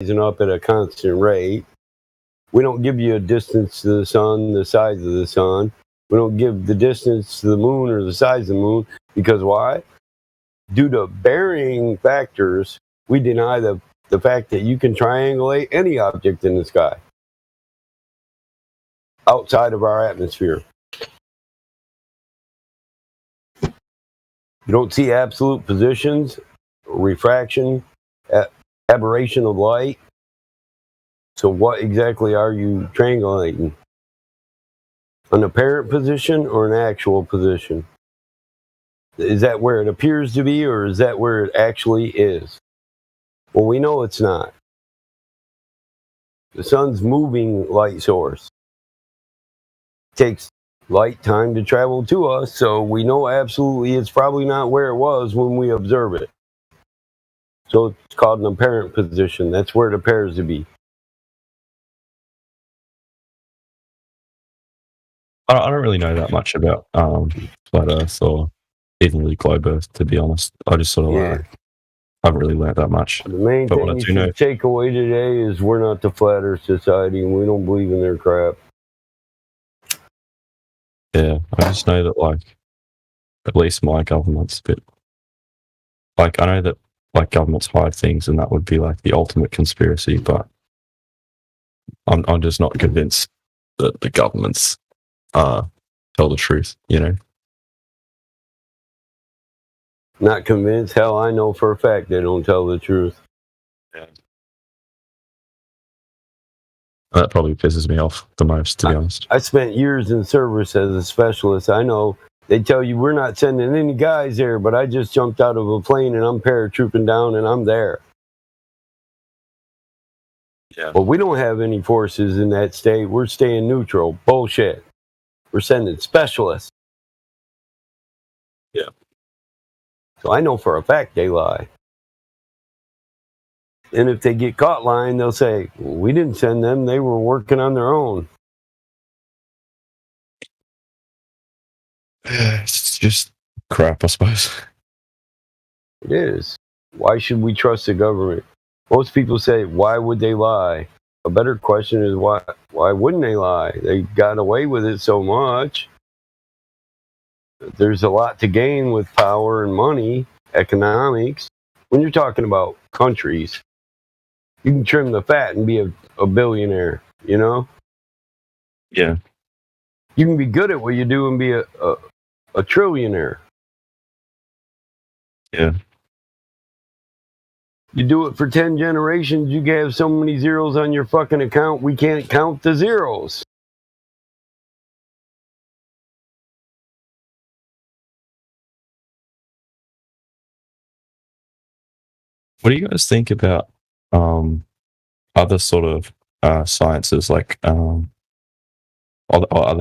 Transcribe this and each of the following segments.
rising up at a constant rate. We don't give you a distance to the sun, the size of the sun. We don't give the distance to the moon or the size of the moon. Because why? Due to varying factors, we deny the fact that you can triangulate any object in the sky outside of our atmosphere. You don't see absolute positions, refraction, aberration of light. So what exactly are you triangulating? An apparent position or an actual position? Is that where it appears to be, or is that where it actually is? Well, we know it's not. The sun's moving light source. It takes light time to travel to us, so we know absolutely it's probably not where it was when we observe it. So it's called an apparent position. That's where it appears to be. I don't really know that much about flat Earth or even really globe Earth, to be honest. I just sort of I haven't really learned that much. The main thing you should take away today is we're not the Flat Earth Society, and we don't believe in their crap. Yeah, I just know that, like, at least my government's a bit... Like, I know that, like, governments hide things, and that would be, like, the ultimate conspiracy, but I'm just not convinced that the governments tell the truth, you know? Not convinced? Hell, I know for a fact they don't tell the truth. Yeah. That probably pisses me off the most, to be honest. I spent years in service as a specialist. I know they tell you we're not sending any guys there, but I just jumped out of a plane and I'm paratrooping down and I'm there. Yeah. Well, we don't have any forces in that state. We're staying neutral. Bullshit. We're sending specialists. Yeah. So I know for a fact they lie. And if they get caught lying, they'll say, well, we didn't send them. They were working on their own. It's just crap, I suppose. It is. Why should we trust the government? Most people say, why would they lie? A better question is, why wouldn't they lie? They got away with it so much. There's a lot to gain with power and money, economics. When you're talking about countries, you can trim the fat and be a billionaire, you know? Yeah. You can be good at what you do and be a trillionaire. Yeah. You do it for 10 generations, you have so many zeros on your fucking account, we can't count the zeros. What do you guys think about other sort of sciences, like other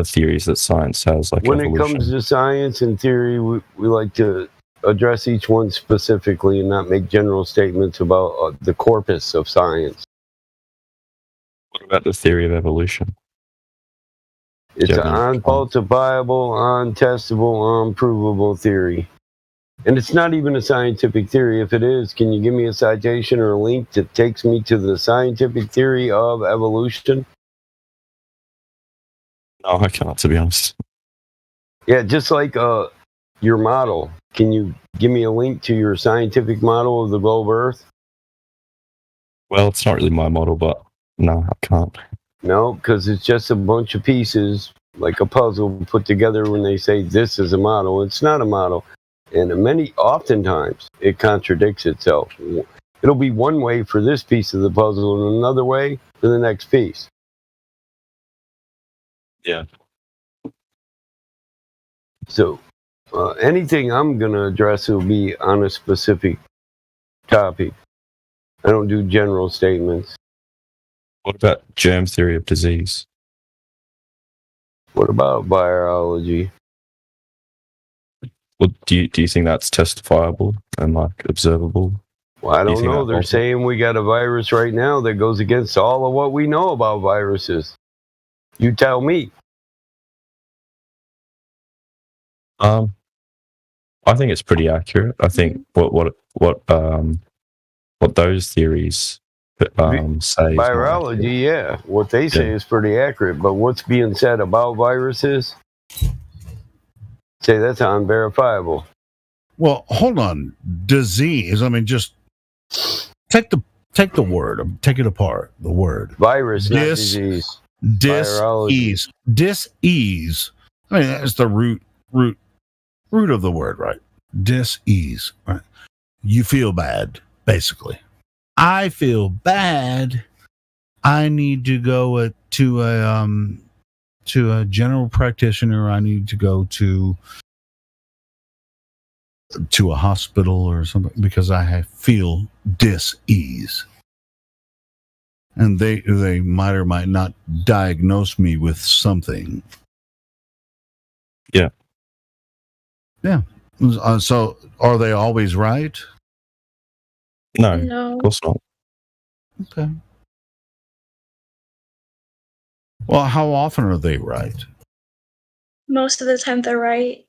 theories that science has, like when evolution? It comes to science and theory, we like to address each one specifically and not make general statements about the corpus of science. What about the theory of evolution? It's an unfalsifiable, untestable, unprovable theory. And it's not even a scientific theory. If it is, can you give me a citation or a link that takes me to the scientific theory of evolution? No, I can't, to be honest. Yeah, just like your model. Can you give me a link to your scientific model of the globe Earth? Well, it's not really my model, but no, I can't. No, because it's just a bunch of pieces, like a puzzle put together when they say this is a model. It's not a model. And oftentimes, it contradicts itself. It'll be one way for this piece of the puzzle and another way for the next piece. Yeah. So, anything I'm going to address will be on a specific topic. I don't do general statements. What about germ theory of disease? What about virology? Well, do you think that's testifiable and like observable? Well, I don't know. They're saying we got a virus right now that goes against all of what we know about viruses. You tell me. I think it's pretty accurate. I think what those theories say is not accurate. Virology, yeah. What they say is pretty accurate, but what's being said about viruses, say that's unverifiable. Well, hold on. Disease. I mean, just take the word, take it apart. The word Virus, not disease. dis-ease. Dis-ease. I mean, that's the root of the word, right? Dis-ease. Right? You feel bad, basically. I feel bad. I need to go to a general practitioner. I need to go to a hospital or something because I feel dis-ease. And they might or might not diagnose me with something. Yeah. Yeah. So are they always right? No, of course not. Okay. Well, how often are they right? Most of the time they're right.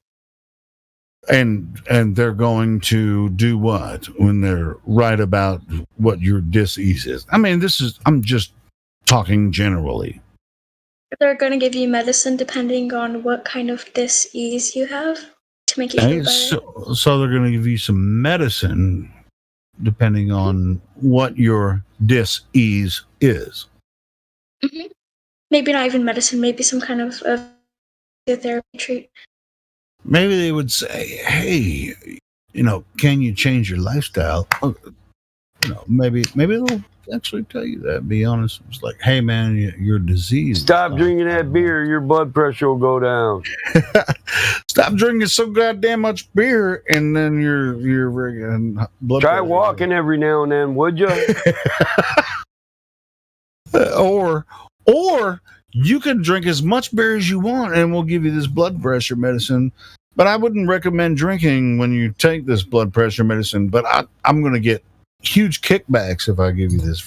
And they're going to do what when they're right about what your dis-ease is? I mean, I'm just talking generally. They're going to give you medicine depending on what kind of dis-ease you have to make you feel better. So they're going to give you some medicine depending on what your dis-ease is. Mm-hmm. Maybe not even medicine, maybe some kind of therapy treat. Maybe they would say, hey, can you change your lifestyle? Maybe they'll actually tell you that, be honest. It's like, hey, man, your disease. Stop drinking that beer, your blood pressure will go down. Stop drinking so goddamn much beer, and then your blood Try pressure. walking every now and then, would you? Or you can drink as much beer as you want, and we'll give you this blood pressure medicine. But I wouldn't recommend drinking when you take this blood pressure medicine. But I'm going to get huge kickbacks if I give you this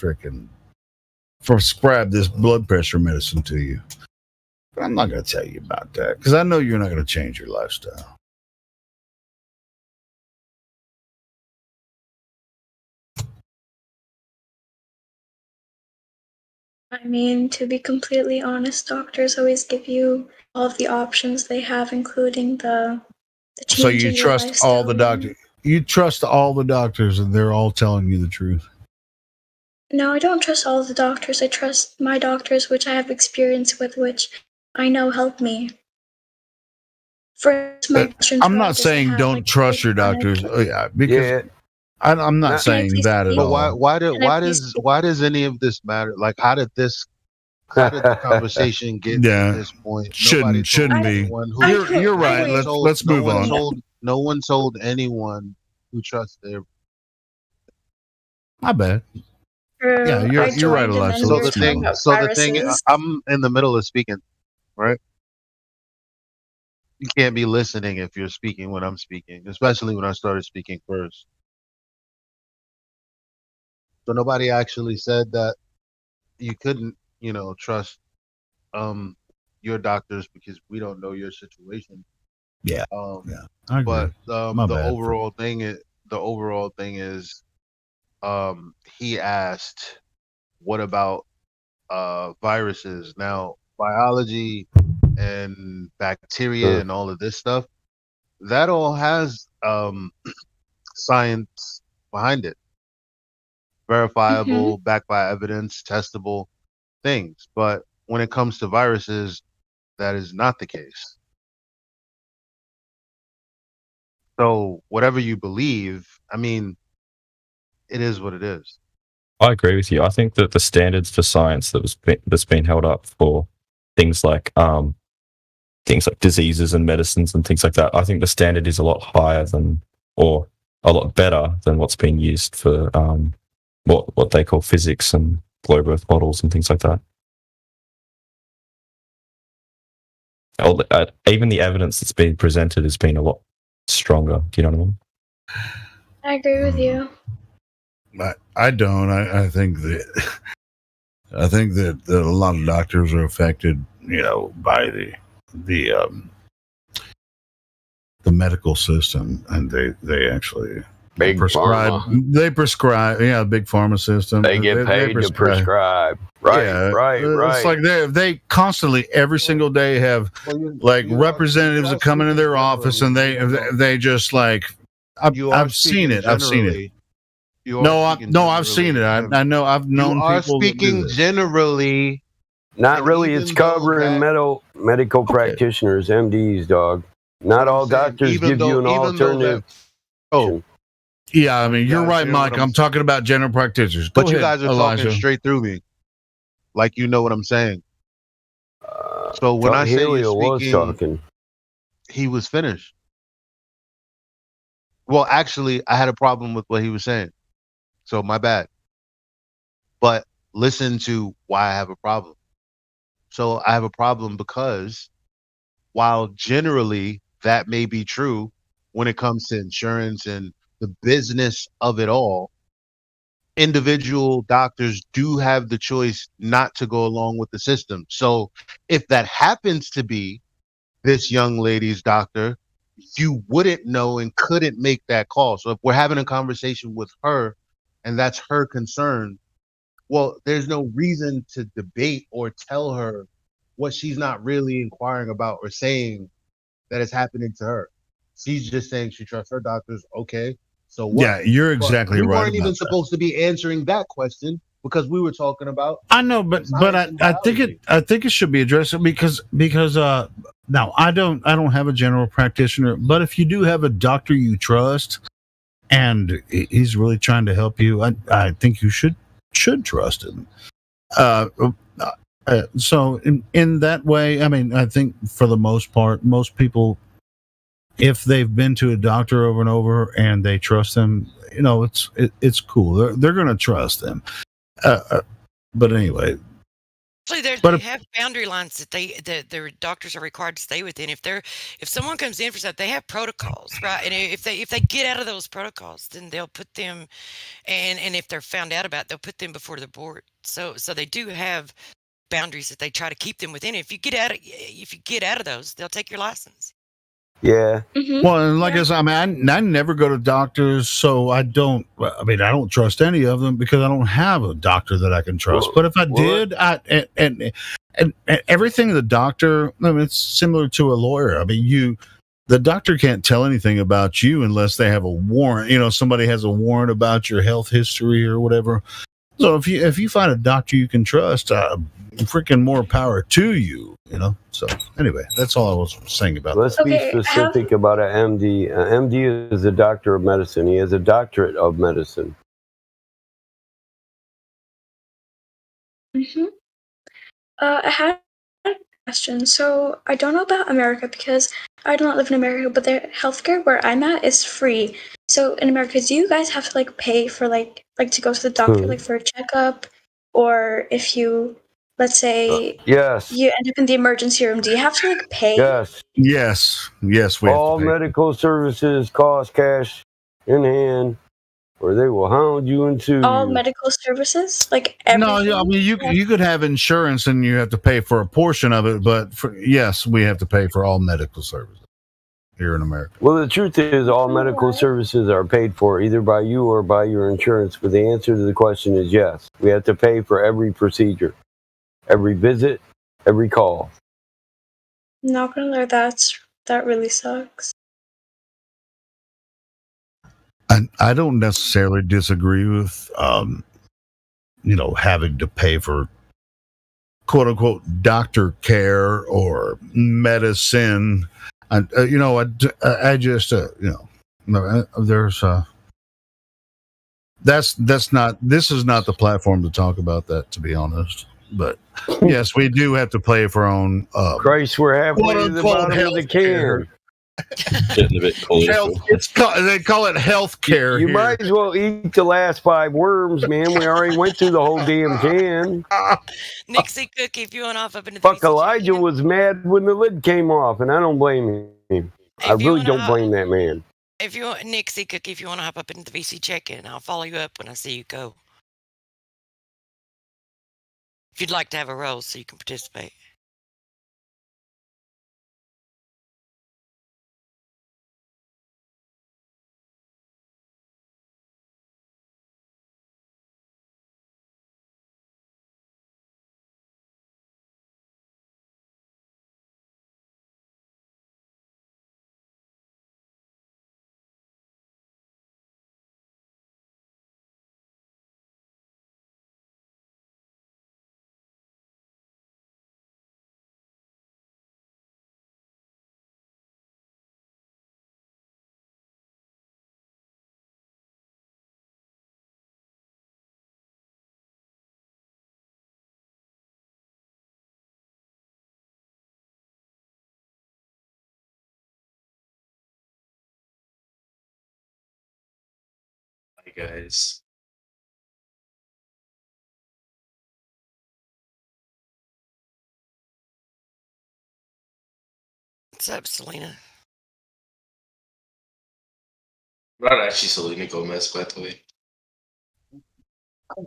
prescribe this blood pressure medicine to you. But I'm not going to tell you about that because I know you're not going to change your lifestyle. I mean, to be completely honest, doctors always give you all of the options they have, including the So you trust all the doctors. You trust all the doctors, and they're all telling you the truth. No, I don't trust all the doctors. I trust my doctors, which I have experience with, which I know help me. I'm not saying don't trust your doctors. Because I'm not saying that at all. But why does any of this matter? Like, how did the conversation get to this point? Shouldn't be. You're right. Let's move on. No one told anyone who trusts their. My bad. Yeah, you're right, Alexa. So the thing, I'm in the middle of speaking, right? You can't be listening if you're speaking when I'm speaking, especially when I started speaking first. So nobody actually said that you couldn't, trust your doctors because we don't know your situation. Yeah. I agree. But the overall thing is he asked, what about viruses? Now, biology and bacteria and all of this stuff, that all has science behind it. Verifiable, backed by evidence, testable things. But when it comes to viruses, that is not the case. So whatever you believe, I mean, it is what it is. I agree with you. I think that the standards for science that's been held up for things like diseases and medicines and things like that, I think the standard is a lot higher than, or a lot better than what's being used for what they call physics and globe earth models and things like that. Even the evidence that's been presented has been a lot stronger. Do you know what I mean? I agree with you. I don't. I think that a lot of doctors are affected, by the medical system, and they actually Big pharma. They prescribe. Yeah, big pharma system. They get paid to prescribe. Right, Yeah, right. It's like they constantly every single day have like representatives that come into their office and they just like I've seen it. I've seen it. I've seen it. I know. I've known You are people that do speaking this. Not generally. And really. even It's though covering medical practitioners, MDs, dog. Not all doctors even give you an though alternative. Oh, Yeah, I mean, You you're guys right, hear what Mike. I'm talking about general practitioners. Go but you ahead, guys are Elijah. talking straight through me, like you know what I'm saying. So when Thought I say Helio you're was speaking, talking. he was finished. Well, actually, I had a problem with what he was saying, so my bad. But listen to why I have a problem. So I have a problem because while generally that may be true when it comes to insurance and the business of it all, individual doctors do have the choice not to go along with the system. So if that happens to be this young lady's doctor, you wouldn't know and couldn't make that call. So if we're having a conversation with her and that's her concern, well, there's no reason to debate or tell her what she's not really inquiring about or saying that is happening to her. She's just saying she trusts her doctors. Okay, so what? Yeah, you're But exactly we right. weren't even supposed to be answering that question because we were talking about I know, but science and I think biology. I think it should be addressed because now I don't have a general practitioner, but if you do have a doctor you trust and he's really trying to help you, I think you should trust him. So in that way, I mean, I think for the most part, most people, if they've been to a doctor over and over and they trust them, you know, it's cool. They're going to trust them. But anyway, Actually, But they if- have boundary lines that their doctors are required to stay within. If someone comes in for something, they have protocols, right? And if they get out of those protocols, then they'll put them, and if they're found out about it, they'll put them before the board. So they do have boundaries that they try to keep them within. If you get out of those, they'll take your license. Yeah. Mm-hmm. well, and like I said, I mean, I never go to doctors, so I don't trust any of them because I don't have a doctor that I can trust. Well- But if I well, did, and everything the doctor, I mean, it's similar to a lawyer. I mean, the doctor can't tell anything about you unless they have a warrant. You know, somebody has a warrant about your health history or whatever. So if you find a doctor you can trust, freaking more power to you. You know. So anyway, that's all I was saying about that. Let's be specific about an MD. An MD is a doctor of medicine. He has a doctorate of medicine. Mm-hmm. I had a question. So I don't know about America because I do not live in America, but the healthcare where I'm at is free. So in America, do you guys have to like pay for like to go to the doctor like for a checkup, or if you, let's say, Yes. you end up in the emergency room, do you have to like pay? Yes. Yes, we All have to pay. medical services cost cash in hand, or they will hound you and sue All you. medical services, like No, everything. I mean you could have insurance and you have to pay for a portion of it, but yes, we have to pay for all medical services here in America. Well, the truth is, all medical services are paid for either by you or by your insurance. But the answer to the question is yes. We have to pay for every procedure, every visit, every call. Not gonna lie, that really sucks. I don't necessarily disagree with having to pay for quote unquote doctor care or medicine. I just there's that's not, this is not the platform to talk about that, to be honest. But yes, we do have to pay for our own Christ, we're halfway to the quote-unquote bottom of the healthcare. can. Getting a bit political. They call it health care. You might as well eat the last 5 worms, man. We already went through the whole damn can. Nixie Cookie, if you want off up into the Fuck, VC Elijah check-in. was mad when the lid came off, and I don't blame him. I If you really wanna don't hop- blame that man. If you want Nixie Cookie, if you want to hop up into the VC check-in, I'll follow you up when I see you go. If you'd like to have a role so you can participate. Hey guys. What's up, Selena? Not actually Selena Gomez, by the way.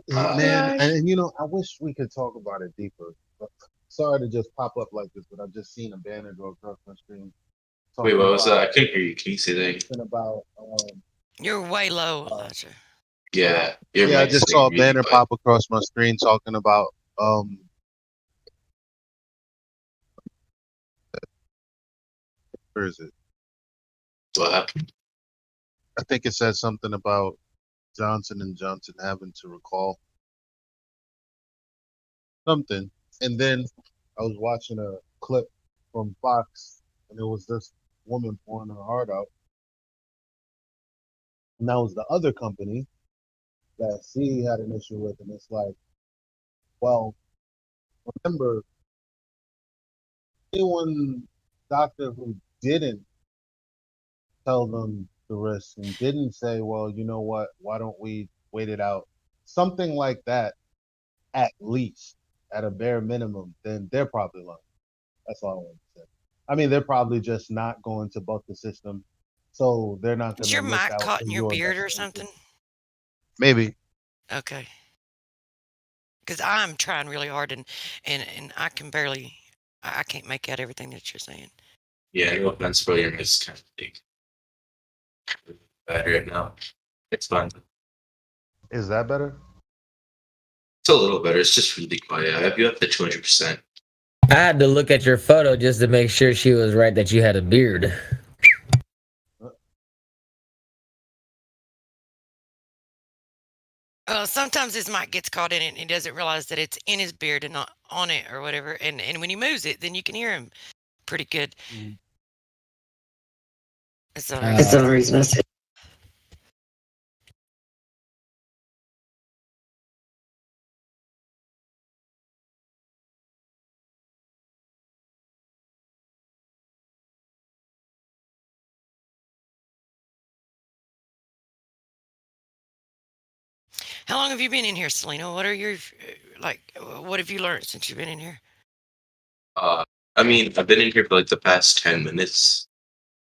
Man, Gosh. and you know, I wish we could talk about it deeper. But sorry to just pop up like this, but I've just seen a banner go across my screen Wait, talking what was that? I about couldn't hear you. Can you say that? something about You're way low, uh, Elijah. Yeah, your yeah, I mic's just like saw a really banner quiet. pop across my screen talking about where is it? What happened? I think it said something about Johnson and Johnson having to recall something. And then I was watching a clip from Fox, and it was this woman pouring her heart out. And that was the other company that she had an issue with. And it's like, well, remember, anyone doctor who didn't tell them the risk and didn't say, well, you know what, why don't we wait it out? Something like that, at least, at a bare minimum, then they're probably lying. That's all I want to say. I mean, they're probably just not going to buck the system, so they're not Is going your to look mic out caught for in your your beard best or interest. something? Maybe. Okay. Because I'm trying really hard and I can barely, I can't make out everything that you're saying. Yeah, no offense, bro. Your mic's kind of like bad right now. It's fine. Is that better? It's a little better. It's just really quiet. I have you up to 200%. I had to look at your photo just to make sure she was right that you had a beard. Sometimes his mic gets caught in it and he doesn't realize that it's in his beard and not on it or whatever. And when he moves it, then you can hear him pretty good. Mm. That's the That's the only reason. How long have you been in here, Selena? What are your what have you learned since you've been in here? I mean, I've been in here for like the past 10 minutes,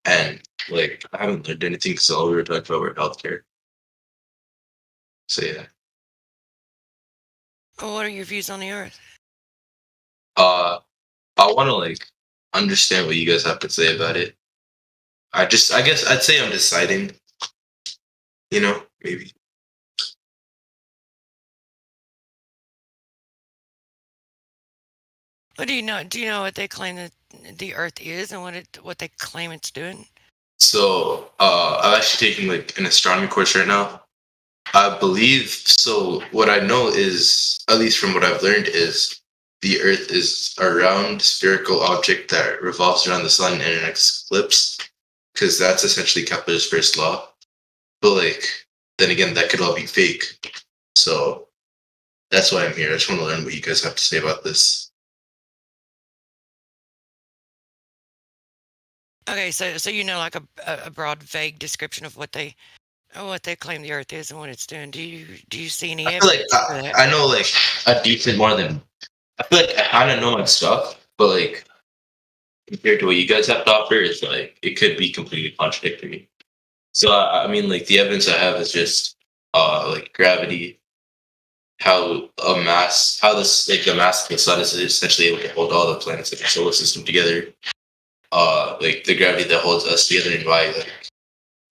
and like I haven't learned anything because all we were talking about were healthcare. So yeah. What are your views on the Earth? I want to like understand what you guys have to say about it. I guess I'd say I'm deciding. You know, maybe. What do you know? Do you know what they claim that the Earth is and what they claim it's doing? So, I'm actually taking like an astronomy course right now. I believe so. What I know is, at least from what I've learned, is the Earth is a round spherical object that revolves around the sun in an eclipse, because that's essentially Kepler's first law. But like, then again, that could all be fake. So that's why I'm here. I just want to learn what you guys have to say about this. Okay, so you know like a broad, vague description of what they claim the Earth is and what it's doing. Do you see any I feel like evidence for that? I know like a decent more than. I feel like I kind of know my stuff, but like compared to what you guys have to offer, it's like it could be completely contradictory. So I mean, like the evidence I have is just like gravity, how this like the mass of the sun is essentially able to hold all the planets in the solar system together. Like the gravity that holds us together and why like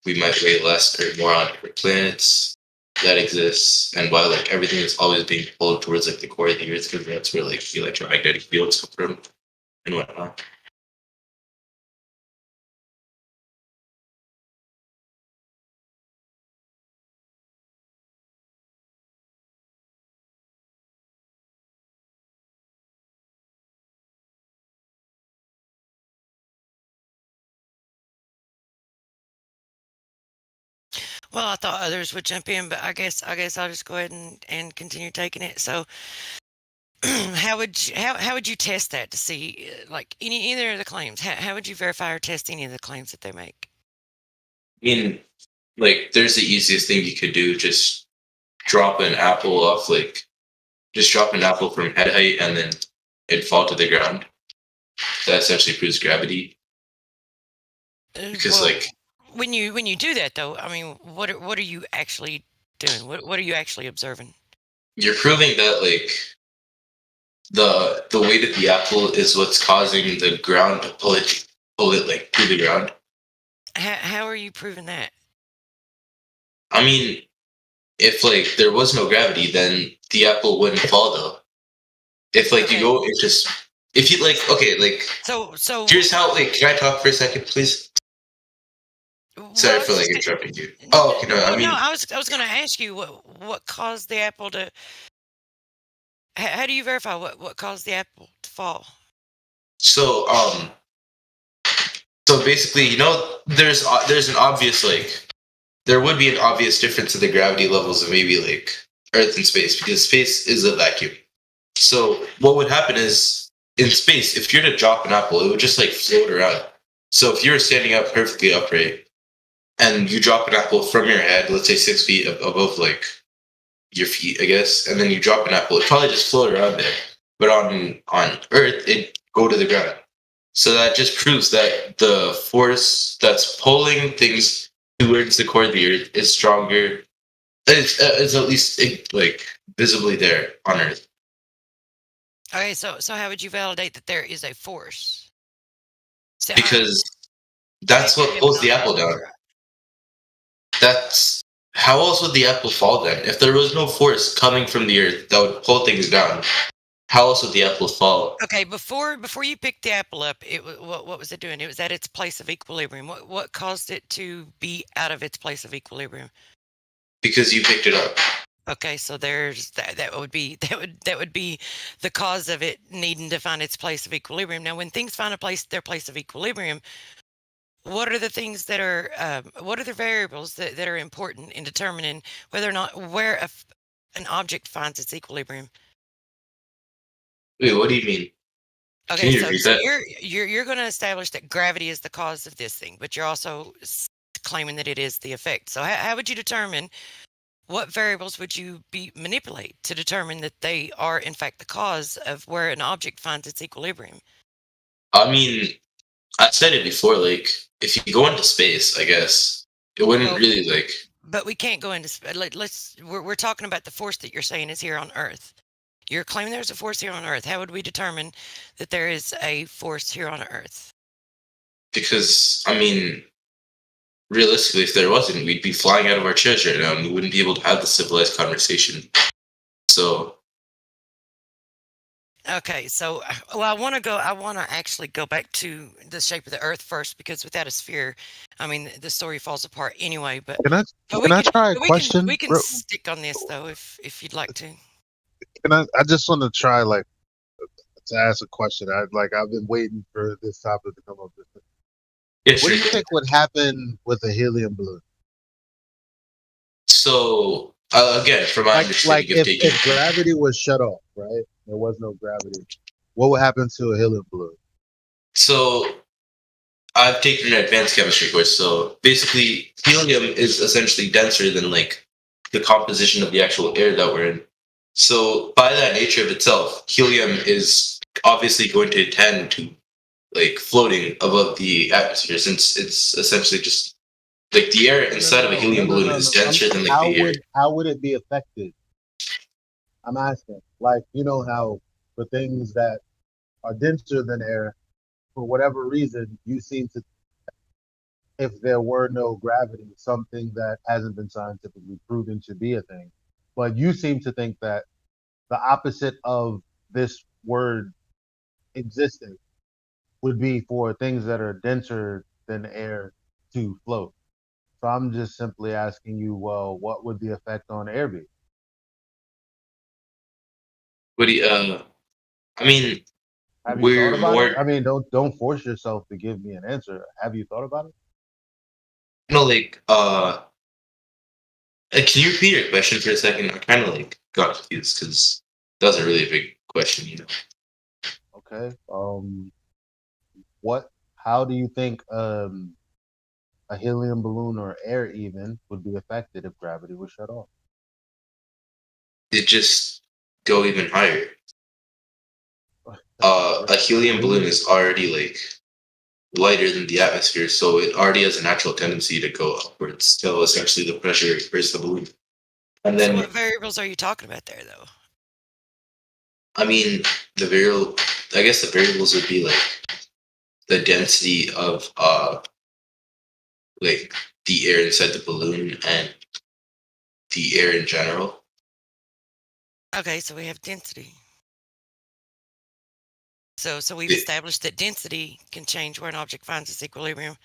we might weigh less or more on different planets that exists, and why like everything is always being pulled towards like the core of the Earth because that's where like the electromagnetic fields come from and whatnot. Well, I thought others would jump in, but I guess I'll just go ahead and continue taking it. So, how would you test that to see like either of the claims? How would you verify or test any of the claims that they make? I mean, like there's the easiest thing you could do. Just drop an apple off, like just drop an apple from head height and then it'd fall to the ground. That essentially proves gravity. Because Well, like when you do that though, I mean, what are you actually doing? What are you actually observing? you're proving that like the weight of the apple is what's causing the ground to pull it like to the ground. How are you proving that? I mean, if like there was no gravity, then the apple wouldn't fall though. If like Okay. you go, it just if you like okay, like So here's how like can I talk for a second, please? Sorry well, for like just- interrupting you. Oh, okay, no, I well, mean no, I was going to ask you what caused the apple to. How do you verify what caused the apple to fall? so so basically, you know, there's an obvious like there would be an obvious difference in the gravity levels of maybe like Earth and space because space is a vacuum. So what would happen is in space, if you're to drop an apple, it would just like float around. So if you're standing up perfectly upright and you drop an apple from your head, let's say 6 feet above like your feet, I guess, and then you drop an apple, it probably just float around there. But on Earth, it go to the ground. So that just proves that the force that's pulling things towards the core of the Earth is stronger. It's at least like visibly there on Earth. Okay, so how would you validate that there is a force? So, Because that's what pulls the apple down. That's how else would the apple fall then? If there was no force coming from the earth that would pull things down, how else would the apple fall? Okay, before you picked the apple up, what was it doing? It was at its place of equilibrium. What caused it to be out of its place of equilibrium? Because you picked it up. Okay, so there's that would be that would be the cause of it needing to find its place of equilibrium. Now, when things find their place of equilibrium, what are the things that are what are the variables that are important in determining whether or not where an object finds its equilibrium? Wait, what do you mean? Okay, you so, repeat so that? you're going to establish that gravity is the cause of this thing, but you're also claiming that it is the effect. So how would you determine what variables would you manipulate to determine that they are in fact the cause of where an object finds its equilibrium? I mean, I said it before, like, if you go into space, I guess, it wouldn't Well, really, like, But we can't go into we're talking about the force that you're saying is here on Earth. You're claiming there's a force here on Earth. How would we determine that there is a force here on Earth? because, I mean, realistically, if there wasn't, we'd be flying out of our chairs right now and we wouldn't be able to have the civilized conversation. So, Okay, so I want to actually go back to the shape of the Earth first because without a sphere, I mean, the story falls apart anyway. But Can I but can I try a but question? we can stick on this though if you'd like to. Can I just want to try like to ask a question. I've been waiting for this topic to come up. yeah, What sure. do you think would happen with a helium balloon? So, again, from my understanding of taking If gravity was shut off, right? There was no gravity. What would happen to a helium balloon? So I've taken an advanced chemistry course. So basically, helium is essentially denser than like the composition of the actual air that we're in. So by that nature of itself, helium is obviously going to tend to like floating above the atmosphere since it's essentially just like the air inside of a helium balloon is denser than like the air. How would it be affected? I'm asking. Like, you know how for things that are denser than air, for whatever reason, you seem to, if there were no gravity, something that hasn't been scientifically proven to be a thing, but you seem to think that the opposite of this word existing would be for things that are denser than air to float. So I'm just simply asking you, well, what would the effect on air be? What do you, I mean, Have you we're thought about more, it? I mean, don't force yourself to give me an answer. Have you thought about it? like, can you repeat your question for a second? I kind of like got confused because that was a really big question, you know. Okay. What? How do you think a helium balloon or air even would be affected if gravity was shut off. It just go even higher. A helium balloon is already like lighter than the atmosphere, so it already has a natural tendency to go upwards. So essentially, the pressure bursts the balloon. And So then, what variables are you talking about there, though? I mean, I guess the variables would be like the density of like the air inside the balloon and the air in general. Okay, so we have density. So we've Yeah. established that density can change where an object finds its equilibrium.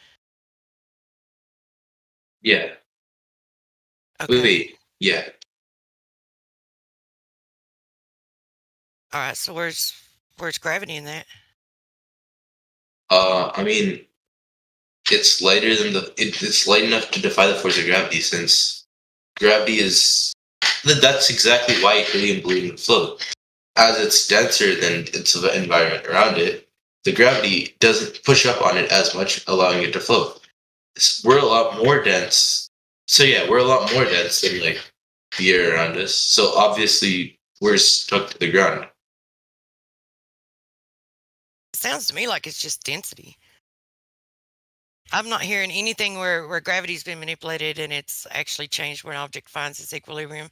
Yeah. Okay. Wait. Yeah. All right. So where's gravity in that? I mean, it's lighter than it's light enough to defy the force of gravity, since gravity is. That's exactly why a helium balloon would float. As it's denser than its environment around it, the gravity doesn't push up on it as much, allowing it to float. We're a lot more dense. So yeah, we're a lot more dense than like the air around us. So obviously, we're stuck to the ground. It sounds to me like it's just density. I'm not hearing anything where gravity's been manipulated and it's actually changed where an object finds its equilibrium.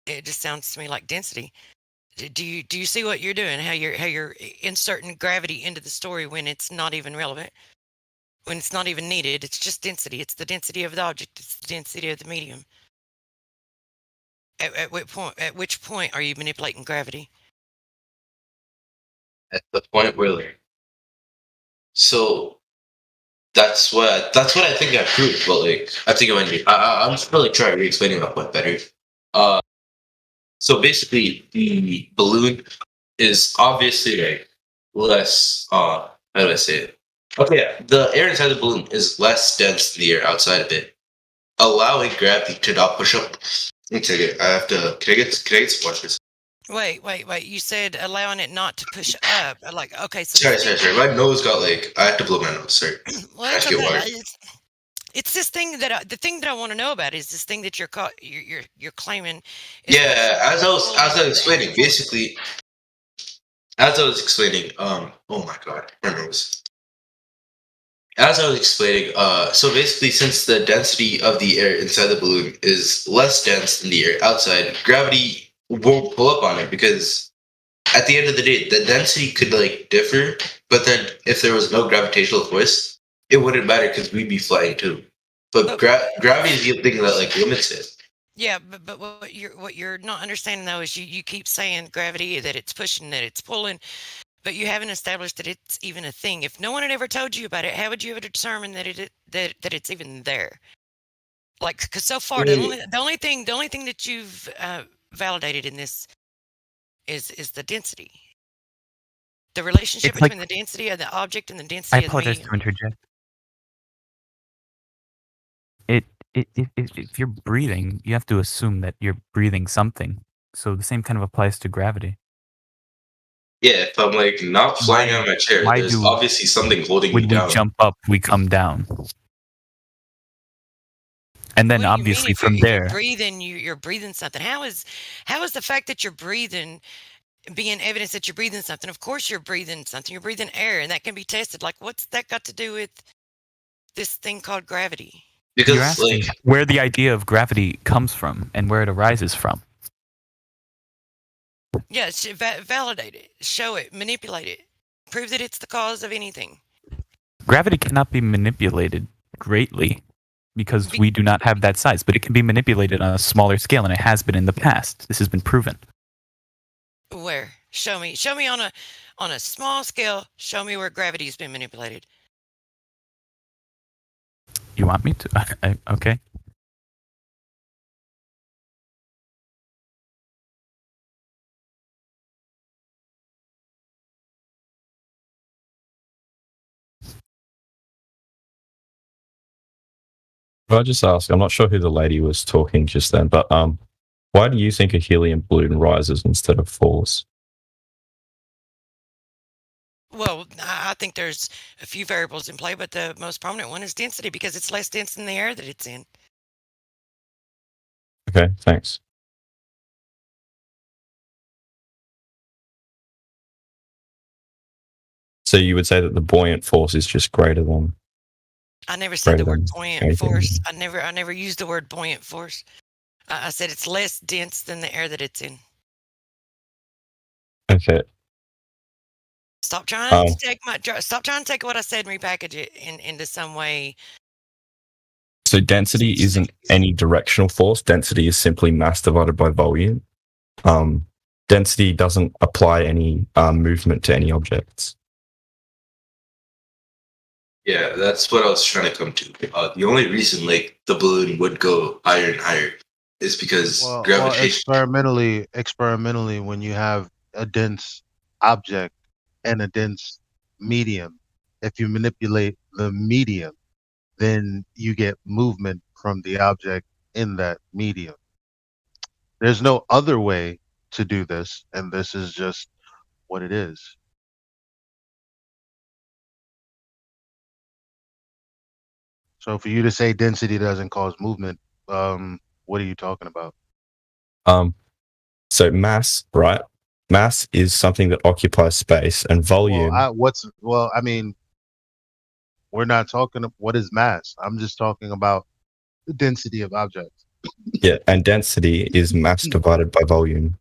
It just sounds to me like density. Do you see what you're doing? How you're inserting gravity into the story when it's not even relevant, when it's not even needed? It's just density. It's the density of the object. It's the density of the medium. At which point are you manipulating gravity? At the point where like, so that's what I think I proved. But like, I think it might be. I'm just really trying to re-explaining that point better. So basically, the balloon is obviously like less. How do I say it? Okay, yeah. The air inside the balloon is less dense than the air outside of it, allowing gravity to not push up. One second, I have to. Can I get some water? Wait. You said allowing it not to push up. Like, okay, so Sorry. My nose got like. I have to blow my nose. Sorry. Well, that's I feel okay. water. It's this thing the thing that I want to know about is this thing that you're claiming. Yeah, as I was explaining, basically, as I was explaining, oh my god, my nose. As I was explaining, so basically, since the density of the air inside the balloon is less dense than the air outside, gravity won't pull up on it, because at the end of the day, the density could like differ, but then if there was no gravitational force, it wouldn't matter because we'd be flying too. But gravity is the thing that like limits it. Yeah, but what you're not understanding though is you keep saying gravity, that it's pushing, that it's pulling, but you haven't established that it's even a thing. If no one had ever told you about it, how would you ever determine that it's even there? Like, because so far the only thing that you've validated in this is the density, the relationship It's like- between the density of the object and the I density of the apologize medium. to interject. If you're breathing, you have to assume that you're breathing something. So the same kind of applies to gravity. Yeah, if I'm like not flying out of my chair, why there's do- obviously something holding me When we down. jump up, we come down. And then What do you mean obviously if you're- from if you're there, breathing, you're breathing something. How is the fact that you're breathing being evidence that you're breathing something? Of course you're breathing something. You're breathing air, and that can be tested. Like, what's that got to do with this thing called gravity? you're Because asking like where the idea of gravity comes from and where it arises from. Yeah, validate it, show it, manipulate it, prove that it's the cause of anything. Gravity cannot be manipulated greatly because we do not have that size, but it can be manipulated on a smaller scale, and it has been in the past. This has been proven. Where? Show me on a small scale. Show me where gravity has been manipulated. You want me to? Okay. If I just ask, I'm not sure who the lady was talking just then, but why do you think a helium balloon rises instead of falls? Well, I think there's a few variables in play, but the most prominent one is density because it's less dense than the air that it's in. Okay, thanks. So you would say that the buoyant force is just greater than. I never said the Greater word than buoyant anything. force. I never used the word buoyant force. I said it's less dense than the air that it's in. Okay. Stop trying Oh. to take what I said and repackage it into some way. So density isn't any directional force. Density is simply mass divided by volume. Density doesn't apply any movement to any objects. Yeah, that's what I was trying to come to. The only reason like the balloon would go higher and higher is because Well, gravitation. experimentally, when you have a dense object and a dense medium, if you manipulate the medium, then you get movement from the object in that medium. There's no other way to do this, and this is just what it is. So for you to say density doesn't cause movement, what are you talking about? So mass, right? Mass is something that occupies space, and volume. I mean, we're not talking. What is mass? I'm just talking about the density of objects. Yeah, and density is mass divided by volume.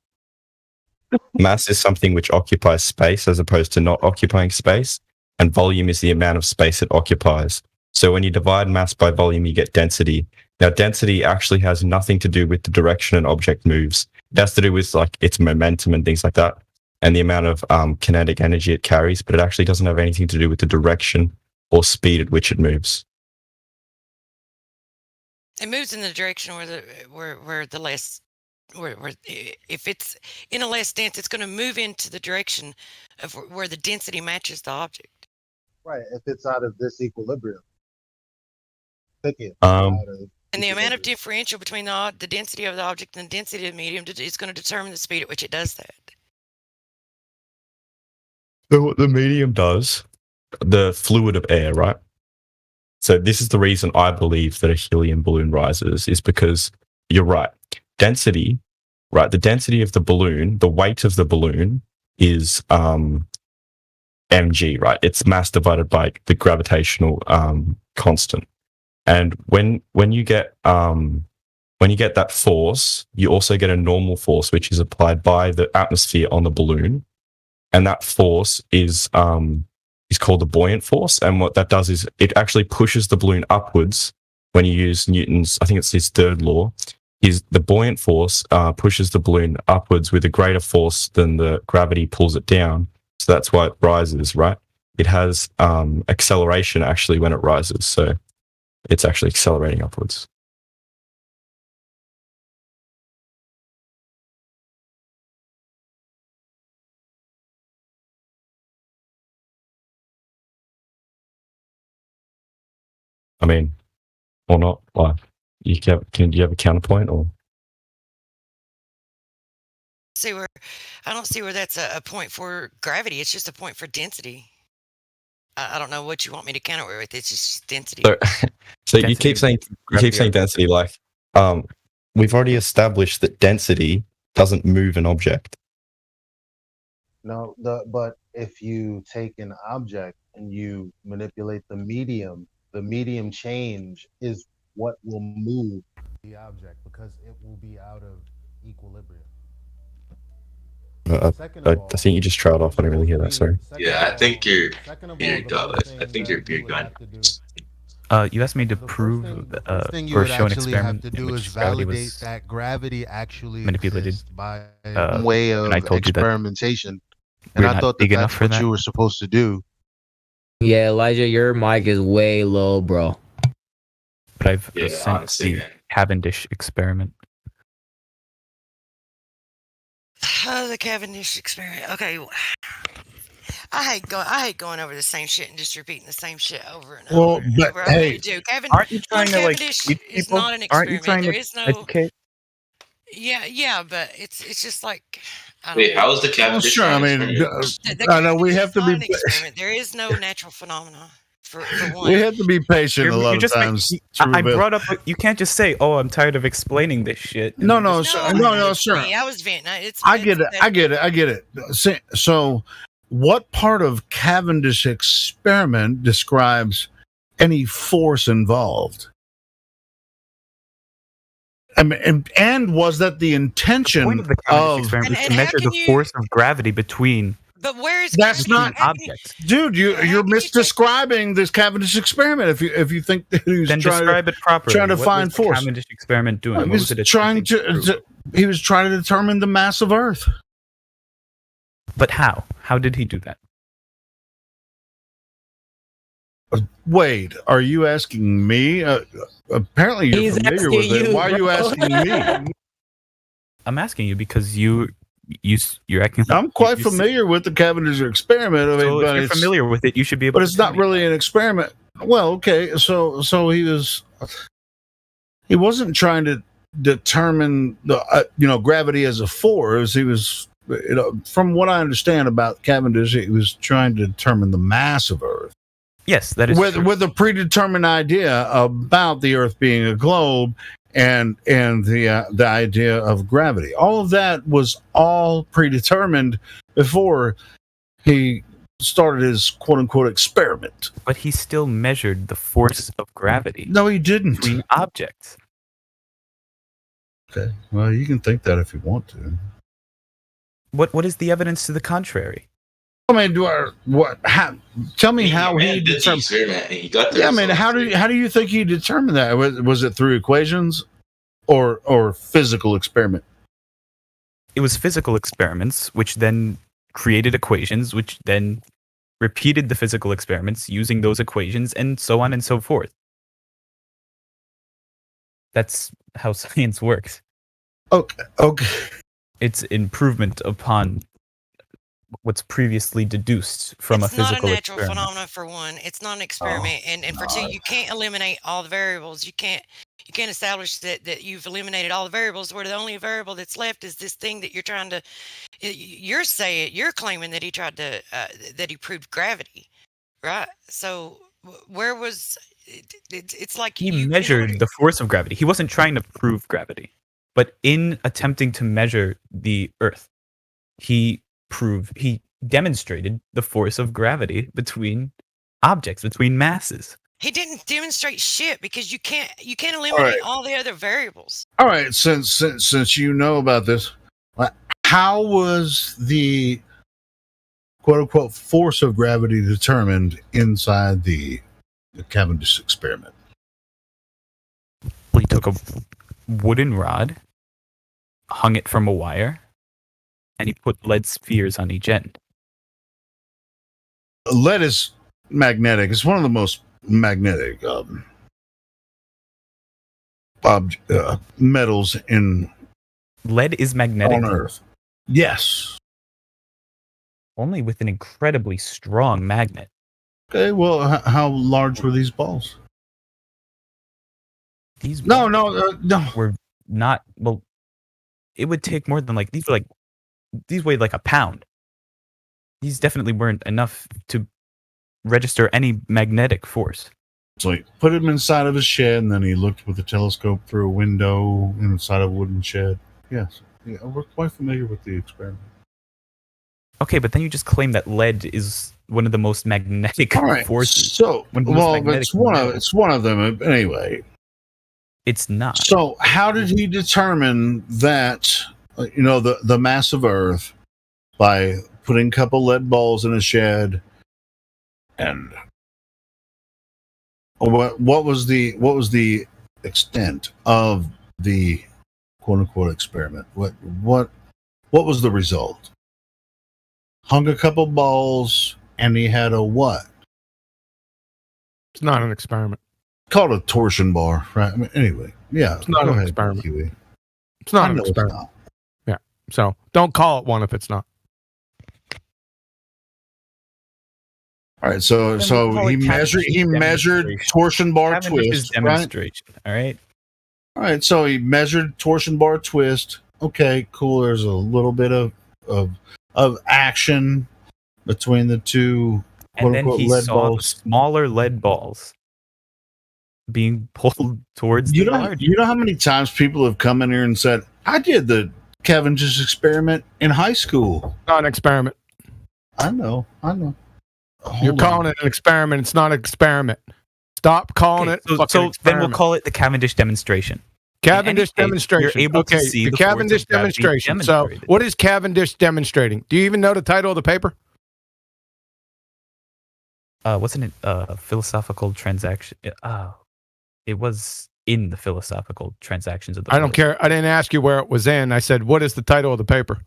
Mass is something which occupies space as opposed to not occupying space, and volume is the amount of space it occupies. So when you divide mass by volume, you get density. Now, density actually has nothing to do with the direction an object moves. It has to do with like its momentum and things like that, and the amount of kinetic energy it carries, but it actually doesn't have anything to do with the direction or speed at which it moves. It moves in the direction where the less where if it's in a less dense, it's going to move into the direction of where the density matches the object. Right. If it's out of this equilibrium. And the amount of differential between the density of the object and the density of the medium is going to determine the speed at which it does that. So what the medium does, the fluid of air, right? So this is the reason I believe that a helium balloon rises, is because you're right. Density, right? The density of the balloon, the weight of the balloon is mg, right? It's mass divided by the gravitational constant. And when you get that force, you also get a normal force, which is applied by the atmosphere on the balloon, and that force is called the buoyant force. And what that does is it actually pushes the balloon upwards. When you use Newton's, I think it's his third law, is the buoyant force pushes the balloon upwards with a greater force than the gravity pulls it down. So that's why it rises, right? It has acceleration actually when it rises. So it's actually accelerating upwards. I mean, or not. Like, can you have a counterpoint or? I don't see where that's a point for gravity. It's just a point for density. I don't know what you want me to counter with. It's just density. So you keep saying density. Like, we've already established that density doesn't move an object. No, but if you take an object and you manipulate the medium change is what will move the object because it will be out of equilibrium. I think you just trailed off. I didn't really hear that. Sorry. Yeah, I think you're I think you're gone. You asked me to prove or show an experiment in which gravity was that gravity actually manipulated by way of I told experimentation. And I thought that's what you were supposed to do. Yeah, Elijah, your mic is way low, bro. But I've sent the Cavendish experiment. The Cavendish experiment. Okay. I hate going over the same shit and just repeating the same shit over and over. But I hey, really do. Aren't you trying to like teach is people? Not an Aren't you experiment. trying to educate? Yeah, but it's just like I Wait, don't how is the Well, Cavendish sure. I an mean, experiment? I know we Cavendish have is to not be an experiment. There is no natural phenomena for one. we have to be patient a lot You're of just times. to I reveal- brought up. You can't just say, "Oh, I'm tired of explaining this shit." and No, then no, just- sure. I No, know no, it's sure. me. I was venting. I get it. I get it. I get it. So, what part of Cavendish experiment describes any force involved? I mean, and was that the The intention point of the Cavendish of experiment was And to how measure can the you- force of gravity between But where is That's gravity? not- How can you- objects. dude? How You're can you take- misdescribing this Cavendish experiment. If you think that he was Then trying describe it properly. trying to What find was the force. Cavendish experiment doing? he What was was it trying attempting prove? he was trying to determine the mass of Earth. But how? How did he do that? Wade, are you asking me? Apparently, you're He's familiar asking with it. you, Why are you bro. asking me? I'm asking you because you're acting. I'm quite you- familiar with the Cavendish experiment. I mean, So if but you're it's familiar with it, you should be able. but to it's tell not me. really an experiment. Well, okay, so he wasn't trying to determine the gravity as a force. He was, from what I understand about Cavendish, he was trying to determine the mass of Earth Yes, that is true. with a predetermined idea about the Earth being a globe and the idea of gravity. All of that was all predetermined before he started his quote unquote experiment. But he still measured the force of gravity No, he didn't. between objects. Okay. Well, you can think that if you want to. What is the evidence to the contrary? I mean, tell me how he did the determined. experiment and he got the Yeah, I mean, results. how do you think he determined that? Was it through equations or physical experiment? It was physical experiments, which then created equations, which then repeated the physical experiments using those equations, and so on and so forth. That's how science works. Okay. It's improvement upon what's previously deduced from It's a physical not a natural experiment. phenomenon for one. It's not an experiment, and for two, you can't eliminate all the variables. You can't establish that you've eliminated all the variables. Where the only variable that's left is this thing that you're trying to. You're claiming that he tried to that he proved gravity, right? So where was it's like He you- in measured order- the force of gravity. He wasn't trying to prove gravity, but in attempting to measure the Earth, he demonstrated the force of gravity between objects, between masses. He didn't demonstrate shit because you can't eliminate all the other variables. All right, since you know about this, how was the quote unquote force of gravity determined inside the Cavendish experiment? He took a wooden rod, hung it from a wire, and he put lead spheres on each end. Lead is magnetic. It's one of the most magnetic metals Lead is magnetic on Earth. Yes. only with an incredibly strong magnet. Okay. Well, how large were these balls? These No. were not, well, it would take more than these weighed like a pound. These definitely weren't enough to register any magnetic force. So he put him inside of a shed, and then he looked with a telescope through a window inside a wooden shed. Yes. Yeah, we're quite familiar with the experiment. Okay, but then you just claim that lead is one of the most magnetic All right. forces. So, One of the most well, magnetic it's one of them anyway. It's not. So, how did he determine that? The mass of Earth by putting a couple lead balls in a shed, and what was the extent of the quote unquote experiment? What was the result? Hung a couple balls, and he had a what? It's not an experiment. Called a torsion bar, right? I mean, anyway, yeah. It's not go an ahead, experiment. Kiwi. It's not I an know it's experiment. not. So don't call it one if it's not. All right, so Then we call he it measured demonstration. torsion bar Cavendish's twist, right? demonstration. All right. All right, so he measured torsion bar twist. Okay, cool. There's a little bit of of action between the two And then quote-unquote he lead saw balls. the smaller lead balls being pulled towards You the know, large. you know how many times people have come in here and said, "I did the Cavendish experiment in high school." Not an experiment. I know. You're Hold calling on. it an experiment. It's not an experiment. Stop calling Okay, it. a fucking so then we'll experiment. call it the Cavendish demonstration. Cavendish In any case, demonstration. you're able to okay, see the the force of Cavendish gravity demonstration. So, demonstrated. what is Cavendish demonstrating? Do you even know the title of the paper? Wasn't it philosophical transaction? It was in the philosophical transactions of the. I don't care. I didn't ask you where it was in. I said, what is the title of the paper?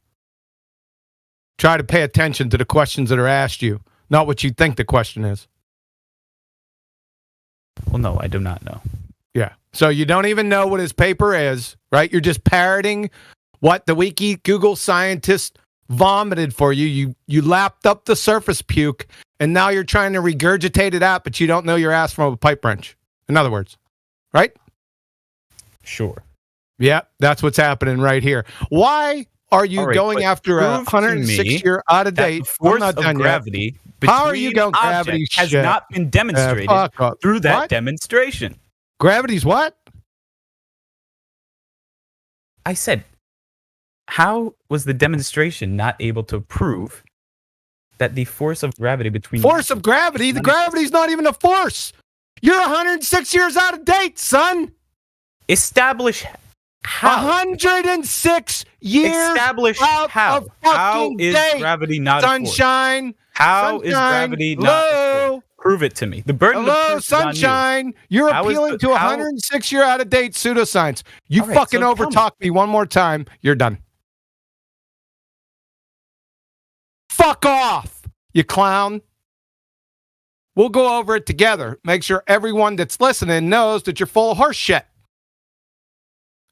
Try to pay attention to the questions that are asked you, not what you think the question is. Well, no, I do not know. Yeah. So you don't even know what his paper is, right? You're just parroting what the wiki Google scientist vomited for you. You lapped up the surface puke, and now you're trying to regurgitate it out, but you don't know your ass from a pipe wrench. In other words, right? Sure. Yeah, that's what's happening right here. Why are you All right, going but after a prove to me 106-year out of That date? the force I'm not of done yet. gravity How are you between going gravity objects has shit? not been demonstrated Fuck off. through that What? demonstration. Gravity's what? I said, how was the demonstration not able to prove that the force of gravity between Force of gravity? The gravity's not even a force. You're 106 years out of date, son. establish how 106 years establish out how of how fucking is date. gravity not a force? Sunshine. How is Sunshine. gravity not a Hello? force? Prove it to me. The burden of Hello, proof is on you. sunshine. You're How is appealing the- to how- 106 year out of date pseudoscience. You All right, fucking so tell me. overtalk me one more time. You're done. Fuck off, you clown. We'll go over it together. Make sure everyone that's listening knows that you're full of horse shit.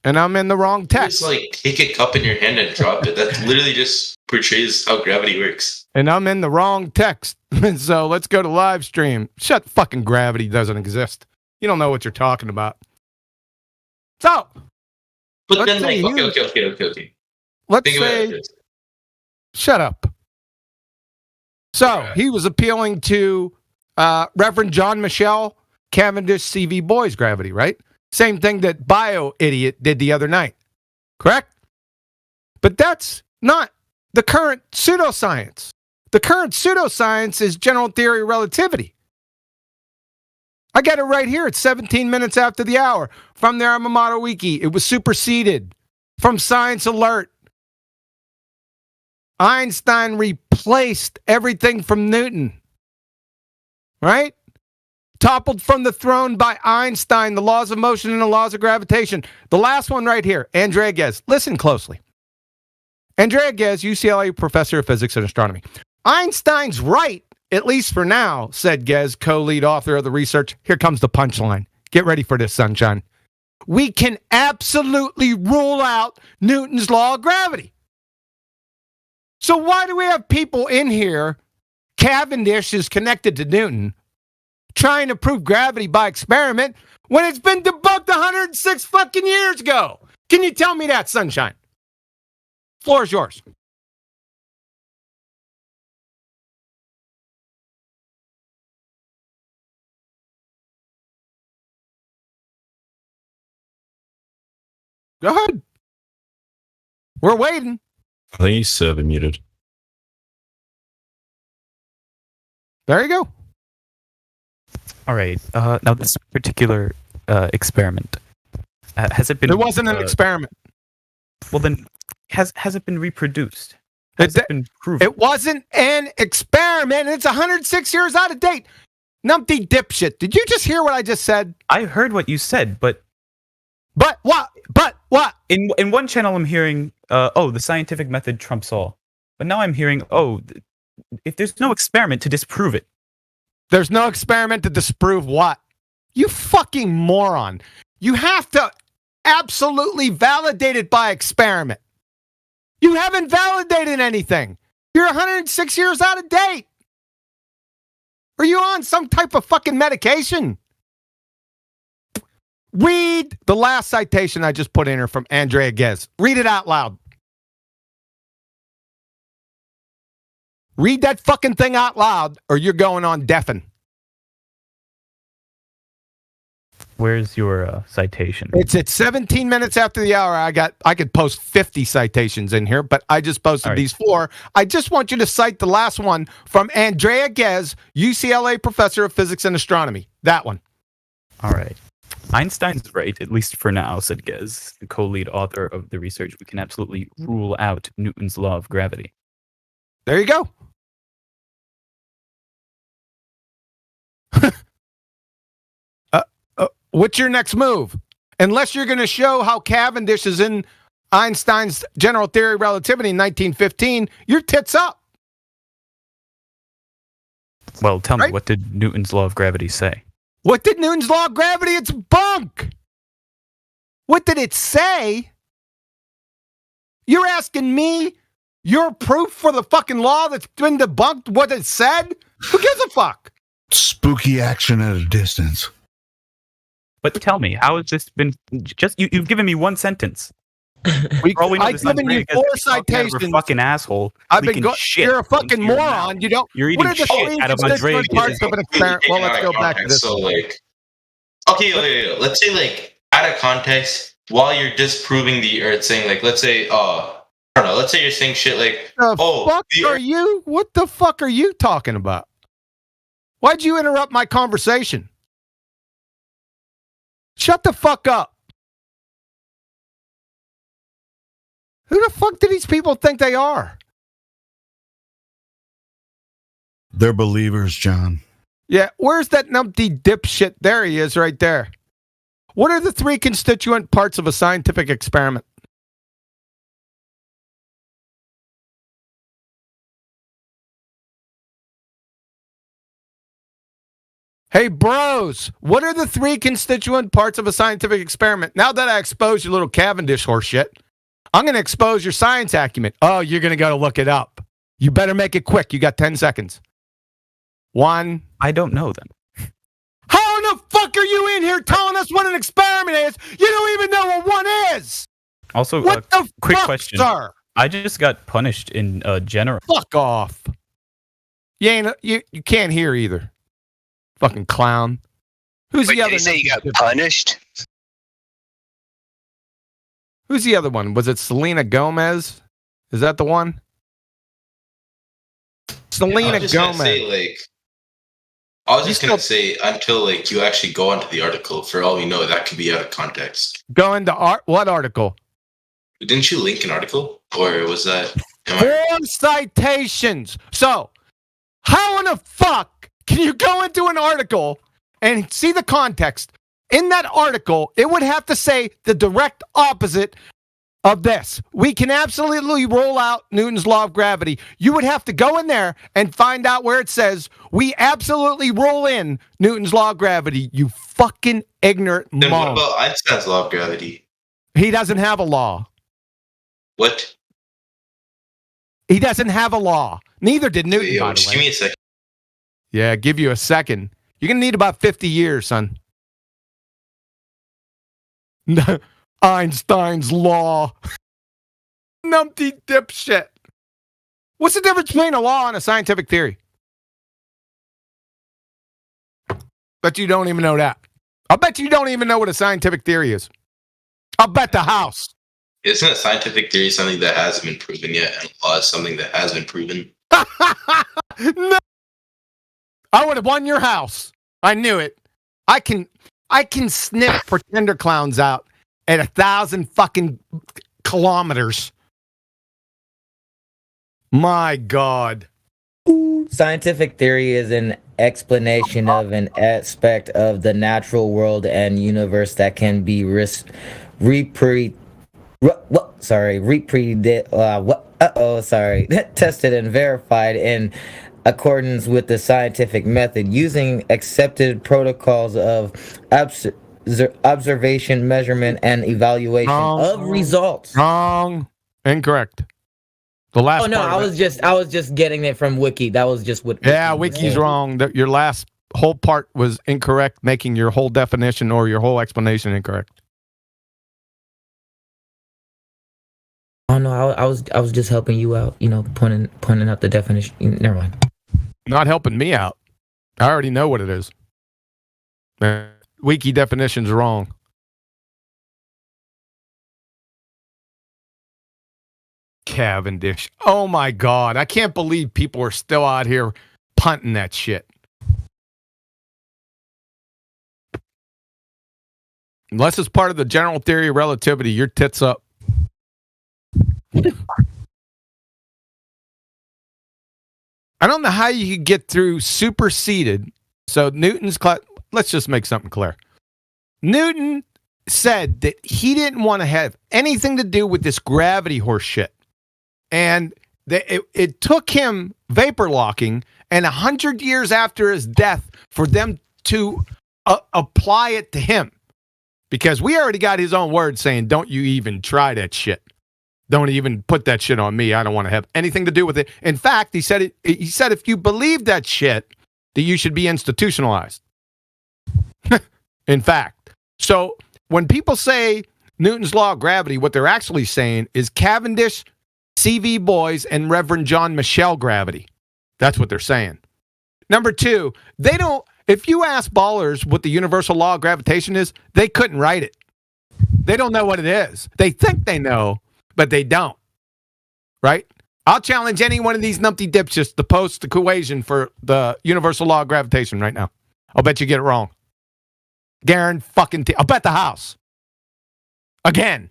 And I'm in the wrong text. Just like take a cup in your hand and drop it. That literally just portrays how gravity works. And I'm in the wrong text. So let's go to live stream. Shut fucking gravity doesn't exist. You don't know what you're talking about. So But Let's then, like, see, okay. let's Think about say, this. shut up. So he was appealing to Reverend John Michelle Cavendish CV Boys gravity, right? Same thing that Bio Idiot did the other night. Correct? But that's not the current pseudoscience. The current pseudoscience is general theory of relativity. I got it right here. It's 17 minutes after the hour from their alma mater wiki. It was superseded from Science Alert. Einstein replaced everything from Newton. Right? Toppled from the throne by Einstein, the laws of motion and the laws of gravitation. The last one right here, Andrea Ghez. Listen closely. Andrea Ghez, UCLA professor of physics and astronomy. Einstein's right, at least for now, said Ghez, co-lead author of the research. Here comes the punchline. Get ready for this, sunshine. We can absolutely rule out Newton's law of gravity. So why do we have people in here, Cavendish is connected to Newton, trying to prove gravity by experiment when it's been debunked 106 fucking years ago? Can you tell me that, sunshine? Floor is yours. Go ahead. We're waiting. I think he's server muted. There you go. All right. Now this particular experiment has it been? It wasn't an experiment. Well, then has it been reproduced? It, Has it been proven? it wasn't an experiment. It's 106 years out of date. Numpty dipshit. Did you just hear what I just said? I heard what you said, but But what? But what? in one channel I'm hearing, the scientific method trumps all. But now I'm hearing, if there's no experiment to disprove it. There's no experiment to disprove what? You fucking moron. You have to absolutely validate it by experiment. You haven't validated anything. You're 106 years out of date. Are you on some type of fucking medication? Read the last citation I just put in here from Andrea Ghez. Read it out loud. Read that fucking thing out loud, or you're going on deafened. Where's your citation? It's at 17 minutes after the hour. I could post 50 citations in here, but I just posted All right. these 4. I just want you to cite the last one from Andrea Ghez, UCLA professor of physics and astronomy. That one. All right. Einstein's right, at least for now, said Ghez, the co-lead author of the research. We can absolutely rule out Newton's law of gravity. There you go. What's your next move? Unless you're going to show how Cavendish is in Einstein's general theory of relativity in 1915, your tits up. Well, tell Right. me, what did Newton's law of gravity say? What did Newton's law of gravity? It's bunk. What did it say? You're asking me your proof for the fucking law that's been debunked, what it said? Who gives a fuck? Spooky action at a distance. But tell me, how has this been? Just you've given me one sentence. For all we know, I've this given you Andrea Ghez 4 is talking out of her citations. fucking asshole. I've been leaking going. shit You're a fucking into your moron. mouth. You don't. You're What eating are the shit 3 out of Andrea constituent parts Ghez. of an experiment? Well, let's go back to this. So, like, okay, wait. Let's say, like, out of context, while you're disproving the Earth, saying, like, let's say, I don't know, let's say you're saying shit like, The oh, fuck the are Earth- you? What the fuck are you talking about? Why'd you interrupt my conversation? Shut the fuck up. Who the fuck do these people think they are? They're believers, John. Yeah, where's that numpty dipshit? There he is, right there. What are the 3 constituent parts of a scientific experiment? Hey, bros, what are the 3 constituent parts of a scientific experiment? Now that I exposed your little Cavendish horse shit, I'm going to expose your science acumen. Oh, you're going to go to look it up. You better make it quick. You got 10 seconds. 1. I don't know them. How in the fuck are you in here telling us what an experiment is? You don't even know what one is. Also, What the quick fuck, question. sir? I just got punished in general. Fuck off. You can't hear either. Fucking clown. Who's Wait, the did other? you say you got numpty- punished? Who's the other one? Was it Selena Gomez? Is that the one? I Selena was just gonna Gomez. say, like, I was just You gonna say until like you actually go onto the article. For all we know, that could be out of context. Go into what article? Didn't you link an article, or was that? Am I, 4 citations. So, how in the fuck can you go into an article and see the context? In that article, it would have to say the direct opposite of this. We can absolutely roll out Newton's law of gravity. You would have to go in there and find out where it says we absolutely roll in Newton's law of gravity. You fucking ignorant then what mom. about Einstein's law of gravity? He doesn't have a law. What? He doesn't have a law. Neither did Newton, Yo, by the just way. give me a second. Yeah, give you a second. You're going to need about 50 years, son. Einstein's law. Numpty dipshit. What's the difference between a law and a scientific theory? Bet you don't even know that. I'll bet you don't even know what a scientific theory is. I'll bet the house. Isn't a scientific theory something that hasn't been proven yet, and law is something that has been proven? No. I would have won your house. I knew it. I can sniff pretender clowns out at 1,000 fucking kilometers. My God. Scientific theory is an explanation of an aspect of the natural world and universe that can be tested and verified in accordance with the scientific method using accepted protocols of observation, measurement, and evaluation of results. Wrong. Incorrect. The last. Oh no, part I of it. was just getting it from Wiki. That was just what. Yeah, Wiki was Wiki's saying. wrong. Your last whole part was incorrect, making your whole definition or your whole explanation incorrect. Oh no, I was just helping you out. You know, pointing out the definition. Never mind. Not helping me out. I already know what it is. Wiki definition's wrong. Cavendish. Oh my God. I can't believe people are still out here punting that shit. Unless it's part of the general theory of relativity, your tits up. I don't know how you could get through superseded. So Newton's let's just make something clear. Newton said that he didn't want to have anything to do with this gravity horse shit. And it took him vapor locking and 100 years after his death for them to apply it to him. Because we already got his own word saying, don't you even try that shit. Don't even put that shit on me. I don't want to have anything to do with it. In fact, he said if you believe that shit, that you should be institutionalized. In fact. So when people say Newton's law of gravity, what they're actually saying is Cavendish, C.V. Boyes, and Reverend John Michel gravity. That's what they're saying. Number two, if you ask ballers what the universal law of gravitation is, they couldn't write it. They don't know what it is. They think they know, but they don't. Right? I'll challenge any one of these numpty dipshits to post the equation for the universal law of gravitation right now. I'll bet you get it wrong. I'll bet the house. Again.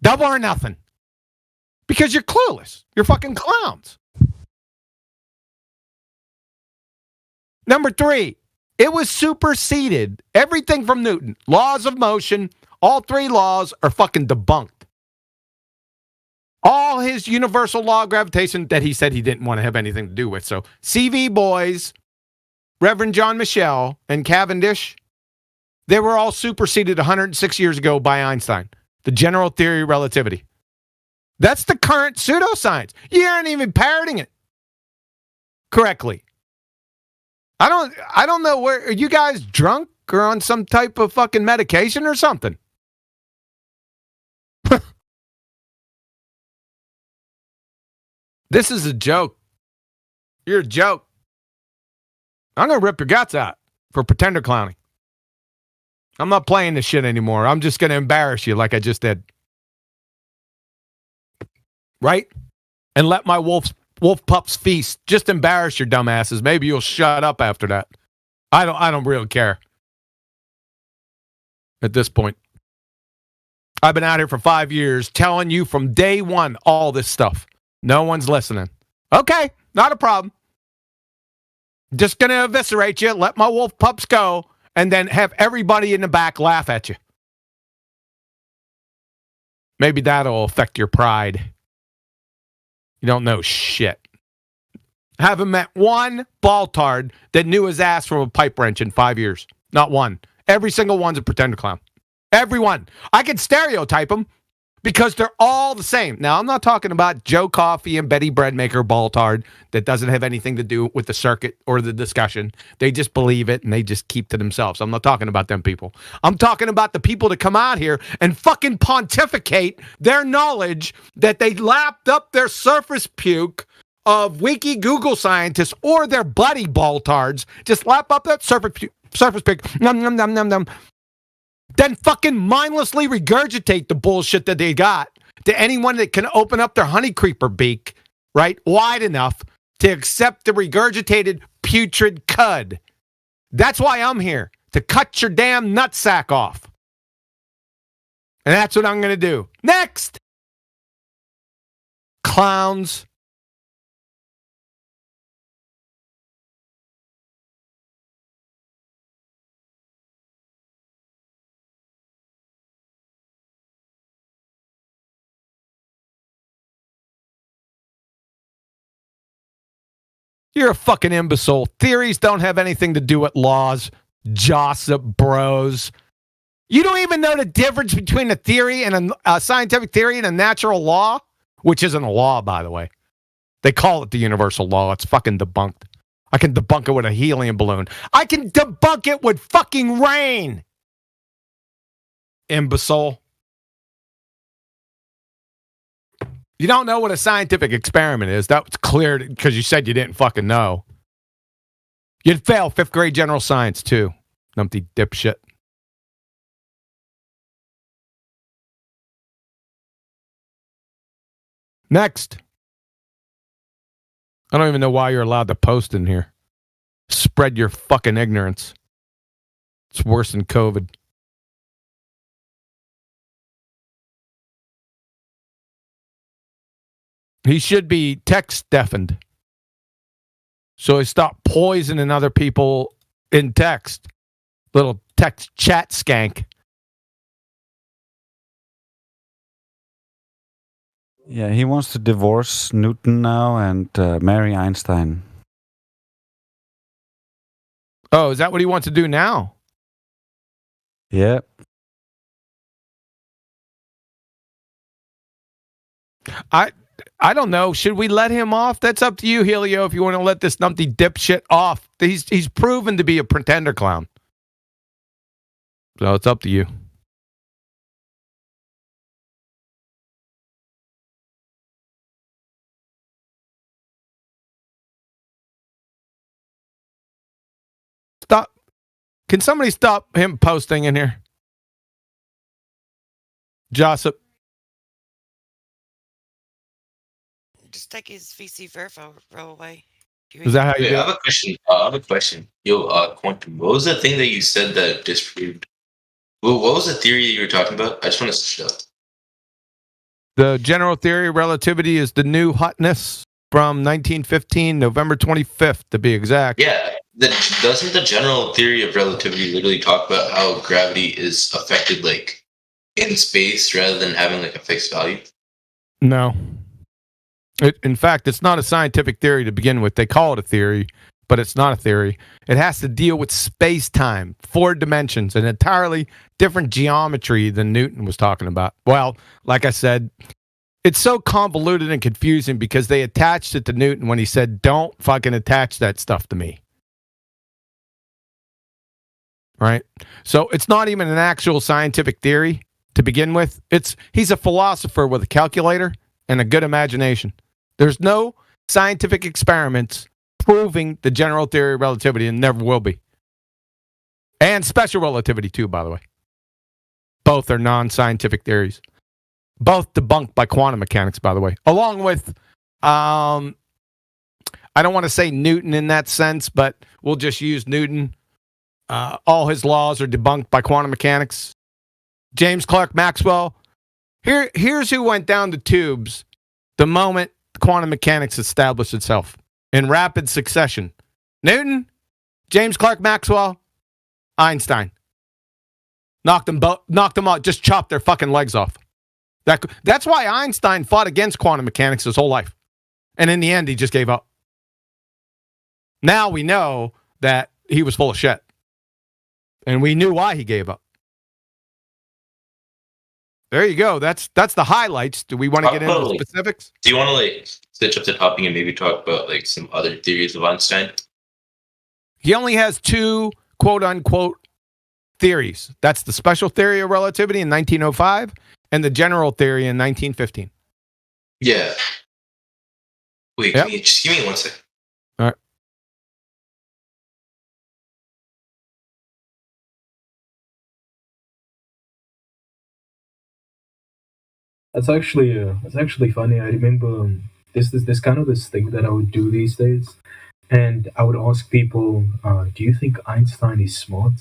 Double or nothing. Because you're clueless. You're fucking clowns. Number three, it was superseded. Everything from Newton. Laws of motion. All three laws are fucking debunked. All his universal law of gravitation that he said he didn't want to have anything to do with. So C.V. Boyes, Reverend John Michel, and Cavendish, they were all superseded 106 years ago by Einstein. The general theory of relativity. That's the current pseudoscience. You aren't even parroting it correctly. I don't know where, are you guys drunk or on some type of fucking medication or something? This is a joke. You're a joke. I'm going to rip your guts out for pretender clowning. I'm not playing this shit anymore. I'm just going to embarrass you like I just did. Right? And let my wolf pups feast. Just embarrass your dumbasses. Maybe you'll shut up after that. I don't really care. At this point. I've been out here for 5 years telling you from day one all this stuff. No one's listening. Okay, not a problem. Just going to eviscerate you, let my wolf pups go, and then have everybody in the back laugh at you. Maybe that'll affect your pride. You don't know shit. I haven't met one baltard that knew his ass from a pipe wrench in 5 years. Not one. Every single one's a pretender clown. Everyone. I can stereotype them because they're all the same. Now, I'm not talking about Joe Coffey and Betty Breadmaker baltard that doesn't have anything to do with the circuit or the discussion. They just believe it and they just keep to themselves. I'm not talking about them people. I'm talking about the people that come out here and fucking pontificate their knowledge that they lapped up their surface puke of wiki Google scientists or their buddy baltards. Just lap up that surface puke. Num, num, num, num, num. Then fucking mindlessly regurgitate the bullshit that they got to anyone that can open up their honey creeper beak, right, wide enough to accept the regurgitated putrid cud. That's why I'm here, to cut your damn nutsack off. And that's what I'm going to do. Next! Clowns. You're a fucking imbecile. Theories don't have anything to do with laws. Josip bros. You don't even know the difference between a theory and a scientific theory and a natural law, which isn't a law, by the way. They call it the universal law. It's fucking debunked. I can debunk it with a helium balloon. I can debunk it with fucking rain. Imbecile. You don't know what a scientific experiment is. That was clear because you said you didn't fucking know. You'd fail 5th grade general science too, numpty dipshit. Next. I don't even know why you're allowed to post in here. Spread your fucking ignorance. It's worse than COVID. He should be text deafened. So he stop poisoning other people in text. Little text chat skank. Yeah, he wants to divorce Newton now and marry Einstein. Oh, is that what he wants to do now? Yeah. I don't know. Should we let him off? That's up to you, Helio, if you want to let this numpty dipshit off. He's proven to be a pretender clown. So it's up to you. Stop. Can somebody stop him posting in here? Joseph. Just take his VC Verify roll away. Is that how you Wait, do I it? have a question. I have a question. Yo, Quantum, what was the thing that you said that disproved? Well, what was the theory you were talking about? I just want to search it up. The general theory of relativity is the new hotness from 1915, November 25th, to be exact. Yeah, doesn't the general theory of relativity literally talk about how gravity is affected like in space rather than having like a fixed value? No. In fact, it's not a scientific theory to begin with. They call it a theory, but it's not a theory. It has to deal with space-time, 4 dimensions, an entirely different geometry than Newton was talking about. Well, like I said, it's so convoluted and confusing because they attached it to Newton when he said, don't fucking attach that stuff to me. Right? So it's not even an actual scientific theory to begin with. He's a philosopher with a calculator and a good imagination. There's no scientific experiments proving the general theory of relativity, and never will be. And special relativity, too, by the way. Both are non-scientific theories. Both debunked by quantum mechanics, by the way. Along with, I don't want to say Newton in that sense, but we'll just use Newton. All his laws are debunked by quantum mechanics. James Clerk Maxwell. Here's who went down the tubes the moment quantum mechanics established itself in rapid succession. Newton, James Clerk Maxwell, Einstein. Knocked them out, just chopped their fucking legs off. That's why Einstein fought against quantum mechanics his whole life. And in the end, he just gave up. Now we know that he was full of shit. And we knew why he gave up. There you go. That's the highlights. Do we want to get into the specifics? Do you want to like switch up the topic and maybe talk about like some other theories of Einstein? He only has 2 quote unquote theories. That's the special theory of relativity in 1905 and the general theory in 1915. Yeah. Wait, Yep. just give me 1 second. All right. That's actually funny. I remember this kind of this thing that I would do these days, and I would ask people, "Do you think Einstein is smart?"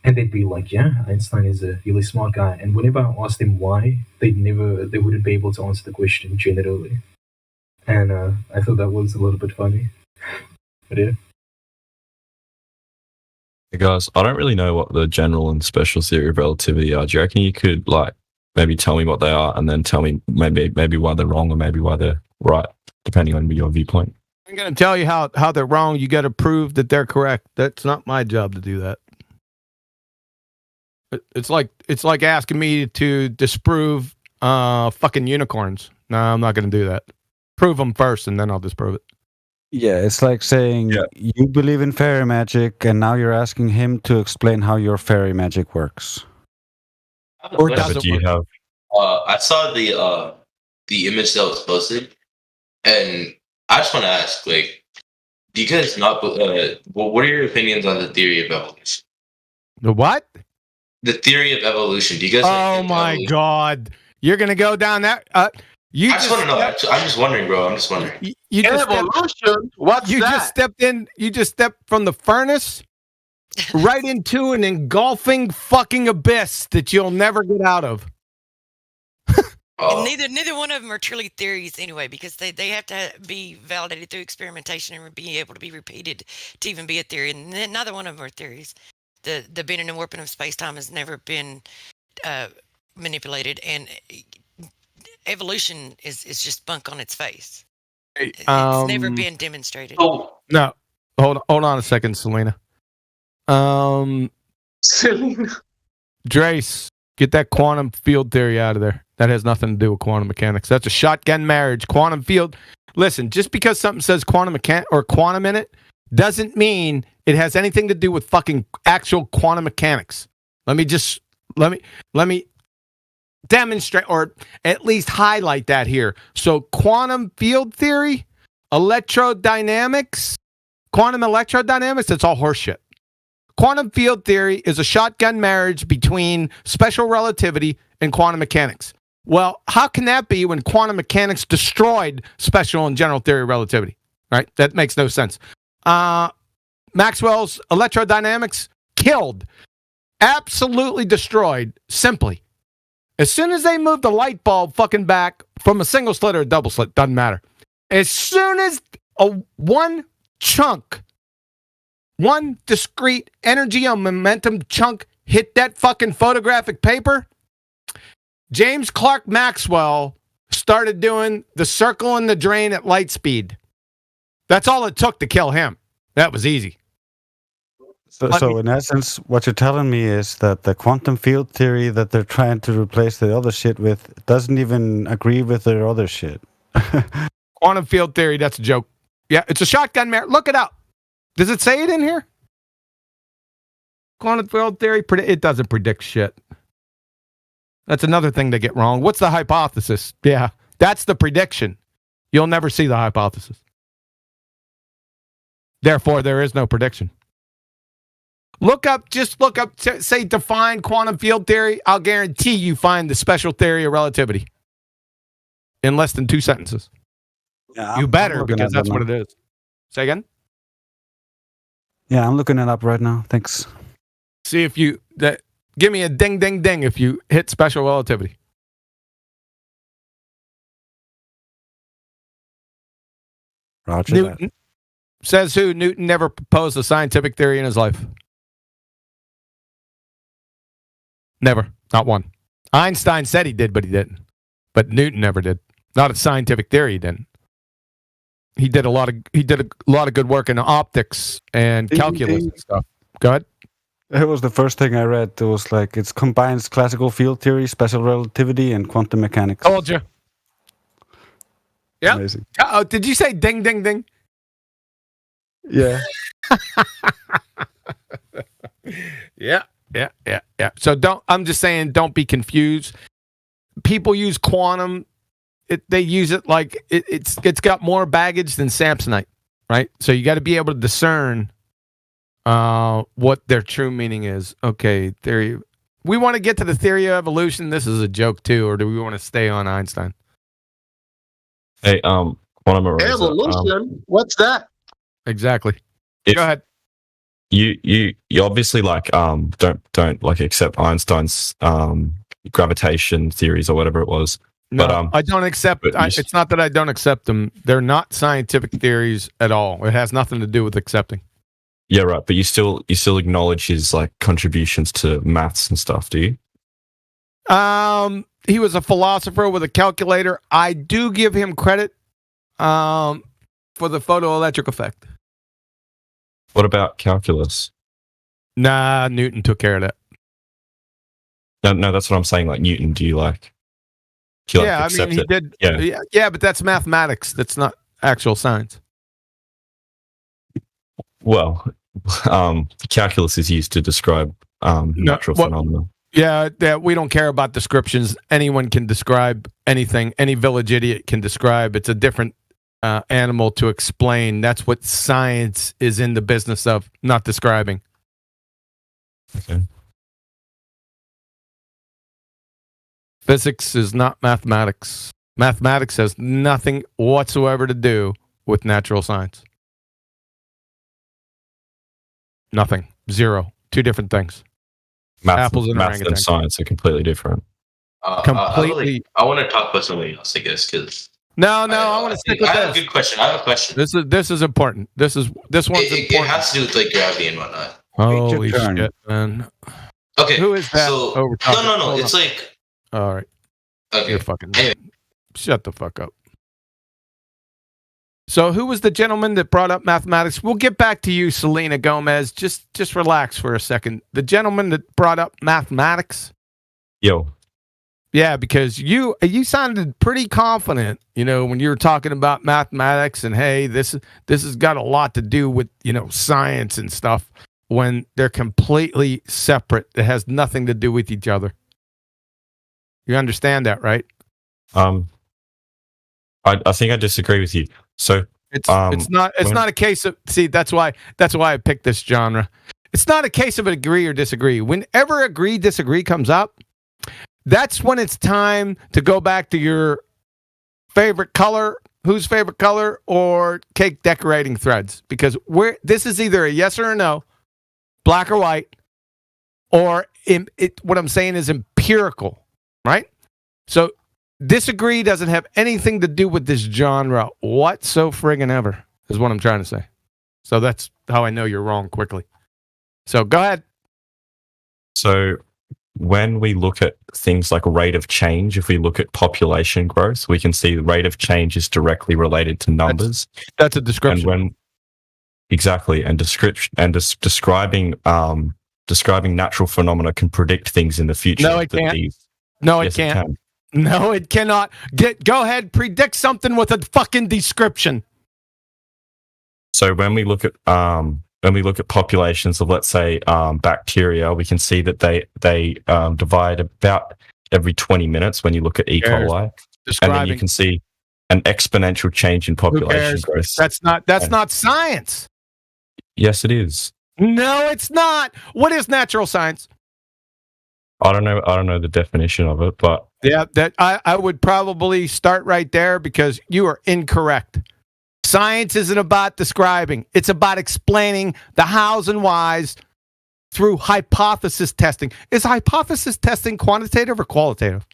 And they'd be like, "Yeah, Einstein is a really smart guy." And whenever I asked them why, they wouldn't be able to answer the question generally. And I thought that was a little bit funny. But yeah. Hey guys, I don't really know what the general and special theory of relativity are. Do you reckon you could like maybe tell me what they are and then tell me maybe why they're wrong or maybe why they're right, depending on your viewpoint? I'm going to tell you how they're wrong. You got to prove that they're correct. That's not my job to do that. It's like asking me to disprove fucking unicorns. No, I'm not going to do that. Prove them first, and then I'll disprove it. Yeah, it's like saying you believe in fairy magic, and now you're asking him to explain how your fairy magic works. I have a Or question. does it Do you work? have I saw the the image that was posted, and I just want to ask, like, do you guys not? What are your opinions on the theory of evolution? The what? The theory of evolution. Do you guys? Oh my God! You're gonna go down that? I just want to know. I'm just wondering, bro. I'm just wondering. You just Evolution? What's you that? just stepped in. You just stepped from the furnace right into an engulfing fucking abyss that you'll never get out of. Oh. And neither one of them are truly theories anyway, because they have to be validated through experimentation and be able to be repeated to even be a theory. And neither one of them are theories. The bending and warping of space-time has never been manipulated, and evolution is just bunk on its face. It's never been demonstrated. Oh, No, hold on a second, Selena. Selena. Drace, get that quantum field theory out of there. That has nothing to do with quantum mechanics. That's a shotgun marriage. Quantum field. Listen, just because something says quantum or quantum in it doesn't mean it has anything to do with fucking actual quantum mechanics. Let me demonstrate, or at least highlight that here. So quantum field theory, electrodynamics, quantum electrodynamics, that's all horseshit. Quantum field theory is a shotgun marriage between special relativity and quantum mechanics. Well, how can that be when quantum mechanics destroyed special and general theory of relativity? Right? That makes no sense. Maxwell's electrodynamics killed, absolutely destroyed, simply. As soon as they moved the light bulb fucking back from a single slit or a double slit, doesn't matter. As soon as one discrete energy and momentum chunk hit that fucking photographic paper, James Clerk Maxwell started doing the circle and the drain at light speed. That's all it took to kill him. That was easy. So in essence, what you're telling me is that the quantum field theory that they're trying to replace the other shit with doesn't even agree with their other shit. Quantum field theory, that's a joke. Yeah, it's a shotgun marriage. Look it up. Does it say it in here? Quantum field theory, it doesn't predict shit. That's another thing they get wrong. What's the hypothesis? Yeah, that's the prediction. You'll never see the hypothesis. Therefore, there is no prediction. Just look up, say define quantum field theory. I'll guarantee you find the special theory of relativity in less than 2 sentences. Yeah, you better, because that's what it is. Say again? Yeah, I'm looking it up right now. Thanks. See if give me a ding, ding, ding if you hit special relativity. Roger Newton. that. Says who? Newton never proposed a scientific theory in his life. Never. Not one. Einstein said he did, but he didn't. But Newton never did. Not a scientific theory, he didn't. He did a lot of good work in optics and calculus and stuff. Go ahead. It was the first thing I read. It was like it combines classical field theory, special relativity, and quantum mechanics. Told you. Yeah. Amazing. Oh, did you say ding, ding, ding? Yeah. Yeah. So I'm just saying, don't be confused. People use quantum. They use it like it's got more baggage than Samsonite, right? So you got to be able to discern what their true meaning is. Okay, theory. We want to get to the theory of evolution. This is a joke too, or do we want to stay on Einstein? Hey, quantum eraser. Evolution? What's that? Exactly. Go ahead. You obviously don't like accept Einstein's gravitation theories or whatever it was. No, but I don't accept. It's not that I don't accept them. They're not scientific theories at all. It has nothing to do with accepting. Yeah, right. But you still acknowledge his like contributions to maths and stuff, do you? He was a philosopher with a calculator. I do give him credit for the photoelectric effect. What about calculus? Nah, Newton took care of that. No, that's what I'm saying. Like Newton, do you like? Yeah, I mean, he did. Yeah, but that's mathematics. That's not actual science. Well, calculus is used to describe natural phenomena. Yeah, we don't care about descriptions. Anyone can describe anything. Any village idiot can describe. It's a different animal to explain. That's what science is in the business of, not describing. Okay. Physics is not mathematics. Mathematics has nothing whatsoever to do with natural science. Nothing. Zero. Two different things. Apples and Math and orangutans. science are completely different. Completely. I want to talk about something else, I guess, because No, I want to stick with I have a this. good question. I have a question. This is important. This one's It important. has to do with like gravity and whatnot. Holy turn. shit, man. Okay. Who is that? So over talking? no. Hold It's on. like All right. okay. You're fucking. Anyway. Shut the fuck up. So, who was the gentleman that brought up mathematics? We'll get back to you, Selena Gomez. Just relax for a second. The gentleman that brought up mathematics. Yo. Yeah, because you sounded pretty confident, when you were talking about mathematics and hey, this has got a lot to do with, science and stuff when they're completely separate. It has nothing to do with each other. You understand that, right? I think I disagree with you. So It's not a case of that's why I picked this genre. It's not a case of agree or disagree. Whenever agree disagree comes up, that's when it's time to go back to your favorite color, whose favorite color, or cake decorating threads. Because this is either a yes or a no, black or white, or what I'm saying is empirical, right? So disagree doesn't have anything to do with this genre whatsoever, is what I'm trying to say. So that's how I know you're wrong quickly. So go ahead. So when we look at things like rate of change, if we look at population growth, we can see the rate of change is directly related to numbers. That's a description. And describing natural phenomena can predict things in the future. No, it can't. No, it can't. No, it cannot. Go ahead, predict something with a fucking description. So when we look at populations of, let's say, bacteria, we can see that they divide about every 20 minutes when you look at E. coli. And then you can see an exponential change in population growth. That's not science. Yes, it is. No, it's not. What is natural science? I don't know the definition of it, but yeah, that I would probably start right there because you are incorrect. Science isn't about describing. It's about explaining the hows and whys through hypothesis testing. Is hypothesis testing quantitative or qualitative?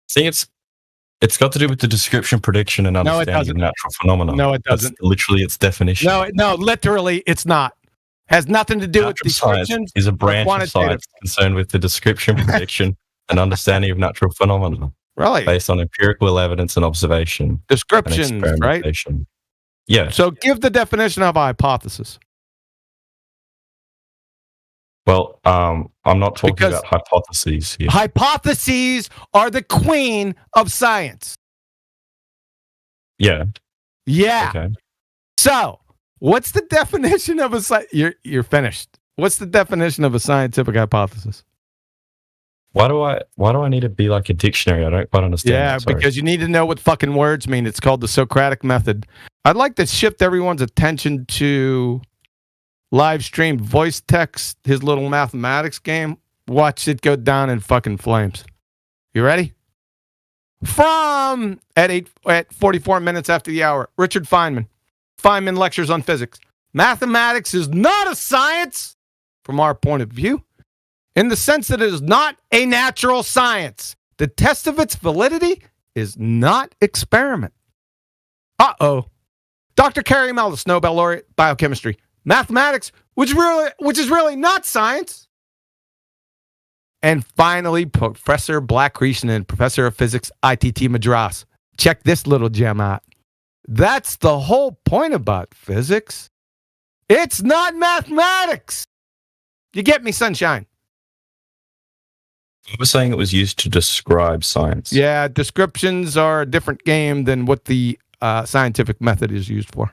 See, it's got to do with the description, prediction, and understanding of natural phenomena. No, it doesn't. That's literally its definition. No, literally, it's not. Has nothing to do natural with descriptions. Science is a branch of science concerned with the description, prediction, and understanding of natural phenomena. Really? Based on empirical evidence and observation. Descriptions, and right? Yeah. So give the definition of a hypothesis. Well, I'm not talking about hypotheses here. Hypotheses are the queen of science. Yeah. Yeah. Okay. So, what's the definition of you're finished. What's the definition of a scientific hypothesis? Why do I need to be like a dictionary? I don't quite understand. Yeah, because you need to know what fucking words mean. It's called the Socratic method. I'd like to shift everyone's attention to live stream voice text, his little mathematics game. Watch it go down in fucking flames. You ready? From at 44 minutes after the hour, Richard Feynman. Feynman lectures on physics. Mathematics is not a science from our point of view, in the sense that it is not a natural science. The test of its validity is not experiment. Uh-oh. Dr. Carey Mellis, Nobel laureate, biochemistry. Mathematics, which is really not science. And finally, Professor Blackreeshanen, professor of physics, ITT Madras. Check this little gem out. That's the whole point about physics. It's not mathematics. You get me, sunshine? I was saying it was used to describe science. Yeah, descriptions are a different game than what the scientific method is used for.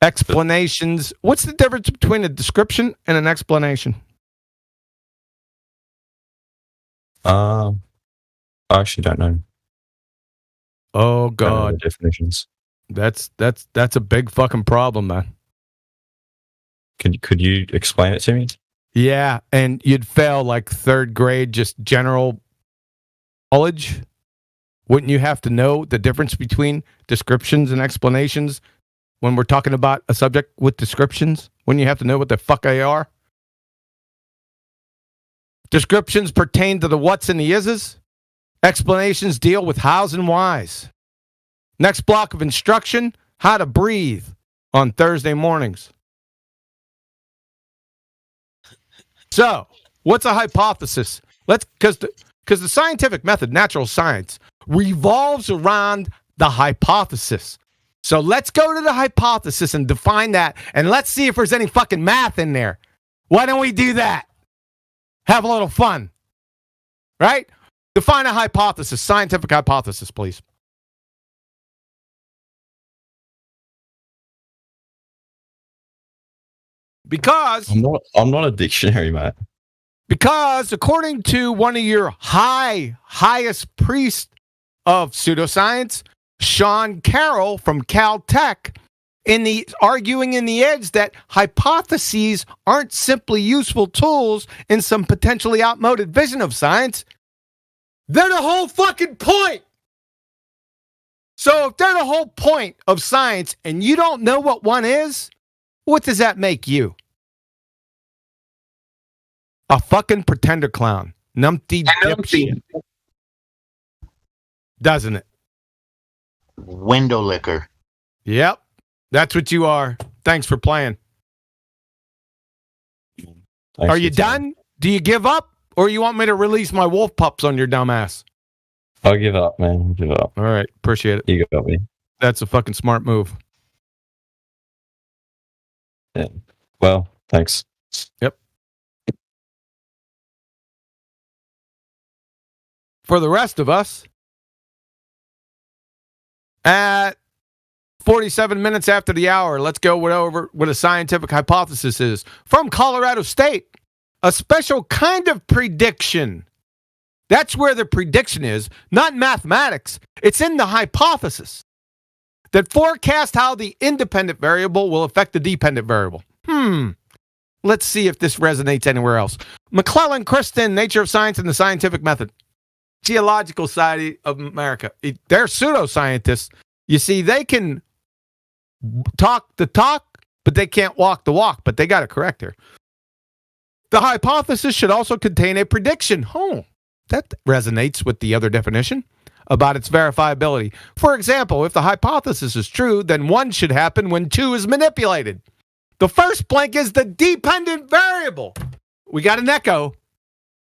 Explanations. What's the difference between a description and an explanation? I actually don't know. Oh Don't know the God, definitions. that's a big fucking problem, man. Could you explain it to me? Yeah, and you'd fail like third grade, just general knowledge. Wouldn't you have to know the difference between descriptions and explanations when we're talking about a subject with descriptions? Wouldn't you have to know what the fuck they are? Descriptions pertain to the what's and the is's. Explanations deal with how's and why's. Next block of instruction, how to breathe on Thursday mornings. So, what's a hypothesis? Because the scientific method, natural science, revolves around the hypothesis. So let's go to the hypothesis and define that, and let's see if there's any fucking math in there. Why don't we do that? Have a little fun. Right? Define a hypothesis, scientific hypothesis, please. Because I'm not a dictionary, mate. Because according to one of your highest priests of pseudoscience, Sean Carroll from Caltech, arguing in the Edge that hypotheses aren't simply useful tools in some potentially outmoded vision of science. They're the whole fucking point. So if they're the whole point of science and you don't know what one is, what does that make you? A fucking pretender clown. Numpty dipshit. Doesn't it? Window licker. Yep. That's what you are. Thanks for playing. Are you done? Do you give up? Or you want me to release my wolf pups on your dumb ass? I'll give up, man. Give up. All right. Appreciate it. You got me. That's a fucking smart move. Yeah. Well, thanks. Yep. For the rest of us, at 47 minutes after the hour, let's go over what a scientific hypothesis is. From Colorado State, a special kind of prediction. That's where the prediction is, not mathematics. It's in the hypothesis that forecast how the independent variable will affect the dependent variable. Let's see if this resonates anywhere else. McClellan, Kristen, Nature of Science and the Scientific Method. Geological Society of America. They're pseudoscientists. You see, they can talk the talk, but they can't walk the walk, but they got it correct here. The hypothesis should also contain a prediction. That resonates with the other definition about its verifiability. For example, if the hypothesis is true, then 1 should happen when 2 is manipulated. The first blank is the dependent variable. We got an echo.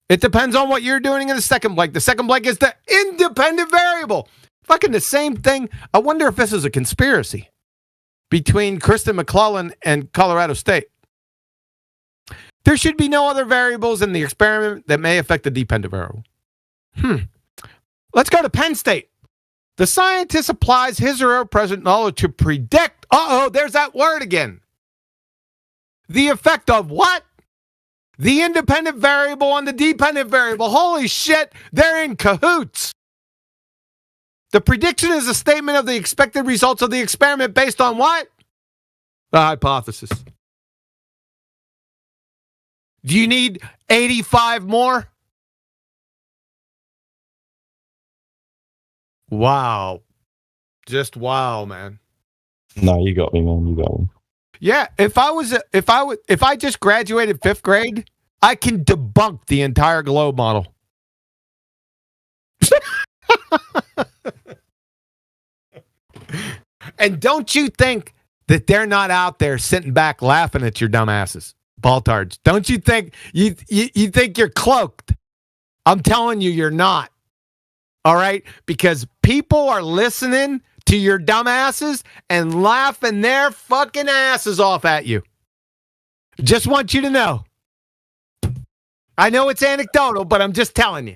It depends on what you're doing in the second blank. The second blank is the independent variable. Fucking the same thing. I wonder if this is a conspiracy between Kristen McClellan and Colorado State. There should be no other variables in the experiment that may affect the dependent variable. Let's go to Penn State. The scientist applies his or her present knowledge to predict, there's that word again. The effect of what? The independent variable on the dependent variable. Holy shit, they're in cahoots. The prediction is a statement of the expected results of the experiment based on what? The hypothesis. Do you need 85 more? Wow. Just wow, man. No, you got me, man. You got me. Yeah, if I just graduated 5th grade, I can debunk the entire globe model. And don't you think that they're not out there sitting back laughing at your dumbasses, baltards? Don't you think you think you're cloaked? I'm telling you, you're not. All right? Because people are listening to your dumbasses and laughing their fucking asses off at you. Just want you to know. I know it's anecdotal, but I'm just telling you.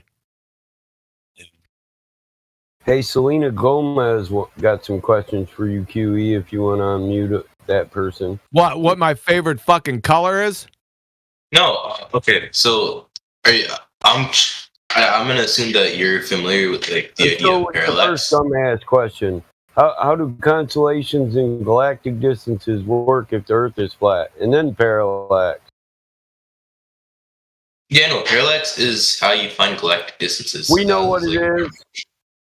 Hey, Selena Gomez got some questions for you, QE, if you want to unmute that person. What my favorite fucking color is? No, okay. So, I'm gonna assume that you're familiar with like the idea of The parallax. first dumbass question: How do constellations and galactic distances work if the Earth is flat? And then parallax. Yeah, no, parallax is how you find galactic distances. We know what it is.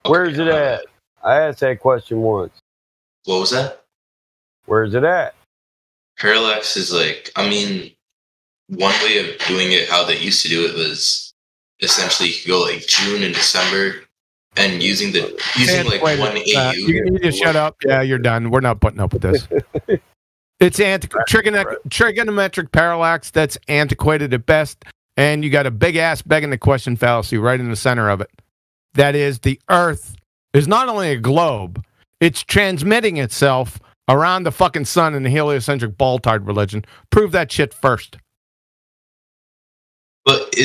Where is it at? I asked that question once. What was that? Where is it at? Parallax is like, I mean, one way of doing it, how they used to do it was essentially you could go like June and December, and using like one AU. You need to shut up. Yeah, you're done. We're not putting up with this. It's trigonometric parallax. That's antiquated at best. And you got a big ass begging the question fallacy right in the center of it. That is, the Earth is not only a globe, it's transmitting itself around the fucking sun in the heliocentric ball-tied religion. Prove that shit first. But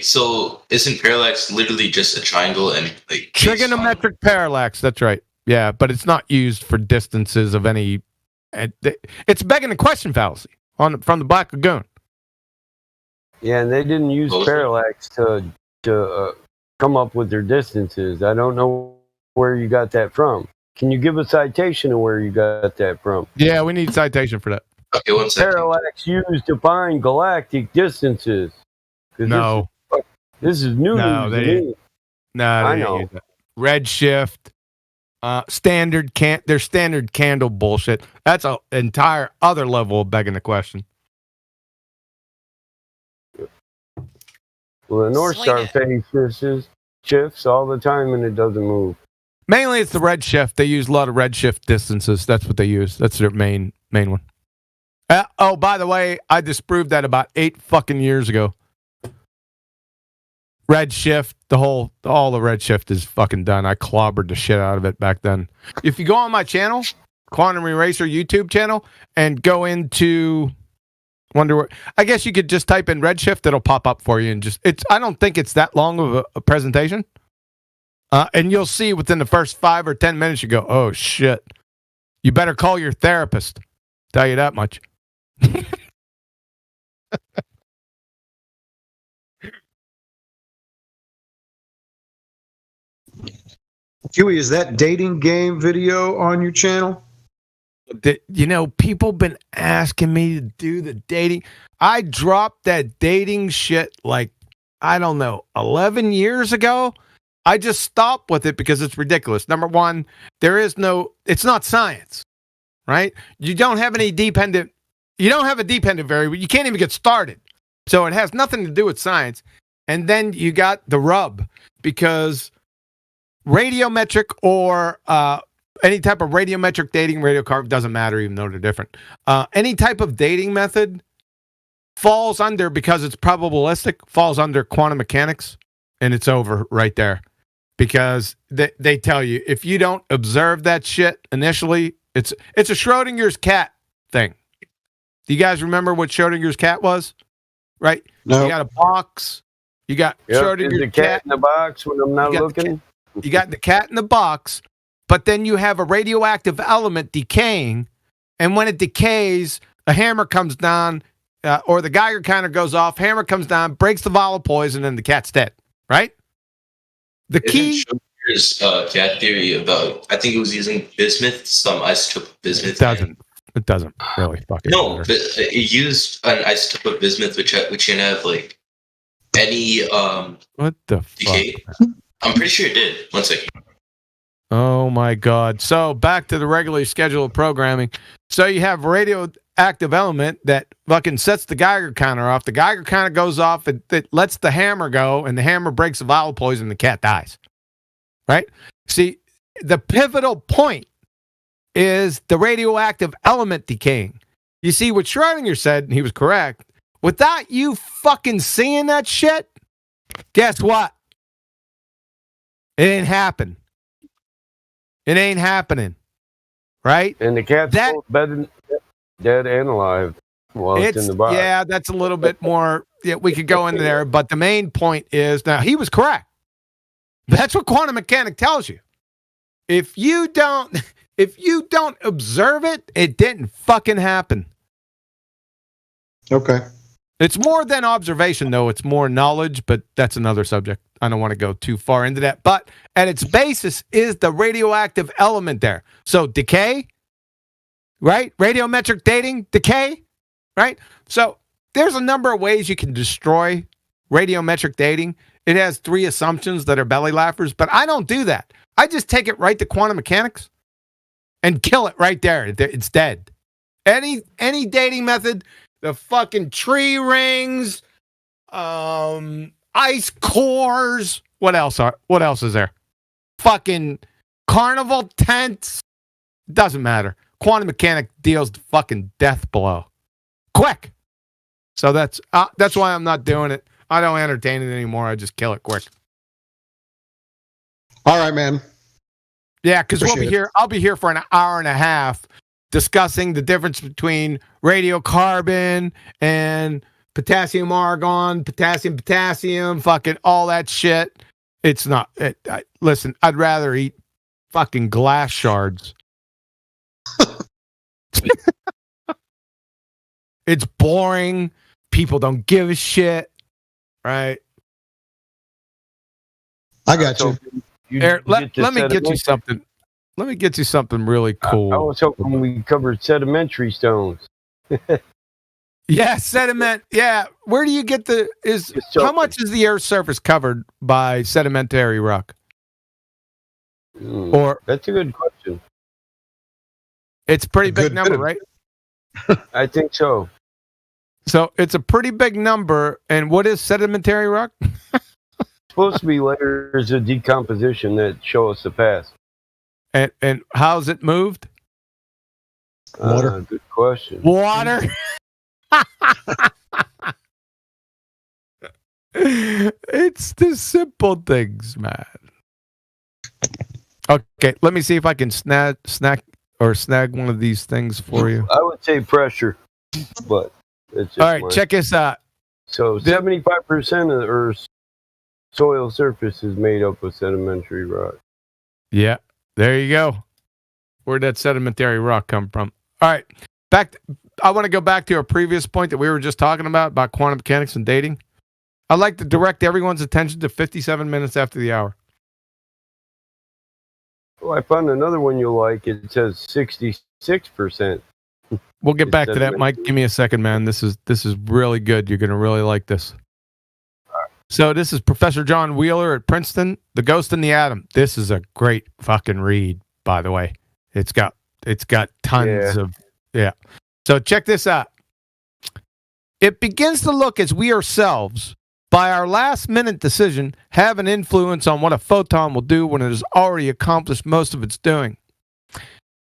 so isn't parallax literally just a triangle and like Trigonometric parallax, that's right. Yeah, but it's not used for distances of any. It's begging the question fallacy from the Black Lagoon. Yeah, and they didn't use parallax to come up with their distances. I don't know where you got that from. Can you give a citation of where you got that from? Yeah, we need citation for that. Okay, one second. Parallax used to find galactic distances. No. This is new No, news they to didn't. me. No, they I didn't know. use that. Redshift, standard their standard candle bullshit. That's an entire other level of begging the question. Well, the North Star phase shifts all the time and it doesn't move. Mainly, it's the redshift. They use a lot of redshift distances. That's what they use. That's their main one. Oh, by the way, I disproved that about 8 fucking years ago. Redshift, all the redshift is fucking done. I clobbered the shit out of it back then. If you go on my channel, Quantum Eraser YouTube channel, and go into I guess you could just type in redshift. It'll pop up for you, and I don't think it's that long of a presentation. And you'll see within the first 5 or 10 minutes, you go, oh shit, you better call your therapist. Tell you that much. Huey, is that dating game video on your channel? People been asking me to do the dating. I dropped that dating shit like, I don't know, 11 years ago. I just stopped with it because it's ridiculous. Number one, it's not science, right? You don't have a dependent variable. You can't even get started. So it has nothing to do with science. And then you got the rub, because radiometric or any type of radiometric dating, radiocarb, doesn't matter, even though they're different. Any type of dating method falls under, because it's probabilistic, falls under quantum mechanics, and it's over right there. Because they tell you, if you don't observe that shit initially, it's a Schrodinger's cat thing. Do you guys remember what Schrodinger's cat was? Right? No. You got a box. You got Schrodinger's the cat in the box when I'm not looking. You got the cat in the box, but then you have a radioactive element decaying, and when it decays, a hammer comes down, or the Geiger counter goes off, hammer comes down, breaks the vial of poison, and the cat's dead, right? The key... There's cat theory about, I think it was using bismuth, some isotope of bismuth. It doesn't really fucking No, matter. but it used an isotope of bismuth, which can have like any What the decay. fuck? I'm pretty sure it did. One second. Oh my God. So back to the regularly scheduled programming. So you have radioactive element that fucking sets the Geiger counter off. The Geiger counter goes off. It lets the hammer go, and the hammer breaks the vial of poison, and the cat dies. Right? See, the pivotal point is the radioactive element decaying. You see what Schrödinger said, and he was correct. Without you fucking seeing that shit, guess what? It ain't happen. It ain't happening. Right? And the cat's both dead and alive while it's in the box. Yeah, that's a little bit more. Yeah, we could go into there, but the main point is, now he was correct. That's what quantum mechanics tells you. If you don't, If you don't observe it, it didn't fucking happen. Okay. It's more than observation, though. It's more knowledge, but that's another subject. I don't want to go too far into that. But at its basis is the radioactive element there. So decay, right? Radiometric dating, decay, right? So there's a number of ways you can destroy radiometric dating. It has 3 assumptions that are belly laughers, but I don't do that. I just take it right to quantum mechanics and kill it right there. It's dead. Any dating method, the fucking tree rings, ice cores. What else is there? Fucking carnival tents. Doesn't matter. Quantum mechanic deals the fucking death blow. Quick. So that's why I'm not doing it. I don't entertain it anymore. I just kill it quick. All right, man. Yeah, because we'll be Appreciate it. here. I'll be here for an hour and a half discussing the difference between radiocarbon and potassium argon, potassium, fucking all that shit. It's not. Listen, I'd rather eat fucking glass shards. It's boring. People don't give a shit. Right? I got you. Eric, let me get you something. Let me get you something really cool. I was hoping we covered sedimentary stones. Yeah, sediment. Yeah. Where do you get how much is the Earth's surface covered by sedimentary rock? Or that's a good question. It's a pretty big number, right? I think so. So it's a pretty big number. And what is sedimentary rock? Supposed to be layers of decomposition that show us the past. And how's it moved? Water. Good question. Water. It's the simple things, man. Okay, let me see if I can snag one of these things for you. I would say pressure, but it's just all right. Check this out. So 75% of the Earth's soil surface is made up of sedimentary rock. Yeah, there you go. Where'd that sedimentary rock come from? All right, I want to go back to our previous point that we were just talking about quantum mechanics and dating. I'd like to direct everyone's attention to 57 minutes after the hour. Oh, I found another one you'll like. It says 66%. We'll get back to that, Mike. Give me a second, man. This is really good. You're going to really like this. So this is Professor John Wheeler at Princeton, The Ghost in the Atom. This is a great fucking read, by the way. It's got tons of. So check this out. It begins to look as we ourselves, by our last minute decision, have an influence on what a photon will do when it has already accomplished most of its doing.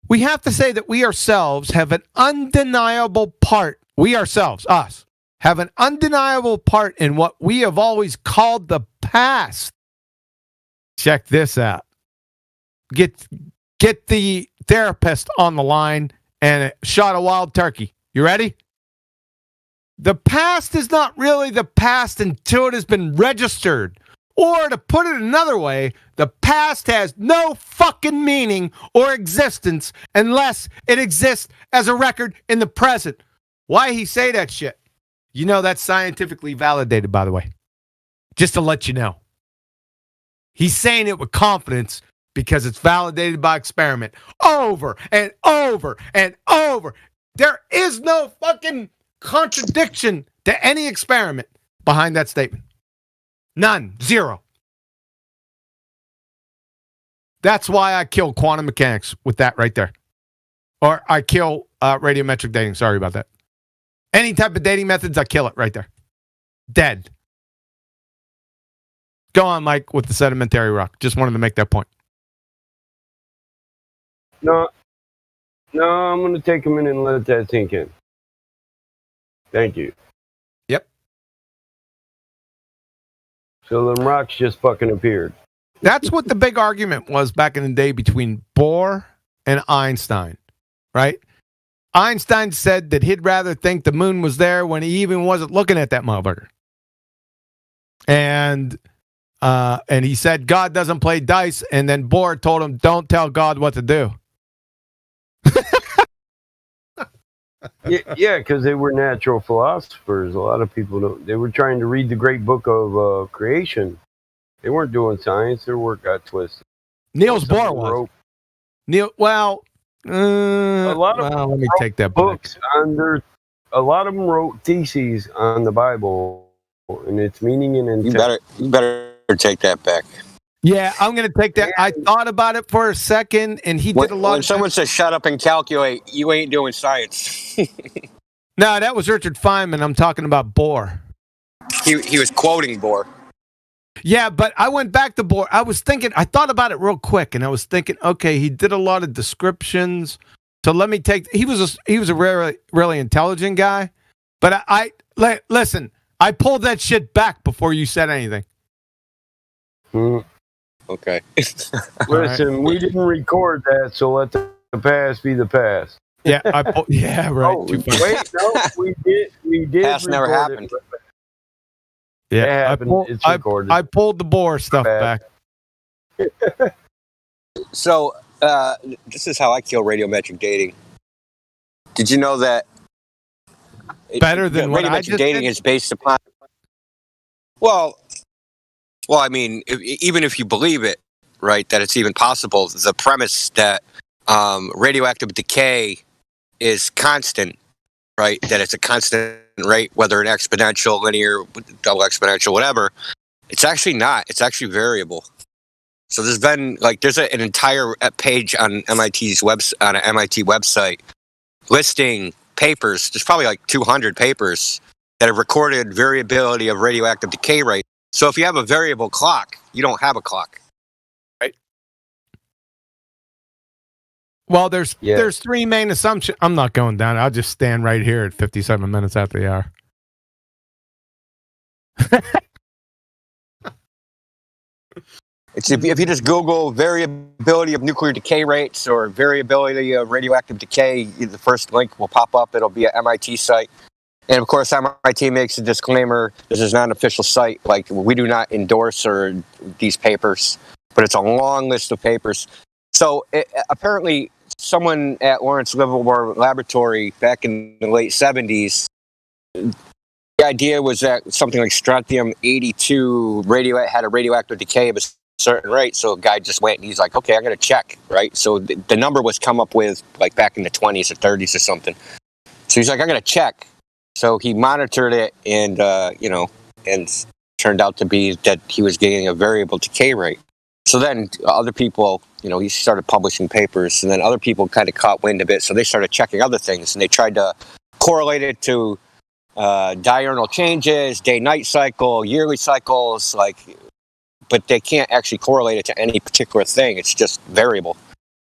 We have to say that we ourselves have an undeniable part. We ourselves, us, have an undeniable part in what we have always called the past. Check this out. Get the therapist on the line and a shot of wild turkey. You ready? The past is not really the past until it has been registered. Or to put it another way, the past has no fucking meaning or existence unless it exists as a record in the present. Why he say that shit? You know that's scientifically validated, by the way. Just to let you know. He's saying it with confidence because it's validated by experiment. Over and over and over. There is no fucking contradiction to any experiment behind that statement. None. Zero. That's why I kill quantum mechanics with that right there. Or I kill radiometric dating. Sorry about that. Any type of dating methods, I kill it right there. Dead. Go on, Mike, with the sedimentary rock. Just wanted to make that point. No, I'm going to take a minute and let that sink in. Thank you. Yep. So them rocks just fucking appeared. That's what the big argument was back in the day between Bohr and Einstein, right? Einstein said that he'd rather think the moon was there when he even wasn't looking at that motherfucker. And he said God doesn't play dice, and then Bohr told him, don't tell God what to do. Yeah, because they were natural philosophers. A lot of people don't. They were trying to read the great book of creation. They weren't doing science. Their work got twisted. Niels Some of Bohr them was. wrote Well, a lot of well, let me take that back. books on their. A lot of them wrote theses on the Bible and its meaning and intent. You better take that back. Yeah, I'm going to take that. I thought about it for a second, and he did a lot. When someone says "shut up and calculate," you ain't doing science. No, that was Richard Feynman. I'm talking about Bohr. He was quoting Bohr. Yeah, but I went back to Bohr. I was thinking. I thought about it real quick, and I was thinking, okay, he did a lot of descriptions. So let me take. He was a really intelligent guy, but listen. I pulled that shit back before you said anything. Okay. Listen, we didn't record that, so let the past be the past. Yeah, yeah, right. Oh, wait, no, we did. We did. Past never happened. Yeah, It's recorded. I pulled the Bohr stuff back. So this is how I kill radiometric dating. Did you know that better than what I radiometric just dating did? is based upon? Well, I mean, even if you believe it, right, that it's even possible, the premise that radioactive decay is constant, right, that it's a constant rate, whether an exponential, linear, double exponential, whatever, it's actually not. It's actually variable. So there's been there's an entire page on MIT's on an MIT website listing papers. There's probably 200 papers that have recorded variability of radioactive decay rate. So if you have a variable clock, you don't have a clock. Right. Well, there's three main assumptions. I'm not going down. I'll just stand right here at 57 minutes after the hour. It's if you just Google variability of nuclear decay rates or variability of radioactive decay, the first link will pop up. It'll be an MIT site. And of course, MIT makes a disclaimer. This is not an official site. We do not endorse these papers, but it's a long list of papers. So apparently, someone at Lawrence Livermore Laboratory back in the late 70s, the idea was that something like strontium-82 had a radioactive decay of a certain rate. So a guy just went and he's like, okay, I'm going to check, right? So the number was come up with back in the 20s or 30s or something. So he's like, I'm going to check. So he monitored it and, and turned out to be that he was getting a variable decay rate. So then other people, he started publishing papers, and then other people kind of caught wind of it. So they started checking other things, and they tried to correlate it to diurnal changes, day-night cycle, yearly cycles, but they can't actually correlate it to any particular thing. It's just variable.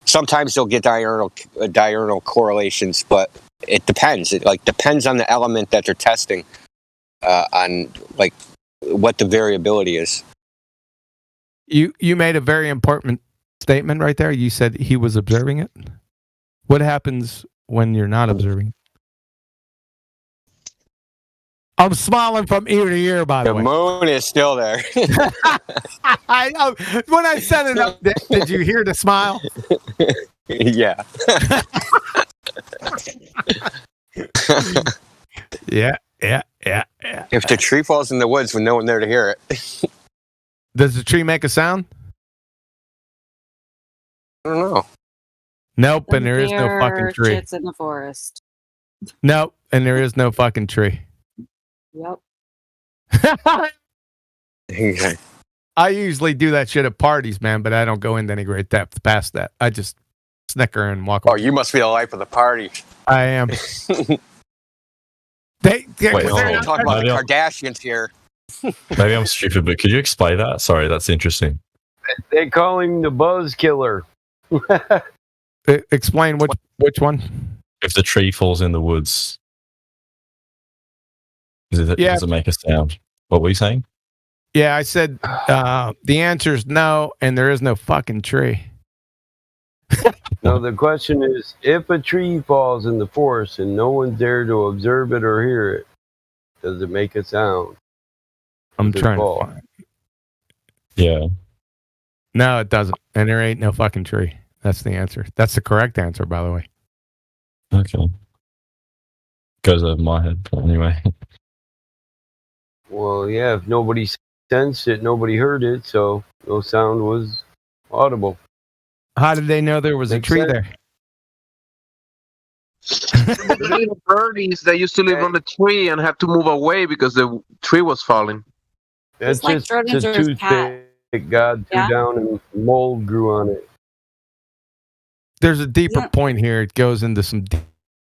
Sometimes they'll get diurnal correlations, but it depends. It depends on the element that they're testing on what the variability is. You made a very important statement right there. You said he was observing it. What happens when you're not observing it? I'm smiling from ear to ear, by the way. The moon is still there. I know. When I said it, did you hear the smile? Yeah. Yeah. If the tree falls in the woods with no one there to hear it. Does the tree make a sound? I don't know. Nope, and there is no fucking tree. Shits in the forest. Nope, and there is no fucking tree. Yep. I usually do that shit at parties, man, but I don't go into any great depth past that. I just snicker and walk away. Oh, you must be the life of the party. I am. Wait, We're talking about the Kardashians here. Maybe I'm stupid, but could you explain that? Sorry, that's interesting. They call him the Buzz Killer. Explain which one? If the tree falls in the woods, does it make a sound? What were you saying? Yeah, I said the answer is no, and there is no fucking tree. No, the question is, if a tree falls in the forest and no one's there to observe it or hear it, does it make a sound? I'm trying to find it. Yeah. No, it doesn't. And there ain't no fucking tree. That's the answer. That's the correct answer, by the way. Okay. goes over my head. But anyway, Well, yeah, if nobody sensed it, nobody heard it, so no sound was audible. How did they know there was a Makes tree sense. there? The little birdies that used to live on the tree and have to move away because the tree was falling. That's like just a Schrodinger's cat. toothpick God threw Yeah. down and mold grew on it. There's a deeper Isn't- point here. It goes into some deep.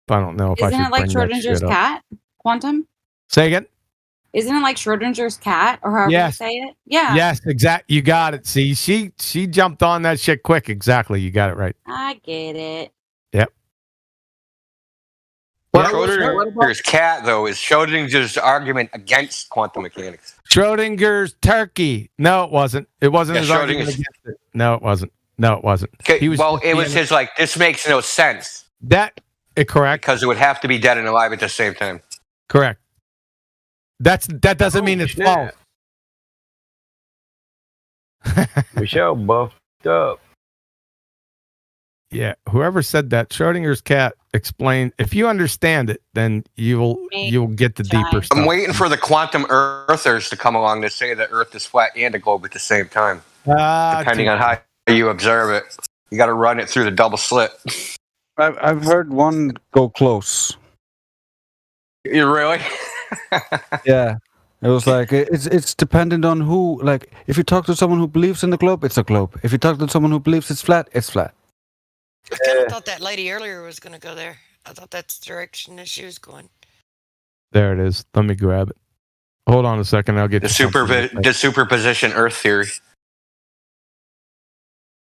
I don't know if I Isn't should it like bring that Schrodinger's shit up. cat? Quantum? Say again. Isn't it like Schrodinger's cat, or however Yes. you say it? Yeah. Yes, exact. You got it. See, she jumped on that shit quick. Exactly. You got it right. I get it. Yep. Schrodinger's cat, though, is Schrodinger's argument against quantum mechanics. Schrodinger's turkey. No, it wasn't. It wasn't Yeah, his argument Schrodinger's- against it. No, it wasn't. No, it wasn't. Okay, He was well, just it was being- his like, this makes no sense that. Correct. because it would have to be dead and alive at the same time. Correct. That doesn't mean it's false. Michelle buffed up. Yeah, whoever said that, Schrodinger's cat explained. If you understand it, then you'll get the deeper stuff. I'm waiting for the quantum earthers to come along to say that Earth is flat and a globe at the same time, depending on how you observe it. You got to run it through the double slit. I've heard one go close. You really? Yeah. It was like it's dependent on who. Like, if you talk to someone who believes in the globe, it's a globe. If you talk to someone who believes it's flat, it's flat. I kind of thought that lady earlier was going to go there. I thought that's the direction that she was going. There it is. Let me grab it. Hold on a second. I'll get The you something. the superposition Earth theory.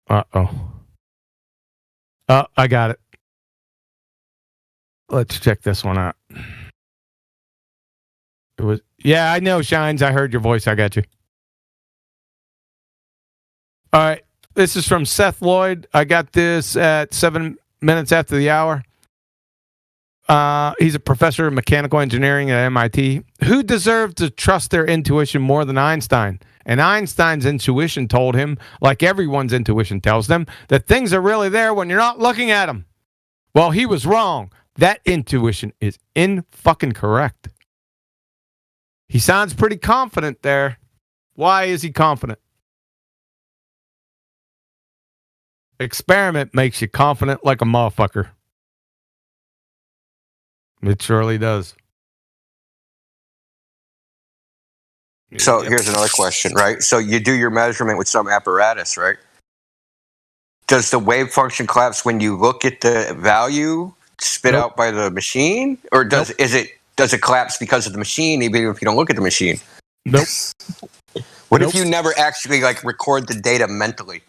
Uh-oh. I got it. Let's check this one out. It was, yeah, I know, Shines. I heard your voice. I got you. All right. This is from Seth Lloyd. I got this at 7 minutes after the hour. He's a professor of mechanical engineering at MIT. Who deserved to trust their intuition more than Einstein? And Einstein's intuition told him, like everyone's intuition tells them, that things are really there when you're not looking at them. Well, he was wrong. That intuition is fucking correct. He sounds pretty confident there. Why is he confident? Experiment makes you confident like a motherfucker. It surely does. So here's another question, right? So you do your measurement with some apparatus, right? Does the wave function collapse when you look at the value spit out by the machine, or does it collapse because of the machine, even if you don't look at the machine? Nope. What if you never actually like record the data mentally?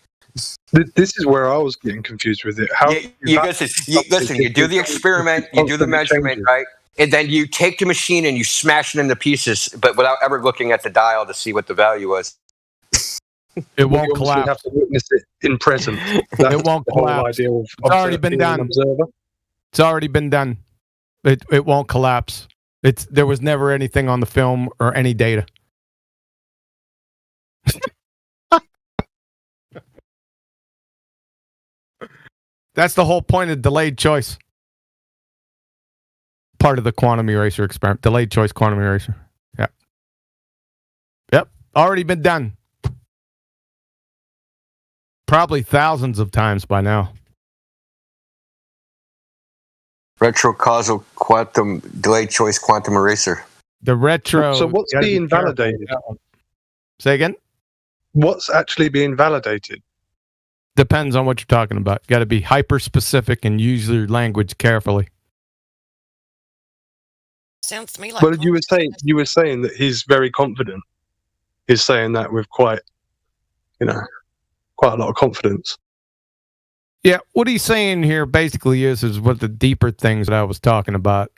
This is where I was getting confused with it. How You do the experiment, you do the measurement, right? And then you take the machine and you smash it into pieces, but without ever looking at the dial to see what the value was. It won't You obviously collapse. have to witness it in present. It won't the whole collapse. idea of It's already been being an done. observer. It's already been done. It won't collapse. There was never anything on the film or any data. That's the whole point of delayed choice. Part of the quantum eraser experiment. Delayed choice quantum eraser. Yeah. Yep. Already been done. Probably thousands of times by now. Retrocausal quantum delayed choice quantum eraser. The retro. So what's gotta be being careful with validated? that one. Say again? What's actually being validated? Depends on what you're talking about. Got to be hyper specific and use your language carefully. Sounds to me like. Well, you were saying that he's very confident. He's saying that with quite a lot of confidence. Yeah, what he's saying here basically is what the deeper things that I was talking about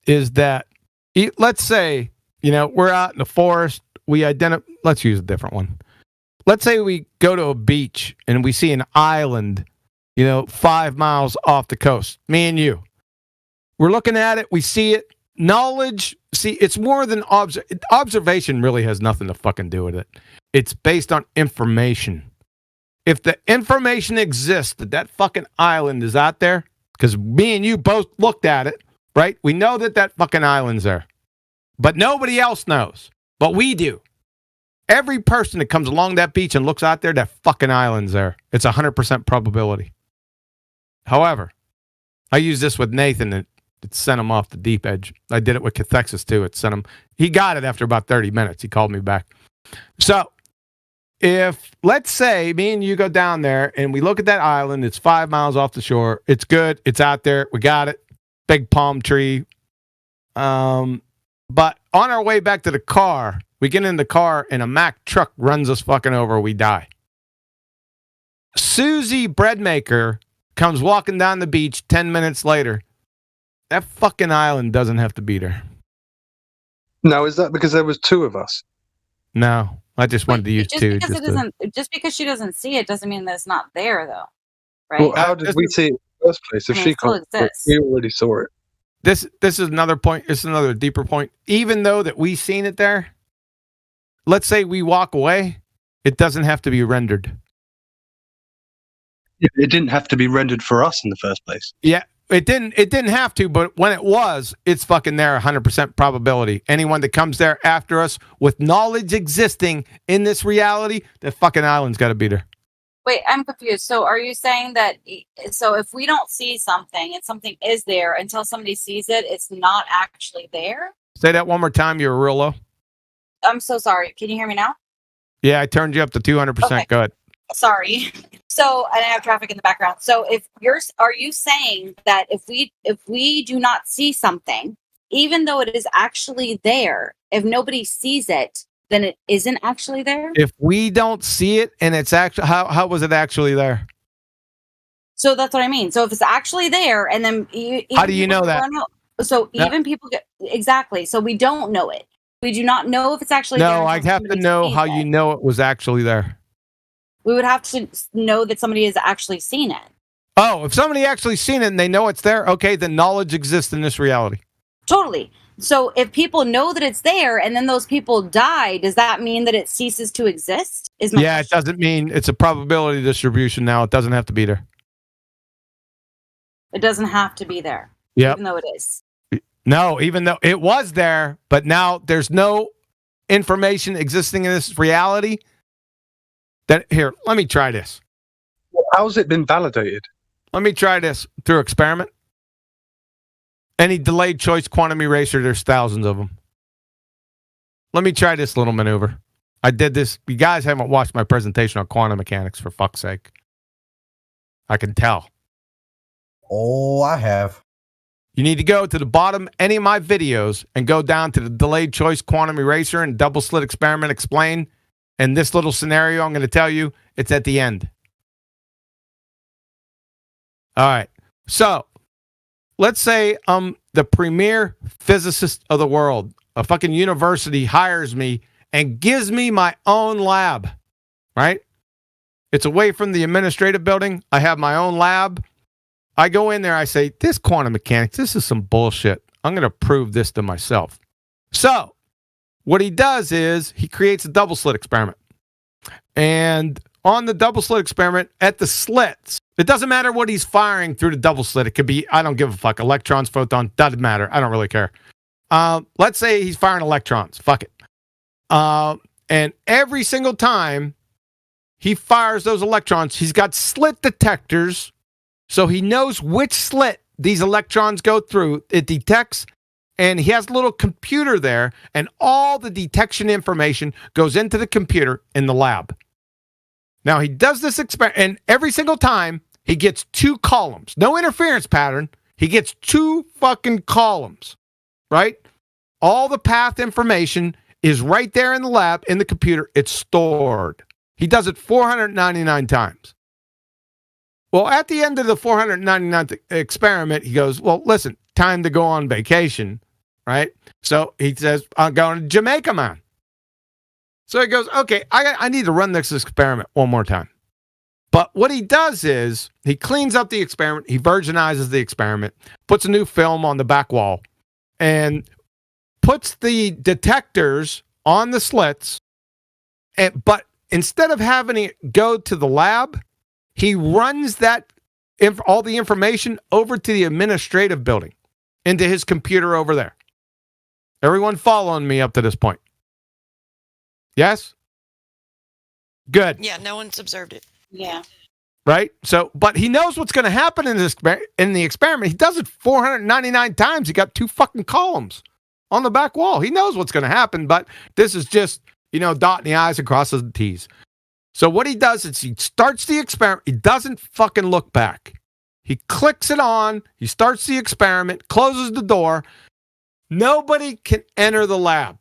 is that let's say, we're out in the forest, let's use a different one. Let's say we go to a beach and we see an island, 5 miles off the coast, me and you. We're looking at it, we see it. Knowledge, it's more than observation really has nothing to fucking do with it. It's based on information. If the information exists that fucking island is out there, because me and you both looked at it, right? We know that fucking island's there. But nobody else knows. But we do. Every person that comes along that beach and looks out there, that fucking island's there. It's 100% probability. However, I used this with Nathan and it sent him off the deep edge. I did it with Cathexis too. It sent him. He got it after about 30 minutes. He called me back. So if, let's say, me and you go down there and we look at that island, it's 5 miles off the shore. It's good. It's out there. We got it. Big palm tree. But on our way back to the car, we get in the car and a Mack truck runs us fucking over. We die. Susie Breadmaker comes walking down the beach 10 minutes later. That fucking island doesn't have to be there. Now, is that because there was two of us? No, I just wanted to use two. Just because she doesn't see it doesn't mean that it's not there, though. Right? Well, how did we see it in the first place? If I mean, she it still can't, exists. we already saw it. This is another point. It's another deeper point. Even though that we seen it there, let's say we walk away, it doesn't have to be rendered. It didn't have to be rendered for us in the first place. Yeah, it didn't have to, but when it was, it's fucking there, 100% probability. Anyone that comes there after us with knowledge existing in this reality, that fucking island's got to be there. Wait, I'm confused. So are you saying that, so if we don't see something and something is there until somebody sees it, it's not actually there? Say that one more time. You're real low. I'm so sorry. Can you hear me now? Yeah, I turned you up to 200%. Okay. Go ahead. Sorry. So, and I have traffic in the background. So are you saying that if we do not see something, even though it is actually there, if nobody sees it, then it isn't actually there? If we don't see it and it's actually, how was it actually there? So that's what I mean. So if it's actually there, and then how do you know that? So even people get exactly. So we don't know it. We do not know if it's actually there. No, I have to know how you know it was actually there. We would have to know that somebody has actually seen it. Oh, if somebody actually seen it and they know it's there, okay, then knowledge exists in this reality. Totally. So if people know that it's there and then those people die, does that mean that it ceases to exist? Yeah, it doesn't mean it's a probability distribution now. It doesn't have to be there. It doesn't have to be there. Yeah. Even though it is. No, even though it was there, but now there's no information existing in this reality. That here, let me try this. How's it been validated? Let me try this through experiment. Any delayed choice quantum eraser, there's thousands of them. Let me try this little maneuver. I did this. You guys haven't watched my presentation on quantum mechanics, for fuck's sake. I can tell. Oh, I have. You need to go to the bottom of any of my videos and go down to the delayed choice quantum eraser and double slit experiment explain. And this little scenario, I'm going to tell you, it's at the end. All right. So let's say I'm the premier physicist of the world. A fucking university hires me and gives me my own lab, right? It's away from the administrative building. I have my own lab. I go in there. I say, this quantum mechanics, this is some bullshit. I'm going to prove this to myself. So what he does is he creates a double slit experiment. And on the double slit experiment, at the slits, it doesn't matter what he's firing through the double slit. It could be, I don't give a fuck, electrons, photons, doesn't matter. I don't really care. Let's say he's firing electrons. Fuck it. And every single time he fires those electrons, he's got slit detectors, so he knows which slit these electrons go through. It detects, and he has a little computer there, and all the detection information goes into the computer in the lab. Now, he does this experiment, and every single time, he gets 2 columns. No interference pattern. He gets 2 fucking columns, right? All the path information is right there in the lab, in the computer. It's stored. He does it 499 times. Well, at the end of the 499th experiment, he goes, well, listen, time to go on vacation, right? So he says, I'm going to Jamaica, man. So he goes, okay, I need to run this experiment one more time. But what he does is he cleans up the experiment. He virginizes the experiment, puts a new film on the back wall, and puts the detectors on the slits. But instead of having it go to the lab, he runs that all the information over to the administrative building, into his computer over there. Everyone following me up to this point? Yes? Good. Yeah, no one's observed it. Yeah. Right? So, but he knows what's going to happen in the experiment. He does it 499 times. He got 2 fucking columns on the back wall. He knows what's going to happen, but this is just, dotting the I's and crosses the T's. So what he does is he starts the experiment. He doesn't fucking look back. He clicks it on. He starts the experiment, closes the door. Nobody can enter the lab.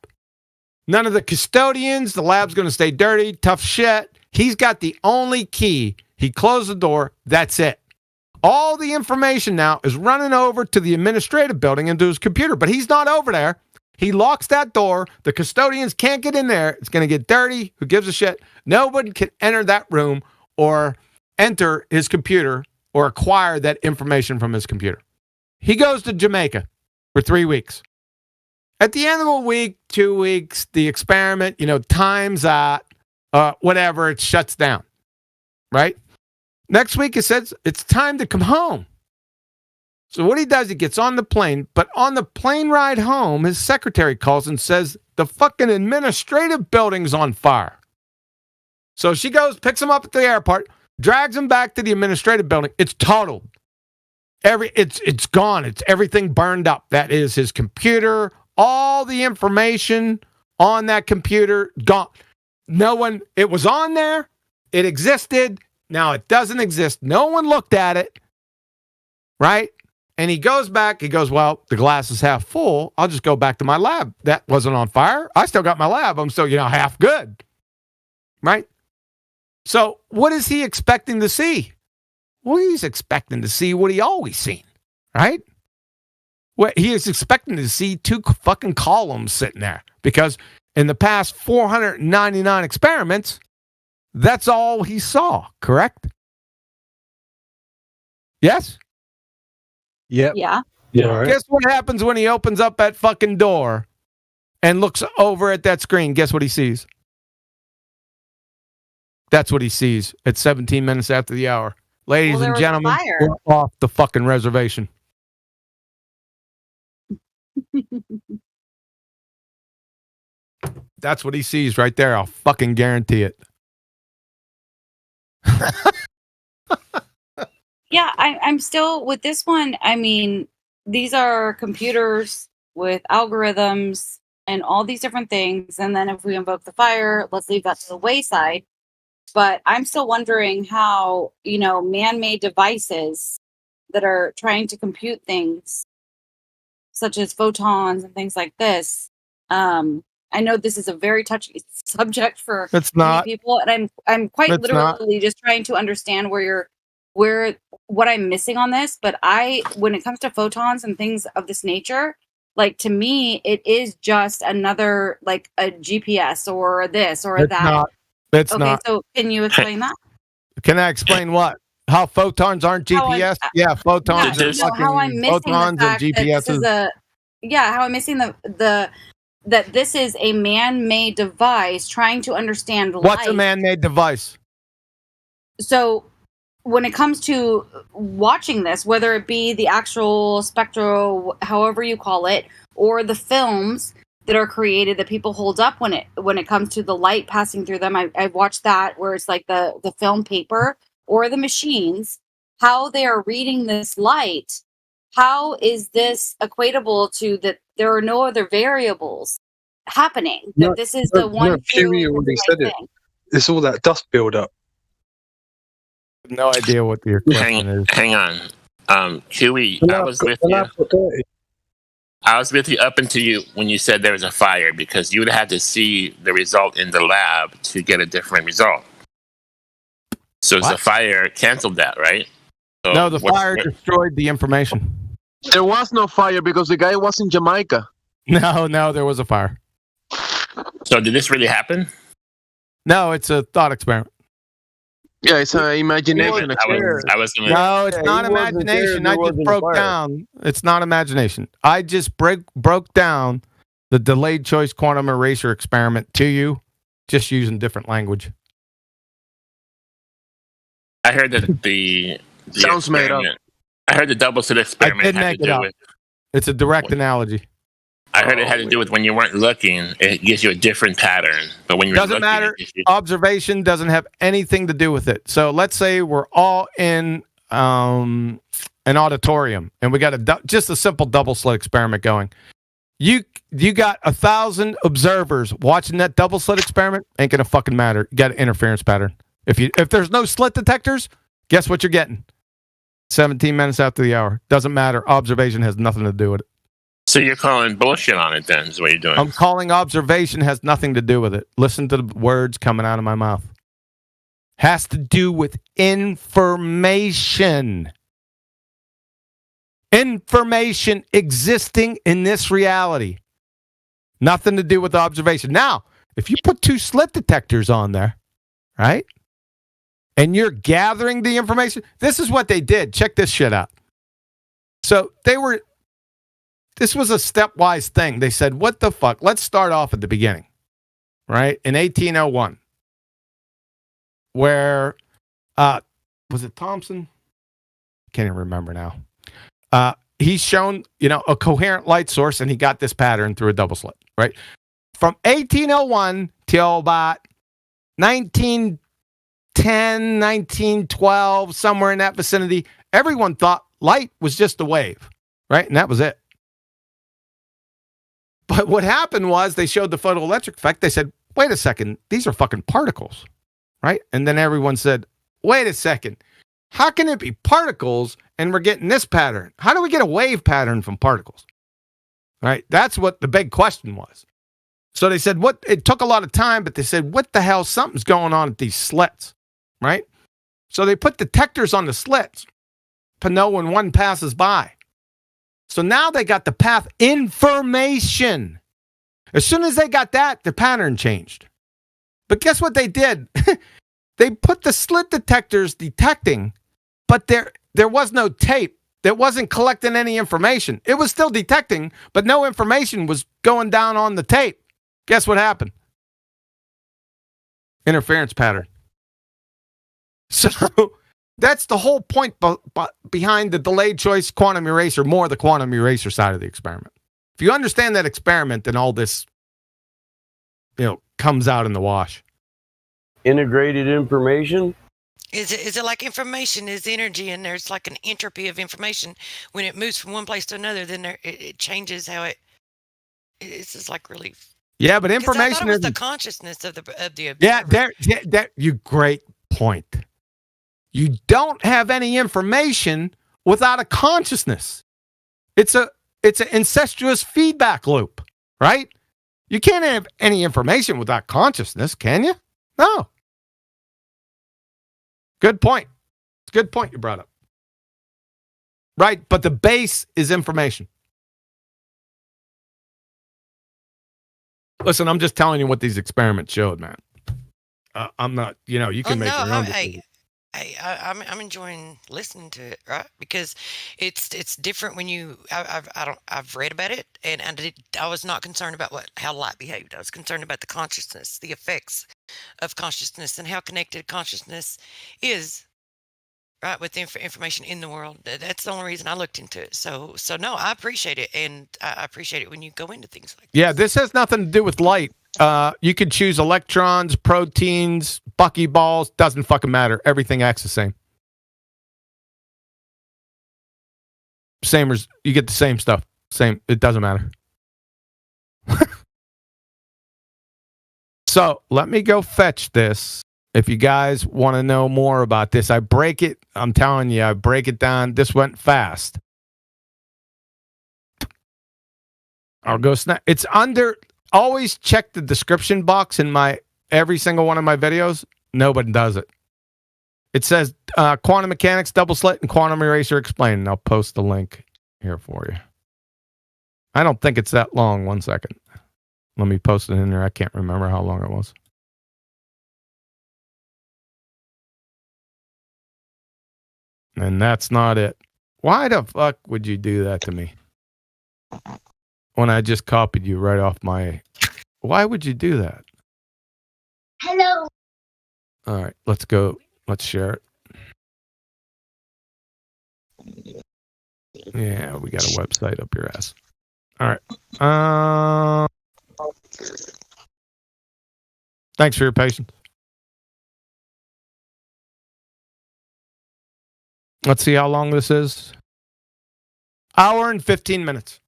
None of the custodians. The lab's going to stay dirty. Tough shit. He's got the only key. He closed the door. That's it. All the information now is running over to the administrative building into his computer, but he's not over there. He locks that door. The custodians can't get in there. It's going to get dirty. Who gives a shit? Nobody can enter that room or enter his computer or acquire that information from his computer. He goes to Jamaica for 3 weeks. At the end of a week, 2 weeks, the experiment, time's out, whatever, it shuts down, right? Next week, it says it's time to come home. So what he does, he gets on the plane, but on the plane ride home, his secretary calls and says, the fucking administrative building's on fire. So she goes, picks him up at the airport, drags him back to the administrative building. It's totaled. It's gone. It's everything burned up. That is his computer, all the information on that computer, gone. It was on there. It existed. Now it doesn't exist. No one looked at it. Right? And he goes back. He goes, well, the glass is half full. I'll just go back to my lab. That wasn't on fire. I still got my lab. I'm still, half good. Right? So what is he expecting to see? Well, he's expecting to see what he always seen. Right? Well, he is expecting to see 2 fucking columns sitting there. Because in the past 499 experiments, that's all he saw. Correct? Yes? Yep. Yeah. Yeah. Guess what happens when he opens up that fucking door and looks over at that screen? Guess what he sees? That's what he sees at 17 minutes after the hour. Ladies there and was a gentlemen, fire. we're off the fucking reservation. That's what he sees right there. I'll fucking guarantee it. Yeah, I'm still with this one. I mean, these are computers with algorithms and all these different things. And then if we invoke the fire, let's leave that to the wayside. But I'm still wondering how, man-made devices that are trying to compute things, such as photons and things like this. I know this is a very touchy subject for It's many not. people, and I'm quite It's not. literally just trying to understand what I'm missing on this. But when it comes to photons and things of this nature, like to me, it is just another like a GPS or this or It's that. not. It's Okay, not. so can you explain that? Can I explain what? How photons aren't How GPS? Yeah, photons are No, how I'm fucking missing the photons and fact that this is GPSs. how I'm missing that this is a man-made device trying to understand What's a light. man-made device? So when it comes to watching this, whether it be the actual spectro, however you call it, or the films that are created that people hold up when it comes to the light passing through them, I've watched that where it's like the film paper or the machines, how they are reading this light. How is this equatable to that there are no other variables happening? That this is the one true Chewie already said it. thing. It's all that dust build-up. No idea what your question is. Hang on. Chewie, I was with you. I was with you up until when you said there was a fire, because you would have to see the result in the lab to get a different result. So the fire canceled that, right? So No, the fire destroyed the information. There was no fire because the guy was in Jamaica. No, there was a fire. So did this really happen? No, it's a thought experiment. Yeah, it's an imagination. I was gonna, No, it's not imagination. I just broke down. It's not imagination. I just broke down the delayed choice quantum eraser experiment to you, just using different language. I heard that the the Sounds made up. experiment. I heard the double slit I experiment did had make to it do up. with. It's a direct analogy. I heard it had to do with when you weren't looking, it gives you a different pattern. But when you're Doesn't looking, matter. it gives you. Observation doesn't have anything to do with it. So let's say we're all in an auditorium and we got just a simple double slit experiment going. You got 1,000 observers watching that double slit experiment. Ain't gonna fucking matter. You got an interference pattern. If there's no slit detectors, guess what you're getting? 17 minutes after the hour. Doesn't matter. Observation has nothing to do with it. So you're calling bullshit on it then, is what you're doing. I'm calling observation has nothing to do with it. Listen to the words coming out of my mouth. Has to do with information. Information existing in this reality. Nothing to do with observation. Now, if you put 2 slit detectors on there, right? And you're gathering the information. This is what they did. Check this shit out. So this was a stepwise thing. They said, what the fuck? Let's start off at the beginning, right? In 1801, where, was it Thomson? Can't even remember now. He's shown, a coherent light source, and he got this pattern through a double slit, right? From 1801 till about 1910, 1912, somewhere in that vicinity, everyone thought light was just a wave, right? And that was it. But what happened was they showed the photoelectric effect. They said, wait a second, these are fucking particles, right? And then everyone said, wait a second, how can it be particles and we're getting this pattern? How do we get a wave pattern from particles? Right? That's what the big question was. So they said, it took a lot of time, but they said, what the hell? Something's going on at these slits, right? So they put detectors on the slits to know when one passes by. So now they got the path information. As soon as they got that, the pattern changed. But guess what they did? They put the slit detectors detecting, but there was no tape that wasn't collecting any information. It was still detecting, but no information was going down on the tape. Guess what happened? Interference pattern. So that's the whole point behind the delayed choice quantum eraser, more the quantum eraser side of the experiment. If you understand that experiment, then all this, comes out in the wash. Integrated information? Is it like information is energy, and there's like an entropy of information when it moves from one place to another? Then it changes how it's just like really. Yeah, but 'cause information I thought it was is the consciousness of the yeah. observer. You great point. You don't have any information without a consciousness. It's an incestuous feedback loop, right? You can't have any information without consciousness, can you? No. Good point. Good point you brought up. Right, but the base is information. Listen, I'm just telling you what these experiments showed, man. I'm not, you can make your own decision. I'm enjoying listening to it, right? Because it's different when I've read about it, and I was not concerned about how light behaved. I was concerned about the consciousness, the effects of consciousness, and how connected consciousness is, right, with the information in the world. That's the only reason I looked into it. So no, I appreciate it, and I appreciate it when you go into things like. Yeah, this has nothing to do with light. You could choose electrons, proteins, buckyballs, doesn't fucking matter. Everything acts the same. Same as you get the same stuff. Same, it doesn't matter. So let me go fetch this. If you guys want to know more about this, I break it. I'm telling you, I break it down. This went fast. I'll go snap. It's under. Always check the description box in every single one of my videos. Nobody does it. It says quantum mechanics, double slit, and quantum eraser explained. And I'll post the link here for you. I don't think it's that long. 1 second. Let me post it in there. I can't remember how long it was. And that's not it. Why the fuck would you do that to me? When I just copied you right off my... Why would you do that? Hello. All right, let's go. Let's share it. Yeah, we got a website up your ass. All right. Thanks for your patience. Let's see how long this is. Hour and 15 minutes.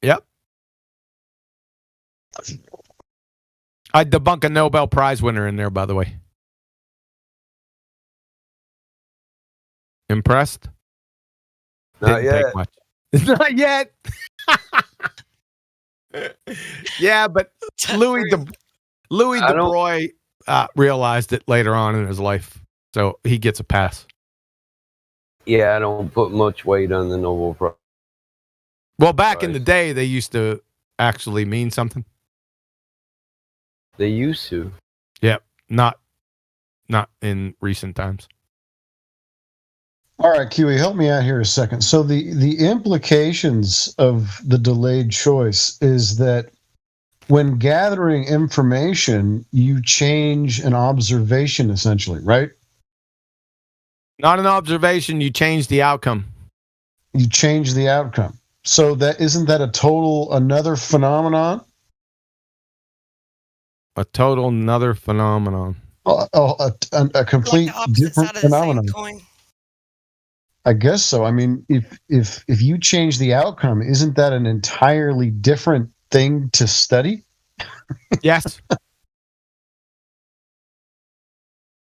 Yep. I'd debunk a Nobel Prize winner in there, by the way. Impressed? Not Didn't yet. take much. Not yet. Yeah, but Louis DeBroy realized it later on in his life, so he gets a pass. Yeah, I don't put much weight on the Nobel Prize. Well, back in the day, they used to actually mean something. They used to. Yep, not in recent times. All right, Kiwi, help me out here a second. So the implications of the delayed choice is that when gathering information, you change an observation essentially, right? Not an observation, you change the outcome. You change the outcome. So that isn't that another phenomenon? A total another phenomenon. A complete different phenomenon. I guess so. I mean, if you change the outcome, isn't that an entirely different thing to study? Yes.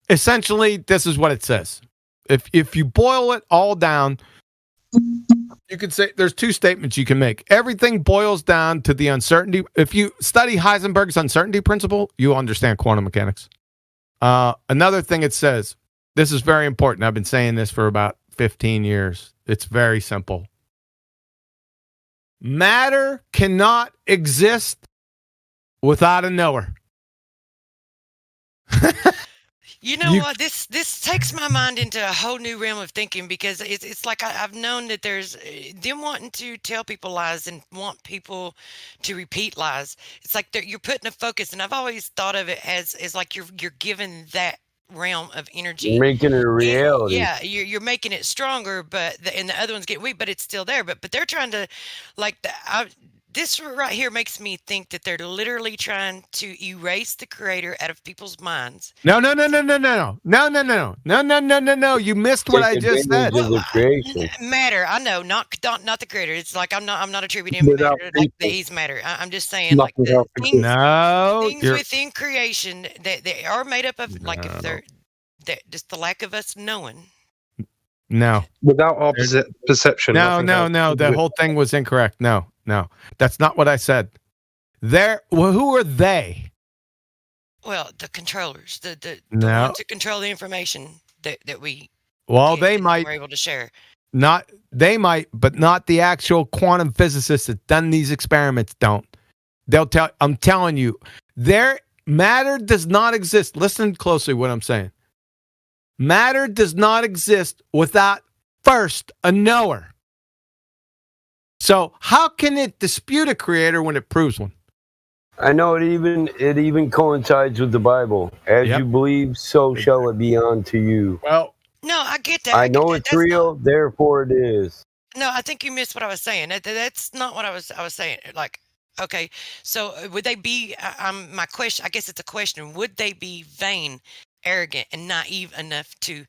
Essentially, this is what it says. If you boil it all down, you could say there's two statements you can make. Everything boils down to the uncertainty. If you study Heisenberg's uncertainty principle, you understand quantum mechanics. Another thing it says, this is very important. I've been saying this for about 15 years. It's very simple. Matter cannot exist without a knower. You know what? This takes my mind into a whole new realm of thinking, because it's like I've known that there's them wanting to tell people lies and want people to repeat lies. It's like you're putting a focus, and I've always thought of it as like you're given that realm of energy. You're making it a reality. Yeah, you're making it stronger, but and the other ones get weak, but it's still there. But they're trying to this right here makes me think that they're literally trying to erase the creator out of people's minds. No. You missed what I just said. Matter, I know, not the creator. It's like I'm not attributing matter like he's matter. I'm just saying like the things within creation that they are made up of, like if they're just the lack of us knowing. No. Without opposite perception. No. The whole thing was incorrect. No. That's not what I said. Who are they? Well, the controllers, the No. ones that control the information that we They might. we're able to share. They might, but not the actual quantum physicists that done these experiments don't. I'm telling you, their matter does not exist. Listen closely what I'm saying. Matter does not exist without first a knower. So how can it dispute a creator when it proves one? I know it even coincides with the Bible. As you believe, so shall it be unto you. Well, no, I get that. I know it's real, therefore it is. No, I think you missed what I was saying. That's not what I was saying. Like, okay, so would they be? My question. I guess it's a question. Would they be vain, arrogant, and naive enough to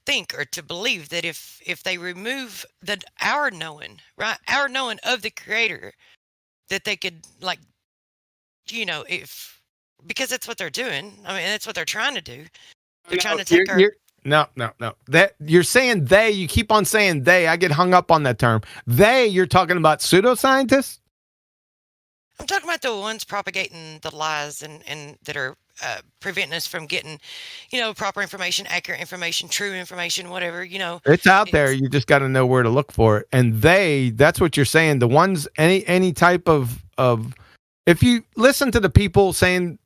think or to believe that if they remove our knowing of the creator, that they could, like, because that's what they're doing. I mean, that's what they're trying to do. They're trying to take our. No. That you're saying they. You keep on saying they. I get hung up on that term. They. You're talking about pseudoscientists. I'm talking about the ones propagating the lies and that are preventing us from getting, proper information, accurate information, true information, whatever. It's out there. You just got to know where to look for it. And that's what you're saying. The ones, any type of. If you listen to the people saying,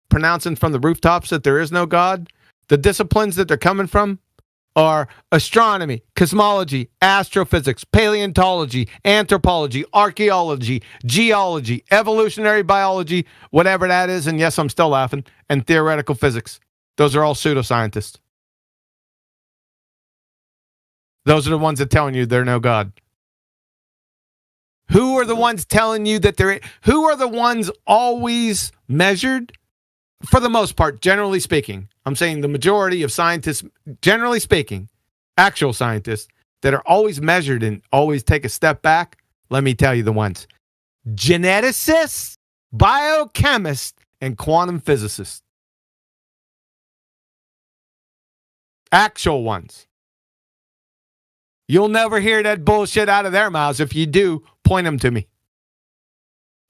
pronouncing from the rooftops that there is no God, the disciplines that they're coming from, are astronomy, cosmology, astrophysics, paleontology, anthropology, archaeology, geology, evolutionary biology, whatever that is, and yes, I'm still laughing, and theoretical physics. Those are all pseudoscientists. Those are the ones that telling you they're no God. Who are the ones telling you that they're... Who are the ones always measured? For the most part, generally speaking, I'm saying the majority of scientists, generally speaking, actual scientists that are always measured and always take a step back, let me tell you the ones. Geneticists, biochemists, and quantum physicists. Actual ones. You'll never hear that bullshit out of their mouths. If you do, point them to me.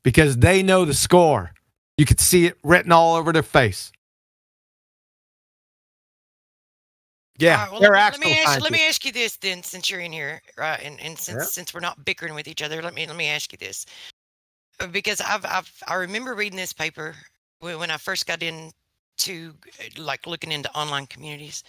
Because they know the score. You could see it written all over their face. Yeah, All right, they're let actual me scientists. ask you this then, since you're in here, right? And since we're not bickering with each other, let me ask you this, because I remember reading this paper when I first got into like looking into online communities,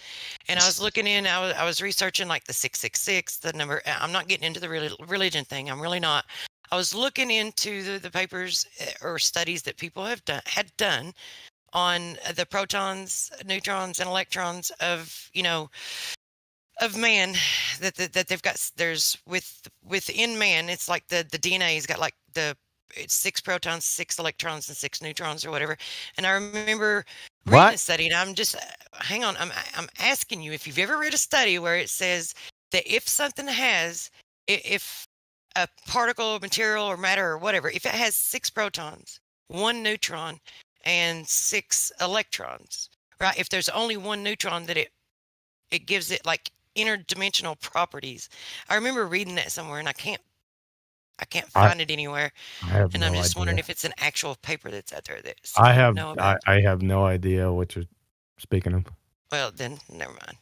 and I was looking in, I was researching like the 666, the number. I'm not getting into the religion thing. I'm really not. I was looking into the papers or studies that people had done on the protons, neutrons, and electrons of of man that they've got. There's within man, it's like the DNA's got like it's 6 protons, 6 electrons, and 6 neutrons or whatever. And I remember reading a study, and I'm just hang on. I'm asking you if you've ever read a study where it says that if something has if a particle, material, or matter, or whatever, if it has 6 protons, 1 neutron, and 6 electrons, right? If there's only 1 neutron, that it gives it like interdimensional properties. I remember reading that somewhere, and I can't find it anywhere. I have and no I'm just wondering idea. if it's an actual paper that's out there that I someone have know about. I have no idea what you're speaking of. Well, then never mind.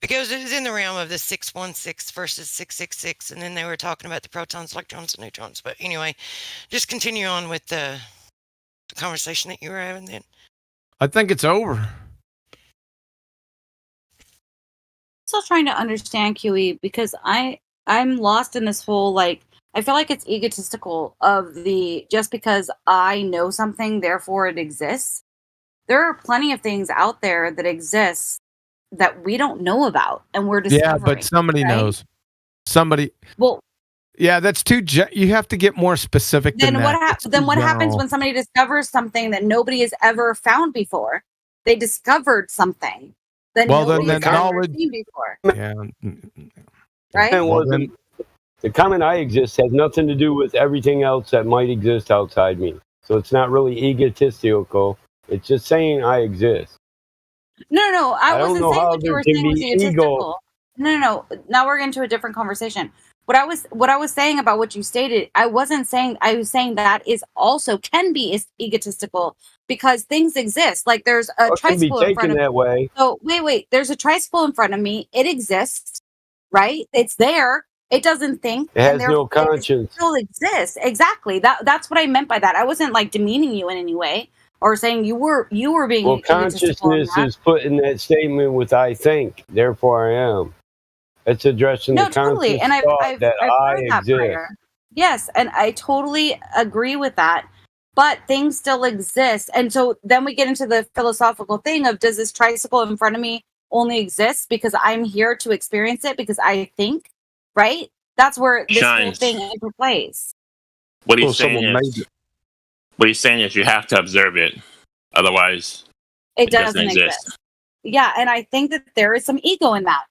Because it was in the realm of the 616 versus 666, and then they were talking about the protons, electrons, and neutrons. But anyway, just continue on with the conversation that you were having then. I think it's over. Still trying to understand QE because I'm lost in this whole like I feel like it's egotistical of the just because I know something therefore it exists. There are plenty of things out there that exist that we don't know about and we're discovering. Yeah, but somebody right? knows. Somebody. Well, yeah, that's too. You have to get more specific than then that. what happens when somebody discovers something that nobody has ever found before? They discovered something that nobody has ever seen before. Yeah. Right? Well, the comment I exist has nothing to do with everything else that might exist outside me. So it's not really egotistical. It's just saying I exist. No. I don't wasn't know saying how what you there were can saying was be egotistical. No. Now we're getting to a different conversation. What I was saying about what you stated, I was saying that is also can be egotistical because things exist. Like there's a It can be tricycle in front taken of that way. So wait, there's a tricycle in front of me. It exists, right? It's there. It doesn't think. It has no conscience. It still exists. Exactly. That's what I meant by that. I wasn't like demeaning you in any way or saying you were being Well, egotistical in consciousness that. is put in that statement with "I think, therefore I am." It's addressing No, the conscious totally. And I've thought that I heard that exist. prior. Yes, and I totally agree with that. But things still exist. And so then we get into the philosophical thing of does this tricycle in front of me only exist because I'm here to experience it because I think, right? That's where this whole Shines. thing interplays. What Or he's saying someone is, made it. what he's saying is, you have to observe it, otherwise, It doesn't exist. Yeah, and I think that there is some ego in that.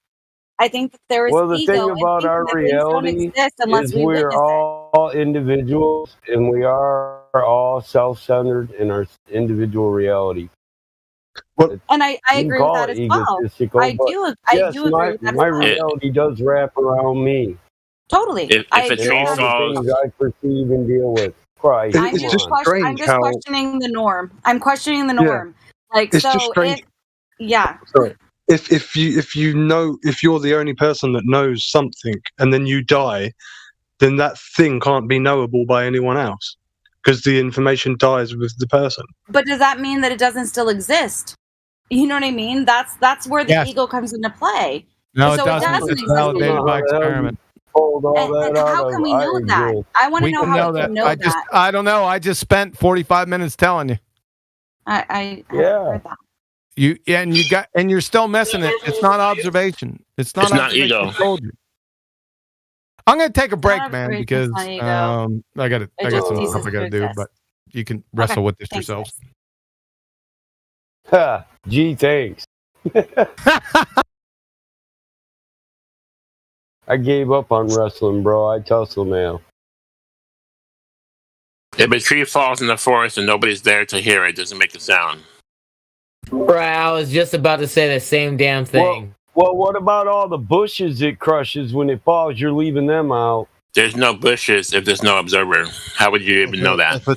I think that there is Well, the ego thing in about thinking our that things don't reality exist unless is we we're witness it. all individuals and we are all self-centered in our individual reality. And I You can agree with call that it as well. egotistical, I but do yes, agree with that as my well. reality does wrap around me Totally. If I a agree tree and all with that. the falls, things I perceive and deal with. Christ, I'm It's come just on. strange how questioning the norm. I'm questioning the yeah, norm. Like it's so just strange. Sorry. If you know if you're the only person that knows something and then you die, then that thing can't be knowable by anyone else because the information dies with the person. But does that mean that it doesn't still exist? You know what I mean? That's where the Yes. ego comes into play. No, it So doesn't. It's validated by experiment. And how can we know that? I want to We know can how know we that. can know that. I don't know. I just spent 45 minutes telling you. I heard that. You're still missing it. It's not observation. It's not It's not observation. ego. I told you. I'm gonna take a break, man, observation, because it's not ego. I got just some ceases stuff I gotta to do. exist. But you can wrestle with this Thanks, yourselves. Ha, gee, thanks. I gave up on wrestling, bro. I tussle now. If a tree falls in the forest and nobody's there to hear it, doesn't make a sound. Right, I was just about to say the same damn thing. Well, what about all the bushes it crushes when it falls? You're leaving them out. There's no bushes if there's no observer. How would you even know that? If a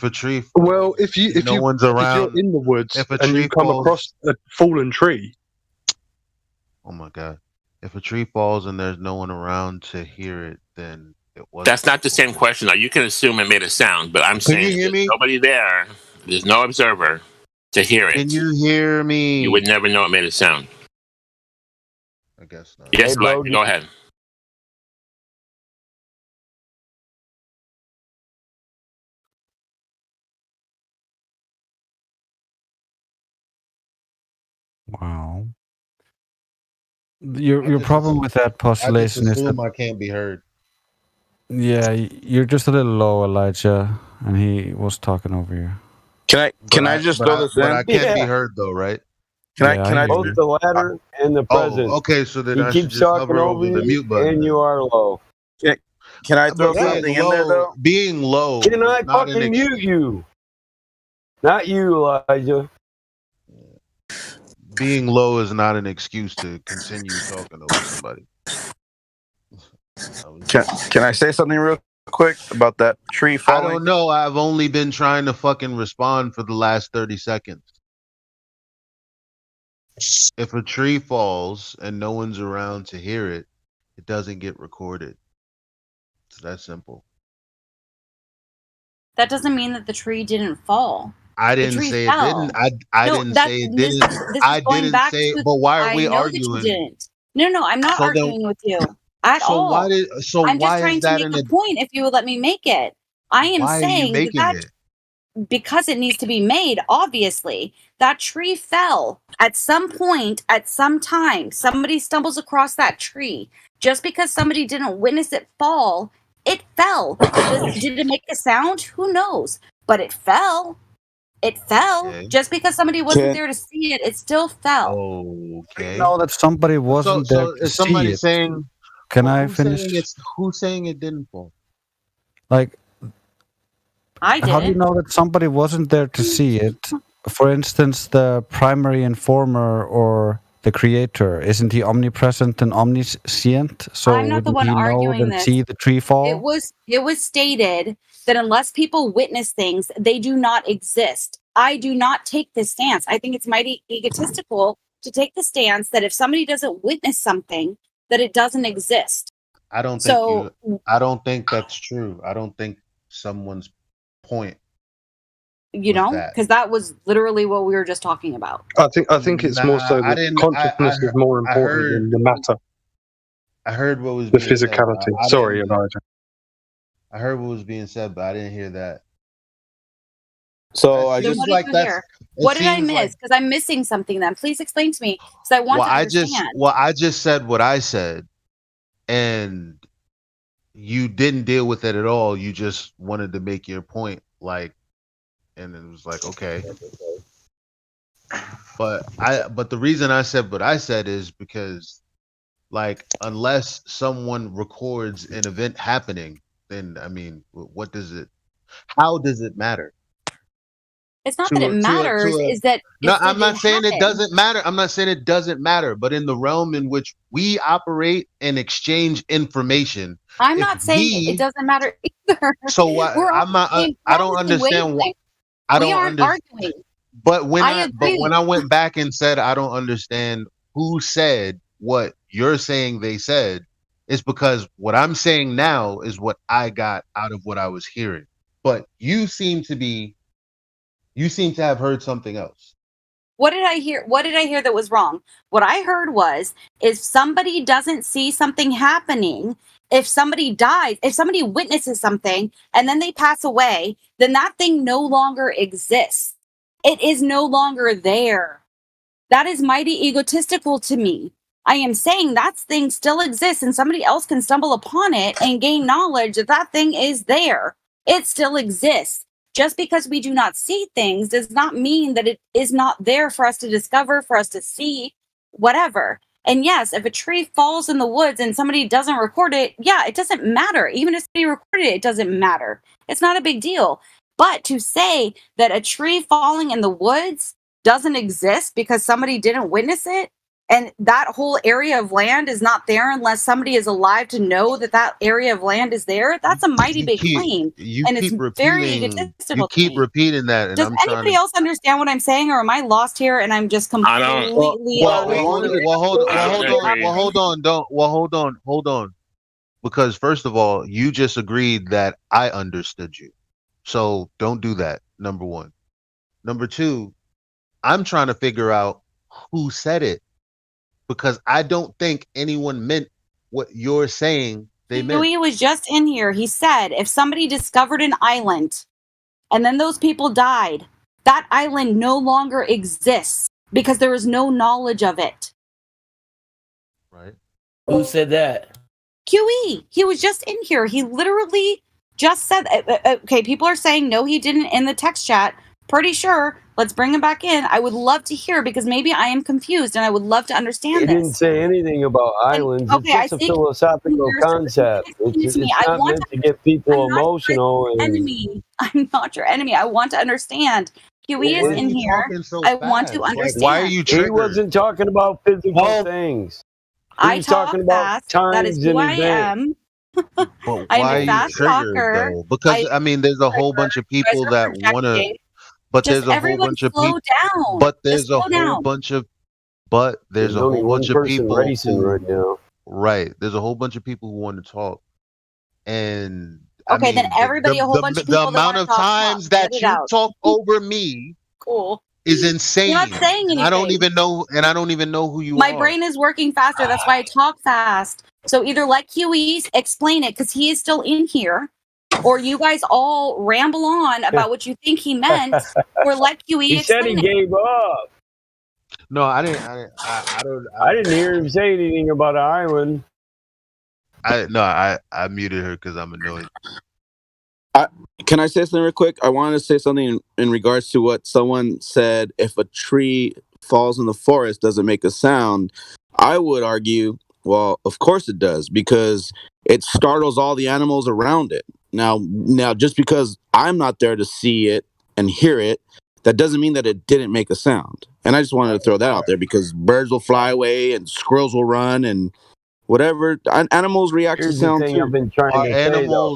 tree. Well, if no one's around, if you're in the woods if a and tree you come falls- across a fallen tree, Oh my god! If a tree falls and there's no one around to hear it, then it was. That's not the same question. Like, you can assume it made a sound, but I'm Can saying you hear if there's me? nobody there, there's no observer to hear it. Can you hear me? You would never know it made a sound. I guess not. Yes, Hey, bro, Elijah, go ahead. Wow. Your problem with that I just postulation is that assume I can't be heard. you're just a little low, Elijah, and he was talking over you. Can I just throw this in? But I can't be Yeah. heard though, right? Can Yeah, I can I hear Both you. the latter and the present. okay, so then He I should keeps just talking hover over over the mute you, button. and you are low. can I throw But something in there though? being low. Can I is not an fucking mute you? Not you, Elijah. Being low is not an excuse to continue talking over somebody. Can I say something real quick about that tree I falling? don't know. I've only been trying to fucking respond for the last 30 seconds. If a tree falls and no one's around to hear it, it doesn't get recorded. It's that simple. That doesn't mean that the tree didn't fall. I The didn't tree say fell. it didn't. I No, didn't that's- say it this- didn't. this is I going didn't back say. to- But why are I we know that arguing? you didn't. No, I'm not So then- arguing with you at So all. why did? So I'm why just trying is to that make an? a point if you would let me make it. I am Why are you saying making that it? because it needs to be made, obviously. That tree fell at some point, at some time. Somebody stumbles across that tree. Just because somebody didn't witness it fall, it fell. Did it make a sound? Who knows? But it fell. It fell. Okay. Just because somebody wasn't Can- there to see it, it still fell. Okay. Know that somebody wasn't there to is somebody see it. saying? Can I who's finish? Saying who's saying it didn't fall? Like, I how do you didn't. know that somebody wasn't there to see it? For instance, the primary informer or the creator, isn't he omnipresent and omniscient? So I'm not the wouldn't one he know arguing and this. see the tree fall? It was stated that unless people witness things, they do not exist. I do not take this stance. I think it's mighty egotistical to take the stance that if somebody doesn't witness something, that it doesn't exist. I don't So- think I don't think that's true. I don't think someone's point. You know, that. because that was literally what we were just talking about. I think it's more so I that didn't- consciousness is more I important heard- than the matter, I heard what was the being said, physicality. but I Sorry, didn't- Elijah. I heard what was being said, but I didn't hear that. So I Then just what like did you that's- hear? it What did I seems miss? like- Because I'm missing something. Then please explain to me, because I want Well, to understand. I just said what I said, and you didn't deal with it at all. You just wanted to make your point, like, and it was like, okay. But the reason I said what I said is because, like, unless someone records an event happening, then I mean, what does it? How does it matter? It's not to that a- it to a- matters. to a- Is that No, is that I'm not saying it happened. doesn't matter. I'm not saying it doesn't matter, but in the realm in which we operate and exchange information, I'm if not saying we- it doesn't matter either. So why, We're on I'm not. the same I don't premise and understand why. wavelength. I We don't aren't understand. arguing. But when I but agree. when I went back and said I don't understand who said what you're saying they said, It's because what I'm saying now is what I got out of what I was hearing. But you seem to have heard something else. What did I hear? What did I hear that was wrong? What I heard was if somebody doesn't see something happening, if somebody dies, if somebody witnesses something and then they pass away, then that thing no longer exists. It is no longer there. That is mighty egotistical to me. I am saying that thing still exists and somebody else can stumble upon it and gain knowledge that that thing is there. It still exists. Just because we do not see things does not mean that it is not there for us to discover, for us to see, whatever. And yes, if a tree falls in the woods and somebody doesn't record it, yeah, it doesn't matter. Even if somebody recorded it, it doesn't matter. It's not a big deal. But to say that a tree falling in the woods doesn't exist because somebody didn't witness it, and that whole area of land is not there unless somebody is alive to know that that area of land is there, that's a mighty big claim. And it's very egotistical. You keep repeating that. And Does anybody else understand what I'm saying, or am I lost here and I'm just completely... Hold on. Because first of all, you just agreed that I understood you. So don't do that, number one. Number two, I'm trying to figure out who said it. Because I don't think anyone meant what you're saying they meant. He was just in here. He said if somebody discovered an island and then those people died, that island no longer exists because there is no knowledge of it. Right. Who said that? QE. He was just in here. He literally just said, okay, people are saying no, he didn't in the text chat. Pretty sure. Let's bring him back in. I would love to hear because maybe I am confused and I would love to understand He this. didn't say anything about islands. Okay, it's just a philosophical concept. It's not meant to get people emotional. Enemy. I'm not your enemy. I want to understand. QE is in here. I want to understand. Why are you triggered? He wasn't talking about physical things. He was talking about fast. That is times who and I events. But I'm why a are you fast triggered talker. though? Because I mean, there's a whole bunch of people that want to. But Just there's a whole everyone bunch of slow people. down. But Just there's a slow whole down. bunch of. But there's a only whole one bunch of person people racing right now. Right. There's a whole bunch of people who want to talk, and Okay, then everybody, a whole bunch of people the that amount wanna of talk, times get that it you out. talk over me Cool. is insane. You're not saying And I don't anything. even know, and I don't even know who you My are. brain is working faster. That's why I talk fast. So either let QE explain it because he is still in here, or you guys all ramble on about what you think he meant, or let QE He said he explain it. gave up. No, I didn't. I didn't hear him say anything about an island. I muted her because I'm annoyed. Can I say something real quick? I wanted to say something in regards to what someone said. If a tree falls in the forest, does it make a sound? I would argue, well, of course it does, because it startles all the animals around it. Now, just because I'm not there to see it and hear it, that doesn't mean that it didn't make a sound. And I just wanted to throw that out there because birds will fly away and squirrels will run and whatever. Animals react Here's to the sound thing too. I've been trying to say, though.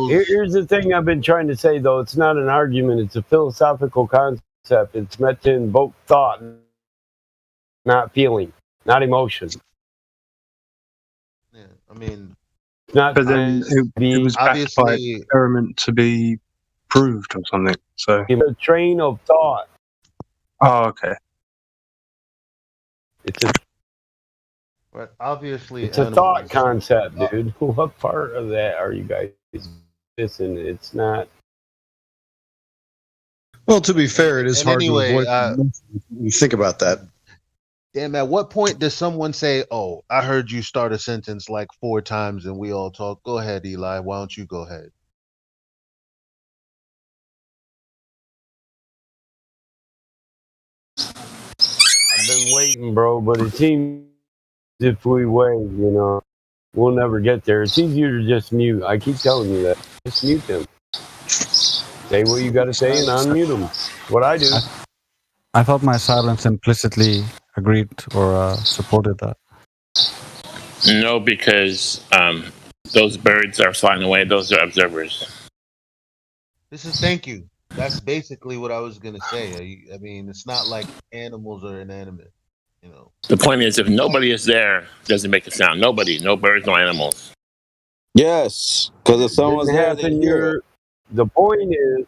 Here's the thing I've been trying to say, though. It's not an argument. It's a philosophical concept. It's meant to invoke thought, not feeling, not emotion. Yeah, I mean, it's not. But then it was backed by an experiment to be proved or something. So a train of thought. Oh, okay. It's a. But obviously, It's a thought concept, dude. What part of that are you guys missing? It's not. Well, to be fair, it is And hard anyway, to avoid when you think about that. Damn, at what point does someone say, "Oh, I heard you start a sentence like 4 times and we all talk"? Go ahead, Eli. Why don't you go ahead? I've been waiting, bro, but it seems if we wait, we'll never get there. It's easier to just mute. I keep telling you that. Just mute them. Say what you got to say and unmute them. What I do. I thought my silence implicitly agreed or supported that. No, because those birds are flying away. Those are observers. Thank you. That's basically what I was gonna say. I mean, it's not like animals are inanimate. The point is, if nobody is there, it doesn't make a sound. Nobody, no birds, no animals. Yes, because if someone's Didn't there, happen they hear here. it. The point is,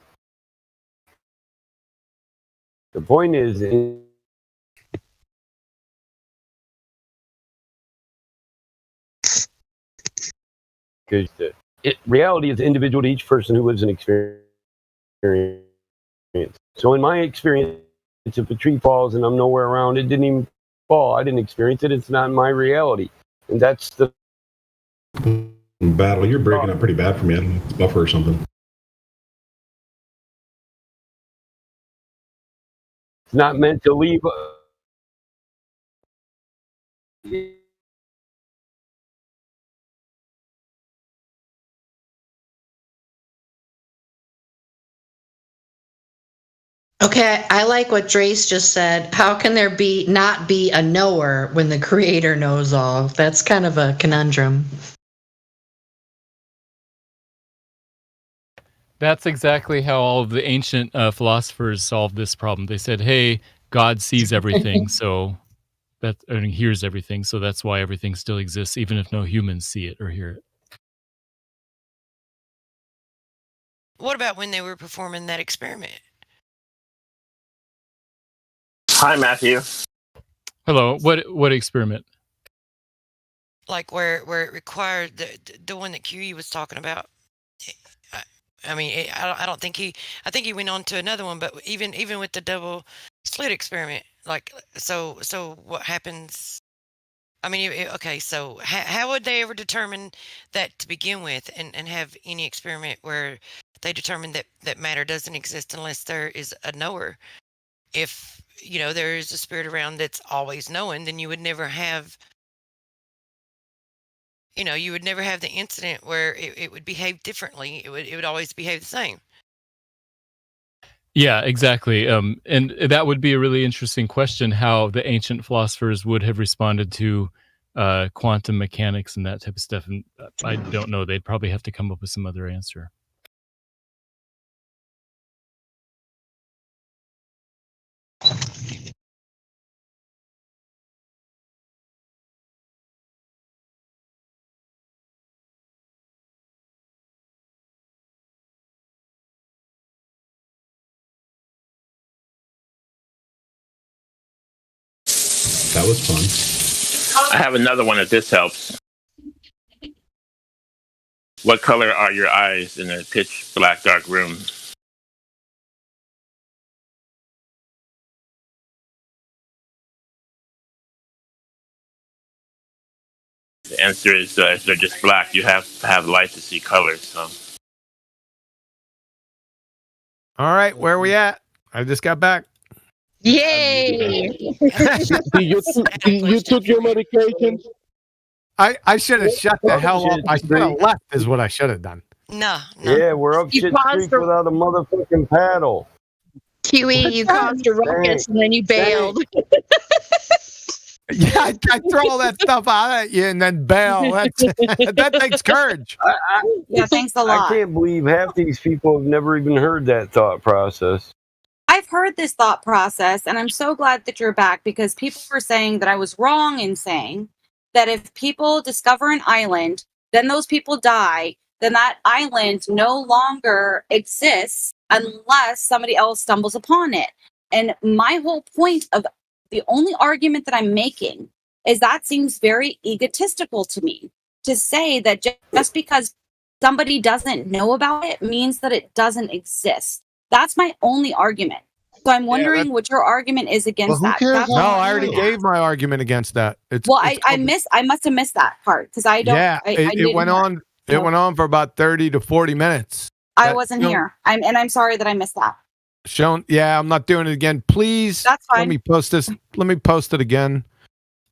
because reality is individual to each person who lives an experience. So in my experience, if a tree falls and I'm nowhere around, it didn't even fall. I didn't experience it. It's not my reality. And that's the Battle, you're breaking up pretty bad for me. I don't know, buffer or something. It's not meant to leave. Okay, I like what Drace just said. How can there not be a knower when the creator knows all? That's kind of a conundrum. That's exactly how all of the ancient philosophers solved this problem. They said, "Hey, God sees everything, so and hears everything, so that's why everything still exists, even if no humans see it or hear it." What about when they were performing that experiment? Hi, Matthew. Hello. What experiment? Like where it required the one that QE was talking about. I mean, I don't think I think he went on to another one, but even with the double slit experiment, like so what happens? I mean, okay, so how would they ever determine that to begin with, and have any experiment where they determine that matter doesn't exist unless there is a knower? If there is a spirit around that's always knowing, then you would never have the incident where it would behave differently. It would always behave the same. Yeah, exactly. And that would be a really interesting question, how the ancient philosophers would have responded to quantum mechanics and that type of stuff. And I don't know. They'd probably have to come up with some other answer. That was fun. I have another one if this helps. What color are your eyes in a pitch black dark room? The answer is if they're just black, you have to have light to see colors. So. All right, where are we at? I just got back. Yay! you took your medication? I should have shut the hell up. I should have left is what I should have done. No. Yeah, we're up You shit paused creek for- without a motherfucking paddle. QE, you caused a ruckus and then you bailed. Yeah, I throw all that stuff out at you and then bail. That takes courage. Yeah, thanks a I lot. can't believe half these people have never even heard that thought process. I've heard this thought process, and I'm so glad that you're back because people were saying that I was wrong in saying that if people discover an island, then those people die, then that island no longer exists unless somebody else stumbles upon it. And my whole point of the only argument that I'm making is that seems very egotistical to me to say that just because somebody doesn't know about it means that it doesn't exist. That's my only argument. So I'm wondering what your argument is against that. That's No, I already gave my argument against that. It's I must have missed that part because I don't. Yeah, I it didn't went hear on. It went on for about 30 to 40 minutes. I wasn't here. I'm sorry that I missed that. Yeah, I'm not doing it again. Please, That's fine. let me post this. Let me post it again.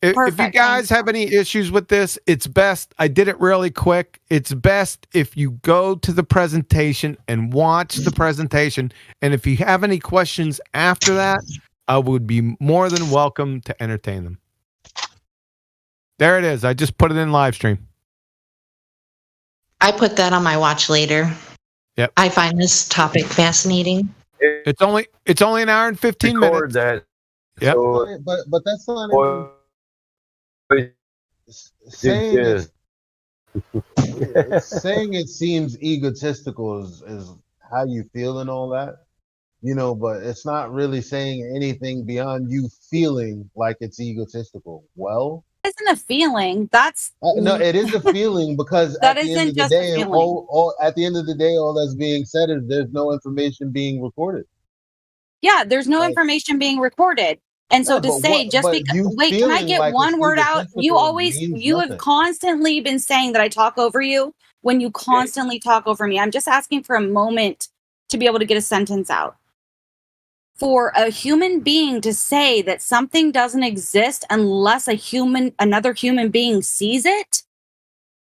If you Perfect, guys have any issues with this, it's best. I did it really quick. It's best if you go to the presentation and watch the presentation. And if you have any questions after that, I would be more than welcome to entertain them. There it is. I just put it in live stream. I put that on my watch later. Yep. I find this topic fascinating. It's only an hour and 15 minutes. That. Yep. So, But that's not or saying yeah. it's saying it seems egotistical is how you feel and all that, you know, but it's not really saying anything beyond you feeling like it's egotistical. Well, isn't a feeling. That's no, it is a feeling because that at the end isn't of the just a day, feeling. all at the end of the day, all that's being said is there's no information being recorded. Yeah, there's no information being recorded. And so Yeah, to but say what? just But because you wait, can I feeling get like one it's word out? You egotistical always means you have nothing. constantly been saying that I talk over you when you constantly talk over me. I'm just asking for a moment to be able to get a sentence out. For a human being to say that something doesn't exist unless another human being sees it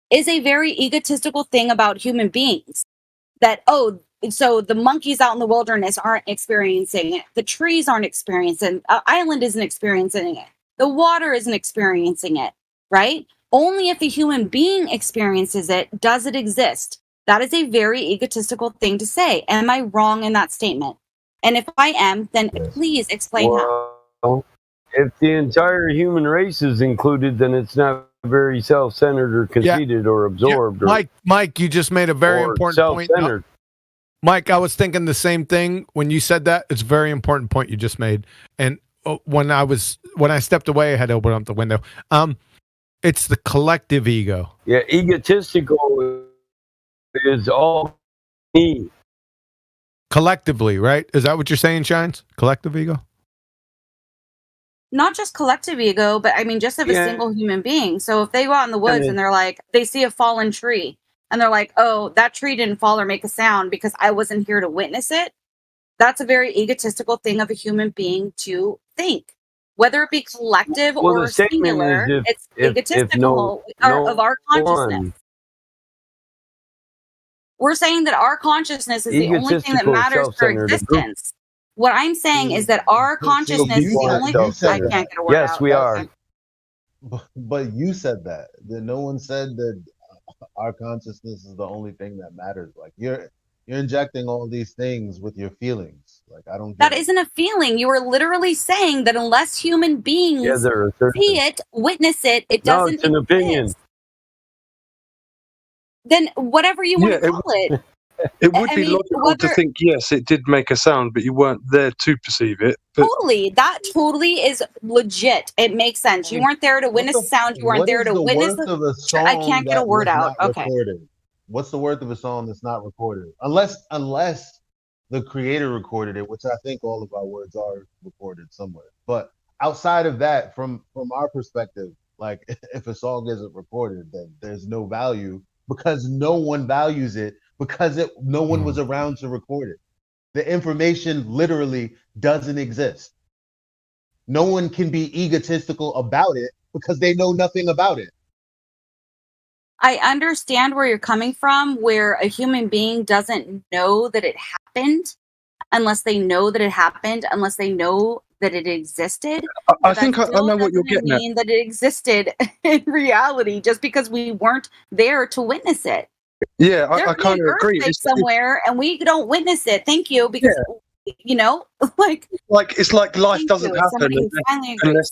is a very egotistical thing about human beings. That, oh, so the monkeys out in the wilderness aren't experiencing it. The trees aren't experiencing it. Island isn't experiencing it. The water isn't experiencing it, right? Only if a human being experiences it does it exist. That is a very egotistical thing to say. Am I wrong in that statement? And if I am, then please explain how. Well, if the entire human race is included, then it's not very self-centered or conceited or absorbed. Or, Mike, you just made a very or important point. self-centered. Mike, I was thinking the same thing when you said that. It's a very important point you just made. And when I stepped away, I had to open up the window. It's the collective ego. Yeah, egotistical is all me. Collectively, right? Is that what you're saying, Shines? Collective ego? Not just collective ego, but I mean, just of a single human being. So if they go out in the woods and they're like, they see a fallen tree and they're like, oh, that tree didn't fall or make a sound because I wasn't here to witness it. That's a very egotistical thing of a human being to think. Whether it be collective Well, or the statement singular, is it's if egotistical of our consciousness. We're saying that our consciousness is the only thing that Egotistical, matters for self-centered, a group- existence. What I'm saying is that our consciousness is the only I can't get a word out. Yes, we are. But you said that. No one said that our consciousness is the only thing that matters. Like you're injecting all these things with your feelings. Like I don't. That isn't a feeling. You are literally saying that unless human beings see it, witness it, it No, doesn't it's an exist. opinion. Then whatever you want to call it. It would I be mean, logical to think, yes, it did make a sound, but you weren't there to perceive it. But Totally. That totally is legit. It makes sense. You weren't there to witness the sound. You weren't What there is to the witness worth of a song I can't get a that word was out. not Okay. recorded? What's the worth of a song that's not recorded? Unless the creator recorded it, which I think all of our words are recorded somewhere. But outside of that, from our perspective, like if a song isn't recorded, then there's no value because no one values it because no one was around to record it. The information literally doesn't exist. No one can be egotistical about it because they know nothing about it. I understand where you're coming from, where a human being doesn't know that it happened unless they know that it happened, unless they know that it existed. I think I know what you're getting at. Mean that it existed in reality just because we weren't there to witness it. Yeah, There I could be kind an of agree. earthquake somewhere and we don't witness it. Thank you, because you know, like it's like life doesn't happen somebody who finally agrees. unless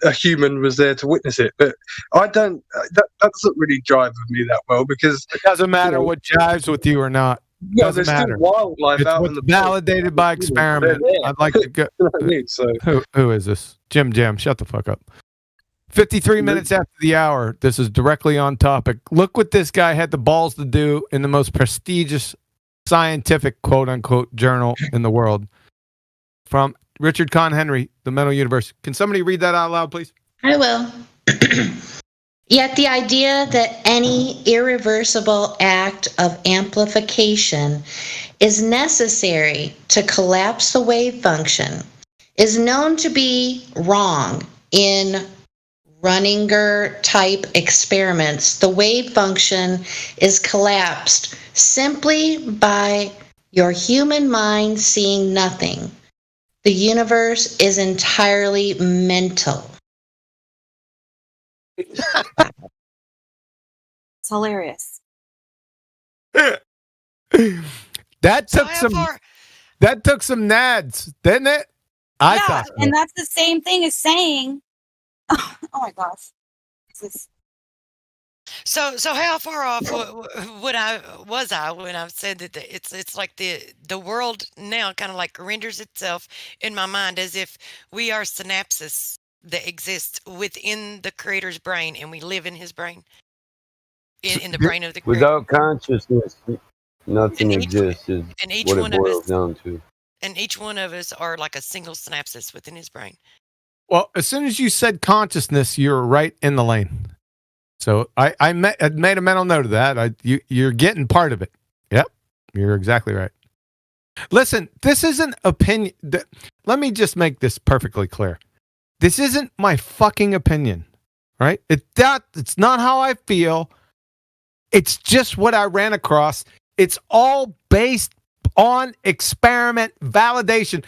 a human was there to witness it. But I don't. That doesn't really jive with me that well because it doesn't matter what jives with you or not. Yeah, Doesn't there's still matter. wildlife It's out what's in the validated by experiment. I'd like to go. Who is this? Jim Jam. Shut the fuck up. 53 minutes after the hour. This is directly on topic. Look what this guy had the balls to do in the most prestigious scientific quote unquote journal in the world. From Richard Conn Henry, The Mental Universe. Can somebody read that out loud, please? I will. Yet the idea that any irreversible act of amplification is necessary to collapse the wave function is known to be wrong in Runninger type experiments. The wave function is collapsed simply by your human mind seeing nothing. The universe is entirely mental. It's hilarious. That took some nads, didn't it? I yeah, thought so. and that's the same thing as saying, oh my gosh. This is- So how far off would I was I when I said that it's like the world now kind of like renders itself in my mind as if we are synapses that exist within the creator's brain and we live in his brain, in the brain of the creator. Without consciousness, nothing exists. Is And each what it one of boils us, down to. and each one of us are like a single synapses within his brain. Well, as soon as you said consciousness, you're right in the lane. So I made a mental note of that. You're getting part of it. Yep, you're exactly right. Listen, this isn't opinion. Let me just make this perfectly clear. This isn't my fucking opinion, right? It's not how I feel. It's just what I ran across. It's all based on experiment validation.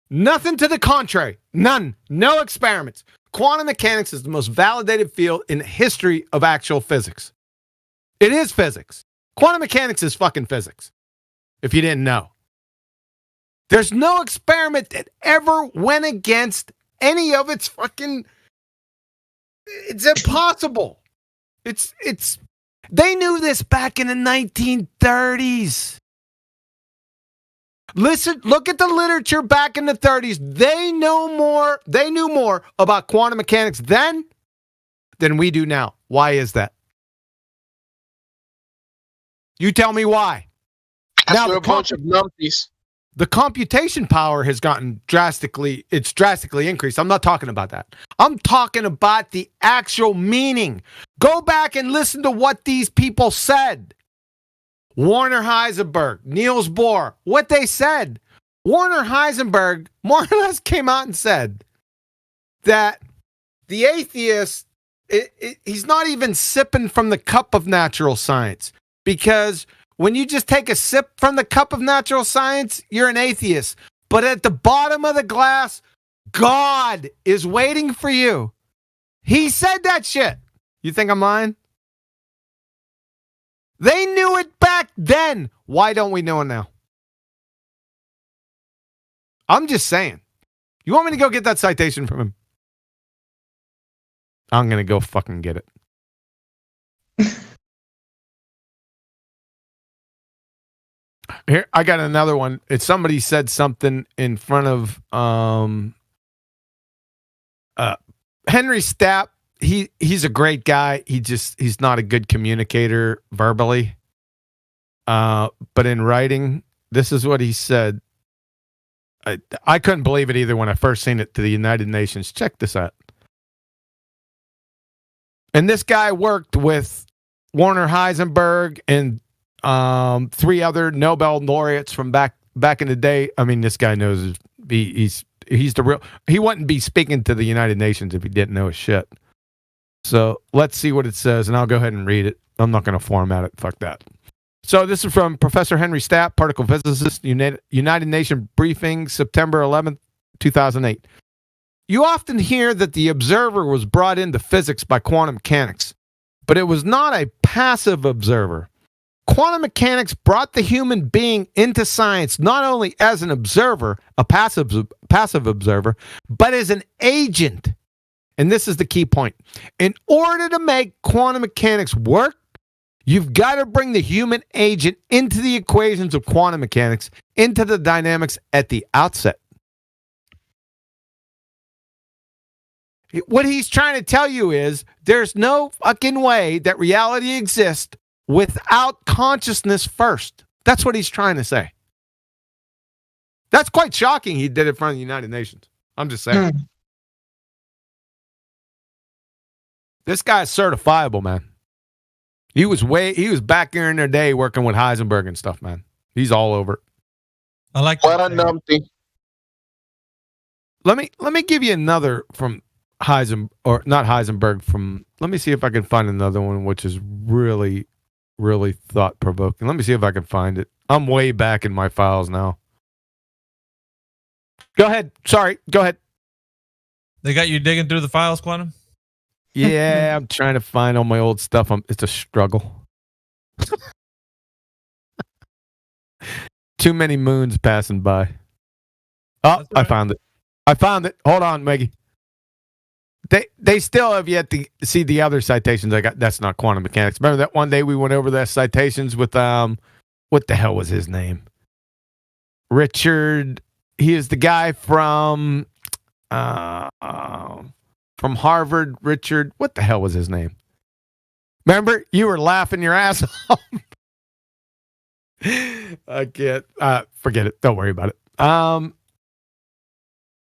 Nothing to the contrary. None. No experiments. Quantum mechanics is the most validated field in the history of actual physics. It is physics. Quantum mechanics is fucking physics, if you didn't know. There's no experiment that ever went against any of its fucking... It's impossible. They knew this back in the 1930s. Listen, look at the literature back in the 30s. They knew more about quantum mechanics then than we do now. Why is that? You tell me why. Now a bunch of numpties. The computation power has gotten drastically increased. I'm not talking about that. I'm talking about the actual meaning. Go back and listen to what these people said. Werner Heisenberg, Niels Bohr, what they said. Werner Heisenberg more or less came out and said that the atheist, he's not even sipping from the cup of natural science, because when you just take a sip from the cup of natural science, you're an atheist. But at the bottom of the glass, God is waiting for you. He said that shit. You think I'm lying? They knew it back then. Why don't we know it now? I'm just saying. You want me to go get that citation from him? I'm going to go fucking get it. Here, I got another one. It's somebody said something in front of Henry Stapp. He's a great guy. He's not a good communicator verbally. But in writing, this is what he said. I couldn't believe it either when I first seen it to the United Nations. Check this out. And this guy worked with Werner Heisenberg and 3 other Nobel laureates from back in the day. I mean, this guy knows he's the real. He wouldn't be speaking to the United Nations if he didn't know his shit. So let's see what it says, and I'll go ahead and read it. I'm not going to format it. Fuck that. So this is from Professor Henry Stapp, particle physicist, United Nations briefing, September 11th, 2008. You often hear that the observer was brought into physics by quantum mechanics, but it was not a passive observer. Quantum mechanics brought the human being into science not only as an observer, a passive observer, but as an agent. And this is the key point. In order to make quantum mechanics work, you've got to bring the human agent into the equations of quantum mechanics, into the dynamics at the outset. What he's trying to tell you is there's no fucking way that reality exists without consciousness first. That's what he's trying to say. That's quite shocking he did it in front of the United Nations. I'm just saying. This guy's certifiable, man. He was back here in their day working with Heisenberg and stuff, man. He's all over it. I like what a numpty. Let me give you another from Heisenberg from, let me see if I can find another one which is really, really thought-provoking. Let me see if I can find it. I'm way back in my files now. Go ahead. Sorry. Go ahead. They got you digging through the files, Quantum? Yeah, I'm trying to find all my old stuff. It's a struggle. Too many moons passing by. Oh, I found it. I found it. Hold on, Maggie. They still have yet to see the other citations I got. That's not quantum mechanics. Remember that one day we went over the citations with what the hell was his name? Richard. He is the guy from Harvard. Richard. What the hell was his name? Remember, you were laughing your ass off. I can't. Forget it. Don't worry about it.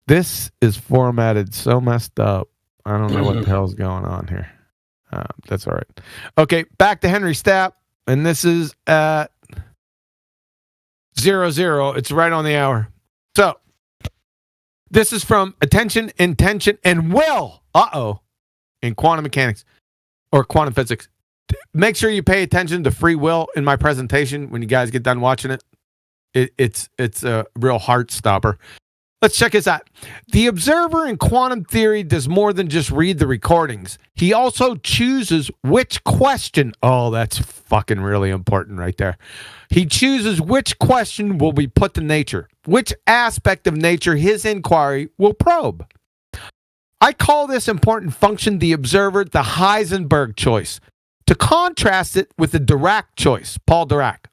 This is formatted so messed up. I don't know what the hell's going on here. That's all right. Okay, back to Henry Stapp, and this is at 00. It's right on the hour. So, this is from Attention, Intention, and Will. In quantum mechanics or quantum physics. Make sure you pay attention to free will in my presentation when you guys get done watching it. It's a real heart stopper. Let's check this out. The observer in quantum theory does more than just read the recordings. He also chooses which question. Oh, that's fucking really important right there. He chooses which question will be put to nature, which aspect of nature his inquiry will probe. I call this important function the observer the Heisenberg choice, to contrast it with the Dirac choice, Paul Dirac,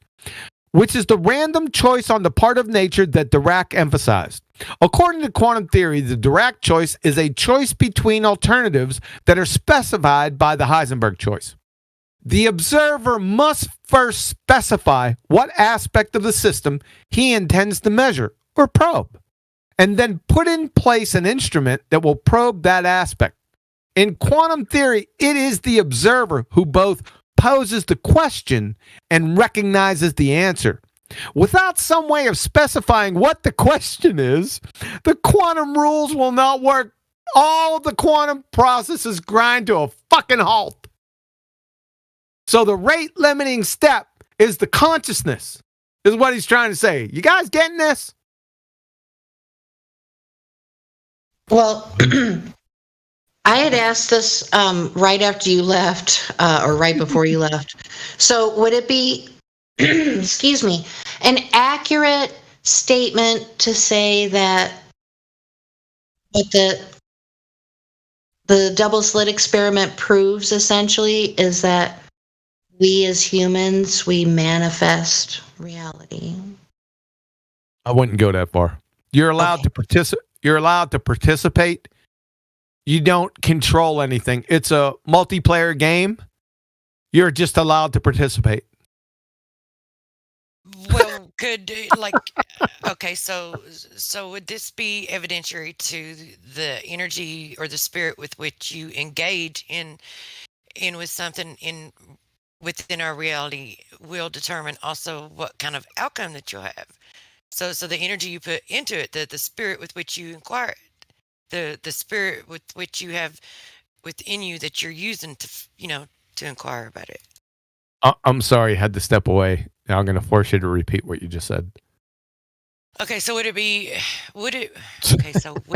which is the random choice on the part of nature that Dirac emphasized. According to quantum theory, the Dirac choice is a choice between alternatives that are specified by the Heisenberg choice. The observer must first specify what aspect of the system he intends to measure or probe, and then put in place an instrument that will probe that aspect. In quantum theory, it is the observer who both poses the question and recognizes the answer. Without some way of specifying what the question is, the quantum rules will not work. All the quantum processes grind to a fucking halt. So the rate limiting step is the consciousness, is what he's trying to say. You guys getting this? Well, I had asked this right after you left, or right before you left. So would it be, excuse me, an accurate statement to say that what the double slit experiment proves essentially is that we as humans, we manifest reality? I wouldn't go that far. You're allowed to participate. You're allowed to participate. You don't control anything. It's a multiplayer game. You're just allowed to participate. Well, okay, so would this be evidentiary to the energy or the spirit with which you engage in with something within our reality will determine also what kind of outcome that you'll have. So the energy you put into it, the spirit with which you inquire it, the spirit with which you have within you that you're using to inquire about it. I'm sorry, I had to step away. Now I'm going to force you to repeat what you just said. Okay, so would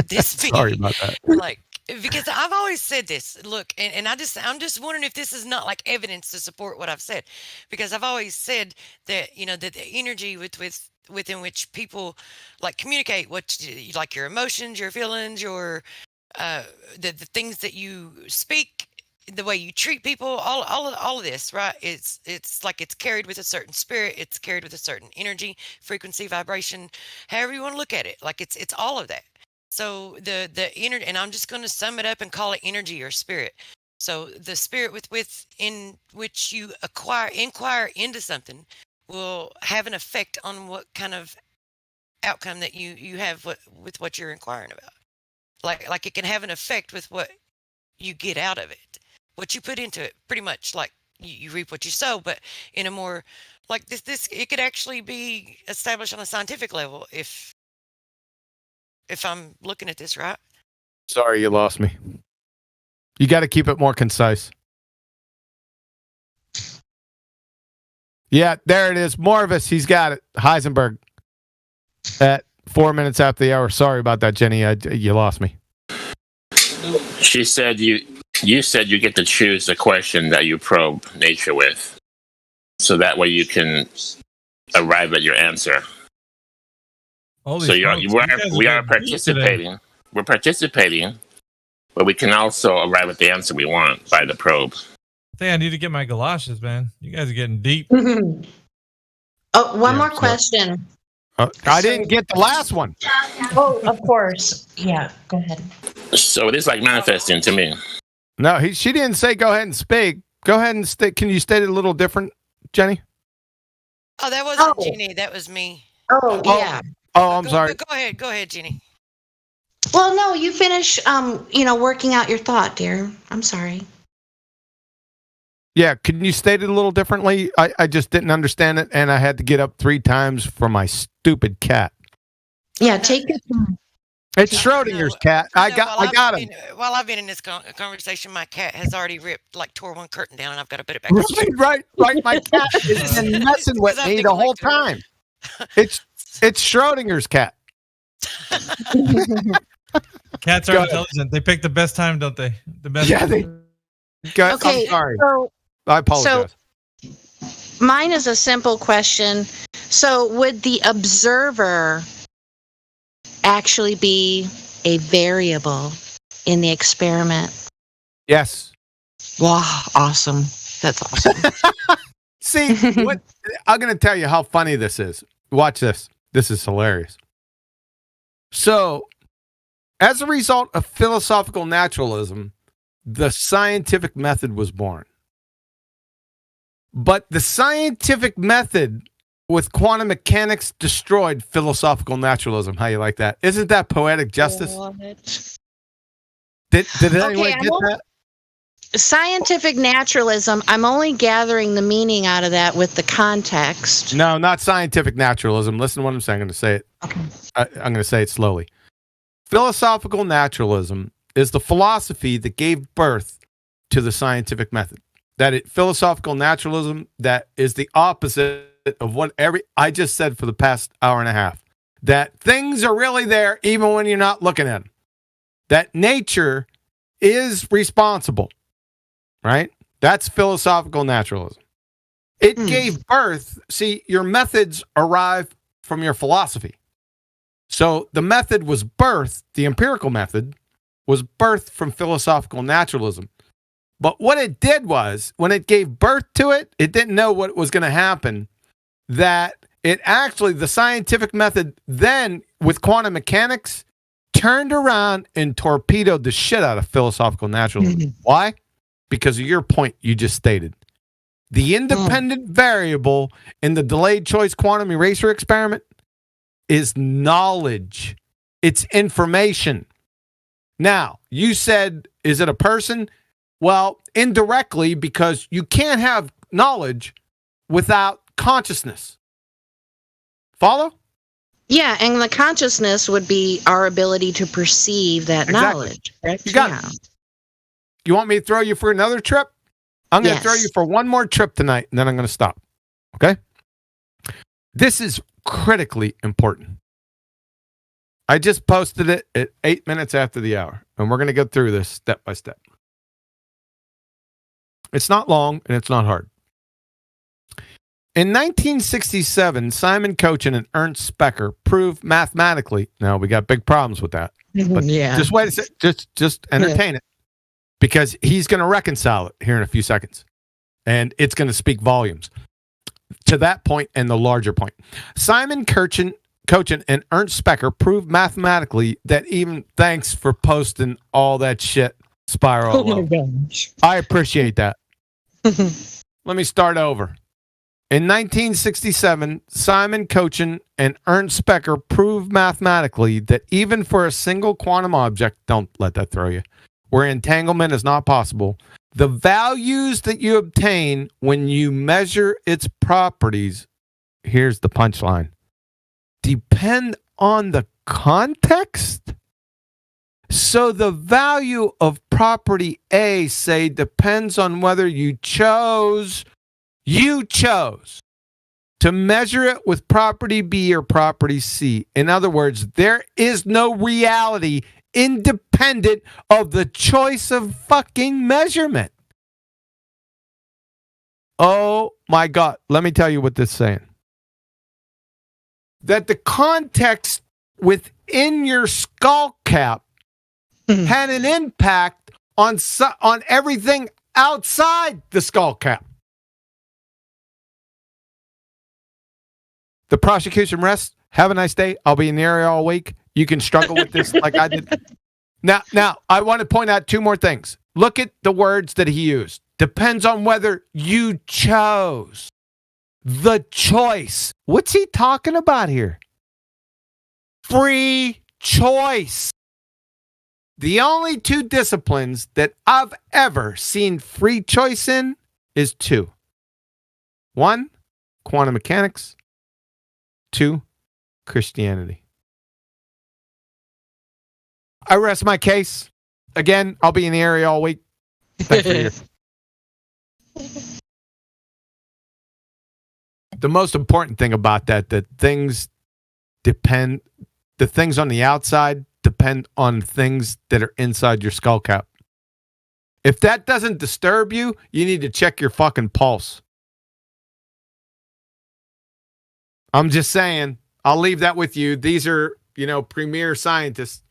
this be Sorry about that. like, because I've always said this, look, and I'm just wondering if this is not like evidence to support what I've said, because I've always said that, that the energy within which people like communicate like your emotions, your feelings, your the things that you speak, the way you treat people, all of this, right? It's like it's carried with a certain spirit, it's carried with a certain energy, frequency, vibration, however you want to look at it. Like it's all of that. So the energy, and I'm just going to sum it up and call it energy or spirit. So the spirit in which you inquire into something will have an effect on what kind of outcome that you have with what you're inquiring about. Like it can have an effect with what you get out of it, what you put into it. Pretty much like you reap what you sow, but in a more like this it could actually be established on a scientific level if I'm looking at this right. Sorry, you lost me. You got to keep it more concise. Yeah, there it is. Morvis, he's got it. Heisenberg at 4 minutes after the hour. Sorry about that, Jenny. You lost me. She said you said you get to choose the question that you probe nature with, so that way you can arrive at your answer. Holy so smokes, we are participating. we're participating, but we can also arrive at the answer we want by the probe. I think I need to get my galoshes, man. You guys are getting deep. Oh, one more question. I didn't get the last one. Oh, of course. Yeah, go ahead. So it is like manifesting to me. No, she didn't say go ahead and speak. Go ahead and can you state it a little different, Jenny? Oh, that wasn't Jeannie. That was me. Oh, yeah. Oh, I'm sorry. Go ahead, Jeannie. Well, no, you finish, working out your thought, dear. I'm sorry. Yeah, can you state it a little differently? I just didn't understand it, and I had to get up 3 times for my stupid cat. Yeah, take your time. It's Schrodinger's cat. I got him. While I've been in this conversation, my cat has already tore one curtain down, and I've got to put it back. Right. My cat has been messing with me the whole time. It's Schrodinger's cat. Cats are intelligent. They pick the best time, don't they? The best. Yeah, they. Okay, I'm sorry. So, I apologize. So mine is a simple question. So would the observer actually be a variable in the experiment? Yes. Wow, awesome. That's awesome. See, I'm going to tell you how funny this is. Watch this. This is hilarious. So, as a result of philosophical naturalism, the scientific method was born. But the scientific method with quantum mechanics destroyed philosophical naturalism. How you like that? Isn't that poetic justice? Did anyone get that? Scientific naturalism, I'm only gathering the meaning out of that with the context. No, not scientific naturalism. Listen to what I'm saying. I'm going to say it. Okay. I'm going to say it slowly. Philosophical naturalism is the philosophy that gave birth to the scientific method. Philosophical naturalism, that is the opposite of what I just said for the past hour and a half. That things are really there even when you're not looking at them. That nature is responsible, right? That's philosophical naturalism. It gave birth. See, your methods arrive from your philosophy. So the method was birthed, the empirical method was birthed from philosophical naturalism. But what it did was, when it gave birth to it, it didn't know what was going to happen. That it actually, the scientific method then, with quantum mechanics, turned around and torpedoed the shit out of philosophical naturalism. Why? Because of your point you just stated. The independent variable in the delayed choice quantum eraser experiment is knowledge. It's information. Now, you said, is it a person? Well, indirectly, because you can't have knowledge without consciousness. Follow? Yeah, and the consciousness would be our ability to perceive that knowledge. Correct? You got it. You want me to throw you for another trip? I'm going to throw you for one more trip tonight, and then I'm going to stop. Okay? This is critically important. I just posted it at 8 minutes after the hour, and we're going to go through this step by step. It's not long, and it's not hard. In 1967, Simon Cochin and Ernst Specker proved mathematically. Now, we got big problems with that. But just wait a second. Just entertain it. Because he's going to reconcile it here in a few seconds. And it's going to speak volumes to that point and the larger point. Simon Cochin and Ernst Specker proved mathematically that even thanks for posting all that shit, Spiral. Oh my gosh. I appreciate that. Let me start over. In 1967, Simon Cochin and Ernst Specker proved mathematically that even for a single quantum object, don't let that throw you, where entanglement is not possible, the values that you obtain when you measure its properties, here's the punchline, depend on the context. So the value of property A, say, depends on whether you chose to measure it with property B or property C. In other words, there is no reality independent of the choice of fucking measurement. Oh my God. Let me tell you what this is saying. That the context within your skull cap had an impact on everything outside the skull cap. The prosecution rests. Have a nice day. I'll be in the area all week. You can struggle with this like I did. Now, I want to point out two more things. Look at the words that he used. Depends on whether you chose. The choice. What's he talking about here? Free choice. The only two disciplines that I've ever seen free choice in is two. One, quantum mechanics. Two, Christianity. I rest my case. Again, I'll be in the area all week. Thanks for your... The most important thing about that things depend, the things on the outside depend on things that are inside your skull cap. If that doesn't disturb you, you need to check your fucking pulse. I'm just saying, I'll leave that with you. These are, premier scientists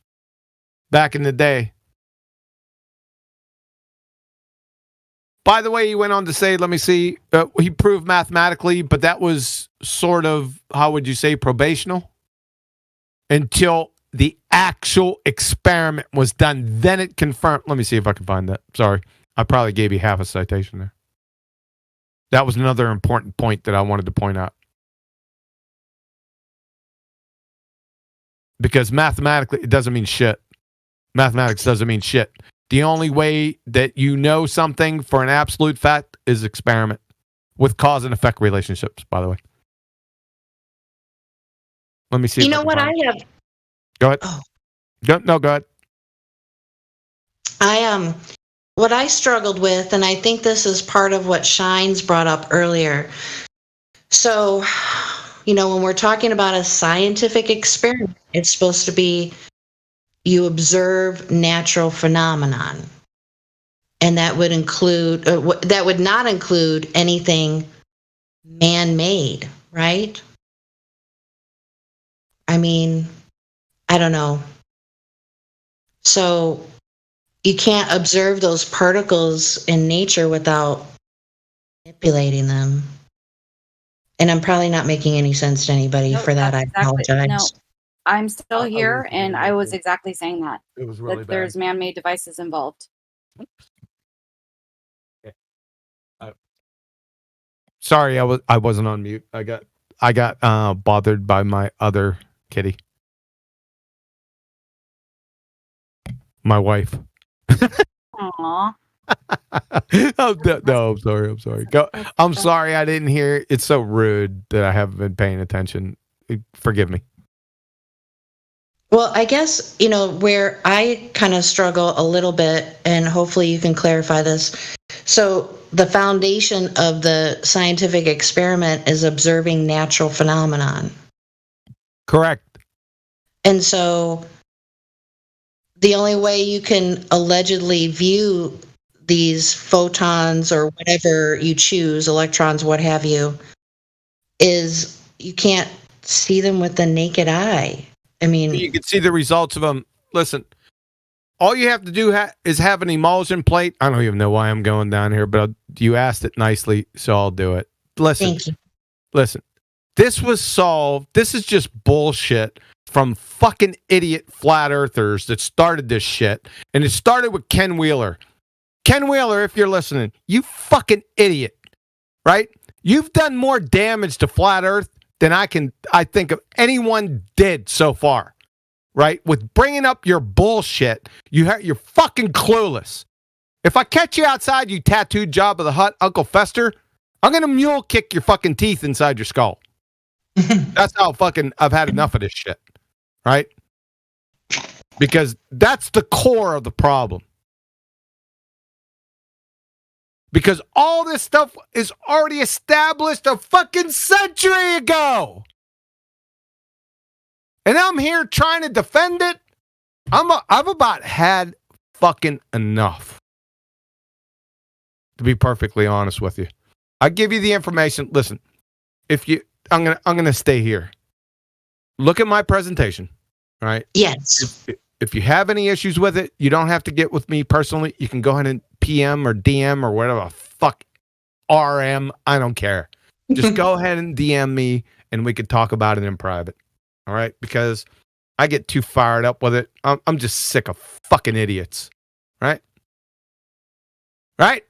back in the day. By the way, he went on to say, let me see, he proved mathematically, but that was sort of, how would you say, probational? Until the actual experiment was done. Then it confirmed. Let me see if I can find that. Sorry. I probably gave you half a citation there. That was another important point that I wanted to point out. Because mathematically, it doesn't mean shit. Mathematics doesn't mean shit. The only way that you know something for an absolute fact is experiment with cause and effect relationships, by the way. Let me see. You know what I have? Go ahead. Oh. No, go ahead. What I struggled with, and I think this is part of what Shines brought up earlier. So, when we're talking about a scientific experiment, it's supposed to be you observe natural phenomenon. And that would include, that would not include anything man-made, right? I mean, I don't know. So you can't observe those particles in nature without manipulating them. And I'm probably not making any sense to anybody for that. I apologize. No, I'm still here, and I was exactly saying that. It was really that bad. there's man-made devices involved. Sorry, I wasn't on mute. I got bothered by my other kitty. My wife. Aww. No, I'm sorry. I'm sorry I didn't hear. It's so rude that I haven't been paying attention. Forgive me. Well, I guess, where I kind of struggle a little bit, and hopefully you can clarify this. So the foundation of the scientific experiment is observing natural phenomenon. Correct. And so the only way you can allegedly view these photons or whatever you choose, electrons, what have you, is you can't see them with the naked eye. I mean, you can see the results of them. Listen, all you have to do is have an emulsion plate. I don't even know why I'm going down here, but you asked it nicely, so I'll do it. Listen, this was solved. This is just bullshit from fucking idiot flat earthers that started this shit. And it started with Ken Wheeler. Ken Wheeler, if you're listening, you fucking idiot, right? You've done more damage to flat earth than I think of anyone did so far, right? With bringing up your bullshit, you're fucking clueless. If I catch you outside, you tattooed Jabba the Hutt, Uncle Fester, I'm going to mule kick your fucking teeth inside your skull. That's how fucking I've had enough of this shit, right? Because that's the core of the problem. Because all this stuff is already established a fucking century ago. And I'm here trying to defend it. I've about had fucking enough. To be perfectly honest with you. I give you the information. Listen, I'm gonna stay here. Look at my presentation. All right. Yes. If you have any issues with it, you don't have to get with me personally. You can go ahead and PM or DM or whatever the fuck, RM. I don't care. Just go ahead and DM me and we could talk about it in private. All right? Because I get too fired up with it. I'm just sick of fucking idiots. Right? Right?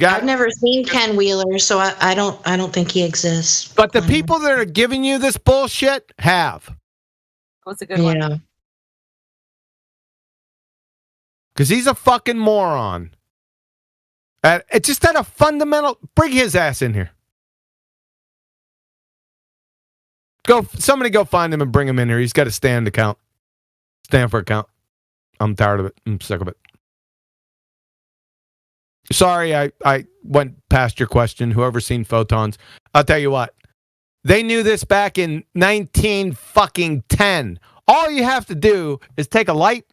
I've never seen Ken Wheeler, so I don't think he exists. But the people that are giving you this bullshit have. What's a good one? Yeah. Because he's a fucking moron. It's just at a fundamental. Bring his ass in here. Somebody go find him and bring him in here. He's got a stand account. Stand for account. I'm tired of it. I'm sick of it. Sorry, I went past your question. Whoever's seen Photons, I'll tell you what. They knew this back in 1910. All you have to do is take a light.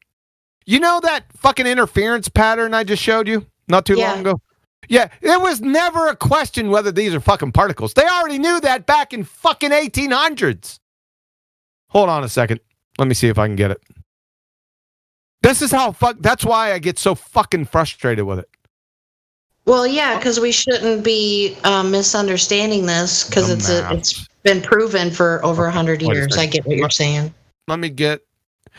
You know that fucking interference pattern I just showed you not too long ago? Yeah, there was never a question whether these are fucking particles. They already knew that back in fucking 1800s. Hold on a second. Let me see if I can get it. This is how that's why I get so fucking frustrated with it. Well, yeah, because we shouldn't be misunderstanding this because it's been proven for over 100 years. I get what you're saying. Let me get,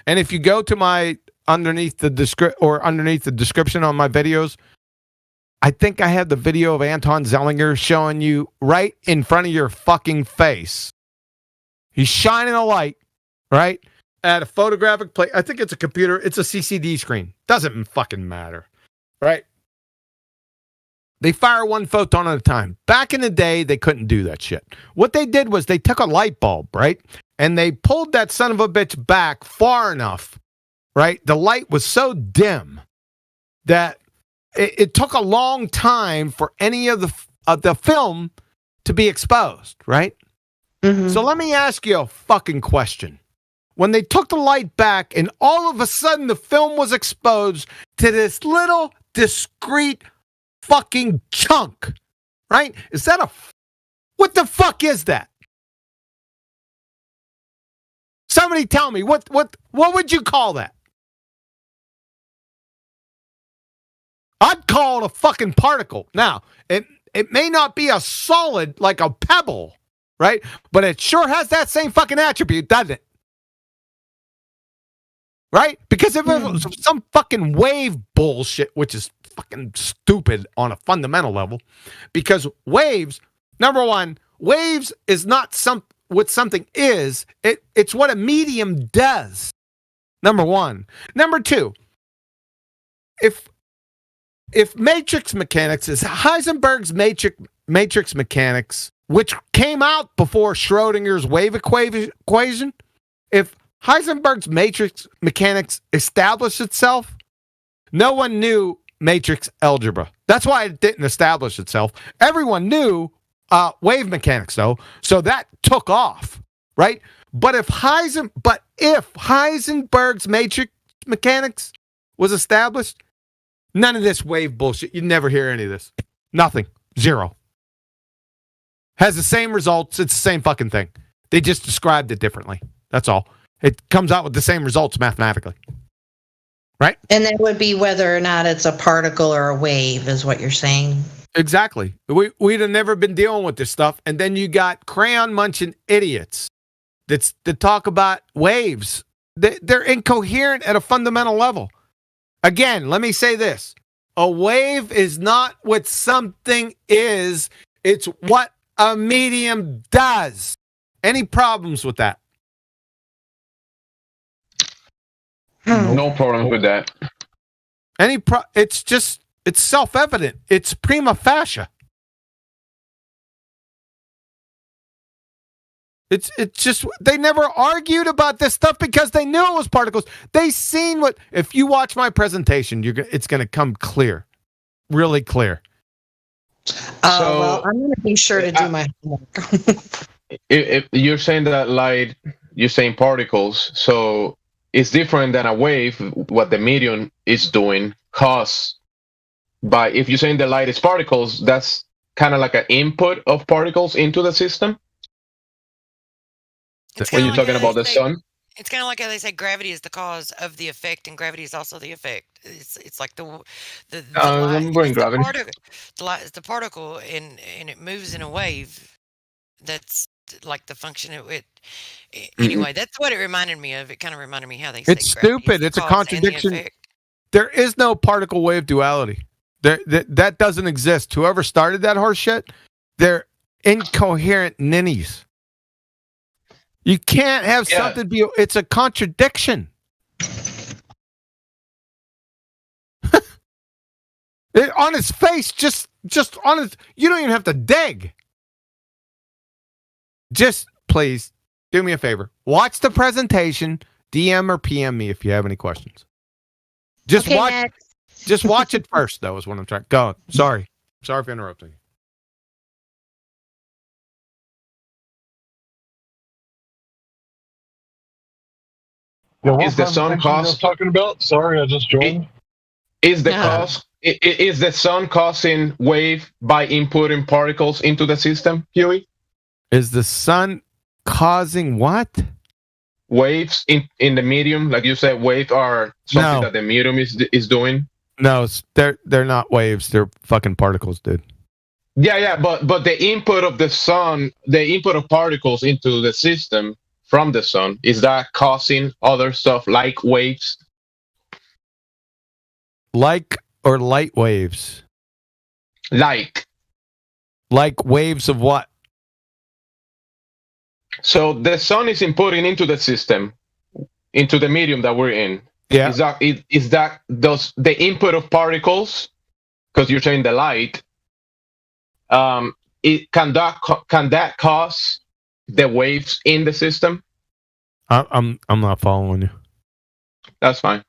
and if you go to my underneath the description on my videos, I think I have the video of Anton Zellinger showing you right in front of your fucking face. He's shining a light, right, at a photographic plate. I think it's a computer. It's a CCD screen. Doesn't fucking matter, right? They fire one photon at a time. Back in the day, they couldn't do that shit. What they did was they took a light bulb, right? And they pulled that son of a bitch back far enough, right? The light was so dim that it took a long time for any of the film to be exposed, right? Mm-hmm. So let me ask you a fucking question. When they took the light back and all of a sudden the film was exposed to this little discrete fucking chunk, right? Is that what the fuck is that? Somebody tell me what would you call that? I'd call it a fucking particle. Now, it may not be a solid like a pebble, right? But it sure has that same fucking attribute, doesn't it? Right? Because if it was some fucking wave bullshit, which is fucking stupid on a fundamental level, because waves, number one, waves is not what something is. It's what a medium does. Number one. Number two, if matrix mechanics is Heisenberg's matrix mechanics, which came out before Schrodinger's wave equation, if Heisenberg's matrix mechanics established itself, no one knew matrix algebra. That's why it didn't establish itself. Everyone knew wave mechanics, though, so that took off, right? But if Heisenberg's matrix mechanics was established, none of this wave bullshit. You'd never hear any of this. Nothing. Zero. Has the same results. It's the same fucking thing. They just described it differently. That's all. It comes out with the same results mathematically. Right? And that would be whether or not it's a particle or a wave, is what you're saying. Exactly. We'd have never been dealing with this stuff. And then you got crayon munching idiots that talk about waves. They're incoherent at a fundamental level. Again, let me say this. A wave is not what something is. It's what a medium does. Any problems with that? No problem with that. It's self-evident. It's prima facie. It's just, they never argued about this stuff because they knew it was particles. They seen if you watch my presentation, it's going to come clear, really clear. Well, I'm going to be sure to do my homework. If you're saying that light, you're saying particles, so it's different than a wave, what the medium is doing, caused by, if you're saying the light is particles, that's kind of like an input of particles into the system. When you're talking about the sun? It's kind of like how they say gravity is the cause of the effect, and gravity is also the effect. It's like the light. I'm going It's the gravity. particle. The light is the particle, and it moves in a wave. That's like the function of it. Anyway, that's what it reminded me of. It kind of reminded me how they say It's gravity is stupid. the It's a cause and the contradiction. effect. There is no particle wave duality. That doesn't exist. Whoever started that horse shit, they're incoherent ninnies. You can't have something be. It's a contradiction. On his face, just on his. You don't even have to dig. Just please do me a favor. Watch the presentation. DM or PM me if you have any questions. Just Okay, watch. next. Just watch it first, though. Is what I'm trying. Go. Sorry for interrupting. Yeah, what Is the sun presentation you guys cause? talking about? Sorry, I just joined. Is the No. cause? Is the sun causing wave by inputting particles into the system, Huey? Is the sun causing what? Waves in the medium, like you said, waves are something No. that the medium is doing. No, they're not waves. They're fucking particles, dude. Yeah, but the input of the sun, the input of particles into the system from the sun, is that causing other stuff like waves? Like or light waves? Like waves of what? So the sun is inputting into the system, into the medium that we're in. Yeah. Is that those the input of particles? Because you're saying the light. Can that cause the waves in the system? I'm not following you. That's fine.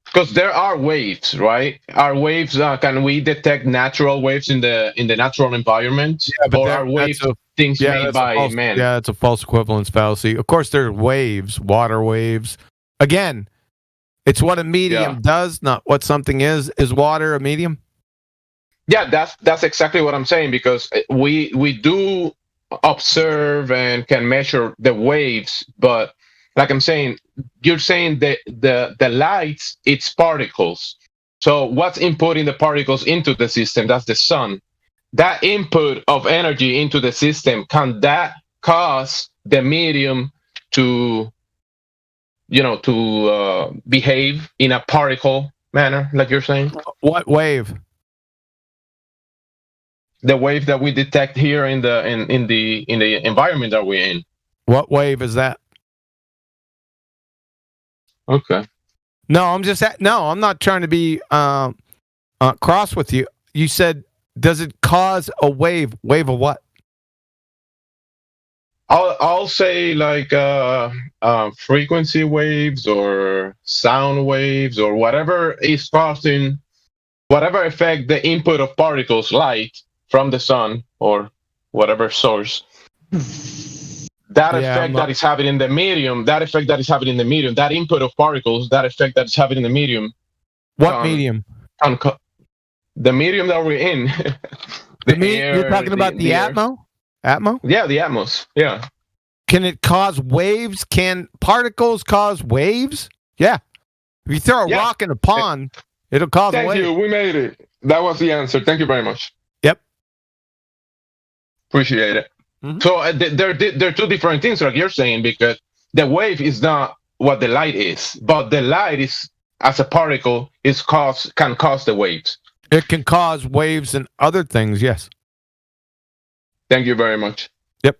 Because there are waves, right? Are waves? Can we detect natural waves in the natural environment, or are waves things made by man? Yeah, it's a false equivalence fallacy. Of course, there are waves, water waves. Again, it's what a medium does, not what something is. Is water a medium? Yeah, that's exactly what I'm saying, because we do observe and can measure the waves, but like I'm saying, you're saying that the lights, it's particles. So what's inputting the particles into the system? That's the sun. That input of energy into the system, can that cause the medium to behave in a particle manner, like you're saying? What wave? The wave that we detect here in the environment that we're in. What wave is that? Okay. No, I'm not trying to be cross with you. You said, does it cause a wave? Wave of what? I'll say like frequency waves or sound waves or whatever is causing whatever effect the input of particles, light from the sun or whatever source. That effect that is having in the medium, that effect that is having in the medium, that input of particles, that effect that is having in the medium. What medium? The medium that we're in. You're talking about the Atmo? Atmo? Yeah, the Atmos. Yeah. Can it cause waves? Can particles cause waves? Yeah. If you throw a rock in a pond, it'll cause a wave. Thank you. We made it. That was the answer. Thank you very much. Yep. Appreciate it. Mm-hmm. So they're two different things, like you're saying, because the wave is not what the light is, but the light is, as a particle, can cause the waves. It can cause waves and other things, yes. Thank you very much. Yep.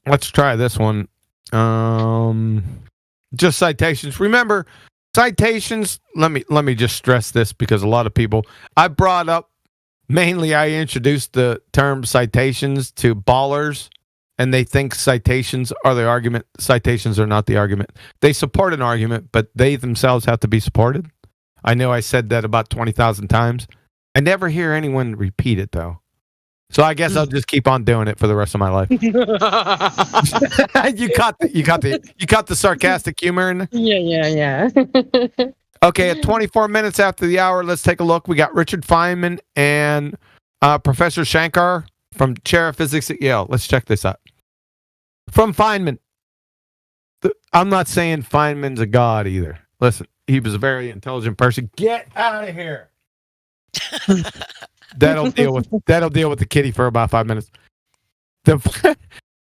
Let's try this one. Just citations. Remember, citations, let me just stress this, because a lot of people, I introduced the term citations to ballers, and they think citations are the argument. Citations are not the argument. They support an argument, but they themselves have to be supported. I know I said that about 20,000 times. I never hear anyone repeat it, though. So I guess I'll just keep on doing it for the rest of my life. You caught the sarcastic humor in there? Yeah. Okay, at 24 minutes after the hour, let's take a look. We got Richard Feynman and Professor Shankar from Chair of Physics at Yale. Let's check this out. From Feynman. I'm not saying Feynman's a god either. Listen, he was a very intelligent person. Get out of here. That'll deal with the kitty for about 5 minutes.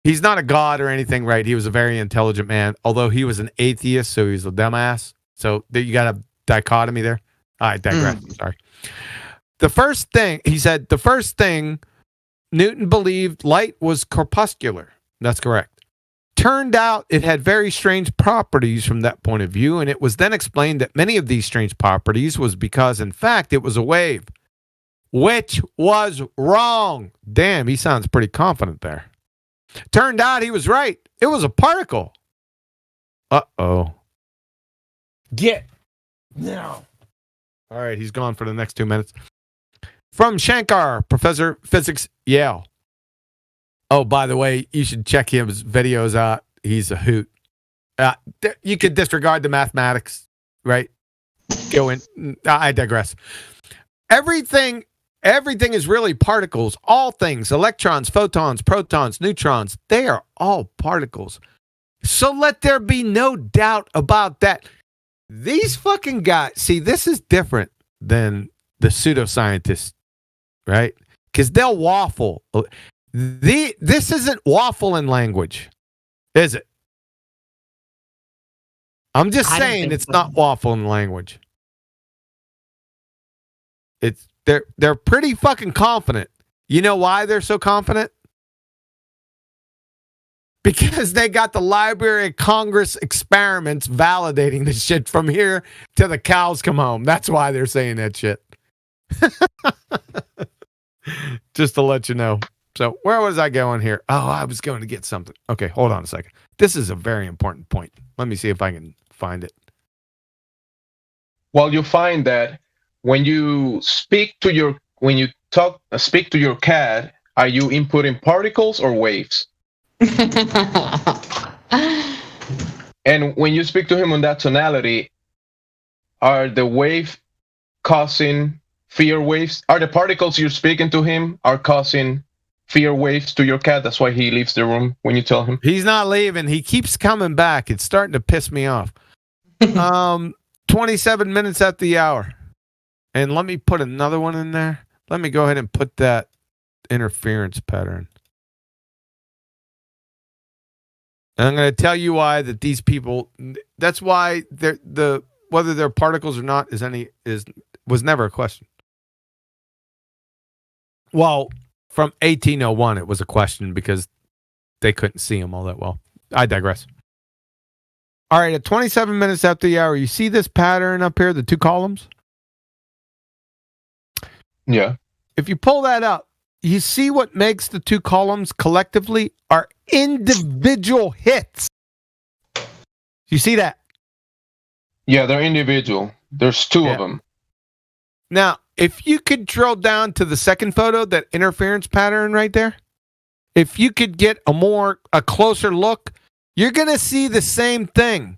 He's not a god or anything, right? He was a very intelligent man, although he was an atheist, so he was a dumbass. So you got a dichotomy there. I digress. Sorry. The first thing he said, Newton believed light was corpuscular. That's correct. Turned out it had very strange properties from that point of view, and it was then explained that many of these strange properties was because, in fact, it was a wave, which was wrong. Damn, he sounds pretty confident there. Turned out he was right. It was a particle. Uh-oh. Get now. All right, he's gone for the next 2 minutes. From Shankar, Professor Physics, Yale. Oh, by the way, you should check his videos out. He's a hoot. You could disregard the mathematics, right? Go in. I digress. Everything is really particles. All things, electrons, photons, protons, neutrons, they are all particles. So let there be no doubt about that. These fucking guys, see, this is different than the pseudoscientists, right? Because they'll waffle. This isn't waffling language, is it? I'm just saying it's not waffling language. They're pretty fucking confident. You know why they're so confident? Because they got the Library of Congress experiments validating this shit from here till the cows come home. That's why they're saying that shit. Just to let you know. So where was I going here? Oh, I was going to get something. Okay, hold on a second. This is a very important point. Let me see if I can find it. Well, you find that when you speak to your cat, are you inputting particles or waves? And when you speak to him on that tonality, are the wave causing fear waves? Are the particles you're speaking to him are causing fear waves to your cat? That's why he leaves the room when you tell him. He's not leaving. He keeps coming back. It's starting to piss me off. 27 minutes at the hour. And let me put another one in there. Let me go ahead and put that interference pattern. And I'm going to tell you why that these people, that's why whether they're particles or not was never a question. Well, from 1801, it was a question because they couldn't see them all that well. I digress. All right, at 27 minutes after the hour, you see this pattern up here, the two columns? Yeah. If you pull that up, you see what makes the two columns collectively are individual hits. You see that? Yeah, they're individual. There's two of them. Now, if you could drill down to the second photo, that interference pattern right there, if you could get a closer look, you're going to see the same thing.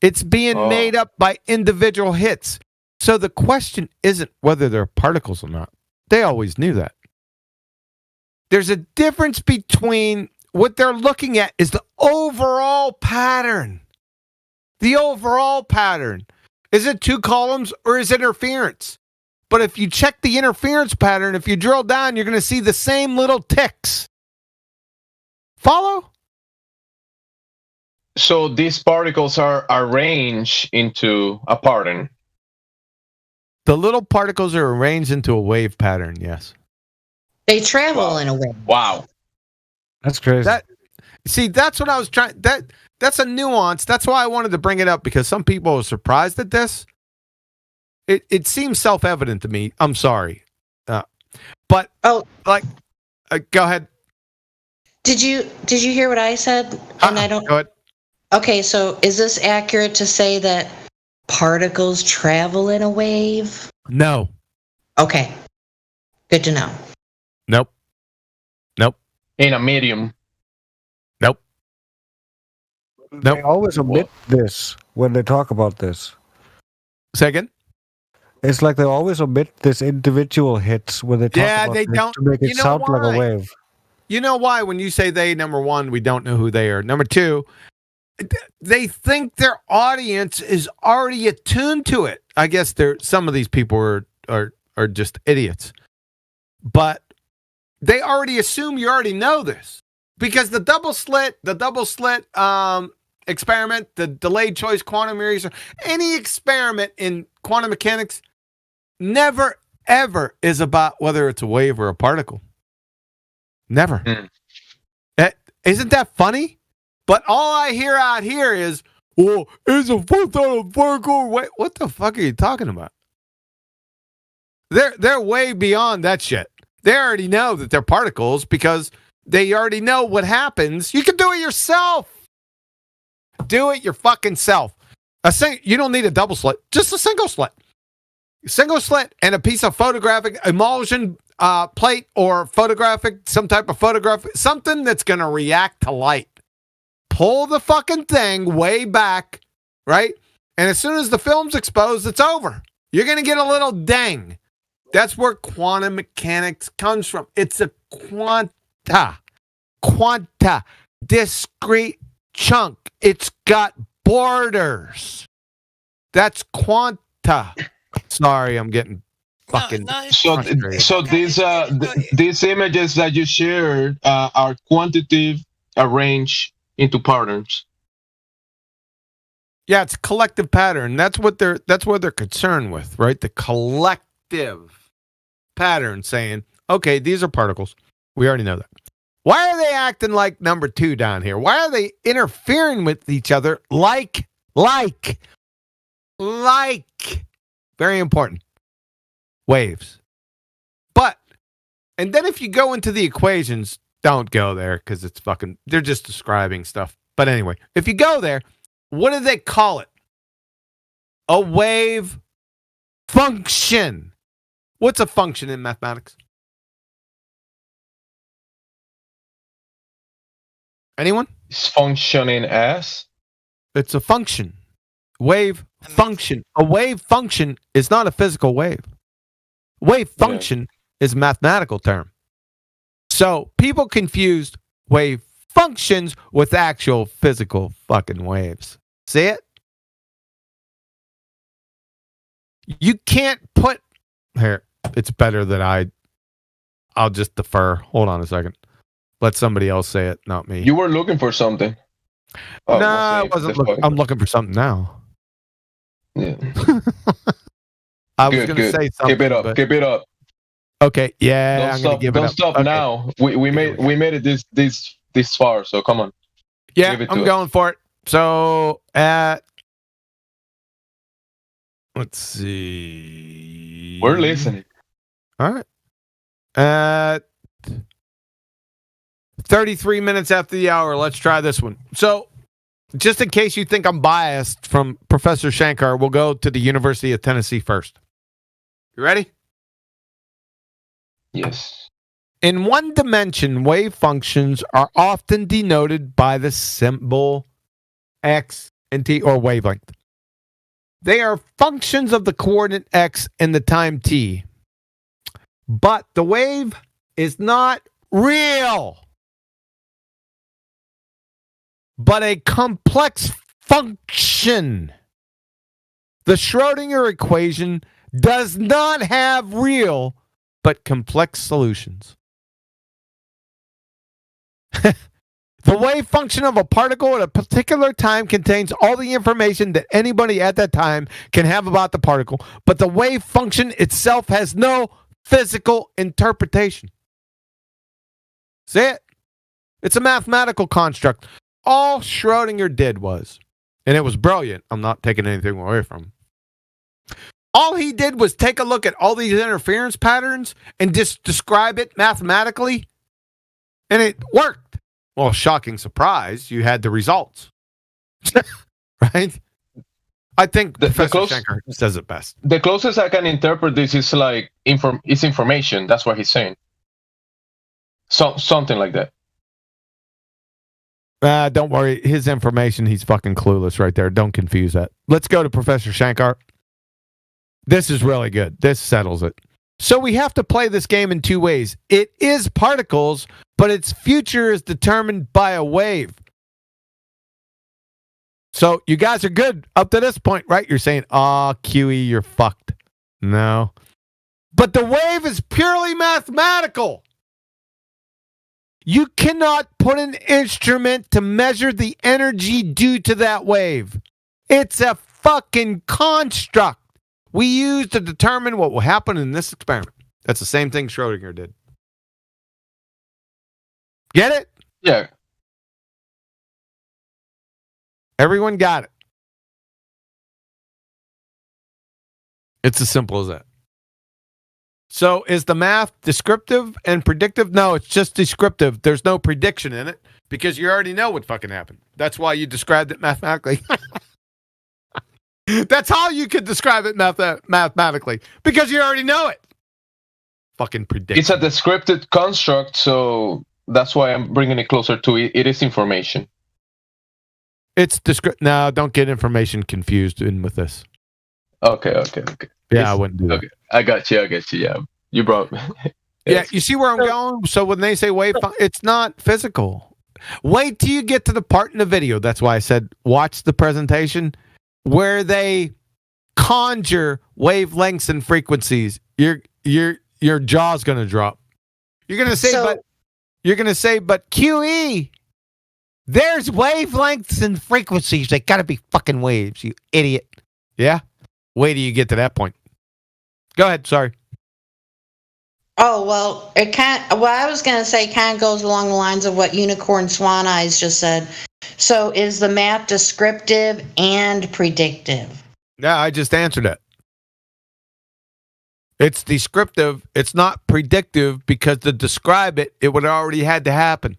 It's being made up by individual hits. So the question isn't whether they're particles or not. They always knew that. There's a difference between what they're looking at is the overall pattern. The overall pattern. Is it two columns or is it interference? But if you check the interference pattern, if you drill down, you're going to see the same little ticks. Follow? So these particles are arranged into a pattern. The little particles are arranged into a wave pattern, yes. They travel in a way. Wow. That's crazy. That's what I was trying. That's a nuance. That's why I wanted to bring it up, because some people are surprised at this. It seems self-evident to me. I'm sorry. But go ahead. Did you hear what I said? And I don't. Go ahead. Okay, so is this accurate to say that particles travel in a wave? No. Okay. Good to know. Nope. In a medium. Nope. They always omit this when they talk about this. Second. It's like they always omit this individual hits when they talk about they this don't. to make it You know sound like a why? wave. You know why? When you say they, number one, we don't know who they are. Number two, they think their audience is already attuned to it. I guess some of these people are just idiots, but they already assume you already know this because the double slit experiment, the delayed choice quantum eraser, any experiment in quantum mechanics never ever is about whether it's a wave or a particle. Never. Isn't that funny? But all I hear out here is, "Well, it's a photon particle." Wait, what the fuck are you talking about? They're way beyond that shit. They already know that they're particles because they already know what happens. You can do it yourself. Do it your fucking self. You don't need a double slit, just a single slit. Single slit and a piece of photographic emulsion plate or some type of photographic, something that's going to react to light. Pull the fucking thing way back, right? And as soon as the film's exposed, it's over. You're going to get a little ding. That's where quantum mechanics comes from. It's a quanta, discrete chunk. It's got borders. That's quanta. Sorry, I'm getting fucking frustrated. So these images that you shared are quantitative arranged into patterns. Yeah, it's a collective pattern. That's what they're concerned with, right? The collective pattern saying, okay, these are particles. We already know that. Why are they acting like number two down here? Why are they interfering with each other like? Very important. Waves. And then if you go into the equations, don't go there because they're just describing stuff. But anyway, if you go there, what do they call it? A wave function. What's a function in mathematics? Anyone? It's functioning as? It's a function. Wave function. A wave function is not a physical wave. Wave function is a mathematical term. So people confused wave functions with actual physical fucking waves. See it? You can't put here. It's better that I'll just defer. Hold on a second. Let somebody else say it, not me. You were looking for something. No, I wasn't looking. I'm looking for something now. Yeah. I was going to say something. Keep it up. Keep it up. Okay. Yeah. I'm going to give it up. Don't stop now. We made it this far. So come on. Yeah, I'm going for it. So let's see. We're listening. All right. At 33 minutes after the hour, let's try this one. So, just in case you think I'm biased from Professor Shankar, we'll go to the University of Tennessee first. You ready? Yes. In one dimension, wave functions are often denoted by the symbol x and t, or wavelength. They are functions of the coordinate x and the time t. But the wave is not real, but a complex function. The Schrödinger equation does not have real but complex solutions. The wave function of a particle at a particular time contains all the information that anybody at that time can have about the particle, but the wave function itself has no physical interpretation. See it? It's a mathematical construct. All Schrödinger did was, and it was brilliant, I'm not taking anything away from him. All he did was take a look at all these interference patterns and just describe it mathematically, and it worked. Well, shocking surprise, you had the results. Right? I think Professor Shankar says it best. The closest I can interpret this is like it's information. That's what he's saying. Something like that. Don't worry. His information, he's fucking clueless right there. Don't confuse that. Let's go to Professor Shankar. This is really good. This settles it. So we have to play this game in two ways. It is particles, but its future is determined by a wave. So you guys are good up to this point, right? You're saying, QE, you're fucked. No. But the wave is purely mathematical. You cannot put an instrument to measure the energy due to that wave. It's a fucking construct we use to determine what will happen in this experiment. That's the same thing Schrodinger did. Get it? Yeah. Everyone got it. It's as simple as that. So is the math descriptive and predictive? No, it's just descriptive. There's no prediction in it because you already know what fucking happened. That's why you described it mathematically. That's how you could describe it mathematically because you already know it. Fucking prediction. It's a descriptive construct, so that's why I'm bringing it closer to it. It is information. It's descriptive. No, don't get information confused in with this. Okay. Yeah, I wouldn't do that. Okay, I got you. Yeah, you brought. Yeah, you see where I'm going? So when they say wave, it's not physical. Wait till you get to the part in the video. That's why I said watch the presentation where they conjure wavelengths and frequencies. Your jaw's gonna drop. You're gonna say, but QE, there's wavelengths and frequencies. They gotta be fucking waves, you idiot. Yeah? Wait till you get to that point. Go ahead, sorry. Oh, well, I was going to say kind of goes along the lines of what Unicorn Swan Eyes just said. So is the math descriptive and predictive? Yeah, I just answered it. It's descriptive. It's not predictive because to describe it, it would already had to happen.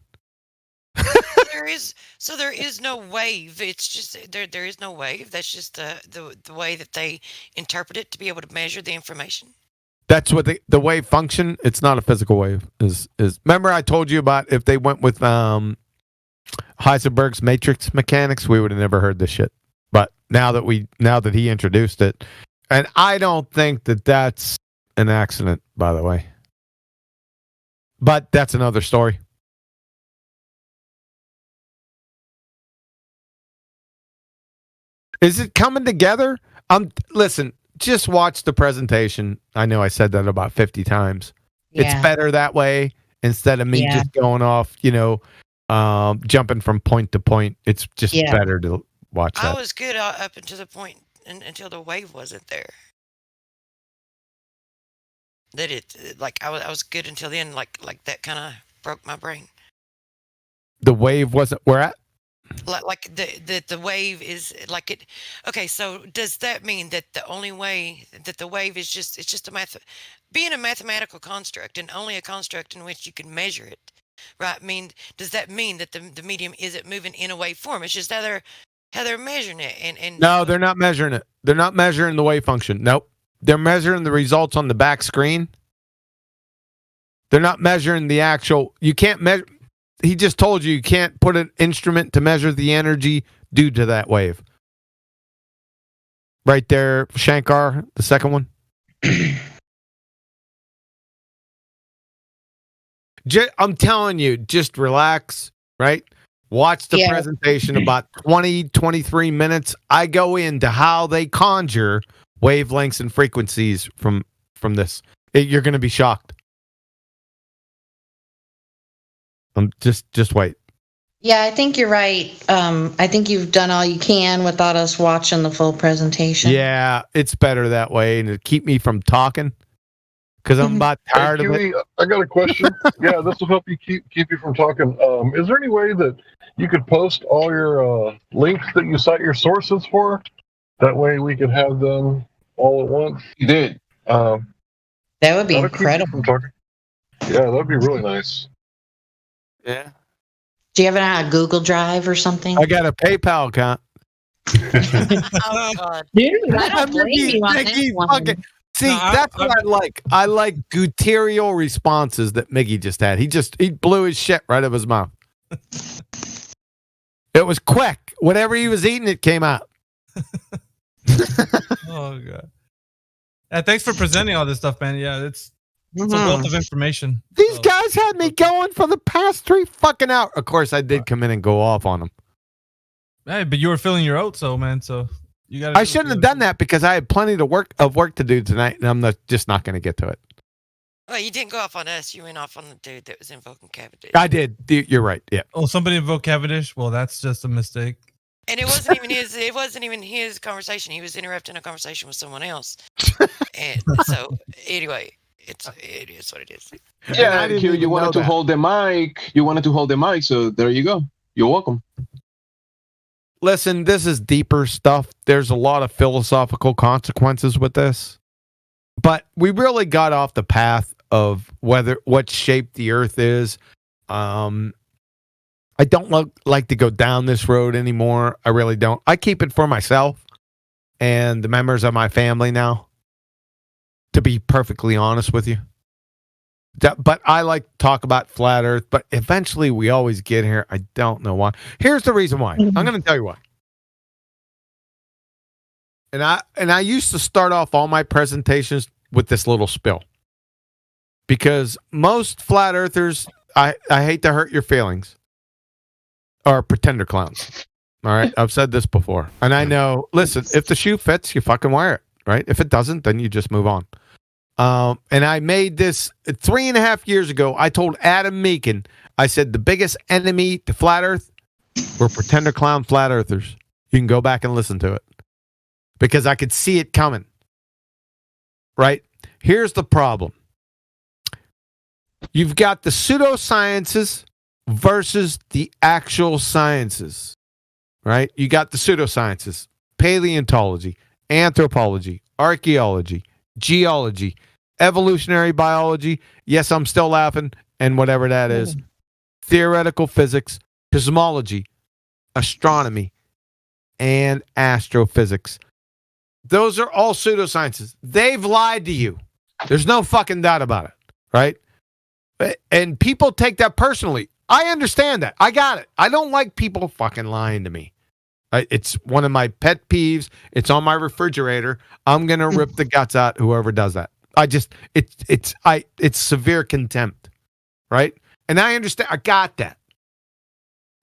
There is no wave. It's just there is no wave. That's just the way that they interpret it to be able to measure the information. That's what the wave function. It's not a physical wave. Is remember I told you about if they went with Heisenberg's matrix mechanics, we would have never heard this shit. But now that he introduced it, and I don't think that that's an accident, by the way. But that's another story. Is it coming together? Listen, just watch the presentation. I know I said that about 50 times. Yeah. It's better that way instead of me just going off, jumping from point to point. It's just better to watch that. I was good up until the point until the wave wasn't there. That I was good until then. Like that kind of broke my brain. The wave wasn't where at? Like the wave is like it. Okay, so does that mean that the only way that the wave is just being a mathematical construct and only a construct in which you can measure it, right? Does that mean that the medium isn't moving in a wave form? It's just how they're measuring it and no, they're not measuring it. They're not measuring the wave function. Nope, they're measuring the results on the back screen. They're not measuring the actual. You can't measure. He just told you can't put an instrument to measure the energy due to that wave. Right there, Shankar, the second one. I'm telling you, just relax, right? Watch the presentation about 23 minutes. I go into how they conjure wavelengths and frequencies from this. You're going to be shocked. Just wait. Yeah, I think you're right. I think you've done all you can without us watching the full presentation. Yeah, it's better that way, and to keep me from talking because I'm about tired of it. I got a question. Yeah, this will help you keep you from talking. Is there any way that you could post all your links that you cite your sources for? That way we could have them all at once. You did. That would be incredible. Yeah, that would be really nice. Yeah. Do you have it on a Google Drive or something? I got a PayPal account. Oh God, dude! I don't blame you on that one. See, that's what I like. I like guttural responses that Miggy just had. He blew his shit right out of his mouth. It was quick. Whatever he was eating, it came out. Oh God. Thanks for presenting all this stuff, man. Yeah, it's a wealth of information. These guys had me going for the past 3 fucking hours. Of course, I did come in and go off on them. Hey, but you were filling your oats, so man. So you got. I shouldn't have done that because I had plenty of work to do tonight, and I'm just not going to get to it. Well, you didn't go off on us. You went off on the dude that was invoking Cavendish. I did. You're right. Yeah. Oh, somebody invoked Cavendish. Well, that's just a mistake. And it wasn't even his. It wasn't even his conversation. He was interrupting a conversation with someone else. And so, anyway, it is what it is. Yeah, Q, you wanted to hold the mic. You wanted to hold the mic, so there you go. You're welcome. Listen, this is deeper stuff. There's a lot of philosophical consequences with this. But we really got off the path of what shape the earth is. I don't like to go down this road anymore. I really don't. I keep it for myself and the members of my family now, to be perfectly honest with you. But I like to talk about flat earth, but eventually we always get here. I don't know why. Here's the reason why. I'm going to tell you why. And I used to start off all my presentations with this little spill. Because most flat earthers, I hate to hurt your feelings, are pretender clowns. All right? I've said this before. And I know, listen, if the shoe fits, you fucking wear it, right? If it doesn't, then you just move on. And I made this 3.5 years ago. I told Adam Meakin, I said, the biggest enemy to flat earth were pretender clown flat earthers. You can go back and listen to it. Because I could see it coming. Right? Here's the problem. You've got the pseudosciences versus the actual sciences. Right? You got the pseudosciences. Paleontology, anthropology, archaeology, geology, evolutionary biology. Yes, I'm still laughing. And whatever that is. Theoretical physics, cosmology, astronomy, and astrophysics. Those are all pseudosciences. They've lied to you. There's no fucking doubt about it, right? And people take that personally. I understand that. I got it. I don't like people fucking lying to me. It's one of my pet peeves. It's on my refrigerator. I'm gonna rip the guts out whoever does that. It's severe contempt, right? And I understand. I got that.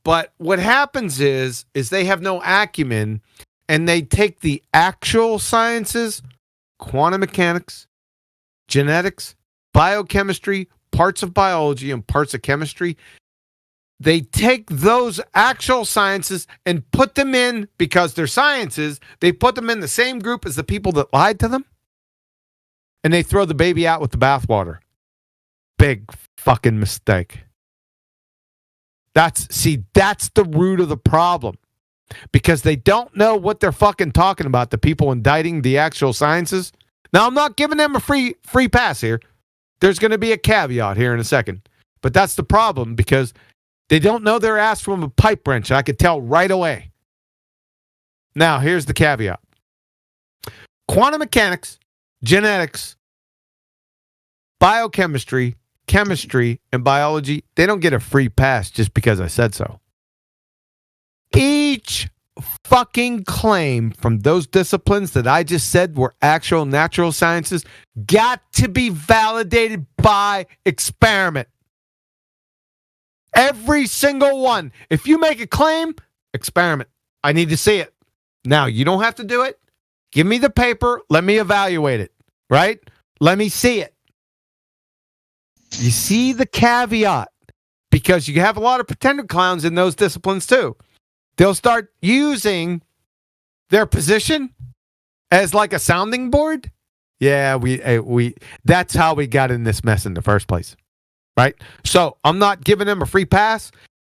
But what happens is they have no acumen. And they take the actual sciences, quantum mechanics, genetics, biochemistry, parts of biology, and parts of chemistry. They take those actual sciences and put them in, because they're sciences, they put them in the same group as the people that lied to them. And they throw the baby out with the bathwater. Big fucking mistake. That's the root of the problem. Because they don't know what they're fucking talking about, the people indicting the actual sciences. Now, I'm not giving them a free pass here. There's going to be a caveat here in a second. But that's the problem, because they don't know their ass from a pipe wrench. I could tell right away. Now, here's the caveat. Quantum mechanics, genetics, biochemistry, chemistry, and biology, they don't get a free pass just because I said so. Each fucking claim from those disciplines that I just said were actual natural sciences got to be validated by experiment. Every single one. If you make a claim, experiment. I need to see it. Now, you don't have to do it. Give me the paper. Let me evaluate it. Right? Let me see it. You see the caveat? Because you have a lot of pretender clowns in those disciplines too. They'll start using their position as like a sounding board. Yeah, we that's how we got in this mess in the first place. Right? So I'm not giving them a free pass.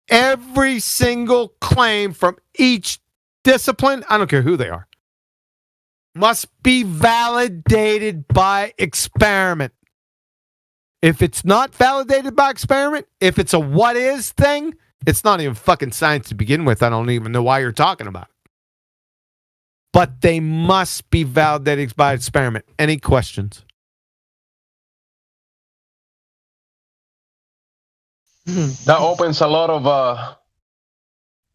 Every single claim from each discipline, I don't care who they are, must be validated by experiment. If it's not validated by experiment, if it's a what is thing, it's not even fucking science to begin with. I don't even know why you're talking about it. But they must be validated by experiment. Any questions? That opens a lot of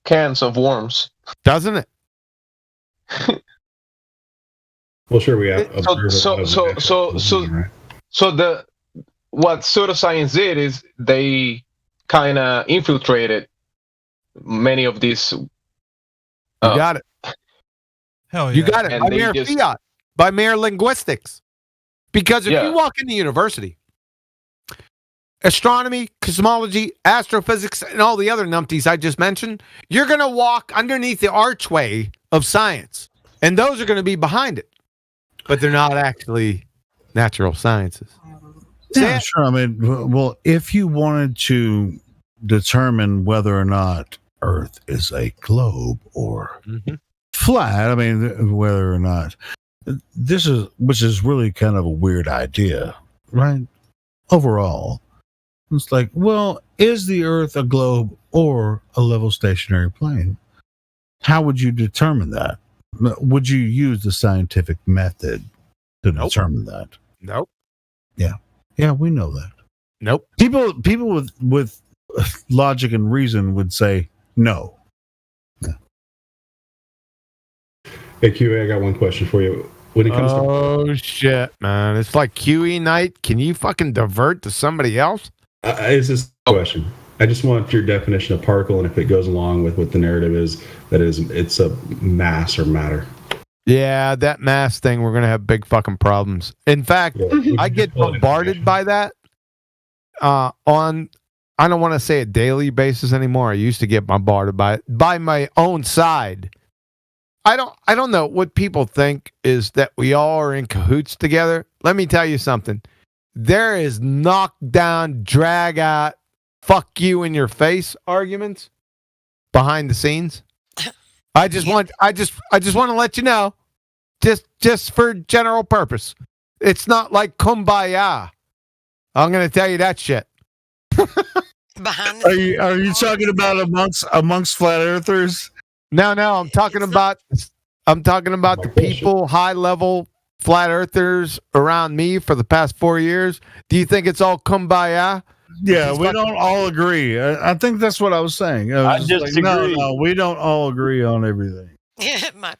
cans of worms. Doesn't it? Well, sure, we have. So what pseudoscience did is they kind of infiltrated many of these. You got it. Hell You yeah. got it. And By they mere just- fiat, by mere linguistics. Because if Yeah. you walk into university, astronomy, cosmology, astrophysics, and all the other numpties I just mentioned, you're going to walk underneath the archway of science. And those are going to be behind it. But they're not actually natural sciences. Yeah, sure. I mean, well, if you wanted to determine whether or not Earth is a globe or flat, I mean, whether or not which is really kind of a weird idea, right? Overall, it's like, well, is the Earth a globe or a level stationary plane? How would you determine that? Would you use the scientific method to determine that? Nope. Yeah, we know that. Nope. People with logic and reason would say no. Hey, QA, I got one question for you. When it comes to Oh, shit, man. It's like QE night. Can you fucking divert to somebody else? it's this question. I just want your definition of particle, and if it goes along with what the narrative is, it's a mass or matter. Yeah, that mass thing, we're going to have big fucking problems. In fact, I get bombarded by that on, I don't want to say a daily basis anymore. I used to get bombarded by it by my own side. I don't know what people think is that we all are in cahoots together. Let me tell you something. There is knockdown, drag out, fuck you in your face arguments behind the scenes. I just want to let you know, just for general purpose. It's not like kumbaya. I'm going to tell you that shit. Behind Are you talking about amongst flat earthers? No, I'm talking about the people, high level flat earthers around me for the past 4 years. Do you think it's all kumbaya? Yeah, we don't all agree. I think that's what I was saying. I was disagree. no, we don't all agree on everything. Yeah, Michael.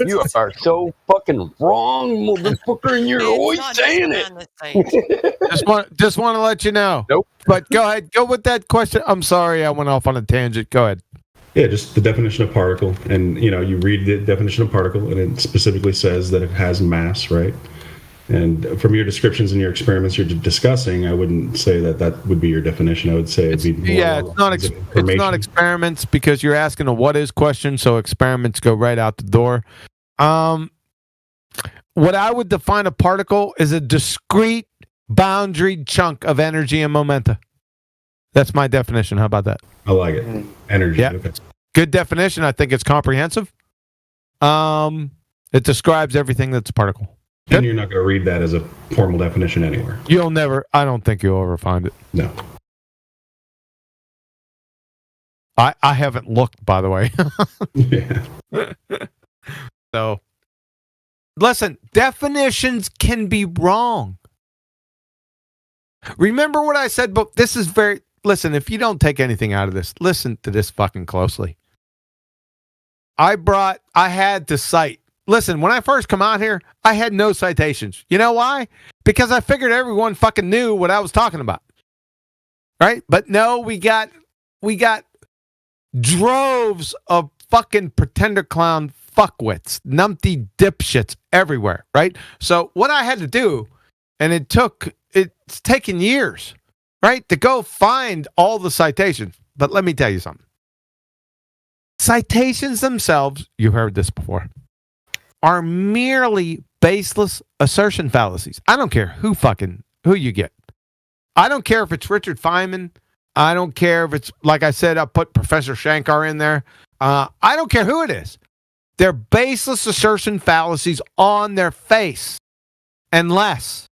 You are so fucking wrong, motherfucker, and you're always saying it. Just want to let you know. Nope. But go ahead. Go with that question. I'm sorry I went off on a tangent. Go ahead. Yeah, just the definition of particle, and you read the definition of particle, and it specifically says that it has mass, right? And from your descriptions and your experiments you're discussing, I wouldn't say that would be your definition. I would say it'd be more it's not experiments, because you're asking a what is question, so experiments go right out the door. What I would define a particle is a discrete boundary chunk of energy and momenta. That's my definition. How about that? I like it. Energy. Yeah. Okay. Good definition. I think it's comprehensive. It describes everything that's a particle. And you're not going to read that as a formal definition anywhere. I don't think you'll ever find it. No. I haven't looked, by the way. Yeah. So, listen, definitions can be wrong. Remember what I said, but this is listen, if you don't take anything out of this, listen to this fucking closely. I had to cite. Listen, when I first come out here, I had no citations. You know why? Because I figured everyone fucking knew what I was talking about. Right? But no, we got droves of fucking pretender clown fuckwits, numpty dipshits everywhere, right? So what I had to do, and it's taken years, right, to go find all the citations. But let me tell you something. Citations themselves, you heard this before, are merely baseless assertion fallacies. I don't care who you get. I don't care if it's Richard Feynman. I don't care if it's, like I said, I put Professor Shankar in there. I don't care who it is. They're baseless assertion fallacies on their face, unless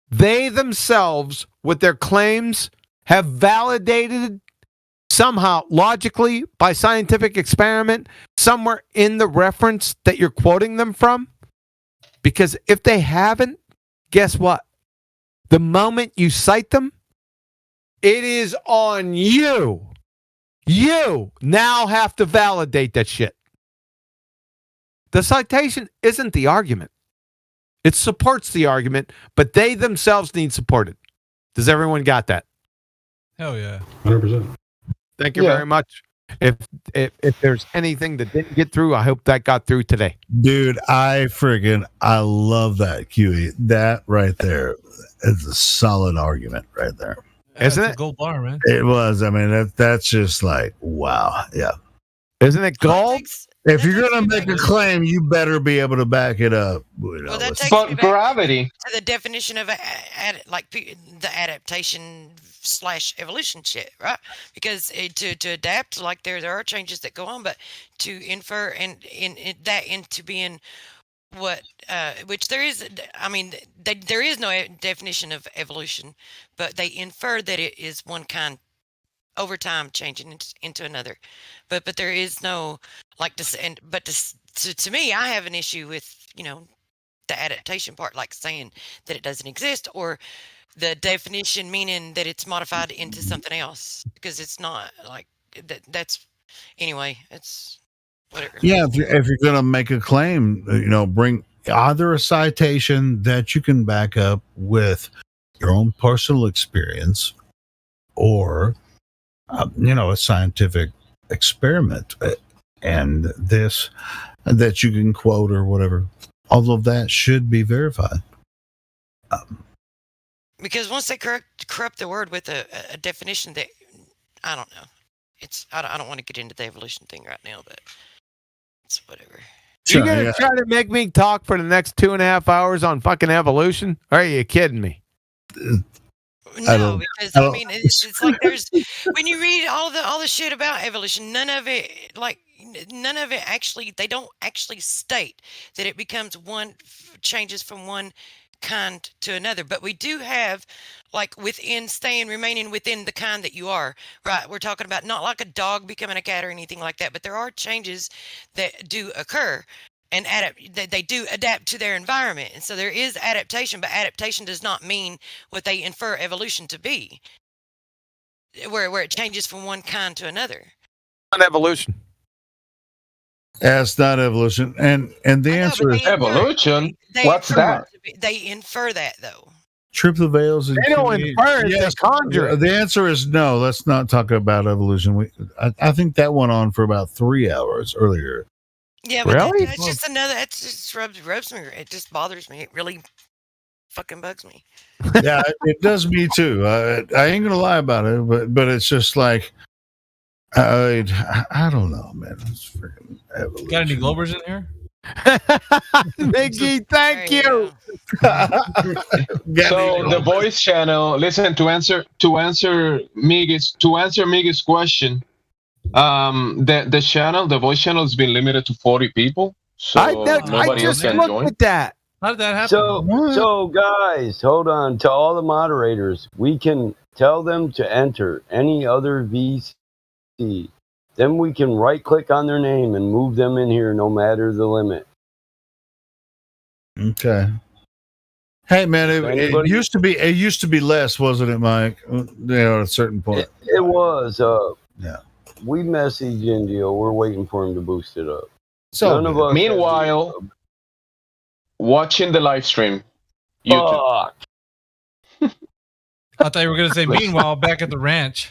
they themselves, with their claims, have validated somehow logically by scientific experiment somewhere in the reference that you're quoting them from. Because if they haven't, guess what? The moment you cite them, it is on you. You now have to validate that shit. The citation isn't the argument. It supports the argument, but they themselves need supported. Does everyone got that? Hell yeah. 100%. Thank you very much. If there's anything that didn't get through, I hope that got through today. Dude, I love that, QE. That right there is a solid argument right there. Isn't it? Gold bar, man. It was. I mean, that's just like, wow. Yeah. Isn't it gold? If you're going to make a claim, you better be able to back it up. Well, that takes But me back gravity. to the definition of the adaptation / evolution shit, right? Because to adapt, like there are changes that go on, but to infer and that into being what which there is, I mean, there is no definition of evolution, but they infer that it is one kind over time changing into another, but there is no like this. And but to me, I have an issue with the adaptation part, like saying that it doesn't exist, or the definition meaning that it's modified into something else, because it's not like that. That's anyway. It's whatever. Yeah, if you're going to make a claim, bring either a citation that you can back up with your own personal experience, or a scientific experiment, and this that you can quote or whatever. All of that should be verified. Because once they corrupt the word with a definition that I don't know, I don't want to get into the evolution thing right now, but it's whatever. You're gonna try to make me talk for the next 2.5 hours on fucking evolution? Or are you kidding me? No, because I mean, it's like there's when you read all the shit about evolution, none of it actually, they don't actually state that it becomes changes from one kind to another. But we do have, like, remaining within the kind that you are, right? We're talking about not like a dog becoming a cat or anything like that, but there are changes that do occur. And they do adapt to their environment, and so there is adaptation. But adaptation does not mean what they infer evolution to be, where it changes from one kind to another. Not evolution. That's not evolution, and the answer is evolution. What's that? They infer that though. Truth prevails. They don't infer it. They conjure it. The answer is no. Let's not talk about evolution. I think that went on for about 3 hours earlier. Yeah, but Really? that's just another. It just rubs me. It just bothers me. It really fucking bugs me. Yeah, it does me too. I ain't gonna lie about it, but it's just like I don't know, man. It's freaking evolution. Got any Globers in here? Mickey, thank you. So the voice channel. Listen, to answer Miggy's question. The voice channel has been limited to 40 people, so nobody else can join. At that. How did that happen? So guys, hold on. To all the moderators, we can tell them to enter any other VC. Then we can right-click on their name and move them in here, no matter the limit. Okay. Hey man, it used to be less, wasn't it, Mike? At a certain point. It was. Yeah. We messaged Indio. We're waiting for him to boost it up. So none of us. Meanwhile, watching the live stream. YouTube. I thought you were gonna say. Meanwhile, back at the ranch.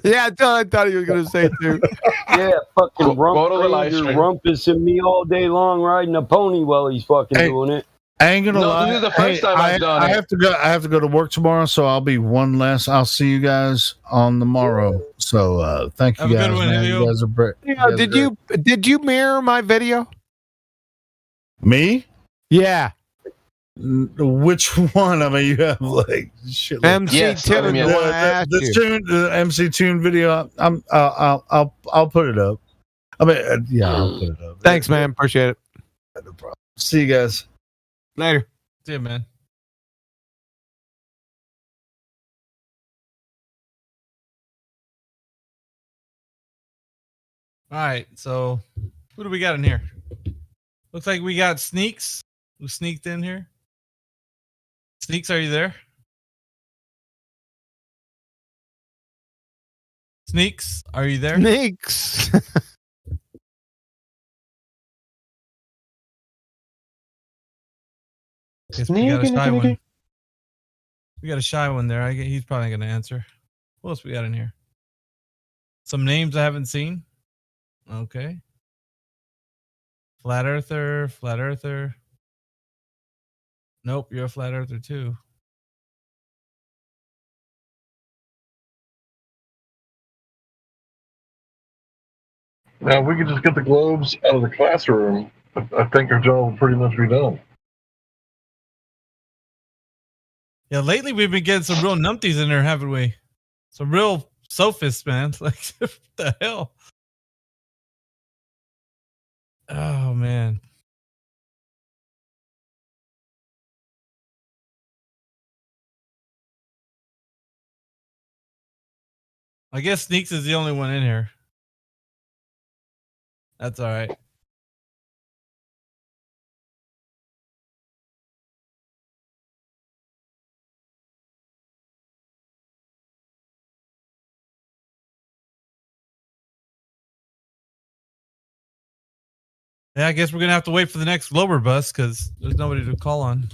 Yeah, I thought you were gonna say too. Yeah, fucking go to the live stream. Rumpus and me all day long riding a pony while he's fucking doing it. I ain't gonna lie. This is the first time I've done it. I have to go to work tomorrow, so I'll be one less. I'll see you guys on the morrow. So thank you Have a guys. good one, man. Helio. You guys are great. Did you mirror my video? Me? Yeah. Which one? I mean, you have like shit. MC Tune. The MC Tune video. I'll put it up. I mean, I'll put it up. Thanks, man. Appreciate it. No problem. See you guys later. See you, man. All right, so who do we got in here? Looks like we got Sneaks, who sneaked in here. Sneaks, are you there? Sneaks, are you there? Sneaks. Guess we got a shy one. We got a shy one there. He's probably going to answer. What else we got in here? Some names I haven't seen. Okay. Flat Earther, Flat Earther. Nope, you're a Flat Earther too. Now, if we could just get the globes out of the classroom, I think our job will pretty much be done. Yeah, lately we've been getting some real numpties in there, haven't we? Some real sophists, man. Like, what the hell? Oh, man. I guess Sneaks is the only one in here. That's all right. Yeah, I guess we're going to have to wait for the next Glober bus because there's nobody to call on.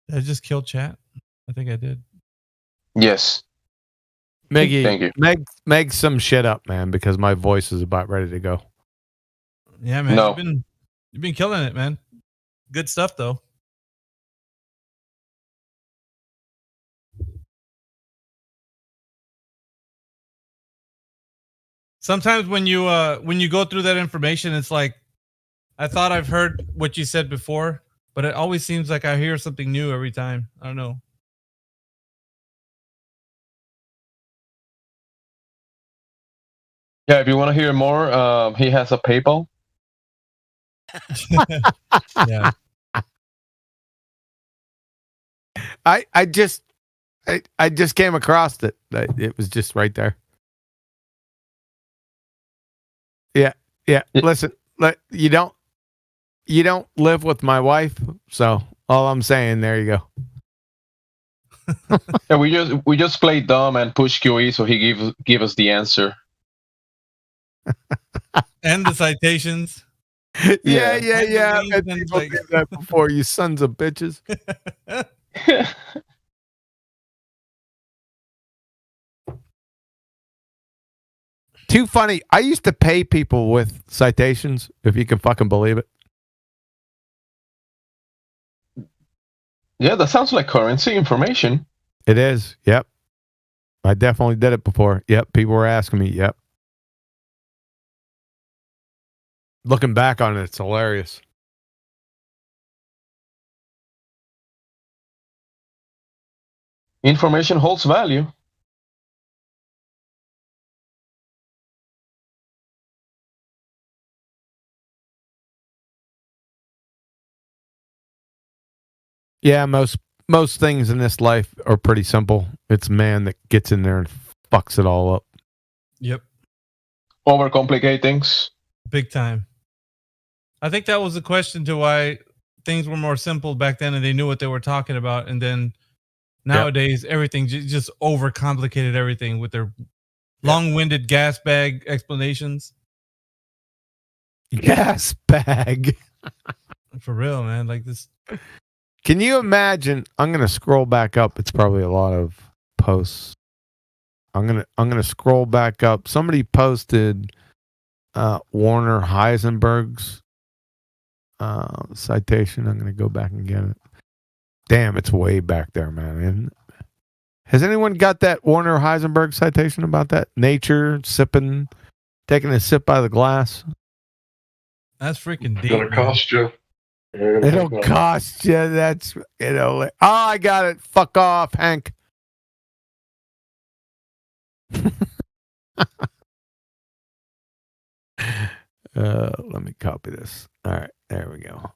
Did I just kill chat? I think I did. Yes. Meggy, Thank you. Meg some shit up, man, because my voice is about ready to go. Yeah, man. No. You've been killing it, man. Good stuff, though. Sometimes when you go through that information, it's like, I thought I've heard what you said before, but it always seems like I hear something new every time. I don't know. Yeah, if you want to hear more, he has a PayPal. Yeah. I just came across it. It was just right there. Yeah. Listen, you don't live with my wife, so all I'm saying, there you go. Yeah, we just play dumb and push QE, so he give us the answer. And the citations. Yeah. And And then, people like- did that before, you sons of bitches. Too funny. I used to pay people with citations, if you can fucking believe it. Yeah, that sounds like currency information. It is. Yep. I definitely did it before. Yep. People were asking me. Yep. Looking back on it, it's hilarious. Information holds value. Yeah, most things in this life are pretty simple. It's man that gets in there and fucks it all up. Yep. Overcomplicate things. Big time. I think that was the question to why things were more simple back then and they knew what they were talking about. And then nowadays, everything just overcomplicated everything with their long-winded gas bag explanations. Gas bag. For real, man. Like this. Can you imagine? I'm gonna scroll back up. It's probably a lot of posts. I'm gonna scroll back up. Somebody posted Warner Heisenberg's citation. I'm gonna go back and get it. Damn, it's way back there, man. Isn't it? Has anyone got that Warner Heisenberg citation about that? Nature sipping, taking a sip out of the glass. That's freaking deep. Gonna cost you. It'll cost you. That's oh, I got it. Fuck off, Hank. Let me copy this. All right, there we go.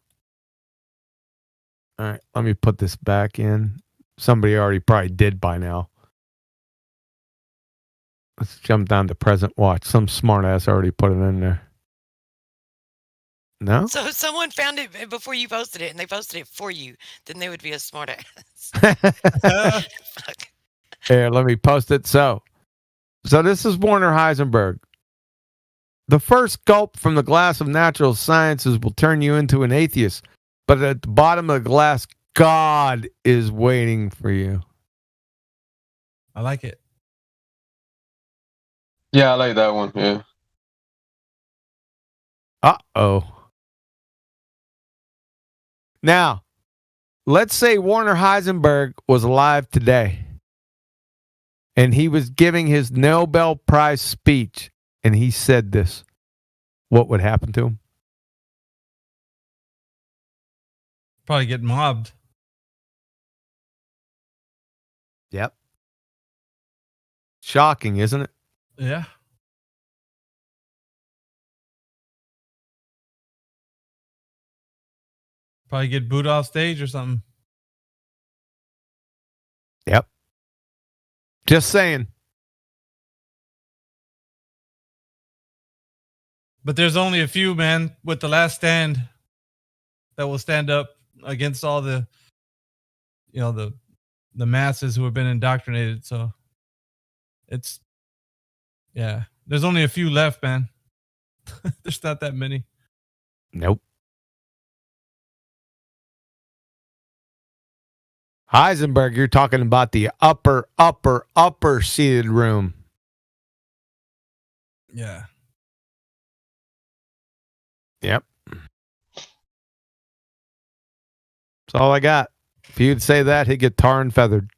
All right, let me put this back in. Somebody already probably did by now. Let's jump down to present watch. Some smart ass already put it in there. No? So if someone found it before you posted it and they posted it for you, then they would be a smart ass. Here, let me post it. So, So this is Werner Heisenberg. The first gulp from the glass of natural sciences will turn you into an atheist, but at the bottom of the glass, God is waiting for you. I like it. Yeah, I like that one. Yeah. Uh-oh. Now, let's say Werner Heisenberg was alive today and he was giving his Nobel Prize speech and he said this. What would happen to him? Probably get mobbed. Yep. Shocking, isn't it? Yeah. Probably get booed off stage or something. Yep. Just saying. But there's only a few, man, with The Last Stand that will stand up against all the, the masses who have been indoctrinated. So it's, yeah, there's only a few left, man. There's not that many. Nope. Heisenberg, you're talking about the upper seated room. Yeah. Yep. That's all I got. If you'd say that, he'd get tar and feathered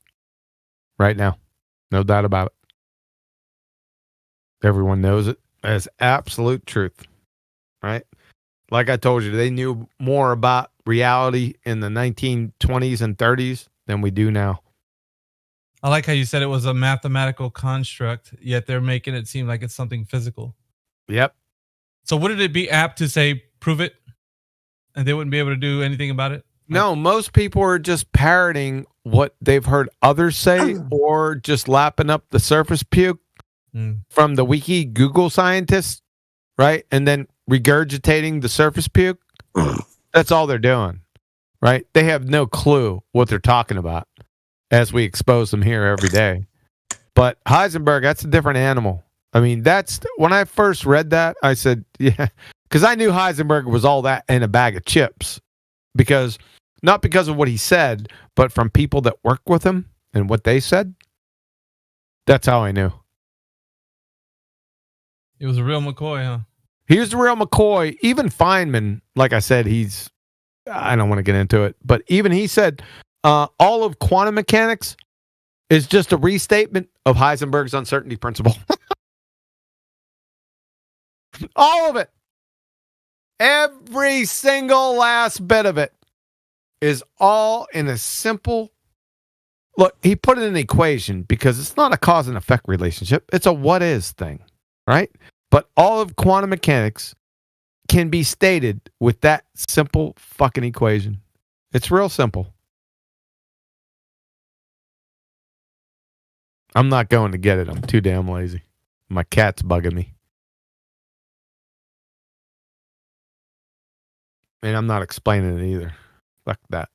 right now. No doubt about it. Everyone knows it as absolute truth, right? Like I told you, they knew more about reality in the 1920s and 30s than we do now. I like how you said it was a mathematical construct, yet they're making it seem like it's something physical. Yep. So wouldn't it be apt to say, prove it, and they wouldn't be able to do anything about it? No, most people are just parroting what they've heard others say or just lapping up the surface puke from the wiki Google scientists, right? And then regurgitating the surface puke. That's all they're doing, right? They have no clue what they're talking about as we expose them here every day. But Heisenberg, that's a different animal. I mean, that's when I first read that, I said, yeah, because I knew Heisenberg was all that in a bag of chips. Because not because of what he said, but from people that work with him and what they said. That's how I knew. It was a real McCoy, huh? He was the real McCoy. Even Feynman, like I said, I don't want to get into it, but even he said all of quantum mechanics is just a restatement of Heisenberg's uncertainty principle. All of it. Every single last bit of it is all in a simple look. He put it in an equation because it's not a cause and effect relationship. It's a what is thing, right? But all of quantum mechanics can be stated with that simple fucking equation. It's real simple. I'm not going to get it. I'm too damn lazy. My cat's bugging me. And I'm not explaining it either. Fuck that.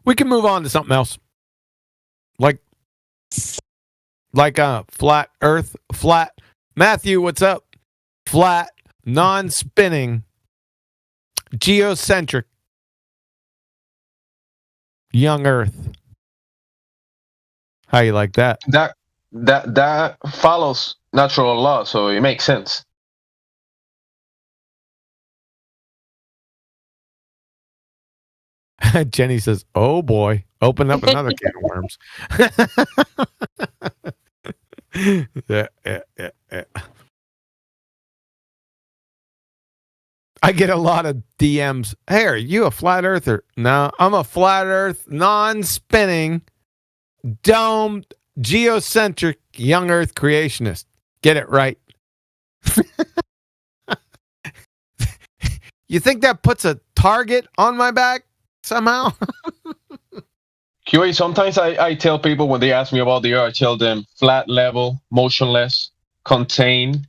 We can move on to something else. Like flat earth, flat. Matthew, what's up? Flat, non-spinning, geocentric, young earth. How you like that? That follows natural law, so it makes sense. Jenny says, "Oh boy, open up another can of worms." Yeah. I get a lot of DMs. Hey, are you a flat earther? No, I'm a flat earth, non-spinning, domed, geocentric, young earth creationist. Get it right. You think that puts a target on my back somehow? QA, sometimes I tell people when they ask me about the Earth, I tell them flat, level, motionless, contained,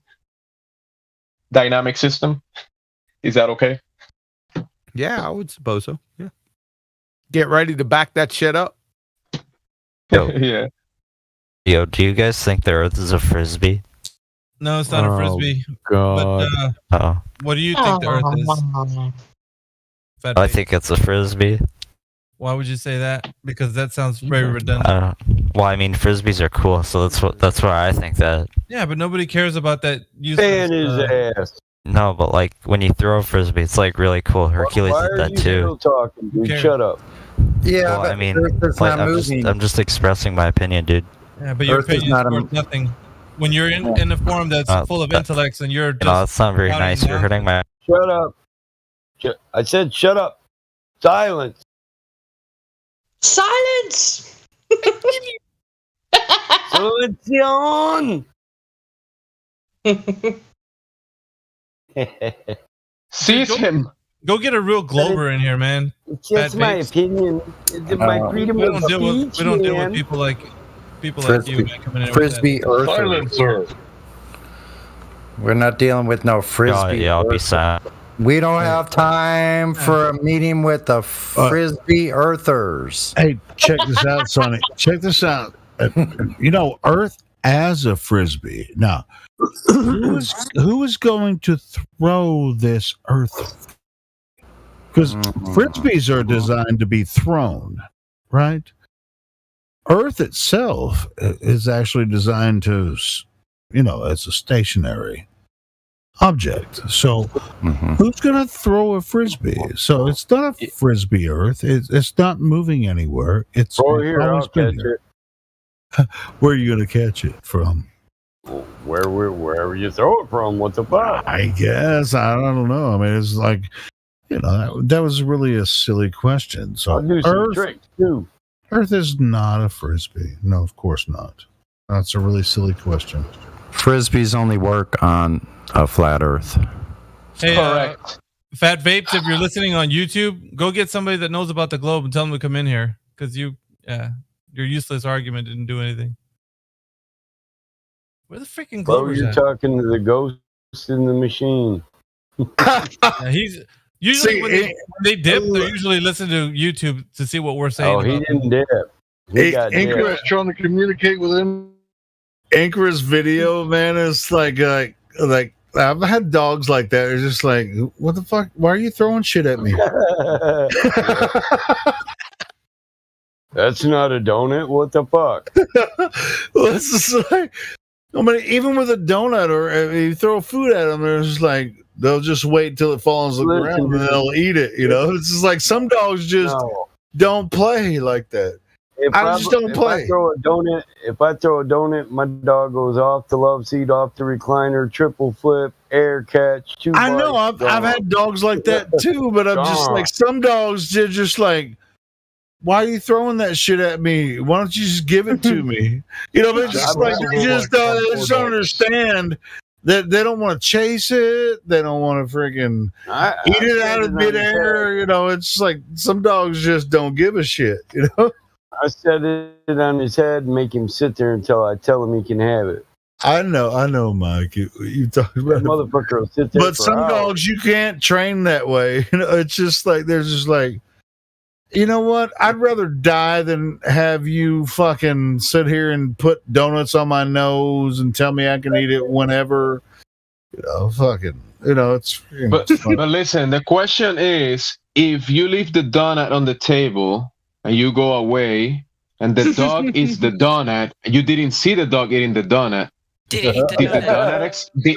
dynamic system. Is that okay? Yeah, I would suppose so. Yeah. get ready to back that shit up. Yeah. Yo, do you guys think the Earth is a frisbee? No, it's not a frisbee. God. But what do you think the Earth is? Fat I Babe? think it's a frisbee. Why would you say that? Because that sounds very redundant. Well, I mean, frisbees are cool, so that's why I think that. Yeah, but nobody cares about that. Useless, Man his ass. No, but like when you throw a frisbee, it's like really cool. Hercules Why did are that you too. still talking, dude? Okay. Shut up. Yeah, Well, but I mean, Earth is like, not I'm moving. just expressing my opinion, dude. Yeah, but your Earth is opinion not is a- worth nothing. When you're in a forum that's full of intellects and you're just No, that's not very shouting nice. You're down- hurting my. Shut up. I said shut up. Silence. Silence. Silencion. Seize him. Go get a real Glober in here, man. It's just Fat my Babes. opinion. It's my freedom We of don't deal with speech, we don't deal with man. people like you, Frisbee- man, coming in with that. Frisbee Earth. Silencer. We're not dealing with no frisbee. Yeah, I'll be Earth. sad. We don't have time for a meeting with the frisbee earthers. Hey, check this out, Sonny. Check this out. You know, Earth as a frisbee. Now, who is going to throw this Earth? Because frisbees are designed to be thrown, right? Earth itself is actually designed to, it's a stationary object. So, who's going to throw a frisbee? So it's not a frisbee Earth. It's not moving anywhere. It's Throw it here, always I'll been catch here. Where are you going to catch it from? Wherever you throw it from, what the fuck? I guess I don't know. I mean, it's like that was really a silly question. So I'll do some tricks too. Earth is not a frisbee. No, of course not. That's a really silly question. Frisbees only work on a flat Earth. Hey, Correct. Fat Vapes, if you're listening on YouTube, go get somebody that knows about the globe and tell them to come in here because your useless argument didn't do anything. Where the freaking Bro, Glober's you're at? talking to the ghost in the machine. Yeah, he's usually See, when they dip, they usually listen to YouTube to see what we're saying. Oh, he about didn't dip. He got Anchor dipped. Chris trying to communicate with him. Anchor's video, man, is like I've had dogs like that. It's just like, what the fuck? Why are you throwing shit at me? That's not a donut. What the fuck? Well, it's just like, I mean, even with a donut or if you throw food at them, they're just like, they'll just wait till it falls on the ground and they'll eat it. It's just like some dogs just don't play like that. I just don't play. If I throw a donut, my dog goes off the love seat, off the recliner, triple flip, air catch, two. I know I've had dogs like that too, but I'm just like, some dogs they're just like, why are you throwing that shit at me? Why don't you just give it to me? But it's just like they just don't understand that they don't want to chase it. They don't want to freaking eat it out of midair. It's like some dogs just don't give a shit. I set it on his head and make him sit there until I tell him he can have it. I know, Mike. You talk about That motherfucker will sit there. but for some hours. dogs you can't train that way. It's just like they're just like, you know what? I'd rather die than have you fucking sit here and put donuts on my nose and tell me I can eat it whenever. It's But listen, the question is, if you leave the donut on the table and you go away, and the dog eats the donut, you didn't see the dog eating the donut. Did he eat the donut? Did he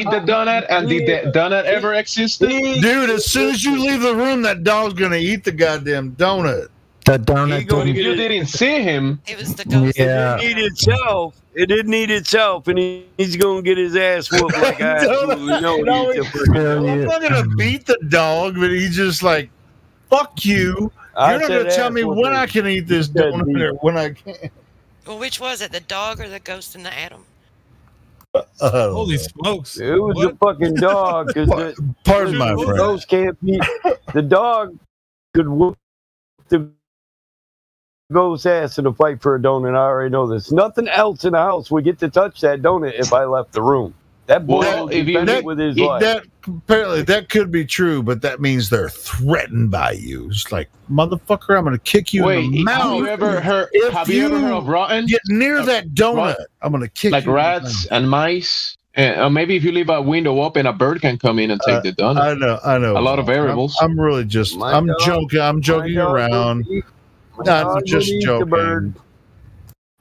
eat the donut? And did the donut ever exist? Dude, as soon as you leave the room, that dog's gonna eat the goddamn donut. The donut. But if you didn't see him, it was the ghost. Yeah. It didn't eat itself. It didn't eat itself, and he's gonna get his ass whooped like I do. I'm not gonna beat the dog, but he's just like, fuck you. You're not gonna tell me when I can eat this donut or when I can't. Well, which was it, the dog or the ghost in the atom? Holy smokes! It was the fucking dog. Pardon my the friend. ghost can't be. The dog could whoop the ghost ass in a fight for a donut. I already know this. Nothing else in the house would get to touch that donut if I left the room. That boy Well, will if you- defend it that- with his life. That apparently that could be true, but that means they're threatened by you. It's like, motherfucker, I'm going to kick you Wait, in the mouth. have you ever heard? If Have you ever heard of rotten? Get near that donut, I'm going to kick Like you in the rats and mice. Or maybe if you leave a window open, a bird can come in and take the donut. I know. A lot of variables. I'm really just, My I'm dog- joking. I'm joking my dog around. will eat- my No, I'm dog just will eat the joking. bird.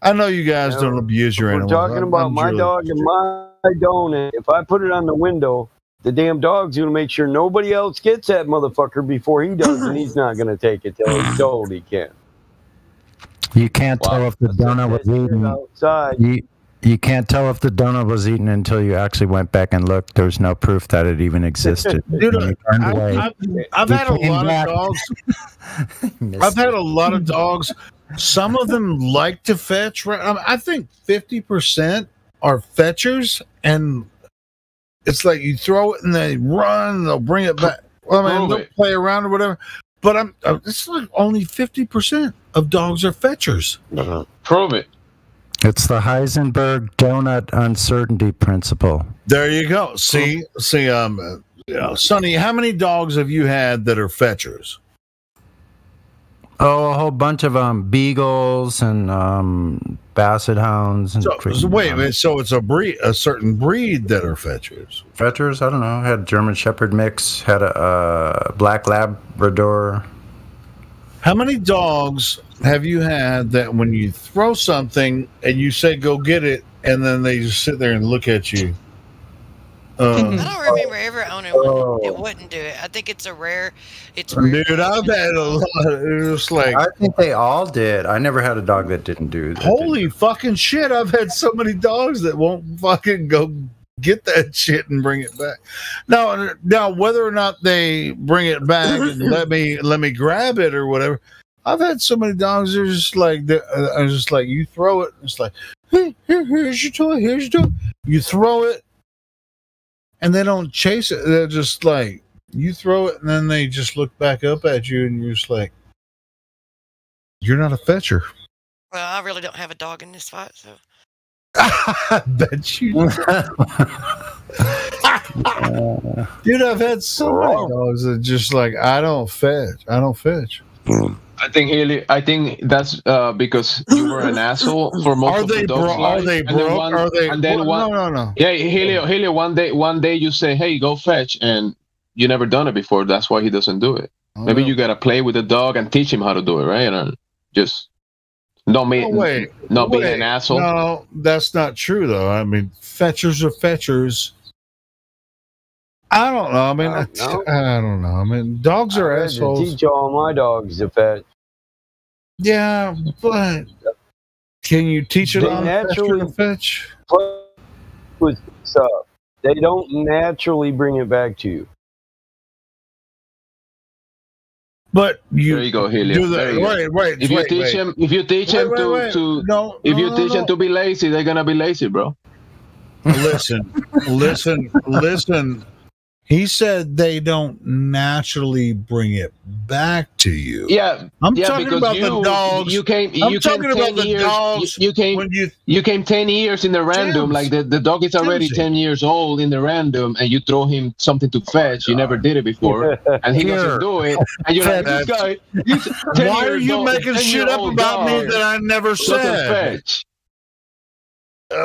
I know you guys don't abuse your We're animals. talking about I'm my really- dog and my donut. If I put it on the window, the damn dog's gonna make sure nobody else gets that motherfucker before he does, and he's not gonna take it till he's told he can. You can't tell if the donut was eaten. Outside. You can't tell if the donut was eaten until you actually went back and looked. There's no proof that it even existed. Dude, When you turned away, I've you had a came lot back. of dogs. I've had a lot of dogs. Some of them like to fetch. I think 50% are fetchers, and it's like you throw it and they run. They'll bring it back. Well, I mean, they'll play around or whatever. But it's like only 50% of dogs are fetchers. Prove it. It's the Heisenberg donut uncertainty principle. There you go. See, Sonny, how many dogs have you had that are fetchers? Oh, a whole bunch of beagles and basset hounds and So wait, so it's a certain breed that are fetchers. fetchers. I don't know. Had a German Shepherd mix. Had a black Labrador. How many dogs have you had that when you throw something and you say go get it, and then they just sit there and look at you? I don't remember ever owning one that wouldn't do it. I think it's a rare. It's rare. Dude, I've had a lot. It's like I think they all did. I never had a dog that didn't do that. holy fucking shit! I've had so many dogs that won't fucking go get that shit and bring it back. Now, whether or not they bring it back and let me grab it or whatever, I've had so many dogs. They're just like you throw it. It's like here's your toy. Here's your toy. You throw it, and they don't chase it. They're just like you throw it, and then they just look back up at you, and you're just like, you're not a fetcher. Well, I really don't have a dog in this fight, so. I bet you. Dude, I've had so many dogs that just like I don't fetch. I think that's because you were an asshole for most Are of they the dogs' broke? Are lives. they And then broke? one- Are they? and then Well, one- no. Yeah, Helio. One day you say, "Hey, go fetch," and you never done it before. That's why he doesn't do it. Maybe you gotta play with the dog and teach him how to do it, right? And just not be Wait, being an asshole. No, that's not true though. I mean, fetchers are fetchers. I don't know. I mean, I don't know. I mean, dogs are I had to assholes. teach all my dogs to fetch. Yeah, but can you teach it They on naturally to fetch? play with stuff. They don't naturally bring it back to you. But there you go, Helio. do There you go. right. If you teach him to be lazy, they're gonna be lazy, bro. Listen. He said they don't naturally bring it back to you. Yeah, I'm yeah, talking because about the dogs. You came. I'm You talking came about 10 the years. dogs. You came. You came 10 years in the random. James. Like the dog is already Jamesy. 10 years old in the random, and you throw him something to fetch. You never did it before, and he doesn't do it. And you're like, this guy. He's 10 Why are years you old, making 10 shit year up old about me dog that I never doesn't said? fetch.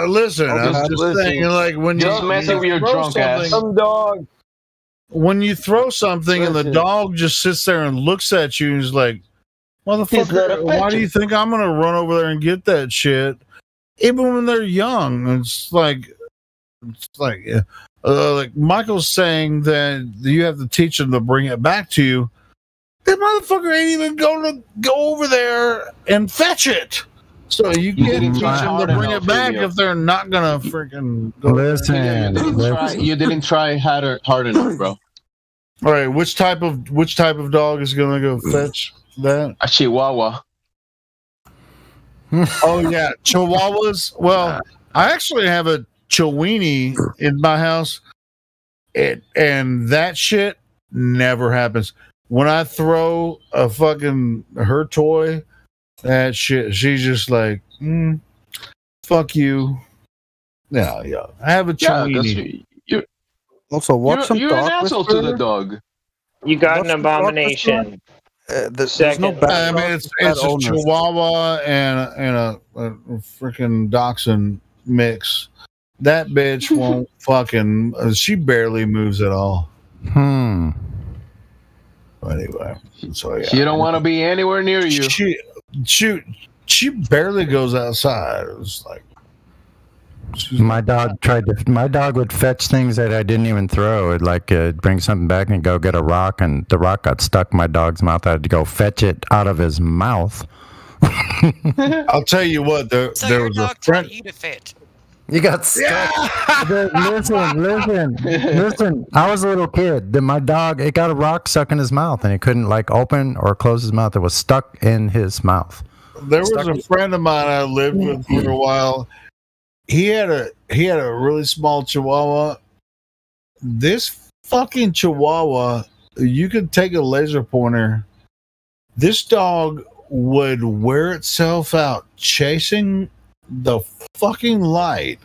Listen, I'm Okay, just listen. saying, like when Just you messing with your throw drunk ass. something- Some dog. when you throw something and the Listen. dog just sits there and looks at you and is like, He's not motherfucker, a why fetcher. do you think I'm going to run over there and get that shit? Even when they're young, it's like Michael's saying that you have to teach them to bring it back to you. That motherfucker ain't even going to go over there and fetch it. So you can't didn't teach try them hard to bring enough, it back Julio. if they're not going to freaking go. You didn't try hard enough, bro. All right, which type of dog is going to go fetch that? A Chihuahua. Oh yeah, Chihuahuas. Well, I actually have a Chiweenie in my house, and that shit never happens. When I throw a fucking her toy, that shit, she's just like, fuck you. Yeah. I have a Yeah, because Chiweenie. Also, what's some you're an dog asshole to the whisperer? dog. You got What's an the dog abomination. There's no Second. bad I mean, dogs, it's bad it's a owners. Chihuahua and a freaking Dachshund mix. That bitch won't fucking. She barely moves at all. Anyway, so yeah. She don't want to be anywhere near you. She barely goes outside. It's like My dog would fetch things that I didn't even throw. It'd like bring something back and go get a rock, and the rock got stuck in my dog's mouth. I had to go fetch it out of his mouth. I'll tell you what. There was a friend. You to fit. You got stuck. Listen. I was a little kid. Then my dog, it got a rock stuck in his mouth, and he couldn't like open or close his mouth. It was stuck in his mouth. There was a friend of mine I lived with for a while. He had a really small Chihuahua. This fucking Chihuahua, you could take a laser pointer. This dog would wear itself out chasing the fucking light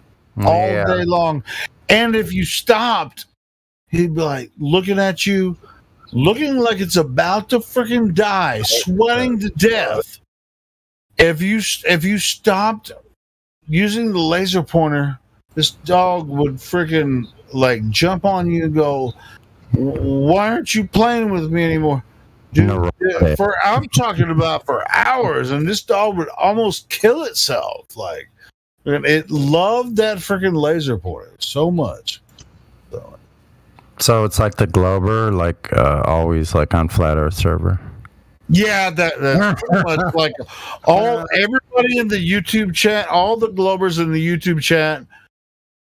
all day long. And if you stopped, he'd be like looking at you, looking like it's about to freaking die, sweating to death. If you stopped using the laser pointer, this dog would freaking like jump on you and go, "Why aren't you playing with me anymore?" Dude, I'm talking about for hours, and this dog would almost kill itself. Like, it loved that freaking laser pointer so much. So it's like the Glober, like always like on Flat Earth server. Yeah, that's pretty much like everybody in the YouTube chat, all the Globers in the YouTube chat,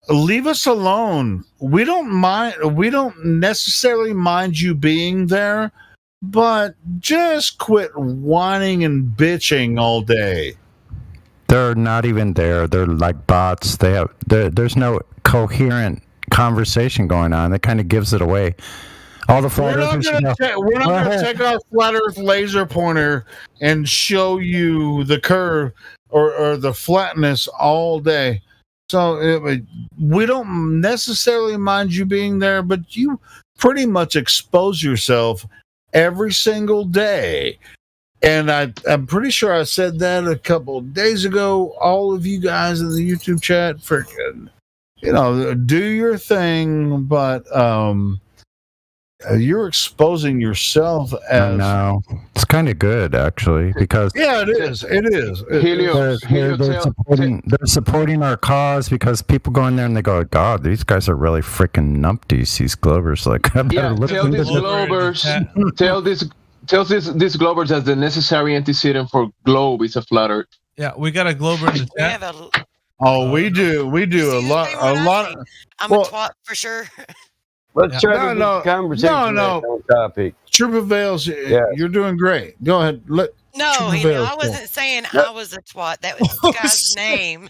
leave us alone. We don't necessarily mind you being there, but just quit whining and bitching all day. They're not even there. They're like bots. There's no coherent conversation going on. That kind of gives it away. All the flat We're not going to take our Flat Earth laser pointer and show you the curve or the flatness all day. So we don't necessarily mind you being there, but you pretty much expose yourself every single day. And I'm pretty sure I said that a couple of days ago. All of you guys in the YouTube chat, freaking, do your thing, but you're exposing yourself as. No, it's kind of good actually because it is. They're supporting our cause because people go in there and they go, God, these guys are really freaking numpties. These Globers, like, I better look tell into these this. Globers, tell these Globers that the necessary antecedent for globe is a flat Earth. Yeah, we got a Glober in the chat. We do a lot. I'm a twat for sure. Let's try to get the conversation on topic. Trooper Vales, you're doing great. Go ahead. No, I wasn't saying I was a twat. That was the guy's name.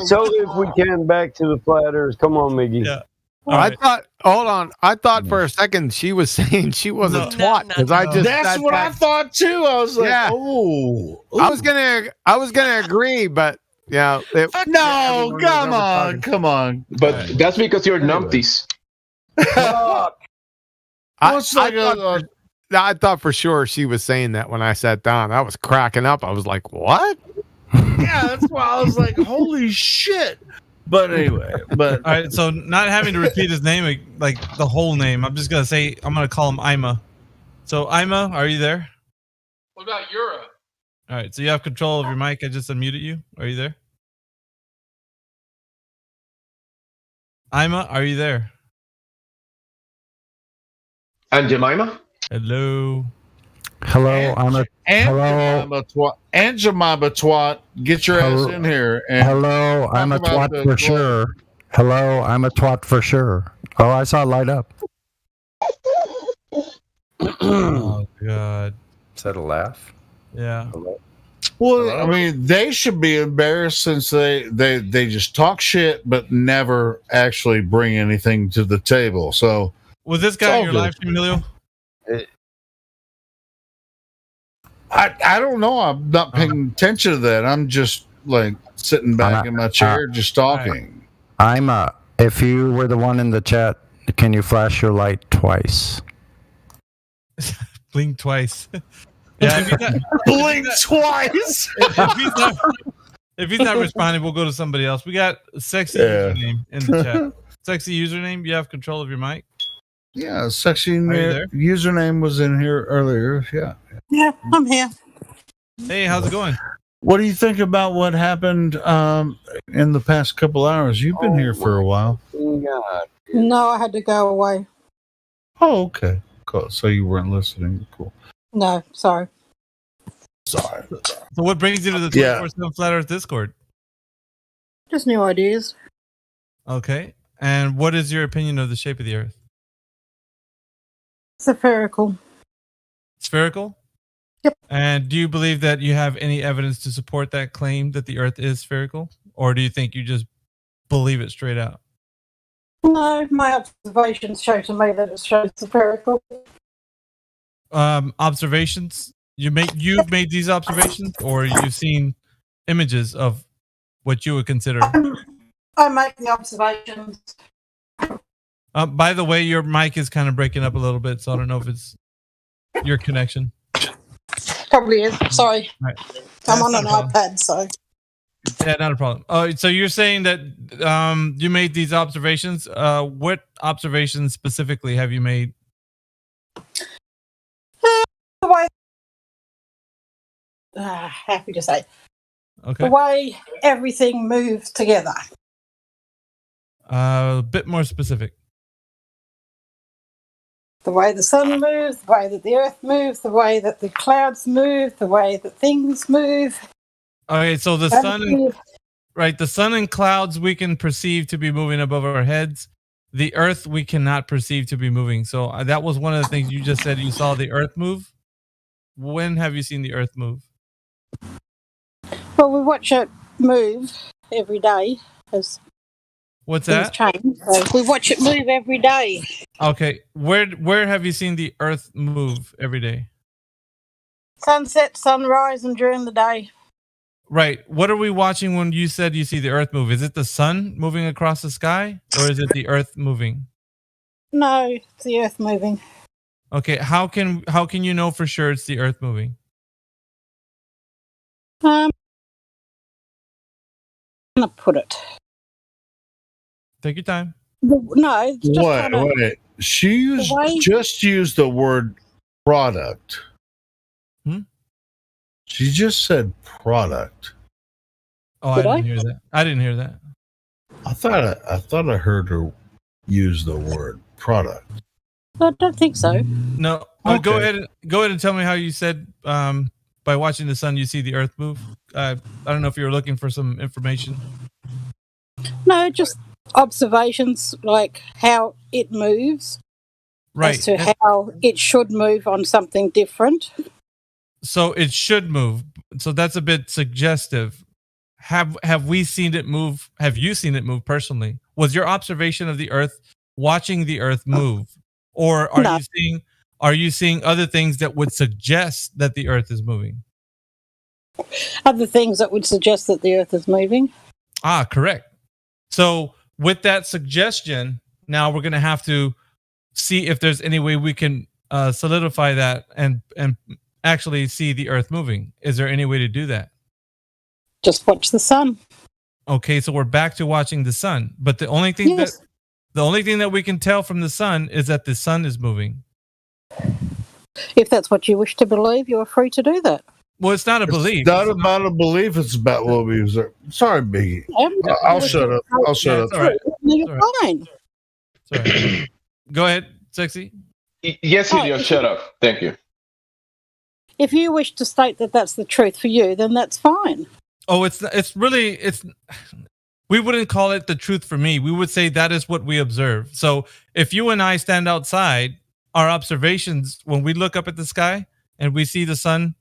So if we can, back to the Flat Earth. Come on, Miggy. Yeah. I thought for a second she was saying she was a twat because That's what I thought too. I was like, I was gonna agree, but yeah. Come on. But that's because you're numpties. I thought for sure she was saying that when I sat down. I was cracking up. I was like, what? Yeah, that's why I was like, holy shit. But anyway, all right. So not having to repeat his name, like the whole name, I'm just gonna say I'm gonna call him Ima. So Ima, are you there? What about Yura? All right. So you have control of your mic. I just unmuted you. Are you there? Ima, are you there? And Jemima? Hello. Hello, And Jemima twat, get your ass in here. And hello, I'm a twat for sure. Hello, I'm a twat for sure. Oh, I saw it light up. Oh God. Is that a laugh? Yeah. Well, I mean, they should be embarrassed since they just talk shit but never actually bring anything to the table. So was this guy in your live stream, Emilio? I don't know. I'm not paying attention to that. I'm just like sitting back in my chair, just talking. If you were the one in the chat, can you flash your light twice? Blink twice. Yeah, blink twice. If he's not responding, we'll go to somebody else. We got a sexy username in the chat. Sexy username. You have control of your mic. Yeah, sexy username was in here earlier. Yeah, I'm here. Hey, how's it going? What do you think about what happened in the past couple hours? You've been here for a while. God. No, I had to go away. Oh, okay. Cool. So you weren't listening. Cool. No, sorry. Sorry. So what brings you to the 24/7 Flat Earth Discord? Just new ideas. Okay. And what is your opinion of the shape of the Earth? Spherical. Spherical? Yep. And do you believe that you have any evidence to support that claim that the Earth is spherical? Or do you think you just believe it straight out? No, my observations show to me that it shows spherical. Observations? You've made these observations, or you've seen images of what you would consider? I make the observations. By the way, your mic is kind of breaking up a little bit, so I don't know if it's your connection. Probably is. Sorry. Right. I'm on an iPad, so. Yeah, not a problem. So you're saying that you made these observations. What observations specifically have you made? The way, happy to say. Okay. The way everything moves together. A bit more specific. The way the sun moves, the way that the earth moves, the way that the clouds move, the way that things move. Okay, so the sun, right? The sun and clouds we can perceive to be moving above our heads. The earth we cannot perceive to be moving. So that was one of the things you just said. You saw the earth move. When have you seen the earth move? Well, we watch it move every day as What's things that? change. So we watch it move every day. Okay, where have you seen the earth move every day? Sunset, sunrise, and during the day. Right. What are we watching when you said you see the earth move? Is it the sun moving across the sky, or is it the earth moving? No, it's the earth moving. Okay, how can you know for sure it's the earth moving? I'm gonna put it. Take your time. No, it's just Wait. She just used the word product. She just said product. Oh, I didn't hear that. I didn't hear that. I thought I heard her use the word product. I don't think so. No. Okay. Go ahead and tell me how you said by watching the sun you see the earth move. I don't know if you were looking for some information. No, just observations like how it moves. Right. As to how it should move on something different. So it should move. So that's a bit suggestive. Have we seen it move? Have you seen it move personally? Was your observation of the earth watching the earth move? Or are you seeing other things that would suggest that the earth is moving? Other things that would suggest that the earth is moving. Ah, correct. So with that suggestion, now we're going to have to see if there's any way we can solidify that and actually see the earth moving. Is there any way to do that? Just watch the sun. Okay, so we're back to watching the sun. But the only thing that we can tell from the sun is that the sun is moving. If that's what you wish to believe, you're free to do that. Well, it's not a belief. It's not about a belief. It's about what we observe. Sorry, Biggie. I'll shut up. I'll shut up. All right. You're fine. Sorry. Go ahead, Sexy. Yes, Helio, shut up. Thank you. If you wish to state that that's the truth for you, then that's fine. Oh, it's we wouldn't call it the truth for me. We would say that is what we observe. So if you and I stand outside, our observations, when we look up at the sky and we see the sun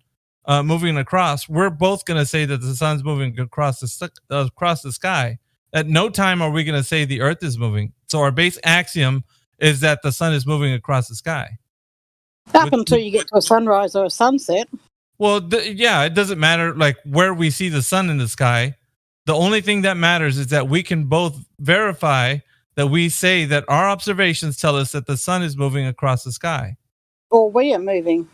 moving across, we're both going to say that the sun's moving across the sky. At no time are we going to say the earth is moving. So our base axiom is that the sun is moving across the sky. Up until you get to a sunrise or a sunset. Well, yeah, it doesn't matter like where we see the sun in the sky. The only thing that matters is that we can both verify that we say that our observations tell us that the sun is moving across the sky. Or we are moving.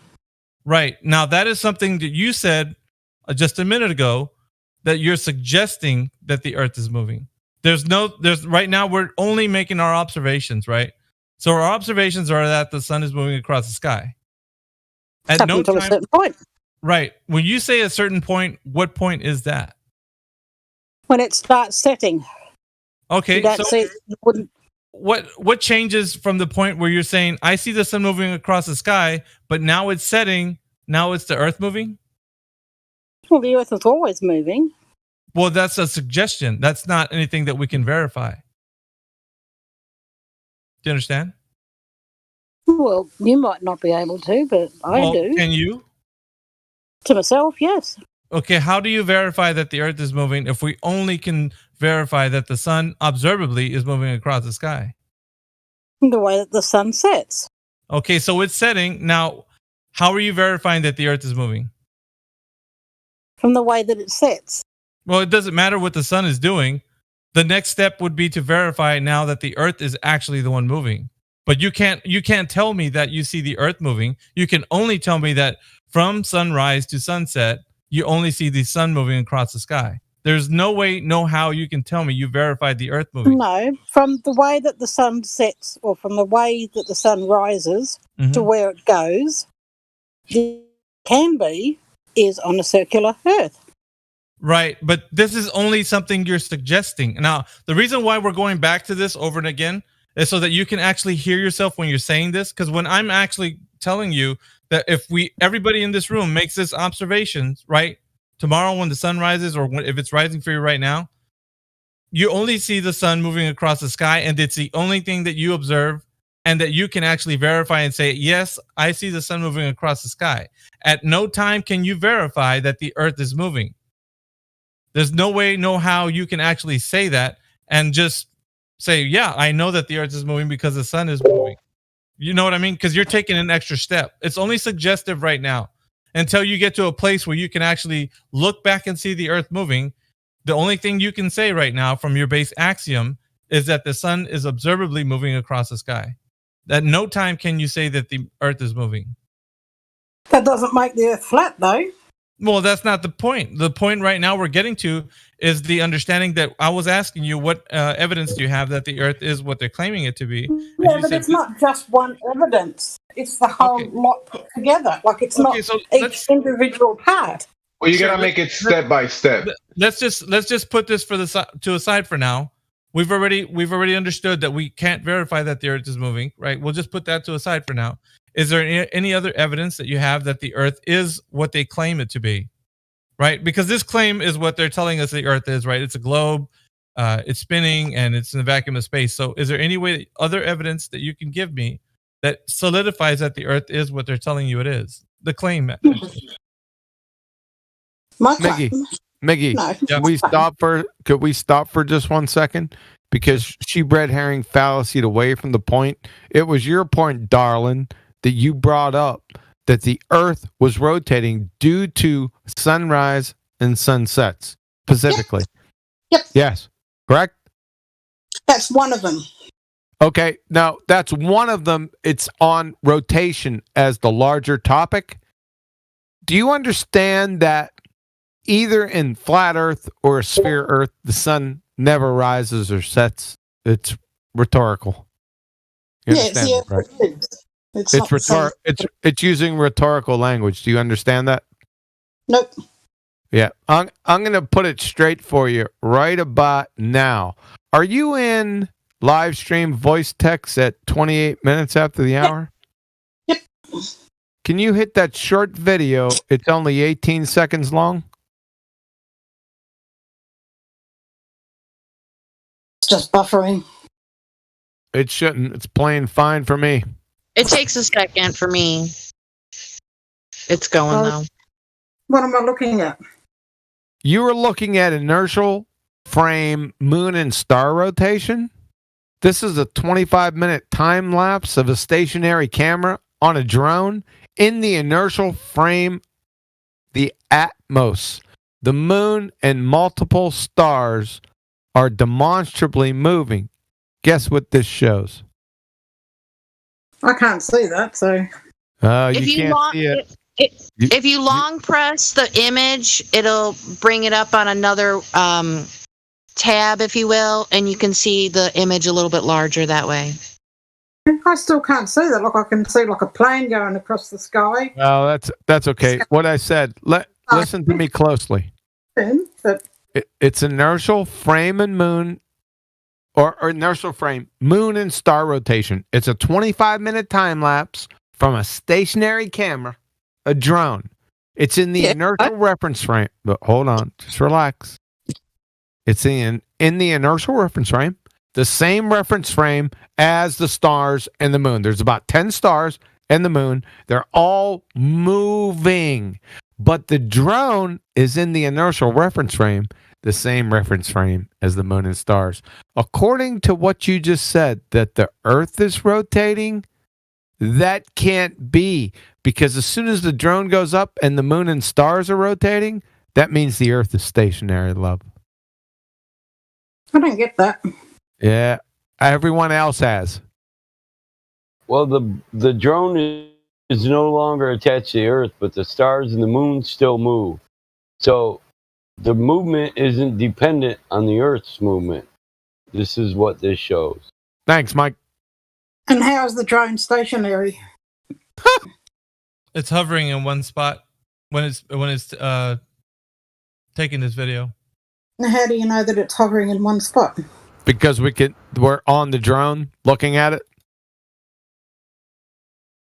Right. Now, that is something that you said just a minute ago, that you're suggesting that the earth is moving. There's right now, we're only making our observations, right? So our observations are that the sun is moving across the sky. At Up no until a time, certain point. right. When you say a certain point, what point is that? When it starts setting. Okay. You don't see it, you wouldn't. What changes from the point where you're saying, I see the sun moving across the sky, but now it's setting, now it's the earth moving? Well, the earth is always moving. Well, that's a suggestion. That's not anything that we can verify. Do you understand? Well, you might not be able to, but I do. Can you? To myself, yes. Okay, how do you verify that the earth is moving if we only can verify that the sun observably is moving across the sky? The way that the sun sets. Okay, so it's setting. Now, how are you verifying that the earth is moving? From the way that it sets. Well, it doesn't matter what the sun is doing. The next step would be to verify now that the earth is actually the one moving. But you can't tell me that you see the earth moving. You can only tell me that from sunrise to sunset, you only see the sun moving across the sky. There's no way, no how you can tell me you verified the earth moving. No, from the way that the sun sets, or from the way that the sun rises to where it goes, it can be is on a circular earth. Right, but this is only something you're suggesting. Now, the reason why we're going back to this over and again is so that you can actually hear yourself when you're saying this. Because when I'm actually telling you that if everybody in this room makes this observation, right, tomorrow when the sun rises, or if it's rising for you right now, you only see the sun moving across the sky, and it's the only thing that you observe and that you can actually verify and say, yes, I see the sun moving across the sky. At no time can you verify that the earth is moving. There's no way, no how you can actually say that and just say, yeah, I know that the earth is moving because the sun is moving. You know what I mean? Because you're taking an extra step. It's only suggestive right now. Until you get to a place where you can actually look back and see the earth moving, the only thing you can say right now from your base axiom is that the sun is observably moving across the sky. At no time can you say that the earth is moving. That doesn't make the earth flat, though. Well, that's not the point. The point right now we're getting to is the understanding that I was asking you, what evidence do you have that the earth is what they're claiming it to be? Yeah, but it's not just one evidence. It's the whole lot put together. Like it's not each individual part. Well, you gotta make it step by step. Let's just put this to a side for now. We've already understood that we can't verify that the earth is moving, right? We'll just put that to a side for now. Is there any other evidence that you have that the earth is what they claim it to be, right? Because this claim is what they're telling us the earth is, right? It's a globe, it's spinning, and it's in a vacuum of space. So is there any way, other evidence that you can give me that solidifies that the earth is what they're telling you it is? The claim. Miggy, could we stop for just 1 second? Because she red herring fallacied away from the point. It was your point, darling, that you brought up that the earth was rotating due to sunrise and sunsets specifically. Yep. Yes. Correct? That's one of them. Okay. Now, that's one of them. It's on rotation as the larger topic. Do you understand that either in flat earth or a sphere earth, the sun never rises or sets? It's rhetorical. You understand that, right? It's using rhetorical language. Do you understand that? Nope. Yeah. I'm going to put it straight for you right about now. Are you in live stream voice text at 28 minutes after the hour? Yep. Can you hit that short video? It's only 18 seconds long. It's just buffering. It shouldn't. It's playing fine for me. It takes a second for me. It's going though. What am I looking at? You were looking at inertial frame moon and star rotation. This is a 25-minute time lapse of a stationary camera on a drone in the inertial frame the Atmos. The moon and multiple stars are demonstrably moving. Guess what this shows? I can't see that, so. You can't see it. If you long press the image, it'll bring it up on another tab, if you will, and you can see the image a little bit larger that way. I still can't see that. Look, I can see like a plane going across the sky. Well, that's okay. What I said. Listen to me closely. It's inertial frame and moon, or inertial frame, moon and star rotation. It's a 25-minute time lapse from a stationary camera, a drone. It's in the inertial reference frame. But hold on, just relax. It's in the inertial reference frame, the same reference frame as the stars and the moon. There's about 10 stars and the moon. They're all moving. But the drone is in the inertial reference frame, the same reference frame as the moon and stars. According to what you just said, that the Earth is rotating, that can't be. Because as soon as the drone goes up and the moon and stars are rotating, that means the Earth is stationary, love. I don't get that. Yeah, everyone else has. Well, the drone is no longer attached to the Earth, but the stars and the moon still move. So the movement isn't dependent on the Earth's movement. This is what this shows. Thanks, Mike. And how is the drone stationary? It's hovering in one spot when it's taking this video. Now, how do you know that it's hovering in one spot? Because we're on the drone looking at it.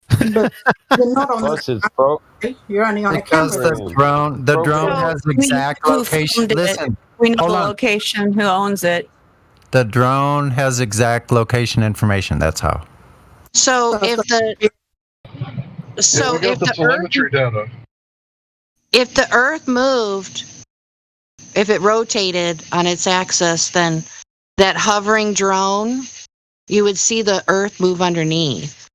But you're not on Plus the it's pro. You're only on Because a camera. the drone has exact location. Listen, We know hold the on. location, who owns it. The drone has exact location information. That's how. So if the we got the telemetry data. if the Earth moved, if it rotated on its axis, then that hovering drone, you would see the Earth move underneath.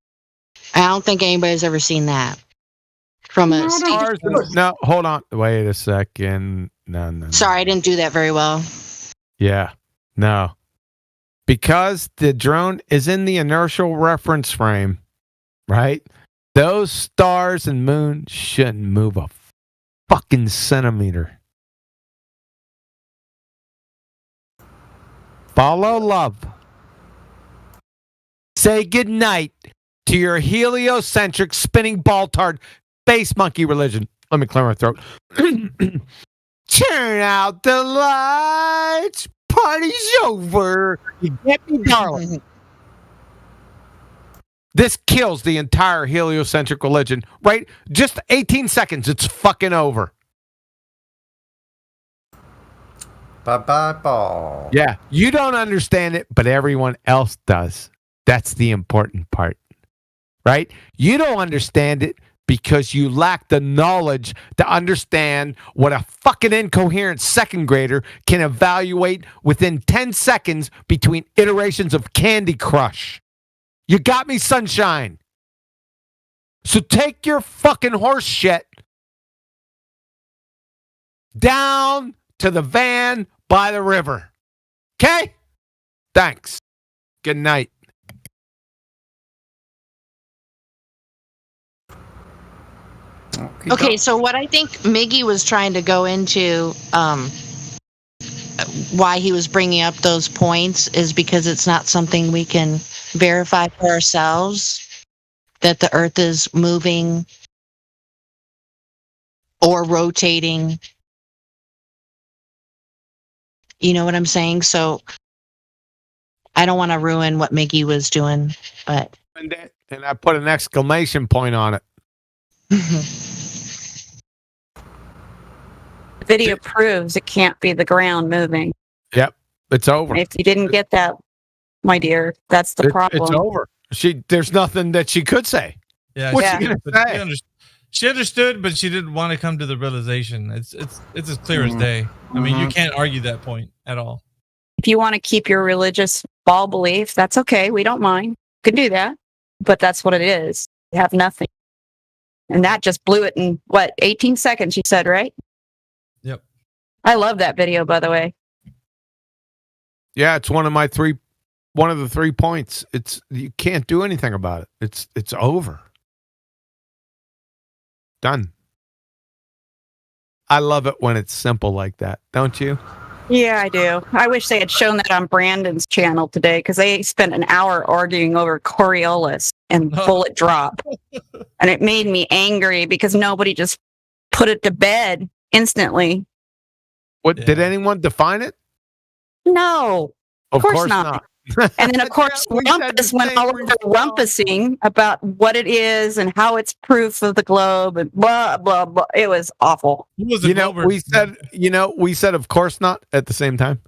I don't think anybody's ever seen that from a Stars no, hold on. Wait a second. No. Sorry, I didn't do that very well. Yeah. No. Because the drone is in the inertial reference frame, right? Those stars and moon shouldn't move a fucking centimeter. Follow love. Say goodnight to your heliocentric spinning ball-tard space monkey religion. Let me clear my throat. Turn out the lights. Party's over. You get me, darling. This kills the entire heliocentric religion, right? Just 18 seconds, it's fucking over. Bye-bye ball. Yeah, you don't understand it, but everyone else does. That's the important part, right? You don't understand it because you lack the knowledge to understand what a fucking incoherent second grader can evaluate within 10 seconds between iterations of Candy Crush. You got me, sunshine. So take your fucking horse shit down to the van by the river. Okay? Thanks. Good night. Okay, so what I think Miggy was trying to go into, why he was bringing up those points is because it's not something we can verify for ourselves, that the Earth is moving or rotating. You know what I'm saying? So I don't want to ruin what Miggy was doing, but. And I put an exclamation point on it. Video proves it can't be the ground moving. Yep, it's over. If you didn't get that, my dear, that's the problem. It's over. There's nothing that she could say. Yeah, What's she, she gonna but say? she understood, but she didn't want to come to the realization. It's as clear as day. I mean, you can't argue that point at all. If you want to keep your religious ball belief, that's okay. We don't mind. You can do that, but that's what it is. You have nothing. And that just blew it in, 18 seconds, you said, right? Yep. I love that video, by the way. Yeah, it's one of the 3 points. You can't do anything about it. It's over. Done. I love it when it's simple like that, don't you? Yeah, I do. I wish they had shown that on Brandon's channel today because they spent an hour arguing over Coriolis and bullet drop. And it made me angry because nobody just put it to bed instantly. What did anyone define it? No, Of course not. And then, of course, Rumpus went all over rumpusing about what it is and how it's proof of the globe and blah, blah, blah. It was awful. We said, of course not at the same time.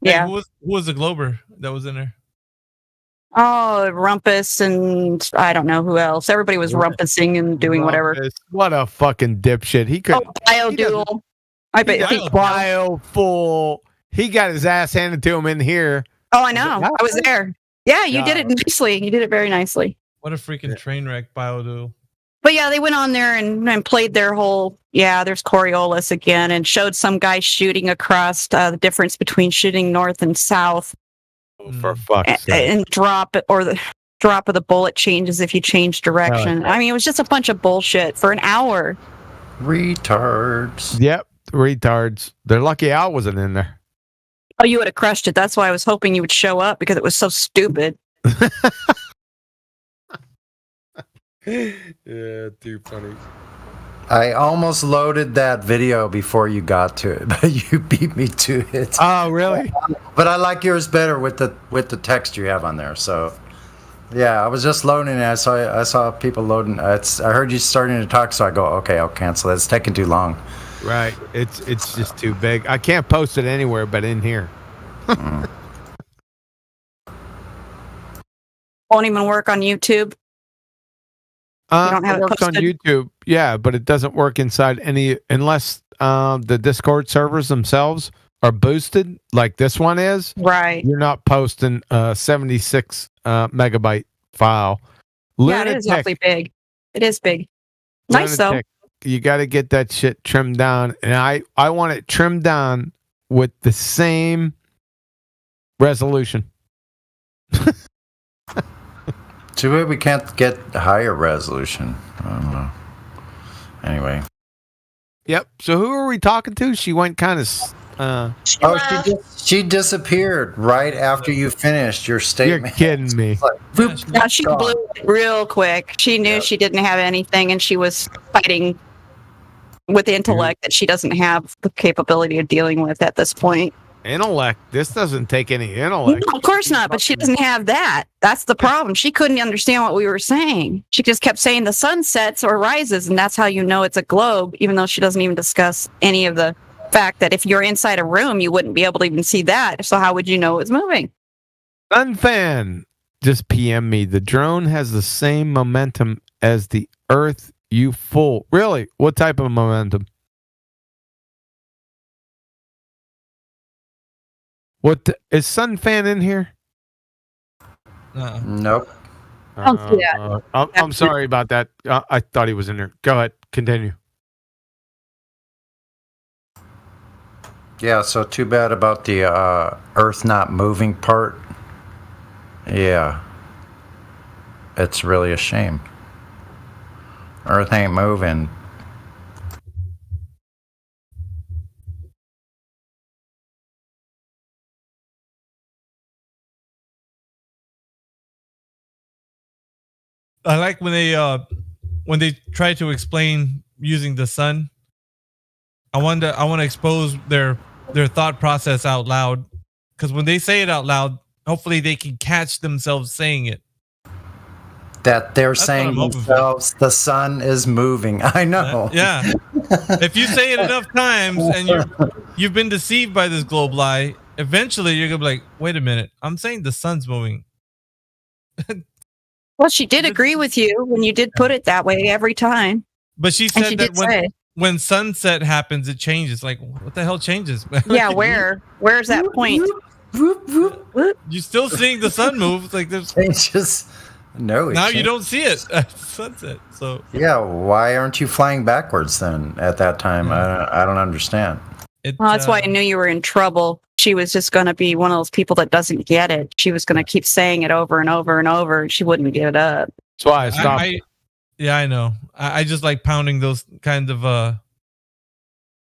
Yeah. Who was the Glober that was in there? Oh, Rumpus and I don't know who else. Everybody was rumpusing and doing whatever. What a fucking dipshit. He could. Oh, Biodual. I bet he Biofull. He got his ass handed to him in here. Oh, I know. I was there. Yeah, you did it nicely. You did it very nicely. What a freaking train wreck, Biodual. But yeah, they went on there and played their whole, there's Coriolis again, and showed some guy shooting across the difference between shooting north and south. For fuck's sake. And the drop of the bullet changes if you change direction. I mean, it was just a bunch of bullshit for an hour. Retards. Yep, retards. They're lucky Al wasn't in there. Oh, you would have crushed it. That's why I was hoping you would show up because it was so stupid. Yeah, too funny. I almost loaded that video before you got to it, but you beat me to it. Oh, really? But I like yours better with the text you have on there. So, yeah, I was just loading it. I saw people loading. I heard you starting to talk, so I go, okay, I'll cancel it. It's taking too long. Right. It's just too big. I can't post it anywhere but in here. Won't even work on YouTube. You don't have it it works on posted? YouTube, yeah, but it doesn't work inside unless the Discord servers themselves are boosted, like this one is. Right. You're not posting a 76 megabyte file. Yeah, it is awfully big. It is big. Nice though. Lunatic, you got to get that shit trimmed down, and I want it trimmed down with the same resolution. Too bad we can't get higher resolution. I don't know. Anyway. Yep. So who are we talking to? She went kind of. She disappeared right after you finished your statement. You're kidding me. Yeah, she blew it real quick. She knew she didn't have anything, and she was fighting with the intellect that she doesn't have the capability of dealing with at this point. Intellect. This doesn't take any intellect. No, of course not, but she doesn't have that. That's the problem. She couldn't understand what we were saying. She just kept saying the sun sets or rises, and that's how you know it's a globe, even though she doesn't even discuss any of the fact that if you're inside a room, you wouldn't be able to even see that. So how would you know it's moving? Sunfan just PM me. The drone has the same momentum as the Earth, you fool. Really? What type of momentum? Is Sunfan in here? Nope. I don't see that. I'm sorry about that. I thought he was in there. Go ahead. Continue. Yeah, so too bad about the Earth not moving part. Yeah. It's really a shame. Earth ain't moving. I like when they try to explain using the sun. I want to expose their thought process out loud, because when they say it out loud, hopefully they can catch themselves saying it. That they're saying themselves, the sun is moving. I know. Yeah. If you say it enough times and you've been deceived by this globe lie, eventually you're gonna be like, wait a minute, I'm saying the sun's moving. Well, she did agree with you when you did put it that way every time. But she said that when sunset happens, it changes. Like, what the hell changes? Yeah, where's that point? You still seeing the sun move? Like, there's changes. No. Now you don't see it at sunset. So Yeah, why aren't you flying backwards then at that time? I don't understand. Well, that's why I knew you were in trouble. She was just going to be one of those people that doesn't get it. She was going to keep saying it over and over and over, and she wouldn't give it up. That's why I stopped. Yeah, I know. I just like pounding those kind of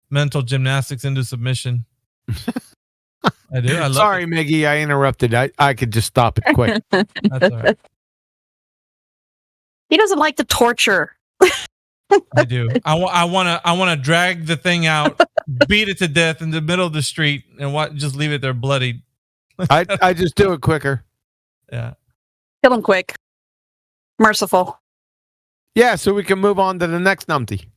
mental gymnastics into submission. I do. I love Sorry, Miggy, I interrupted. I could just stop it quick. That's all right. He doesn't like the torture. I do. I want to drag the thing out, beat it to death in the middle of the street, and just leave it there bloodied. I just do it quicker. Yeah. Kill him quick. Merciful. Yeah, so we can move on to the next numpty.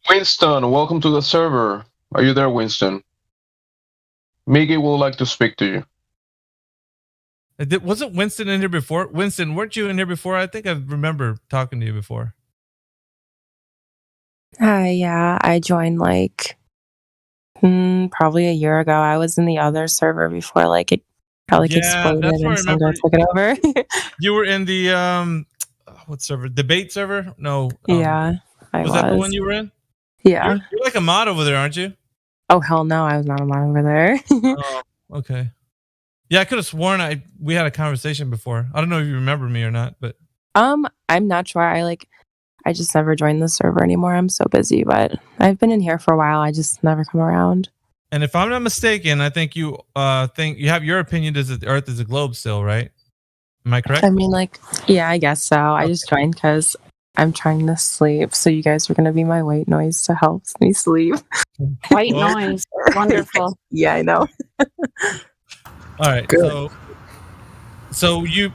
Winston, welcome to the server. Are you there, Winston? Miggy would like to speak to you. Wasn't Winston in here before? Winston, weren't you in here before? I think I remember talking to you before. Hi, yeah, I joined like probably a year ago. I was in the other server before, like it got like exploded and someone took it over. You were in the what server? Debate server? No. Yeah, I was. Was that the one you were in? Yeah. You're like a mod over there, aren't you? Oh hell no, I was not a mod over there. Oh, okay. Yeah, I could have sworn we had a conversation before. I don't know if you remember me or not, but I'm not sure. I just never joined the server anymore. I'm so busy, but I've been in here for a while. I just never come around. And if I'm not mistaken, I think you think you have your opinion is that the Earth is a globe still, right? Am I correct? I mean, like, yeah, I guess so. I just joined because I'm trying to sleep. So you guys are going to be my white noise to help me sleep. White noise. Wonderful. Yeah, I know. All right. Good. So you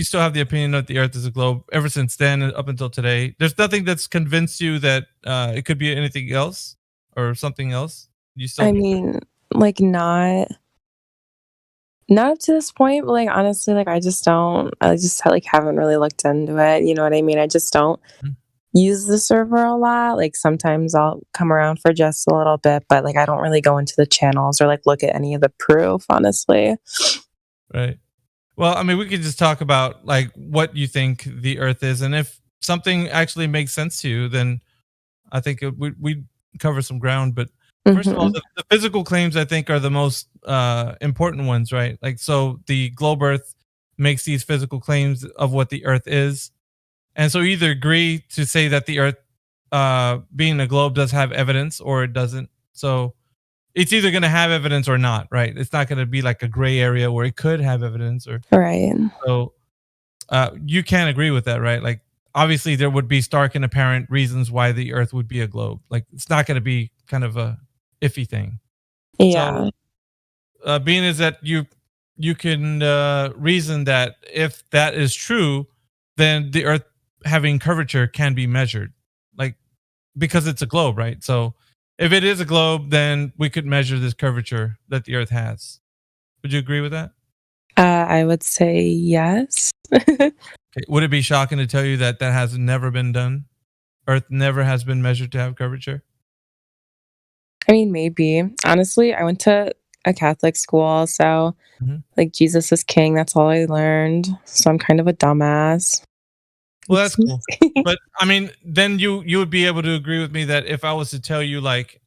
still have the opinion that the Earth is a globe ever since then up until today. There's nothing that's convinced you that it could be anything else or something else. You still. I mean, like not up to this point, but like honestly, like I just like haven't really looked into it. You know what I mean? I just don't use the server a lot. Like sometimes I'll come around for just a little bit, but like I don't really go into the channels or like look at any of the proof, honestly. Right. Well, I mean, we could just talk about like what you think the Earth is, and if something actually makes sense to you, then I think we cover some ground. But first of all, the physical claims I think are the most important ones, right? Like, so the globe Earth makes these physical claims of what the Earth is, and so you either agree to say that the Earth, being a globe, does have evidence, or it doesn't. So it's either going to have evidence or not, right? It's not going to be like a gray area where it could have evidence, or right. So you can't agree with that, right? Like, obviously, there would be stark and apparent reasons why the Earth would be a globe. Like, it's not going to be kind of a iffy thing. Yeah. So, being is that you can reason that if that is true, then the Earth having curvature can be measured, like, because it's a globe, right? So if it is a globe, then we could measure this curvature that the Earth has. Would you agree with that? I would say yes. Okay. Would it be shocking to tell you that has never been done? Earth never has been measured to have curvature? I mean, maybe. Honestly, I went to a Catholic school, so like Jesus is king. That's all I learned. So I'm kind of a dumbass. Well, that's cool. But I mean, then you would be able to agree with me that if I was to tell you, like,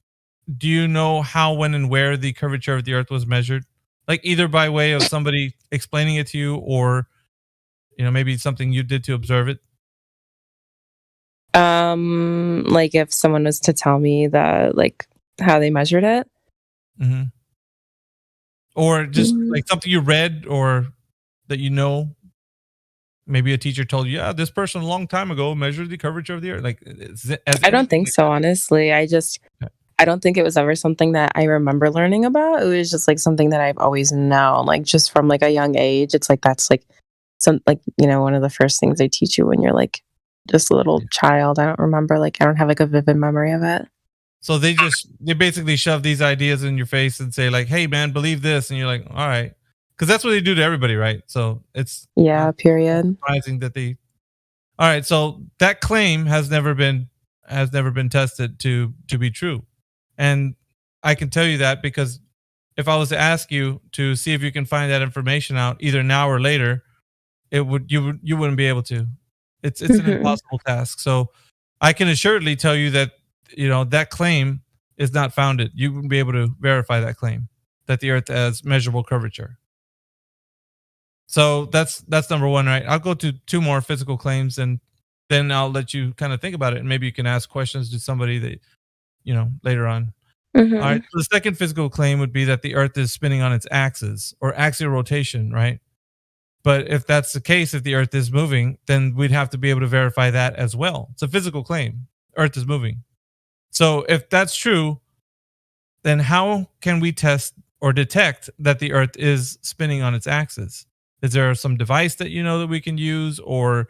do you know how, when, and where the curvature of the Earth was measured? Like, either by way of somebody explaining it to you, or maybe something you did to observe it. Like if someone was to tell me that, like, how they measured it, or just like something you read, or that maybe a teacher told you, yeah, this person a long time ago measured the curvature of the Earth. Like, I don't think so, honestly. I don't think it was ever something that I remember learning about. It was just like something that I've always known, like just from like a young age. It's like that's like some, like, one of the first things they teach you when you're like just a little child. I don't remember, like, I don't have like a vivid memory of it. So they basically shove these ideas in your face and say, like, hey man, believe this, and you're like, all right, because that's what they do to everybody, right? So it's period. Surprising that they. All right, so that claim has never been tested to be true, and I can tell you that because if I was to ask you to see if you can find that information out either now or later, you wouldn't be able to. It's an impossible task. So I can assuredly tell you that that claim is not founded. You wouldn't be able to verify that claim that the Earth has measurable curvature. So that's number one, right? I'll go to two more physical claims, and then I'll let you kind of think about it, and maybe you can ask questions to somebody that later on. All right. So the second physical claim would be that the Earth is spinning on its axis or axial rotation, right? But if that's the case, if the Earth is moving, then we'd have to be able to verify that as well. It's a physical claim. Earth is moving. So if that's true, then how can we test or detect that the Earth is spinning on its axis? Is there some device that that we can use, or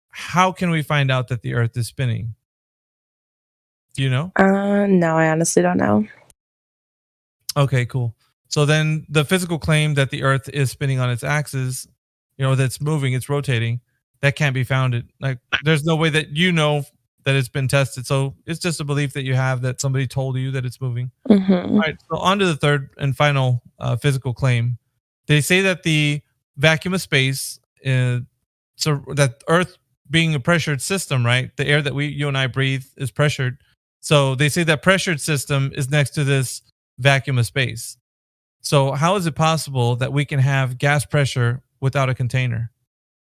how can we find out that the Earth is spinning? Do you know? No, I honestly don't know. Okay, cool. So then the physical claim that the Earth is spinning on its axis, that's moving, it's rotating, that can't be founded. Like, there's no way that that it's been tested. So it's just a belief that you have that somebody told you that it's moving. All right. So on to the third and final physical claim. They say that the vacuum of space, so that Earth being a pressured system, right? The air that you and I breathe is pressured. So they say that pressured system is next to this vacuum of space. So how is it possible that we can have gas pressure without a container?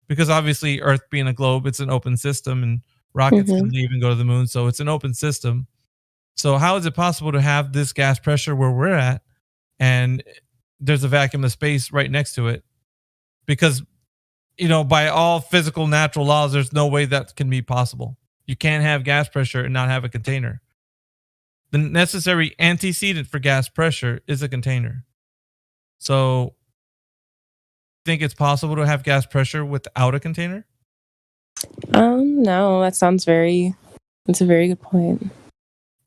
Because obviously Earth being a globe, it's an open system, and rockets can leave and go to the moon. So it's an open system. So how is it possible to have this gas pressure where we're at and there's a vacuum of space right next to it? Because, by all physical natural laws, there's no way that can be possible. You can't have gas pressure and not have a container. The necessary antecedent for gas pressure is a container. So, think it's possible to have gas pressure without a container? No, that's a very good point.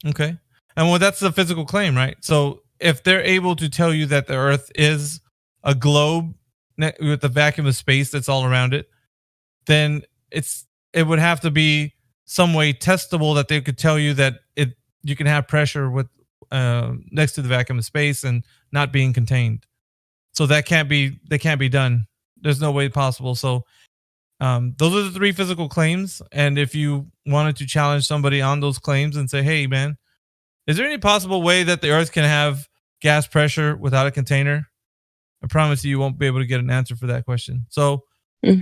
Okay. And well, that's the physical claim, right? So if they're able to tell you that the Earth is a globe with the vacuum of space that's all around it, then it would have to be some way testable that they could tell you that you can have pressure with next to the vacuum of space and not being contained. So that can't be done. There's no way possible. So those are the three physical claims. And if you wanted to challenge somebody on those claims and say, hey, man, is there any possible way that the Earth can have gas pressure without a container? I promise you won't be able to get an answer for that question. So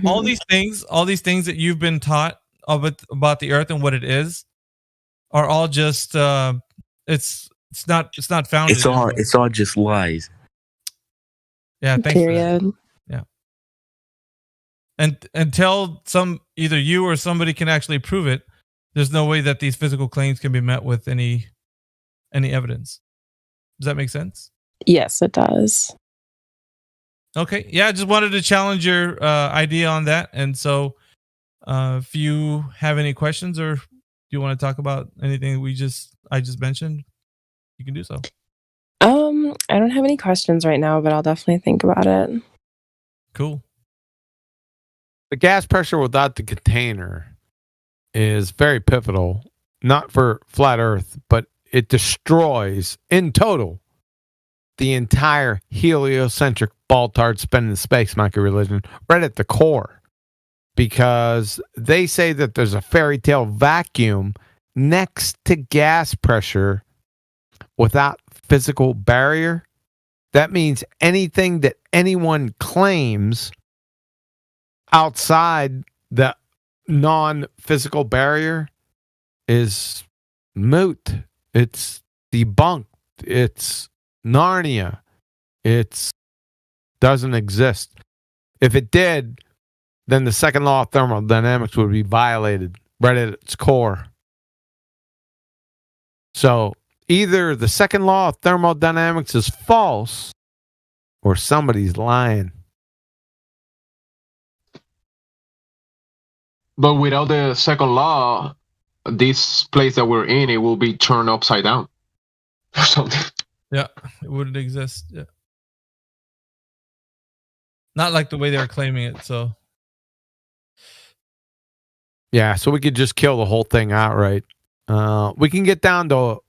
all these things that you've been taught about the Earth and what it is are all just it's not founded. It's all just lies. Yeah, thanks for that. Yeah. And until either you or somebody can actually prove it, there's no way that these physical claims can be met with any evidence. Does that make sense? Yes, it does. Okay. Yeah, I just wanted to challenge your idea on that. And so if you have any questions or you want to talk about anything I just mentioned, you can do so. I don't have any questions right now, but I'll definitely think about it. Cool. The gas pressure without the container is very pivotal, not for flat Earth, but it destroys in total the entire heliocentric ball-tard spinning space monkey religion right at the core, because they say that there's a fairy tale vacuum next to gas pressure without physical barrier. That means anything that anyone claims outside the non-physical barrier is moot. It's debunked. It's Narnia. It doesn't exist. If it did, then the second law of thermodynamics would be violated right at its core. So either the second law of thermodynamics is false or somebody's lying. But without the second law, this place that we're in, it will be turned upside down or something. Yeah, it wouldn't exist. Yeah. Not like the way they're claiming it, so. Yeah, so we could just kill the whole thing outright. We can get down to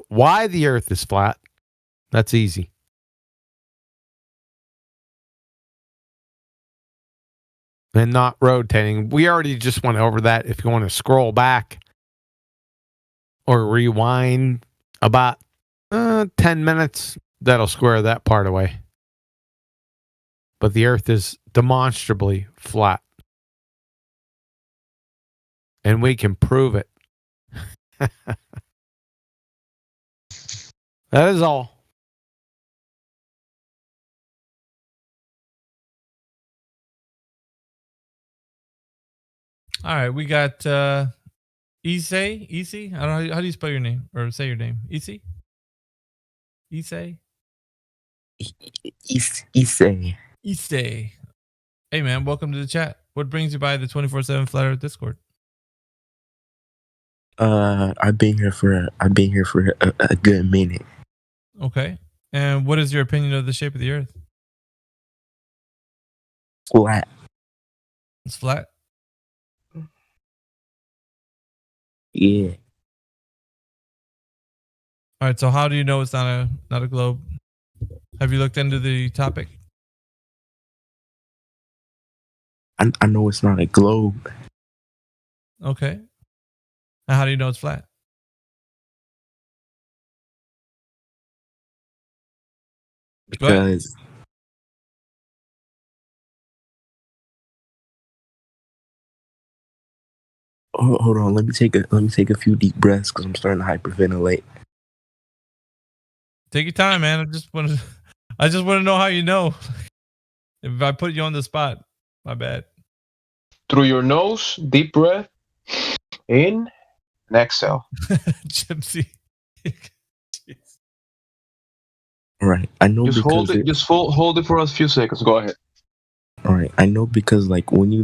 why the Earth is flat. That's easy. and not rotating. We already just went over that. If you want to scroll back or rewind about 10 minutes, that'll square that part away. But the Earth is demonstrably flat. And we can prove it. That is all. All right, we got Issei. Issei? I don't know how do you spell your name or say your name? Issei? Issei? Issei. Issei. Hey man, welcome to the chat. What brings you by the 24/7 Flat Earth Discord? I've been here for a good minute. Okay. And what is your opinion of the shape of the Earth? Flat. It's flat? Yeah. All right, so how do you know it's not a globe? Have you looked into the topic? I know it's not a globe. Okay. And how do you know it's flat? Because hold on, let me take a few deep breaths because I'm starting to hyperventilate. Take your time, man. I just want to know how you know. If I put you on the spot, my bad. Through your nose, deep breath, in, and exhale. Gypsy. All right, I know Just because hold it. Just hold it for us a few seconds. Go ahead. All right, I know because like when you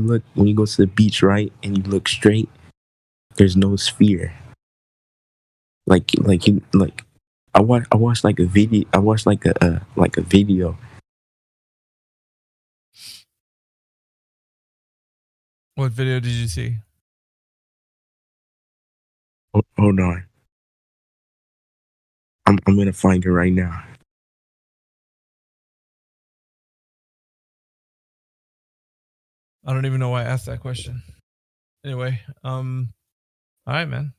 go to the beach, right, and you look straight, there's no sphere. I watched like a video. I watched like a video. What video did you see? Hold on. I'm gonna find it right now. I don't even know why I asked that question. Anyway, all right, man.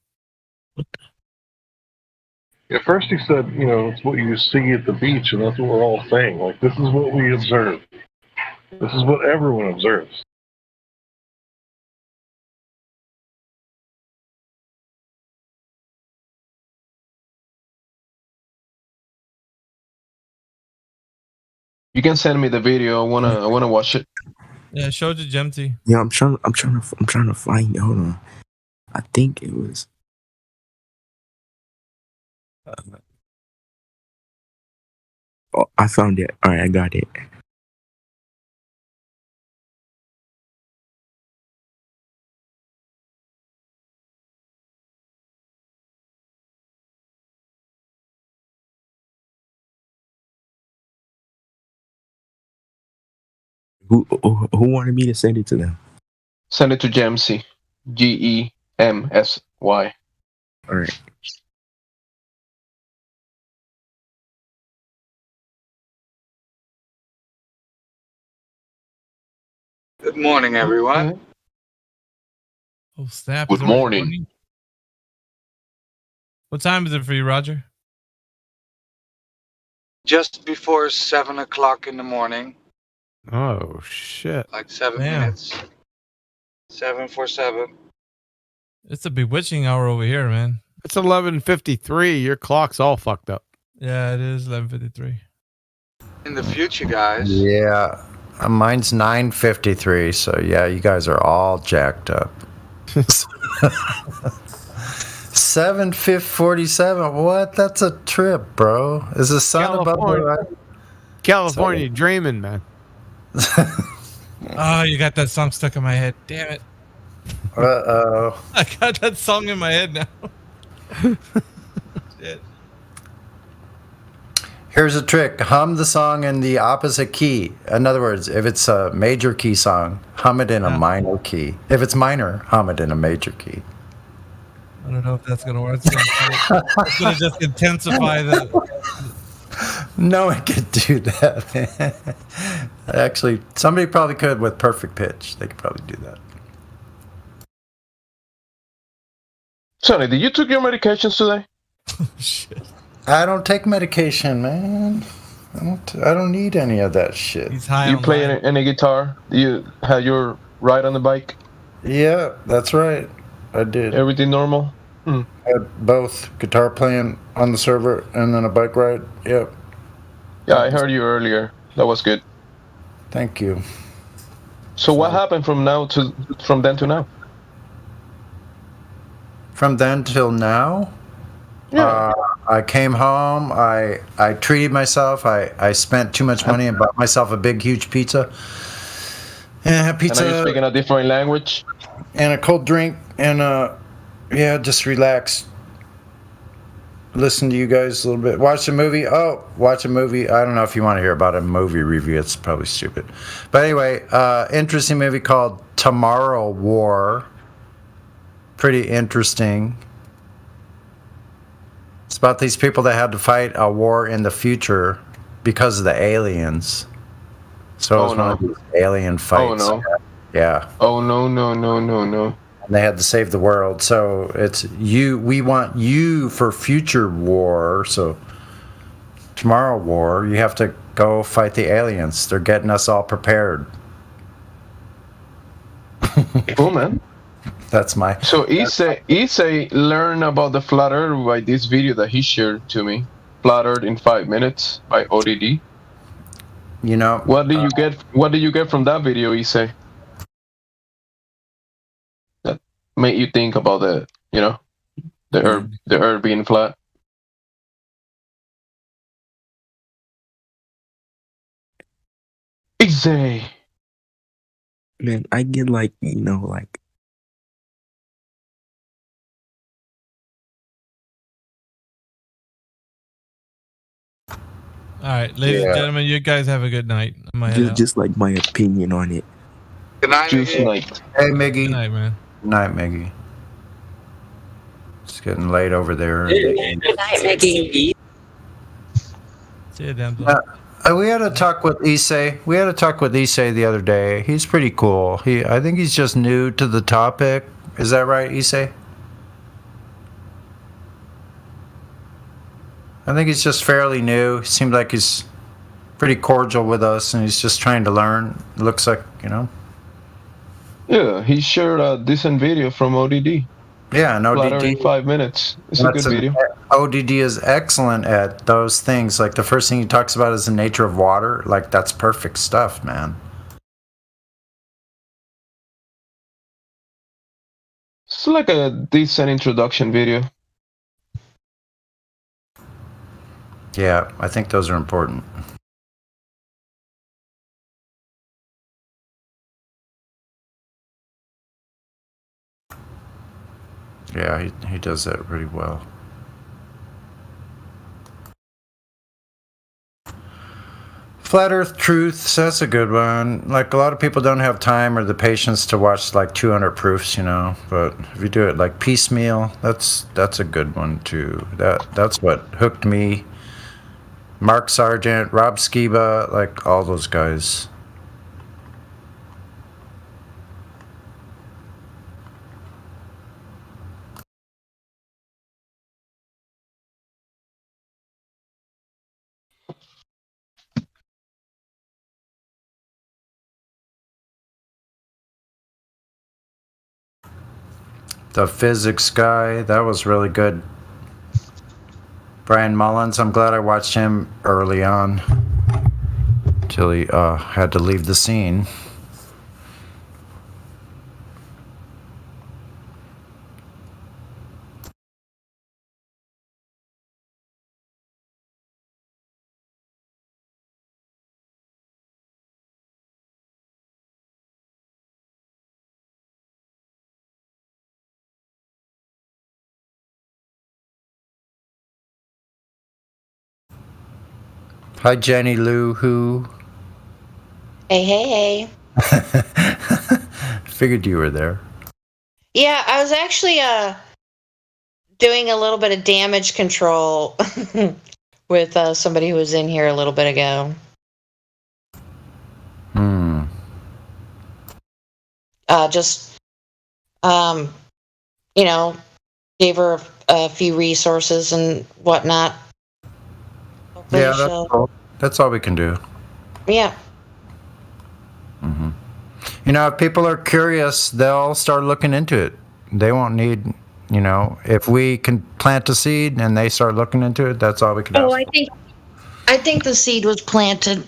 At first he said, it's what you see at the beach, and that's what we're all saying. Like, this is what we observe. This is what everyone observes. You can send me the video. I wanna watch it. Yeah, show it to Gemty. Yeah, I'm trying to find it. Hold on. I think it was. Oh, I found it. All right, I got it. Who wanted me to send it to them? Send it to Gemsy. GEMSY. All right. Good morning, everyone. Oh, snap. Good morning. What time is it for you, Roger? Just before 7 o'clock in the morning, Oh, shit. like 7 Damn. minutes. 7:47. It's a bewitching hour over here, man. It's 11:53. Your clock's all fucked up. Yeah, it is 11:53. In the future, guys. Yeah, mine's 9:53. So yeah, you guys are all jacked up. 7:47. What? That's a trip, bro. Is the sun above the horizon? California dreaming, man. Oh, you got that song stuck in my head. Damn it. Uh-oh. I got that song in my head now. Shit. Here's a trick. Hum the song in the opposite key. In other words, if it's a major key song, hum it in a minor key. If it's minor, hum it in a major key. I don't know if that's going to work. It's going to just intensify the... No one can do that, man. Actually, somebody probably could with perfect pitch. They could probably do that. Sonny, did you took your medications today? Shit. I don't take medication, man. I don't need any of that shit. He's high You on play life. any guitar? You had your ride on the bike? Yeah, that's right. I did. Everything normal? I had both guitar playing on the server and then a bike ride. Yep. Yeah, I heard you earlier. That was good. Thank you. So what happened from then to now? From then till now, I came home. I treated myself. I spent too much money and bought myself a big, huge pizza. And I had pizza. And are you speaking a different language? And a cold drink. And yeah, just relax. Listen to you guys a little bit. Watch a movie. Watch a movie. I don't know if you want to hear about a movie review. It's probably stupid. But anyway, interesting movie called Tomorrow War. Pretty interesting. It's about these people that had to fight a war in the future because of the aliens. So it was one of these alien fights. Oh, no. Yeah. Oh, no. And they had to save the world. So it's you. We want you for future war. So Tomorrow War, you have to go fight the aliens. They're getting us all prepared. Cool, man. That's my. So Issei learned about the flat earth by this video that he shared to me. Flat Earth in 5 minutes by ODD. You know. What did you get? What did you get from that video, Issei? That made you think about the earth being flat. Issei. Man, I get like All right, ladies and gentlemen, you guys have a good night. I'm gonna head out. just like my opinion on it. Good night. Juice night. Hey, Miggy. Good night, man. Good night, Miggy. It's getting late over there. Good night, Mickey. See you, damn. We had a talk with Issei. We had a talk with Issei the other day. He's pretty cool. I think he's just new to the topic. Is that right, Issei? I think he's just fairly new. He seemed like he's pretty cordial with us, and he's just trying to learn. Looks like, Yeah, he shared a decent video from ODD. Yeah, and Flat Earth in ODD. 5 minutes. It's a good video. ODD is excellent at those things. Like the first thing he talks about is the nature of water. Like that's perfect stuff, man. It's like a decent introduction video. Yeah, I think those are important. Yeah, he does that pretty well. Flat Earth Truths, that's a good one. Like a lot of people don't have time or the patience to watch like 200 proofs, but if you do it like piecemeal, that's a good one too. That's what hooked me. Mark Sargent, Rob Skiba, like all those guys. The physics guy, that was really good. Brian Mullins, I'm glad I watched him early on till he had to leave the scene. Hi, Jenny Lou Who. Hey. Figured you were there. Yeah, I was actually doing a little bit of damage control with somebody who was in here a little bit ago. just, you know, gave her a few resources and whatnot. Hopefully Yeah, she'll- that's all we can do. yeah. You know, if people are curious, they'll start looking into it. They won't need, you know, if we can plant a seed and they start looking into it, that's all we can Oh, ask. I think the seed was planted.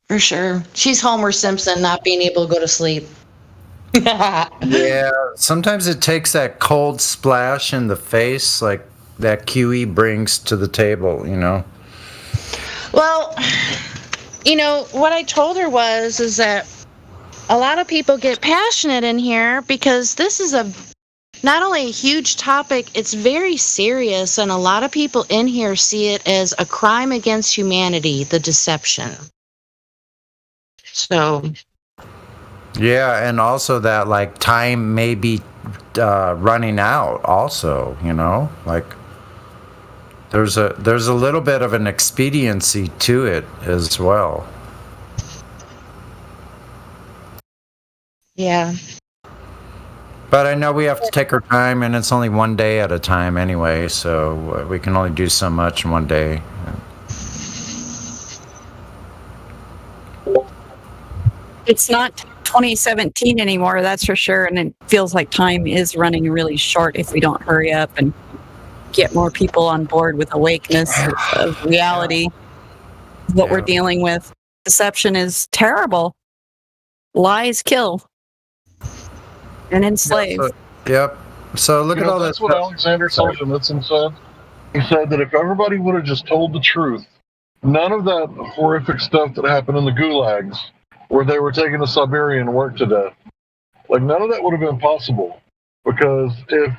For sure. She's Homer Simpson not being able to go to sleep. Yeah, sometimes it takes that cold splash in the face, like that QE brings to the table, you know? Well, you know, what I told her is that a lot of people get passionate in here because this is not only a huge topic, it's very serious, and a lot of people in here see it as a crime against humanity, the deception. So, Yeah, and also that, like, time may be running out also, you know? Like, there's a little bit of an expediency to it as well. yeah. But I know we have to take our time, and it's only one day at a time anyway, so we can only do so much in one day. It's not 2017 anymore, that's for sure. And it feels like time is running really short if we don't hurry up and get more people on board with awakeness of reality. What we're dealing with. Deception is terrible. Lies kill and enslave. Yep. So look You at know, all that's that what stuff. Alexander Solzhenitsyn said. He said that if everybody would have just told the truth, none of that horrific stuff that happened in the gulags, where they were taken to Siberia and worked to death, like none of that would have been possible. Because if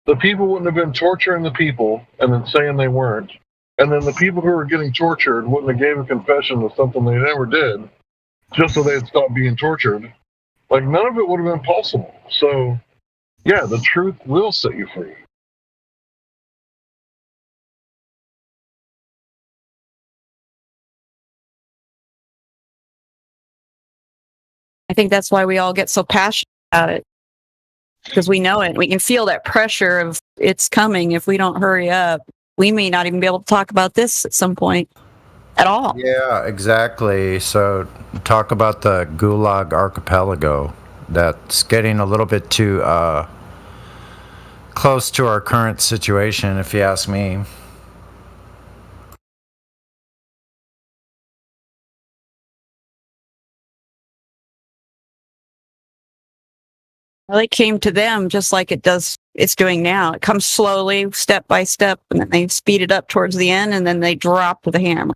the people wouldn't have been torturing the people and then saying they weren't, and then the people who were getting tortured wouldn't have gave a confession of something they never did, just so they'd stop being tortured, like none of it would have been possible. So, yeah, the truth will set you free. I think that's why we all get so passionate about it. Because we know it. We can feel that pressure of it's coming. If we don't hurry up, we may not even be able to talk about this at some point at all. Yeah, exactly. So talk about the Gulag Archipelago. That's getting a little bit too close to our current situation, if you ask me. Well, it came to them just like it's doing now. It comes slowly, step by step, and then they speed it up towards the end, and then they drop with a hammer.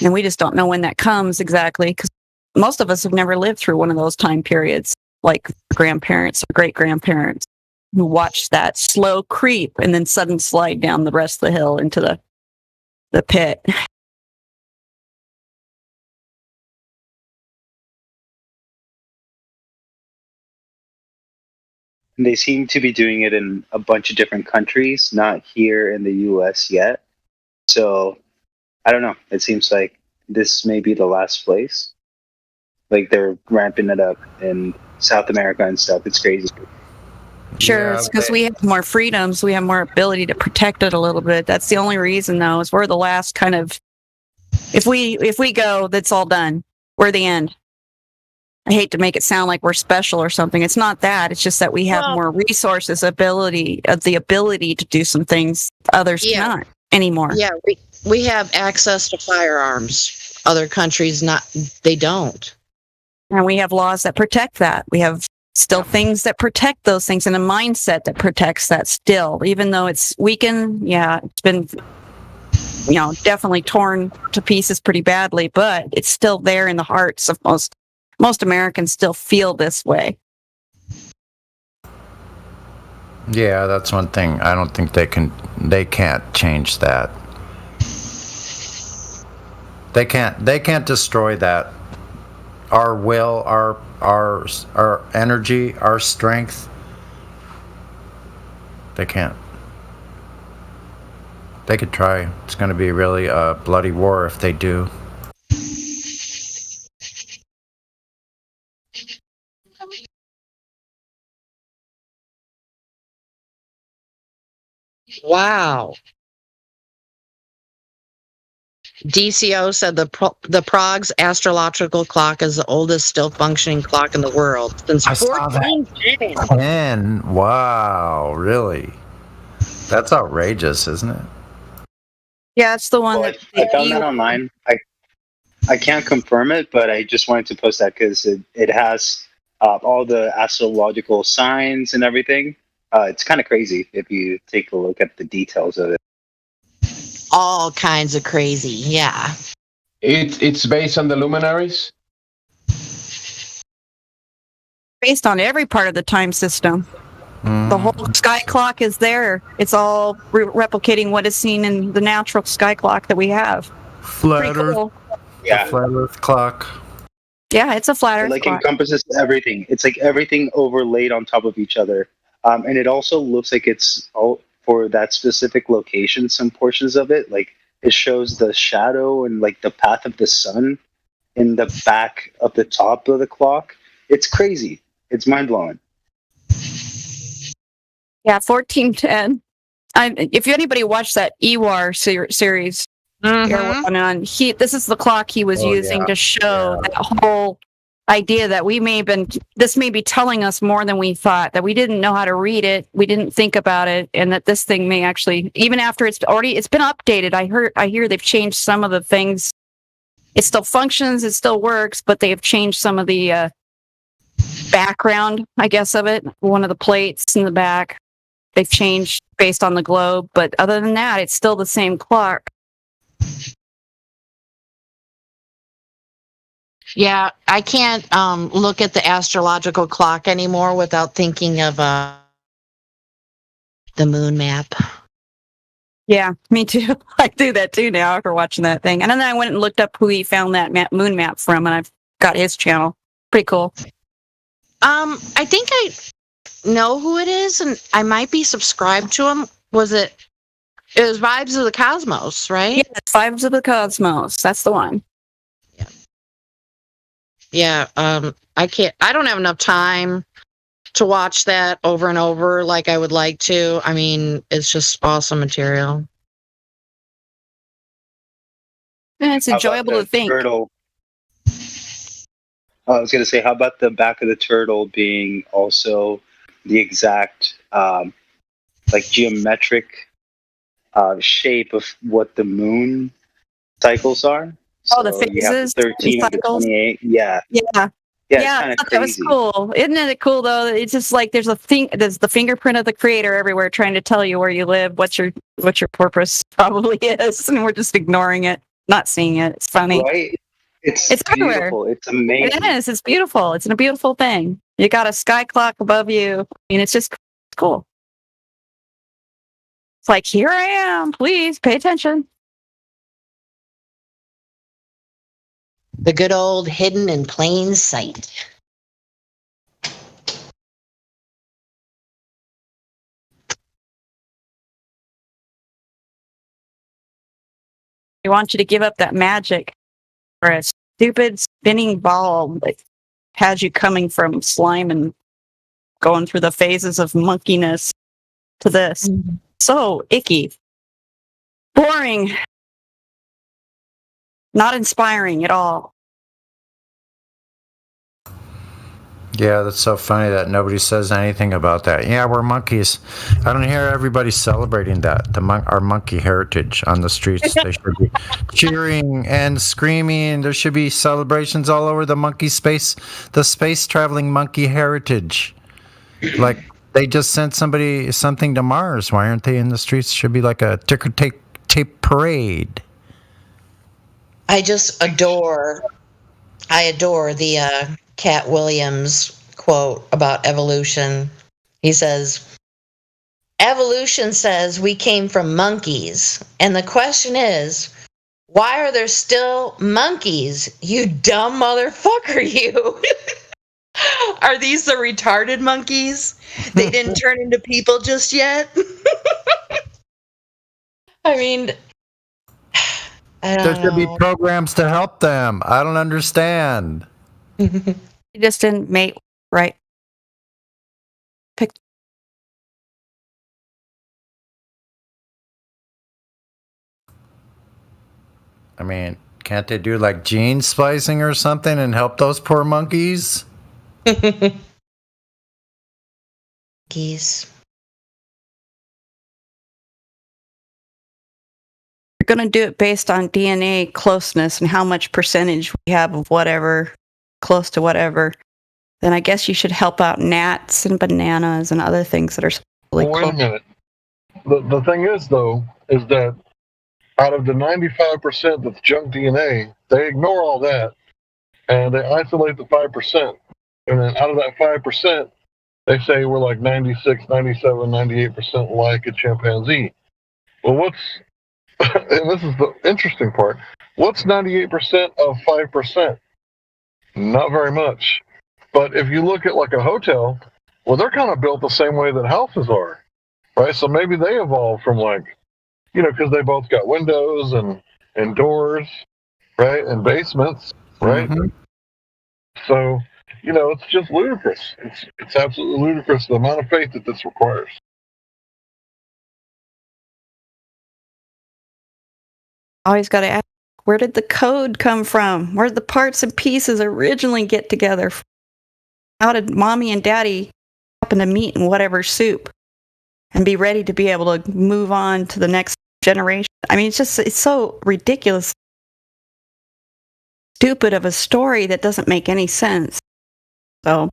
And we just don't know when that comes exactly, because most of us have never lived through one of those time periods, like grandparents or great-grandparents, who watched that slow creep and then sudden slide down the rest of the hill into the pit. And they seem to be doing it in a bunch of different countries, not here in the US yet. So I don't know. It seems like this may be the last place. Like they're ramping it up in South America and stuff. It's crazy. Sure, it's because we have more freedoms. We have more ability to protect it a little bit. That's the only reason, though, is we're the last kind of. If we go, that's all done. We're the end. I hate to make it sound like we're special or something. It's not that. It's just that we have more resources, the ability to do some things others cannot anymore. Yeah, we have access to firearms. Other countries they don't. And we have laws that protect that. We have still things that protect those things and a mindset that protects that still, even though it's weakened. Yeah, it's been, definitely torn to pieces pretty badly, but it's still there in the hearts of most Americans still feel this way. Yeah, that's one thing. I don't think they can't change that. They can't destroy that. Our will, our energy, our strength. They can't. They could try. It's going to be really a bloody war if they do. Wow. DCO said the Prague's astrological clock is the oldest still functioning clock in the world since I saw that. 1410. 10. Wow, really? That's outrageous, isn't it? Yeah, it's the one Well, that I found that online. I can't confirm it, but I just wanted to post that because it has all the astrological signs and everything. It's kind of crazy if you take a look at the details of it. All kinds of crazy, yeah. It's based on the luminaries. based on every part of the time system. The whole sky clock is there. It's all replicating what is seen in the natural sky clock that we have. Flat Pretty Earth. cool. Yeah. The flat Earth clock. Yeah, it's a flat It Earth like clock. encompasses everything. It's like everything overlaid on top of each other, and it also looks like it's all for that specific location. Some portions of it, like it shows the shadow and like the path of the sun in the back of the top of the clock. It's crazy. It's mind blowing. Yeah, 1410. If anybody watched that EWAR series, this is the clock he was using to show that whole idea that this may be telling us more than we thought, that we didn't know how to read it, we didn't think about it, and that this thing may actually, even after it's been updated, I hear they've changed some of the things. It still functions, it still works, but they've changed some of the background, I guess, of it. One of the plates in the back, they've changed based on the globe, but other than that, it's still the same clock. Yeah, I can't look at the astrological clock anymore without thinking of the moon map. Yeah, me too. I do that too now after watching that thing. And then I went and looked up who he found that moon map from, and I've got his channel. Pretty cool. I think I know who it is, and I might be subscribed to him. It was Vibes of the Cosmos, right? Yeah, it's Vibes of the Cosmos. That's the one. Yeah, I don't have enough time to watch that over and over like I would like to. I mean, it's just awesome material. And it's How about enjoyable the to think. turtle? I was going to say, how about the back of the turtle being also the exact like geometric shape of what the moon cycles are? Oh, the So you have phases, the 13 and the cycles? 28. Yeah. Yeah. Yeah, Yeah, it's I kind of thought that was crazy. cool. Isn't it cool though? It's just like there's the fingerprint of the creator everywhere trying to tell you where you live, what your purpose probably is, and we're just ignoring it, not seeing it. It's funny. Right? It's everywhere. beautiful. It's amazing. It is. It's beautiful. It's a beautiful thing. You got a sky clock above you. I mean, it's just cool. It's like, here I am. Please pay attention. The good old hidden in plain sight. They want you to give up that magic for a stupid spinning ball that has you coming from slime and going through the phases of monkeyness to this. So icky. Boring. Not inspiring at all. Yeah, that's so funny that nobody says anything about that. Yeah, we're monkeys. I don't hear everybody celebrating that, our monkey heritage on the streets. They should be cheering and screaming. There should be celebrations all over the the space traveling monkey heritage. Like they just sent something to Mars. Why aren't they in the streets? Should be like a ticker tape parade. I adore the Cat Williams quote about evolution. He says, evolution says we came from monkeys. And the question is, why are there still monkeys? You dumb motherfucker, you. Are these the retarded monkeys? They didn't turn into people just yet? I mean, I don't There should be know. programs to help them. I don't understand. He just didn't mate right. Pick. I mean, can't they do like gene splicing or something and help those poor monkeys? Geese. You're going to do it based on DNA closeness and how much percentage we have of whatever, close to whatever. Then I guess you should help out gnats and bananas and other things that are really Well, wait a close. minute. The thing is, though, is that out of the 95% that's junk DNA, they ignore all that and they isolate the 5%. And then out of that 5%, they say we're like 96, 97, 98% like a chimpanzee. Well, and this is the interesting part, what's 98% of 5%? Not very much. But if you look at like a hotel, well, they're kind of built the same way that houses are, right? So maybe they evolved from like, because they both got windows and doors, right? And basements, right? Mhm. So, it's just ludicrous. It's absolutely ludicrous the amount of faith that this requires. Always got to ask, where did the code come from? Where did the parts and pieces originally get together? How did mommy and daddy happen to meet in whatever soup and be ready to be able to move on to the next generation? I mean, it's so ridiculous, stupid of a story that doesn't make any sense. So,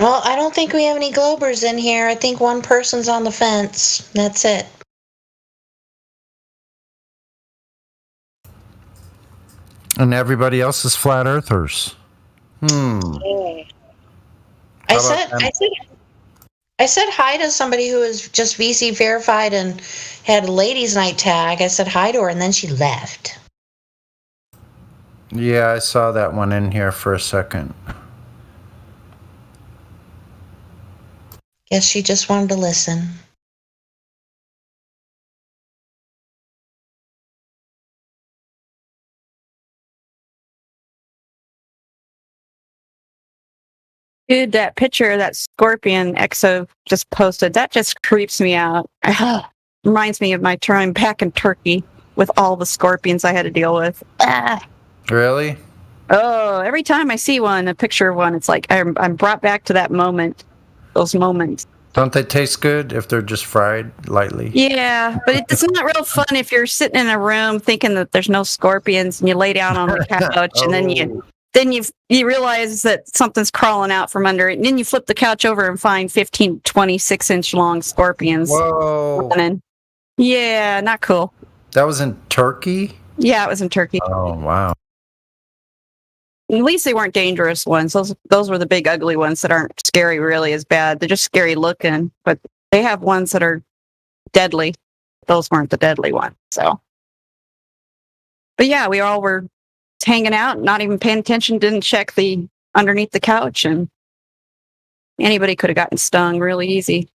Well, I don't think we have any Globers in here. I think one person's on the fence. That's it. And everybody else is flat earthers. I How said, about them? I said hi to somebody who was just VC verified and had a ladies' night tag. I said hi to her, and then she left. Yeah, I saw that one in here for a second. Guess she just wanted to listen. dude, that picture, that scorpion Exo just posted, that just creeps me out. Reminds me of my time back in Turkey with all the scorpions I had to deal with. Really? Oh, every time I see one, a picture of one, it's like I'm brought back to that moment, those moments. Don't they taste good if they're just fried lightly? Yeah, but it's not real fun if you're sitting in a room thinking that there's no scorpions and you lay down on the couch and then you realize that something's crawling out from under it, and then you flip the couch over and find 15, 26-inch long scorpions. Whoa. running. Yeah, not cool. That was in Turkey? Yeah, it was in Turkey. Oh, wow. At least they weren't dangerous ones. Those were the big ugly ones that aren't scary really as bad. They're just scary looking, but they have ones that are deadly. Those weren't the deadly ones. So, but yeah, we all were hanging out, not even paying attention, didn't check the underneath the couch, and anybody could have gotten stung really easy.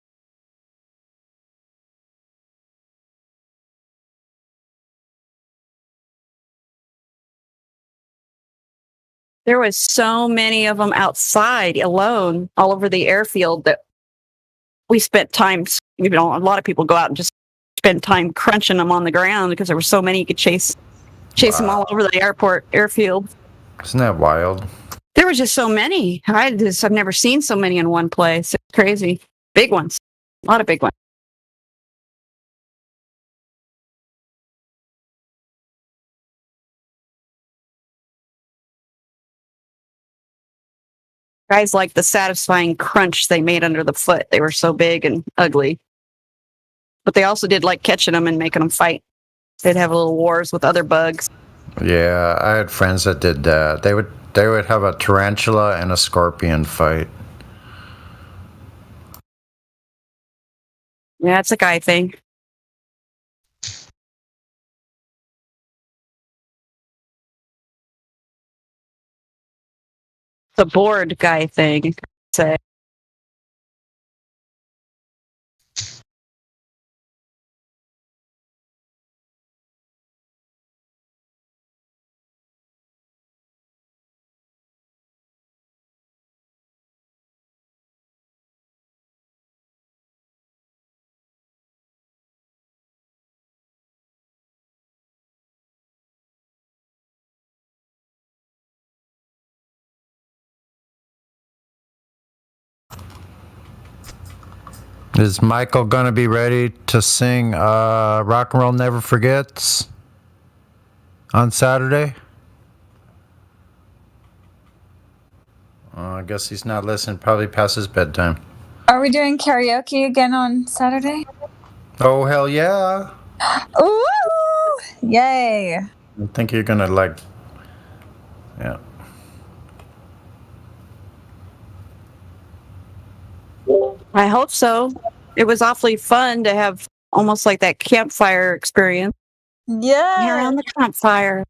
There was so many of them outside alone all over the airfield that we spent time, a lot of people go out and just spend time crunching them on the ground because there were so many you could chase them all over the airfield. Isn't that wild? There were just so many. I've never seen so many in one place. It's crazy. Big ones. A lot of big ones. Guys like the satisfying crunch they made under the foot. They were so big and ugly. But they also did like catching them and making them fight. They'd have little wars with other bugs. Yeah, I had friends that did that. They would have a tarantula and a scorpion fight. Yeah, it's a guy thing. It's a bored guy thing, you could say. Is Michael gonna be ready to sing Rock and Roll Never Forgets on Saturday? I guess he's not listening. Probably past his bedtime. Are we doing karaoke again on Saturday? Oh, hell yeah. Ooh! Yay! I think you're gonna like... Yeah. I hope so. It was awfully fun to have almost like that campfire experience. Yeah. Around the campfire.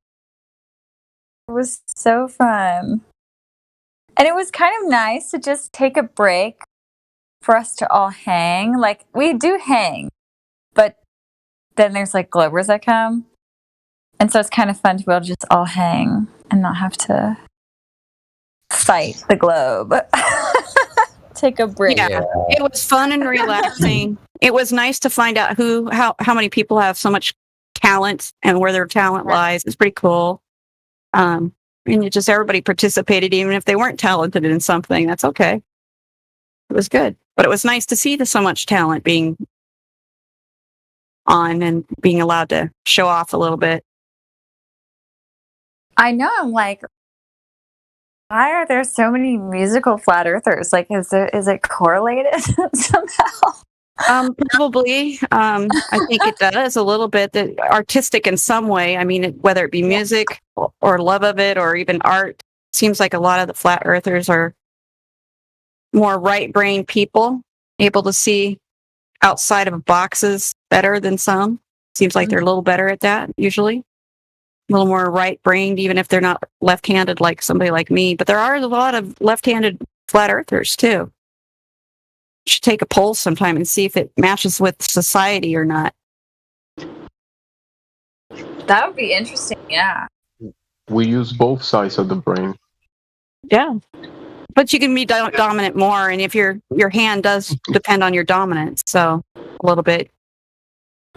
It was so fun. And it was kind of nice to just take a break for us to all hang. Like, we do hang, but then there's like Globers that come. And so it's kind of fun to be able to just all hang and not have to fight the globe. Take a break. Yeah, it was fun and relaxing. It was nice to find out how many people have so much talent and where their talent lies. It's pretty cool. And everybody participated, even if they weren't talented in something. That's okay. It was good, but it was nice to see so much talent being on and being allowed to show off a little bit. I know. I'm like, why are there so many musical flat earthers? Like, is it correlated somehow? Probably. I think it does a little bit. That artistic in some way. I mean, whether it be music or love of it, or even art, seems like a lot of the flat earthers are more right-brained people, able to see outside of boxes better than some. Seems like they're a little better at that usually. A little more right-brained, even if they're not left-handed like somebody like me. But there are a lot of left-handed flat earthers too. You should take a poll sometime and see if it matches with society or not. That would be interesting. Yeah. We use both sides of the brain. Yeah, but you can be dominant more, and if your hand does depend on your dominance, so a little bit.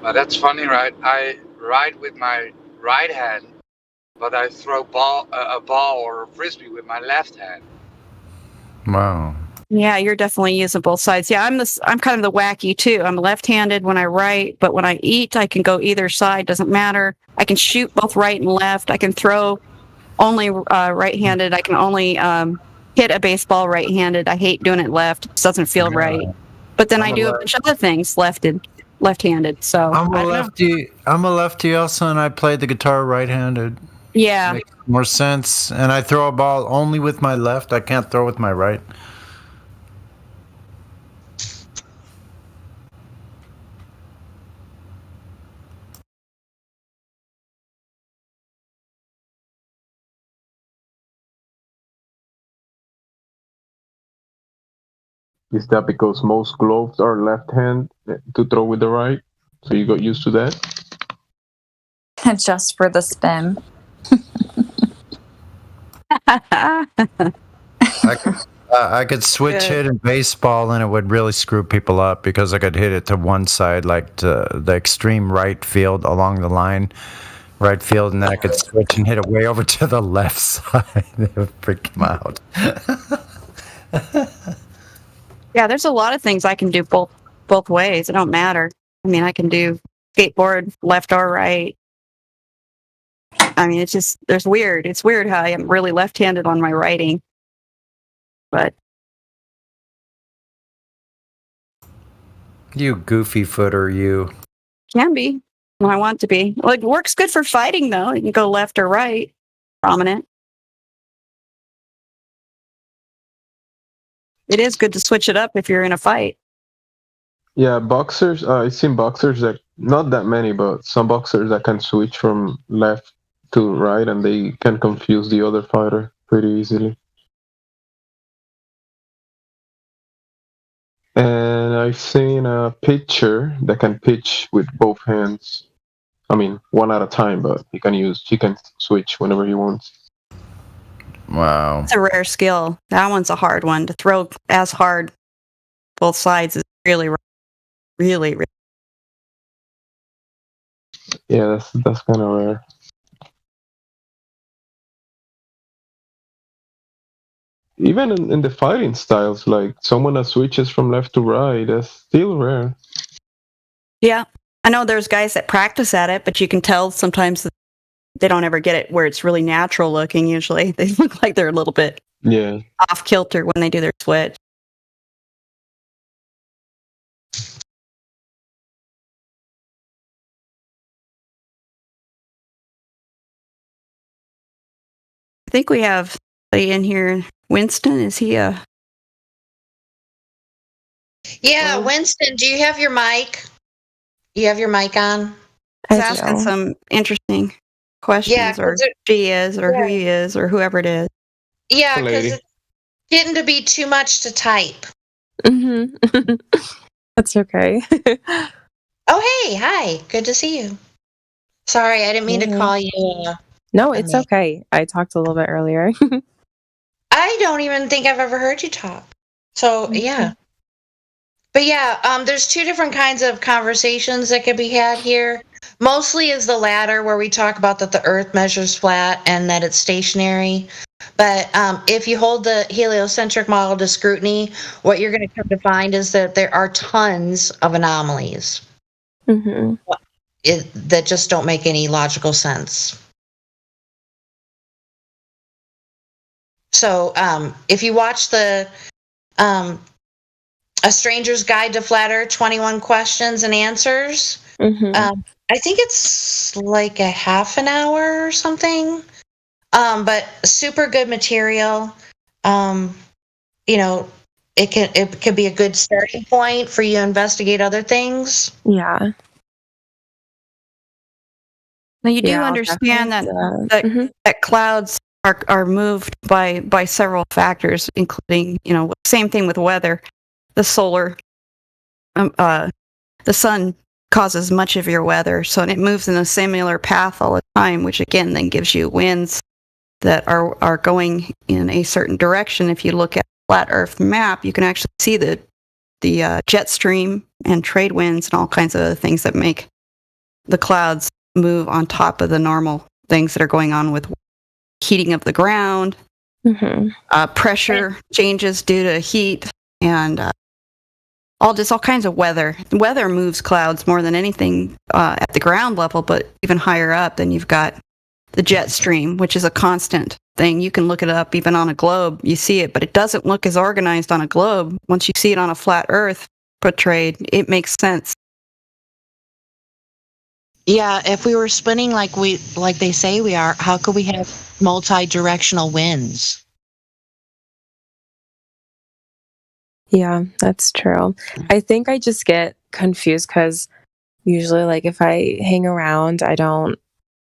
Well, that's funny, right? I write with my right hand, but I throw a ball or a frisbee with my left hand. Wow. Yeah, you're definitely using both sides. Yeah, I'm kind of the wacky too. I'm left-handed when I write, but when I eat, I can go either side. Doesn't matter. I can shoot both right and left. I can throw only right-handed. I can only hit a baseball right-handed. I hate doing it left. It doesn't feel right. But then I do a bunch of other things left-handed. So I'm a lefty. I'm a lefty also, and I play the guitar right-handed. Yeah. Makes more sense. And I throw a ball only with my left. I can't throw with my right. Is that because most gloves are left hand to throw with the right? So you got used to that? Just for the spin. I could switch hit in baseball, and it would really screw people up because I could hit it to one side, like to the extreme right field along the line, right field, and then I could switch and hit it way over to the left side. It would freak him out. Yeah, there's a lot of things I can do both ways. It don't matter. I mean, I can do skateboard left or right. I mean, it's weird. It's weird how I am really left-handed on my writing. But You goofy footer, you. can be when I want to be. Like, works good for fighting, though. You can go left or right, prominent. It is good to switch it up if you're in a fight. Yeah, boxers. I've seen boxers that not that many, but some boxers that can switch from left to right, and they can confuse the other fighter pretty easily. And I've seen a pitcher that can pitch with both hands. I mean, one at a time, but he can switch whenever he wants. Wow. It's a rare skill. That one's a hard one. To throw as hard both sides is really, really. Yeah, that's kind of rare. Even in the fighting styles, like someone that switches from left to right, that's still rare. Yeah. I know there's guys that practice at it, but you can tell sometimes that they don't ever get it where it's really natural looking usually. They look like they're a little bit off kilter when they do their switch. I think we have somebody in here. Winston, is he a... Yeah, Winston, do you have your mic? You have your mic on? He's asking some interesting questions, Yeah, 'cause or she is, or who Yeah. he is, or whoever it is. Yeah, because it's getting to be too much to type. Mm-hmm. That's okay. Oh, hey, hi. Good to see you. Sorry, I didn't mean to call you. No, it's okay. I talked a little bit earlier. I don't even think I've ever heard you talk. So, yeah. But yeah, there's two different kinds of conversations that could be had here. Mostly is the latter, where we talk about that the Earth measures flat and that it's stationary. But if you hold the heliocentric model to scrutiny, what you're going to come to find is that there are tons of anomalies that just don't make any logical sense. So if you watch the A Stranger's Guide to Flat Earth, 21 Questions and Answers, I think it's like a half an hour or something, but super good material. You know, it could be a good starting point for you to investigate other things. Yeah. Now you do Yeah, I'll understand that definitely that clouds are moved by several factors, including, you know, same thing with weather. The sun causes much of your weather, so it moves in a similar path all the time, which again then gives you winds that are going in a certain direction. If you look at a flat Earth map, you can actually see the jet stream and trade winds and all kinds of other things that make the clouds move on top of the normal things that are going on with heating of the ground, pressure changes due to heat, and all kinds of weather. The weather moves clouds more than anything at the ground level, but even higher up, then you've got the jet stream, which is a constant thing. You can look it up even on a globe. You see it, but it doesn't look as organized on a globe. Once you see it on a flat Earth portrayed, it makes sense. Yeah, if we were spinning like they say we are, how could we have multi-directional winds? Yeah, that's true. I think I just get confused because usually, like, if I hang around, I don't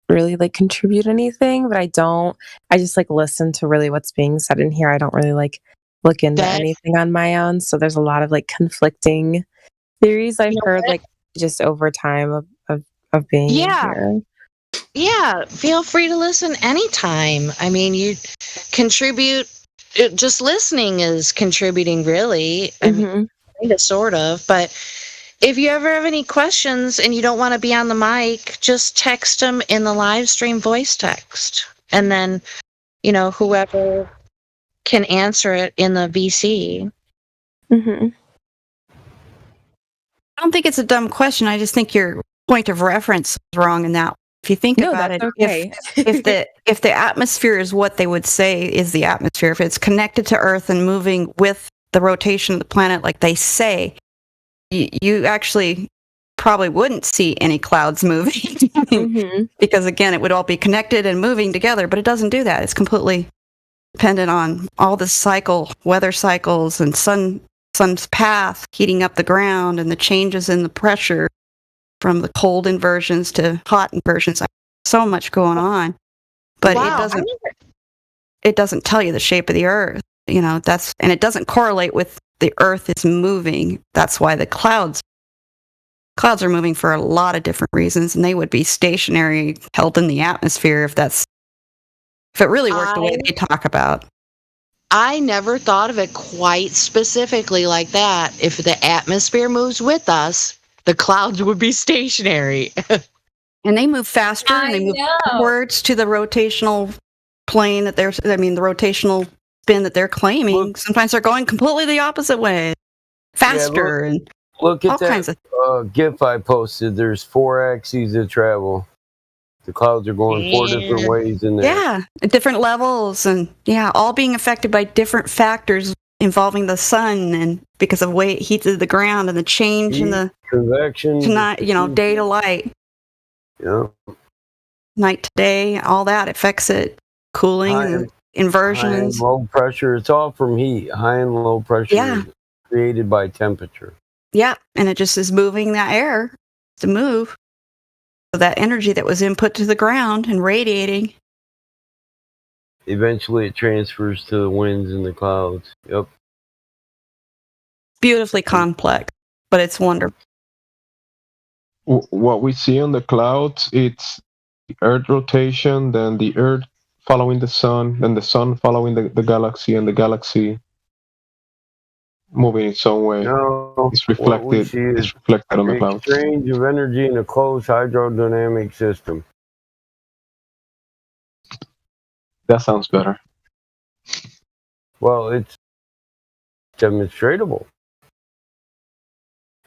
really like contribute anything, but I just like listen to really what's being said in here. I don't really like look into anything on my own. So there's a lot of like conflicting theories I've heard, like just over time of being here. Yeah, feel free to listen anytime. I mean, you contribute. Just listening is contributing, really. I mean, kind of, sort of, but if you ever have any questions and you don't want to be on the mic, just text them in the live stream voice text. And then, whoever can answer it in the VC. Mm-hmm. I don't think it's a dumb question. I just think your point of reference is wrong in that. If you think about it, okay. if the atmosphere is what they would say is the atmosphere, if it's connected to Earth and moving with the rotation of the planet, like they say, you actually probably wouldn't see any clouds moving because again, it would all be connected and moving together. But it doesn't do that. It's completely dependent on all the weather cycles, and sun's path heating up the ground, and the changes in the pressure from the cold inversions to hot inversions. So much going on, but it doesn't tell you the shape of the Earth. And it doesn't correlate with the Earth is moving. That's why the clouds are moving for a lot of different reasons, and they would be stationary, held in the atmosphere if it really worked the way they talk about. I never thought of it quite specifically like that. If the atmosphere moves with us, the clouds would be stationary. And they move faster, and they move upwards to the rotational plane the rotational spin that they're claiming. Sometimes they're going completely the opposite way, faster, and look at all that kinds of. GIF I posted. There's 4 axes of travel. The clouds are going 4 different ways in there. Yeah, at different levels, and all being affected by different factors involving the sun, and because of the way it heats the ground and the change in the convection, day to light, night to day, all that affects it. Cooling and inversions, high and low pressure. It's all from heat. High and low pressure is created by temperature. Yeah, and it just is moving that air to move. So that energy that was input to the ground and radiating. Eventually it transfers to the winds and the clouds. Yep. Beautifully complex, but it's wonderful. What we see on the clouds, it's the Earth rotation, then the Earth following the sun, then the sun following the galaxy, and the galaxy moving in some way. No, it's reflected. It's reflected on the clouds. Exchange of energy in a closed hydrodynamic system. That sounds better. Well, it's demonstratable.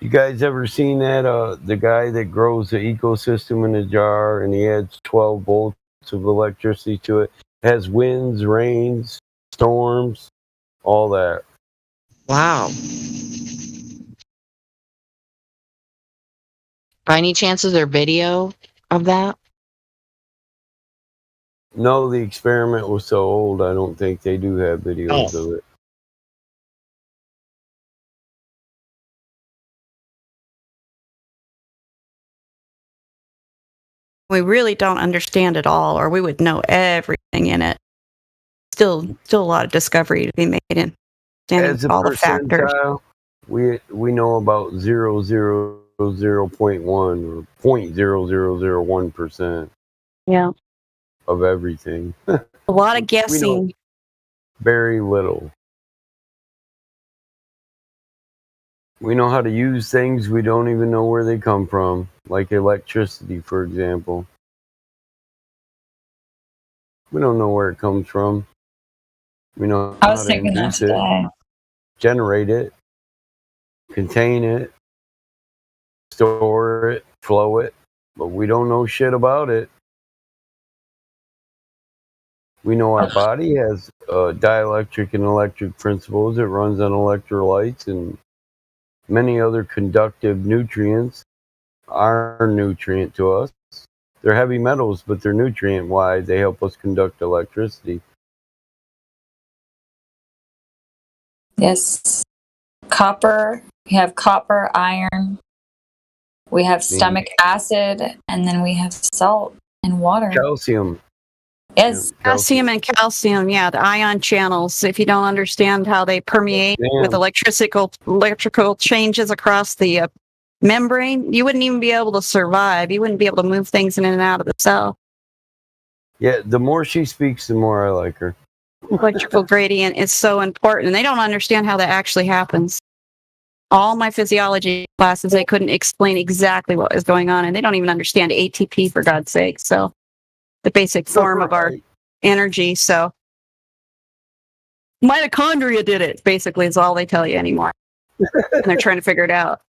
You guys ever seen that? The guy that grows the ecosystem in a jar, and he adds 12 volts of electricity to it. It has winds, rains, storms, all that. Wow. By any chance, is there video of that? No, the experiment was so old, I don't think they do have videos of it. We really don't understand it all, or we would know everything in it. Still a lot of discovery to be made in all the factors. We know about 0.000.1 or 0.0001%. Yeah. Of everything. A lot of guessing. Very little. We know how to use things we don't even know where they come from, like electricity, for example. We don't know where it comes from. We know I was how to thinking that induce it, today. generate it, contain it, store it, flow it, but we don't know shit about it. We know our body has dielectric and electric principles. It runs on electrolytes and many other conductive nutrients are nutrient to us. They're heavy metals, but they're nutrient-wise. They help us conduct electricity. Yes. Copper. We have copper, iron. We have stomach acid, and then we have salt and water. Calcium. Yes. Calcium and calcium, the ion channels. If you don't understand how they permeate with electrical changes across the membrane, you wouldn't even be able to survive. You wouldn't be able to move things in and out of the cell. Yeah, the more she speaks, the more I like her. Electrical gradient is so important, and they don't understand how that actually happens. all my physiology classes, they couldn't explain exactly what was going on, and they don't even understand ATP, for God's sake. So the basic form of our energy. So mitochondria did it, basically, is all they tell you anymore. And they're trying to figure it out.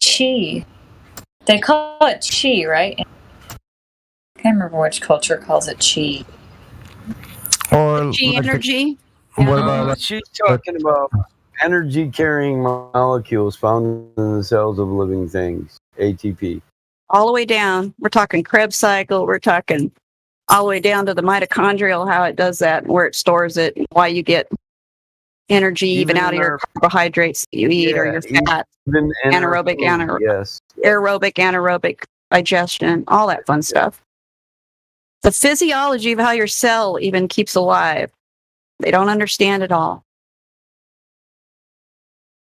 Chi. They call it chi, right? I can't remember which culture calls it chi. Or Chi energy. What about She's talking about energy carrying molecules found in the cells of living things, ATP. All the way down. We're talking Krebs cycle. We're talking all the way down to the mitochondrial, how it does that, and where it stores it, and why you get energy even out of your carbohydrates that you eat or your fat. Anaerobic, aerobic, anaerobic digestion, all that fun stuff. The physiology of how your cell even keeps alive. They don't understand it all.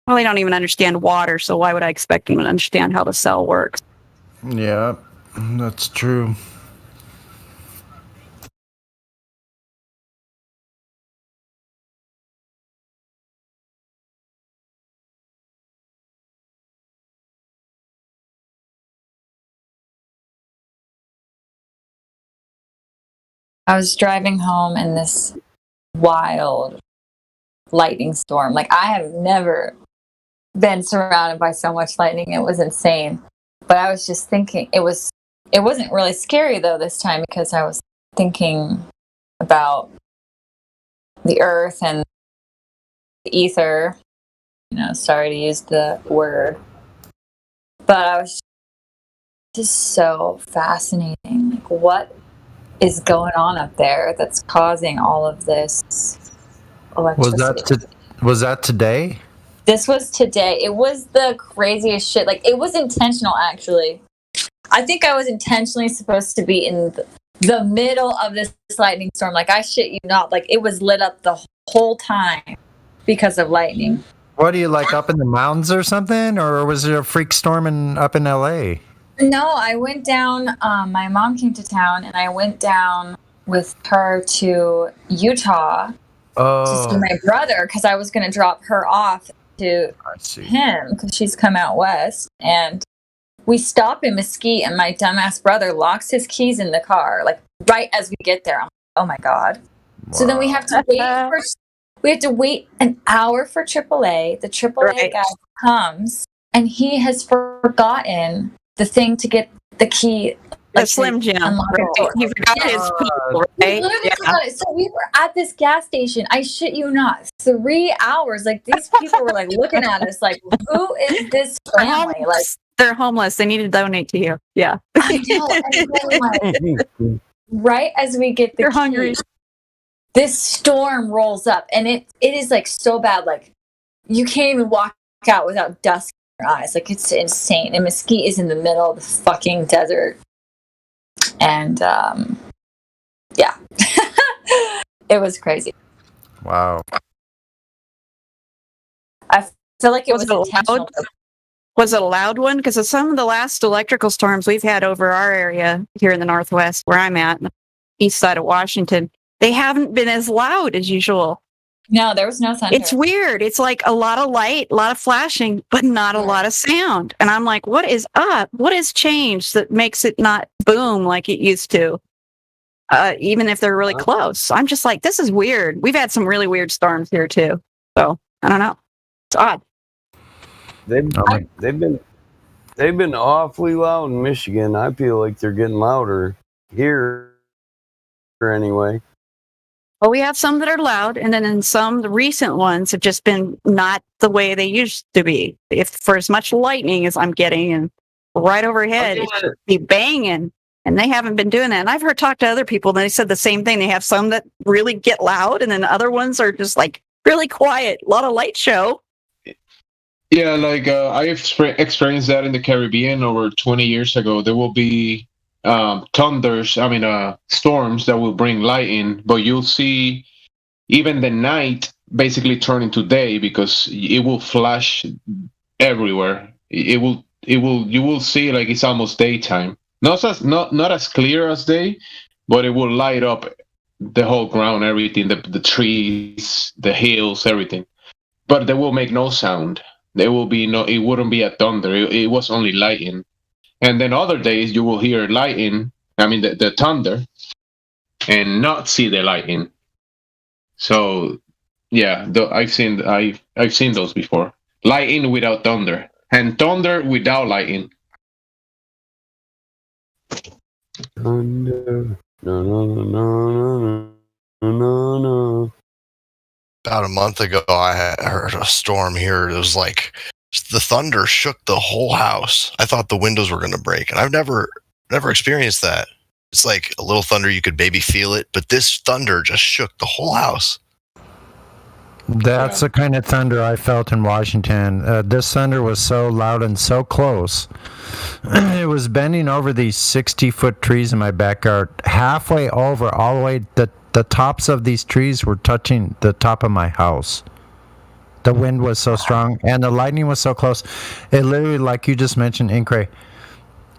Well, they don't even understand water, so why would I expect them to understand how the cell works? Yeah, that's true. I was driving home in this wild lightning storm. Like, I have never been surrounded by so much lightning. It was insane. But I was just thinking, it wasn't really scary though this time, because I was thinking about the earth and the ether. You know, sorry to use the word. But I was just so fascinating. Like, what is going on up there that's causing all of this electricity? Was that today? This was today. It was the craziest shit. Like, it was intentional, actually. I think I was intentionally supposed to be in the middle of this lightning storm. Like, I shit you not. Like, it was lit up the whole time because of lightning. What are you, like, up in the mountains or something? Or was there a freak storm up in LA? No, I went down. My mom came to town, and I went down with her to Utah to see my brother, because I was going to drop her off to him because she's come out west. And we stop in Mesquite, and my dumbass brother locks his keys in the car, like right as we get there. I'm like, oh my God. Wow. So then we have to wait an hour for AAA. The AAA guy comes, and he has forgotten the thing to get the key. A Slim Jim. Right? He forgot his key, right? Yeah. So we were at this gas station. I shit you not. 3 hours. Like, these people were like looking at us like, who is this family? Like, they're homeless. They need to donate to you. Yeah. I know. Like, right as we get the key, hungry. This storm rolls up, and it is like so bad. Like, you can't even walk out without dust in your eyes. Like, it's insane. And Mesquite is in the middle of the fucking desert. And yeah, it was crazy. Wow. I feel like it was intentional. Was it a loud one? Because some of the last electrical storms we've had over our area here in the Northwest, where I'm at, the east side of Washington, they haven't been as loud as usual. No, there was no thunder. It's weird. It's like a lot of light, a lot of flashing, but not a lot of sound. And I'm like, what is up? What has changed that makes it not boom like it used to? Even if they're really close. I'm just like, this is weird. We've had some really weird storms here too. So I don't know. It's odd. They've been awfully loud in Michigan. I feel like they're getting louder here anyway. Well, we have some that are loud, and then in some, the recent ones have just been not the way they used to be. If for as much lightning as I'm getting and right overhead, it should be banging, and they haven't been doing that. And I've talked to other people, and they said the same thing. They have some that really get loud, and then other ones are just like really quiet, a lot of light show. Yeah, like I experienced that in the Caribbean over 20 years ago. There will be storms that will bring light in, but you'll see even the night basically turn into day because it will flash everywhere. You will see like it's almost daytime. Not as clear as day, but it will light up the whole ground, everything, the trees, the hills, everything. But they will make no sound. There will be no. It wouldn't be a thunder. It was only lightning. And then other days you will hear lightning. I mean the thunder, and not see the lightning. So yeah, I've seen those before. Lightning without thunder, and thunder without lightning. Thunder. No. About a month ago, I had heard a storm here. It was like the thunder shook the whole house. I thought the windows were going to break, and I've never experienced that. It's like a little thunder, you could maybe feel it, but this thunder just shook the whole house. That's the kind of thunder I felt in Washington. This thunder was so loud and so close. It was bending over these 60-foot trees in my backyard, halfway over, all the way. The tops of these trees were touching the top of my house. The wind was so strong, and the lightning was so close. It literally, like you just mentioned, Incray,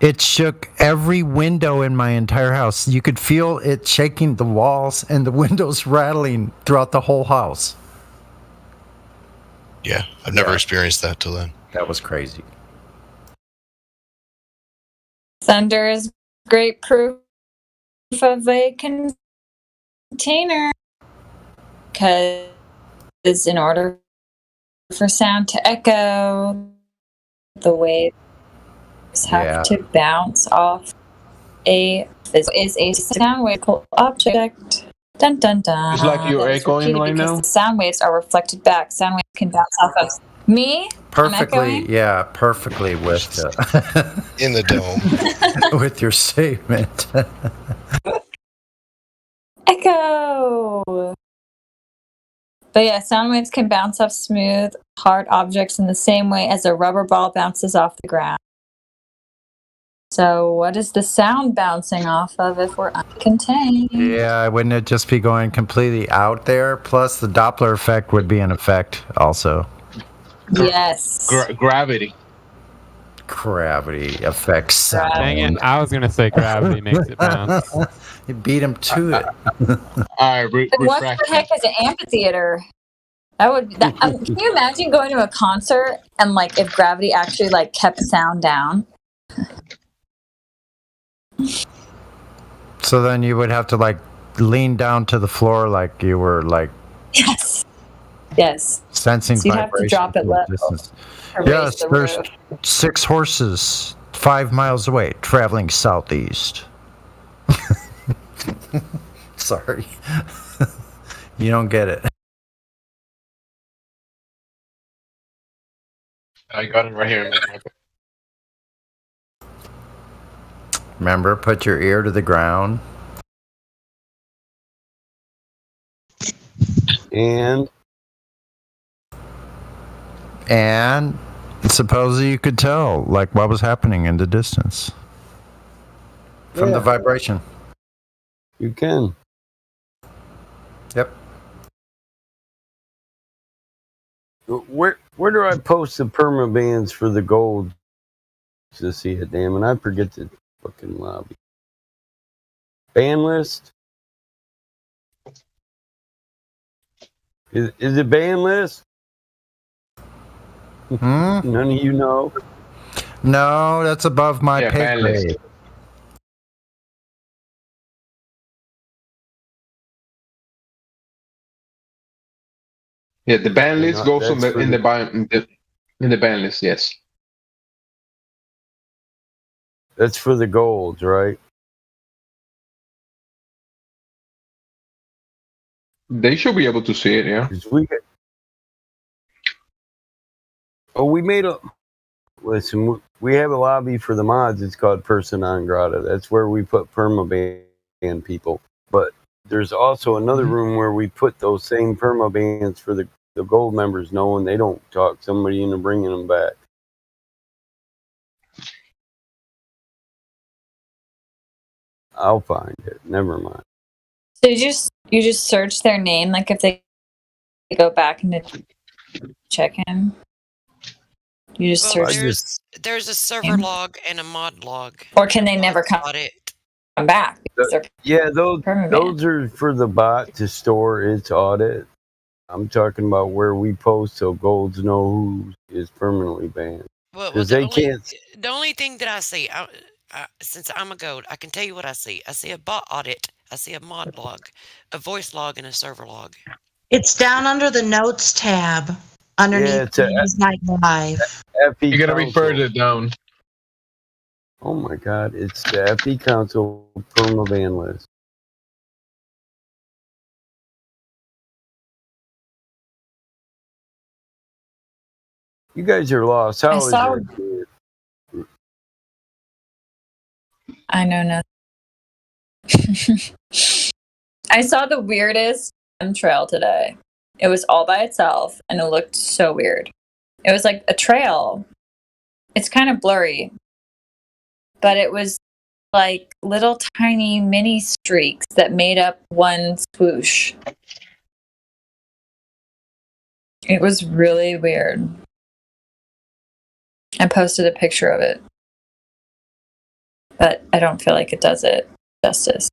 it shook every window in my entire house. You could feel it shaking the walls and the windows rattling throughout the whole house. Yeah, I've never experienced that till then. That was crazy. Thunder is great proof of a container, because in order for sound to echo, the waves have to bounce off a sound wave object. Dun dun dun. It's like you're echoing right now. The sound waves are reflected back. Sound waves can bounce off of me. Perfectly with in the dome with your statement. Echo. But yeah, sound waves can bounce off smooth, hard objects in the same way as a rubber ball bounces off the ground. So what is the sound bouncing off of if we're uncontained? Yeah, wouldn't it just be going completely out there? Plus the Doppler effect would be in effect also. Yes. Gravity. Gravity affects sound. Dang it, I was going to say gravity makes it bounce. You beat him to it. All right, What the heck is an amphitheater? That would. Can you imagine going to a concert and like if gravity actually like kept sound down? So then you would have to like lean down to the floor like you were like Yes. sensing So you have to vibration drop it to a low. distance. or raise Yes, the there's roof. 6 horses 5 miles away traveling southeast. Sorry. You don't get it. I got it right here. Remember, put your ear to the ground. And supposedly you could tell like what was happening in the distance from the vibration. You can. Yep. Where do I post the perma bands for the gold to see it? Damn, and I forget the fucking lobby. Ban list? Is it ban list? None of you know. No, that's above my pay ban list. grade. Yeah, the ban list goes on that's in the ban list. Yes, That's for the golds, right? they should be able to see it. Yeah. We made a. Listen, we have a lobby for the mods. It's called Person Non Grata. That's where we put permaban people. But there's also another room where we put those same permabans for the gold members, knowing they don't talk somebody into bringing them back. I'll find it. Never mind. So you just search their name, like if they go back and check in. You just Well, search. there's a server log and a mod log. Or can they never come? Audit. come back. Because they're Yeah, those permanent. those are for the bot to store its audit. I'm talking about where we post so Golds know who is permanently banned. Well, Because they can't. the only thing that I see, since I'm a gold, I can tell you what I see. I see a bot audit. I see a mod log, a voice log, and a server log. It's down under the notes tab underneath Games Night Live. You gotta refer it down. Oh my God! It's the FE Council perma ban list. You guys are lost. How is saw- it? I know nothing. I saw the weirdest trail today. It was all by itself and it looked so weird. It was like a trail. It's kind of blurry, but it was like little tiny mini streaks that made up one swoosh. It was really weird. I posted a picture of it, but I don't feel like it does it justice.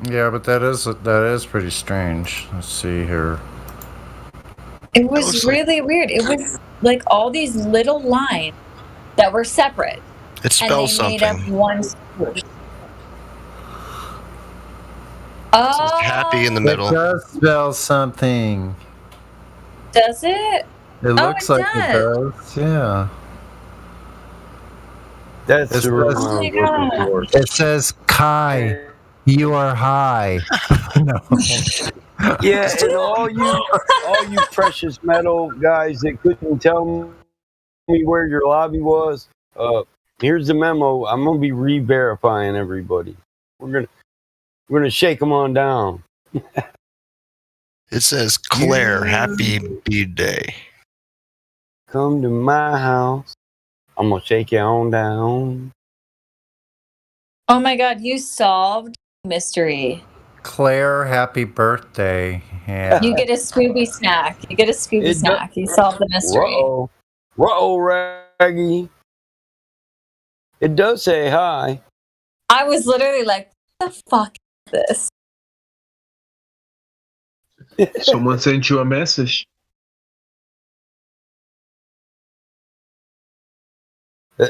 Yeah, but that is pretty strange. Let's see here. It was really weird. It was like all these little lines that were separate. It spells and they made up something. one swoosh. It's happy in the middle. It does spell something. Does it? It looks like it does. Yeah. That's It the word says- I'm looking for. It says Kai, you are high. No. Yeah, and all you precious metal guys that couldn't tell me where your lobby was, here's the memo. I'm gonna be re-verifying everybody. We're gonna shake them on down. It says Claire, happy B-Day. Come to my house. I'm gonna shake you on down. Oh my god, you solved mystery. Claire, happy birthday. Yeah. You get a Scooby snack. You get a Scooby snack. You solved the mystery. Ruh-oh, Raggy. It does say hi. I was literally like, what the fuck is this? Someone sent you a message.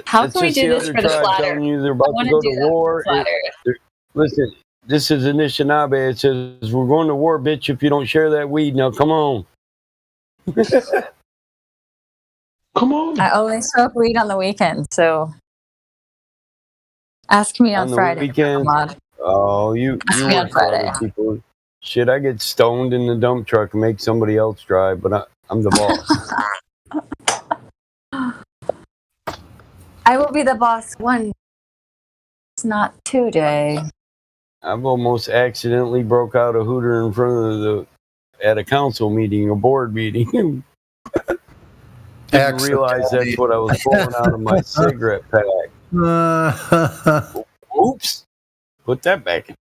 How That's can we just do the this other for the tribe flatter? telling you they're I about want to go do to that for war. the flatter. Listen, this is Anishinaabe. It says, we're going to war, bitch, if you don't share that weed. Now, come on. Come on. I only smoke weed on the weekend, so ask me on the Friday. weekend. Ahmad. Oh, you Ask me on work for other Friday. people. Shit, I get stoned in the dump truck and make somebody else drive, but I'm the boss. I will be the boss one. It's not today. I've almost accidentally broke out a hooter in front of at a council meeting, a board meeting. Didn't realize that's what I was pulling out of my cigarette pack. Oops. Put that back in.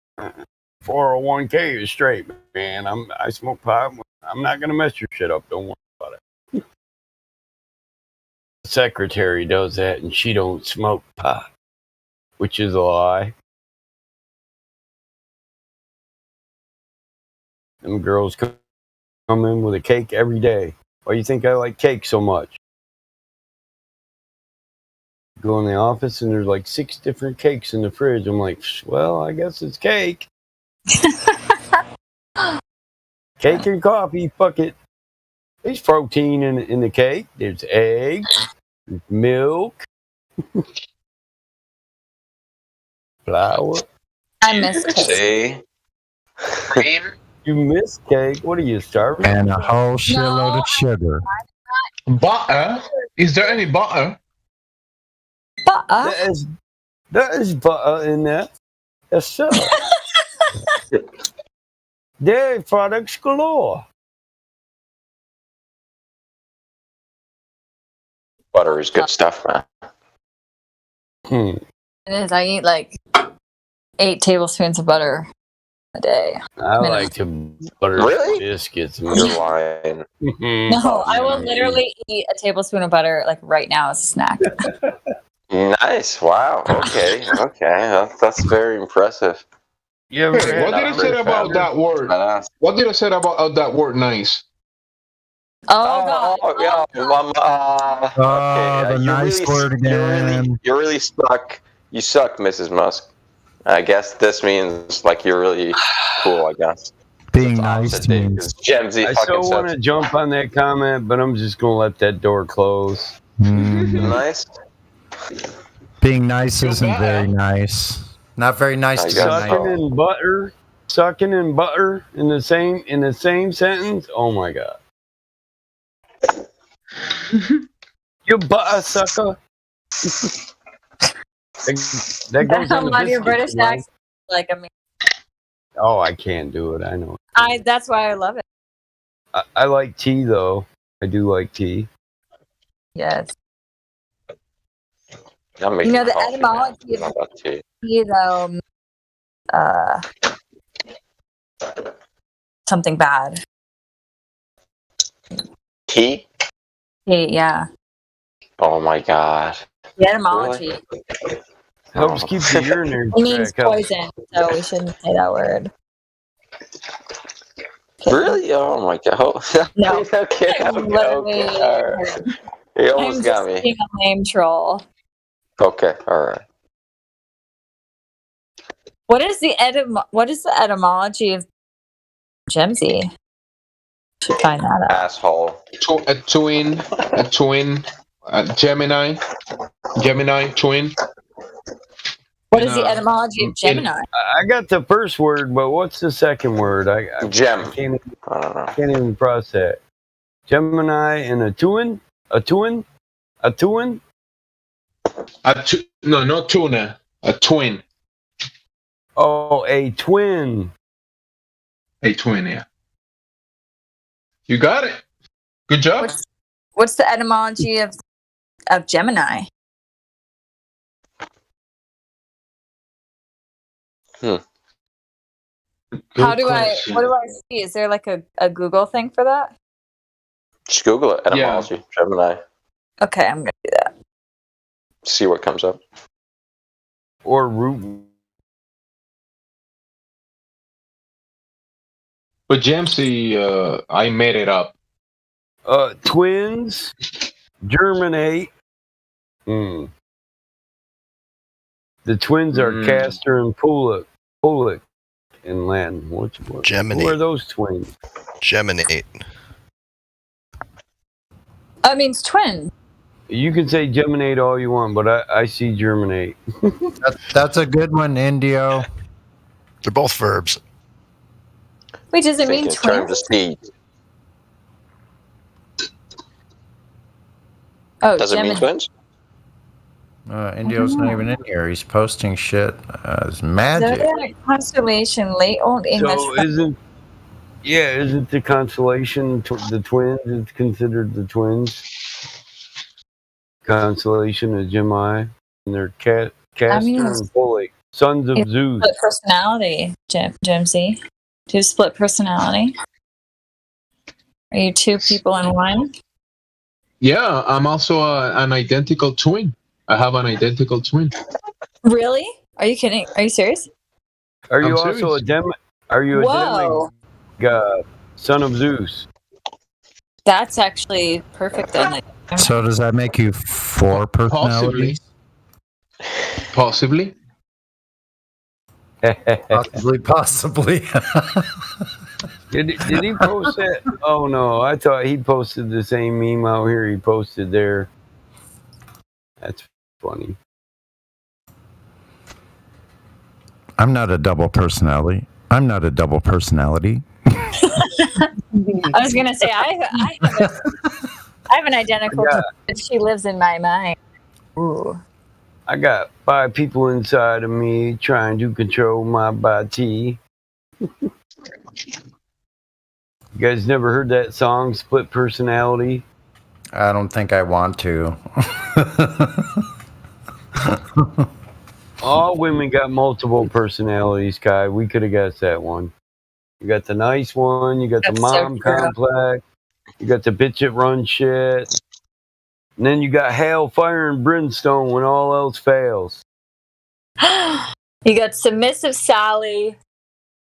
401k is straight, man. I smoke pot. I'm not gonna mess your shit up. Don't worry about it. The secretary does that, and she don't smoke pot, which is a lie. Them girls come in with a cake every day. Why do you think I like cake so much? Go in the office and there's like 6 different cakes in the fridge. I'm like, well, I guess it's cake. Cake and coffee, fuck it. There's protein in the cake. There's eggs, there's milk, flour. I miss cake. See? You miss cake? What are you, starving? And a whole shitload of sugar. Butter? Is there any butter? Butter? There is butter in there. Yes, sir. Dairy products galore. Butter is good stuff, man. It is. I eat like 8 tablespoons of butter a day. I like to butter Really? biscuits. You're lying. No, I will literally eat a tablespoon of butter like right now as a snack. Nice. Wow. Okay. Okay. That's very impressive. You ever Hey, what did I say about that word? What did I say about that word nice? Oh, God. Yeah. Okay. the nice word again. You're really stuck. You suck, Mrs. Musk. I guess this means like you're really cool. I guess. Being nice means. Gemsy I fucking still want to jump on that comment, but I'm just gonna let that door close. Nice. Being nice isn't very nice. Not very nice to be Sucking nice. and butter, sucking and butter in the same sentence. Oh my god! You butter sucker. that goes I in the love your biscuits, British right? accent. Like, I mean, Oh, I can't do it. I know. that's why I love it. I like tea though. I do like tea. Yes. I'm You making know, the coffee etymology now. of About tea. tea, though, something bad. Tea? Tea, yeah. Oh my god. The etymology. Helps keep the urinary It means tract out. poison, so we shouldn't say that word. Really? Oh my god. No. Okay. I'm literally. All right. You I'm almost just got me. being a lame troll. Okay. All right. What is the etymology of Gemsy? Should find that out. Asshole. A twin, Gemini twin. What is the etymology of Gemini? I got the first word, but what's the second word? I Gem. can't even process that. Gemini and a twin? A twin? A twin? No, not tuna. A twin. Oh, a twin. A twin, yeah. You got it. Good job. What's the etymology of Gemini? What do I see? Is there like a Google thing for that? Just Google it. Etymology. Gemini. Okay, I'm gonna do that. See what comes up. Or root. But Jamsey, I made it up. Twins germinate. The twins are Castor and Pullic in Latin. Geminate. Who are those twins? Geminate. It means twin. You can say geminate all you want, but I see germinate. That's a good one, Indio. They're both verbs. Wait, does it Think mean in terms of twins? speed. Oh, Does it mean Gemini. twins? Indio's not even in here. He's posting shit. It's magic. Zodiac constellation, late Old English. So isn't the constellation the twins? It's considered the twins. Constellation of Gemini, and they're Castor and Pullic, sons of Zeus. Split personality, Gemsy. Do you split personality? Are you two people in one? Yeah, I'm also an identical twin. I have an identical twin. Really? Are you kidding? Are you serious? Are you I'm also serious. Are you a Whoa. demigod, son of Zeus? That's actually perfect then. So does that make you 4 personalities? Possibly. Possibly. Did he post that? Oh no, I thought he posted the same meme out here he posted there. That's funny. I'm not a double personality. I was gonna say I have an identical twin, but she lives in my mind. Ooh. I got 5 people inside of me trying to control my body. You guys never heard that song, Split Personality? I don't think I want to. All women got multiple personalities, Kai. We could have guessed that one. You got the nice one, you got the That's so mom true. complex, you got the bitch that runs shit, And then you got hail, fire, and brimstone when all else fails. You got submissive Sally.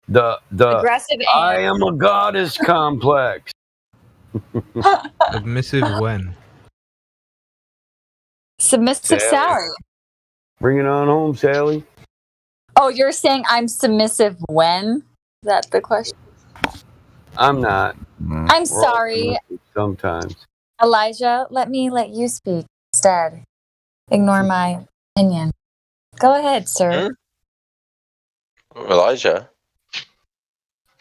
The Aggressive I Aunt. am a goddess complex. Submissive when? Submissive Sally. Sally. Bring it on home, Sally. Oh, you're saying I'm submissive when? Is that the question? I'm not. I'm We're all sorry. submissive sometimes. Elijah, let me let you speak instead. Ignore my opinion. Go ahead, sir. Elijah.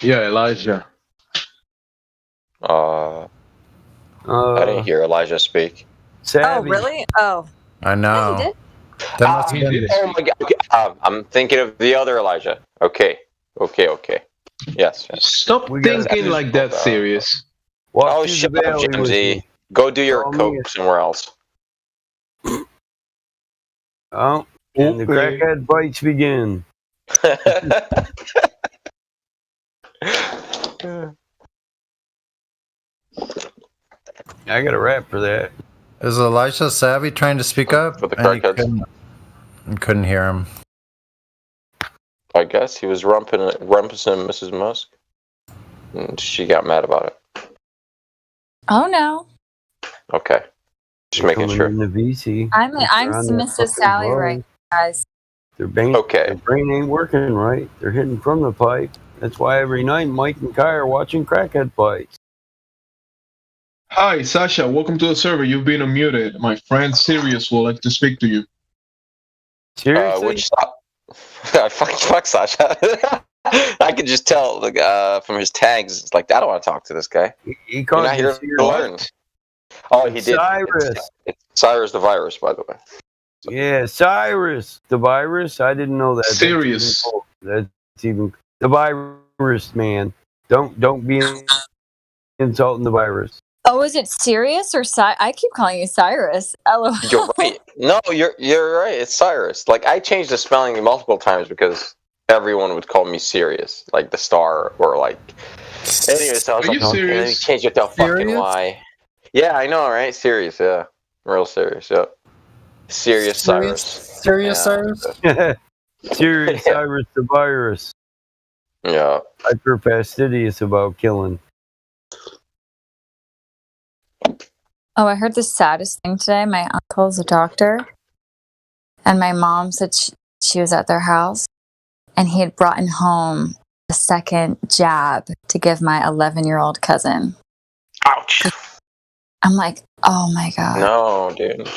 Yeah, Elijah. I didn't hear Elijah speak. Oh, really? Oh. I Yeah, know. you did. That must have been. Oh my god. Okay. I'm thinking of the other Elijah. Okay. Yes. Stop thinking like that, serious. Oh, shut up, Jamesy. Go do your coke somewhere else. Oh, and the crackhead fights begin. I got a rap for that. Is Elisha Savvy trying to speak up? For the And he crackheads. couldn't hear him. I guess he was rumping Mrs. Musk. And she got mad about it. Oh no. Okay. Just making sure. In the VC. I'm submissive Sally right now, guys. Their brain ain't working right. They're hitting from the pipe. That's why every night Mike and Kai are watching crackhead fights. Hi, Sasha. Welcome to the server. You've been unmuted. My friend Sirius would like to speak to you. Seriously? Which fuck Sasha. I could just tell from his tags. It's like, I don't want to talk to this guy. He You're called not you here to learn. Oh, he did. Cyrus. It's Cyrus the virus, by the way. Yeah, Cyrus the virus. I didn't know that. Serious. That's even the virus, man. Don't be insulting the virus. Oh, is it Sirius or I keep calling you Cyrus. LOL. You're right. No, you're right. It's Cyrus. Like, I changed the spelling multiple times because everyone would call me Sirius, like the star, or like. Anyways, I was Are like, you okay, let me serious? change it to a fucking Serious? Y. Yeah, I know, right? Serious, yeah, real serious, yeah. Serious Cyrus. Serious Cyrus? Serious Cyrus the virus. Yeah. Hyper fastidious about killing. Oh, I heard the saddest thing today. My uncle's a doctor, and my mom said she was at their house, and he had brought in home a second jab to give my 11-year-old cousin. Ouch. I'm like, oh my God. No, dude.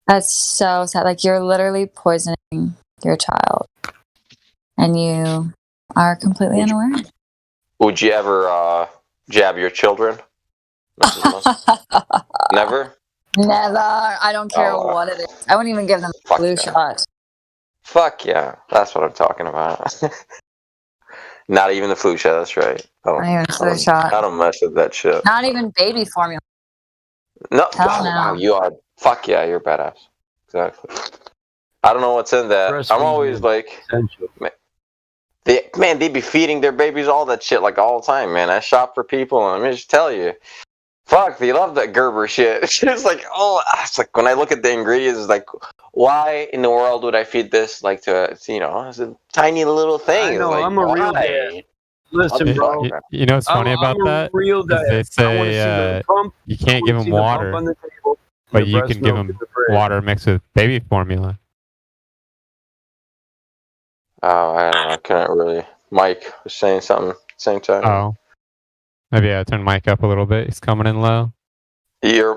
That's so sad. Like, you're literally poisoning your child, and you are completely unaware. Would you ever jab your children? Never? Never. I don't care Oh, what it is. I wouldn't even give them a flu shot. Fuck yeah. That's what I'm talking about. Not even the flu shot, that's right. Not even a flu shot. I don't mess with that shit. Not even baby formula. No. Hell Oh, no. wow, you are. Fuck yeah, you're badass. Exactly. I don't know what's in that. I'm always like, man, they be feeding their babies all that shit like all the time, man. I shop for people, and let me just tell you, fuck, they love that Gerber shit. It's like, oh, it's like when I look at the ingredients, it's like, why in the world would I feed this like to it's a tiny little thing? I know, It's like, I'm a real why? dad. Listen, You- bro. You know what's funny about I'm a that? real Is dad. they I wanna see say the pump. you can't give I wanna them see the pump water, on the table, but the you breast can give milk them in the fridge. water mixed with baby formula. Oh, I don't know. I couldn't really. Mike was saying something same time. Oh, maybe I turn Mike up a little bit. He's coming in low. You're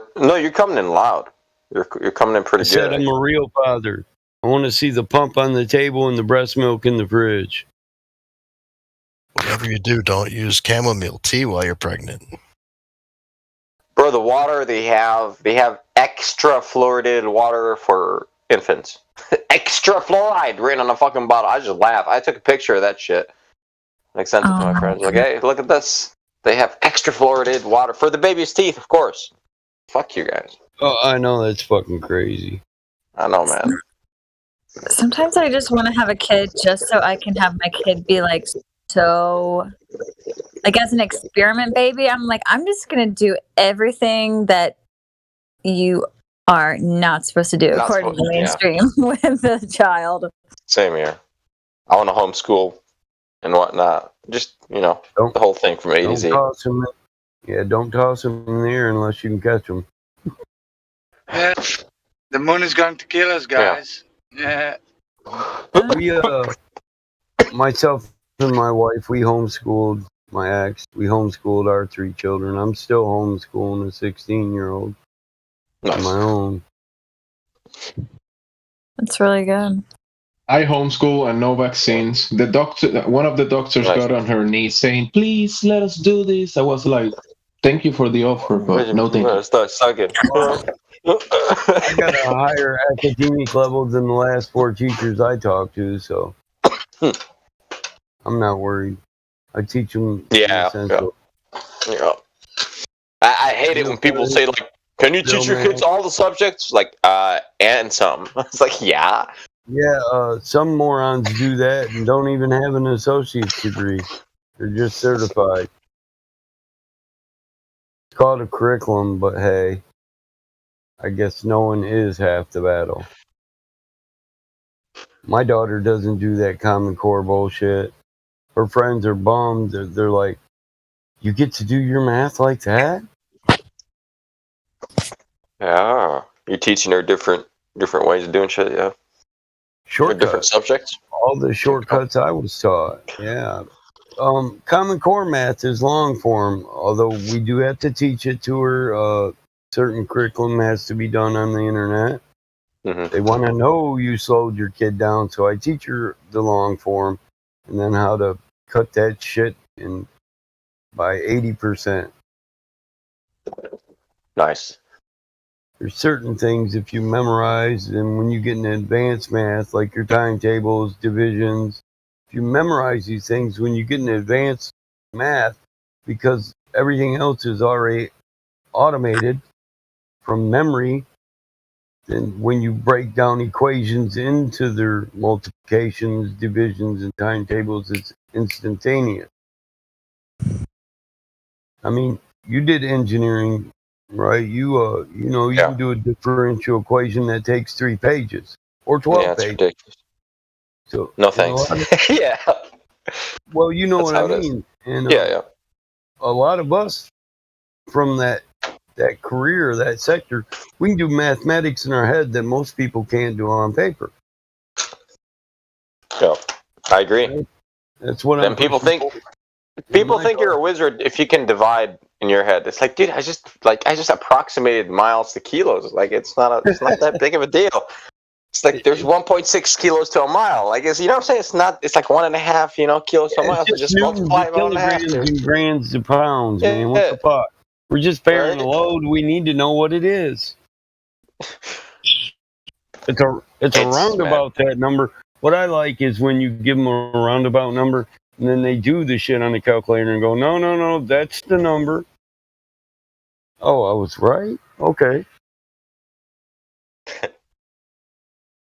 coming in loud. You're coming in I pretty said good. I'm a real father. I want to see the pump on the table and the breast milk in the fridge. Whatever you do, don't use chamomile tea while you're pregnant. Bro, the water they have extra fluoridated water for infants. Extra fluoride written on the fucking bottle. I just laugh. I took a picture of that shit. I sent it to my friends. Like, hey, look at this. They have extra fluoridated water for the baby's teeth, of course. Fuck you guys. Oh, I know, that's fucking crazy. I know, man. Sometimes I just want to have a kid just so I can have my kid be like so, like, as an experiment baby. I'm like, I'm just gonna do everything that you are not supposed to do Not according to the supposed- yeah. mainstream with the child. Same here. I want to homeschool and whatnot. Just, the whole thing from A to Don't Z. toss them. Don't toss them in the air unless you can catch them. Yeah, the moon is going to kill us, guys. Yeah. We, myself and my wife, we homeschooled my ex. We homeschooled our 3 children. I'm still homeschooling a 16-year-old on my own. That's really good. I homeschool and no vaccines. One of the doctors got on her knees saying, "Please let us do this." I was like, "Thank you for the offer, but no thank you." Start sucking. I got a higher academic level than the last 4 teachers I talked to, so I'm not worried. I teach them essential. Yeah. I hate it when people say, like, "Can you teach your kids all the subjects?" Like, and some. It's like, yeah. Yeah, some morons do that and don't even have an associate's degree. They're just certified. It's called a curriculum, but hey, I guess knowing is half the battle. My daughter doesn't do that Common Core bullshit. Her friends are bummed. They're like, "You get to do your math like that?" Yeah. You're teaching her different ways of doing shit, yeah. Shortcuts. Different subjects. All the shortcuts I was taught. Yeah. Common Core math is long form, although we do have to teach it to her. Certain curriculum has to be done on the internet. Mm-hmm. They want to know you slowed your kid down, so I teach her the long form and then how to cut that shit in by 80%. Nice. There's certain things if you memorize, and when you get into advanced math, like your timetables, divisions, if you memorize these things, when you get into advanced math, because everything else is already automated from memory, then when you break down equations into their multiplications, divisions, and timetables, it's instantaneous. I mean, you did engineering, right? You can do a differential equation that takes 3 pages or 12 pages. Ridiculous. So no thanks. Yeah. Well, you know That's what how I it is. mean. And Yeah. a lot of us from that career, that sector, we can do mathematics in our head that most people can't do on paper. Yeah. I agree. That's what Then people think you're a wizard if you can divide in your head. It's like, dude, I just approximated miles to kilos. Like, it's not that big of a deal. It's like there's 1.6 kilos to a mile. Like, you know what I'm saying? It's like 1.5, kilos to a mile. So just multiply it on half. Kilograms and grams to pounds, man. What the fuck? We're just bearing a load. We need to know what it is. It's a roundabout that number. What I like is when you give them a roundabout number and then they do the shit on the calculator and go, no, that's the number. Oh, I was right? Okay.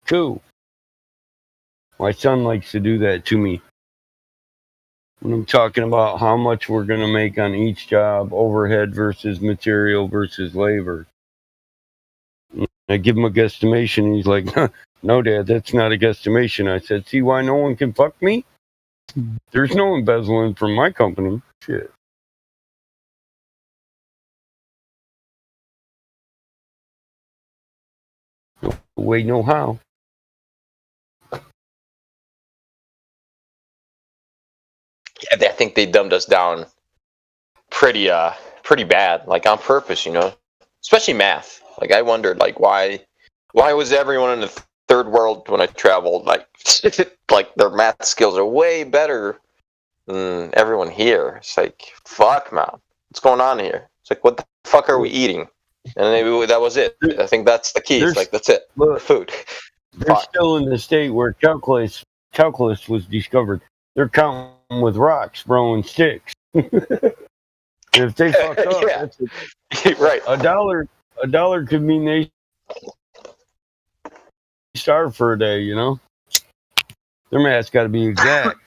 Cool. My son likes to do that to me. When I'm talking about how much we're going to make on each job, overhead versus material versus labor. I give him a guesstimation, and he's like, "No, Dad, that's not a guesstimation." I said, "See why no one can fuck me? There's no embezzling from my company." Shit. No way, no how. Yeah, I think they dumbed us down pretty bad, like on purpose, especially math. Like, I wondered, like, why was everyone in the third world when I traveled, like, like their math skills are way better than everyone here. It's like, fuck, man, what's going on here? It's like, what the fuck are we eating? And maybe that was it. I think that's the key. It's like, that's it. Look, food. They're still in the state where calculus was discovered. They're counting with rocks, throwing sticks. If they fuck up, that's right. A dollar could mean they starve for a day. Their math's got to be exact.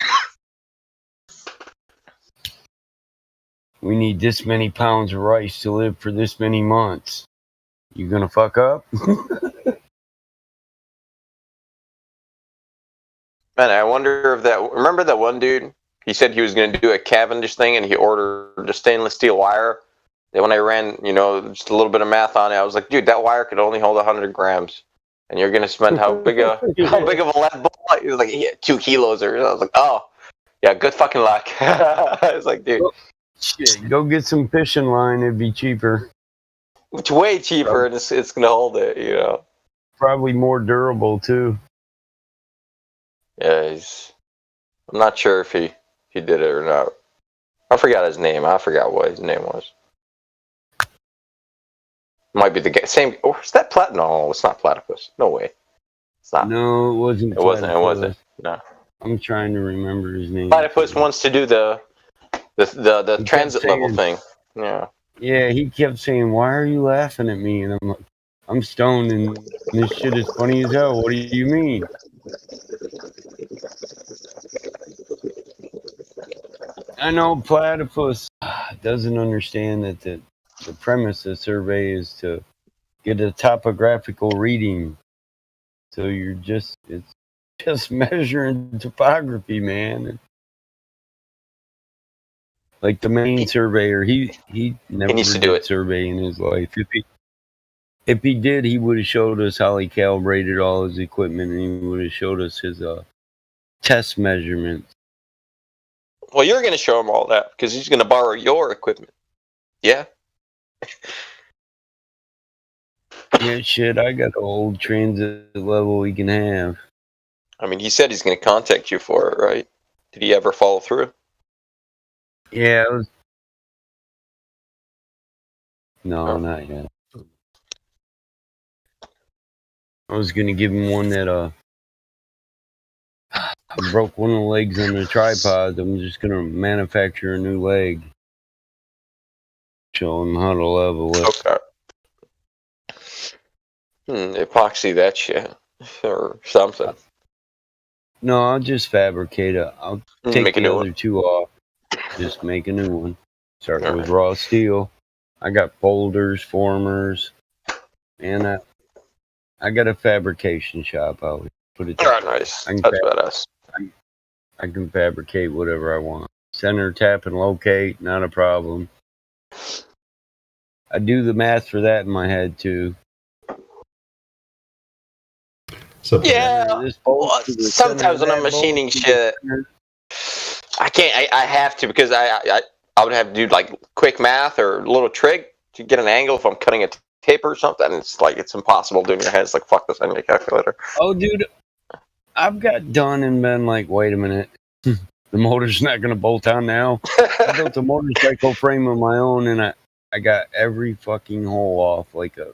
We need this many pounds of rice to live for this many months. You gonna fuck up? Man, I wonder if that. Remember that one dude? He said he was going to do a Cavendish thing, and he ordered a stainless steel wire. Then when I ran, just a little bit of math on it, I was like, dude, that wire could only hold 100 grams, and you're going to spend how big of a lead ball? He was like, yeah, 2 kilos, or I was like, oh, yeah, good fucking luck. I was like, dude, shit, go get some fishing line. It'd be cheaper. It's way cheaper, and it's going to hold it. Probably more durable too. Yeah, I'm not sure if he did it or not. I forgot his name. I forgot what his name was. Might be the same. Or is that No, it's not Platypus. No way. It's not. No, it wasn't. It wasn't. No. I'm trying to remember his name. Platypus wants to do the transit level thing. Yeah. Yeah, he kept saying, "Why are you laughing at me?" And I'm like, "I'm stoned, and this shit is funny as hell. What do you mean?" I know Platypus doesn't understand that the premise of the survey is to get a topographical reading. So it's just measuring topography, man. Like the main surveyor, he never needs to do did survey in his life. If he did, he would have showed us how he calibrated all his equipment, and he would have showed us his test measurements. Well, you're going to show him all that because he's going to borrow your equipment. Yeah. Yeah, shit, I got the old transit level we can have. I mean, he said he's going to contact you for it, right? Did he ever follow through? Yeah, No, not yet. I was going to give him one that I broke one of the legs on the tripod. I'm just going to manufacture a new leg. Show him how to level it. Okay. Epoxy that shit. Or something. No, I'll just fabricate it. I'll take Make a the new other one. two off. Just make a new one. Start with raw steel. I got folders, formers, and I got a fabrication shop. I'll put it. Oh, nice. That's badass. I can fabricate whatever I want. Center, tap, and locate, not a problem. I do the math for that in my head too. So yeah. Well, sometimes when I'm machining shit, I can't. I have to because I would have to do like quick math or a little trick to get an angle if I'm cutting a tape or something. It's like it's impossible doing your head. It's like fuck this. I need a calculator. Oh, dude, I've got done and been like, wait a minute, the motor's not gonna bolt on now. I built a motorcycle frame of my own, and I got every fucking hole off like a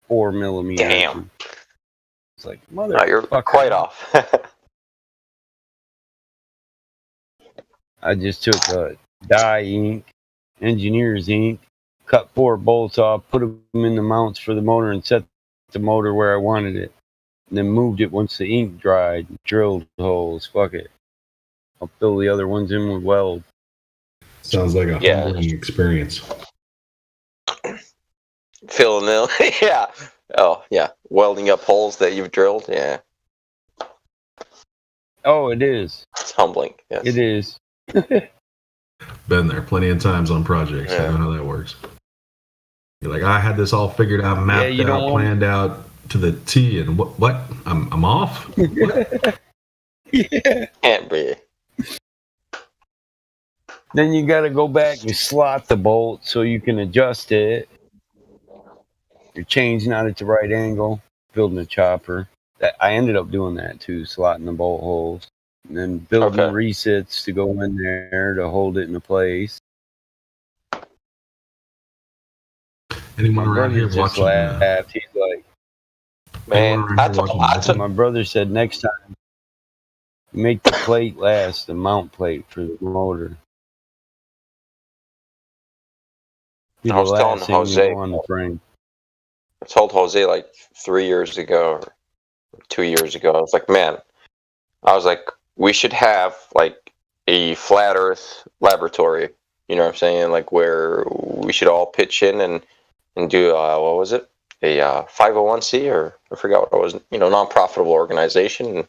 4 millimeter. Damn. It's like mother. No, you're quite off. I just took dye ink, engineer's ink, cut 4 bolts off, put them in the mounts for the motor, and set the motor where I wanted it. And then moved it once the ink dried, drilled holes. Fuck it. I'll fill the other ones in with weld. Sounds like a humbling experience. Filling in, yeah. Oh, yeah. Welding up holes that you've drilled, yeah. Oh, it is. It's humbling. Yes. It is. Been there plenty of times on projects. I know how that works. You're like, I had this all figured out, mapped out, planned out to the T, and what? I'm off? Yeah. Can't be. Then you got to go back and slot the bolt so you can adjust it. Your chain's not at the right angle. Building a chopper. I ended up doing that too, slotting the bolt holes. And then building resets to go in there to hold it in place. Anyone around here watching laughed. He's like, man, my brother said next time, make the plate last, the mount plate for the motor. I was telling Jose. On the frame. I told Jose like 3 years ago or 2 years ago. I was like, man, we should have like a flat Earth laboratory. You know what I'm saying? Like where we should all pitch in and do what was it? 501c, or I forgot what it was, non-profitable organization,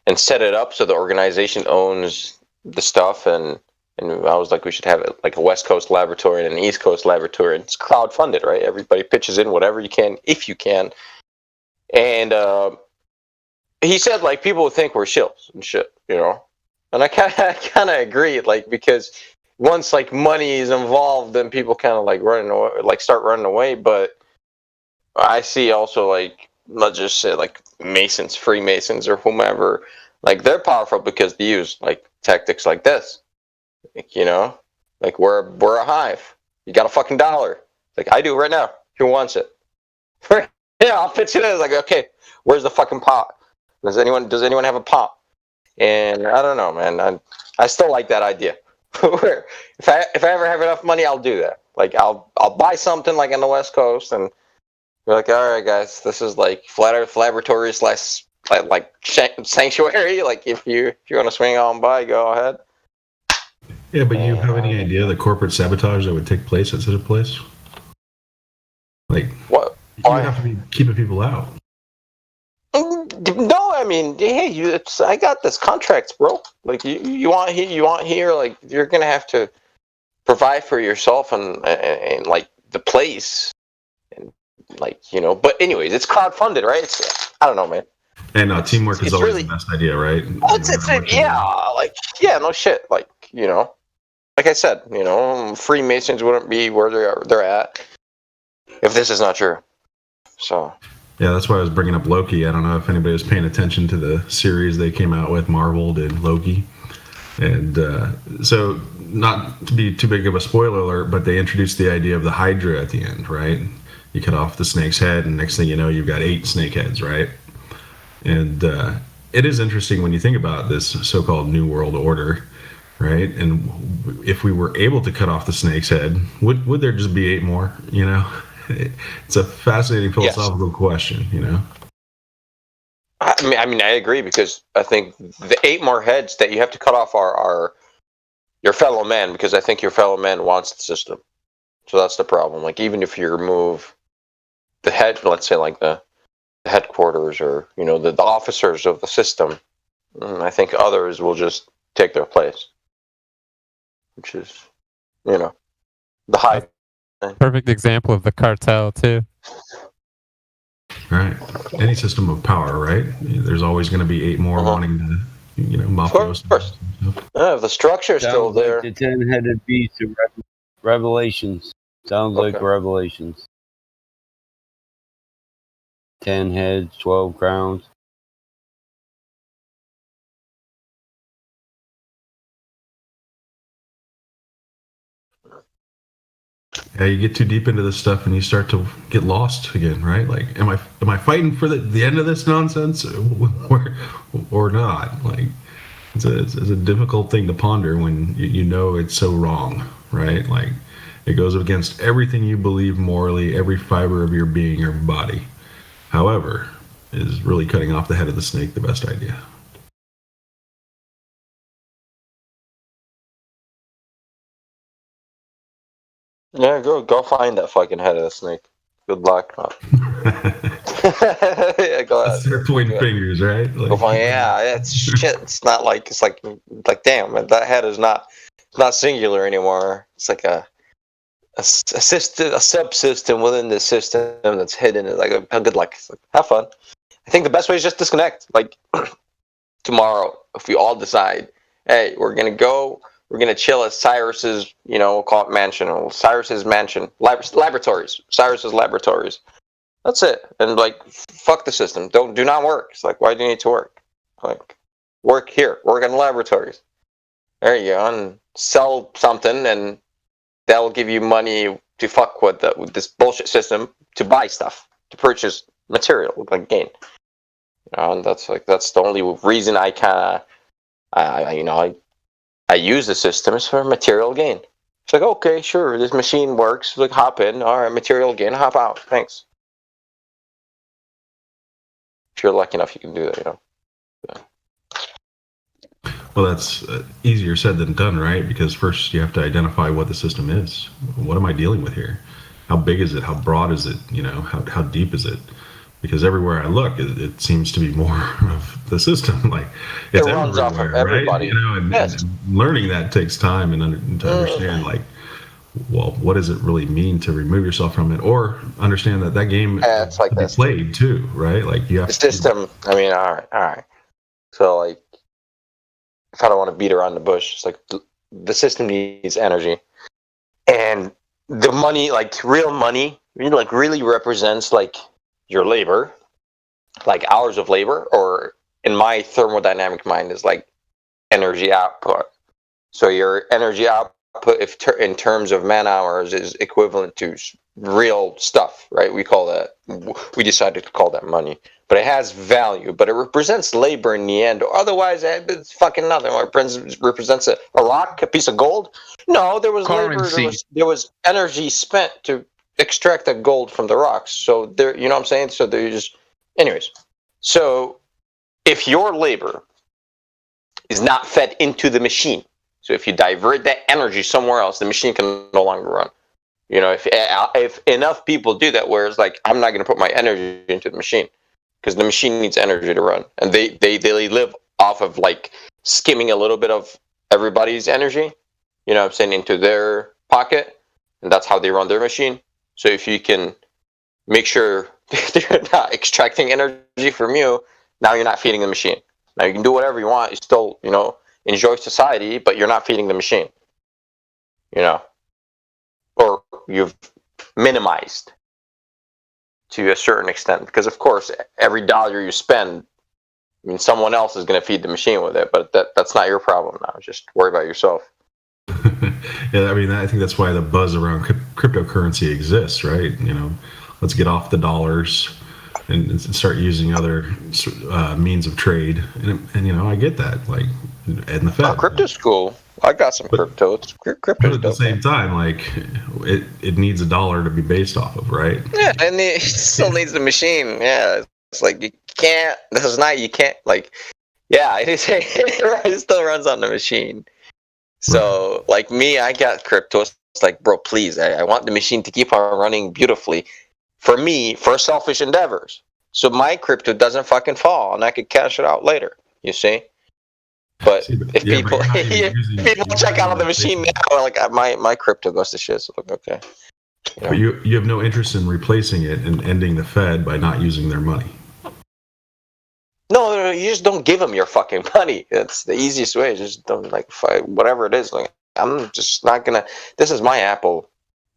and set it up so the organization owns the stuff. And I was like, we should have it like a West Coast laboratory and an East Coast laboratory. And it's crowdfunded, right? Everybody pitches in whatever you can, if you can. And he said, like, people would think we're shills and shit, And I kind of agree, like, because once like money is involved, then people kind of like start running away. But I see also, like, let's just say like Masons, Freemasons, or whomever, like, they're powerful because they use like tactics like this, like we're a hive. You got a fucking dollar, like I do right now. Who wants it? Yeah, I'll pitch it in. It's like, okay, where's the fucking pot? Does anyone have a pot? And I don't know, man. I still like that idea. if I ever have enough money, I'll do that. Like, I'll buy something like on the West Coast, and we're like, all right, guys, this is like Flat Earth Laboratory / like sanctuary. Like, if you want to swing on by, go ahead. Yeah, but you have any idea the corporate sabotage that would take place at such a place? Like, what? You have to be keeping people out. No, I mean, hey, I got this contracts, bro. Like, you want here, like, you're gonna have to provide for yourself and like the place, and like, But anyways, it's crowdfunded, right? I don't know, man. And teamwork is always the best idea, right? No shit. Like, like I said, Freemasons wouldn't be where they're at if this is not true. So. Yeah, that's why I was bringing up Loki. I don't know if anybody was paying attention to the series they came out with. Marvel did Loki. And so, not to be too big of a spoiler alert, but they introduced the idea of the Hydra at the end, right? You cut off the snake's head, and next thing you know, you've got 8 snake heads, right? And it is interesting when you think about this so-called New World Order, right? And if we were able to cut off the snake's head, would there just be 8 more, It's a fascinating philosophical question, I mean, I agree, because I think the 8 more heads that you have to cut off are your fellow man, because I think your fellow man wants the system. So that's the problem. Like, even if you remove the head, let's say like the headquarters, or the officers of the system, I think others will just take their place, which is the high. Perfect example of the cartel too. Right. Any system of power, right? There's always going to be 8 more wanting to, mafiosos. Of course. The structure's still there. Like the 10-headed beast of Revelations. Sounds like Revelations. 10 heads, 12 crowns. Yeah, you get too deep into this stuff and you start to get lost again, right? Like, am I fighting for the end of this nonsense, or not? Like, it's a difficult thing to ponder when you know it's so wrong, right? Like, it goes against everything you believe morally, every fiber of your being, your body. However, is really cutting off the head of the snake the best idea? Yeah, go find that fucking head of the snake. Good luck. Yeah, go ahead. They're pointing fingers, right? Go find, it's shit. It's not like, it's like damn, man, that head is not singular anymore. It's like a subsystem within the system that's hidden. It's like a good luck. Like, have fun. I think the best way is just disconnect. Like, tomorrow, if we all decide, hey, we're gonna chill at Cyrus's, we'll call it mansion, or Cyrus's mansion, laboratories, Cyrus's laboratories. That's it. And like, fuck the system. Do not work. It's like, why do you need to work? Like, work here. Work in laboratories. There you go. And sell something, and that'll give you money to fuck with this bullshit system, to buy stuff, to purchase material, like gain. And that's the only reason I use the system is for material gain. It's like, okay, sure, this machine works. Like, hop in. All right, material gain, hop out. Thanks. If you're lucky enough, you can do that, Yeah. Well, that's easier said than done, right? Because first you have to identify what the system is. What am I dealing with here? how big is it? How broad is it? You know, how deep is it? Because everywhere I look, it seems to be more of the system. Like it's It runs off of everywhere, right? everybody. You know, and learning that takes time and to understand, like, well, what does it really mean to remove yourself from it, or understand that game it's like to be played too, right? Like you have the system. I mean, all right. So like, if I don't want to beat around the bush, it's like the system needs energy, and the money, like real money, like really represents like your labor, like hours of labor, or in my thermodynamic mind is like energy output. So your energy output, if in terms of man hours, is equivalent to real stuff, right? We decided to call that money, but it has value, but it represents labor in the end. Otherwise, it's fucking nothing. It represents a rock, a piece of gold. No, there was Currency. labor. There was energy spent to extract the gold from the rocks. So there, you know what I'm saying? So they're just, anyways. So if your labor is not fed into the machine, so if you divert that energy somewhere else, the machine can no longer run. You know, if enough people do that, where it's like, I'm not going to put my energy into the machine because the machine needs energy to run, and they live off of like skimming a little bit of everybody's energy, you know what I'm saying, into their pocket, and that's how they run their machine. So if you can make sure they're not extracting energy from you, now you're not feeding the machine. Now you can do whatever you want. You still, you know, enjoy society, but you're not feeding the machine. You know, or you've minimized to a certain extent, because of course every dollar you spend, I mean, someone else is going to feed the machine with it, but that's not your problem now. Just worry about yourself. Yeah, I mean, I think that's why the buzz around cryptocurrency exists, right? You know, let's get off the dollars and start using other means of trade. And you know, I get that, like, and the Fed. Oh, crypto's cool. I got some crypto. It's crypto's But at the dope. same time, like, it needs a dollar to be based off of, right? Yeah, and it still needs the machine. Yeah, it's like you can't. This is not. You can't like. Yeah, it still runs on the machine. So, like me, I got crypto. It's like, bro, please, I want the machine to keep on running beautifully for me, for selfish endeavors. So my crypto doesn't fucking fall, and I could cash it out later. You see? But if people check out on the machine now, like my crypto goes to shit. So like, okay. But you have no interest in replacing it and ending the Fed by not using their money. No, you just don't give them your fucking money. That's the easiest way. Just don't, like, fight whatever it is. Like, I'm just not gonna. This is my apple.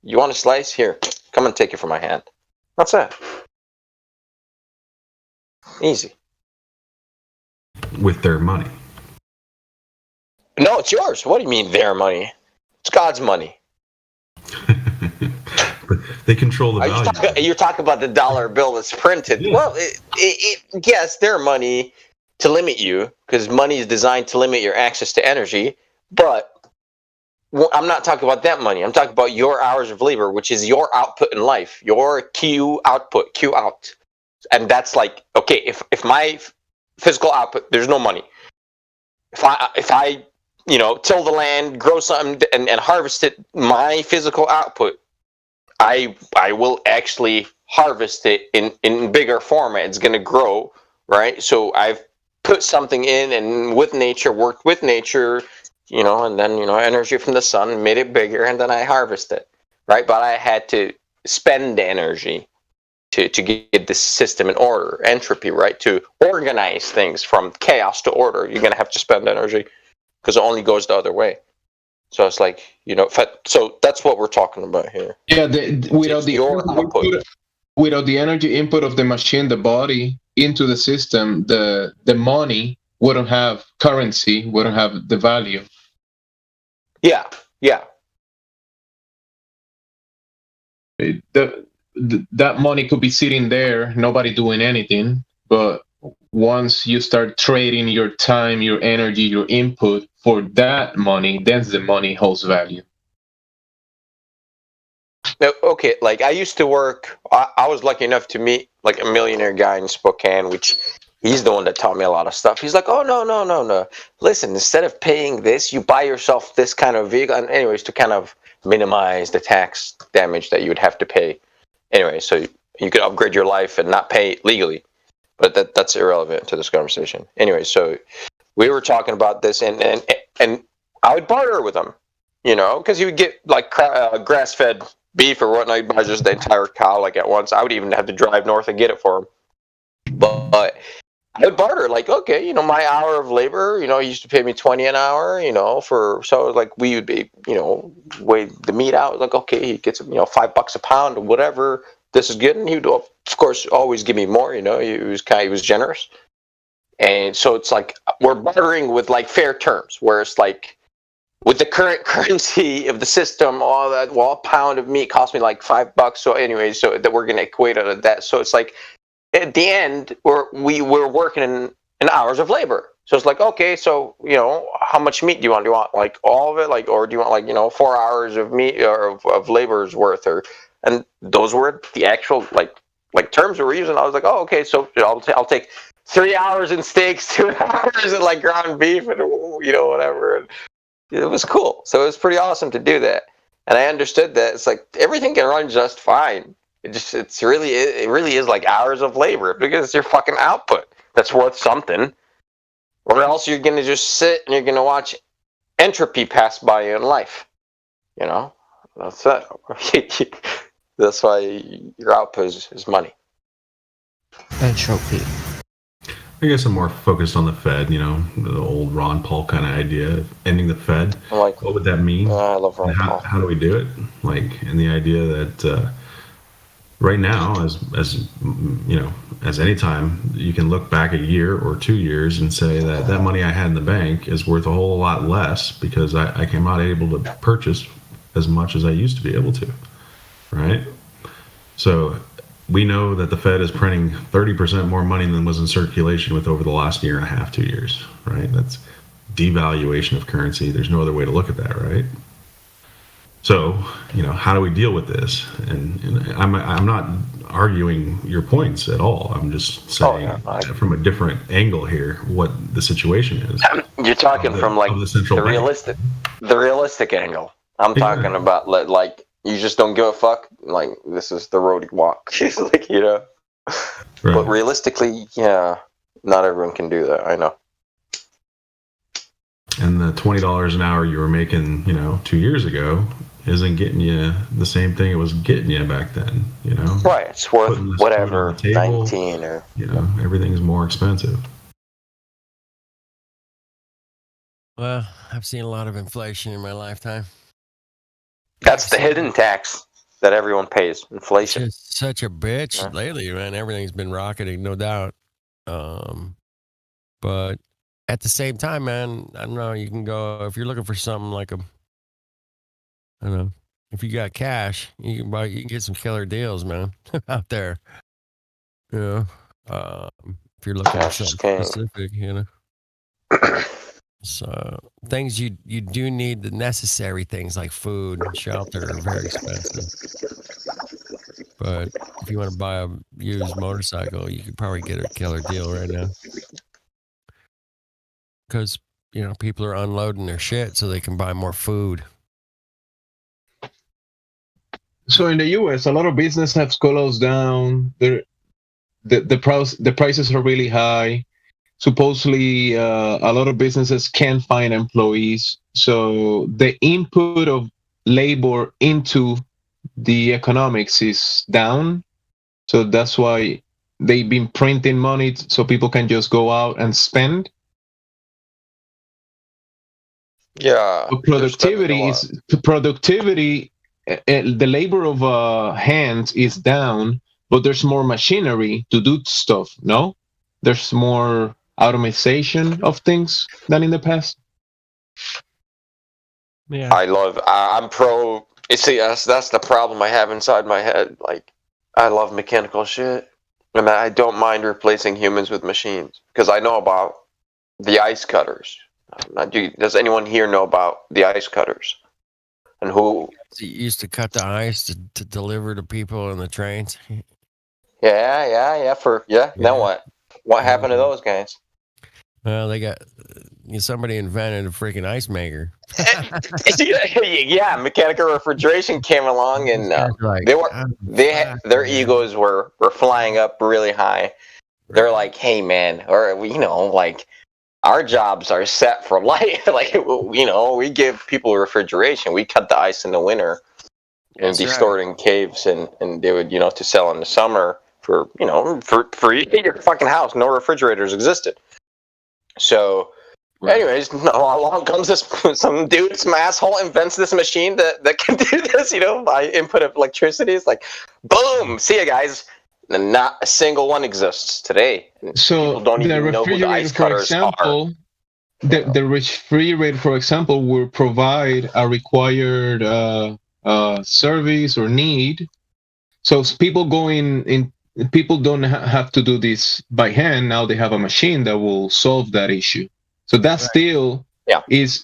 You want a slice? Here, come and take it from my hand. That's it. Easy. With their money. No, it's yours. What do you mean their money? It's God's money. They control the value. You're talking about the dollar bill that's printed. Yeah. Well, yes, their money to limit you, because money is designed to limit your access to energy. But I'm not talking about that money. I'm talking about your hours of labor, which is your output in life, your Q output, Q out. And that's like, okay, if my physical output, there's no money. If I you know, till the land, grow something, and harvest it, my physical output, I will actually harvest it in bigger format. It's going to grow, right? So I've put something in, and with nature, worked with nature, you know, and then, you know, energy from the sun made it bigger, and then I harvest it, right? But I had to spend energy to get the system in order, entropy, right? To organize things from chaos to order, you're going to have to spend energy, because it only goes the other way. So it's like, you know, so that's what we're talking about here. Yeah, without the energy input of the machine, the body, into the system, the money wouldn't have currency, wouldn't have the value. Yeah. That money could be sitting there, nobody doing anything, but once you start trading your time, your energy, your input for that money, then the money holds value. Okay, like I used to work, I was lucky enough to meet like a millionaire guy in Spokane, which He's the one that taught me a lot of stuff. He's like, oh, no. Listen, instead of paying this, you buy yourself this kind of vehicle. And anyways, to kind of minimize the tax damage that you would have to pay. Anyway, so you could upgrade your life and not pay legally. But that's irrelevant to this conversation. Anyway, so we were talking about this, and I would barter with him, you know, because he would get like grass-fed beef or whatnot. He'd buy just the entire cow like at once. I would even have to drive north and get it for him. But I would barter, like, okay, you know, my hour of labor, you know, he used to pay me 20 an hour, you know, so like we would be, you know, weigh the meat out, like, okay, he gets, you know, $5 a pound or whatever. This is good, and he would, of course, always give me more. You know, he was generous, and so it's like we're bartering with like fair terms, where it's like with the current currency of the system, all that, well, a pound of meat cost me like $5. So anyway, so that we're gonna equate out of that. So it's like at the end, we're working in hours of labor. So it's like, okay, so you know, how much meat do you want? Do you want like all of it, like, or do you want like, you know, 4 hours of meat or of labor's worth, or? And those were the actual like terms we were using. I was like, oh, okay, so I'll take 3 hours in steaks, 2 hours in like ground beef, and you know, whatever. And it was cool. So it was pretty awesome to do that. And I understood that it's like everything can run just fine. It really is like hours of labor, because it's your fucking output that's worth something. Or else you're gonna just sit and you're gonna watch entropy pass by you in life. You know, that's it. That's why your output is money. Entropy. I guess I'm more focused on the Fed, you know, the old Ron Paul kind of idea of ending the Fed. Like, what would that mean? I love Ron Paul. How do we do it? Like, and the idea that right now, as you know, as any time, you can look back a year or 2 years and say that money I had in the bank is worth a whole lot less because I came out able to purchase as much as I used to be able to. Right? So we know that the Fed is printing 30% more money than was in circulation with over the last year and a half, 2 years, right? That's devaluation of currency. There's no other way to look at that, right? So, you know, how do we deal with this? And I'm not arguing your points at all. I'm just saying from a different angle here what the situation is. You're talking from like the realistic angle. I'm talking about like you just don't give a fuck. Like, this is the road you walk. Like, you know. Right. But realistically, yeah, not everyone can do that. I know. And the $20 an hour you were making, you know, 2 years ago isn't getting you the same thing it was getting you back then. You know. Right. It's worth whatever, table, 19 or. You know, everything's more expensive. Well, I've seen a lot of inflation in my lifetime. That's the hidden tax that everyone pays. Inflation. It's just such a bitch lately, man. Everything's been rocketing, no doubt. But at the same time, man, I don't know. You can go if you're looking for something like I don't know. If you got cash, you can get some killer deals, man, out there. You know, if you're looking for something specific, you know. So things you do need, the necessary things like food and shelter are very expensive. But if you want to buy a used motorcycle, you could probably get a killer deal right now. Because, you know, people are unloading their shit so they can buy more food. So in the US, a lot of business have closed down. The prices are really high. Supposedly, a lot of businesses can't find employees. So the input of labor into the economics is down. So that's why they've been printing money so people can just go out and spend. Yeah. So productivity, the labor of hands is down, but there's more machinery to do stuff, no? There's more automation of things than in the past. Yeah, I'm pro. See, that's the problem I have inside my head. Like, I love mechanical shit, and I don't mind replacing humans with machines because I know about the ice cutters. Does anyone here know about the ice cutters? And who you used to cut the ice to deliver to people on the trains? Yeah. Now what? What happened to those guys? Well, they got somebody invented a freaking ice maker. Yeah, mechanical refrigeration came along, and their egos were flying up really high. They're like, "Hey, man," or like, our jobs are set for life. Like, we give people refrigeration. We cut the ice in the winter and be stored in caves, and they would, to sell in the summer for your fucking house. No refrigerators existed. So, anyways, along comes some dude, some asshole invents this machine that can do this, by input of electricity. It's like, boom, see ya, guys. And not a single one exists today. So people don't the even know who the ice refrigerator, for cutters are. example, the refrigerator, for example, will provide a required service or need. So people people don't have to do this by hand. Now they have a machine that will solve that issue. So that still is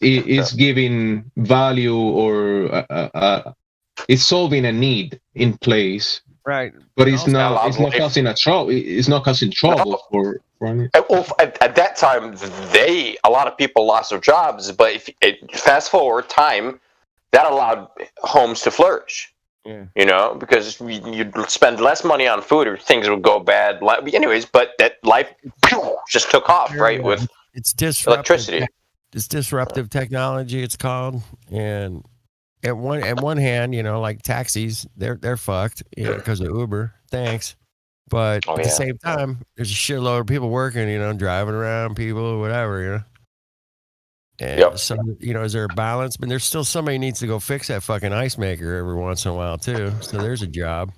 giving value, or it's solving a need in place. Right. But it's not causing trouble. It's not causing trouble for Well, at that time, a lot of people lost their jobs. But if fast forward time, that allowed homes to flourish. Yeah. Because you'd spend less money on food, or things would go bad. Anyways, but that life just took off, right? With it's disruptive electricity. It's disruptive technology. It's called, and at one hand, like taxis, they're fucked, because of Uber. Thanks. But at the same time, there's a shitload of people working, driving around, people, whatever, And so, is there a balance? But there's still somebody needs to go fix that fucking ice maker every once in a while too. So there's a job.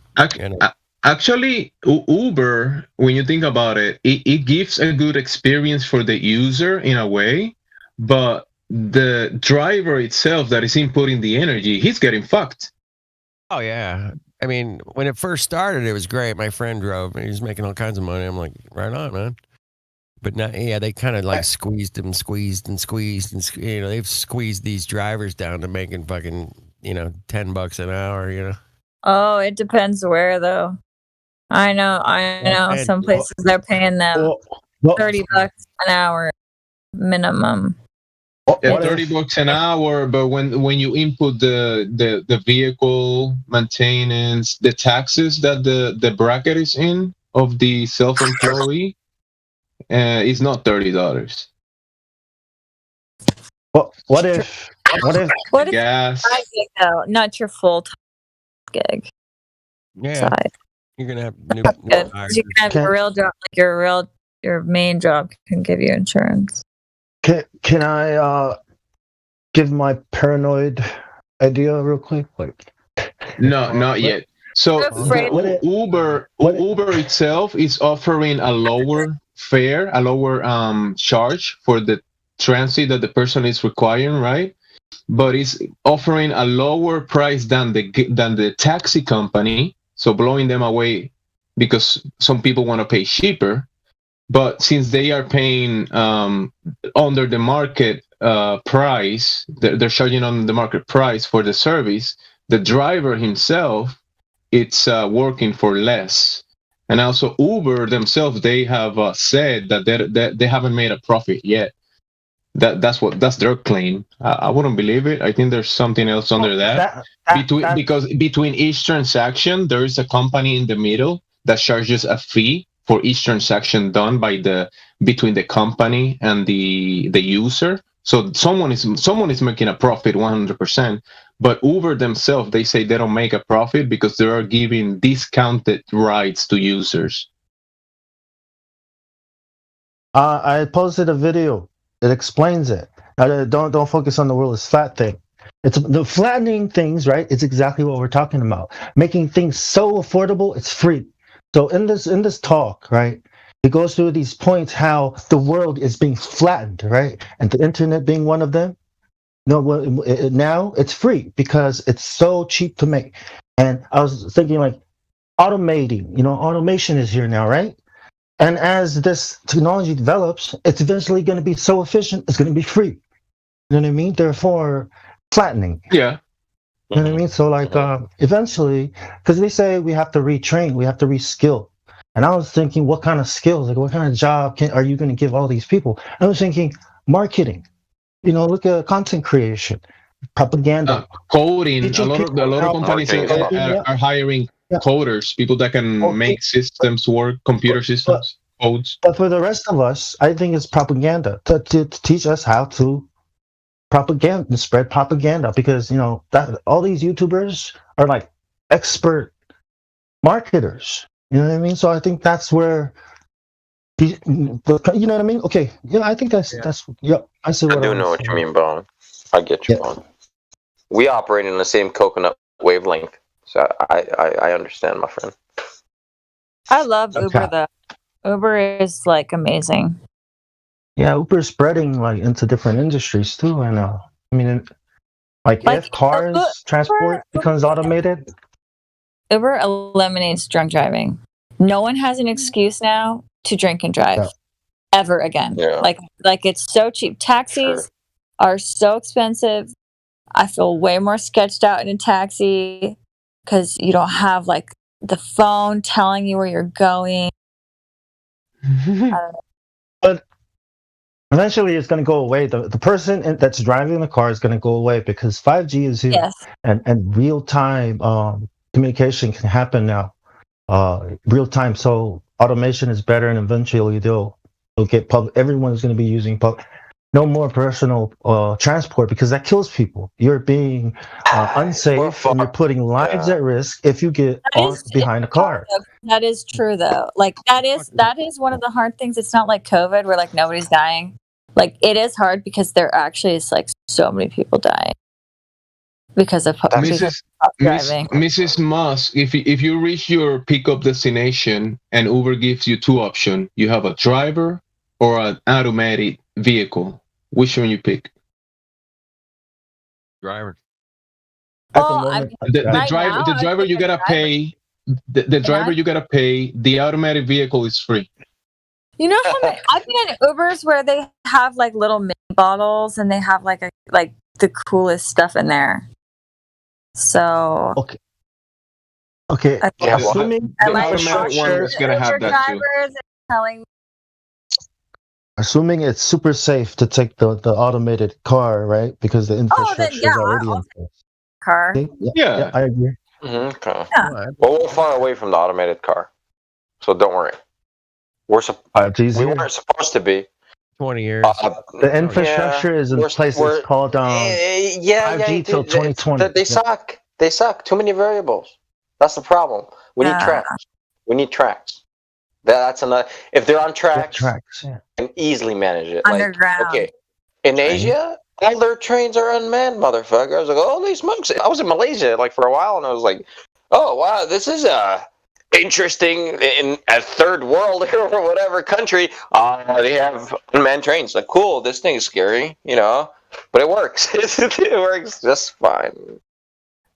Actually, Uber, when you think about it, it gives a good experience for the user in a way, but the driver itself that is inputting the energy, he's getting fucked. Oh yeah. I mean, when it first started, it was great. My friend drove, and he was making all kinds of money. I'm like, right on, man. But now, they kind of like squeezed, and they've squeezed these drivers down to making fucking, $10 an hour, Oh, it depends where though. I know. Some places they're paying them $30 an hour minimum. Yeah, $30 an hour, but when you input the vehicle maintenance, the taxes that the bracket is in of the self-employee, it's not $30. What if gas? Side gig, though, not your full-time gig. Yeah, Side. you're gonna have new You can have a real job, like your main job can give you insurance. Can I give my paranoid idea real quick? No, not yet. So Uber itself is offering a lower fare, a lower charge for the transit that the person is requiring, right? But it's offering a lower price than the taxi company, so blowing them away because some people want to pay cheaper. But since they are paying under the market price, they're charging on the market price for the service, the driver himself, it's working for less. And also Uber themselves, they have said that they haven't made a profit yet. That's their claim. I wouldn't believe it. I think there's something else under that. Because between each transaction, there is a company in the middle that charges a fee for each transaction done between the company and the user. So someone is making a profit 100%. But Uber themselves, they say they don't make a profit because they are giving discounted rides to users. I posted a video that explains it. Don't focus on the world is flat thing. It's the flattening things, right? It's exactly what we're talking about. Making things so affordable, it's free. So in this talk, right, it goes through these points how the world is being flattened, right, and the internet being one of them. No, now it's free because it's so cheap to make. And I was thinking like automating. Automation is here now, right? And as this technology develops, it's eventually going to be so efficient, it's going to be free. You know what I mean? Therefore, flattening. Yeah. You know what I mean? So like eventually, because they say we have to retrain, we have to reskill. And I was thinking, what kind of skills, like what kind of job are you going to give all these people? I was thinking marketing. Look at content creation, propaganda, Coding. A teaching lot people of how companies to code. Yeah. are hiring coders, people that can Okay. make systems work, computer systems, codes. But for the rest of us, I think it's propaganda to teach us how to spread propaganda, because that all these YouTubers are like expert marketers. You know what I mean? So I think that's where you know what I mean? Okay, yeah, I think that's yeah. I see I what do I know was what you mean, Bone. I get you, Bone. We operate in the same coconut wavelength, so I understand, my friend. I love Uber though. Uber is like amazing. Yeah, Uber's spreading like into different industries too. I know. I mean, like if cars transport becomes automated, Uber eliminates drunk driving. No one has an excuse now to drink and drive ever again. Yeah. Like it's so cheap. Taxis are so expensive. I feel way more sketched out in a taxi because you don't have like the phone telling you where you're going. but eventually it's going to go away. The person that's driving the car is going to go away because 5G is here, Yes. and real time communication can happen now. Real time, so automation is better, and eventually they'll get public. Everyone's going to be using no more personal transport, because that kills people. You're being unsafe and you're putting lives at risk if you get behind a car. That is true though. Like that is one of the hard things. It's not like COVID where like nobody's dying. Like it is hard because there actually is like so many people dying because of driving. Mrs. Musk, if you reach your pickup destination and Uber gives you two options, you have a driver or an automated vehicle. Which one you pick? Driver. The driver you gotta pay. The driver you gotta pay. The automatic vehicle is free. You know how many, I've been in Ubers where they have like little mini bottles and they have like the coolest stuff in there. So okay. Assuming the automatic one is gonna have that too. Drivers are telling Assuming it's super safe to take the automated car, right? Because the infrastructure is already in place. Car. Okay? Yeah, I agree. Okay. Well, we're far away from the automated car, so don't worry. We weren't supposed to be. 20 years. The infrastructure is in place. It's called 5G till 2020. They suck. They suck. Too many variables. That's the problem. We need tracks. We need tracks. That's another. If they're on tracks, can easily manage it. Underground. Okay. In Asia, all their trains are unmanned, motherfucker. I was like, holy smokes. I was in Malaysia for a while, and I was like, oh wow, this is interesting. In a third world or whatever country, they have unmanned trains. Like, cool, this thing is scary, but it works. It works just fine.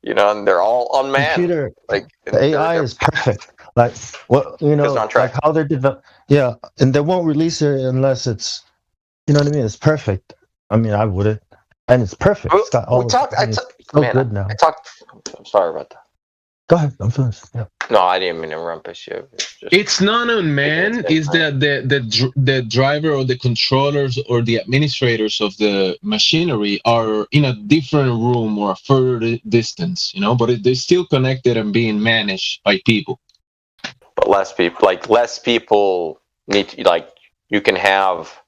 And they're all unmanned. Computer, like the AI is perfect. Like what like how they're developed. Yeah, and they won't release it unless it's, you know what I mean. It's perfect. I mean, I wouldn't, and it's perfect. It's got all. I'm sorry about that. Go ahead. I'm finished. Yeah. No, I didn't mean to rumpus you. It's not unmanned. It's that the driver or the controllers or the administrators of the machinery are in a different room or a further distance, but they're still connected and being managed by people. But less people need to, you can have,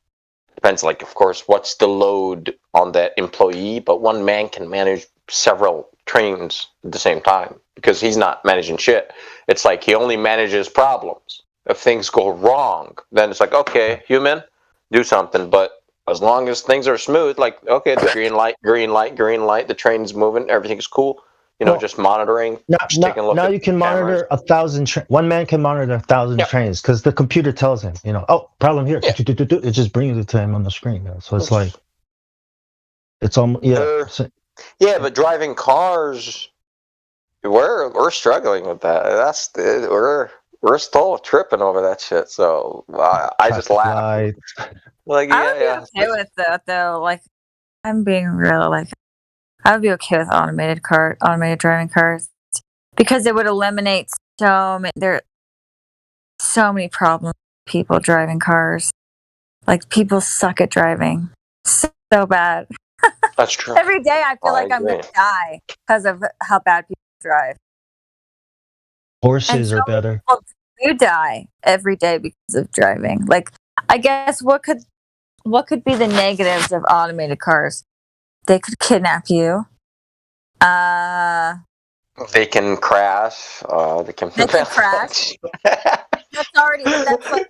depends, of course, what's the load on that employee, but one man can manage several trains at the same time because he's not managing shit. It's like he only manages problems. If things go wrong, then it's like, okay, human, do something. But as long as things are smooth, okay, the green light, the train's moving, everything's cool. Just monitoring. Taking a look now at you can cameras. monitor 1,000. One man can monitor 1,000 trains because the computer tells him, problem here. It just brings it to him on the screen. So it's like, it's almost yeah, but driving cars, we're struggling with that. We're still tripping over that shit. So I just laugh. I would be okay with that though. I'm being real. I would be okay with automated driving cars because it would eliminate so many. so many problems with people driving cars. Like, people suck at driving so bad. That's true. Every day I feel I like I'm agree. going to die because of how bad people drive. Horses And are better. People do die every day because of driving. Like, I guess what could be the negatives of automated cars? They could kidnap you. They can crash. They can crash. That's like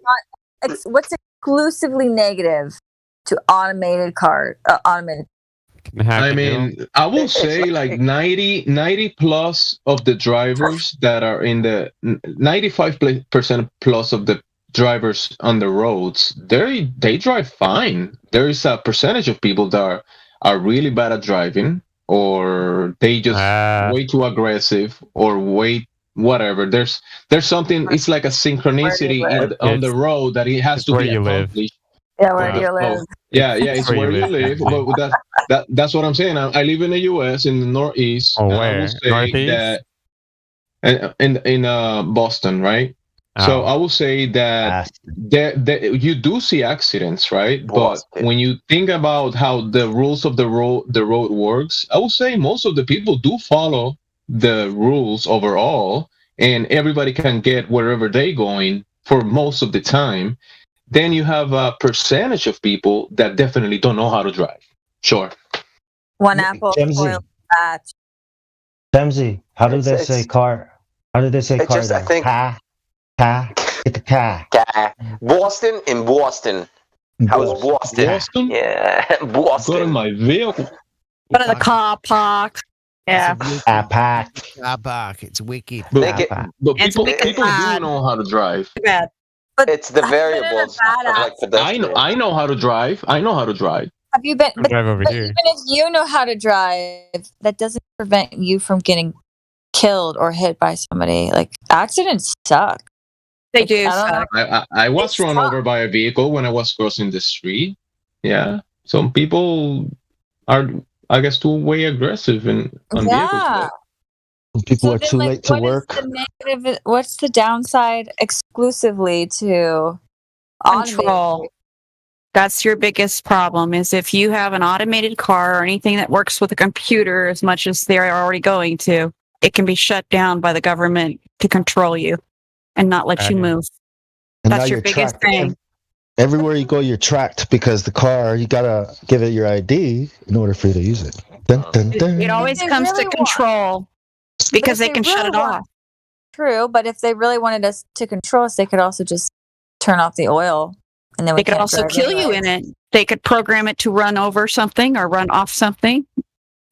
not. What's exclusively negative to automated car? Automated. I mean, I will say like 90 plus of the drivers that are in the 95% plus of the drivers on the roads, they drive fine. There is a percentage of people that are really bad at driving, or they just way too aggressive, or whatever. There's something. It's like a synchronicity on the road that it has to be accomplished. Yeah, where do you live? Yeah, it's where you live. But that's what I'm saying. I live in the U.S. in the Northeast. Oh, and I where? will say Northeast? that in Boston, right? So I will say that you do see accidents, right? But when you think about how the rules of the road works, I would say most of the people do follow the rules overall, and everybody can get wherever they're going for most of the time. Then you have a percentage of people that definitely don't know how to drive. Sure. One apple Gemsy. spoiled batch. Demsey, how do they say car? How do they say It's car? just, I there? think- Car. Get the car. Boston in Boston. How's Boston? Boston? Yeah, Boston. Go to my vehicle. Go to the car park. Yeah. Park. It's wicked. But It's people wicked do bad. know how to drive. Bad. It's the variables of like pedestrians. I know how to drive. Have you been? But, drive over but here. even if you know how to drive, that doesn't prevent you from getting killed or hit by somebody. Like, accidents suck. They do I don't suck. I was run over by a vehicle when I was crossing the street. Yeah. Some people are, I guess, too way aggressive on vehicles. Yeah. People are then, too like, late to what is work. the negative? What's the downside exclusively to Control. That's your biggest problem, is if you have an automated car or anything that works with a computer as much as they're already going to, it can be shut down by the government to control you and not let you move. And That's now your you're biggest tracked. thing. Everywhere you go, you're tracked because the car, you gotta give it your ID in order for you to use it. Dun, dun, dun. It always They comes really to want- control because But they if can shut really it want- off. True, but if they really wanted us to control us, they could also just turn off the oil, and then we They could can't also drive kill you anyway. in it. They could program it to run over something or run off something.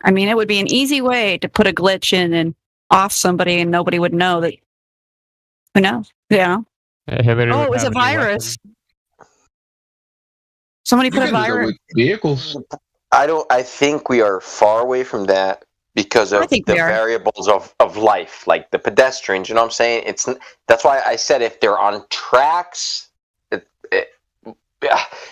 I mean, it would be an easy way to put a glitch in and off somebody, and nobody would know that. Who knows? Yeah. Hillary Oh, would it was a have new virus. Somebody put a virus. Vehicles. I think we are far away from that because I of think the we are. variables of life, like the pedestrians. You know what I'm saying? That's why I said if they're on tracks,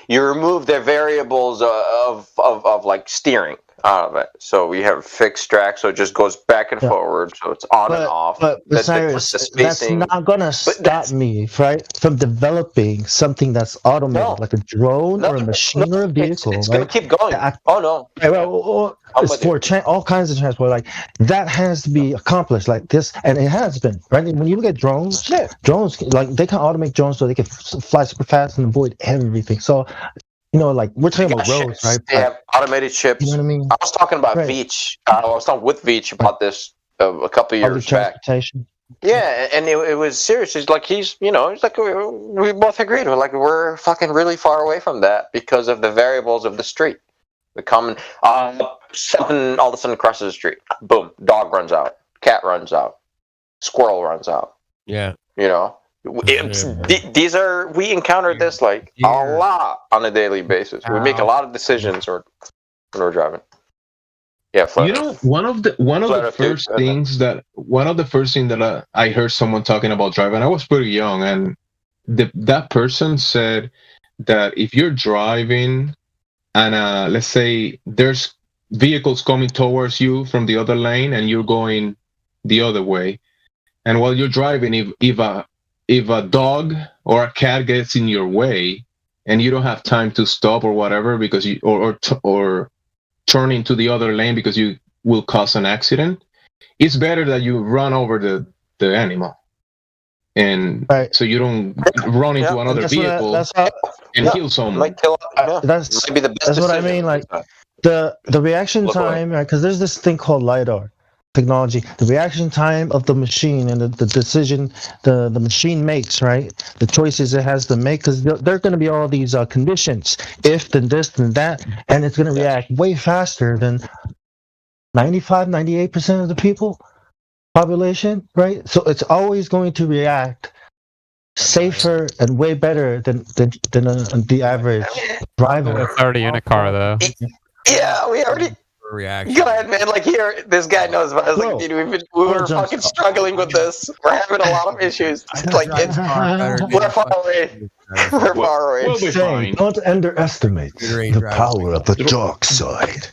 you remove their variables of like steering out of it. So we have fixed tracks, so it just goes back and forward, so it's on and off. But Cyrus, that's not gonna stop me, right, from developing something that's automated, like a drone or a machine or a vehicle. It's right? gonna keep going. Oh no. Right, well, it's for all kinds of transport. Like that has to be accomplished, like this, and it has been. Right, when you look at drones, drones like they can automate drones so they can fly super fast and avoid everything. So, you know, like we're talking about roads, right? They have automated ships. You know what I mean? I was talking about Veach. I was talking with Veach about this a couple of Public years back. transportation. Yeah, and it was serious. He's like, he's like, we both agreed. We're fucking really far away from that because of the variables of the street. The common, something all of a sudden crosses the street. Boom, dog runs out, cat runs out, squirrel runs out. Yeah. You know, these are, we encounter this like a lot on a daily basis. We make a lot of decisions when we're driving. Yeah, You know, one of the first things that I heard someone talking about driving. I was pretty young, and that person said that if you're driving and let's say there's vehicles coming towards you from the other lane and you're going the other way, and while you're driving, if if a dog or a cat gets in your way and you don't have time to stop or whatever because you or turn into the other lane because you will cause an accident, it's better that you run over the animal, and so you don't run into another vehicle and kill someone. That's might be the best that's what I decision. mean. Like the reaction time, right? Because there's this thing called LiDAR technology. The reaction time of the machine and the decision the machine makes, right? The choices it has to make, because there are going to be all these conditions, if, then this, then that, and it's going to react way faster than 98% of the population, right? So it's always going to react safer and way better than the average driver. It's already in a car though. Yeah, we already. Reaction. Go ahead, man. Like here, this guy knows about. I was like, dude, we were fucking struggling with this. We're having a lot of issues. Like we're far away. We're far away. We'll be fine. Don't underestimate the power of the dark side.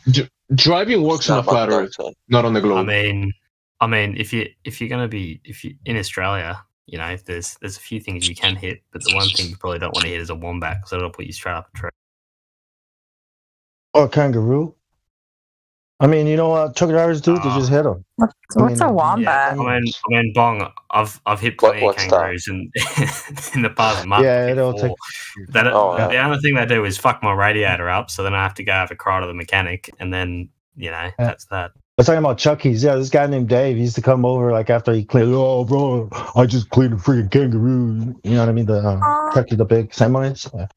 Driving works on a flat Earth, not on the globe. I mean, if you're gonna be in Australia, you know, there's a few things you can hit, but the one thing you probably don't want to hit is a wombat because it'll put you straight up a tree. Or a kangaroo. I mean, you know what truck drivers do? They just hit them. What's a wombat? Yeah, I mean, Bong. I've hit plenty of kangaroos in the past month. Yeah, it'll take. The only thing they do is fuck my radiator up, so then I have to go have a cry to the mechanic, and then that's that. I'm talking about Chucky's. Yeah, this guy named Dave. He used to come over like after he cleaned. Oh, bro, I just cleaned a freaking kangaroo. You know what I mean? The Chucky, the big semis. Yeah.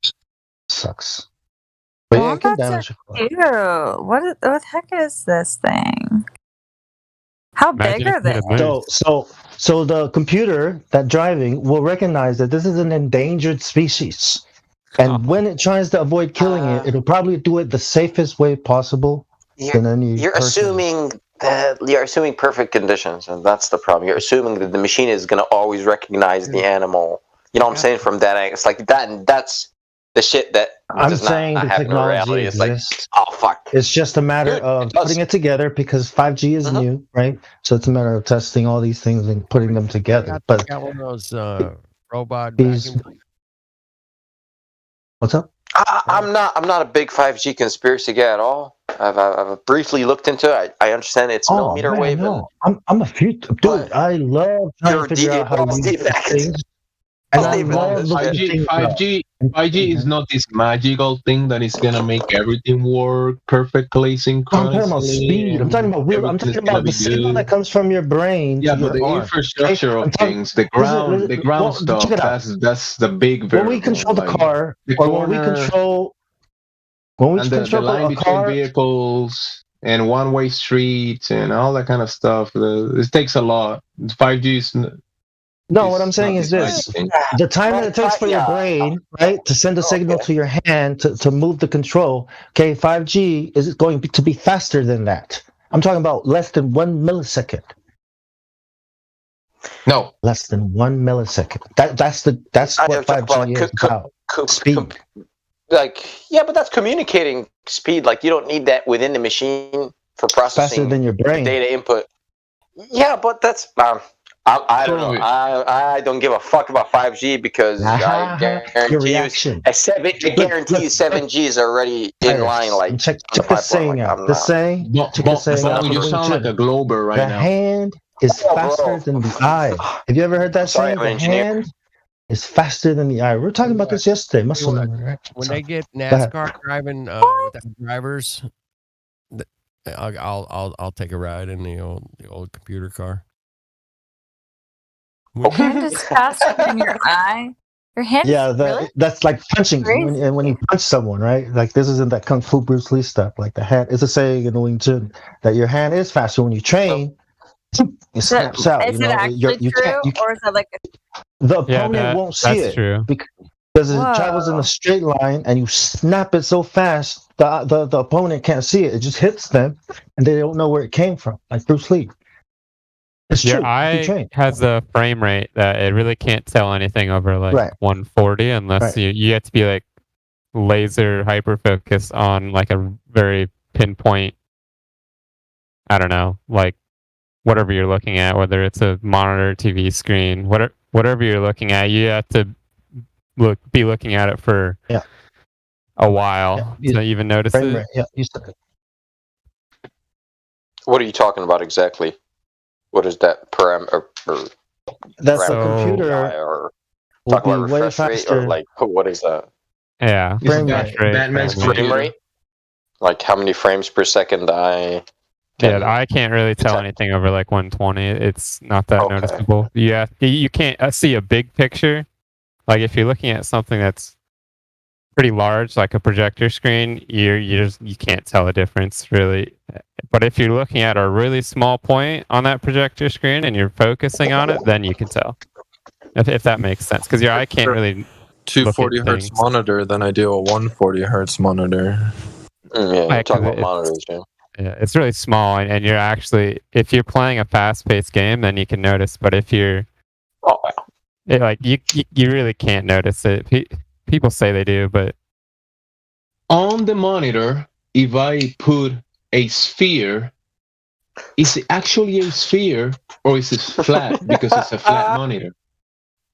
Sucks. But yeah, it can damage your car. Ew. What the heck is this thing? How big are they? So the computer that driving will recognize that this is an endangered species, and when it tries to avoid killing it, it'll probably do it the safest way possible. You're assuming perfect conditions, and that's the problem. You're assuming that the machine is going to always recognize the animal. You know what I'm saying? From that angle, it's like that, and that's the shit that does not happen in reality. It's like, oh fuck. It's just a matter of putting it together because 5G is new, right? So it's a matter of testing all these things and putting them together. But got one of those robot. What's up? I'm not a big 5G conspiracy guy at all. I've briefly looked into it. I understand it's millimeter wave. No. I'm a future dude. I love trying to figure out how to use things. And I love 5G is not this magical thing that is gonna make everything work perfectly synchronously. I'm talking about speed. I'm talking about real. I'm talking about the signal that comes from your brain. Yeah, but the infrastructure of things, the ground stuff. That's the big. When we control the car, or when we control the line between vehicles and one-way streets and all that kind of stuff. It takes a lot. 5G is. No, what I'm saying is this. The time that it takes for your brain, right, to send a signal to your hand to move the control, okay, 5G is going to be faster than that. I'm talking about less than 1 millisecond. No. Less than 1 millisecond. That's what 5G is about. Speed. But that's communicating speed. Like, you don't need that within the machine for processing faster than your brain. Data input. Yeah, but that's... I don't know. I don't give a fuck about 5G because I guarantee you 7G is already in line. Like check this saying out. The saying. You sound like a glober right now. The hand is faster than the eye. Have you ever heard that saying? The hand is faster than the eye. We were talking about this yesterday. Muscle memory, right? When they get NASCAR driving without drivers, I'll take a ride in the old computer car. Your hand is faster than your eye. Your hand. Yeah, really? That's like punching. When you punch someone, right? Like this isn't that Kung Fu Bruce Lee stuff. Like the hand is a saying in Wing Chun that your hand is faster when you train. It snaps out. Is it actually true, or is it like the opponent won't see it? True. Because it travels in a straight line, and you snap it so fast, the opponent can't see it. It just hits them, and they don't know where it came from. Like Bruce Lee. Your eye has a frame rate that it really can't tell anything over like 140 unless you have to be like laser hyper focused on like a very pinpoint. I don't know, like whatever you're looking at, whether it's a monitor, TV screen, whatever. whatever you're looking at, you have to be looking at it for a while to even notice Frame it. rate. Yeah, you said it. What are you talking about exactly? What is that parameter? That's the parameter computer or will talk about be way refresh rate faster. or like what is that? Yeah, Frame refresh rate. rate, Batman's frame rate. Frame rate? Like how many frames per second Yeah, I can't really tell anything over like 120. It's not that noticeable. You can't see a big picture. Like if you're looking at something that's pretty large, like a projector screen, you can't tell a difference really. But if you're looking at a really small point on that projector screen and you're focusing on it, then you can tell. If that makes sense, because your eye can't really 240 look at hertz things. monitor than I do a 140 hertz monitor. Yeah, Like, talk about it's- monitors, yeah. Yeah, it's really small, and you're actually, if you're playing a fast-paced game, then you can notice. But if you're, you really can't notice it. People say they do, but On the monitor, if I put a sphere, is it actually a sphere or is it flat because it's a flat monitor?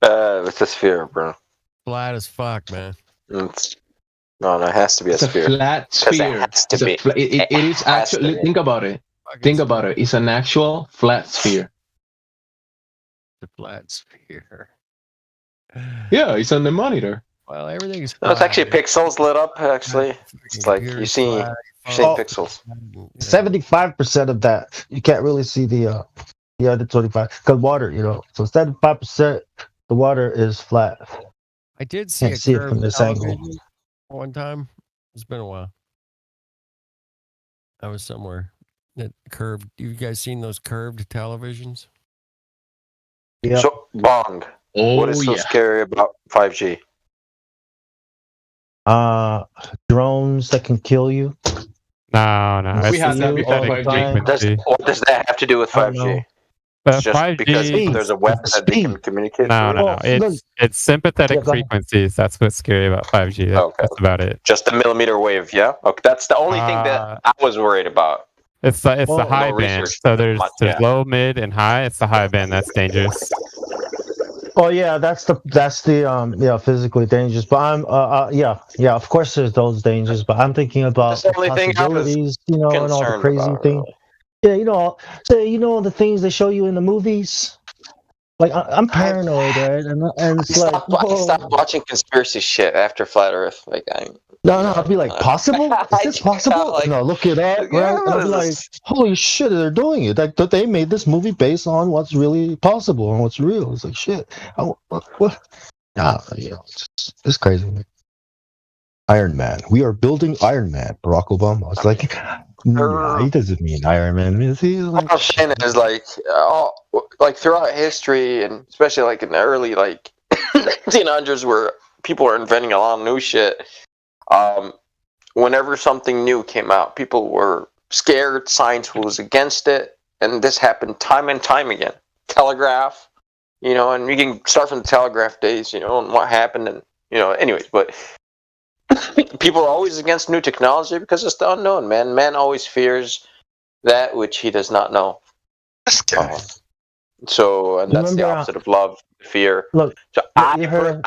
It's a sphere, bro. Flat as fuck, man. No, it has to be a It's a sphere. flat 'Cause sphere. It has to It's a be. fla- it is has to actually. be. Think about it. Think about it. It's an actual flat sphere. The flat sphere. Yeah, it's on the monitor. Well, everything's No, it's actually pixels lit up. Actually, it's like you see pixels. 75% of that you can't really see the other 25 because water, so 75% the water is flat. I did see Can't a see it from curved this angle. television one time. It's been a while. I was somewhere that curved. You guys seen those curved televisions? Yeah. So, Bong, what is so scary about 5G? Drones that can kill you. no, We it's have the that before synthetic 5G. frequency. What does that have to do with I don't 5G? know. It's just 5G because there's a weapon that they can communicate No, through? no. It's sympathetic frequencies. That's what's scary about 5G. That's about it. Just a millimeter wave, yeah? Okay, that's the only thing that I was worried about. It's the Well, high no band. research So there's yeah. low, mid, and high. It's the high band that's dangerous. Oh yeah, that's the physically dangerous. But I'm of course there's those dangers, but I'm thinking about That's the only thing I was possibilities, and all the concerned crazy about, things. Yeah, the things they show you in the movies. Like I'm paranoid, right? And it's like, I stopped watching conspiracy shit after Flat Earth. Like, no, I'll be like, possible? Is this possible? No, look it up, right? And I'll be like, holy shit, they're doing it. Like, they made this movie based on what's really possible and what's real. It's like, shit. What? Nah, it's crazy. Iron Man. We are building Iron Man, Barack Obama. It's like, nah, he doesn't mean Iron Man. I mean, he's like, what I'm saying is like throughout history, and especially like in the early 1900s, where people were inventing a lot of new shit. Whenever something new came out, people were scared. Science was against it, and this happened time and time again. Telegraph, and we can start from the telegraph days, and what happened, and anyways, but. People are always against new technology because it's the unknown, man. Man always fears that which he does not know. And that's the opposite of love, fear. Look, so I don't know.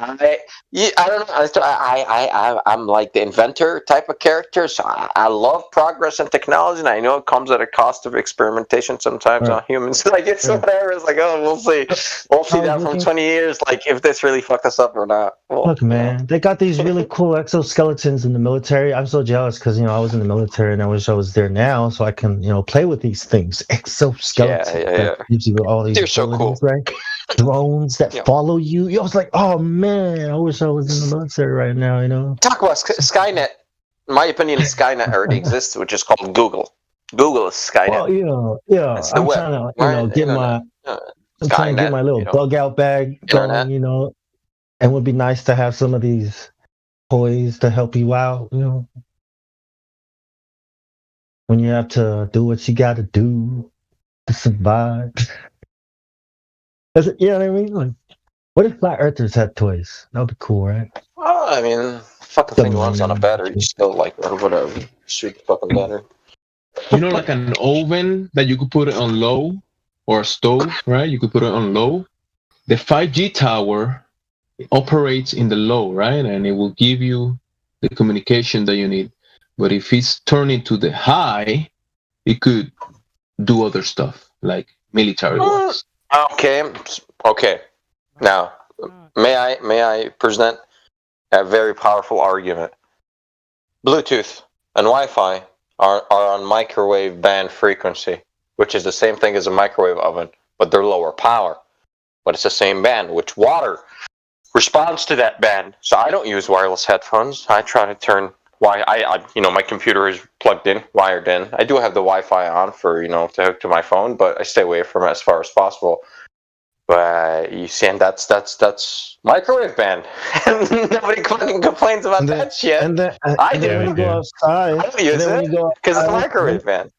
I'm like the inventor type of character, so I love progress and technology, and I know it comes at a cost of experimentation sometimes on humans. Like it's whatever. It's like, we'll see. We'll see that from 20 years, like if this really fucked us up or not. Well, look, man, they got these really cool exoskeletons in the military. I'm so jealous because I was in the military and I wish I was there now so I can play with these things. Exoskeletons. That gives you all these. They're so cool, right? Drones that follow you. I was like, oh man, I wish I was in the military right now. Talk about Skynet. In my opinion, Skynet already exists, which is called Google. Google is Skynet. Well, yeah. It's the I'm web, trying to get my little bug out bag going, and it would be nice to have some of these toys to help you out, when you have to do what you got to do to survive. You know what I mean? Like, what if flat earthers had toys? That would be cool, right? Oh, I mean, fucking thing runs on a battery. You still or whatever. Shoot the fucking battery. Like an oven that you could put it on low, or a stove, right? You could put it on low. the 5G tower operates in the low, right? And it will give you the communication that you need. But if it's turning to the high, it could do other stuff like military ones. Okay. Now, may I present a very powerful argument? Bluetooth and Wi-Fi are on microwave band frequency, which is the same thing as a microwave oven, but they're lower power. But it's the same band, which water responds to that band. So I don't use wireless headphones. I try to turn my computer is plugged in, wired in. I do have the Wi-Fi on for, to hook to my phone, but I stay away from it as far as possible. But you see, and that's microwave band. Nobody fucking complains about that shit. I do. When you go outside, I don't use it because it's a microwave band.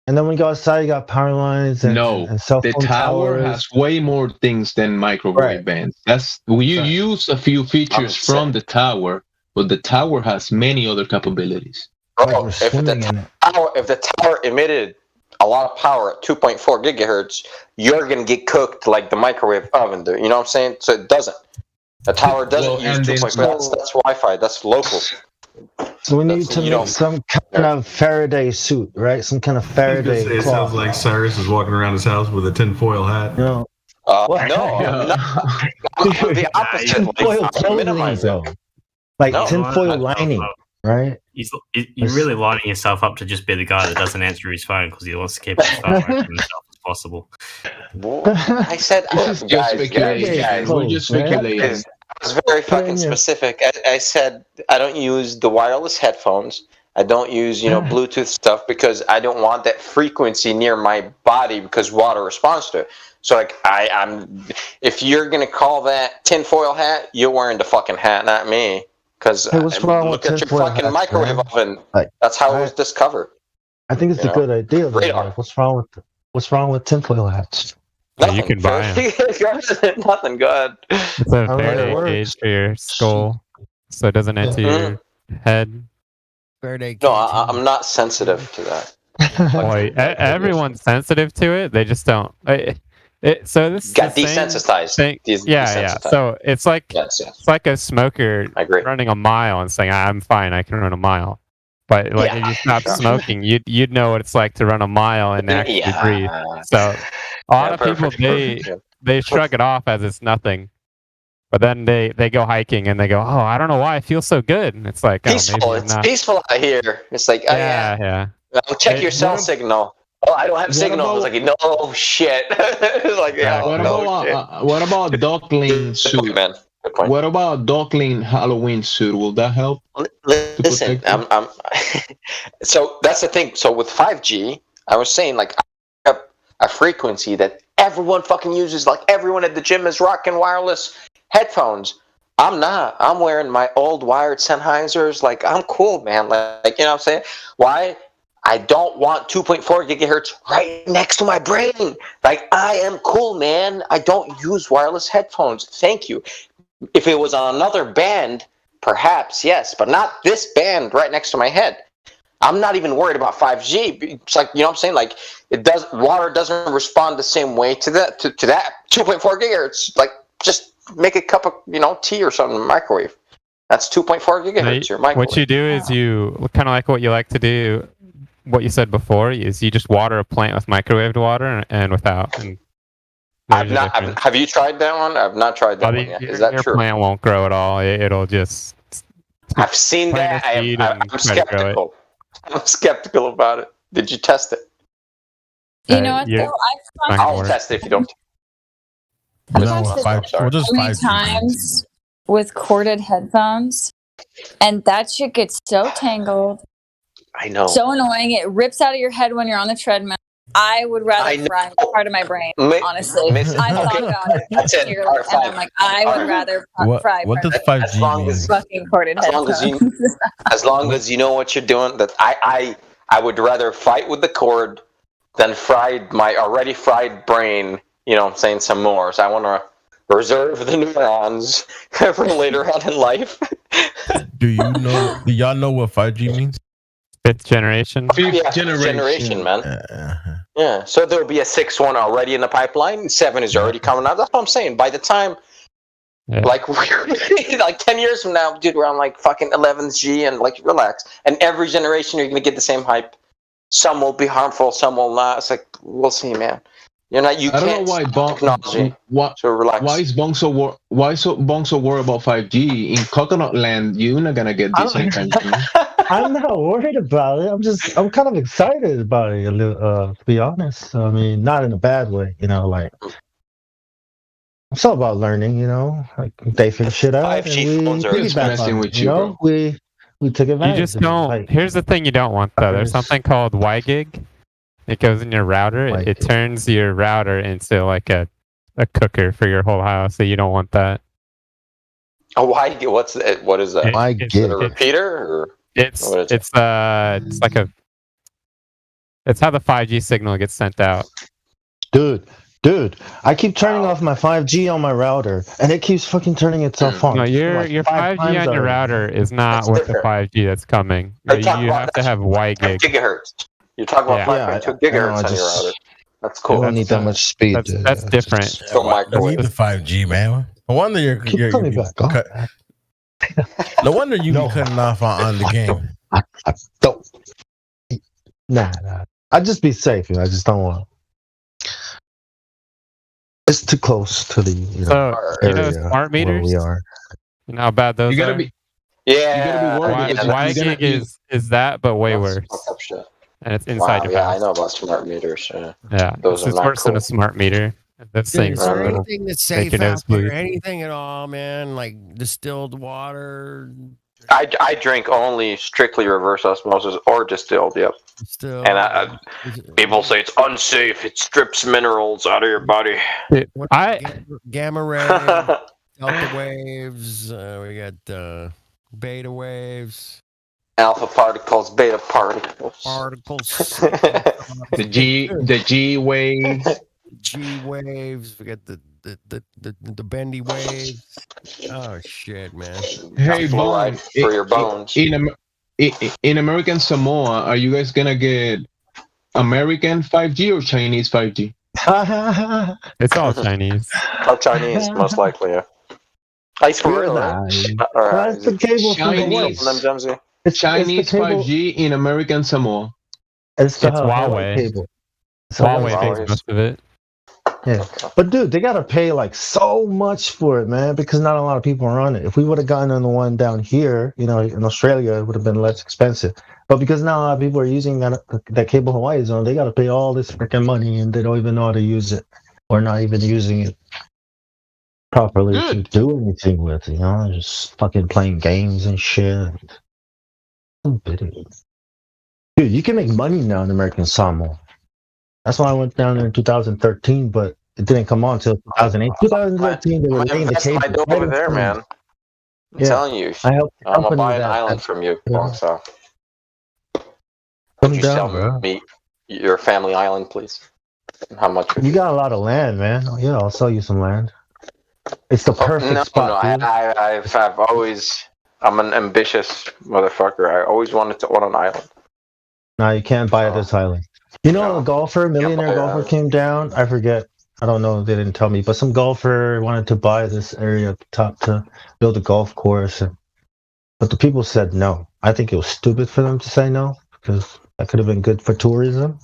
And then when you go outside, you got power lines and, and cell phone the tower towers. has way more things than microwave bands. You use a few features from the tower, but the tower has many other capabilities. If the tower emitted a lot of power at 2.4 gigahertz, you're going to get cooked like the microwave oven do. You know what I'm saying? So it doesn't. The tower doesn't use 2.4. That's Wi-Fi. That's local. So we need to make some kind of Faraday suit, right? Some kind of Faraday It cloth. sounds like Cyrus is walking around his house with a tinfoil hat. No, the opposite. Tinfoil clothing, though. Like tinfoil lining, right? You're really lining yourself up to just be the guy that doesn't answer his phone because he wants to keep his phone away from himself as possible. I said, guys, we're just speculating. I was very fucking specific. I said I don't use the wireless headphones. I don't use, Bluetooth stuff because I don't want that frequency near my body because water responds to it. So like I'm if you're gonna call that tinfoil hat, you're wearing the fucking hat, not me. Because look at your fucking microwave oven. That's how it was discovered. I think it's a good idea. Like, what's wrong with tinfoil hats? Yeah, you can buy them. Nothing good. It's a Faraday cage for your skull, so it doesn't enter your head. Faraday No, I'm not sensitive to that. Everyone's sensitive to it. They just don't. So this got desensitized. Yeah. So it's like it's like a smoker running a mile and saying, "I'm fine, I can run a mile." But if you stop smoking, you'd know what it's like to run a mile and actually breathe. So a lot of people they shrug it off as it's nothing, but then they go hiking and they go, "Oh, I don't know why I feel so good." And it's like peaceful. It's peaceful out here. It's like yeah. Check your cell signal. Oh, I don't have signal. It's like, no shit. It's like, what about Duckling suit? Man. Good point. What about Duckling Halloween suit? Will that help? Listen, so that's the thing. So with 5G, I was saying like a frequency that everyone fucking uses. Like everyone at the gym is rocking wireless headphones. I'm not. I'm wearing my old wired Sennheisers. Like I'm cool, man. Like you know what I'm saying? Why? I don't want 2.4 gigahertz right next to my brain. Like, I am cool, man. I don't use wireless headphones. Thank you. If it was on another band, perhaps, yes, but not this band right next to my head. I'm not even worried about 5G. It's like, you know what I'm saying? Like, water doesn't respond the same way to that 2.4 gigahertz. Like, just make a cup of, tea or something in the microwave. That's 2.4 gigahertz, your microwave. What you do is you kind of like what you like to do. What you said before is you just water a plant with microwaved water and without. And have you tried that one? I've not tried that one yet. Is that your true? Plant won't grow at all. It'll just. I've seen that. I'm skeptical. I'm skeptical about it. Did you test it? You know what? Though I'll test it if you don't. I've tested so many times with corded headphones, and that shit gets so tangled. I know. So annoying. It rips out of your head when you're on the treadmill. I would rather fry part of my brain, honestly. I thought about it. And I'm like, I would rather fry what does 5G mean? Fucking corded headphones. As long as you know what you're doing, that I would rather fight with the cord than fry my already fried brain, I'm saying some more. So I want to reserve the neurons for later on in life. Do y'all know what 5G means? Fifth generation. Fifth generation, man. Yeah, so there'll be a 6th one already in the pipeline. 7 is already coming out. That's what I'm saying. By the time, like 10 years from now, dude, we're on like fucking 11th G and like relax. And every generation, you're gonna get the same hype. Some will be harmful, some will not. It's like we'll see, man. You're not. You I can't. don't know why technology. So relax. Why is Bong so worried about 5G in Coconut Land? You're not gonna get this anytime soon. I'm not worried about it. I'm kind of excited about it, to be honest. I mean, not in a bad way, like it's all about learning, like they figure shit out. 5G phones are messing with you, we took advantage. You just don't. Here's the thing you don't want though. There's something called WiGig. It goes in your router. It turns your router into like a cooker for your whole house. So you don't want that. A WiGig? What is that? WiGig. Is it a repeater? Or it's like it's how the 5G signal gets sent out. Dude, I keep turning off my 5G on my router, and it keeps fucking turning itself on. No, your 5G on your router is not with the 5G that's coming. You have to have WiGig. Gigahertz. You're talking about 5.2 gigahertz on your router. That's cool. You don't need that much speed. That's different. Still microwave. You need the 5G, man. No wonder you're no wonder you be cutting off on the game. I don't. Nah. I'd just be safe. I just don't want. It's too close to the area smart meters. Where we are. You know how bad those You gotta are. be. Yeah. WiGig is that, but way worse. And it's inside your house. I know about smart meters. Yeah, those it's are not worse than a smart meter. That's Dude, is there saying anything that's safe out there? Anything at all, man? Like distilled water? I drink only strictly reverse osmosis or distilled. Yep. Distilled. And people say it's unsafe. It strips minerals out of your body. Gamma ray, delta waves. We got beta waves. Alpha particles, beta particles. The G waves. G waves. We got the bendy waves. Oh shit, man. Hey, Bone, for your bones. In American Samoa, are you guys gonna get American 5G or Chinese 5G? It's all Chinese. All Chinese, most likely. Yeah. Ice for real. That's the cable Chinese. Chinese 5G in American Samoa. It's Huawei. Cable. Huawei takes most of it. Yeah, but dude, they gotta pay like so much for it, man, because not a lot of people are on it. If we would have gotten on the one down here, in Australia, it would have been less expensive. But because not a lot of people are using that cable Hawaii is on, they gotta pay all this freaking money, and they don't even know how to use it, or not even using it properly to do anything with. Just fucking playing games and shit. Dude, you can make money now in American Samoa. That's why I went down there in 2013, but it didn't come on until 2008. 2013, they were laying the cable. I do over there, man. I'm telling you. I'm gonna buy an island from you, so. Would you sell me your family island, please? How much? You got a lot of land, man. Yeah, I'll sell you some land. It's the perfect spot. No, I'm an ambitious motherfucker. I always wanted to own an island. No, you can't buy this island. A millionaire golfer came down. I forget. I don't know. They didn't tell me. But some golfer wanted to buy this area up top to build a golf course. But the people said no. I think it was stupid for them to say no, because that could have been good for tourism.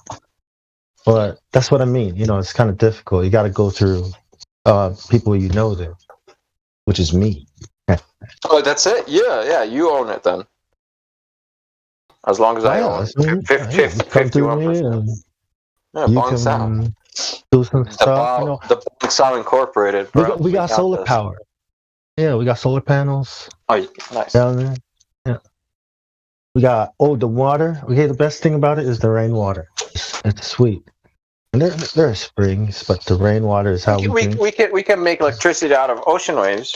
But that's what I mean. It's kind of difficult. You got to go through people there, which is me. Oh, that's it? Yeah. You own it then. As long as I own 51%. Yeah, Bong Sound. Do some stuff. The Bong Sound Incorporated. Bro. We got solar power. Yeah, we got solar panels. Oh, nice. Down there. Yeah. We got the water. Okay, the best thing about it is the rainwater. It's sweet. And there are springs, but the rainwater is how we can make electricity out of ocean waves.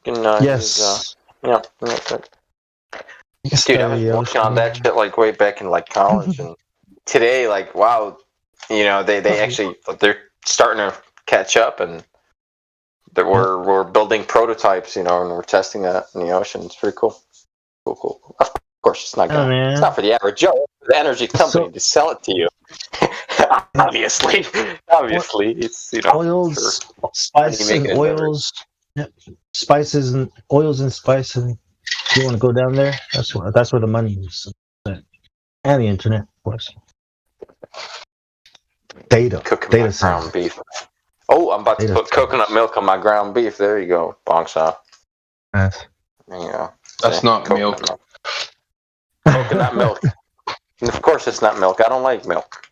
Yes. Dude, I was working on that shit way back in college, and today, wow, they actually they're starting to catch up, and we're building prototypes, and we're testing that in the ocean. It's pretty cool. Cool. Of course, it's not Oh, good. man. It's not for the average Joe. It's for the energy company to sell it to you. Obviously, it's oils, spices, and oils. Yep. Spices and oils and spices. You want to go down there? That's where the money is. And the internet, of course. Data. Cooking my ground beef. Oh, I'm about to put coconut milk on my ground beef. There you go, Bongsa. Nice. There you go. That's not milk. Coconut milk. Of course, it's not milk. I don't like milk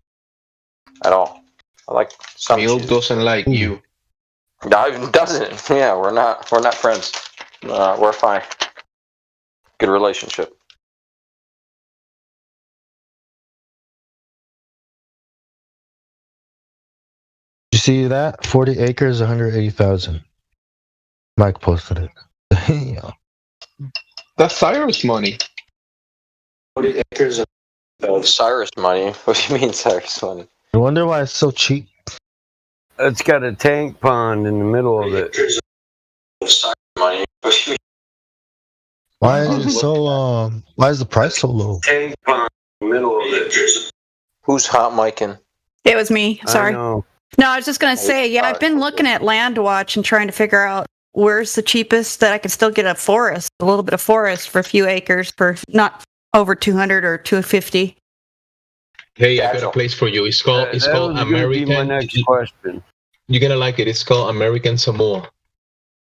at all. I like some milk. Doesn't like you. No, it doesn't. Yeah, we're not friends. We're fine. Good relationship. You see that? 40 acres, 180,000. Mike posted it. Yeah. That's Cyrus money. 40 acres of Cyrus money. What do you mean, Cyrus money? I wonder why it's so cheap. It's got a tank pond in the middle of it. Cyrus money. Why is it so? Why is the price so low? Tank pond in the middle of it. Who's hot micing? It was me. Sorry. No, I was just going to say, yeah, I've been looking at Land Watch and trying to figure out where's the cheapest that I can still get a little bit of forest for a few acres for not over 200 or 250. Hey, I got a place for you. It's called American. Be my next question. You're gonna like it. It's called American Samoa.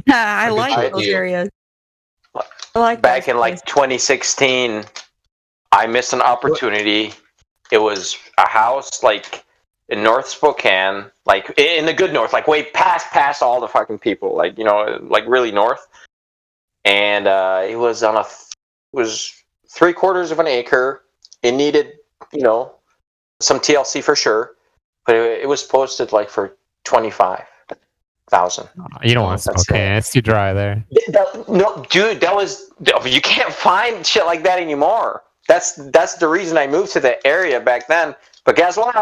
I like those areas. I like back in like 2016, I missed an opportunity. It was a house like in North Spokane, like in the good north, like way past all the fucking people, like like really north. And it was was 3/4 of an acre. It needed some TLC for sure, but it was posted like for 25,000. You don't want Spokane. It's too dry there. No, dude, you can't find shit like that anymore. That's the reason I moved to the area back then. But guess what?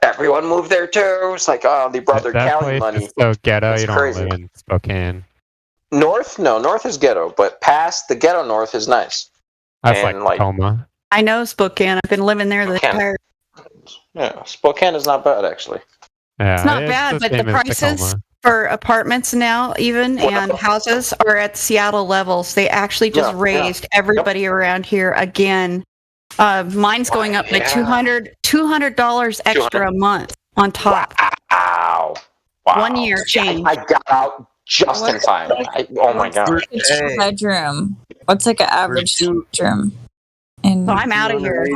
Everyone moved there too. It's like, oh, they brought their that county place money. is so ghetto. It's You don't crazy. live in Spokane. North is ghetto, but past the ghetto north is nice. That's And, like Tacoma. I know Spokane. I've been living there the entire. Yeah, Spokane is not bad actually. Yeah, It's not bad, but the prices for apartments now, even and houses, are at Seattle levels. They actually just raised everybody around here again. Mine's going up by $200 extra a month on top. Wow. 1 year change. I got out just in time. Oh my god. What's a two-bedroom? What's like an average two-bedroom? And So I'm out of here.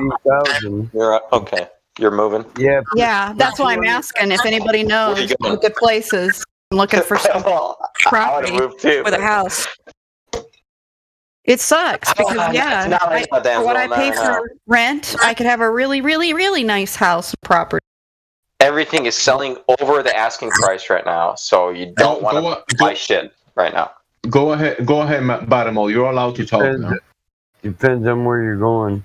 You're okay. You're moving. Yeah. Yeah, that's why I'm asking if anybody knows good places. I'm looking for some property with a house. It sucks because It's not like that, for what I Denzel, pay no. for rent, I could have a really, really, really nice house property. Everything is selling over the asking price right now, so you don't want to buy shit right now. Go ahead, Baramo. You're allowed to talk now. Depends on where you're going.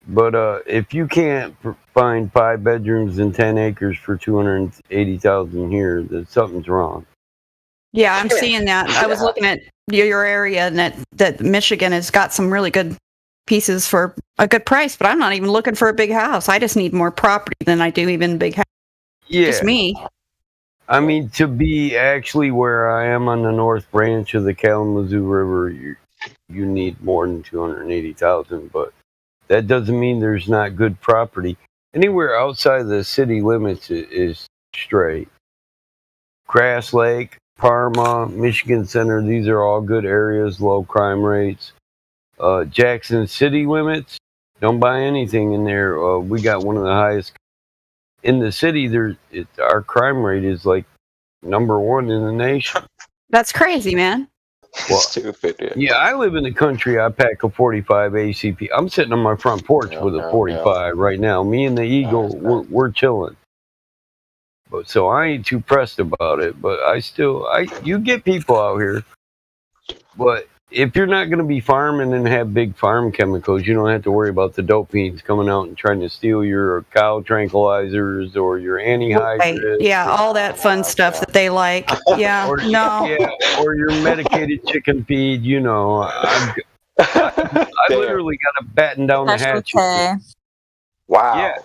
But if you can't find 5 bedrooms and 10 acres for 280,000 here, then something's wrong. Yeah, I'm seeing that. I was looking at your area, and that Michigan has got some really good pieces for a good price. But I'm not even looking for a big house. I just need more property than I do even a big house. Yeah. Just me. I mean, to be actually where I am on the North Branch of the Kalamazoo River, you need more than 280,000. But that doesn't mean there's not good property. Anywhere outside the city limits is straight. Grass Lake, Parma, Michigan Center, these are all good areas, low crime rates. Jackson city limits, don't buy anything in there. We got one of the highest in the city. Our crime rate is like #1 in the nation. That's crazy, man. Well, Stupid. yeah, I live in the country. I pack a 45 ACP. I'm sitting on my front porch with a 45 right now. Me and the Eagle, we're chilling. But so I ain't too pressed about it. But you get people out here. But if you're not going to be farming and have big farm chemicals, you don't have to worry about the dope fiends coming out and trying to steal your cow tranquilizers or your anhydrous. Right. Yeah, all that fun stuff that they like. Yeah, or your medicated chicken feed. I literally got to batten down the That's hatches. okay. Wow.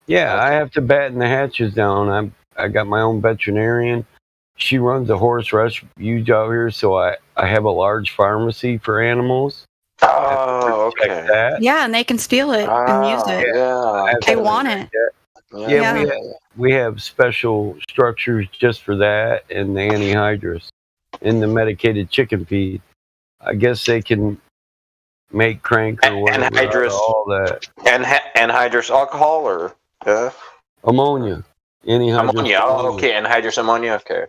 Yeah, I have to batten the hatches down. I got my own veterinarian. She runs a horse refuge out here, so I have a large pharmacy for animals. Oh, okay. That. Yeah, and they can steal it and use it. Yeah. They want it. Yeah, we have special structures just for that, and the anhydrous and the medicated chicken feed. I guess they can make crank or whatever. Anhydrous. All that. Anhydrous alcohol or ammonia. Anhydrous ammonia. Oh, okay. Anhydrous ammonia. Okay.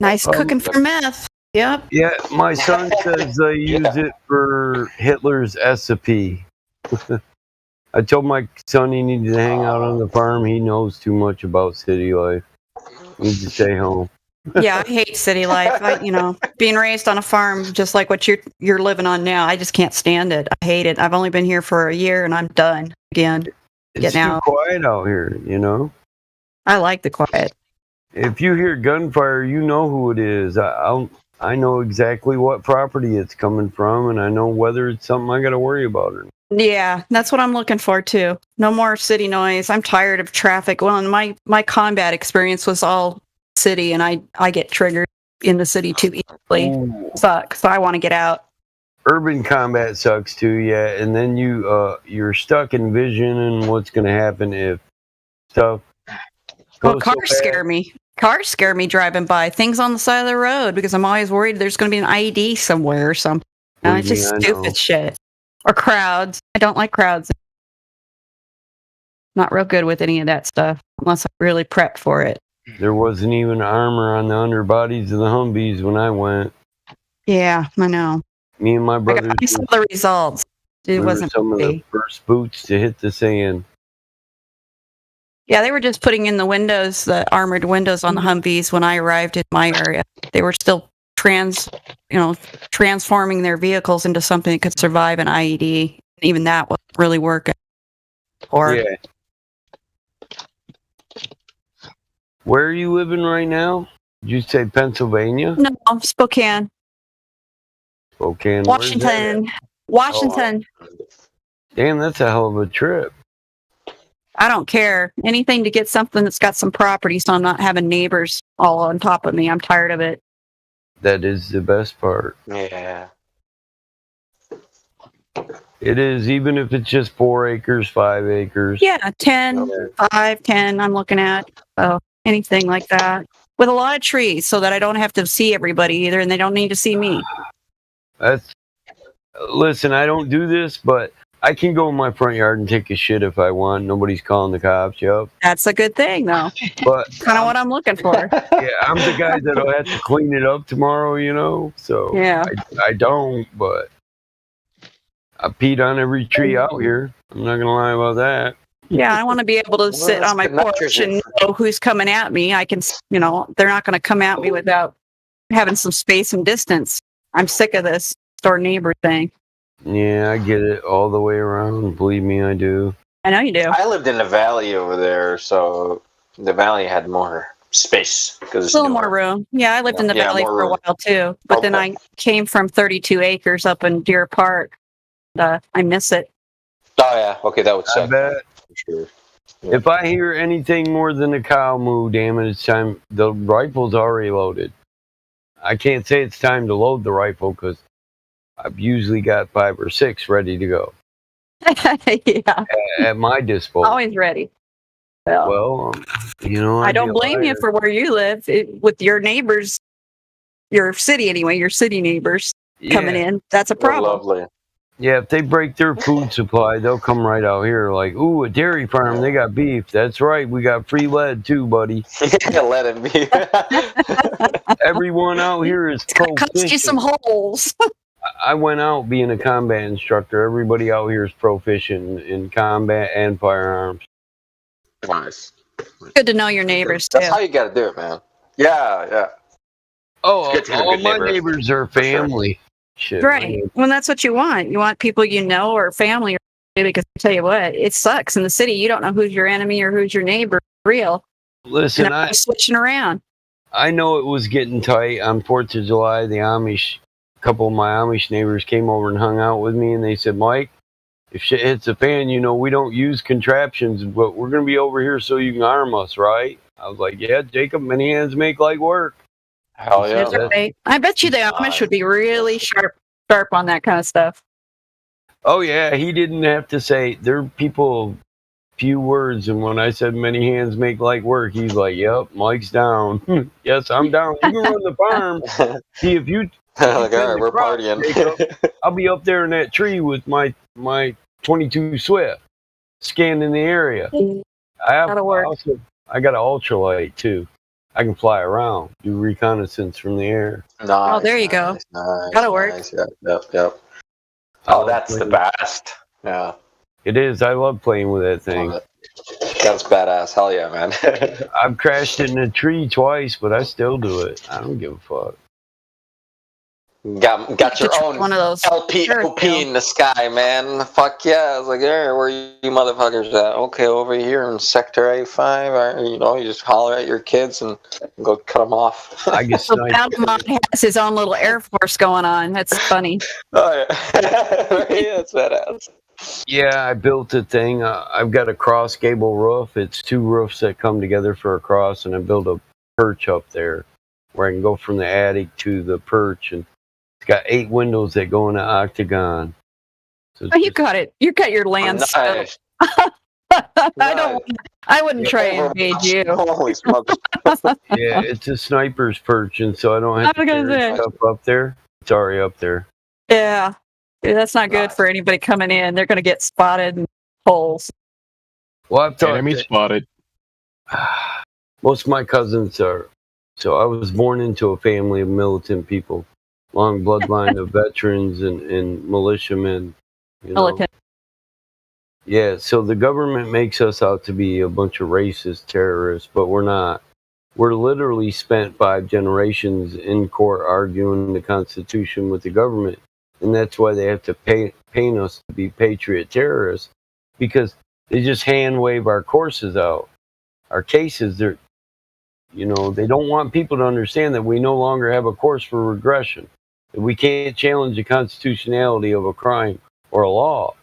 Nice cooking for meth. Yep. Yeah, my son says they use it for Hitler's SCP. I told my son he needed to hang out on the farm. He knows too much about city life. He needs to stay home. Yeah, I hate city life. Being raised on a farm, just like what you're living on now, I just can't stand it. I hate it. I've only been here for a year, and I'm done again. It's too quiet out here, you know? I like the quiet. If you hear gunfire, you know who it is. I know exactly what property it's coming from, and I know whether it's something I got to worry about or not. Yeah, that's what I'm looking for too. No more city noise. I'm tired of traffic. Well, and my combat experience was all city, and I get triggered in the city too easily. Sucks. So I want to get out. Urban combat sucks too, yeah. And then you're stuck envisioning what's going to happen if stuff. Well, cars scare me. Cars scare me driving by. Things on the side of the road because I'm always worried there's going to be an IED somewhere or something. No, it's just stupid shit. Or crowds. I don't like crowds. Not real good with any of that stuff unless I really prepped for it. There wasn't even armor on the underbodies of the Humvees when I went. Yeah, I know. Me and my brothers. I saw the results. It wasn't some of the first boots to hit the sand. Yeah, they were just putting in the windows, the armored windows on the Humvees when I arrived in my area. They were still transforming their vehicles into something that could survive an IED. Even that wasn't really working. Yeah. Where are you living right now? Did you say Pennsylvania? No, Spokane. Spokane. Washington. Washington. Oh, damn, that's a hell of a trip. I don't care. Anything to get something that's got some property so I'm not having neighbors all on top of me. I'm tired of it. That is the best part. Yeah. It is, even if it's just 4 acres, 5 acres. Yeah, 10, 5, 10 I'm looking at. So anything like that. With a lot of trees so that I don't have to see everybody either and they don't need to see me. Listen, I don't do this, but I can go in my front yard and take a shit if I want. Nobody's calling the cops. Yep. That's a good thing, though. But kind of what I'm looking for. Yeah, I'm the guy that'll have to clean it up tomorrow, you know? So yeah. I don't, but I peed on every tree out here. I'm not going to lie about that. Yeah, I want to be able to sit on my porch and know who's coming at me. I can, they're not going to come at me without having some space and distance. I'm sick of this door neighbor thing. Yeah, I get it all the way around. Believe me, I do. I know you do. I lived in the valley over there, so the valley had more space because a little more room. Yeah, I lived in the valley for a while too, but then I came from 32 acres up in Deer Park. I miss it. Oh yeah, okay, that would suck. I bet. Sure. Yeah. If I hear anything more than a cow moo, damn it, it's time. The rifle's already loaded. I can't say it's time to load the rifle because I've usually got 5 or 6 ready to go. Yeah. At my disposal. Always ready. Well, I don't blame you for where you live with your neighbors, your city anyway, your city neighbors coming in. That's a problem. Lovely. Yeah, if they break their food supply, they'll come right out here like, ooh, a dairy farm, they got beef. That's right, we got free lead too, buddy. Let it be. Everyone out here is proficient. Cost you some holes. I went out being a combat instructor. Everybody out here is proficient in combat and firearms. Nice. Good to know your neighbors too. That's how you got to do it, man. Yeah. Oh, all my neighbors are family. Shit, right. Well, that's what you want. You want people you know or family. Because I tell you what, it sucks in the city. You don't know who's your enemy or who's your neighbor. Real. Listen, I'm switching around. I know it was getting tight on 4th of July. The Amish couple of my Amish neighbors came over and hung out with me, and they said, Mike, if shit hits the fan, we don't use contraptions, but we're going to be over here so you can arm us, right? I was like, yeah, Jacob, many hands make light work. Hell yeah. That's right. I bet you the Amish would be really sharp on that kind of stuff. Oh, yeah, he didn't have to say, there are people, few words, and when I said many hands make light work, he's like, yep, Mike's down. Yes, I'm down. You can run the farm. See, if you... Like, all right, we're partying. Jacob, I'll be up there in that tree with my 22 Swift, scanning the area. That'll work. I got an ultralight, too. I can fly around, do reconnaissance from the air. Nice, oh, there you go. That'll work. Yep. Oh, that's the best. Yeah. It is. I love playing with that thing. That's badass. Hell yeah, man. I've crashed in a tree twice, but I still do it. I don't give a fuck. Got your own one of those LPOP in the sky, man. Fuck yeah. I was like, hey, where you motherfuckers at? Okay, over here in Sector A5. You just holler at your kids and go cut them off. I get so Altamont has his own little Air Force going on. That's funny. Oh, yeah. Yeah, it's badass. Yeah, I built a thing. I've got a cross gable roof. It's two roofs that come together for a cross, and I built a perch up there where I can go from the attic to the perch, and it's got 8 windows that go in an octagon. So you got it. You got your land. Nice. I wouldn't try and invade you. Holy smokes. Yeah, it's a sniper's perch, and so I don't have to carry stuff up there. It's already up there. Yeah. That's not good for anybody coming in. They're going to get spotted in holes. Well, I've thought enemy spotted. Most of my cousins are. So I was born into a family of militant people, long bloodline of veterans and militiamen. Militant. Yeah, so the government makes us out to be a bunch of racist terrorists, but we're not. We're literally spent 5 generations in court arguing the Constitution with the government. And that's why they have to paint us to be patriot terrorists, because they just hand wave our courses out. Our cases, they don't want people to understand that we no longer have a course for regression. That we can't challenge the constitutionality of a crime or a law.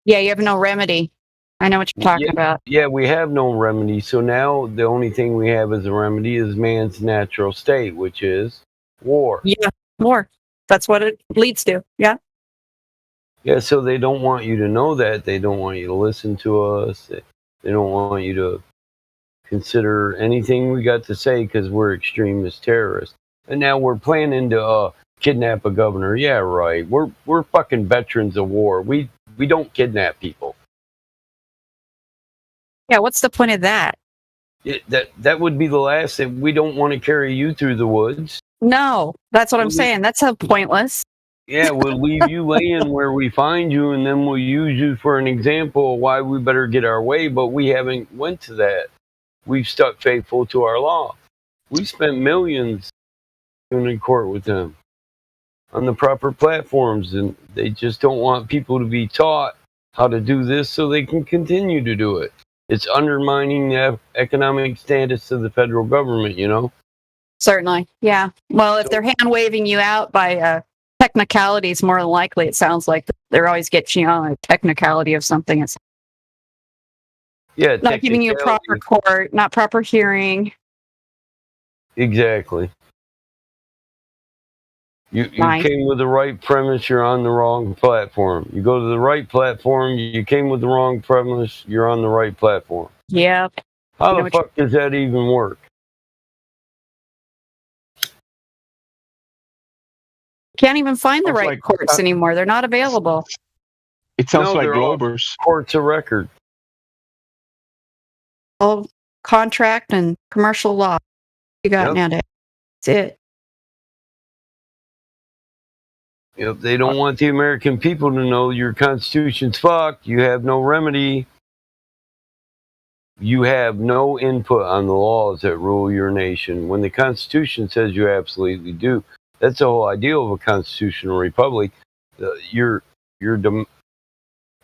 Yeah, you have no remedy. I know what you're talking about. Yeah, we have no remedy. So now the only thing we have as a remedy is man's natural state, which is war. Yeah, war. That's what it leads to. Yeah. Yeah, so they don't want you to know that. They don't want you to listen to us. They don't want you to consider anything we got to say because we're extremist terrorists. And now we're planning to kidnap a governor. Yeah, right. We're fucking veterans of war. We don't kidnap people. Yeah, what's the point of that? That would be the last thing. We don't want to carry you through the woods. No, that's what I'm saying. That's so pointless. Yeah, we'll leave you laying where we find you, and then we'll use you for an example of why we better get our way, but we haven't went to that. We've stuck faithful to our law. We spent millions in court with them on the proper platforms, and they just don't want people to be taught how to do this so they can continue to do it. It's undermining the economic status of the federal government, Certainly, yeah. Well, if they're hand-waving you out by technicalities, more than likely, it sounds like they're always getting you on a technicality of something. It's not giving you a proper court, not proper hearing. Exactly. You came with the right premise, you're on the wrong platform. You go to the right platform, you came with the wrong premise, you're on the right platform. Yeah. How the fuck does that even work? Can't even find the right courts anymore. They're not available. It sounds like Grover's. Courts of record. All contract and commercial law. You got nowadays. That's it. If they don't want the American people to know your Constitution's fucked, you have no remedy. You have no input on the laws that rule your nation. When the Constitution says you absolutely do, that's the whole idea of a constitutional republic. Your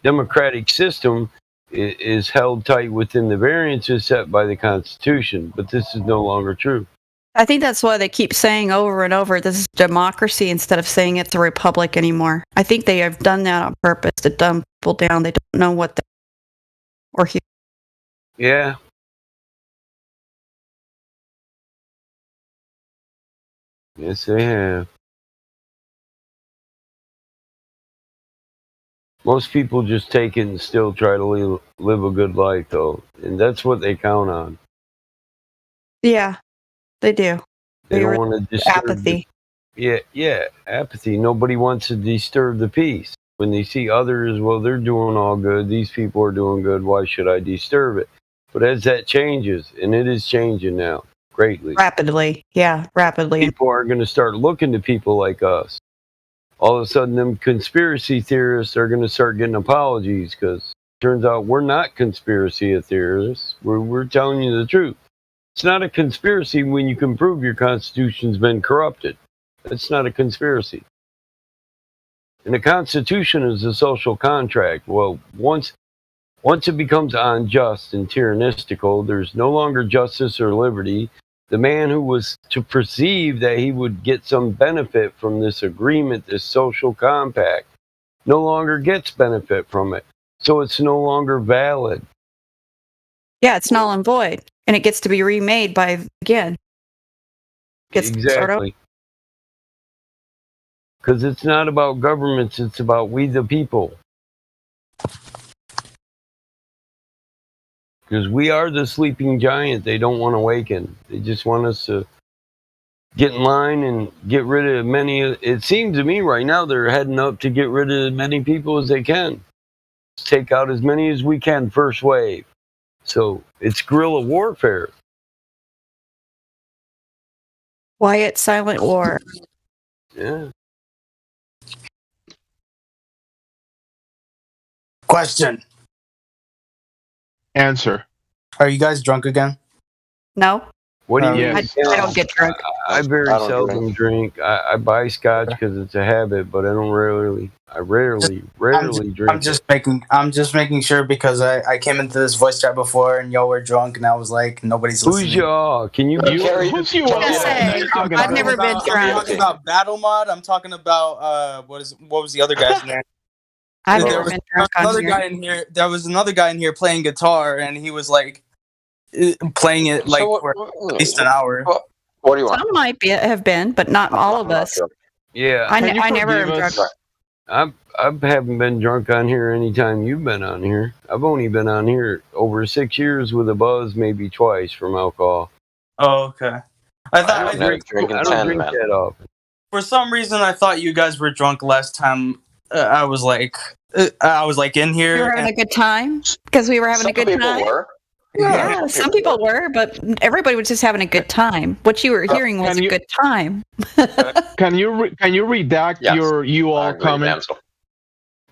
democratic system is held tight within the variances set by the Constitution, but this is no longer true. I think that's why they keep saying over and over, this is democracy instead of saying it's a republic anymore. I think they have done that on purpose to dumb people down. They don't know what they or hear. Yeah. Yes, they have. Most people just take it and still try to live a good life, though. And that's what they count on. Yeah, they do. They don't want to disturb apathy. Yeah, apathy. Nobody wants to disturb the peace. When they see others, well, they're doing all good. These people are doing good. Why should I disturb it? But as that changes, and it is changing now greatly. Rapidly. Yeah, rapidly. People are going to start looking to people like us. All of a sudden, them conspiracy theorists are going to start getting apologies because it turns out we're not conspiracy theorists. We're telling you the truth. It's not a conspiracy when you can prove your Constitution's been corrupted. That's not a conspiracy. And the Constitution is a social contract. Well, once it becomes unjust and tyrannistical, there's no longer justice or liberty. The man who was to perceive that he would get some benefit from this agreement, this social compact, no longer gets benefit from it. So it's no longer valid. Yeah, it's null and void. And it gets to be remade by, again. Exactly. Because it's not about governments, it's about we the people. Because we are the sleeping giant they don't want to awaken. They just want us to get in line and get rid of many. It seems to me right now they're heading up to get rid of as many people as they can. Let's take out as many as we can first wave. So it's guerrilla warfare. Quiet, silent war. Yeah. Question. Answer. Are you guys drunk again? No. What do you? I don't get drunk. I very seldom drink. I buy scotch because it's a habit, but I rarely drink. I'm just making sure because I came into this voice chat before and y'all were drunk and I was like, nobody's listening. Who's y'all? Can you? Who's you? I've never been drunk. I'm talking about Battle Mod. I'm talking about what was the other guy's name? I've never been drunk on here. Guy in here. There was another guy in here playing guitar, and he was like playing it like for at least an hour. What do you want? Some might have been, but not all of us. Yeah, I never am drunk. I haven't been drunk on here anytime you've been on here. I've only been on here over 6 years with a buzz, maybe twice from alcohol. Oh, okay. I don't drink that often. For some reason, I thought you guys were drunk last time. I was like in here. You were having a good time because we were having a good time. Yeah, some people were, but everybody was just having a good time. What you were hearing was a good time. Can you redact your you all comment?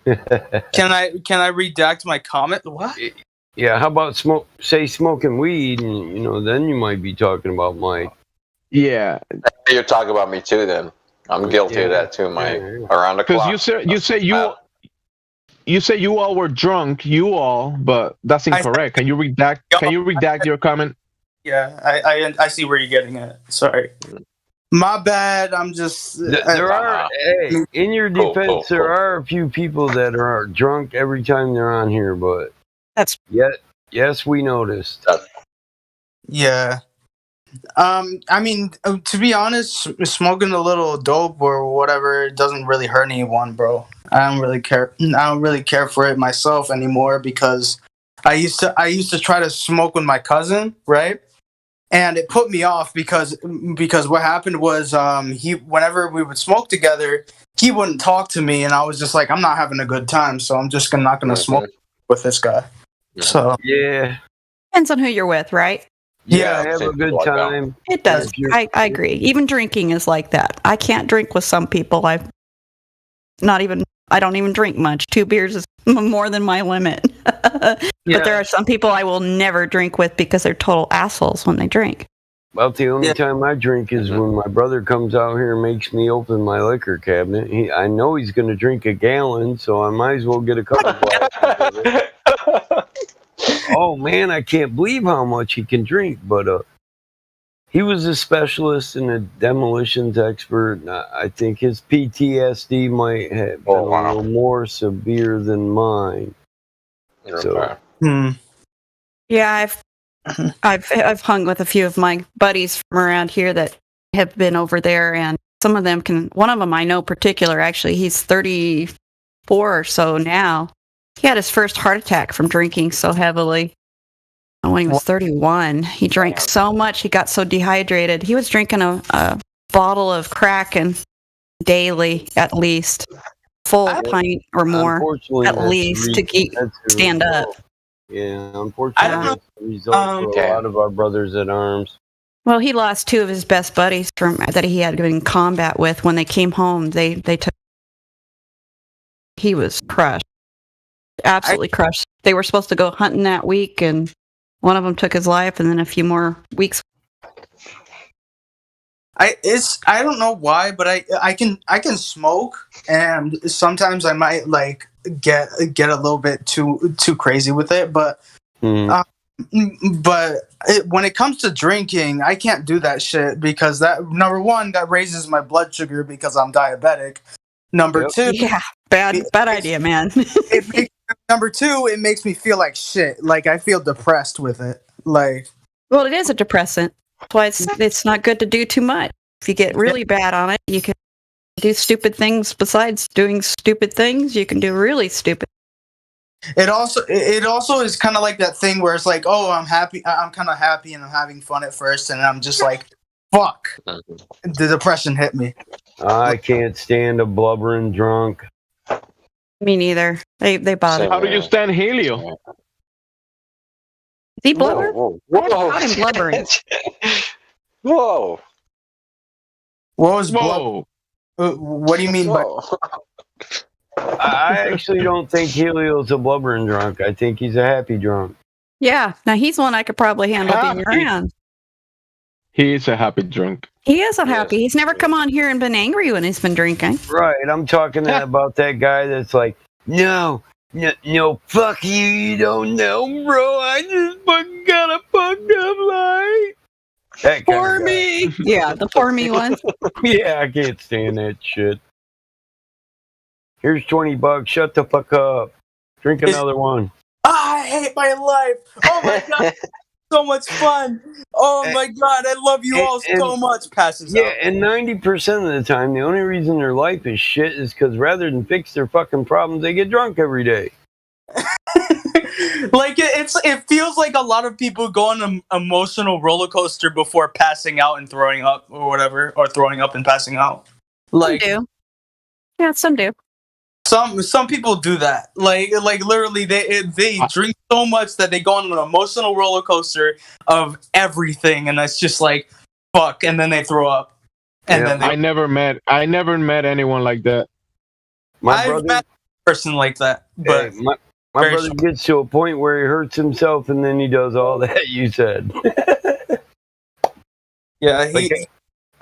Can I redact my comment? What? Yeah, how about smoking weed, and then you might be talking about Mike. Yeah, you're talking about me too. Then I'm guilty of that too, Mike. Around the clock. Because you say you all were drunk, but that's incorrect. Can you redact your comment? Yeah, I see where you're getting at. Sorry. My bad. I'm just. There are, in your defense, there are a few people that are drunk every time they're on here, but yes, we noticed. Yeah. I mean, to be honest, smoking a little dope or whatever doesn't really hurt anyone, bro. I don't really care for it myself anymore because I used to try to smoke with my cousin, right? And it put me off because what happened was whenever we would smoke together, he wouldn't talk to me, and I was just like, I'm not having a good time, so I'm just not gonna smoke with this guy. So yeah, depends on who you're with, right? Yeah, have a good time. It does. I agree. Even drinking is like that. I can't drink with some people. I don't even drink much. 2 beers is more than my limit. But there are some people I will never drink with because they're total assholes when they drink. About the only time I drink is when my brother comes out here and makes me open my liquor cabinet. I know he's going to drink a gallon, so I might as well get a couple glasses. Oh man, I can't believe how much he can drink. But He was a specialist and a demolitions expert. I think his PTSD might have been a little more severe than mine. So, Yeah, I've hung with a few of my buddies from around here that have been over there, and some of them can. One of them I know particular. Actually, he's 34 or so now. He had his first heart attack from drinking so heavily. When he was 31, he drank so much, he got so dehydrated. He was drinking a bottle of Kraken daily, at least. Full pint or more, unfortunately, at least, to stand up. Yeah, unfortunately, that's the result for a lot of our brothers at arms. Well, he lost two of his best buddies that he had been in combat with. When they came home, they took. He was crushed, absolutely crushed. They were supposed to go hunting that week, and one of them took his life, and then a few more weeks. I don't know why, but I can smoke, and sometimes I might like get a little bit too crazy with it, but when it comes to drinking, I can't do that shit because that, number one, that raises my blood sugar because I'm diabetic. Number two, yeah, bad idea, man. Number two, it makes me feel like shit. Like I feel depressed with it. Like, well, it is a depressant. That's why it's not good to do too much. If you get really bad on it, you can do stupid things. Besides doing stupid things, you can do really stupid. It also is kind of like that thing where it's like, oh, I'm happy. I'm kind of happy and I'm having fun at first, and I'm just like, fuck. The depression hit me. I can't stand a blubbering drunk. Me neither. They bother. How do you stand Helio? Is he blubber? Whoa. I haven't caught him blubbering. Whoa. What was what do you mean by? I actually don't think Helio's a blubbering drunk. I think he's a happy drunk. Yeah, now he's one I could probably handle being around. He is a happy drunk. He is unhappy. He's never come on here and been angry when he's been drinking. Right, I'm talking about that guy that's like, no, fuck you, you don't know, bro. I just fucking got a fucked up life. That For me. Yeah, the for me one. Yeah, I can't stand that shit. Here's $20. Shut the fuck up. Drink another one. I hate my life. Oh my god. So much fun. Oh my god, I love you all so much. Passes out. And 90% of the time, the only reason their life is shit is because rather than fix their fucking problems, they get drunk every day. Like it feels like a lot of people go on an emotional roller coaster before passing out and throwing up or whatever, or throwing up and passing out. Like some do. Yeah, some do. Some people do that. Like literally, they drink so much that they go on an emotional roller coaster of everything, and it's just like fuck, and then they throw up. And then I never met anyone like that. I've met a person like that, but my brother gets to a point where he hurts himself, and then he does all that you said. Yeah,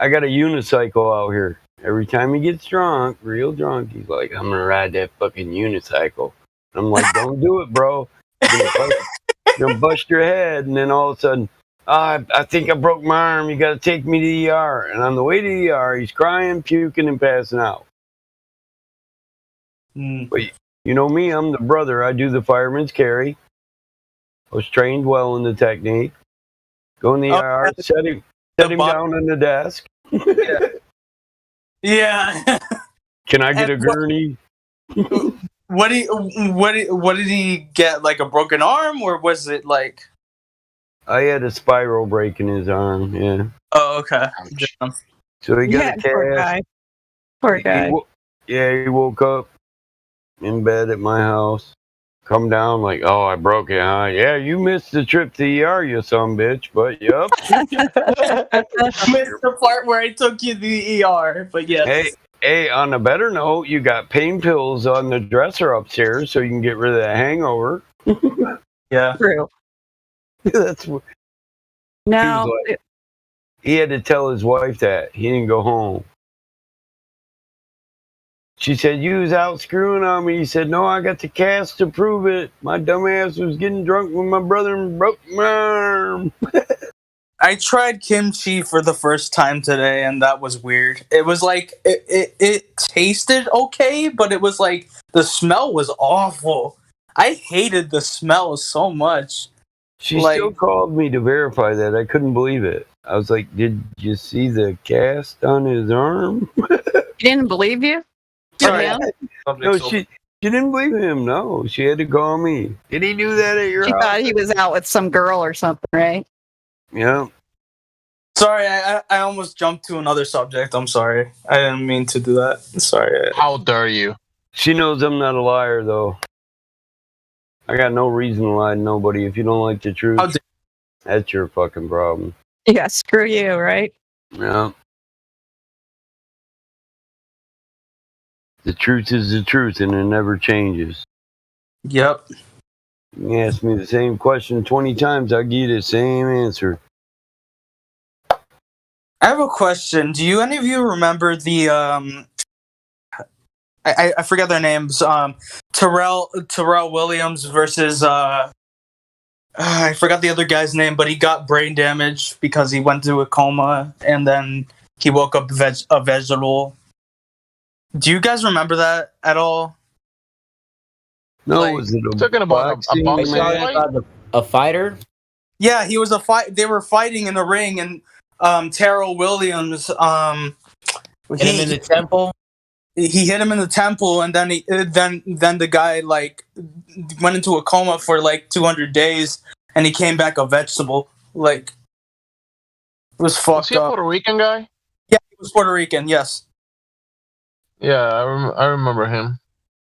I got a unicycle out here. Every time he gets drunk, real drunk, he's like, I'm gonna ride that fucking unicycle. I'm like, don't do it, bro. You're gonna bust your head. And then all of a sudden, I think I broke my arm. You gotta take me to the ER. And on the way to the ER, he's crying, puking, and passing out. But you know me, I'm the brother. I do the fireman's carry. I was trained well in the technique. Go in the ER, set him down on the desk. Yeah. Can I get a gurney? What did he get? Like a broken arm, or was it like? I had a spiral break in his arm. Yeah. Oh, okay. So he got a cast. Poor guy. He woke up in bed at my house. Come down like, oh, I broke it, huh? Yeah, you missed the trip to the ER, you son bitch. But yep. Missed the part where I took you to the ER. But yes. Hey, on a better note, you got pain pills on the dresser upstairs, so you can get rid of that hangover. Yeah. True. That's what. Now he had to tell his wife that he didn't go home. She said, you was out screwing on me. He said, no, I got the cast to prove it. My dumb ass was getting drunk with my brother and broke my arm. I tried kimchi for the first time today, and that was weird. It was like it tasted okay, but it was like the smell was awful. I hated the smell so much. She still called me to verify that. I couldn't believe it. I was like, "Did you see the cast on his arm?" She didn't believe you? Sorry. No, she didn't believe him. No, she had to call me. Did he do that at your She house? thought he was out with some girl or something, right? Yeah. Sorry, I almost jumped to another subject. I'm sorry. I didn't mean to do that. Sorry. How dare you? She knows I'm not a liar, though. I got no reason to lie to nobody. If you don't like the truth, that's your fucking problem. Yeah, screw you, right? Yeah. The truth is the truth, and it never changes. Yep. You can ask me the same question 20 times, I'll give you the same answer. I have a question. Do you any of you remember the I forget their names. Terrell Williams versus I forgot the other guy's name, but he got brain damage because he went through a coma and then he woke up a vegetable. Do you guys remember that at all? No, was it talking about a boxing fight? A fighter? Yeah, he was a fight. They were fighting in the ring, and Terrell Williams Hit him in the temple. He hit him in the temple, and then then the guy like went into a coma for like 200 days, and he came back a vegetable. Like it was fucked Was he a up. Puerto Rican guy? Yeah, he was Puerto Rican. Yes. Yeah, I remember him.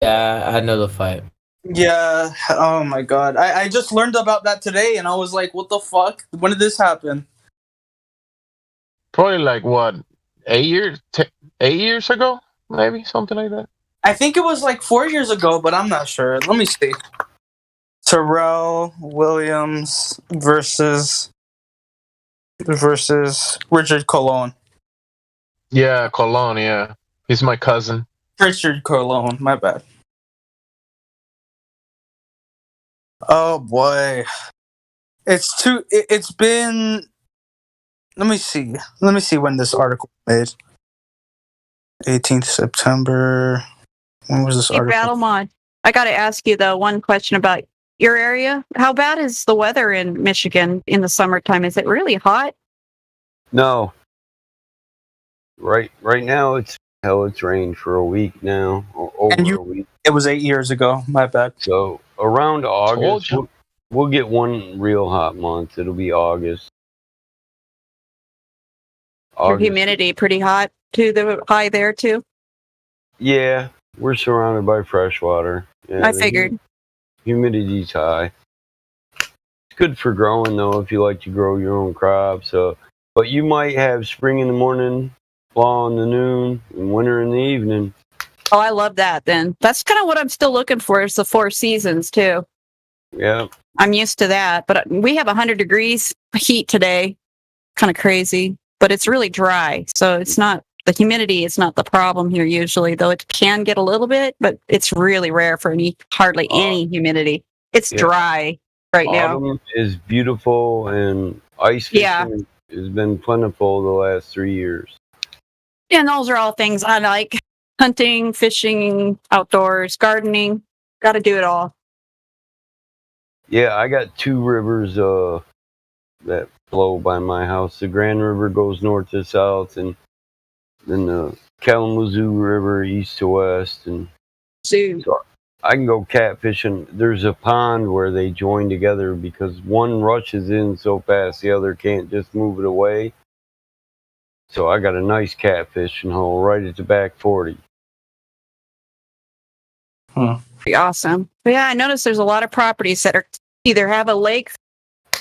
Yeah, I know the fight. Yeah. Oh my god. I just learned about that today, and I was like, what the fuck? When did this happen? Probably like what, 8 years? 8 years ago, maybe something like that. I think it was like 4 years ago, but I'm not sure. Let me see. Terrell Williams versus Richard Colon. Yeah, Colon. Yeah, he's my cousin. Richard Colon. My bad. Oh boy, it's been. Let me see. Let me see when this article was made. 18th September. When was this Hey, article? Battlemon, I got to ask you though one question about your area. How bad is the weather in Michigan in the summertime? Is it really hot? No. Right now, it's rained for a week now, or over a week. It was 8 years ago. My bad. So around August, we'll get one real hot month. It'll be August. Your humidity pretty hot too. The high there too. Yeah, we're surrounded by fresh water. Yeah, I figured. Humidity's high. It's good for growing though, if you like to grow your own crops. But you might have spring in the morning, fall in the noon, and winter in the evening. Oh, I love that. Then that's kind of what I'm still looking for. Is the 4 seasons too. Yeah. I'm used to that, but we have 100 degrees heat today. Kind of crazy, but it's really dry, so it's not. The humidity is not the problem here usually, though it can get a little bit, but it's really rare for hardly any humidity. It's dry right now. Autumn is beautiful, and ice fishing has been plentiful the last 3 years. And those are all things I like. Hunting, fishing, outdoors, gardening. Got to do it all. Yeah, I got 2 rivers that flow by my house. The Grand River goes north to south, and then the Kalamazoo River east to west. And so I can go catfishing. There's a pond where they join together because one rushes in so fast the other can't just move it away. So I got a nice catfishing hole right at the back 40. Pretty awesome. But yeah, I noticed there's a lot of properties that are either have a lake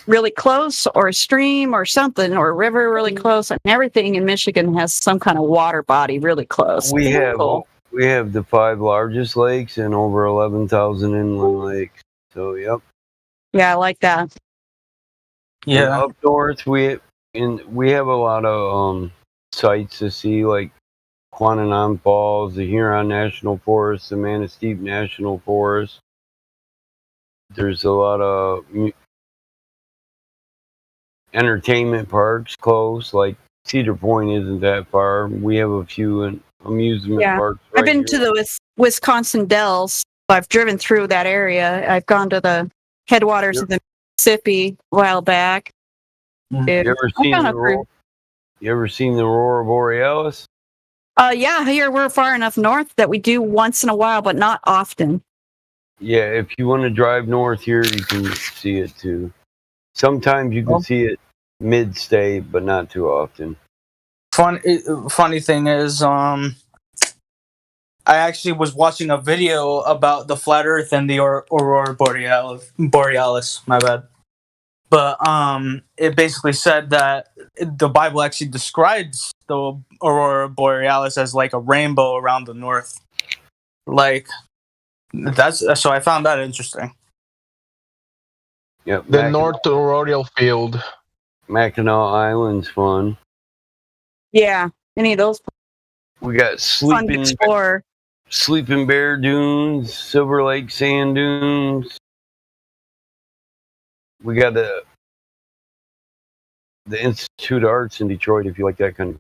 really close or a stream or something or a river really close, and everything in Michigan has some kind of water body really close. We Very have cool. we have the 5 largest lakes and over 11,000 inland lakes. So yep. Yeah, I like that. And up north we have a lot of sites to see, like Quantinon Falls, the Huron National Forest, the Manistee National Forest. There's a lot of entertainment parks close, like Cedar Point isn't that far. We have a few amusement parks. I've been to the Wisconsin Dells. I've driven through that area. I've gone to the headwaters of the Mississippi a while back. You ever seen the Aurora Borealis? Yeah, here we're far enough north that we do once in a while, but not often. Yeah, if you want to drive north here, you can see it too. Sometimes you can see it mid-state, but not too often. Funny thing is, I actually was watching a video about the flat Earth and the Aurora Borealis. My bad. But it basically said that the Bible actually describes the Aurora Borealis as like a rainbow around the north. Like so I found that interesting. Yep. The North Aurora Field. Mackinac Island's fun. Yeah, any of those. We got Fun to explore. Sleeping Bear Dunes, Silver Lake Sand Dunes. We got the Institute of Arts in Detroit, if you like that kind of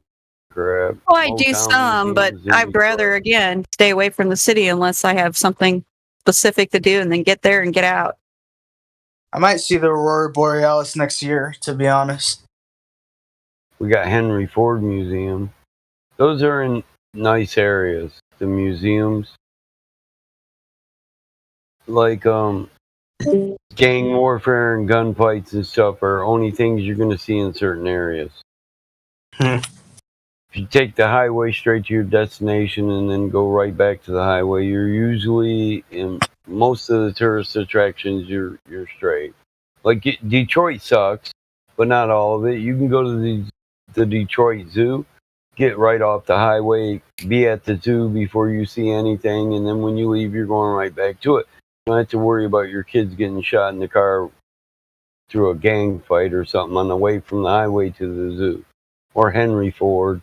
crap. Oh, I do some, but I'd rather, again, stay away from the city unless I have something specific to do and then get there and get out. I might see the Aurora Borealis next year, to be honest. We got Henry Ford Museum. Those are in nice areas, the museums. Like, gang warfare and gunfights and stuff are only things you're going to see in certain areas. If you take the highway straight to your destination and then go right back to the highway, you're usually in most of the tourist attractions. You're straight. Like Detroit sucks, but not all of it. You can go to the Detroit Zoo, get right off the highway, be at the zoo before you see anything, and then when you leave, you're going right back to it. You don't have to worry about your kids getting shot in the car through a gang fight or something on the way from the highway to the zoo or Henry Ford.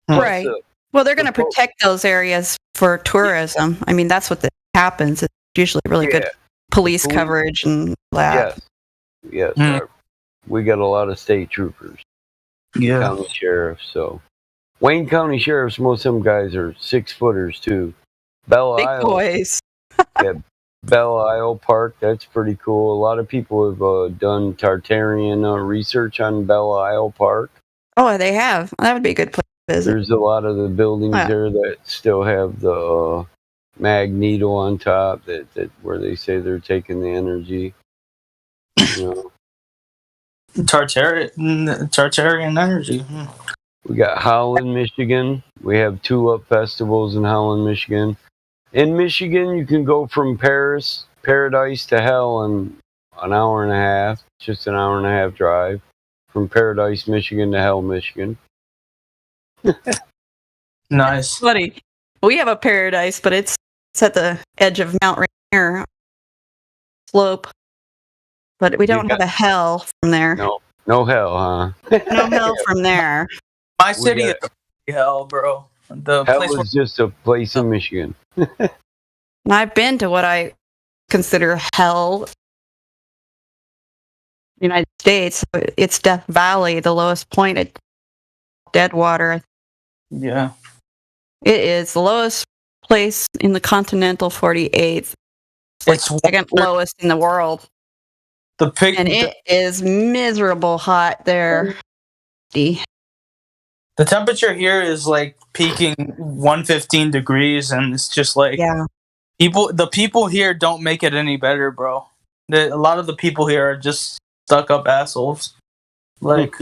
Right. Well, they're going to protect those areas for tourism. I mean, that's what happens. It's usually really good police coverage and that. Yes. We got a lot of state troopers. Yeah. County sheriffs. So Wayne County sheriffs, most of them guys are 6-footers too. Belle Big Isle. boys. Yeah. Belle Isle Park, that's pretty cool. A lot of people have done Tartarian research on Belle Isle Park. Oh, they have. That would be a good place to visit. There's a lot of the buildings there that still have the magneto on top that where they say they're taking the energy. You know. Tartarian energy. We got Holland, Michigan. We have tulip festivals in Holland, Michigan. In Michigan, you can go from paradise to hell in an hour and a half, just an hour and a half drive from Paradise, Michigan to Hell, Michigan. Nice. Buddy, we have a paradise, but it's at the edge of Mount Rainier slope. But we don't have a hell from there. No hell, huh? No hell from there. My city is hell, bro. The hell place is just a place in Michigan. And I've been to what I consider hell. United States. It's Death Valley, the lowest point at Deadwater. Yeah. It is the lowest place in the continental 48th. It's second lowest in the world. And it is miserable hot there. The temperature here is like peaking 115 degrees, and it's just like the people here don't make it any better, bro. A lot of the people here are just stuck up assholes. Like,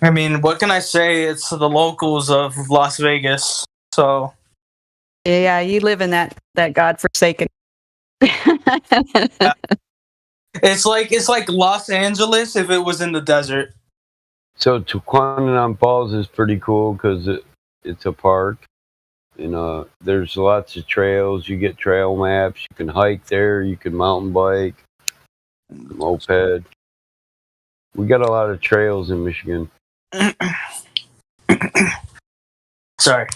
I mean, what can I say? It's the locals of Las Vegas, so yeah, you live in that godforsaken. It's like Los Angeles if it was in the desert. So Tahquamenon Falls is pretty cool because it's a park. You know, there's lots of trails. You get trail maps. You can hike there. You can mountain bike, moped. We got a lot of trails in Michigan. Sorry.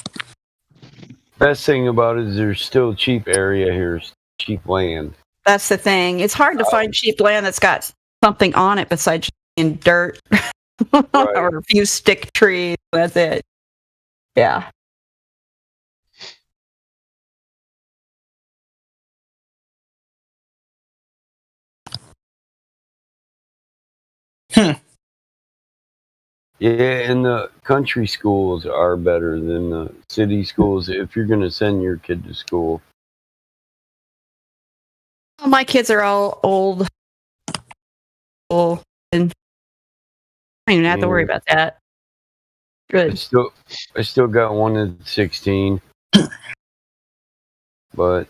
Best thing about it is there's still cheap area here, cheap land. That's the thing. It's hard to find cheap land that's got something on it besides in dirt or a few stick trees. That's it. Yeah. Yeah, and the country schools are better than the city schools if you're going to send your kid to school. Well, my kids are all old, and I don't even have to worry about that. Good. I still got one at 16, but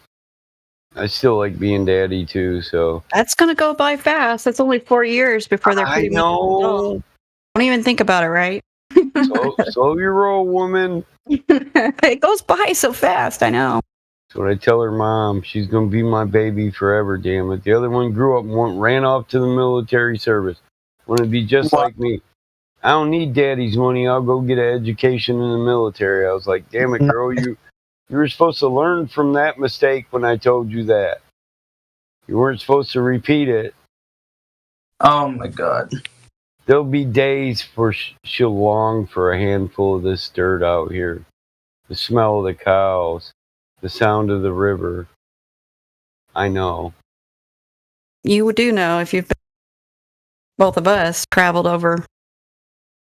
I still like being daddy too. So That's gonna go by fast. That's only 4 years before they're pretty much adult. Don't even think about it, right? slow your roll, woman. It goes by so fast. I know. That's what I tell her mom. She's gonna be my baby forever. Damn it. The other one grew up and ran off to the military service. Want to be just like me. I don't need daddy's money. I'll go get an education in the military. I was like, damn it, girl, you were supposed to learn from that mistake when I told you that. You weren't supposed to repeat it. Oh my God. There'll be days for she'll long for a handful of this dirt out here. The smell of the cows, the sound of the river. I know. You do know if you've been, both of us traveled over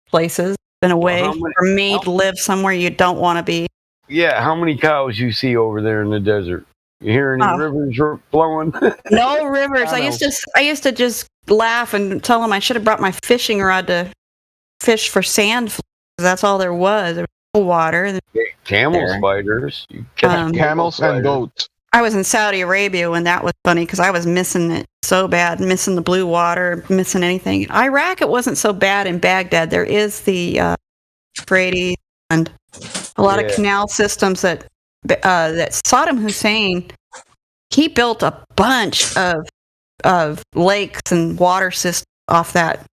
places, been away, or made to live somewhere you don't want to be. Yeah, how many cows you see over there in the desert? You hear any rivers flowing? No rivers. I used to just laugh and tell them I should have brought my fishing rod to fish for sand. That's all there was. There was no water. Camel spiders. You catch Camels and goats. I was in Saudi Arabia when that was funny because I was missing it so bad, missing the blue water, missing anything. Iraq, it wasn't so bad. In Baghdad, there is the Euphrates and a lot of canal systems that Saddam Hussein, he built a bunch of lakes and water systems off that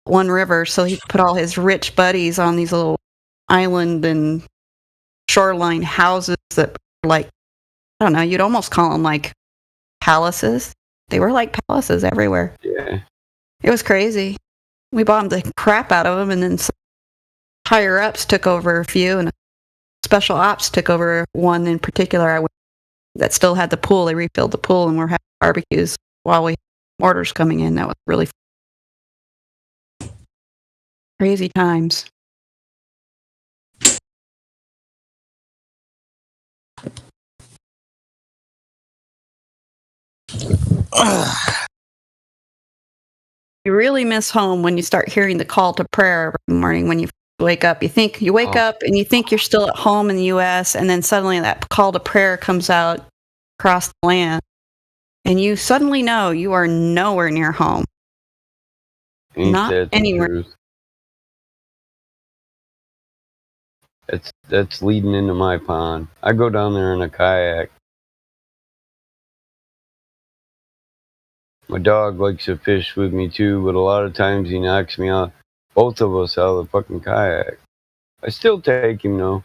one river, so he put all his rich buddies on these little island and shoreline houses that were like, I don't know, you'd almost call them like palaces. They were like palaces everywhere. Yeah. It was crazy. We bombed the crap out of them, and then some higher ups took over a few, and special ops took over one in particular that still had the pool. They refilled the pool, and we're having barbecues while we had orders coming in. That was really fun. Crazy times. You really miss home when you start hearing the call to prayer every morning when you wake up. You wake up and you think you're still at home in the U.S., and then suddenly that call to prayer comes out across the land, and you suddenly know you are nowhere near home. Not anywhere. That's leading into my pond. I go down there in a kayak. My dog likes to fish with me too, but a lot of times he knocks me out, both of us out of the fucking kayak. I still take him though.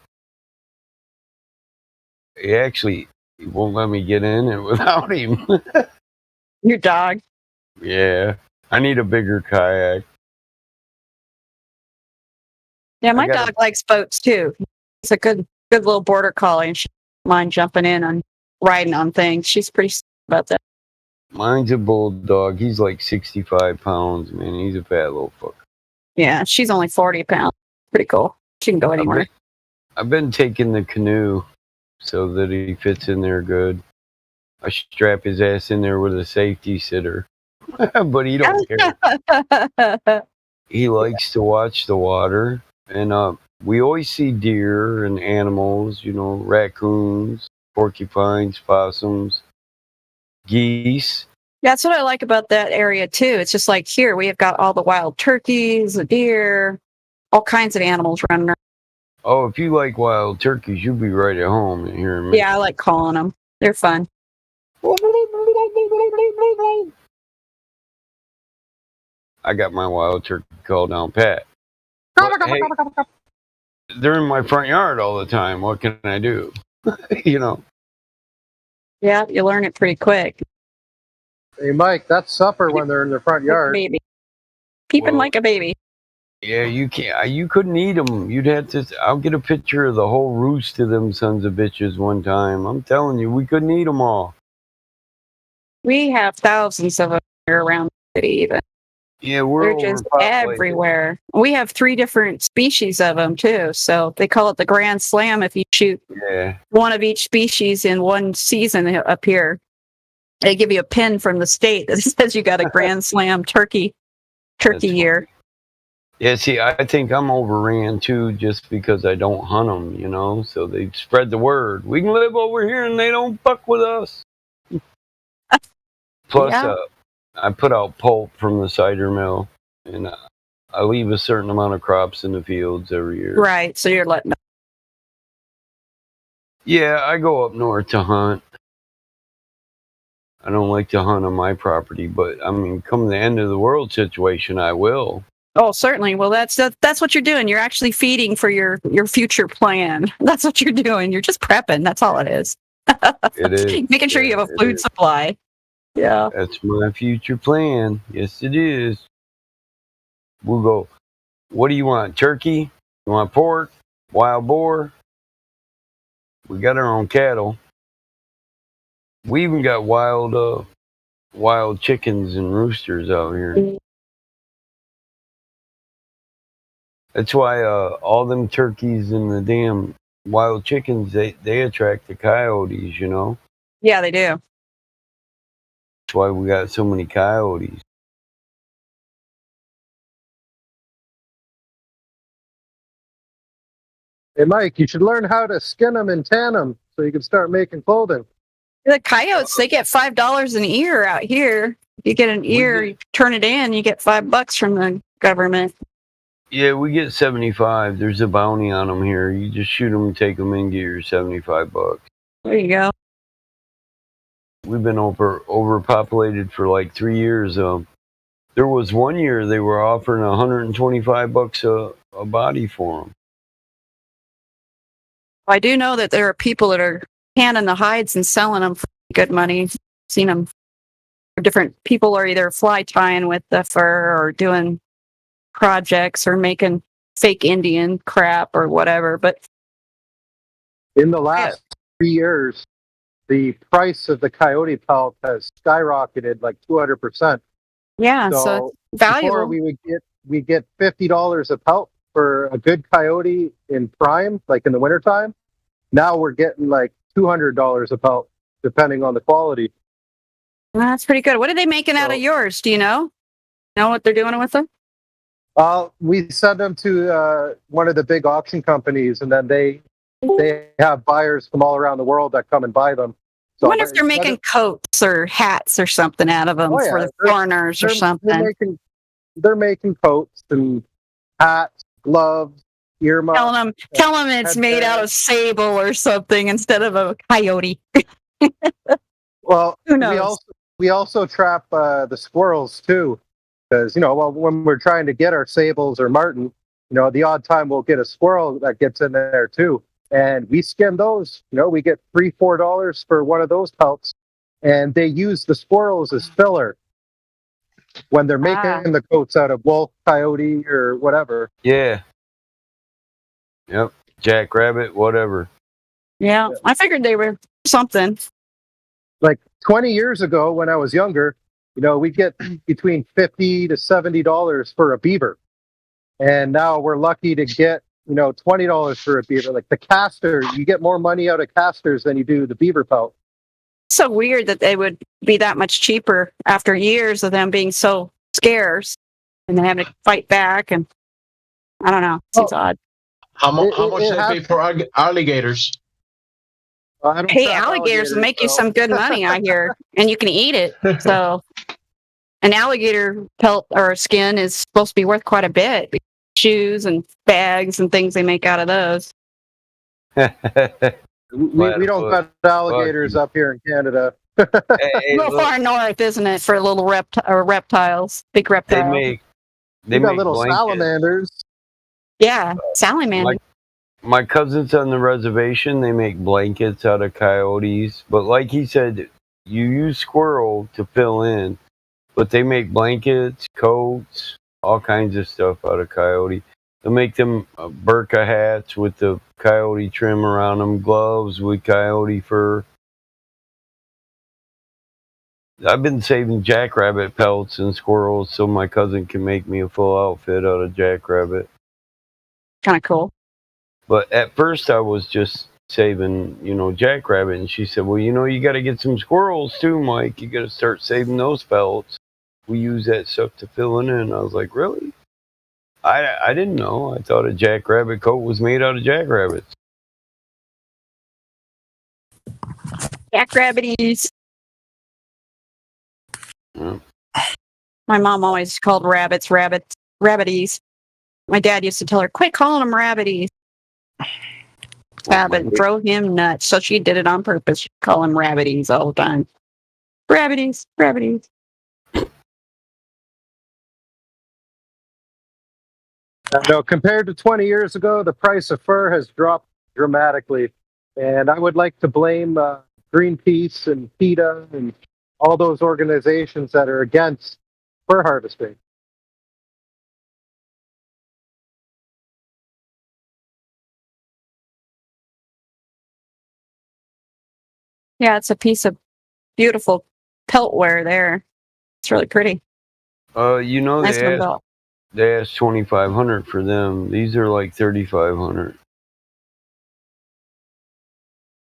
He won't let me get in it without him. Your dog? Yeah. I need a bigger kayak. Yeah, my dog likes boats too. He's a good little border collie, and she doesn't mind jumping in and riding on things. She's pretty about that. Mine's a bulldog. He's like 65 pounds, man. He's a fat little fucker. Yeah, she's only 40 pounds. Pretty cool. She can go anywhere. I've been taking the canoe so that he fits in there good. I strap his ass in there with a safety sitter. But he don't care. He likes to watch the water. And we always see deer and animals, raccoons, porcupines, possums, geese. That's what I like about that area too. It's just like here, we have got all the wild turkeys, the deer, all kinds of animals running around. Oh, if you like wild turkeys, you'll be right at home here in Michigan. Yeah, I like calling them. They're fun. I got my wild turkey call down pat. But, hey, they're in my front yard all the time. What can I do? Yeah, you learn it pretty quick. Hey, Mike, that's supper when they're in their front yard. Baby. Peeping Well, like a baby. Yeah, you can't. You couldn't eat them. You'd have to. I'll get a picture of the whole roost of them sons of bitches one time. I'm telling you, we couldn't eat them all. We have thousands of them here around the city, even. Yeah, we're They're just overpopulated. everywhere. We have 3 different species of them, too. So they call it the Grand Slam if you shoot Yeah. one of each species in one season up here. They give you a pin from the state that says you got a Grand Slam turkey year. Yeah, see, I think I'm overran too, just because I don't hunt them, you know. So they spread the word. We can live over here, and they don't fuck with us. Plus, Yeah. I put out pulp from the cider mill, and I leave a certain amount of crops in the fields every year. Right. So you're letting them. Yeah, I go up north to hunt. I don't like to hunt on my property, but I mean, come the end of the world situation, I will. Oh, certainly. Well, that's what you're doing. You're actually feeding for your future plan. That's what you're doing. You're just prepping. That's all it is. It is. Making sure you have a it food is. supply. Yeah. That's my future plan. Yes, it is. We'll go. What do you want? Turkey? You want pork? Wild boar? We got our own cattle. We even got wild chickens and roosters out here. That's why all them turkeys and the damn wild chickens, they attract the coyotes, you know? Yeah, they do. That's why we got so many coyotes. Hey, Mike, you should learn how to skin them and tan them so you can start making clothing. The coyotes, they get $5 an ear out here. You get an ear, you turn it in, you get $5 from the government. Yeah, we get 75. There's a bounty on them here. You just shoot them and take them in, get your $75. There you go. We've been overpopulated for like 3 years. There was one year they were offering $125 a body for them. I do know that there are people that are canning the hides and selling them for good money. Seen them. Different people are either fly tying with the fur or doing projects or making fake Indian crap or whatever. But in the last 3 years, the price of the coyote pelt has skyrocketed like 200%. Yeah, so it's valuable. Before we get $50 a pelt for a good coyote in prime, like in the wintertime. Now we're getting like $200 a pelt, depending on the quality. That's pretty good. What are they making out of yours? Do you know? Know what they're doing with them? We send them to one of the big auction companies, and then they have buyers from all around the world that come and buy them. So I wonder if they're making coats or hats or something out of them for the foreigners or something. They're making coats and hats, gloves, earmuffs. Tell them it's made out of sable or something instead of a coyote. Well, who knows? We also trap the squirrels too, because when we're trying to get our sables or marten, the odd time we'll get a squirrel that gets in there too, and we skin those. We get $3-4 for one of those pelts, and they use the squirrels as filler when they're making the coats out of wolf, coyote, or whatever. Yeah. Yep. Jackrabbit, whatever. Yeah, I figured they were something. Like 20 years ago, when I was younger, we get between $50 to $70 for a beaver, and now we're lucky to get $20 for a beaver. Like the caster, you get more money out of casters than you do the beaver pelt. So weird that they would be that much cheaper after years of them being so scarce, and then having to fight back. And I don't know, it seems odd. How much do they pay for alligators? Hey, alligators will make you some good money, I hear, and you can eat it. So, an alligator pelt or skin is supposed to be worth quite a bit. Shoes and bags and things they make out of those. we don't got alligators up here in Canada. A little far north, isn't it, for little reptiles, big reptiles? They got little salamanders. Yeah, salamander. My cousins on the reservation, they make blankets out of coyotes. But like he said, you use squirrel to fill in, but they make blankets, coats, all kinds of stuff out of coyote. They'll make them burka hats with the coyote trim around them, gloves with coyote fur. I've been saving jackrabbit pelts and squirrels so my cousin can make me a full outfit out of jackrabbit. Kind of cool. But at first I was just saving, jackrabbit. And she said, well, you got to get some squirrels too, Mike. You got to start saving those pelts. We use that stuff to fill in. And I was like, really? I didn't know. I thought a jackrabbit coat was made out of jackrabbits. Jackrabbities. Yeah. My mom always called rabbities. My dad used to tell her, quit calling them rabbities. Rabbit drove him nuts. So she did it on purpose. She'd call them rabbities all the time. Rabbities. No, compared to 20 years ago, the price of fur has dropped dramatically. And I would like to blame Greenpeace and PETA and all those organizations that are against fur harvesting. Yeah, it's a piece of beautiful peltware there. It's really pretty. Nice little belt. They asked $2,500 for them. These are like $3,500.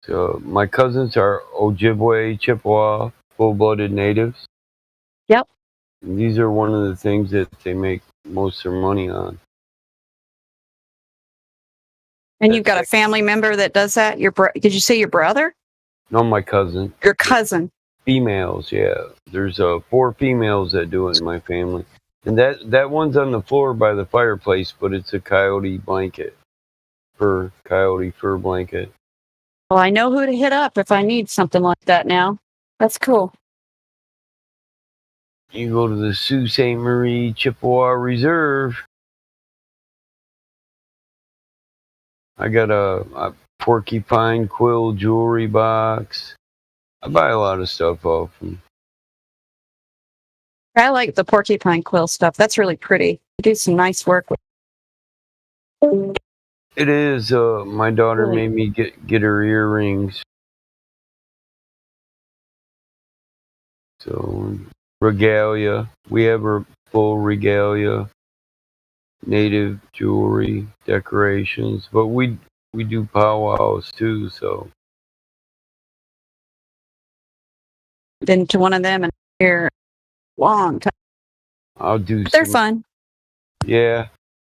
So my cousins are Ojibwe, Chippewa, full-blooded natives. Yep. And these are one of the things that they make most of their money on. And you've got a family member that does that? Did you say your brother? No, my cousin. Your cousin. Females, yeah. There's 4 females that do it in my family. And that one's on the floor by the fireplace, but it's a coyote blanket. Coyote fur blanket. Well, I know who to hit up if I need something like that now. That's cool. You go to the Sault Ste. Marie Chippewa Reserve. I got a porcupine quill jewelry box. I buy a lot of stuff off them. I like the porcupine quill stuff. That's really pretty. You do some nice work with it. It is. My daughter made me get her earrings. So, regalia. We have her full regalia. Native jewelry, decorations. But we do powwows too, so. Been to one of them in here a long time. I'll do. But they're fun. Yeah.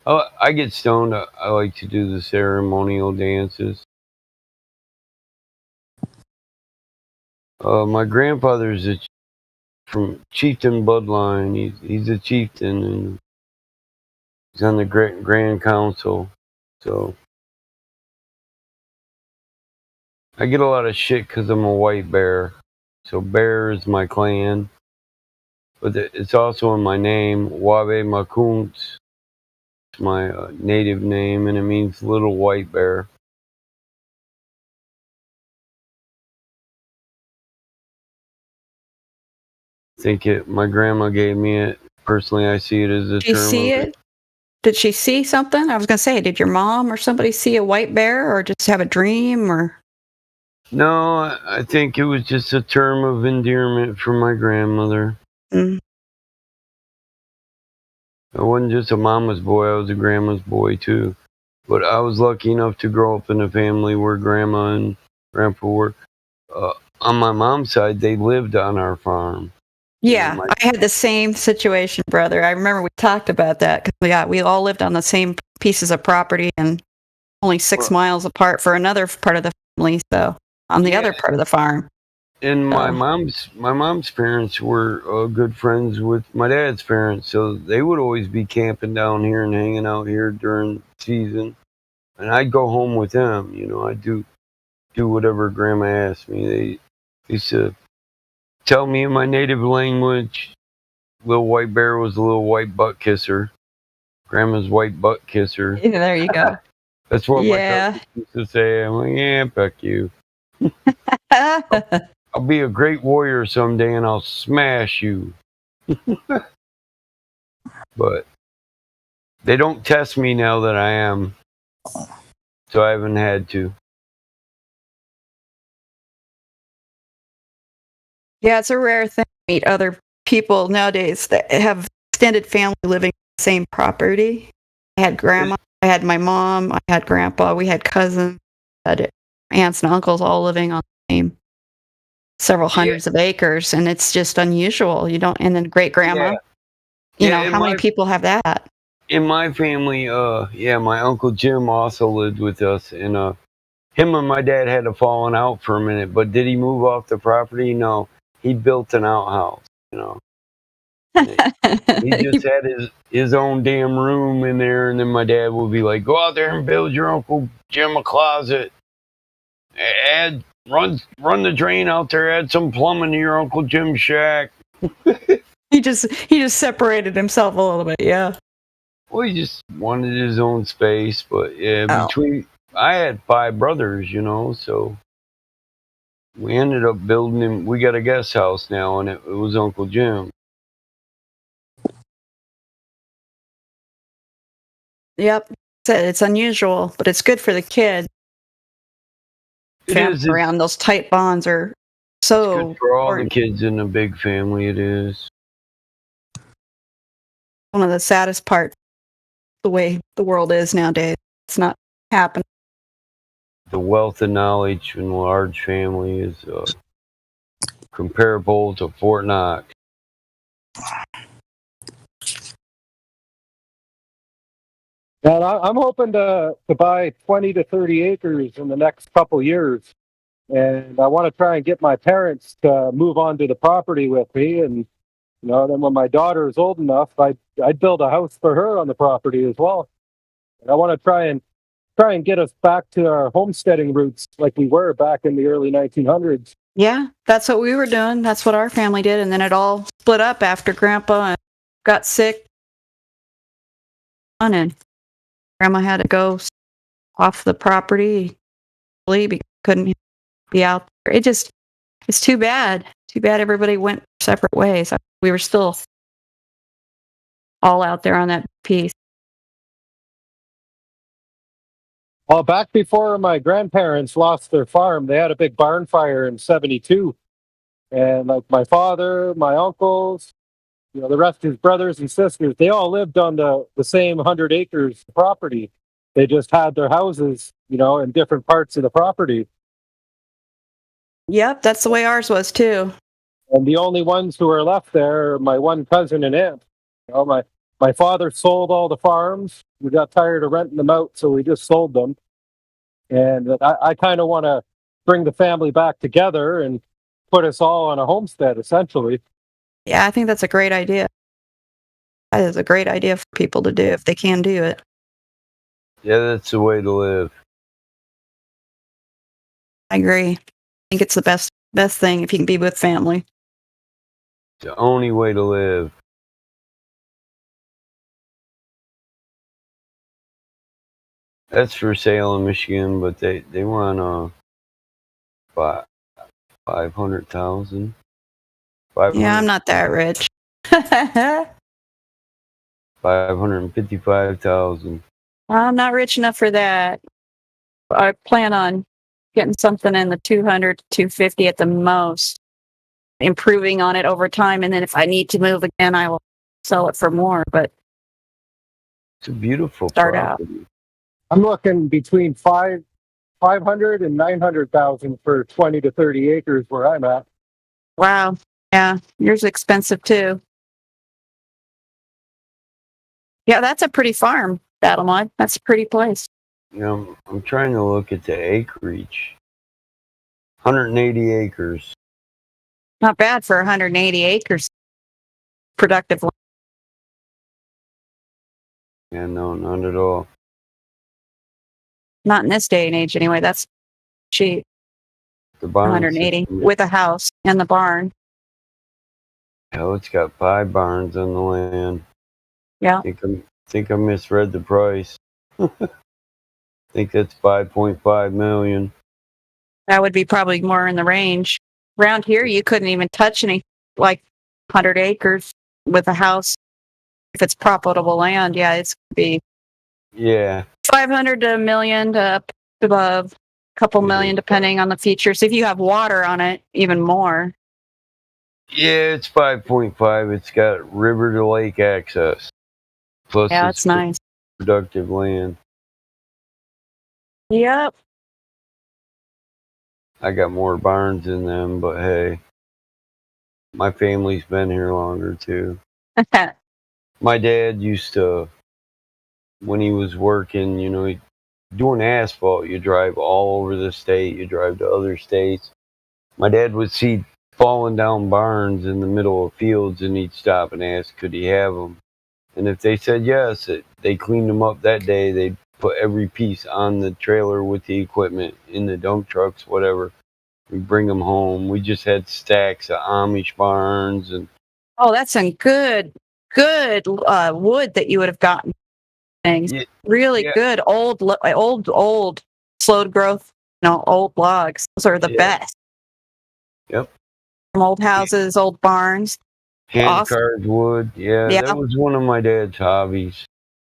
I get stoned. I like to do the ceremonial dances. My grandfather's from chieftain bloodline. He's a chieftain, and he's on the Grand Council. So I get a lot of shit because I'm a white bear. So bear is my clan. But it's also in my name, Wabe Makunt. It's my native name, and it means little white bear. My grandma gave me it. Personally, I see it as a term. Did she see it? Did she see something? I was going to say, did your mom or somebody see a white bear or just have a dream or? No, I think it was just a term of endearment for my grandmother. Mm. I wasn't just a mama's boy, I was a grandma's boy too. But I was lucky enough to grow up in a family where grandma and grandpa were. On my mom's side, they lived on our farm. Yeah, I had the same situation, brother. I remember we talked about that because we all lived on the same pieces of property and only 6 miles apart for another part of the family. So on the other part of the farm. And my mom's parents were good friends with my dad's parents, so they would always be camping down here and hanging out here during season. And I'd go home with them. I'd do whatever grandma asked me. They used to tell me in my native language, little white bear was a little white butt kisser. Grandma's white butt kisser. Yeah, there you go. That's what my cousin used to say. I'm like, yeah, fuck you. I'll be a great warrior someday and I'll smash you. But they don't test me now that I am. So I haven't had to. Yeah, it's a rare thing to meet other people nowadays that have extended family living on the same property. I had grandma, I had my mom, I had grandpa, we had cousins, I had aunts and uncles all living on the same several hundreds of acres, and it's just unusual. You don't, and then great grandma. You know, how many people have that? In my family, my Uncle Jim also lived with us, and him and my dad had a falling out for a minute, but did he move off the property? No. He built an outhouse, you know. He just had his own damn room in there, and then my dad would be like, go out there and build your Uncle Jim a closet. Run the drain out there, add some plumbing to your Uncle Jim's shack. He just separated himself a little bit, yeah. Well, he just wanted his own space, but yeah, I had 5 brothers, you know, so we ended up building him. We got a guest house now, and it was Uncle Jim. Yep, it's unusual, but it's good for the kid. Family around those tight bonds are so good for all the kids in a big family. It is one of the saddest parts. The way the world is nowadays, it's not happening. The wealth of knowledge in a large family is comparable to Fort Knox. And I'm hoping to buy 20 to 30 acres in the next couple years. And I want to try and get my parents to move on to the property with me. And, you know, then when my daughter is old enough, I'd build a house for her on the property as well. And I want to try and get us back to our homesteading roots like we were back in the early 1900s. Yeah, that's what we were doing. That's what our family did. And then it all split up after Grandpa got sick. And Grandma had to go off the property. He couldn't be out there. It's too bad. Too bad everybody went separate ways. We were still all out there on that piece. Well, back before my grandparents lost their farm, they had a big barn fire in '72. And like my father, my uncles, you know, the rest of his brothers and sisters, they all lived on the same 100 acres of property. They just had their houses, you know, in different parts of the property. Yep, that's the way ours was too. And the only ones who are left there are my one cousin and aunt. You know, my father sold all the farms. We got tired of renting them out, so we just sold them. And I kind of want to bring the family back together and put us all on a homestead, essentially. Yeah, I think that's a great idea. That is a great idea for people to do if they can do it. Yeah, that's the way to live. I agree. I think it's the best thing if you can be with family. It's the only way to live. That's for sale in Michigan, but they want $500,000. Yeah, I'm not that rich. $555,000. I'm not rich enough for that. I plan on getting something in the 200 to 250 at the most, improving on it over time, and then if I need to move again, I will sell it for more. But it's a beautiful start property. out. I'm looking between 500 and 900,000 for 20 to 30 acres where I'm at. Wow. Yeah, yours is expensive too. Yeah, that's a pretty farm, Battlemod. That's a pretty place. You know, I'm trying to look at the acreage. 180 acres. Not bad for 180 acres. Productive land. Yeah, no, not at all. Not in this day and age, anyway. That's cheap. The barn 180 with a house and the barn. Hell, it's got 5 barns on the land. Yeah. I think I misread the price. I think that's $5.5 million. That would be probably more in the range. Around here, you couldn't even touch any, like 100 acres with a house. If it's profitable land, yeah, it's going to be Yeah. 500 to a million to up above, a couple million depending on the features. If you have water on it, even more. Yeah, it's 5.5. It's got river to lake access. Plus, Yeah, it's nice. Productive land. Yep. I got more barns in them, but hey, my family's been here longer too. My dad used to, when he was working, you know, doing asphalt, you drive all over the state, you drive to other states. My dad would see falling down barns in the middle of fields, and he'd stop and ask, could he have them? And if they said yes, they cleaned them up that day. They'd put every piece on the trailer with the equipment in the dump trucks, whatever. We bring them home. We just had stacks of Amish barns, and Oh, that's some good wood that you would have gotten. Things really good old slowed growth, old logs. Those are the best. Yep. From old houses, old barns. Hand carved wood. Yeah, Yeah. that was one of my dad's hobbies.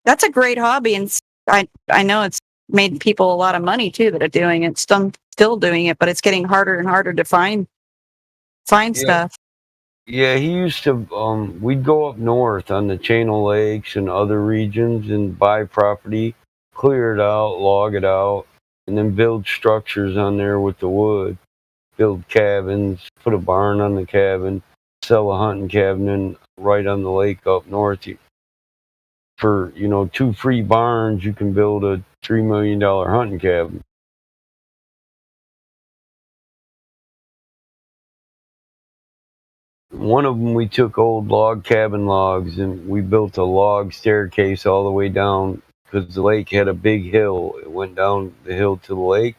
That's a great hobby, and I know it's made people a lot of money too that are doing it. Still doing it, but it's getting harder and harder to find stuff. Yeah, he used to. We'd go up north on the Channel Lakes and other regions and buy property, clear it out, log it out, and then build structures on there with the wood. Build cabins, put a barn on the cabin, sell a hunting cabin right on the lake up north. For 2 free barns, you can build a $3 million hunting cabin. One of them, we took old log cabin logs and we built a log staircase all the way down because the lake had a big hill. It went down the hill to the lake,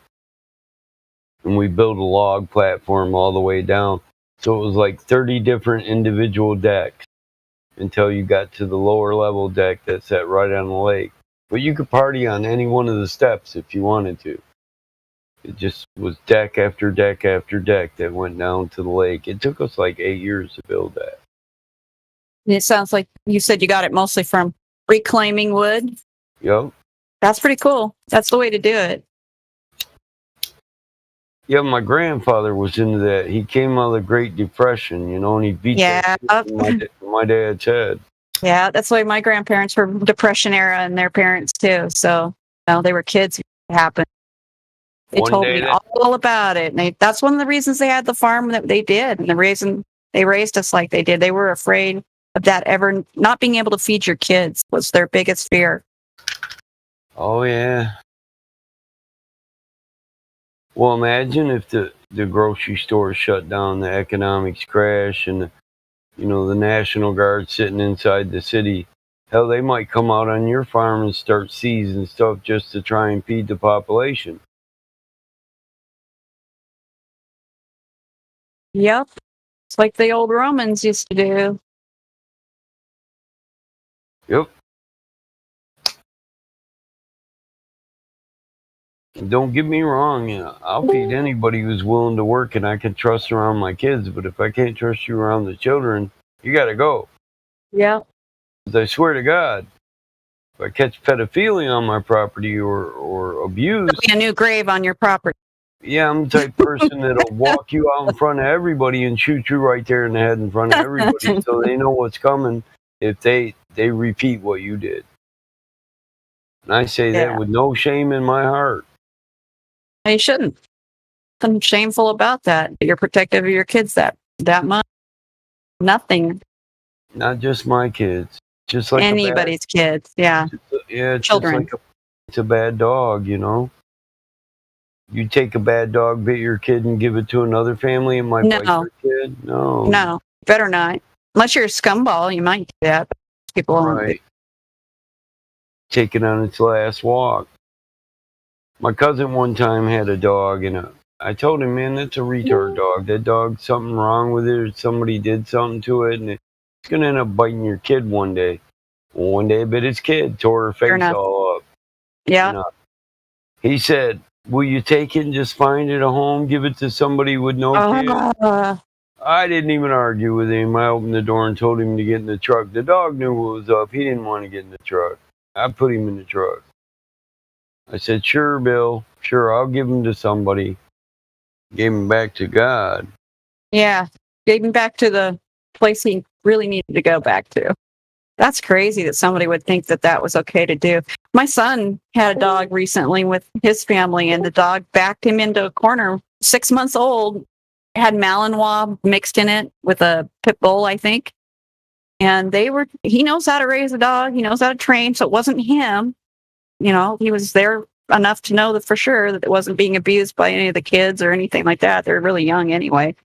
and we built a log platform all the way down. So it was like 30 different individual decks until you got to the lower level deck that sat right on the lake. But you could party on any one of the steps if you wanted to. It just was deck after deck after deck that went down to the lake. It took us like 8 years to build that. And it sounds like you said you got it mostly from reclaiming wood. Yep. That's pretty cool. That's the way to do it. Yeah, my grandfather was into that. He came out of the Great Depression, and he beat that shit in my dad's head. Yeah, that's why my grandparents were Depression era and their parents too. So they were kids when it happened. They One told day me that- all about it. And that's one of the reasons they had the farm that they did. And the reason they raised us like they did. They were afraid of that ever not being able to feed your kids was their biggest fear. Oh, yeah. Well, imagine if the grocery store shut down, the economics crash, and the National Guard sitting inside the city. Hell, they might come out on your farm and start seizing stuff just to try and feed the population. Yep. It's like the old Romans used to do. Yep. Don't get me wrong, I'll feed anybody who's willing to work and I can trust around my kids, but if I can't trust you around the children, you gotta go. Yeah. 'Cause I swear to God, if I catch pedophilia on my property or abuse, There'll be a new grave on your property. yeah, I'm the type of person that'll walk you out in front of everybody and shoot you right there in the head in front of everybody so they know what's coming if they repeat what you did. And I say that with no shame in my heart. You shouldn't. Nothing shameful about that. You're protective of your kids that much. Nothing. Not just my kids. Just like Anybody's kids. Yeah. It's Children. Just like it's a bad dog, You take a bad dog, bit your kid, and give it to another family, it might bite your kid. No. No. Better not. Unless you're a scumball, you might do that. But people won't. Right. Take it on its last walk. My cousin one time had a dog, and I told him, man, that's a retard dog. That dog, something wrong with it, or somebody did something to it, and it's going to end up biting your kid one day. Well, one day it bit his kid, tore her face all up. Yeah. He said, will you take it and just find it a home, give it to somebody with no kids? I didn't even argue with him. I opened the door and told him to get in the truck. The dog knew what was up. He didn't want to get in the truck. I put him in the truck. I said, sure, Bill. Sure, I'll give him to somebody. Gave him back to God. Yeah, gave him back to the place he really needed to go back to. That's crazy that somebody would think that that was okay to do. My son had a dog recently with his family, and the dog backed him into a corner. 6 months old, had Malinois mixed in it with a pit bull, I think. And he knows how to raise a dog. He knows how to train. So it wasn't him. You know, he was there enough to know that for sure that it wasn't being abused by any of the kids or anything like that. They're really young anyway.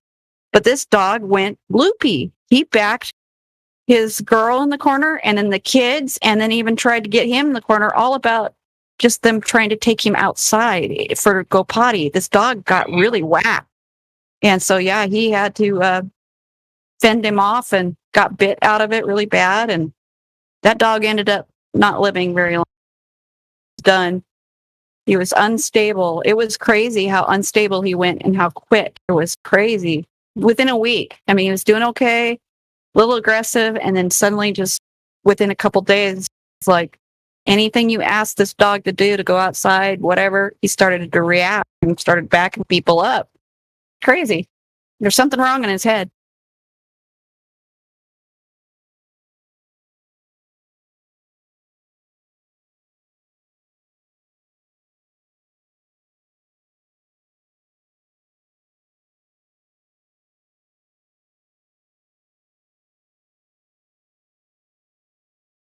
But this dog went loopy. He backed his girl in the corner and then the kids, and then even tried to get him in the corner, all about just them trying to take him outside for go potty. This dog got really whacked. And so, yeah, he had to fend him off and got bit out of it really bad. And that dog ended up not living very long. Done. He was unstable. It was crazy how unstable he went and how quick. It was crazy. Within a week. I mean, he was doing okay, a little aggressive, and then suddenly just within a couple days, it's like anything you asked this dog to do, to go outside, whatever, he started to react and started backing people up. Crazy. There's something wrong in his head.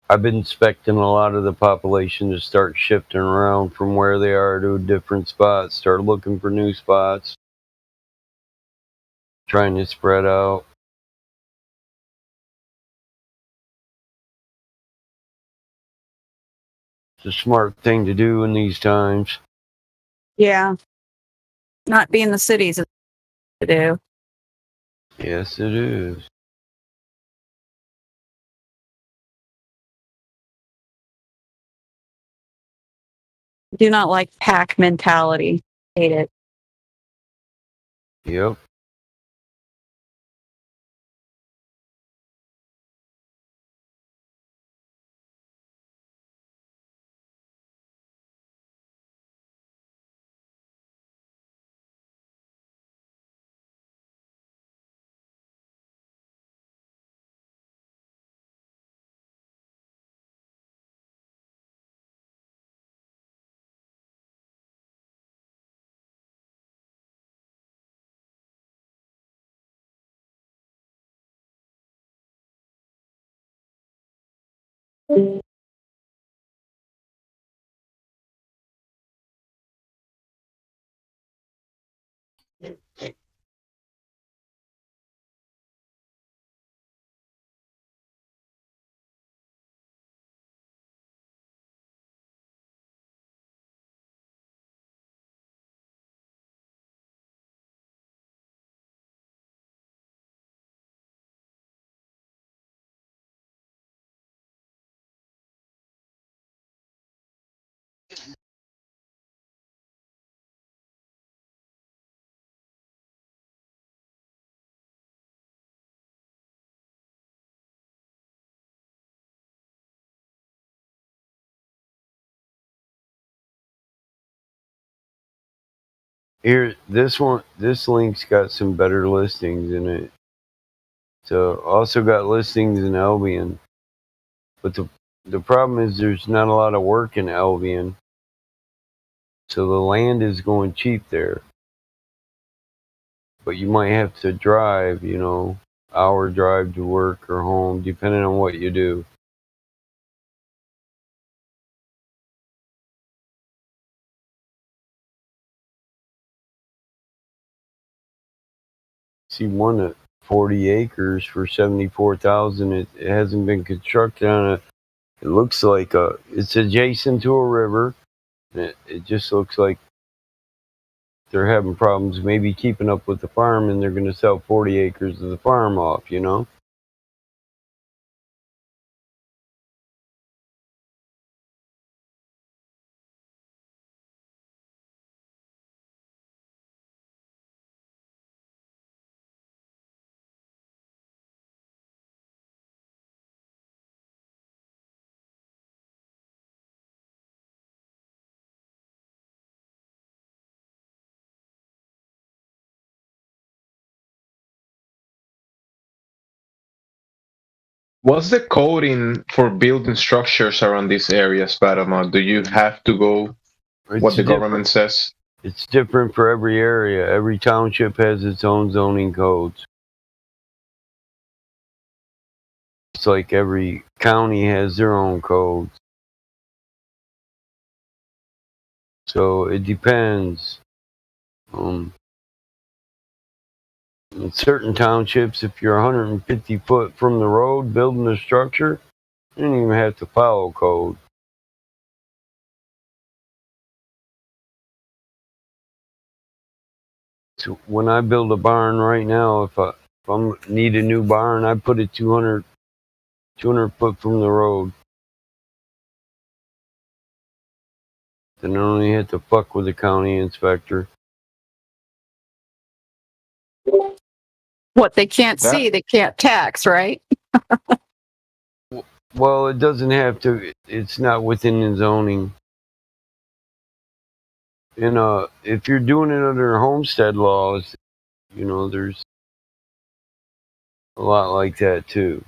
I've been expecting a lot of the population to start shifting around from where they are to different spots, start looking for new spots, trying to spread out. It's a smart thing to do in these times. Yeah. Not be in the cities is to do. Yes, it is. Do not like pack mentality. Hate it. Yep. Here, this link's got some better listings in it. So also got listings in Albion. But the problem is there's not a lot of work in Albion. So the land is going cheap there. But you might have to drive, hour drive to work or home, depending on what you do. See one at 40 acres for 74,000. It hasn't been constructed on it. It looks like it's adjacent to a river. It just looks like they're having problems maybe keeping up with the farm, and they're going to sell 40 acres of the farm off, What's the coding for building structures around these areas, Panama? Do you have to go what the government says? It's different for every area. Every township has its own zoning codes. It's like every county has their own codes. So it depends. In certain townships, if you're 150 foot from the road building a structure, you don't even have to follow code. So when I build a barn right now, if I need a new barn, I put it 200 foot from the road. Then I don't even have to fuck with the county inspector. What they can't see, they can't tax, right? Well, it doesn't have to. It's not within the zoning. And if you're doing it under homestead laws, there's a lot like that too.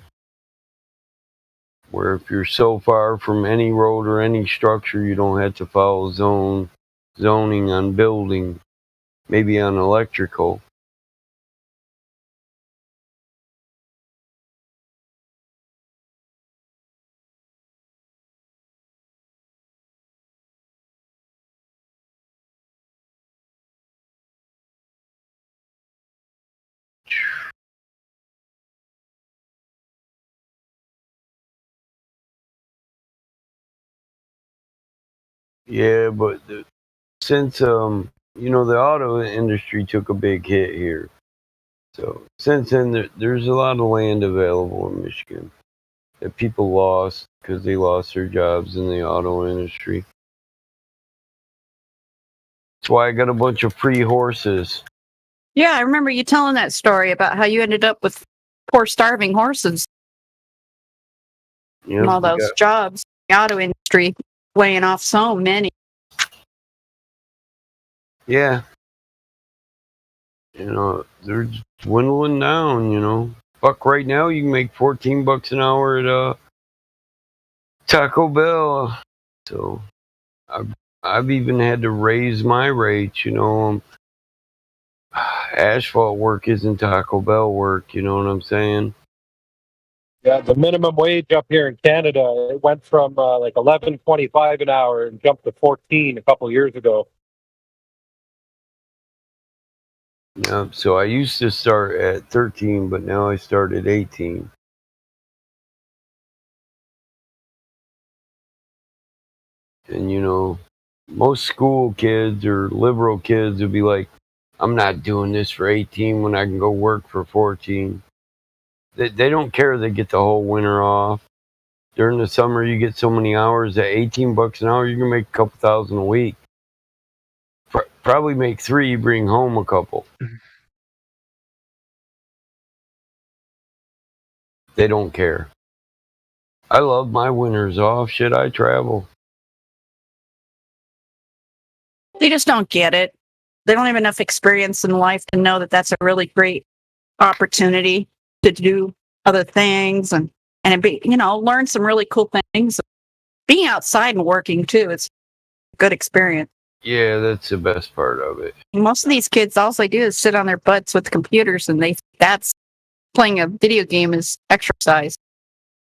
Where if you're so far from any road or any structure, you don't have to follow zoning on building, maybe on electrical. Yeah, but since the auto industry took a big hit here, so since then there's a lot of land available in Michigan that people lost because they lost their jobs in the auto industry. That's why I got a bunch of free horses. Yeah, I remember you telling that story about how you ended up with poor starving horses. Yeah, And all those jobs in the auto industry weighing off so many. Yeah. They're dwindling down, Fuck, right now you can make $14 an hour at Taco Bell. So I've even had to raise my rates, asphalt work isn't Taco Bell work, you know what I'm saying? Yeah, the minimum wage up here in Canada, it went from like $11.25 an hour and jumped to 14 a couple years ago. Yeah, so I used to start at 13, but now I start at 18. And most school kids or liberal kids would be like, I'm not doing this for 18 when I can go work for 14. They don't care. They get the whole winter off. During the summer, you get so many hours at $18 an hour, you can make a couple thousand a week. Probably make 3, bring home a couple. They don't care. I love my winters off. Shit, I travel. They just don't get it. They don't have enough experience in life to know that that's a really great opportunity to do other things and be, learn some really cool things. Being outside and working too, it's a good experience. Yeah, that's the best part of it. Most of these kids, all they do is sit on their butts with computers, and that's playing a video game is exercise.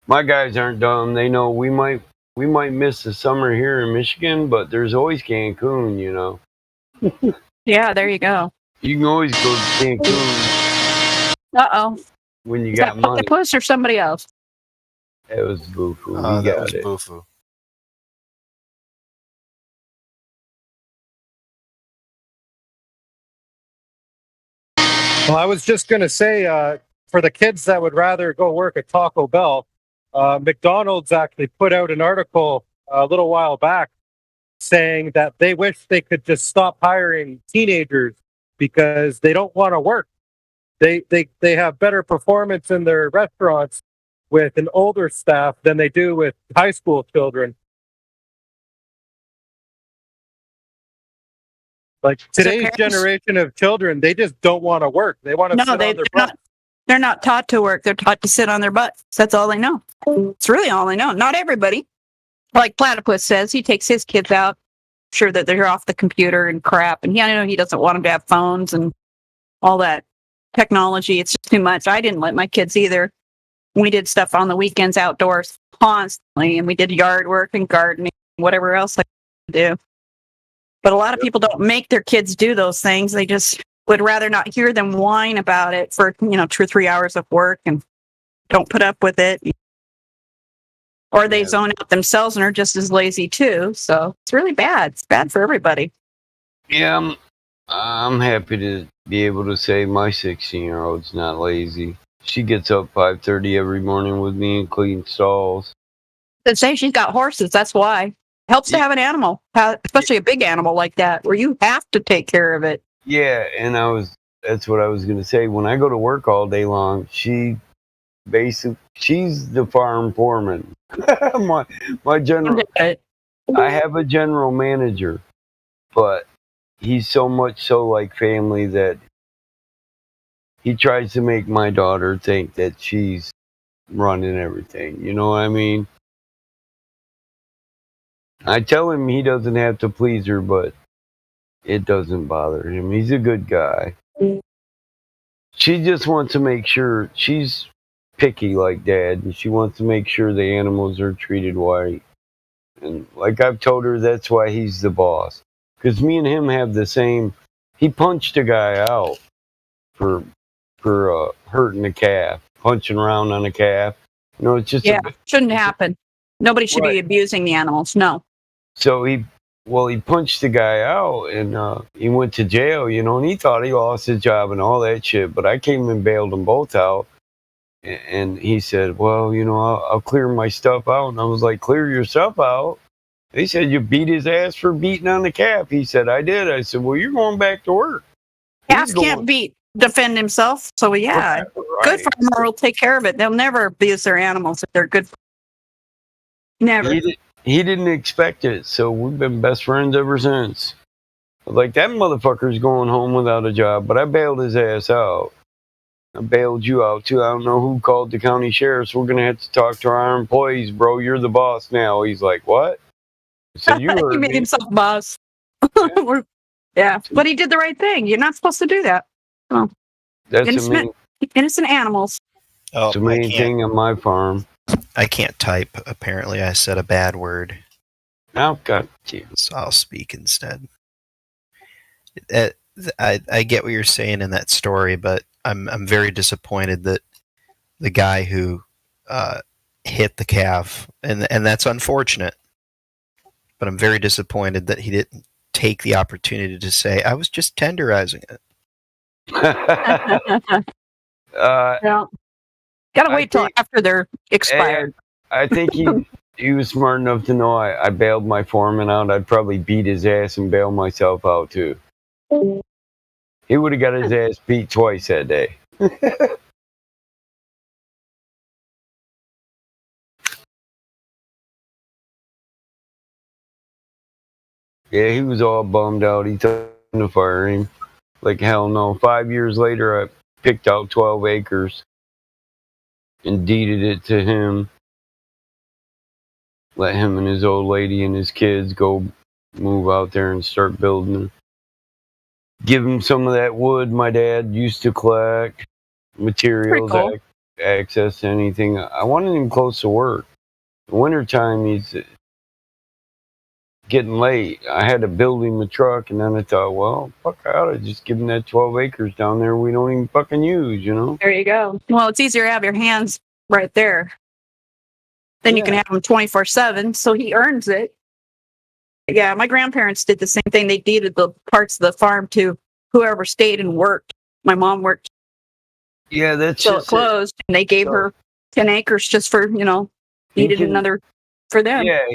My guys aren't dumb. They know we might miss the summer here in Michigan, but there's always Cancun, Yeah, there you go. You can always go to Cancun. Uh-oh. When you got money. Octopus or somebody else? It was Bufu. That was Bufu. Well, I was just going to say, for the kids that would rather go work at Taco Bell, McDonald's actually put out an article a little while back saying that they wish they could just stop hiring teenagers because they don't want to work. They have better performance in their restaurants with an older staff than they do with high school children. Like today's generation of children, they just don't want to work. They want to sit on their butt. They're not taught to work. They're taught to sit on their butts. That's all they know. It's really all they know. Not everybody. Like Platypus says, he takes his kids out, sure that they're off the computer and crap. And I know he doesn't want them to have phones and all that technology. It's just too much. I didn't let my kids either. We did stuff on the weekends outdoors constantly, and we did yard work and gardening, whatever else I could do. But a lot of people don't make their kids do those things. They just would rather not hear them whine about it for 2 or 3 hours of work and don't put up with it. Or they zone out themselves and are just as lazy too. So it's really bad. It's bad for everybody. Yeah, I'm happy to be able to say my 16-year-old's not lazy. She gets up 5:30 every morning with me and cleans stalls. They say she's got horses. That's why. Helps to have an animal, especially a big animal like that, where you have to take care of it. Yeah, and that's what I was going to say. When I go to work all day long, she's the farm foreman. my general, I have a general manager, but he's so much so like family that he tries to make my daughter think that she's running everything. You know what I mean? I tell him he doesn't have to please her, but it doesn't bother him. He's a good guy. She just wants to make sure, she's picky like Dad, and she wants to make sure the animals are treated right. And like I've told her, that's why he's the boss. Because me and him have the same, he punched a guy out for hurting a calf, punching around on a calf. It's just shouldn't happen. Nobody should be abusing the animals. No. So he punched the guy out, and he went to jail, and he thought he lost his job and all that shit. But I came and bailed them both out, and he said, well, I'll clear my stuff out. And I was like, clear your stuff out? He said, you beat his ass for beating on the calf. He said, I did. I said, well, you're going back to work. Calf can't defend himself. So yeah, good farmer will take care of it. They'll never abuse their animals if they're good. Never. He didn't expect it, so we've been best friends ever since. Like, that motherfucker's going home without a job, but I bailed his ass out. I bailed you out, too. I don't know who called the county sheriffs. We're going to have to talk to our employees, bro. You're the boss now. He's like, what? I said, you heard He made me. himself boss. Yeah, but he did the right thing. You're not supposed to do that. Well, That's the innocent animals. It's the main thing on my farm. I can't type. Apparently, I said a bad word. Oh, God. So I'll speak instead. I get what you're saying in that story, but I'm very disappointed that the guy who hit the calf, and that's unfortunate. But I'm very disappointed that he didn't take the opportunity to say, I was just tenderizing it. Gotta wait till after they're expired. I think he was smart enough to know I bailed my foreman out. I'd probably beat his ass and bail myself out too. He would have got his ass beat twice that day. Yeah, he was all bummed out. He told me to fire him. Like, hell no. 5 years later, I picked out 12 acres and deeded it to him. Let him and his old lady and his kids go move out there and start building. Give him some of that wood my dad used to collect, materials, Pretty cool. access to anything. I wanted him close to work. In the wintertime, he's getting late. I had to build him a truck, and then I thought, well, fuck, I ought to just give him that 12 acres down there we don't even fucking use, There you go. Well, it's easier to have your hands right there. Then you can have them 24/7, so he earns it. Yeah, my grandparents did the same thing. They deeded the parts of the farm to whoever stayed and worked. My mom worked. Yeah, that's so it just closed, and they gave her 10 acres just for, needed another for them. Yeah,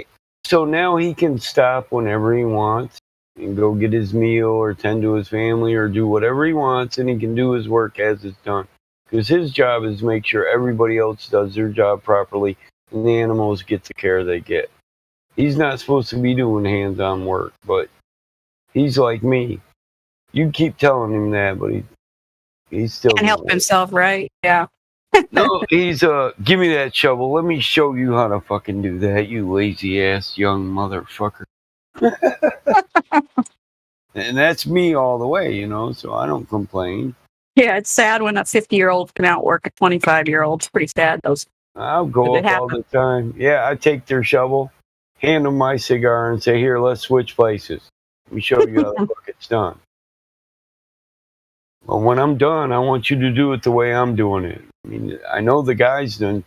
so now he can stop whenever he wants and go get his meal or tend to his family or do whatever he wants, and he can do his work as it's done. Because his job is to make sure everybody else does their job properly and the animals get the care they get. He's not supposed to be doing hands-on work, but he's like me. You keep telling him that, but He's still Can't help himself, right? Yeah. no. He's give me that shovel. Let me show you how to fucking do that. You lazy ass young motherfucker. And that's me all the way, you know. So I don't complain. Yeah, it's sad when a 50-year-old can outwork a 25-year-old. It's pretty sad. I'll go Did it up all the time. Yeah, I take their shovel, hand them my cigar, and say, "Here, let's switch places. Let me show you how the fuck it's done." But when I'm done, I want you to do it the way I'm doing it. I mean, I know the guys done.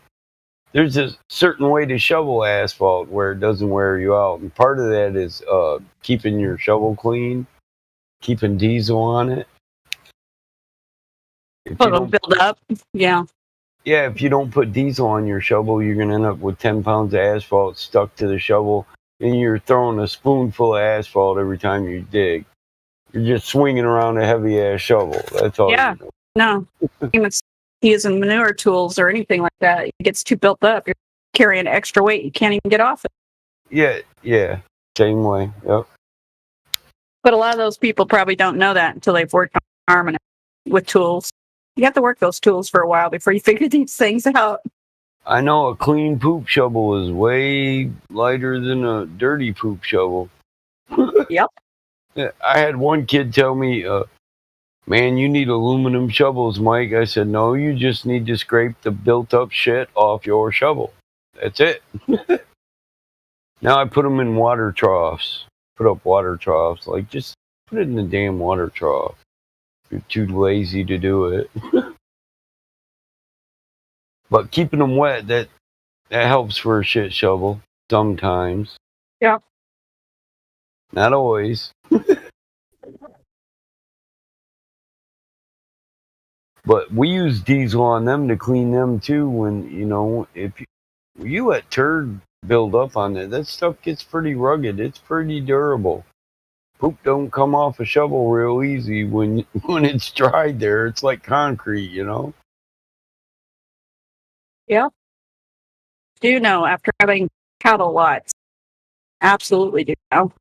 There's a certain way to shovel asphalt where it doesn't wear you out, and part of that is keeping your shovel clean, keeping diesel on it. If you It'll don't build up. Yeah. Yeah, if you don't put diesel on your shovel, you're going to end up with 10 pounds of asphalt stuck to the shovel, and you're throwing a spoonful of asphalt every time you dig. You're just swinging around a heavy-ass shovel. That's all. Yeah. No. Even using manure tools or anything like that, it gets too built up. You're carrying extra weight. You can't even get off it. Yeah. Same way. Yep. But a lot of those people probably don't know that until they've worked on farming it with tools. You have to work those tools for a while before you figure these things out. I know a clean poop shovel is way lighter than a dirty poop shovel. Yep. I had one kid tell me, man, you need aluminum shovels, Mike. I said, no, you just need to scrape the built-up shit off your shovel. That's it. Now I put them in water troughs. Put up water troughs. Like, just put it in the damn water trough. You're too lazy to do it. But keeping them wet, that helps for a shit shovel sometimes. Yeah. Not always. But we use diesel on them to clean them too. When, you know, if you let turd build up on it, that stuff gets pretty rugged. It's pretty durable. Poop don't come off a shovel real easy when it's dried there. It's like concrete, you know? Yeah. Do know after having cattle lots. Absolutely do know.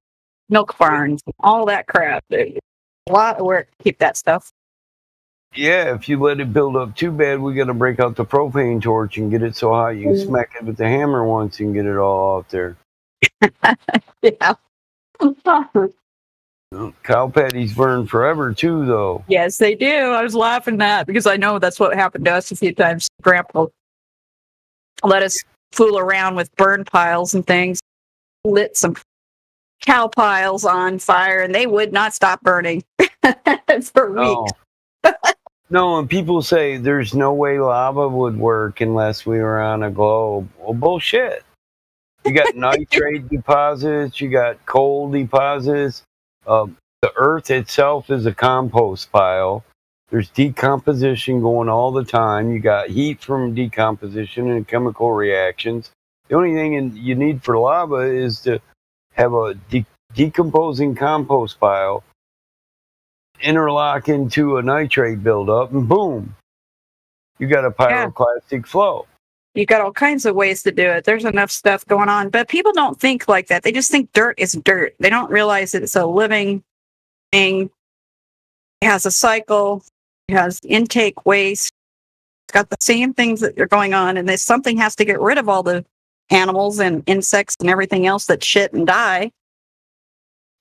Milk barns, all that crap. There's a lot of work to keep that stuff. Yeah, if you let it build up too bad, we got to break out the propane torch and get it so hot you can smack it with the hammer once and get it all out there. Yeah. Cow patties burn forever too, though. Yes, they do. I was laughing at that because I know that's what happened to us a few times. Grandpa let us fool around with burn piles and things, lit some cow piles on fire, and they would not stop burning for weeks. No, and people say there's no way lava would work unless we were on a globe. Well, bullshit. You got nitrate deposits, you got coal deposits. The earth itself is a compost pile. There's decomposition going all the time. You got heat from decomposition and chemical reactions. The only thing you need for lava is to have a decomposing compost pile interlock into a nitrate buildup, and boom, you got a pyroclastic flow. You got all kinds of ways to do it. There's enough stuff going on, but people don't think like that. They just think dirt is dirt. They don't realize that it's a living thing. It has a cycle. It has intake waste. It's got the same things that are going on, and something has to get rid of all the animals and insects and everything else that shit and die.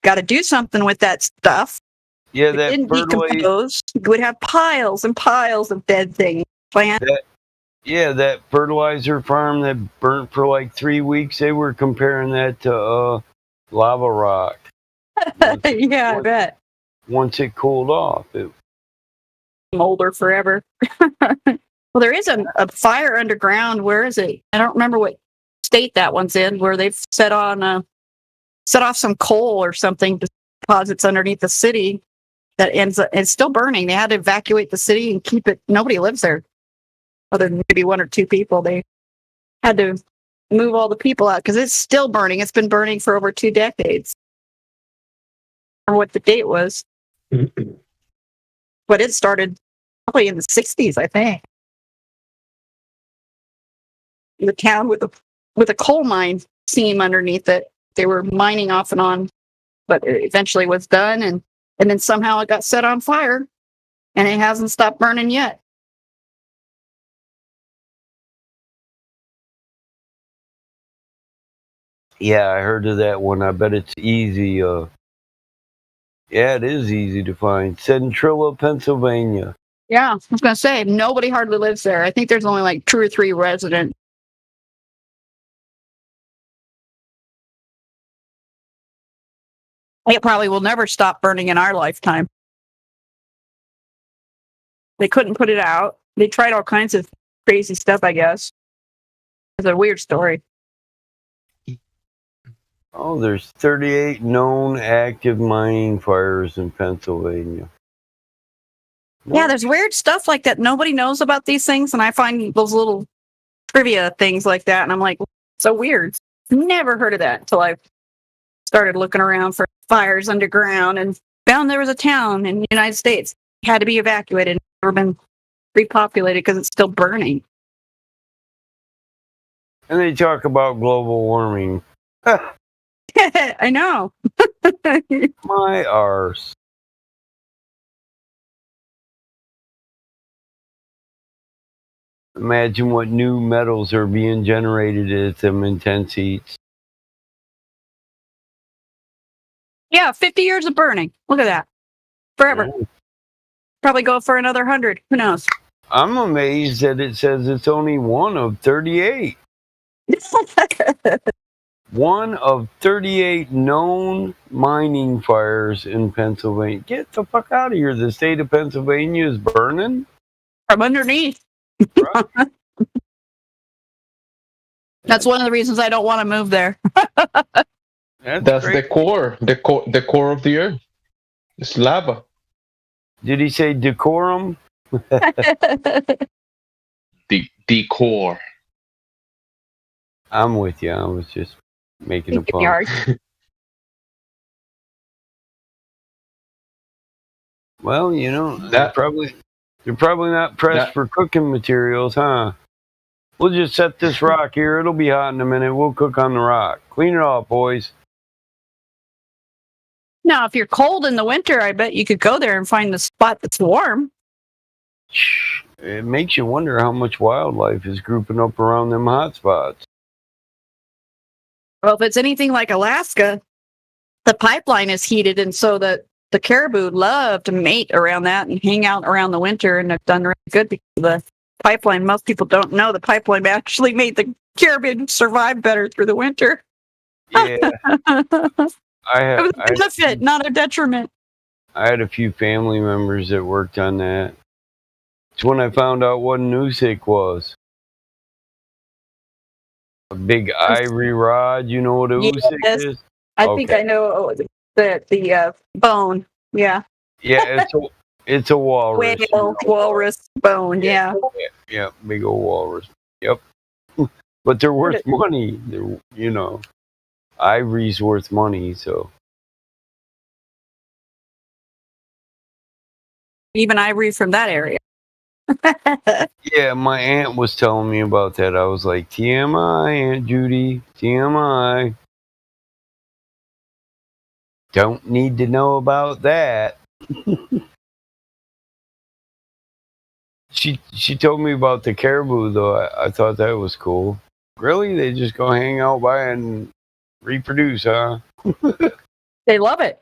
Got to do something with that stuff. Yeah, If it that didn't fertilizer. decompose, you would have piles and piles of dead things. That fertilizer farm that burnt for like 3 weeks, they were comparing that to lava rock. Yeah, I bet. Once it cooled off, it Molder forever. Well, there is a fire underground. Where is it? I don't remember what state that one's in, where they've set off some coal or something, deposits underneath the city that it's still burning. They had to evacuate the city and keep it. Nobody lives there other than maybe one or two people. They had to move all the people out because it's still burning. It's been burning for over 2 decades. I don't know what the date was, but it started probably in the 60s, I think. The town with a coal mine seam underneath it. They were mining off and on, but it eventually was done, and then somehow it got set on fire. and it hasn't stopped burning yet. Yeah, I heard of that one. I bet it's easy. Yeah, it is easy to find. Centrilla, Pennsylvania. Yeah, I was gonna say nobody hardly lives there. I think there's only like 2 or 3 residents. It probably will never stop burning in our lifetime. They couldn't put it out. They tried all kinds of crazy stuff, I guess. It's a weird story. Oh, there's 38 known active mining fires in Pennsylvania. Yeah, there's weird stuff like that. Nobody knows about these things, and I find those little trivia things like that, and I'm like, so weird. Never heard of that until I started looking around for fires underground and found there was a town in the United States had to be evacuated, never been repopulated because it's still burning. And they talk about global warming. I know. My arse. Imagine what new metals are being generated at them intense heats. Yeah, 50 years of burning. Look at that. Forever. Probably go for another 100. Who knows? I'm amazed that it says it's only one of 38. One of 38 known mining fires in Pennsylvania. Get the fuck out of here. The state of Pennsylvania is burning? From underneath. That's one of the reasons I don't want to move there. That's the core of the earth. It's lava. Did he say decorum? The core. I'm with you. I was just making a pun. Well, you know, they're probably not pressed for cooking materials, huh? We'll just set this rock here. It'll be hot in a minute. We'll cook on the rock. Clean it off, boys. Now, if you're cold in the winter, I bet you could go there and find the spot that's warm. It makes you wonder how much wildlife is grouping up around them hot spots. Well, if it's anything like Alaska, the pipeline is heated, and so that the caribou love to mate around that and hang out around the winter, and they've done really good because the pipeline, most people don't know, the pipeline actually made the caribou survive better through the winter. Yeah. It was a benefit, not a detriment. I had a few family members that worked on that. It's when I found out what Noosic was. A big ivory rod. You know what a Noosic is? I think I know the bone. Yeah. Yeah, it's a walrus. Walrus bone. Yeah. Yeah, big old walrus. Yep. But they're worth money. They're, you know, ivory's worth money, so. Even ivory from that area. Yeah, my aunt was telling me about that. I was like, TMI, Aunt Judy, TMI. Don't need to know about that. She told me about the caribou, though. I thought that was cool. Really? They just go hang out by and reproduce, huh? They love it.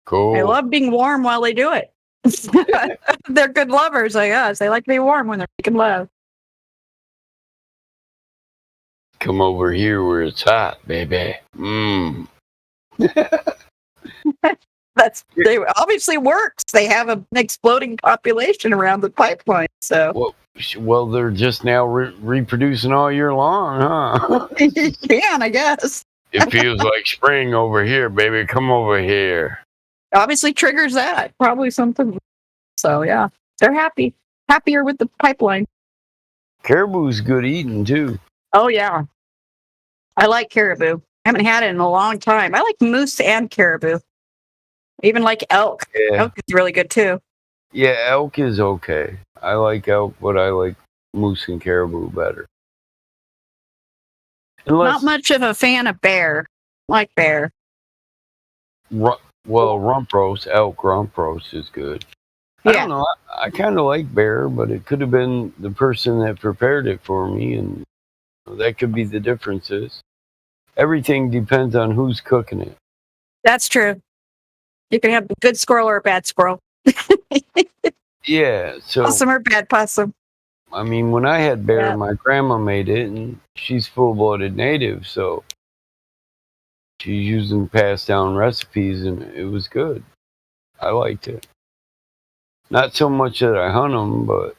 Cool. They love being warm while they do it. They're good lovers like us. They like to be warm when they're making love. Come over here where it's hot, baby. Mmm. They obviously works. They have an exploding population around the pipeline. So well, they're just now reproducing all year long, huh? You can, I guess. It feels like spring over here, baby. Come over here. Obviously triggers that. Probably something. So yeah, they're happier with the pipeline. Caribou's good eating too. Oh yeah, I like caribou. I haven't had it in a long time. I like moose and caribou. I even like elk. Yeah. Elk is really good too. Yeah, elk is okay. I like elk, but I like moose and caribou better. Not much of a fan of bear. Like bear. Well, rump roast, elk rump roast is good. I don't know. I kind of like bear, but it could have been the person that prepared it for me, and that could be the differences. Everything depends on who's cooking it. That's true. You can have a good squirrel or a bad squirrel. Yeah. So Possum or bad possum. I mean, when I had bear, Yeah. my grandma made it, and she's full-blooded native, so she's using passed down recipes, and it was good. I liked it. Not so much that I hunt them, but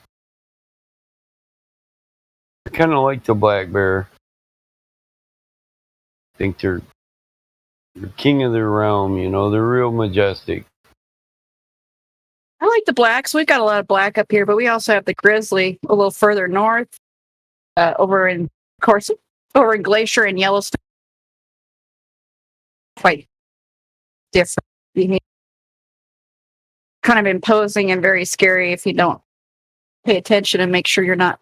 I kind of like the black bear. I think they're king of their realm, you know. They're real majestic. I like the blacks. We've got a lot of black up here, but we also have the grizzly a little further north, over in Glacier and Yellowstone. Quite different behavior. Kind of imposing and very scary if you don't pay attention and make sure you're not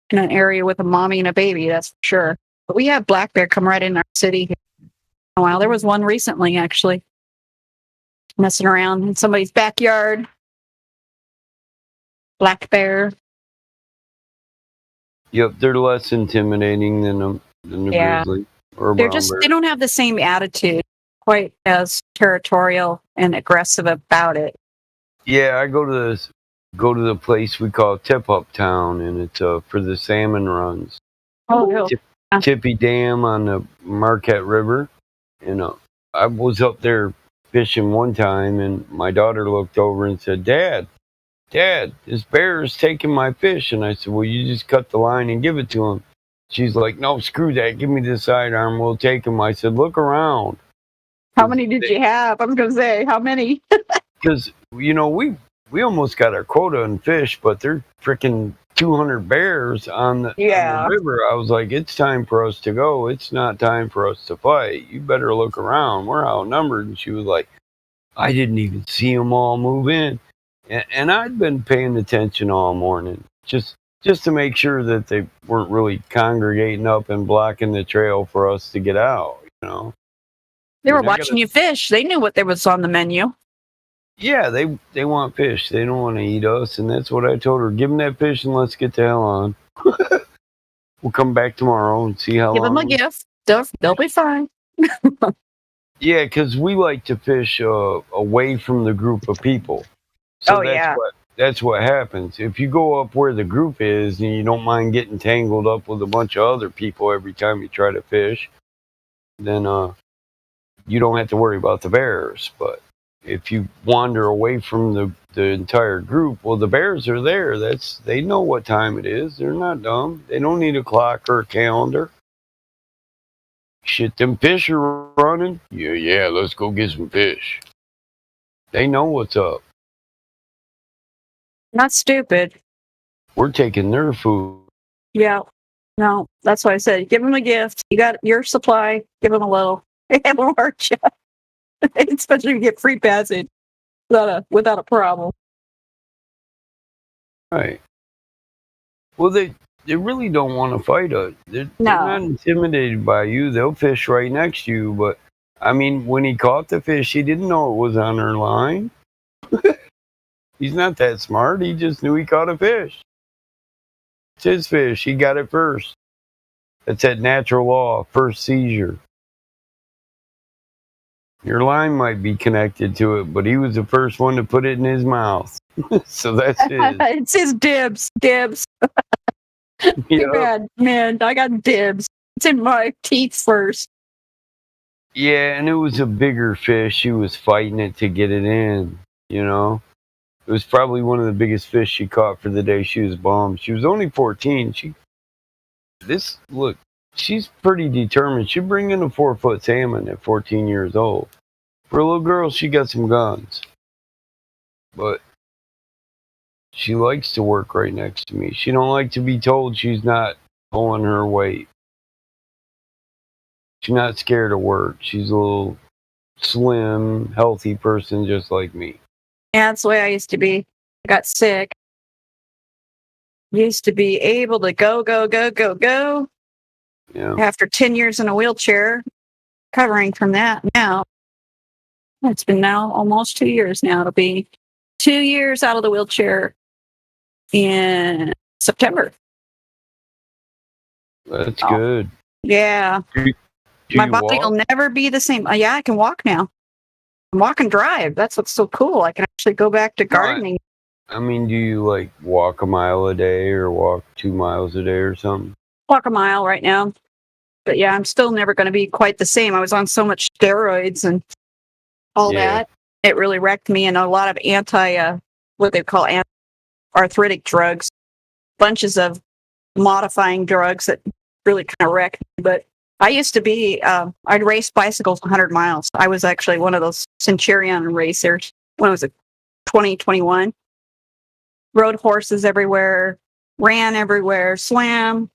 in an area with a mommy and a baby, that's for sure. But we have black bear come right in our city here. A while. There was one recently, actually, messing around in somebody's backyard. Black bear. Yep, they're less intimidating than the grizzly or a They're brown just bear. they don't have the same attitude, quite as territorial and aggressive about it. Yeah, I go to the place we call Tip Up Town, and it's for the salmon runs. Oh, no. Tippy Dam on the Marquette River. And I was up there fishing one time, and my daughter looked over and said, Dad, this bear is taking my fish. And I said, well, you just cut the line and give it to him. She's like, no, screw that. Give me the sidearm. We'll take him. I said, look around. How many did you have? I was going to say, how many? Because, you know, we almost got our quota in fish, but they're freaking 200 bears on the river. I was like, it's time for us to go. It's not time for us to fight. You better look around. We're outnumbered. And she was like, I didn't even see them all move in. And I'd been paying attention all morning, just to make sure that they weren't really congregating up and blocking the trail for us to get out, you know. They were watching you fish. They knew what was on the menu. Yeah, they want fish. They don't want to eat us, and that's what I told her. Give them that fish and let's get the hell on. We'll come back tomorrow and see how Give long. them a gift. They'll be fine. Yeah, because we like to fish away from the group of people. So that's what happens. If you go up where the group is and you don't mind getting tangled up with a bunch of other people every time you try to fish, then you don't have to worry about the bears. But if you wander away from the entire group, well, the bears are there. They know what time it is. They're not dumb. They don't need a clock or a calendar. Shit, them fish are running. Yeah, let's go get some fish. They know what's up. Not stupid. We're taking their food. Yeah. No, that's why I said, give them a gift. You got your supply. Give them a little. It won't hurt you. Especially if you get free passage without a problem. Right. Well, they really don't want to fight us. They're not intimidated by you. They'll fish right next to you. But, I mean, when he caught the fish, he didn't know it was on her line. He's not that smart. He just knew he caught a fish. It's his fish. He got it first. That's that natural law, first seizure. Your line might be connected to it, but he was the first one to put it in his mouth. So that's his. It's his dibs. Dibs. Too bad, man. I got dibs. It's in my teeth first. Yeah, and it was a bigger fish. She was fighting it to get it in, you know. It was probably one of the biggest fish she caught for the day. She was bummed. She was only 14. She's pretty determined. She'd bring in a 4-foot salmon at 14 years old. For a little girl, she got some guns. But she likes to work right next to me. She don't like to be told she's not pulling her weight. She's not scared of work. She's a little slim, healthy person just like me. Yeah, that's the way I used to be. I got sick. Used to be able to go. Yeah. After 10 years in a wheelchair, recovering from that now. It's been now almost 2 years now. It'll be 2 years out of the wheelchair in September. That's Oh. good. Yeah. Do My you body walk? will never be the same. Yeah, I can walk now. I can walk and drive. That's what's so cool. I can actually go back to gardening. I mean, do you like walk a mile a day or walk 2 miles a day or something? Walk a mile right now. But yeah, I'm still never going to be quite the same. I was on so much steroids and all Yeah. that. It really wrecked me, and a lot of what they call arthritic drugs, bunches of modifying drugs that really kind of wrecked me. But I used to be, I'd race bicycles 100 miles. I was actually one of those Centurion racers when I was 21. Rode horses everywhere, ran everywhere, swam,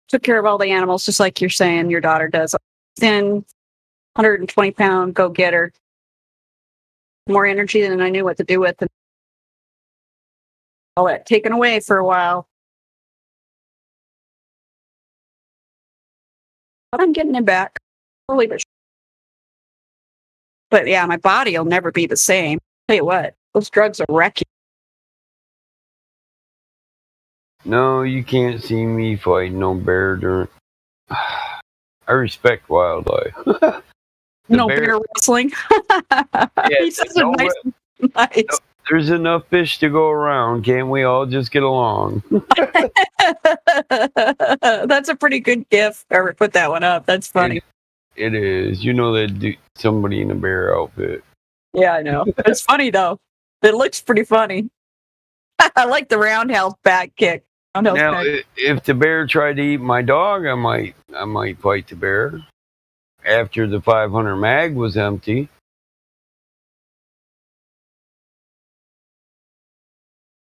took care of all the animals, just like you're saying your daughter does. Thin, 120-pound go-getter. More energy than I knew what to do with. And all that taken away for a while. But I'm getting it back. Slowly but surely. But yeah, my body will never be the same. Tell you what, those drugs are wrecking. No, you can't see me fighting no bear during. I respect wildlife. No bear wrestling. He's such a nice. There's enough fish to go around. Can't we all just get along? That's a pretty good gift. Or put that one up. That's funny. It is. You know that somebody in a bear outfit. Yeah, I know. It's funny though. It looks pretty funny. I like the roundhouse back kick. Roundhouse Now, back. if the bear tried to eat my dog, I might fight the bear. After the 500 mag was empty.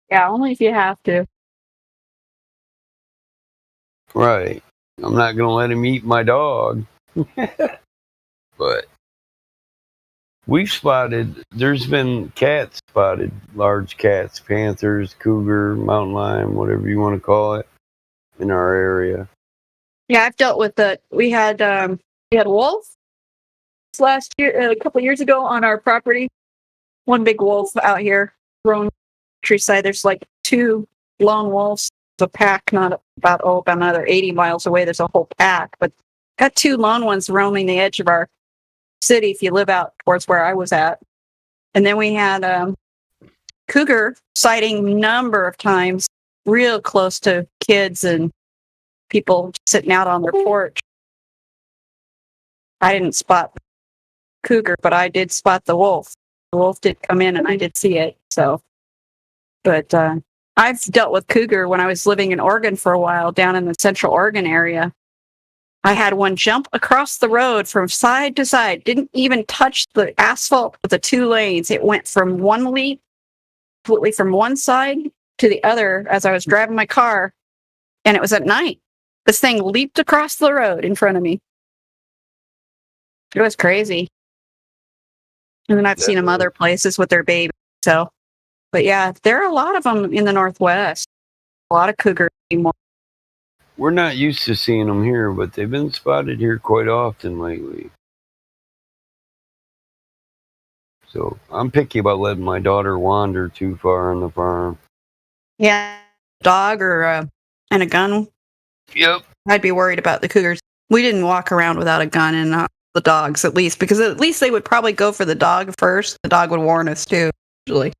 Yeah, only if you have to. Right. I'm not going to let him eat my dog. But there's been cats spotted, large cats, panthers, cougar, mountain lion, whatever you want to call it, in our area. Yeah, I've dealt with it. We had wolves last year, a couple of years ago on our property. One big wolf out here, roaming countryside. There's like 2 lone wolves. It's a pack, not about another 80 miles away. There's a whole pack, but got 2 lone ones roaming the edge of our city. If you live out towards where I was at, and then we had cougar sighting number of times, real close to kids and people sitting out on their porch. I didn't spot the cougar, but I did spot the wolf. The wolf did come in, and I did see it. So, but I've dealt with cougar when I was living in Oregon for a while, down in the Central Oregon area. I had one jump across the road from side to side, didn't even touch the asphalt of the 2 lanes. It went from one leap, completely from one side to the other as I was driving my car, and it was at night. This thing leaped across the road in front of me. It was crazy. And then I've seen them other places with their babies. So, but yeah, there are a lot of them in the Northwest. A lot of cougars anymore. We're not used to seeing them here, but they've been spotted here quite often lately. So I'm picky about letting my daughter wander too far on the farm. Yeah, dog or and a gun. Yep. I'd be worried about the cougars. We didn't walk around without a gun, and the dogs at least, because at least they would probably go for the dog first. The dog would warn us too, usually.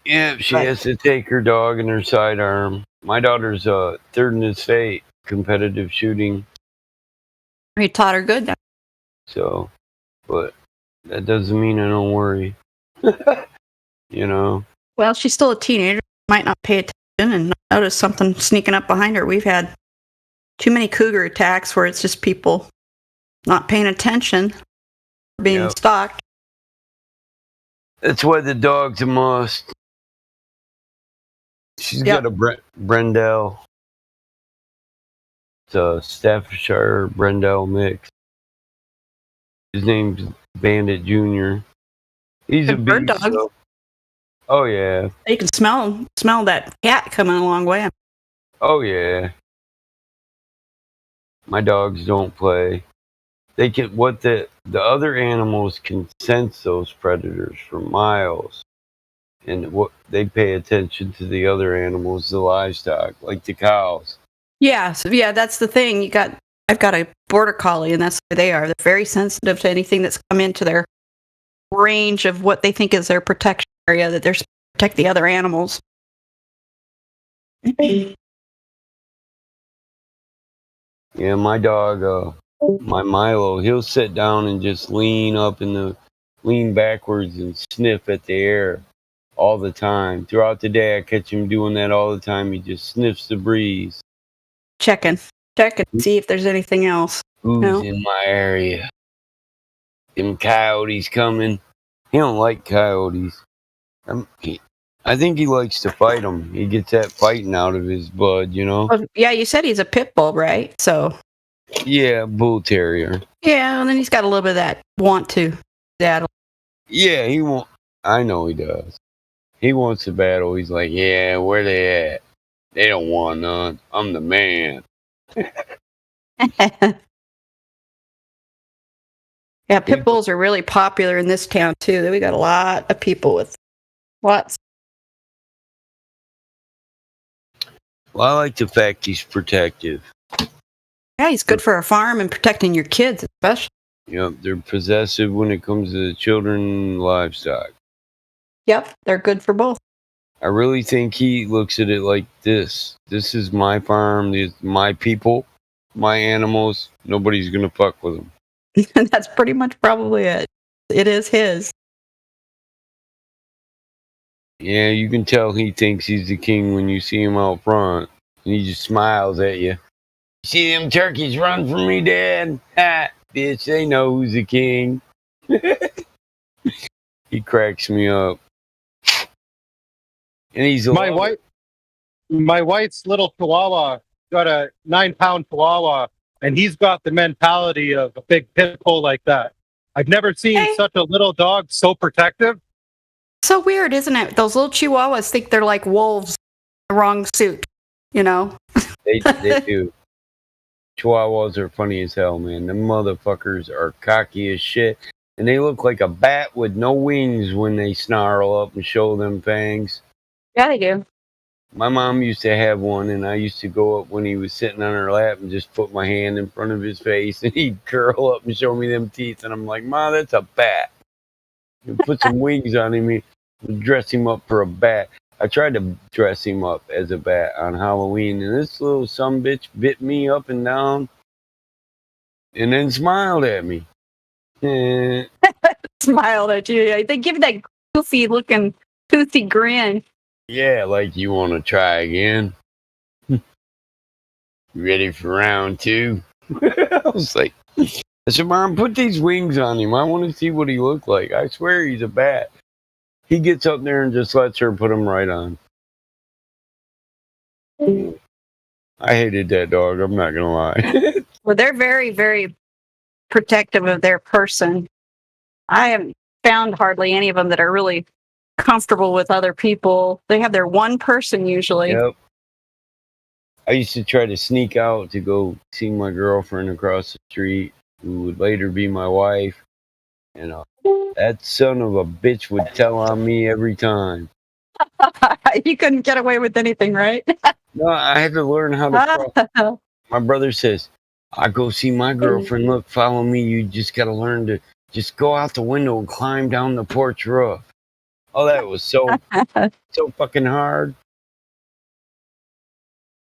Yeah, she has to take her dog and her sidearm. My daughter's 3rd in the state competitive shooting. You taught her good. So, but that doesn't mean I don't worry. You know. Well, she's still a teenager. Might not pay attention and notice something sneaking up behind her. We've had too many cougar attacks where it's just people not paying attention, being stalked. That's why the dog's a must. She's got a Brendel. It's a Staffordshire Brendel mix. His name's Bandit Jr. He's a bird beast. dog. So. Oh yeah. You can smell that cat coming a long way. Oh yeah. My dogs don't play. they can what the other animals can sense those predators from miles, and what they pay attention to the other animals, the livestock, like the cows. Yeah, so yeah, that's the thing. I've got a border collie, and that's where they are. They're very sensitive to anything that's come into their range of what they think is their protection area, that they're supposed to protect the other animals. Yeah, my dog, my Milo, he'll sit down and just lean backwards and sniff at the air all the time. Throughout the day, I catch him doing that all the time. He just sniffs the breeze. Check and see if there's anything else. Who's No? in my area? Them coyotes coming. He don't like coyotes. I think he likes to fight them. He gets that fighting out of his blood, you know? Well, yeah, you said he's a pit bull, right? So Yeah, bull terrier. yeah, and then he's got a little bit of that want to battle. Yeah, he won't. I know he does. He wants to battle. He's like, yeah, where they at? They don't want none. I'm the man. Yeah, pit bulls are really popular in this town too. We got a lot of people with lots. Well, I like the fact he's protective. Yeah, he's good for a farm and protecting your kids, especially. Yep, they're possessive when it comes to children and livestock. Yep, they're good for both. I really think he looks at it like this. This is my farm. These my people, my animals. Nobody's going to fuck with them. That's pretty much probably it. It is his. Yeah, you can tell he thinks he's the king when you see him out front. And he just smiles at you. See them turkeys run from me, Dad? Ha, bitch, they know who's the king. He cracks me up. And he's my wife's little chihuahua got a 9-pound chihuahua, and he's got the mentality of a big pit bull like that. I've never seen such a little dog so protective. So weird, isn't it? Those little chihuahuas think they're like wolves in the wrong suit, you know? They do. Chihuahuas are funny as hell, man. Them motherfuckers are cocky as shit. And they look like a bat with no wings when they snarl up and show them fangs. Yeah, they do. My mom used to have one, and I used to go up when he was sitting on her lap and just put my hand in front of his face, and he'd curl up and show me them teeth. And I'm like, Ma, that's a bat. You put some wings on him, dress him up for a bat. I tried to dress him up as a bat on Halloween, and this little sumbitch bit me up and down and then smiled at me. Smiled at you. They give you that goofy looking, toothy grin. Yeah, like you want to try again. Ready for round 2? I was like, I said, Mom, put these wings on him. I want to see what he looked like. I swear he's a bat. He gets up there and just lets her put them right on. I hated that dog. I'm not going to lie. Well, they're very, very protective of their person. I haven't found hardly any of them that are really comfortable with other people. They have their one person usually. Yep. I used to try to sneak out to go see my girlfriend across the street, who would later be my wife. And that son of a bitch would tell on me every time. You couldn't get away with anything, right? No, I had to learn how to cross. My brother says, I go see my girlfriend. Look, follow me. You just got to learn to just go out the window and climb down the porch roof. Oh, that was so fucking hard.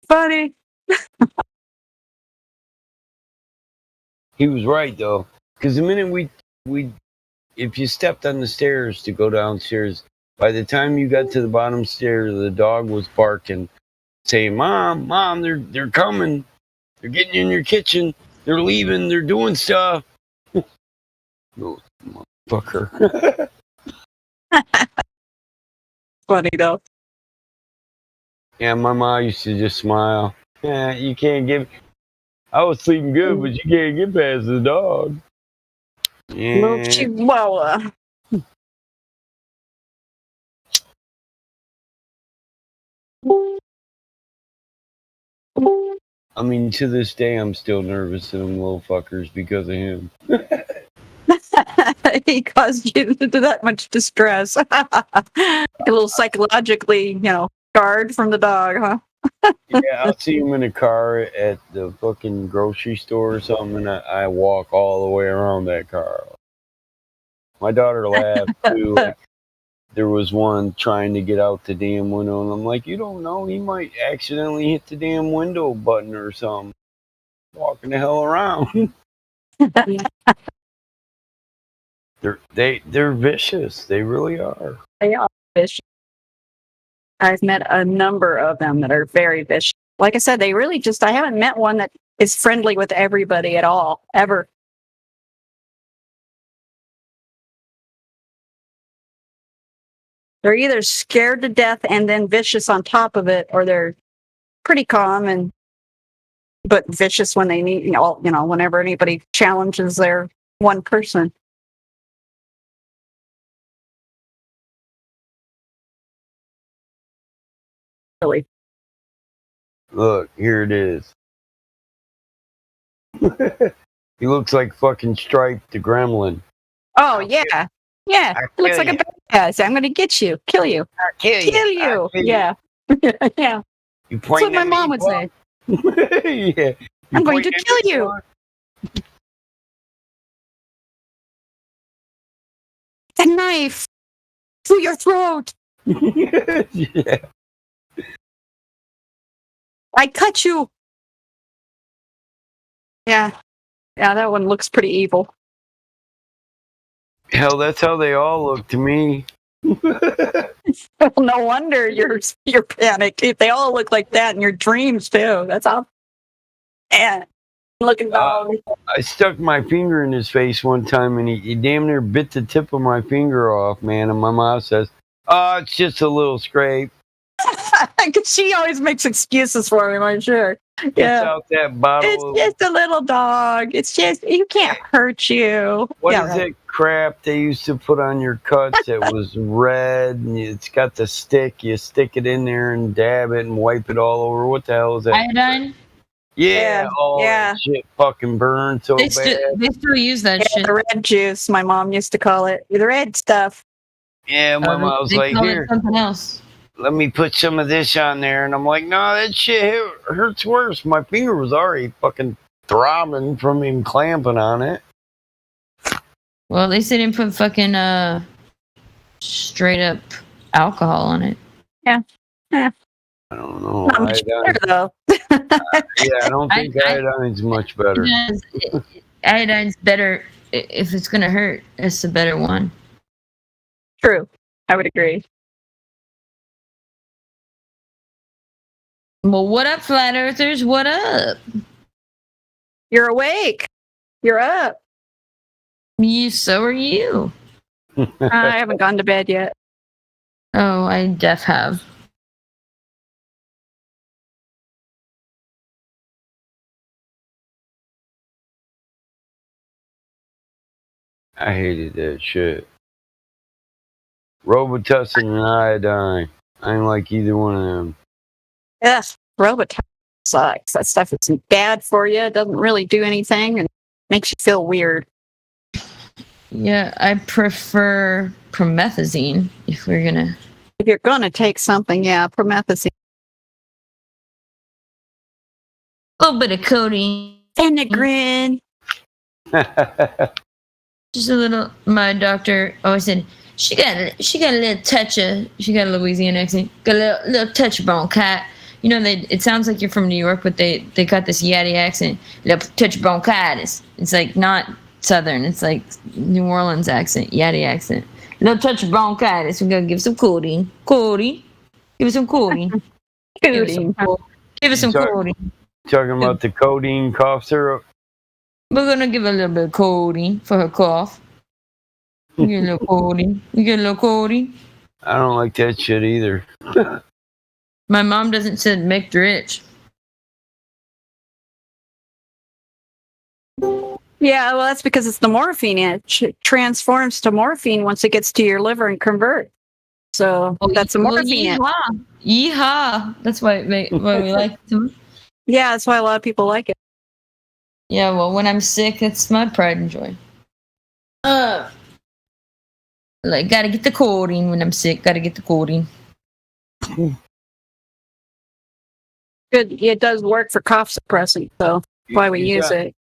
Funny. He was right though, because the minute we, if you stepped on the stairs to go downstairs, by the time you got to the bottom stairs, the dog was barking, saying, "Mom, they're coming. They're getting in your kitchen. They're leaving. They're doing stuff." Oh, motherfucker. Funny though. Yeah, my mom used to just smile. Yeah, you can't get. I was sleeping good, but you can't get past the dog. Little Yeah. Chihuahua. I mean, to this day, I'm still nervous of them little fuckers because of him. He caused you that much distress. A little psychologically, scarred from the dog, huh? Yeah, I'll see him in a car at the fucking grocery store or something, and I walk all the way around that car. My daughter laughed too. Like, there was one trying to get out the damn window, and I'm like, you don't know, he might accidentally hit the damn window button or something. Walking the hell around. They're vicious. They really are. They are vicious. I've met a number of them that are very vicious. Like I said, they really I haven't met one that is friendly with everybody at all, ever. They're either scared to death and then vicious on top of it, or they're pretty calm but vicious when they need, whenever anybody challenges their one person. Really. Look, here it is. He looks like fucking Stripe the Gremlin. Oh, yeah. Yeah. It looks like a bad guy. I'm going to get you. Kill you. Kill you. Yeah. Yeah. You That's what my mom would say. Yeah. I'm going to kill you. A knife through your throat. Yeah. I cut you. Yeah. Yeah, that one looks pretty evil. Hell, that's how they all look to me. Well, no wonder you're panicked. If they all look like that in your dreams too. That's all. And looking dog. I stuck my finger in his face one time, and he damn near bit the tip of my finger off, man. And my mom says, "Oh, it's just a little scrape." She always makes excuses for him, I'm sure. Yeah. It's out that bottle. It's just a little dog. It's just, you can't hurt you. What is that crap they used to put on your cuts? It was red, and it's got the stick. You stick it in there and dab it and wipe it all over. What the hell is that? Iodine? Yeah, that shit fucking burned so They bad. still use that shit. The red juice, my mom used to call it. The red stuff. Yeah, my mom was They like, call it here, something else. let me put some of this on there. And I'm like, no, that shit hurts worse. My finger was already fucking throbbing from him clamping on it. Well, at least they didn't put fucking straight up alcohol on it. Yeah. Yeah. I don't know. Not much better, though. Yeah, I don't think iodine's much better. Iodine's better if it's gonna hurt. It's the better one. True. I would agree. Well, what up, flat earthers? What up? You're awake. You're up. So are you. I haven't gone to bed yet. Oh, I def have. I hated that shit. Robitussin and iodine. I ain't like either one of them. Ugh, Robitussin sucks. That stuff is bad for you. It doesn't really do anything and makes you feel weird. Yeah, I prefer promethazine if you're gonna take something, yeah, promethazine. A little bit of codeine. Phenagrin. Just a little. My doctor always said she got a little touch of. She got a Louisiana accent. Got a little touch of bronchitis. You know, it sounds like you're from New York, but they got this Yaddy accent. Little touch of bronchitis. It's like not Southern. It's like New Orleans accent, Yaddy accent. Little touch of bronchitis. We're gonna give some codeine. Codeine. Give us some codeine. Give us some codeine. Talking about the codeine cough syrup. We're gonna give a little bit of codeine for her cough. You get a little codeine. You get a little codeine. I don't like that shit either. My mom doesn't say make rich. Yeah, well, that's because it's the morphine. It transforms to morphine once it gets to your liver and converts. So that's the morphine. Yeehaw! Yeehaw! That's why we like it. Yeah, that's why a lot of people like it. Yeah, well, when I'm sick, it's my pride and joy. Like, gotta get the codeine when I'm sick. Gotta get the codeine. Good. It does work for cough suppressant, so that's why we use it.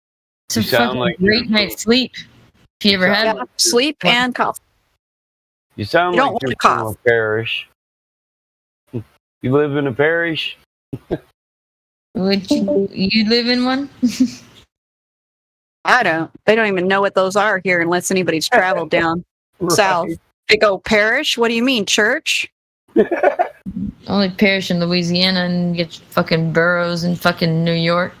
It's a fucking great night's sleep. If you ever had one. Sleep and cough. You sound You don't like want you're to from cough. a parish. You live in a parish? Would you live in one? I don't. They don't even know what those are here unless anybody's traveled down south. They go parish? What do you mean, church? Only parish in Louisiana and get fucking boroughs in fucking New York.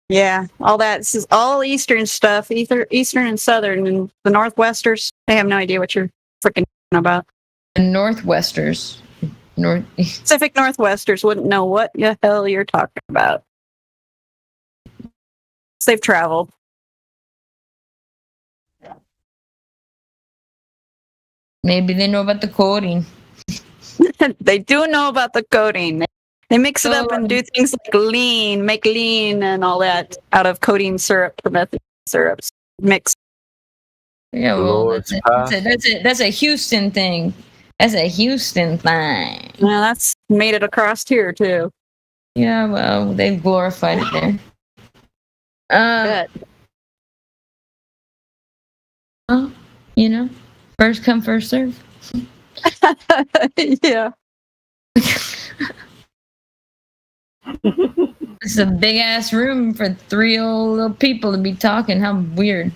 Yeah, all that. This is all Eastern stuff. Eastern and Southern. And the Northwesters, they have no idea what you're freaking about. The Northwesters. Pacific Northwesters wouldn't know what the hell you're talking about. They've traveled. Maybe they know about the codeine. They do know about the codeine. They mix it up and do things like lean, make lean and all that out of codeine syrup, promethazine syrups mixed. Yeah, well, that's a Houston thing. That's a Houston thing. Yeah, that's made it across here too. Yeah, well, they've glorified it there. Well, you know, first come, first serve. Yeah. It's a big ass room for 3 old little people to be talking. How weird.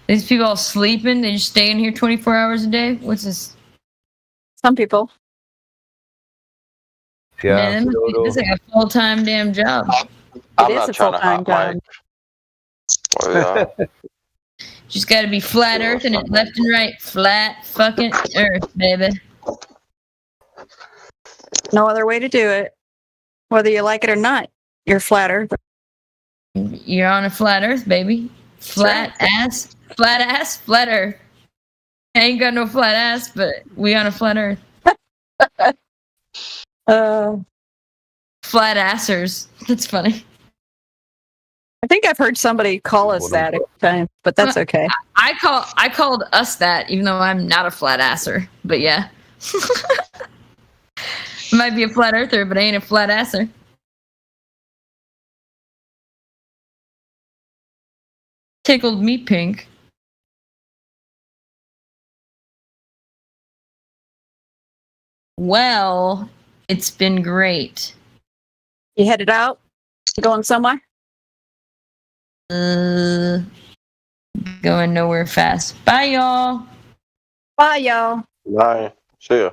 These people all sleeping. They just stay in here 24 hours a day. What's this? Some people. Yeah. Man, that's like a full-time damn job. I'm It is not a trying to full-time hot job. mic. Just got to be flat Earth and it left and right. Flat fucking Earth, baby. No other way to do it. Whether you like it or not, you're flat Earth. You're on a flat Earth, baby. Flat ass, flat Earth. I ain't got no flat ass, but we on a flat Earth. Flat assers. That's funny. I think I've heard somebody call us that at the time, but that's okay. I called us that, even though I'm not a flat asser. But yeah. Might be a flat earther, but I ain't a flat asser. Tickled me pink. Well, it's been great. You headed out? You going somewhere? Going nowhere fast. Bye, y'all. Bye, y'all. Bye. See ya.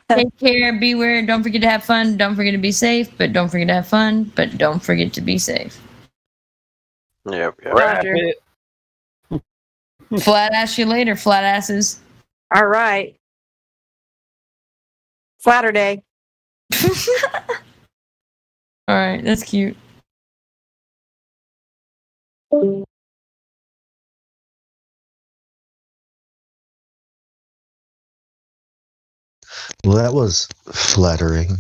Take care. Beware. Don't forget to have fun. Don't forget to be safe. But don't forget to have fun. But don't forget to be safe. Yep. Roger. Flat ass you later, flat asses. All right. Flatter day. All right, that's cute. Well, that was flattering.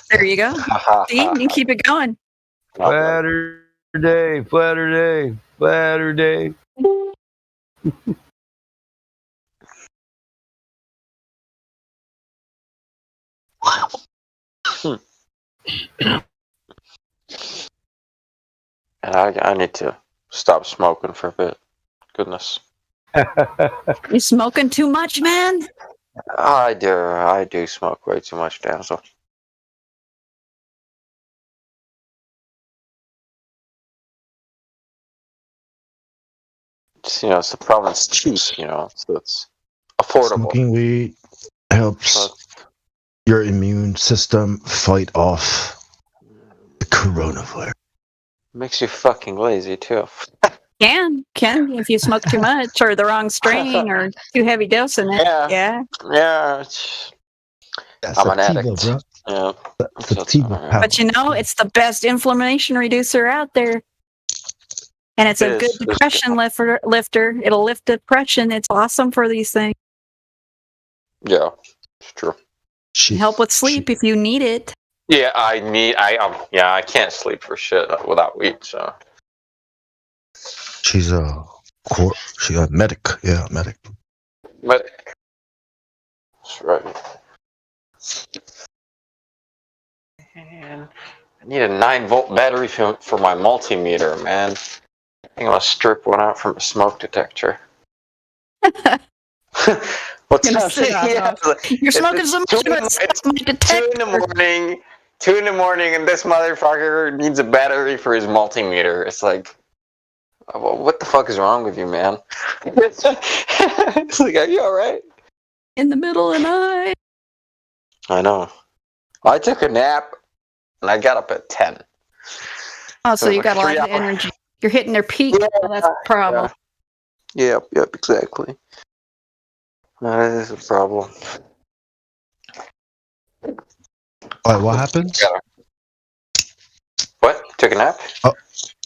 There you go. See, you can keep it going. Flatter day, flatter day, flatter day. I need to stop smoking for a bit. Goodness. You smoking too much, man? I do smoke way too much, damn so. It's, it's the problem. It's cheap, so it's affordable. Smoking weed helps your immune system fight off the coronavirus. Makes you fucking lazy too. Can if you smoke too much or the wrong strain or too heavy dose in it. Yeah. I'm an addict. Bro. Yeah. But it's the best inflammation reducer out there. And it's a good depression lifter. It'll lift depression. It's awesome for these things. Yeah, it's true. Help with sleep if you need it. Yeah, I can't sleep for shit without weed. So She's a medic. Yeah, medic. but that's right. Man, I need a 9-volt battery for my multimeter, man. I think I'm gonna strip one out from a smoke detector. What's Gonna up? sit on Yeah, those. You're smoking so much, it's 2 in the morning. 2 in the morning, and this motherfucker needs a battery for his multimeter. It's like, well, what the fuck is wrong with you, man? It's like, are you all right? In the middle of the night. I know. I took a nap, and I got up at 10. Oh, so It was you got a like lot of 3 hours. energy. You're hitting their peak. Oh, that's the problem. Yep, exactly. That is a problem. All right, what happens? What? Took a nap? Oh,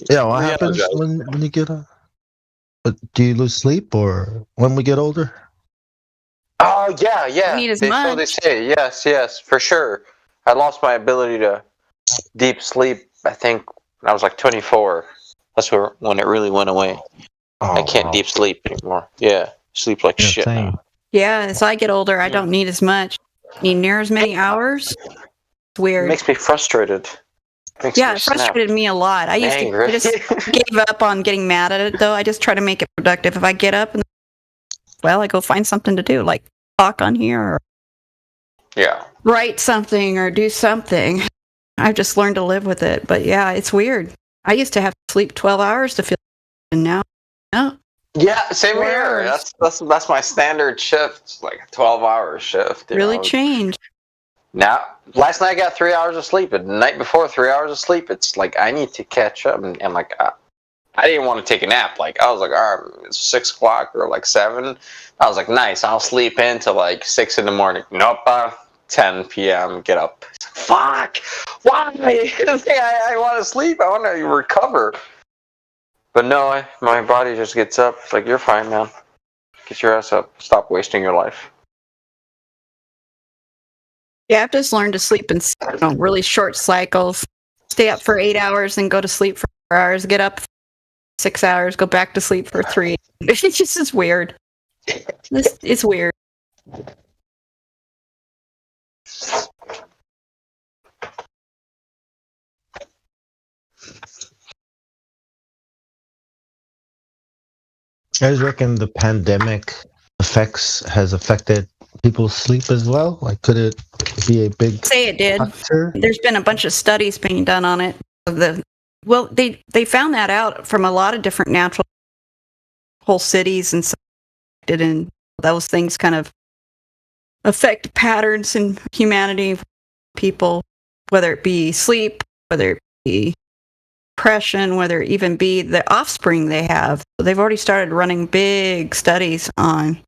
yeah. What Yeah, happens okay. when you get a? Do you lose sleep, or when we get older? Oh, yeah. Need as So much. they say, yes, for sure. I lost my ability to deep sleep, I think, when I was like 24. That's when it really went away. I can't deep sleep anymore. Yeah, sleep like shit same. now. Yeah, as I get older, I don't need as much. Need near as many hours. It's weird. It makes me frustrated. Yeah, it frustrated me a lot. I just gave up on getting mad at it, though. I just try to make it productive. If I get up, I go find something to do, like talk on here or write something or do something. I've just learned to live with it. But yeah, it's weird. I used to have to sleep 12 hours to feel, and now, no. Yeah, same here. That's my standard shift. It's like a 12-hour shift. Really changed. Now, last night I got 3 hours of sleep, and the night before 3 hours of sleep. It's like I need to catch up, and like I didn't want to take a nap. Like I was like, all right, it's 6 o'clock or like 7. I was like, nice, I'll sleep into like 6 in the morning. Nope, 10 p.m. Get up. Fuck! Why? I want to sleep. I want to recover. But no, my body just gets up. It's like, you're fine, man. Get your ass up. Stop wasting your life. Yeah, I've just learned to sleep in really short cycles. Stay up for 8 hours and go to sleep for 4 hours. Get up for 6 hours, go back to sleep for 3. It's just weird. It's weird. You guys reckon the pandemic has affected people's sleep as well? Like, could it be a big Say it did. factor? There's been a bunch of studies being done on it. They found that out from a lot of different natural whole cities and stuff, and those things kind of affect patterns in humanity, people, whether it be sleep, whether it be depression, whether it even be the offspring they have. They've already started running big studies on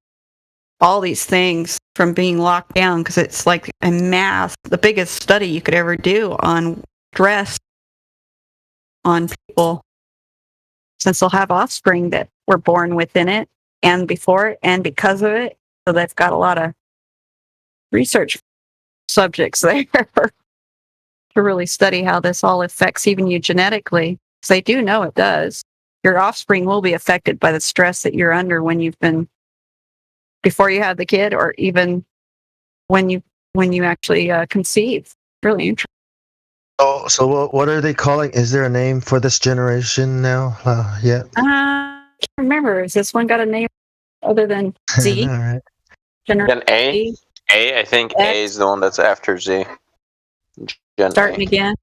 all these things from being locked down, because it's like the biggest study you could ever do on stress on people, since they'll have offspring that were born within it and before it and because of it. So they've got a lot of research subjects there to really study how this all affects even you genetically. Because they do know it does. Your offspring will be affected by the stress that you're under before you have the kid, or even when you actually conceive. Really interesting. Oh, so what are they calling? Is there a name for this generation now? Yeah. I can't remember. Has this one got a name other than Z? All right. Then A, I think X. A is the one that's after Z. Gen Starting A. again.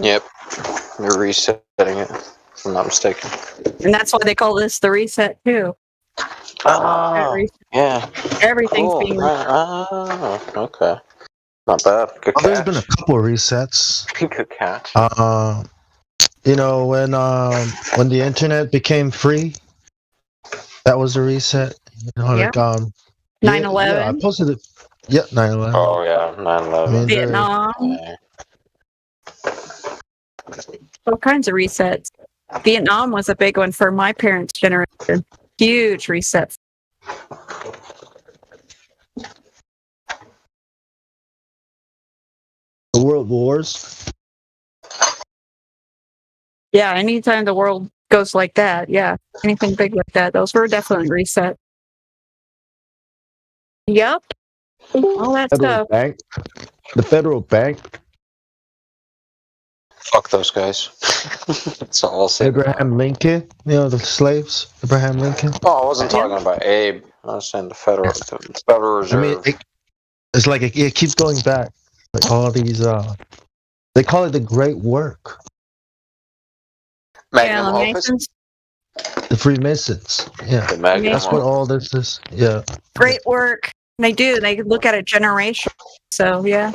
Yep. They're resetting it, if I'm not mistaken. And that's why they call this the reset too. Oh, yeah. Everything's Cool. being Oh, okay. Not bad. Good catch. There's been a couple of resets. Good catch. When the internet became free, that was a reset. Yep. 9/11. Yeah, I posted it. Yeah, 9/11. Oh yeah, 9/11. Vietnam. All kinds of resets. Vietnam was a big one for my parents' generation. Huge resets. The wars. Yeah, anytime the world goes like that, yeah, anything big like that, those were definitely reset. Yep. All that Federal stuff. Bank. The federal bank. Fuck those guys. That's all I'll say. Abraham Lincoln. You know, the slaves. Abraham Lincoln. Oh, I wasn't talking about Abe. I was saying the Federal Reserve. I mean, it's like it keeps going back. Like all these, they call it the Great Work. Magnum the Opus? Masons. The Freemasons. Yeah. The Magnum That's what all this is. Yeah. Great work. They do. They look at a generation. So, yeah.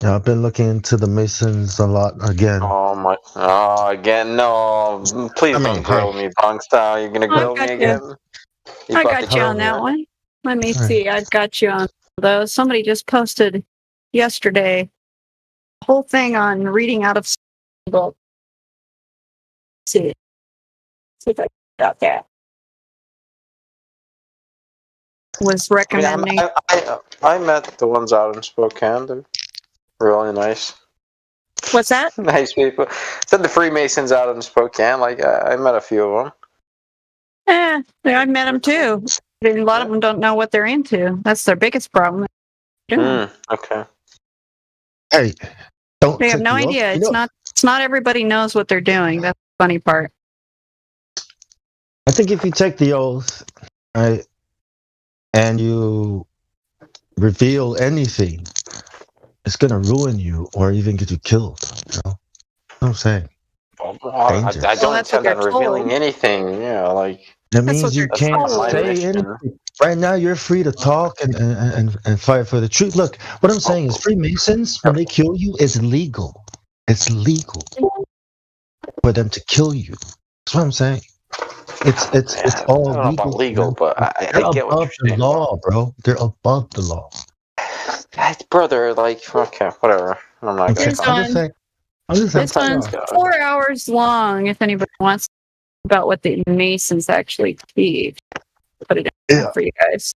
Yeah, I've been looking into the Masons a lot again. Oh my! Oh, again, no! Please don't grill me, punk style. You're gonna grill me got you. again. I got you on that one. Let me see. I've got you on those. Somebody just posted yesterday a whole thing on reading out of book. See if I got that. Was recommending. I met the ones out in Spokane. They're really nice. What's that? Nice people. Said the Freemasons out in Spokane. Like I met a few of them. Yeah, I met them too. A lot of them don't know what they're into. That's their biggest problem. Okay. Hey, don't. They have no idea. It's not everybody knows what they're doing. That's the funny part. I think if you take the oath, right, and you reveal anything, it's gonna ruin you or even get you killed. You know what I'm saying? I don't intend on revealing anything. Yeah, like that means you can't say anything. Right now, you're free to talk and fight for the truth. Look, what I'm saying is, Freemasons, when they kill you, it's legal. It's legal for them to kill you. That's what I'm saying. It's all I don't know legal. about legal, but I They're get what above you're saying. the law, bro. They're above the law. Brother, like, okay, whatever. I'm not gonna. This one- This one's 4 hours long. If anybody wants about what the Masons actually teach, put it in for you guys.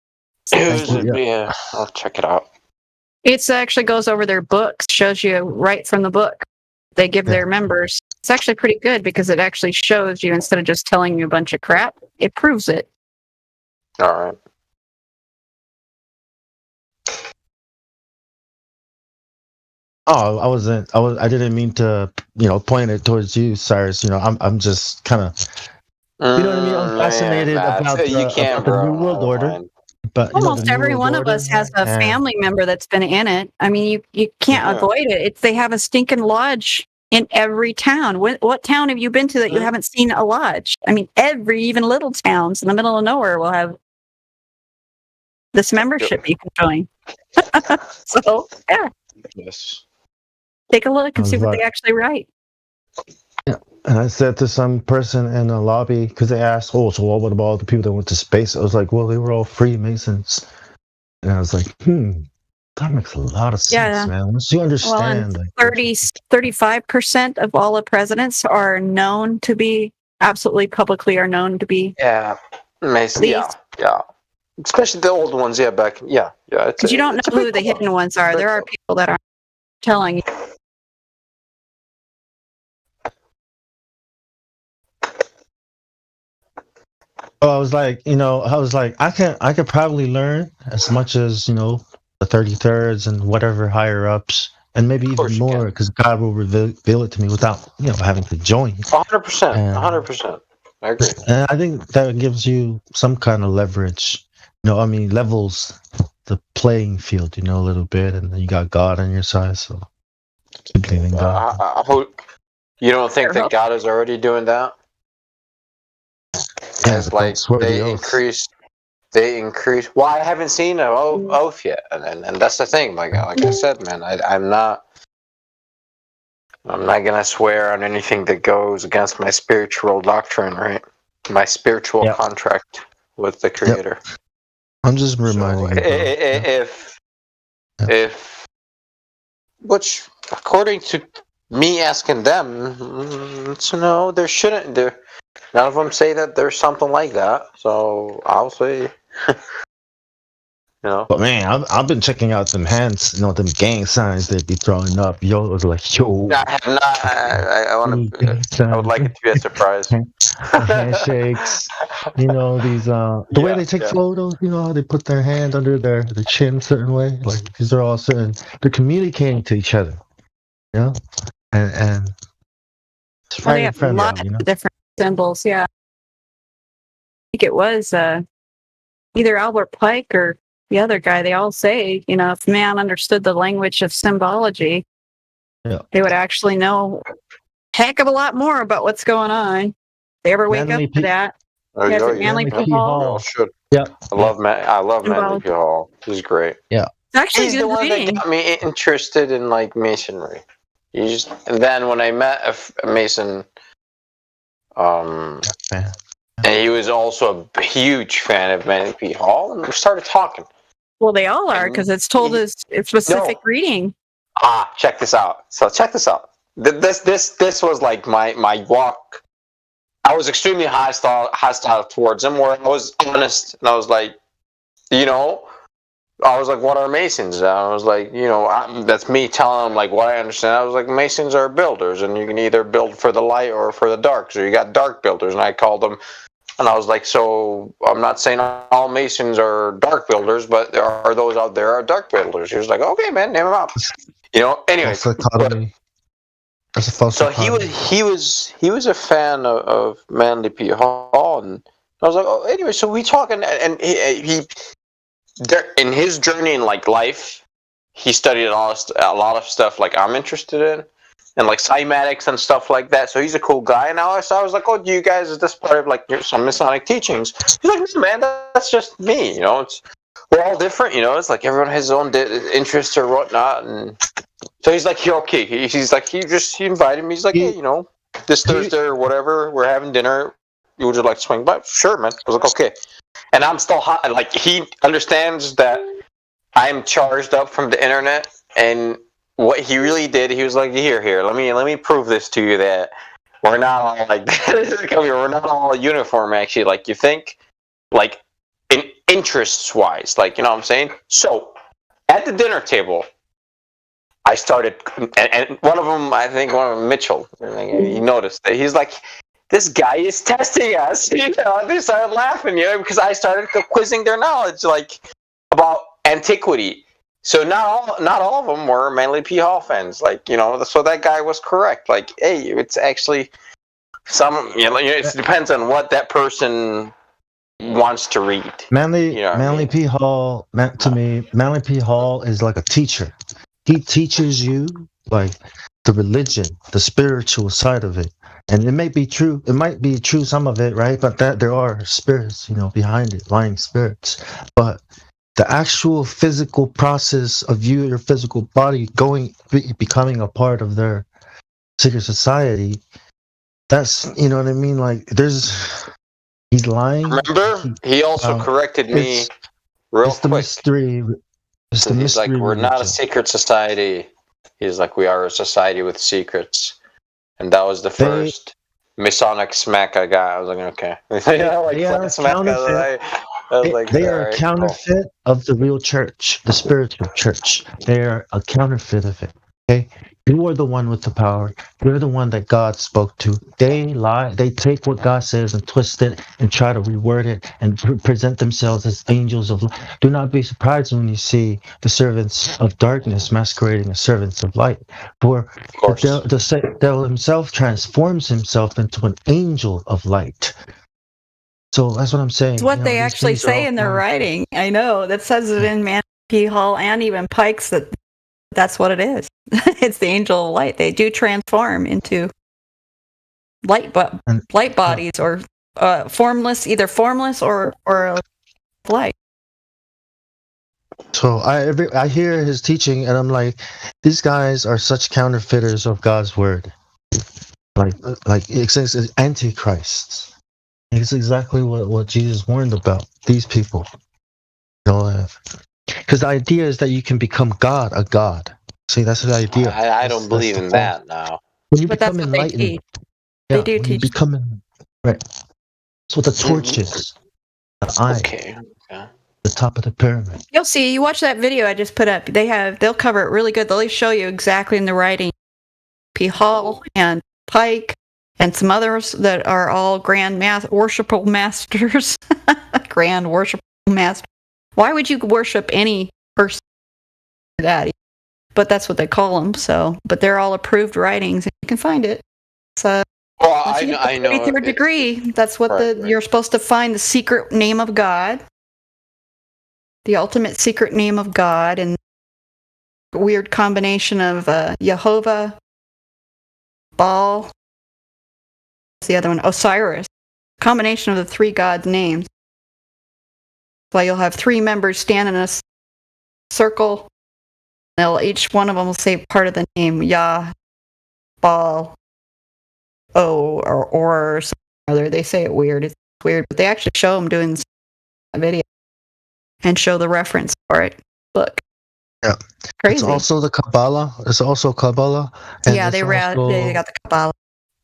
Yeah, I'll check it out. It actually goes over their books, shows you right from the book they give their members. It's actually pretty good because it actually shows you instead of just telling you a bunch of crap. It proves it. All right. Oh, I didn't mean to, point it towards you, Cyrus. I'm just kind of, you know what I mean? I'm fascinated about the New World Order. But almost every one of us has a family member that's been in it. I mean, you can't avoid it. They have a stinking lodge in every town. What town have you been to that you haven't seen a lodge? I mean, even little towns in the middle of nowhere will have this membership you can join. So, yeah. Yes. Take a look and see what they actually write. Yeah. And I said to some person in the lobby, because they asked, so what about all the people that went to space? I was like, well, they were all Freemasons. And I was like, that makes a lot of sense, man. Once you understand. Well, 35% of all the presidents are known to be, absolutely publicly are known to be. Yeah. Mason, yeah. Especially the old ones, yeah. Because you don't know who the hidden ones are. There are people that aren't telling you. Oh, I was like, I could probably learn as much as, the 33rds and whatever higher ups, and maybe even more, because God will reveal it to me without, having to join. 100%. 100%. I agree. And I think that gives you some kind of leverage. Levels the playing field, a little bit, and then you got God on your side, so keep believing God. I hope you don't think that God is already doing that? As like they increase. Well, I haven't seen an oath yet, and that's the thing. Like I said, man, I'm not gonna swear on anything that goes against my spiritual doctrine, right? My spiritual contract with the Creator. Yep. I'm just reminding you. If which, according to me asking them, there shouldn't there. None of them say that there's something like that, so I'll say You know. But man, I've been checking out them hands, them gang signs they'd be throwing up. Yo, it was like, yo. I have not. I want to. I would like it to be a surprise. The handshakes, these the way they take photos, how they put their hand under their chin a certain way, like these are all certain. They're communicating to each other, and it's Well, they very have friendly, lots of different symbols. Yeah, I think it was either Albert Pike or the other guy. They all say, if man understood the language of symbology, they would actually know a heck of a lot more about what's going on. If they ever wake up to that. Yes, Manly P. Hall. Should. Yeah. I love Manly P. Hall. He's great. Yeah. It's actually He's good the one reading. that got me interested in like masonry. And then when I met a Mason, and he was also a huge fan of Manly P. Hall, and we started talking. Well, they all are because it's told as it's specific reading. Check this out. So check this out. This was like my walk. I was extremely hostile towards him, where I was honest, and I was like, what are Masons? And I was like, that's me telling them like what I understand. I was like, Masons are builders, and you can either build for the light or for the dark. So you got dark builders, and I called them. And I was like, so I'm not saying all Masons are dark builders, but there are those out there are dark builders. He was like, okay, man, name them out. Anyway. That's a false so he was a fan of Manly P. Hall, and I was like, oh, anyway. So we talk, and he in his journey in like life, he studied a lot of stuff like I'm interested in. And like cymatics and stuff like that. So he's a cool guy. And I was like, oh, do you guys, is this part of like some Masonic teachings? He's like, no, man, that's just me. We're all different. It's like everyone has his own interests or whatnot. And so he's like, you're okay. He's like, he invited me. He's like, hey, this Thursday or whatever, we're having dinner. Would you like to swing by? Sure, man. I was like, okay. And I'm still hot. Like he understands that I'm charged up from the internet, and what he really did, he was like, here, let me prove this to you that we're not all like we're not all uniform actually, like you think, like in interests wise, like what I'm saying. So at the dinner table, I started, and one of them, Mitchell, he noticed that he's like, this guy is testing us. They started laughing, because I started quizzing their knowledge, like about antiquity. So not all of them were Manly P. Hall fans, like so that guy was correct. Like, hey, it's actually some, it depends on what that person wants to read. Manly P. Hall, to me, Manly P. Hall is like a teacher. He teaches you like the religion, the spiritual side of it, and it may be true. It might be true, some of it, right? But that there are spirits, behind it, lying spirits, but the actual physical process of your physical body becoming a part of their secret society, that's, what I mean? Like, he's lying. Remember? He also corrected me real quick. Mystery. He's like, we're not a secret society. He's like, we are a society with secrets. And that was the first Masonic smack I got. I was like, okay. They are a counterfeit of the real church, the spiritual church. They are a counterfeit of it. Okay, you are the one with the power. You're the one that God spoke to. They lie. They take what God says and twist it and try to reword it and present themselves as angels of light. Do not be surprised when you see the servants of darkness masquerading as servants of light. For the devil himself transforms himself into an angel of light. So that's what I'm saying. It's what they actually say in their writing. I know that says it in Manly P. Hall and even Pike's that's what it is. It's the angel of light. They do transform into light bodies or formless, either formless or light. So I hear his teaching and I'm like, these guys are such counterfeiters of God's word. Like it says antichrists. It's exactly what Jesus warned about. These people. Because the idea is that you can become a god. See, that's the idea. I don't believe in that now. When you become enlightened, they do teach. Right. That's what the torch is. The eye. Okay. the top of the pyramid. You'll see. You watch that video I just put up. They'll cover it really good. They'll show you exactly in the writing. P. Hall and Pike and some others that are all worshipful masters. Grand worshipful master. Why would you worship any person like that? But that's what they call them. So, but they're all approved writings. You can find it. So, well, I know. 33rd degree. That's what you're supposed to find the secret name of God, the ultimate secret name of God, and weird combination of Jehovah, Baal. What's the other one? Osiris. Combination of the three gods' names. So you'll have three members stand in a circle. Each one of them will say part of the name, Yah, Baal, or something other. They say it weird. It's weird, but they actually show them doing a video and show the reference for it. Look. Yeah. Crazy. It's also the Kabbalah. It's also Kabbalah. Yeah, they got the Kabbalah.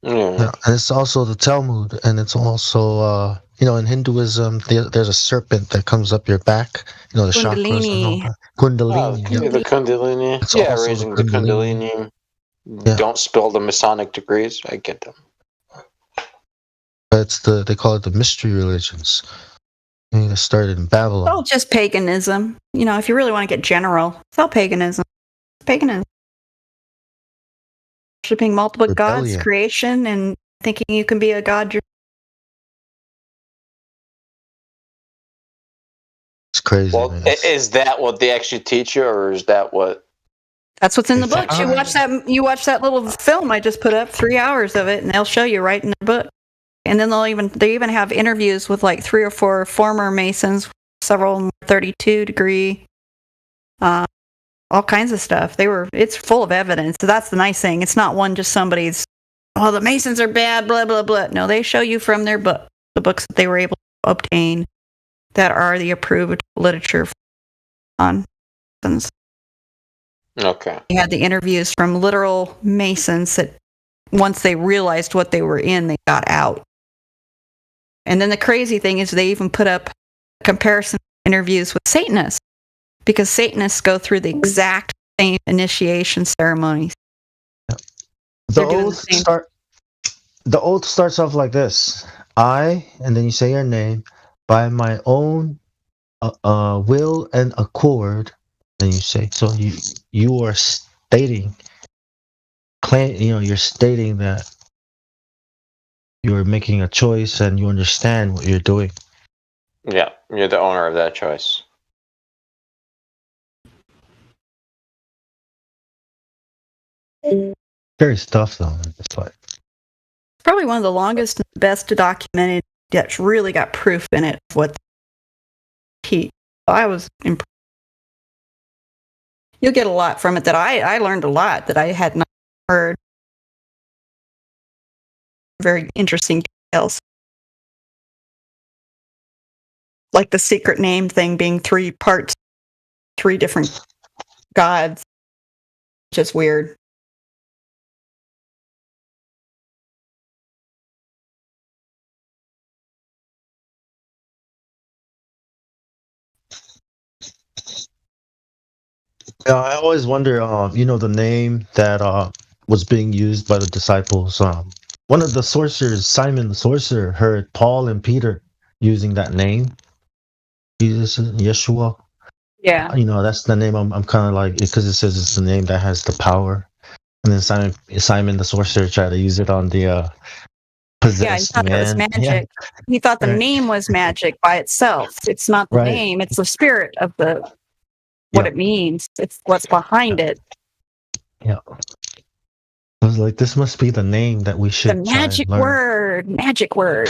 Yeah, and it's also the Talmud, and it's also in Hinduism there's a serpent that comes up your back. The chakras and all that. Kundalini. Oh, the Kundalini. It's Yeah, also raising the Kundalini. Yeah. Don't spill the Masonic degrees. I get them. They call it the mystery religions. It started in Babylon. It's all just paganism. If you really want to get general, it's all paganism. It's paganism. Worshipping multiple gods, creation, and thinking you can be a god. It's crazy. Well, is that what they actually teach you, or is that what? That's what's in the books. You watch that little film I just put up, 3 hours of it, and they'll show you right in the book. And then they even have interviews with like 3 or 4 former Masons, several 32 degree, all kinds of stuff. It's full of evidence. So that's the nice thing. It's not just somebody's, the Masons are bad, blah, blah, blah. No, they show you from their book, the books that they were able to obtain that are the approved literature on Masons. Okay. They had the interviews from literal Masons that once they realized what they were in, they got out. And then the crazy thing is they even put up comparison interviews with Satanists, because Satanists go through the exact same initiation ceremonies. The oath starts off like this: I, and then you say your name, by my own will and accord. Then you say, so you are stating, you're stating that you're making a choice and you understand what you're doing. Yeah, you're the owner of that choice. Scary stuff, though. It's like probably one of the longest and best documented that's really got proof in it of what I was impressed. You'll get a lot from it that I learned a lot that I had not heard. Very interesting details. Like the secret name thing being 3 parts, 3 different gods. Just weird. Yeah, I always wonder, the name that was being used by the disciples. One of the sorcerers, Simon the sorcerer, heard Paul and Peter using that name. Jesus, Yeshua. Yeah. That's the name I'm kind of like, because it says it's the name that has the power. And then Simon the sorcerer tried to use it on the possessed he thought it was man. magic. Yeah. He thought the name was magic by itself. It's not the name, it's the spirit of what it means. It's what's behind it. Yeah. I was like, this must be the name that we should. The magic word. Magic word.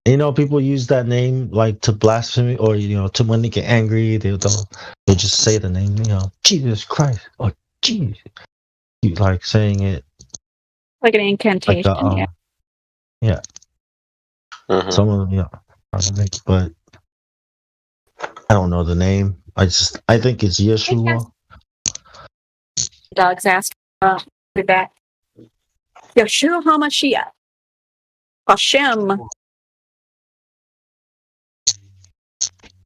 People use that name like to blaspheme, or to when they get angry, they'll just say the name. Jesus Christ, or Jesus. You like saying it like an incantation. Like yeah. Mm-hmm. Some of them, but I don't know the name. I think it's Yeshua. Dog's asked. Be back. Yeshua HaMashiach. Hashem.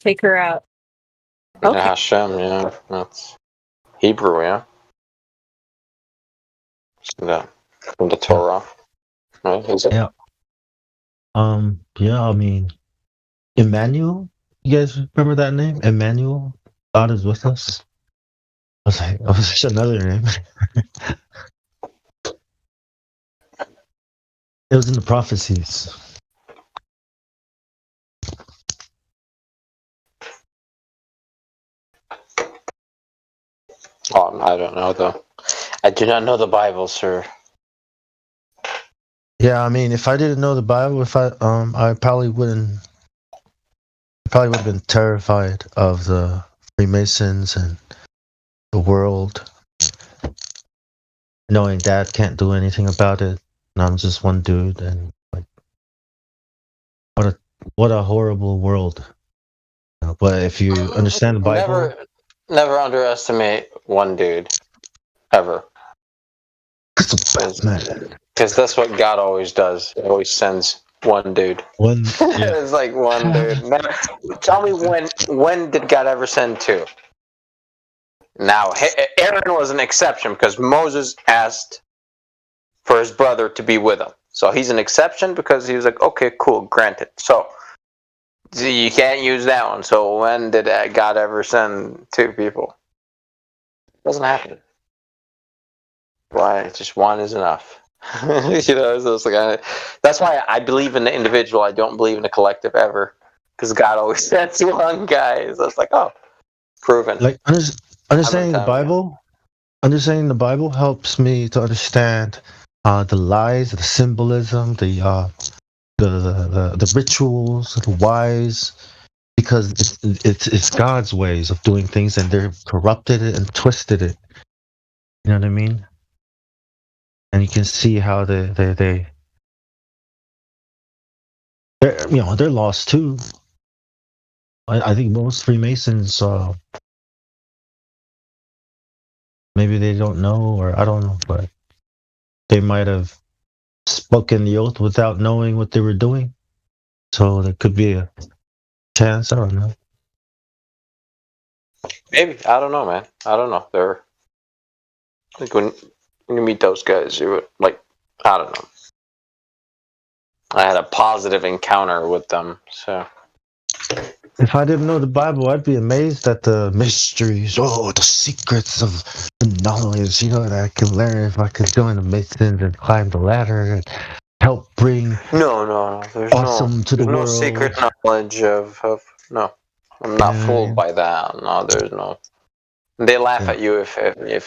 take her out. Okay. Hashem, yeah, that's Hebrew, yeah. From the Torah, right? Is it? Yeah. Yeah, I mean, Emmanuel. You guys remember that name? Emmanuel. God is with us. I was like, oh, that's another name. It was in the prophecies. Oh, I don't know though. I do not know the Bible, sir. Yeah, I mean, if I didn't know the Bible, I probably wouldn't. I probably would have been terrified of the Freemasons and the world, knowing Dad can't do anything about it, and I'm just one dude, and like, what a horrible world. But if you understand the Bible, Never underestimate one dude, ever. Because that's what God always does. He always sends one dude. It's like one dude. Tell me when did God ever send two? Now, Aaron was an exception because Moses asked for his brother to be with him. So he's an exception because he was like, okay, cool, granted. So you can't use that one. So when did God ever send two people? It doesn't happen. Why? Just one is enough. It's like that's why I believe in the individual. I don't believe in the collective ever, because God always sends one guy. So it's like, oh, proven. Like understanding the Bible. Understanding the Bible helps me to understand the lies, the symbolism, the rituals, the whys, because it's God's ways of doing things, and they're corrupted it and twisted it. You know what I mean? And you can see how they're lost too. I think most Freemasons, maybe they don't know, or I don't know, but they might have spoken the oath without knowing what they were doing. So there could be a chance. I don't know. Maybe. I don't know, man. I don't know. They're like when you meet those guys, you would like, I don't know. I had a positive encounter with them, so. If I didn't know the Bible, I'd be amazed at the mysteries, the secrets of the knowledge, that I could learn if I could join the Masons and climb the ladder and help bring No. There's no secret knowledge of no. I'm not fooled by that. No, there's no. They laugh at you if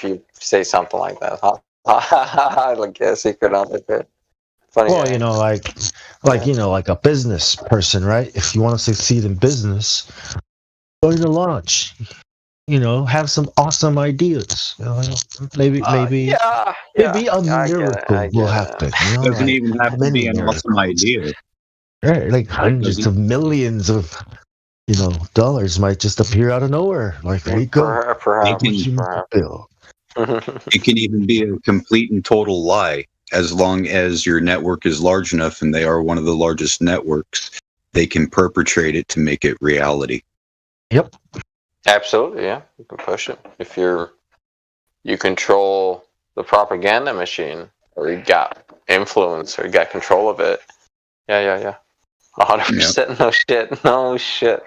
you say something like that. Like a secret knowledge. Funny. Well, like a business person, right? If you want to succeed in business, go to launch. Have some awesome ideas. Maybe a miracle will happen. Doesn't even have to be an awesome idea. Right, like hundreds of millions of dollars might just appear out of nowhere. Like, there you go. It can even be a complete and total lie. As long as your network is large enough, and they are one of the largest networks, they can perpetrate it to make it reality. Yep. Absolutely, yeah. You can push it. If you control the propaganda machine, or you got influence, or you got control of it. Yeah. 100%. No shit.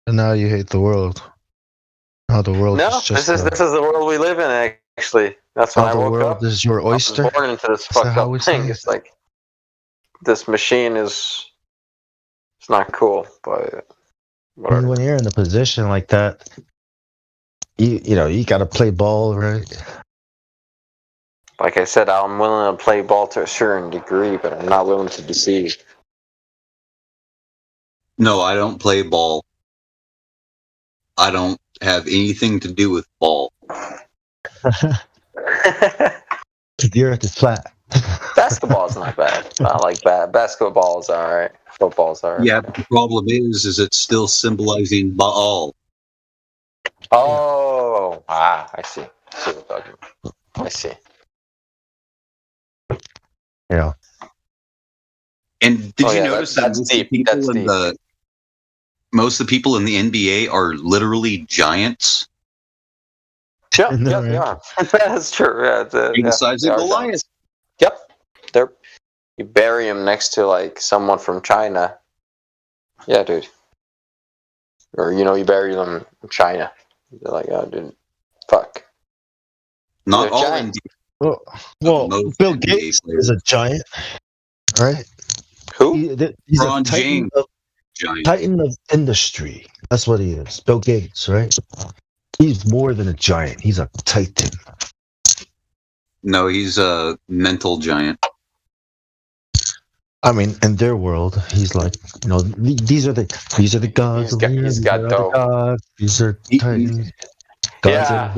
And now you hate the world. How the world is just... this is the world we live in, actually. That's when I woke up. The world is your oyster? I was born into this fucked up thing. It's like, this machine it's not cool, but whatever. When you're in a position like that, you got to play ball, right? Like I said, I'm willing to play ball to a certain degree, but I'm not willing to deceive. No, I don't play ball. I don't have anything to do with ball. The earth is flat. Basketball's not bad. I like basketball's alright. Football's alright. Yeah, but the problem is it's still symbolizing Baal. Oh, I see. I see what you're talking about. I see. Yeah. And did you notice that most people most of the people in the NBA are literally giants. Yeah, they are. That's true. Yeah, The size of Goliath. Yep, you bury him next to like someone from China. Yeah, dude. Or you bury them in China. They're like, oh, dude, fuck. Not They're all giants. Well, most Bill NBA Gates players. is a giant, right? Who? He's Ron a titan James. of, Giant. titan of industry. That's what he is. Bill Gates, right? He's more than a giant. He's a titan. No, he's a mental giant. I mean, in their world, he's like, these are the gods. He's got dough. Gods. These are titans. Yeah,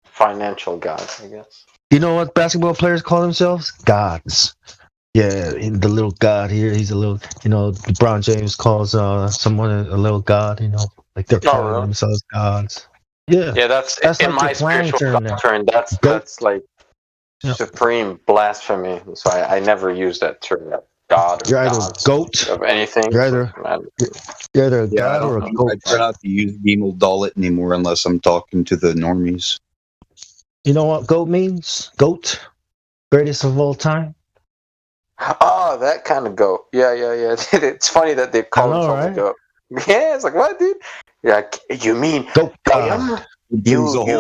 financial gods, I guess. You know what basketball players call themselves? Gods. Yeah, the little god here. He's a little. LeBron James calls someone a little god. Like they're calling themselves gods. Yeah. Yeah, that's in like my your slang spiritual term now. doctrine. That's like supreme blasphemy. So I never use that term, God or You're either gods goat of anything. You're either a god or a goat. I try not to use Gimel Dalit anymore unless I'm talking to the normies. You know what goat means? Goat, greatest of all time. Oh, that kind of goat. Yeah. It's funny that they call themselves a goat. Yeah, it's like, what, dude? Yeah, you mean goyim? You're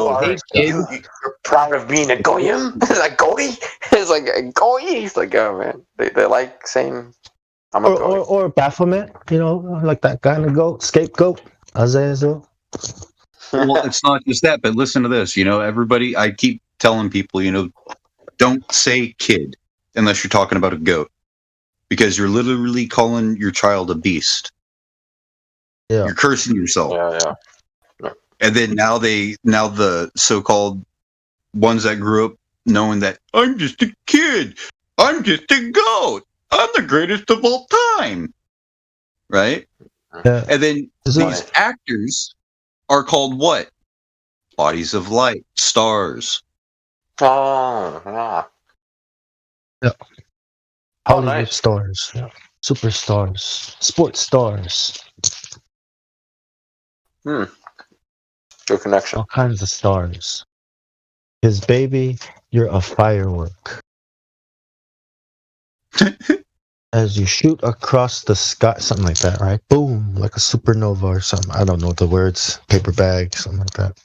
proud of being a goyim? Like goy? It's like a goy. It's like, oh man, they like saying I'm a goy. Or Baphomet. Like that kind of goat, scapegoat, Azazel. Well, it's not just that, but listen to this. Everybody, I keep telling people, don't say kid unless you're talking about a goat, because you're literally calling your child a beast. Yeah. You're cursing yourself. Yeah. And then now the so-called ones that grew up knowing that I'm just a kid, I'm just a goat, I'm the greatest of all time, right? Yeah. And then these actors are called what? Bodies of light, stars. Oh, yeah. Yeah. Hollywood stars, superstars, sports stars. Good connection. All kinds of stars. His baby, you're a firework. As you shoot across the sky, something like that, right? Boom, like a supernova or something. I don't know the words. Paper bag, something like that.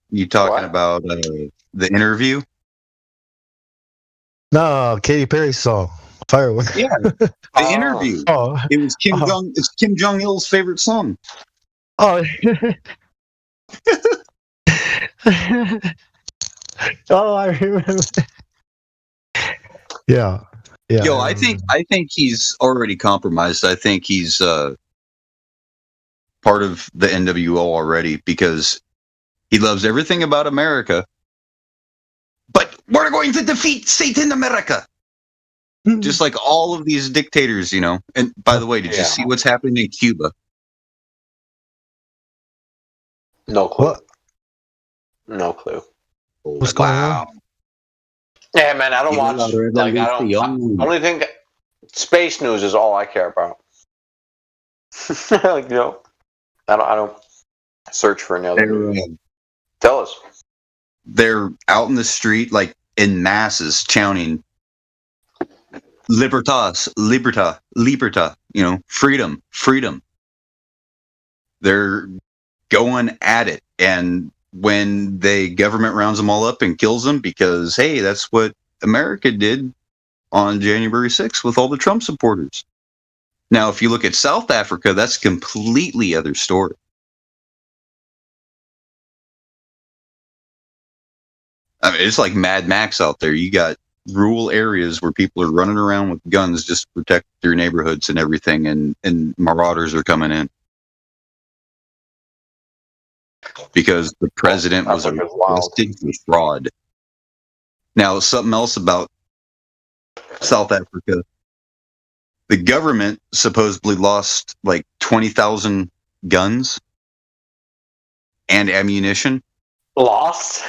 You talking about the interview? No, Katy Perry's song, Firework. Yeah, the interview. Oh. It was It's Kim Jong Il's favorite song. Oh. Oh, I remember. Yeah. Yo, I think he's already compromised. I think he's part of the NWO already, because he loves everything about America. But we're going to defeat Satan America. Just like all of these dictators, And by the way, did you see what's happening in Cuba? No clue. What? No clue. What's going on? Yeah, man, I don't watch. Only thing, space news is all I care about. I don't search for any other news. Tell us. They're out in the street, like in masses, chanting "Libertas, liberta, liberta." Freedom, freedom. They're going at it, and when the government rounds them all up and kills them, because hey, that's what America did on January 6th with all the Trump supporters. Now, if you look at South Africa, that's a completely other story. I mean, it's like Mad Max out there. You got rural areas where people are running around with guns just to protect their neighborhoods and everything, and marauders are coming in. Because the president was arrested for fraud. Now, something else about South Africa. The government supposedly lost like 20,000 guns and ammunition. Lost?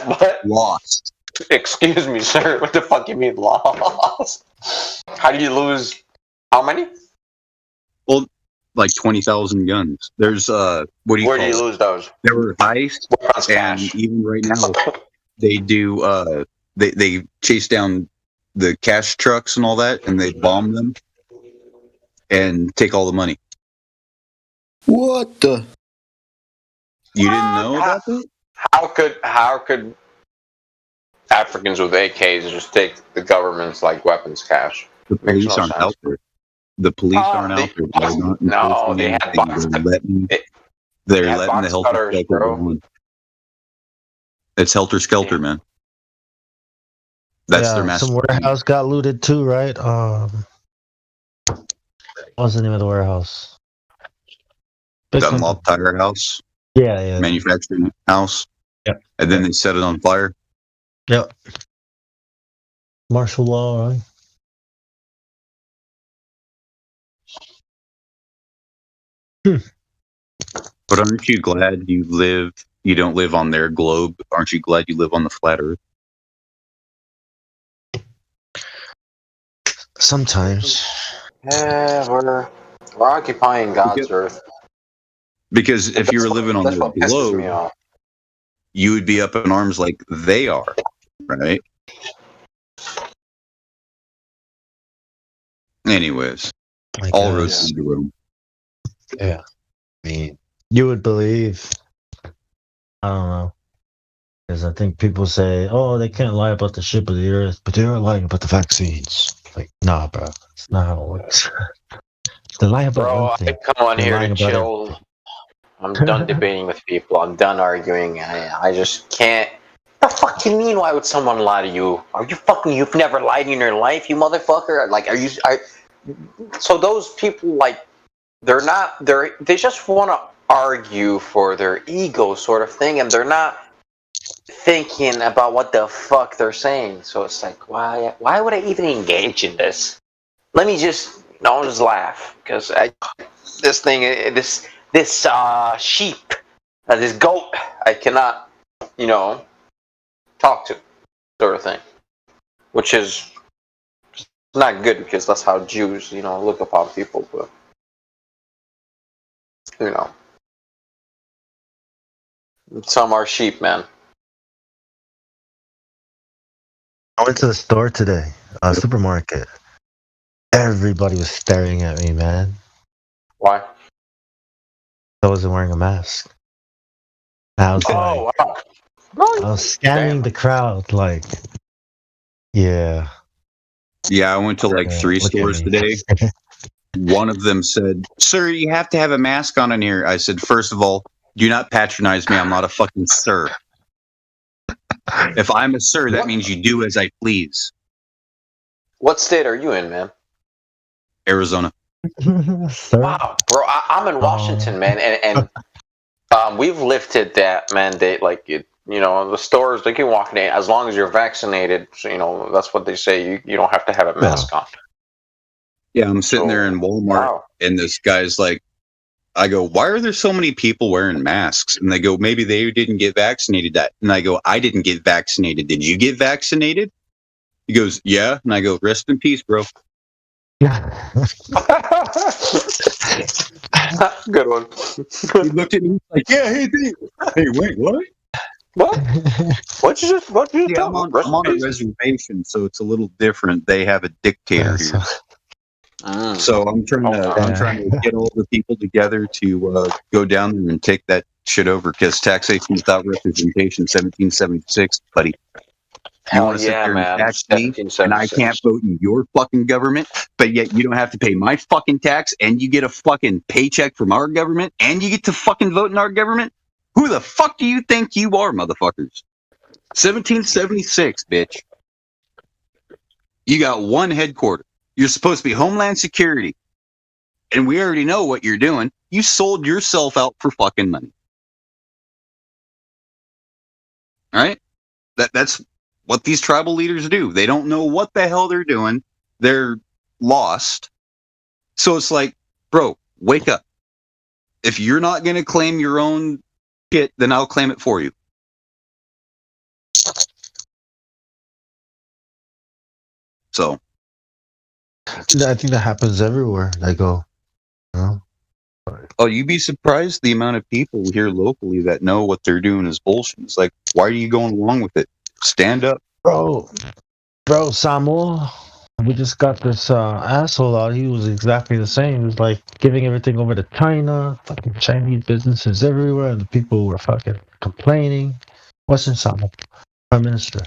What? Lost. Excuse me, sir. What the fuck you mean lost? How do you lose? How many? Well, like 20,000 guns. There's what do you Where call do you it? lose those? There were heists, Weapons and cache. even right now they do. They chase down the cash trucks and all that, and they bomb them and take all the money. What the? You didn't know about that? How could Africans with AKs just take the government's like weapons cache? The Makes police no aren't sense. out there. The police aren't out there. They're not No, they enforcing had anything. box. They're had letting the box helter cutters, skelter bro. go on. It's helter skelter, man. That's their master. Some warehouse got looted too, right? What was the name of the warehouse? Dunlop Tire House. Yeah. Manufacturing house. Yep. And then they set it on fire. Yep. Martial law, right? But aren't you glad you don't live on their globe? Aren't you glad you live on the flat earth? Sometimes. Yeah, we're occupying God's earth. Because if you were living on That's their what pisses me globe, off. you would be up in arms like they are, right? Anyways, all roads lead to Rome. Yeah. I mean, you would believe. I don't know. Because I think people say, oh, they can't lie about the shape of the earth, but they are lying about the vaccines. Like, nah, bro. That's not how it works. They lie about Bro, one I thing. come on They're here lying to about chill. I'm done debating with people. I'm done arguing. I just can't. What the fuck do you mean? Why would someone lie to you? Are you fucking? You've never lied in your life, you motherfucker. Like, are you? So those people, like, they just want to argue for their ego, sort of thing, and they're not thinking about what the fuck they're saying. So it's like, why would I even engage in this? Let me just, I'll just laugh because this sheep, this goat, I cannot, talk to, sort of thing, which is not good because that's how Jews, look upon people. But some are sheep, man. I went to the store today, supermarket. Everybody was staring at me, man. Why? I wasn't wearing a mask. I was wow. I was scanning the crowd, like, yeah. Yeah, I went to like 3 stores today. One of them said, "Sir, you have to have a mask on in here." I said, "First of all, do not patronize me. I'm not a fucking sir. If I'm a sir, that means you do as I please." What state are you in, man? Arizona. Wow, bro, I'm in Washington, man, and we've lifted that mandate. Like, the stores, they can walk in as long as you're vaccinated. So, that's what they say. You don't have to have a mask on. Yeah, I'm sitting there in Walmart, and this guy's like, I go, "Why are there so many people wearing masks?" And they go, "Maybe they didn't get vaccinated." And I go, "I didn't get vaccinated. Did you get vaccinated?" He goes, "Yeah." And I go, "Rest in peace, bro." Good one. He looked at me like, "Yeah, hey, wait, what? What? What you Yeah, I'm on a reservation, so it's a little different. They have a dictator here. So I'm trying to get all the people together to go down there and take that shit over, because taxation without representation, 1776, buddy. You want to sit there and tax me, and I can't vote in your fucking government, but yet you don't have to pay my fucking tax, and you get a fucking paycheck from our government, and you get to fucking vote in our government? Who the fuck do you think you are, motherfuckers? 1776, bitch. You got one headquarter. You're supposed to be Homeland Security, and we already know what you're doing. You sold yourself out for fucking money. All right? That's what these tribal leaders do. They don't know what the hell they're doing. They're lost. So it's like, bro, wake up. If you're not going to claim your own shit, then I'll claim it for you. So I think that happens everywhere. They go, Oh, you'd be surprised the amount of people here locally that know what they're doing is bullshit. It's like, why are you going along with it? Stand up. Bro, Samuel, we just got this asshole out. He was exactly the same. He was like giving everything over to China, fucking Chinese businesses everywhere, and the people were fucking complaining. Western Samuel, Prime Minister.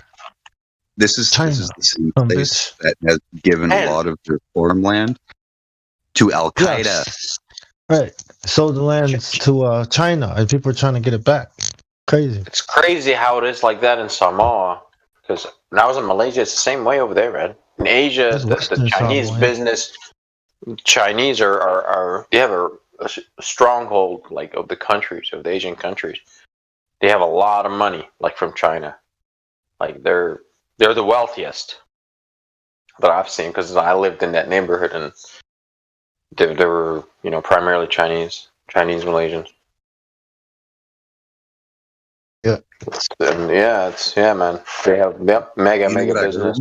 This is the same place that has given a lot of their farmland to Al Qaeda. Yes. Right. Sold the lands to China, and people are trying to get it back. Crazy. It's crazy how it is like that in Samoa. Because when I was in Malaysia, it's the same way over there, man. In Asia, the Chinese business, Chinese they have a stronghold like of the countries, of the Asian countries. They have a lot of money, like from China. Like they're the wealthiest that I've seen, because I lived in that neighborhood, and they were, primarily Chinese Malaysians. Yeah. Man. They have mega business.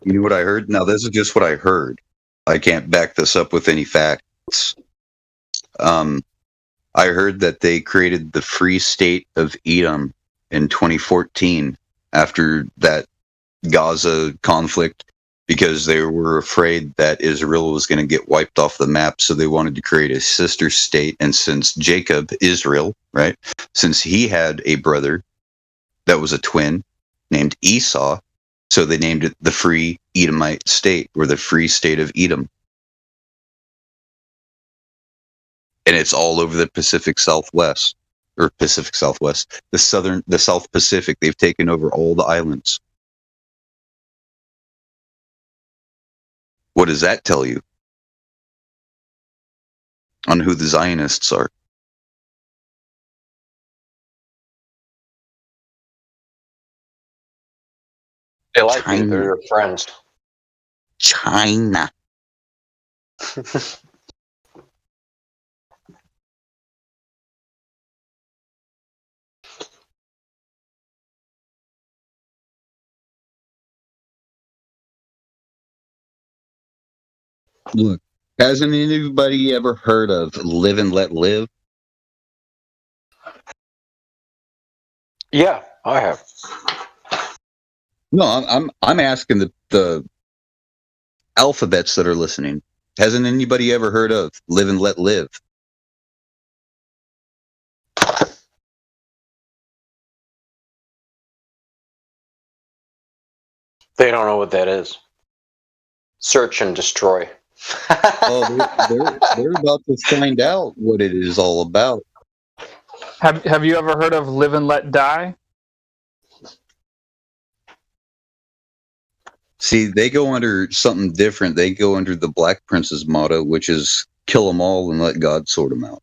You know what I heard? Now, this is just what I heard. I can't back this up with any facts. I heard that they created the Free State of Edom in 2014 after that Gaza conflict, because they were afraid that Israel was going to get wiped off the map, so they wanted to create a sister state. And since Jacob, Israel, right, since he had a brother that was a twin named Esau, so they named it the Free Edomite State, or the Free State of Edom. And it's all over the Pacific Southwest, the South Pacific. They've taken over all the islands. What does that tell you on who the Zionists are? They like you. They're your friends. China. Look, hasn't anybody ever heard of Live and Let Live? Yeah, I have. No, I'm asking the alphabets that are listening. Hasn't anybody ever heard of Live and Let Live? They don't know what that is. Search and destroy. They're about to find out what it is all about. Have you ever heard of Live and Let Die? See, they go under something different. They go under the Black Prince's motto, which is kill them all and let God sort them out.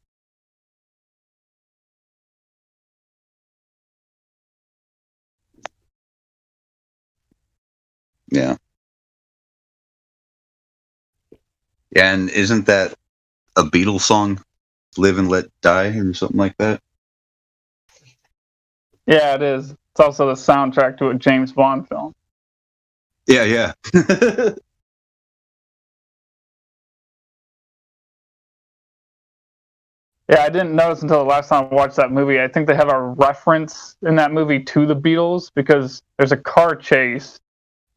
Yeah. And isn't that a Beatles song? Live and Let Die, or something like that? Yeah, it is. It's also the soundtrack to a James Bond film. Yeah. Yeah, I didn't notice until the last time I watched that movie. I think they have a reference in that movie to the Beatles, because there's a car chase,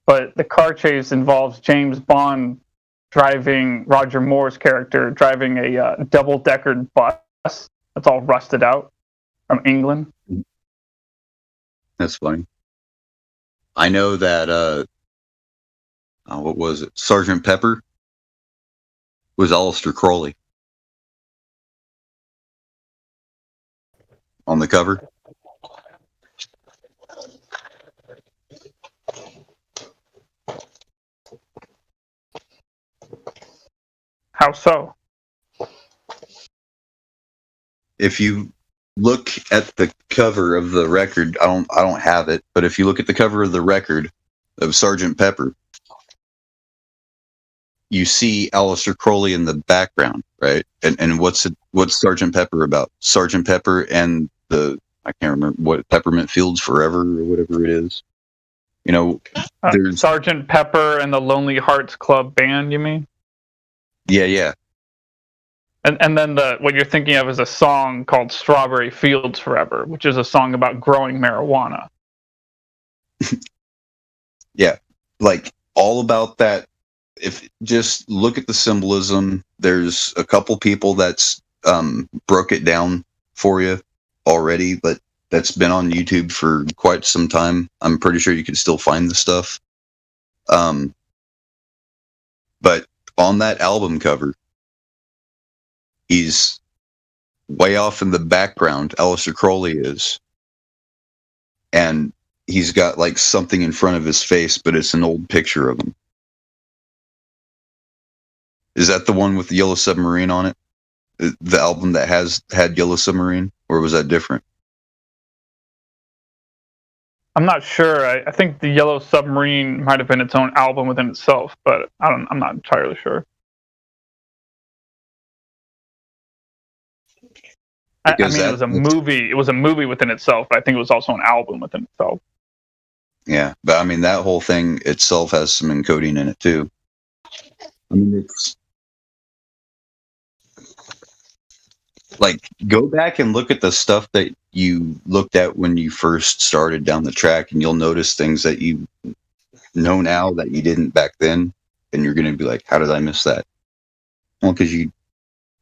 but the car chase involves James Bond driving Roger Moore's character, driving a double-decker bus that's all rusted out from England. That's funny. I know that, what was it? Sergeant Pepper was Aleister Crowley on the cover. How so? If you look at the cover of the record, I don't have it, but if you look at the cover of the record of Sergeant Pepper, you see Aleister Crowley in the background, right? And what's Sergeant Pepper about? Sergeant Pepper and I can't remember what, Peppermint Fields Forever or whatever it is. There's Sergeant Pepper and the Lonely Hearts Club Band, you mean? Yeah. And then what you're thinking of is a song called Strawberry Fields Forever, which is a song about growing marijuana. Yeah, like all about that. If just look at the symbolism, there's a couple people that's broke it down for you already, but that's been on YouTube for quite some time. I'm pretty sure you can still find the stuff. But on that album cover, he's way off in the background. Aleister Crowley is, and he's got like something in front of his face, but it's an old picture of him. Is that the one with the Yellow Submarine on it? The album that had Yellow Submarine, or was that different? I'm not sure. I think the Yellow Submarine might have been its own album within itself, but I'm not entirely sure. I mean, it was a movie. It was a movie within itself, but I think it was also an album within itself. Yeah, but I mean, that whole thing itself has some encoding in it too. I mean, it's like, go back and look at the stuff that you looked at when you first started down the track, and you'll notice things that you know now that you didn't back then, and you're going to be like, how did I miss that? Well, because you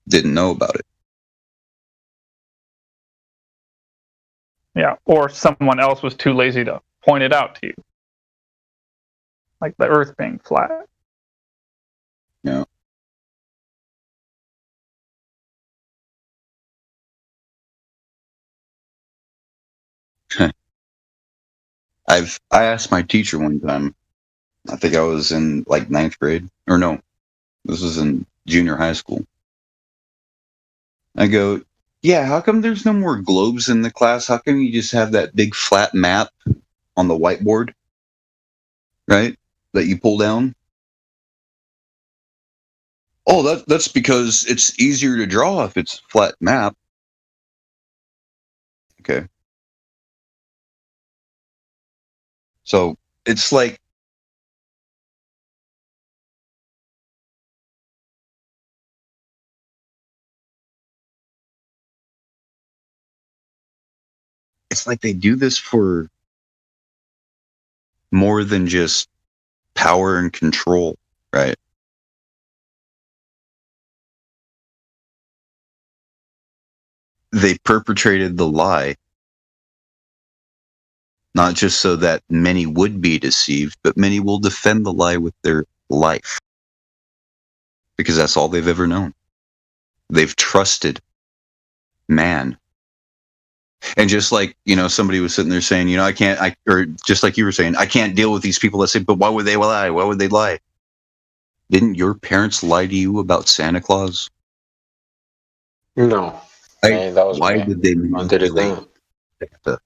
didn't know about it. Yeah, or someone else was too lazy to point it out to you. Like the Earth being flat. Yeah. I asked my teacher one time, I think I was in like 9th grade, or no, this was in junior high school. I go, yeah, how come there's no more globes in the class? How come you just have that big flat map on the whiteboard, right, that you pull down? Oh, that's because it's easier to draw if it's a flat map. Okay. So it's like, they do this for more than just power and control, right? They perpetrated the lie, not just so that many would be deceived, but many will defend the lie with their life. Because that's all they've ever known. They've trusted man. And just like, somebody was sitting there saying, or just like you were saying, I can't deal with these people that say, but why would they lie? Why would they lie? Didn't your parents lie to you about Santa Claus? No. That was why me. did they manipulate Santa?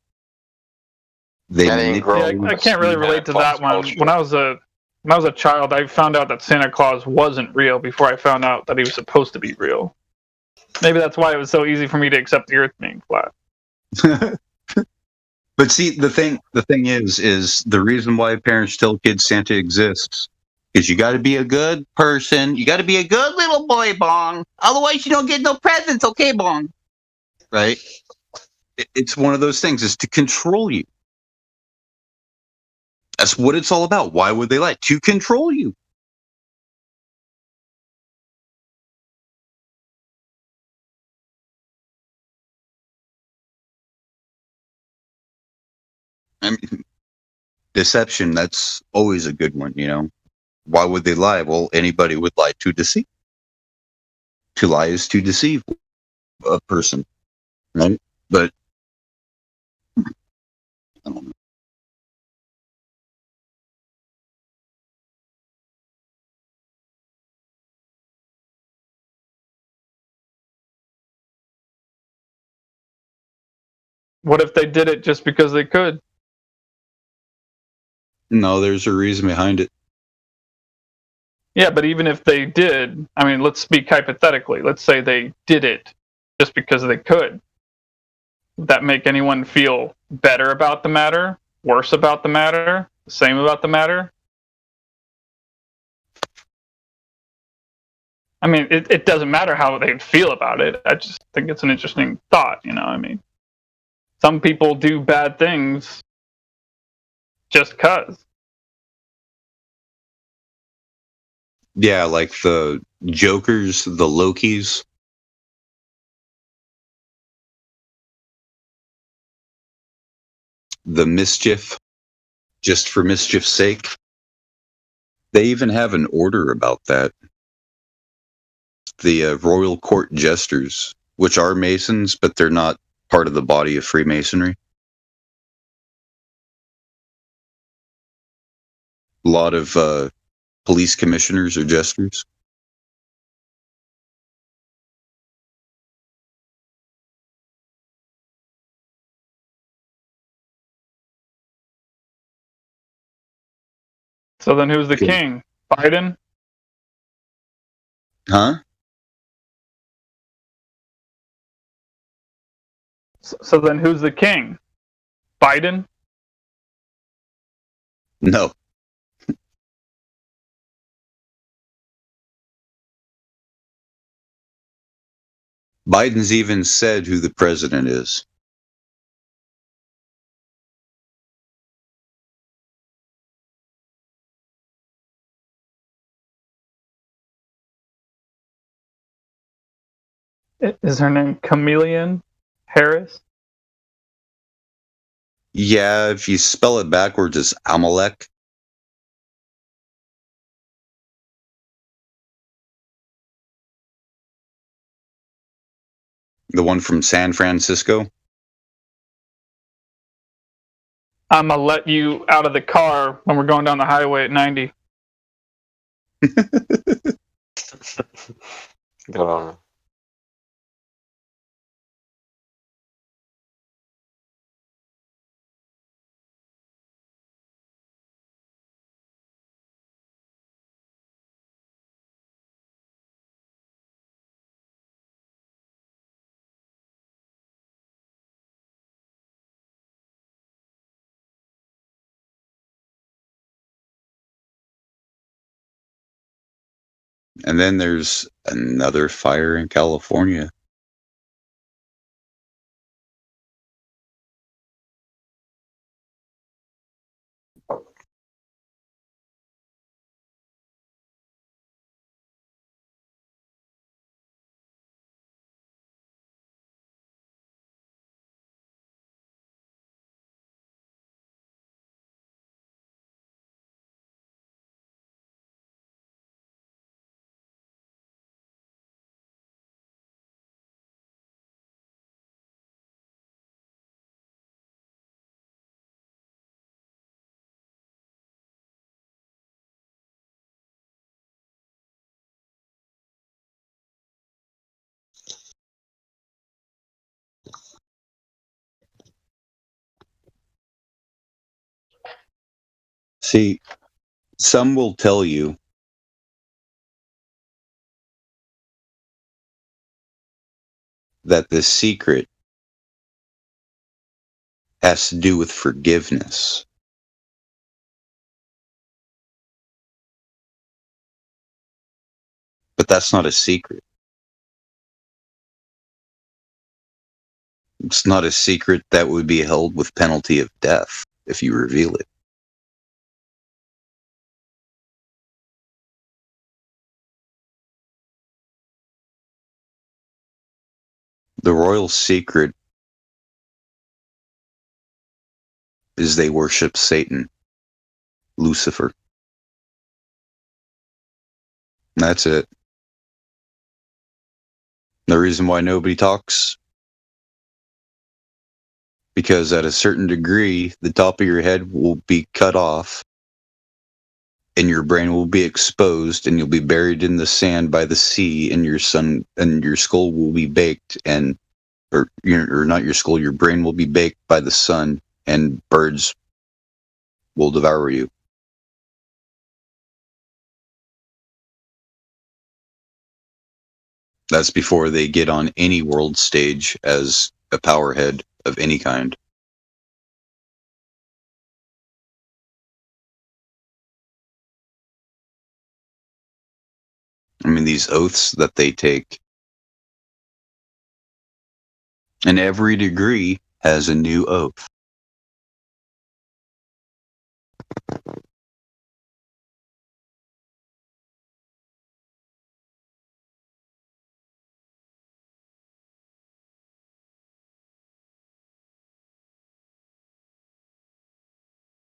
I can't really relate to that one. When I was a child, I found out that Santa Claus wasn't real before I found out that he was supposed to be real. Maybe that's why it was so easy for me to accept the Earth being flat. But see, the thing is the reason why parents tell kids Santa exists is you got to be a good person. You got to be a good little boy, Bong. Otherwise, you don't get no presents, okay, Bong? Right? It's one of those things, is to control you. That's what it's all about. Why would they lie? To control you. I mean, deception, that's always a good one, Why would they lie? Well, anybody would lie to deceive. To lie is to deceive a person, right? But I don't know. What if they did it just because they could? No, there's a reason behind it. Yeah, but even if they did, I mean, let's speak hypothetically. Let's say they did it just because they could. Would that make anyone feel better about the matter? Worse about the matter? The same about the matter? I mean, it doesn't matter how they feel about it. I just think it's an interesting thought, you know what I mean? Some people do bad things just cuz. Yeah, like the Jokers, the Lokis. The Mischief, just for mischief's sake. They even have an order about that. The Royal Court Jesters, which are Masons, but they're not part of the body of Freemasonry. A lot of police commissioners are jesters. So then who's the king? Biden? Huh? So then who's the king? Biden? No. Biden's even said who the president is. Is her name Chameleon Harris? Yeah, if you spell it backwards, it's Amalek. The one from San Francisco. I'm gonna let you out of the car when we're going down the highway at 90. Go on. And then there's another fire in California. See, some will tell you that the secret has to do with forgiveness. But that's not a secret. It's not a secret that would be held with penalty of death if you reveal it. The royal secret is they worship Satan, Lucifer. That's it. The reason why nobody talks, because at a certain degree, the top of your head will be cut off and your brain will be exposed and you'll be buried in the sand by the sea and your skull will be baked or not your skull, your brain will be baked by the sun and birds will devour you. That's before they get on any world stage as a powerhead of any kind. I mean, these oaths that they take. And every degree has a new oath.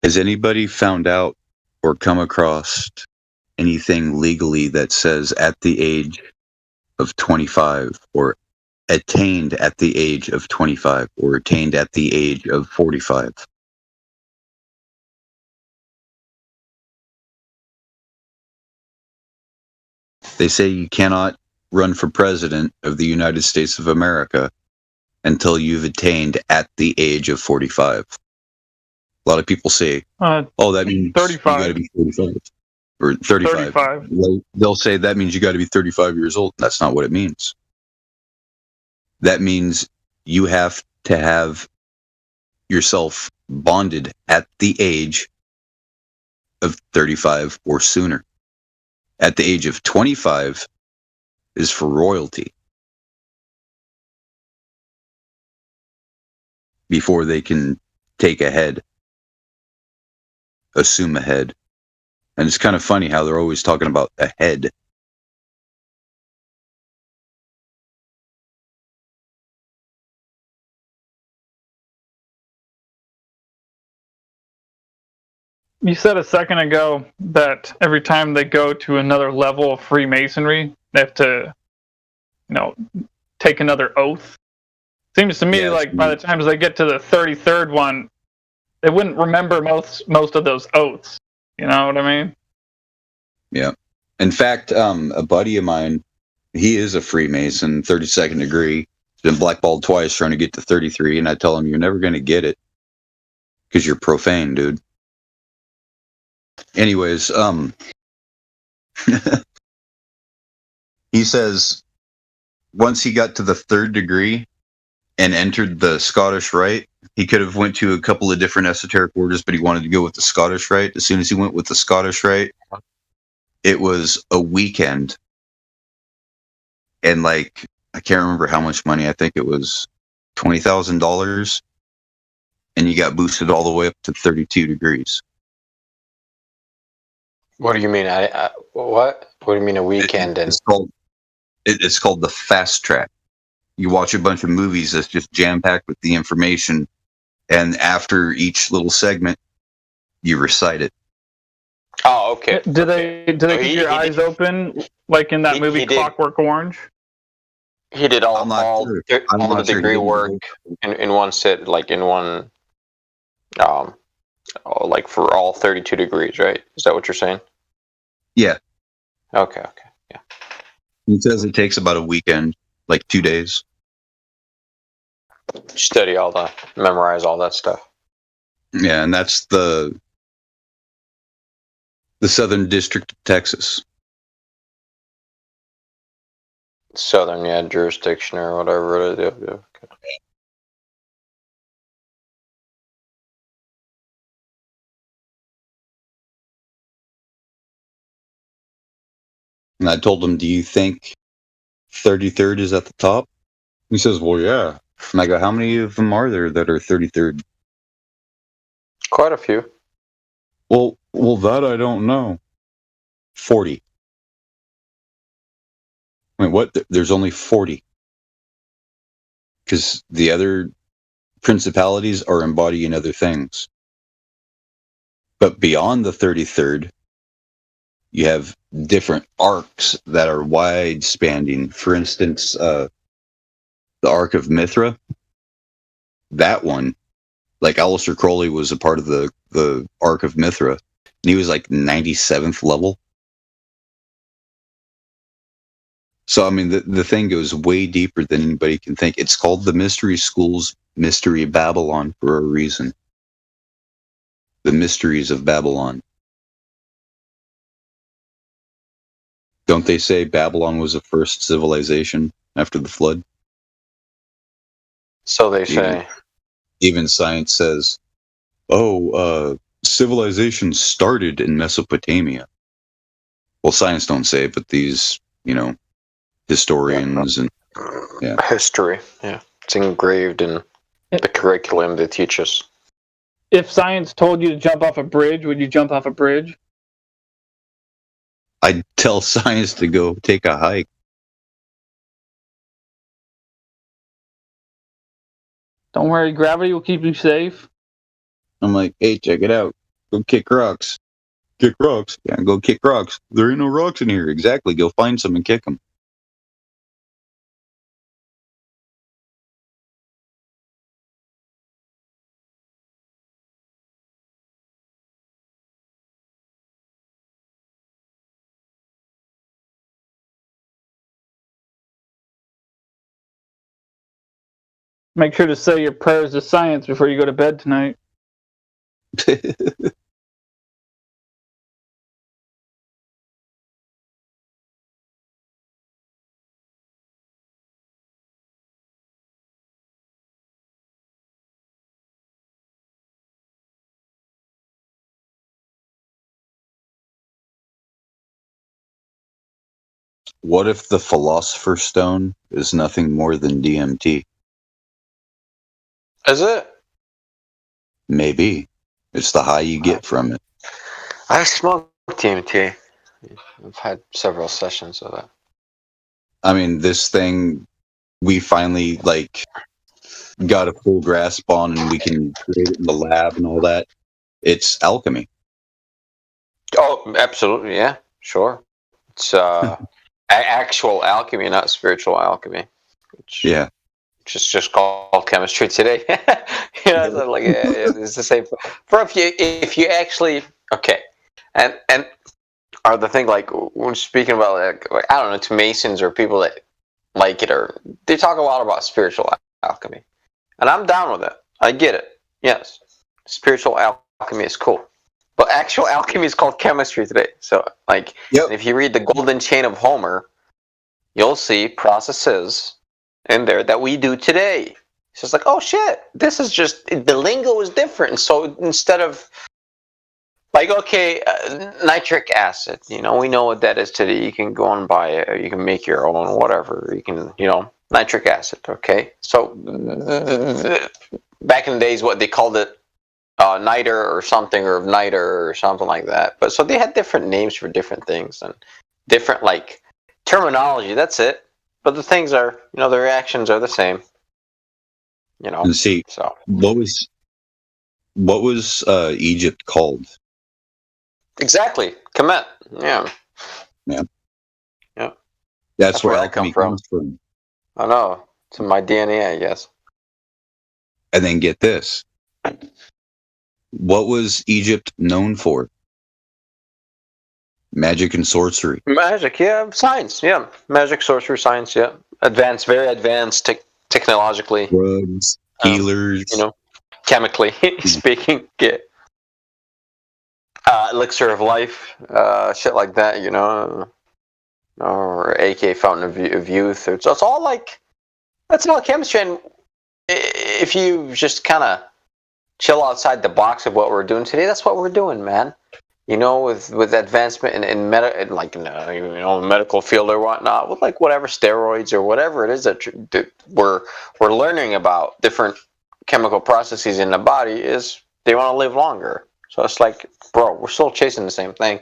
Has anybody found out or come across anything legally that says at the age of 25 or attained at the age of 25 or attained at the age of 45? They say you cannot run for president of the United States of America until you've attained at the age of 45. A lot of people say, oh, that means 35. you got to be 45 or 35. 35. They'll say that means you got to be 35 years old. That's not what it means. That means you have to have yourself bonded at the age of 35 or sooner. At the age of 25 is for royalty. Before they can take a head, assume a head. And it's kind of funny how they're always talking about a head. You said a second ago that every time they go to another level of Freemasonry, they have to, take another oath. Seems to me like by the time they get to the 33rd one, they wouldn't remember most of those oaths. You know what I mean? Yeah. In fact, a buddy of mine, he is a Freemason, 32nd degree. He's been blackballed twice trying to get to 33, and I tell him, you're never going to get it because you're profane, dude. Anyways, he says once he got to the 3rd degree and entered the Scottish Rite, he could have went to a couple of different esoteric orders, but he wanted to go with the Scottish Rite. As soon as he went with the Scottish Rite, it was a weekend. And I can't remember how much money. I think it was $20,000. And you got boosted all the way up to 32 degrees. What do you mean? What? What do you mean a weekend? It's called the fast track. You watch a bunch of movies that's just jam-packed with the information, and after each little segment, you recite it. Oh, okay. Do they keep your eyes open like in that movie Clockwork Orange? He did all the degree work in one sit, like in one, like for all 32 degrees, right? Is that what you're saying? Yeah. Okay. Yeah. He says it takes about a weekend, like 2 days. Study memorize all that stuff. Yeah, and that's the Southern District of Texas. Southern, jurisdiction or whatever it is. Yeah, okay. And I told him, do you think 33rd is at the top? He says, well, yeah. And I go, how many of them are there that are 33rd? Quite a few. Well, that I don't know. 40. Wait, what? There's only 40. Because the other principalities are embodying other things. But beyond the 33rd, you have different arcs that are wide-spanning. For instance, the Ark of Mithra, that one, like Aleister Crowley was a part of the Ark of Mithra, and he was like 97th level. So, I mean, the thing goes way deeper than anybody can think. It's called the Mystery Schools Mystery Babylon for a reason. The Mysteries of Babylon. Don't they say Babylon was the first civilization after the flood? So they say. Even science says, civilization started in Mesopotamia. Well, science don't say it, but these historians and history. Yeah, it's engraved in the curriculum they teach us. If science told you to jump off a bridge, would you jump off a bridge? I'd tell science to go take a hike. Don't worry, gravity will keep you safe. I'm like, hey, check it out. Go kick rocks. Kick rocks? Yeah, go kick rocks. There ain't no rocks in here. Exactly. Go find some and kick them. Make sure to say your prayers to science before you go to bed tonight. What if the Philosopher's Stone is nothing more than DMT? Is it? Maybe. It's the high you get from it. I smoked DMT. I've had several sessions of that. I mean, this thing we finally got a full grasp on, and we can create it in the lab and all that. It's alchemy. Oh, absolutely, yeah, sure. It's actual alchemy, not spiritual alchemy. Which is just called chemistry today. So like it's the same. For if you actually and are the thing like when speaking about like I don't know, to Masons or people that like it, or they talk a lot about spiritual alchemy, and I'm down with it. I get it. Yes, spiritual alchemy is cool. But actual alchemy is called chemistry today. So, if you read the Golden Chain of Homer, you'll see processes in there that we do today. It's just like, oh shit, this is just, the lingo is different. So instead of, nitric acid, we know what that is today. You can go and buy it, or you can make your own, whatever. You can, nitric acid, okay? So, back in the days, what they called it, niter or something, or niter or something like that. But so they had different names for different things and different terminology. That's it. But the things are, the reactions are the same. And see, so what was Egypt called? Exactly, Kemet. Yeah. That's where alchemy comes from. I know. It's in my DNA, I guess. And then get this. What was Egypt known for? Magic and sorcery. Magic, yeah. Science, yeah. Magic, sorcery, science, yeah. Advanced, very advanced technologically. Drugs, healers. Chemically speaking. Yeah. Elixir of life, shit like that, or AK Fountain of Youth. It's all that's all chemistry. And if you just kind of chill outside the box of what we're doing today, that's what we're doing, man. With advancement in medical field or whatnot, with whatever steroids or whatever it is that we're learning about different chemical processes in the body, is they want to live longer. So it's like, bro, we're still chasing the same thing.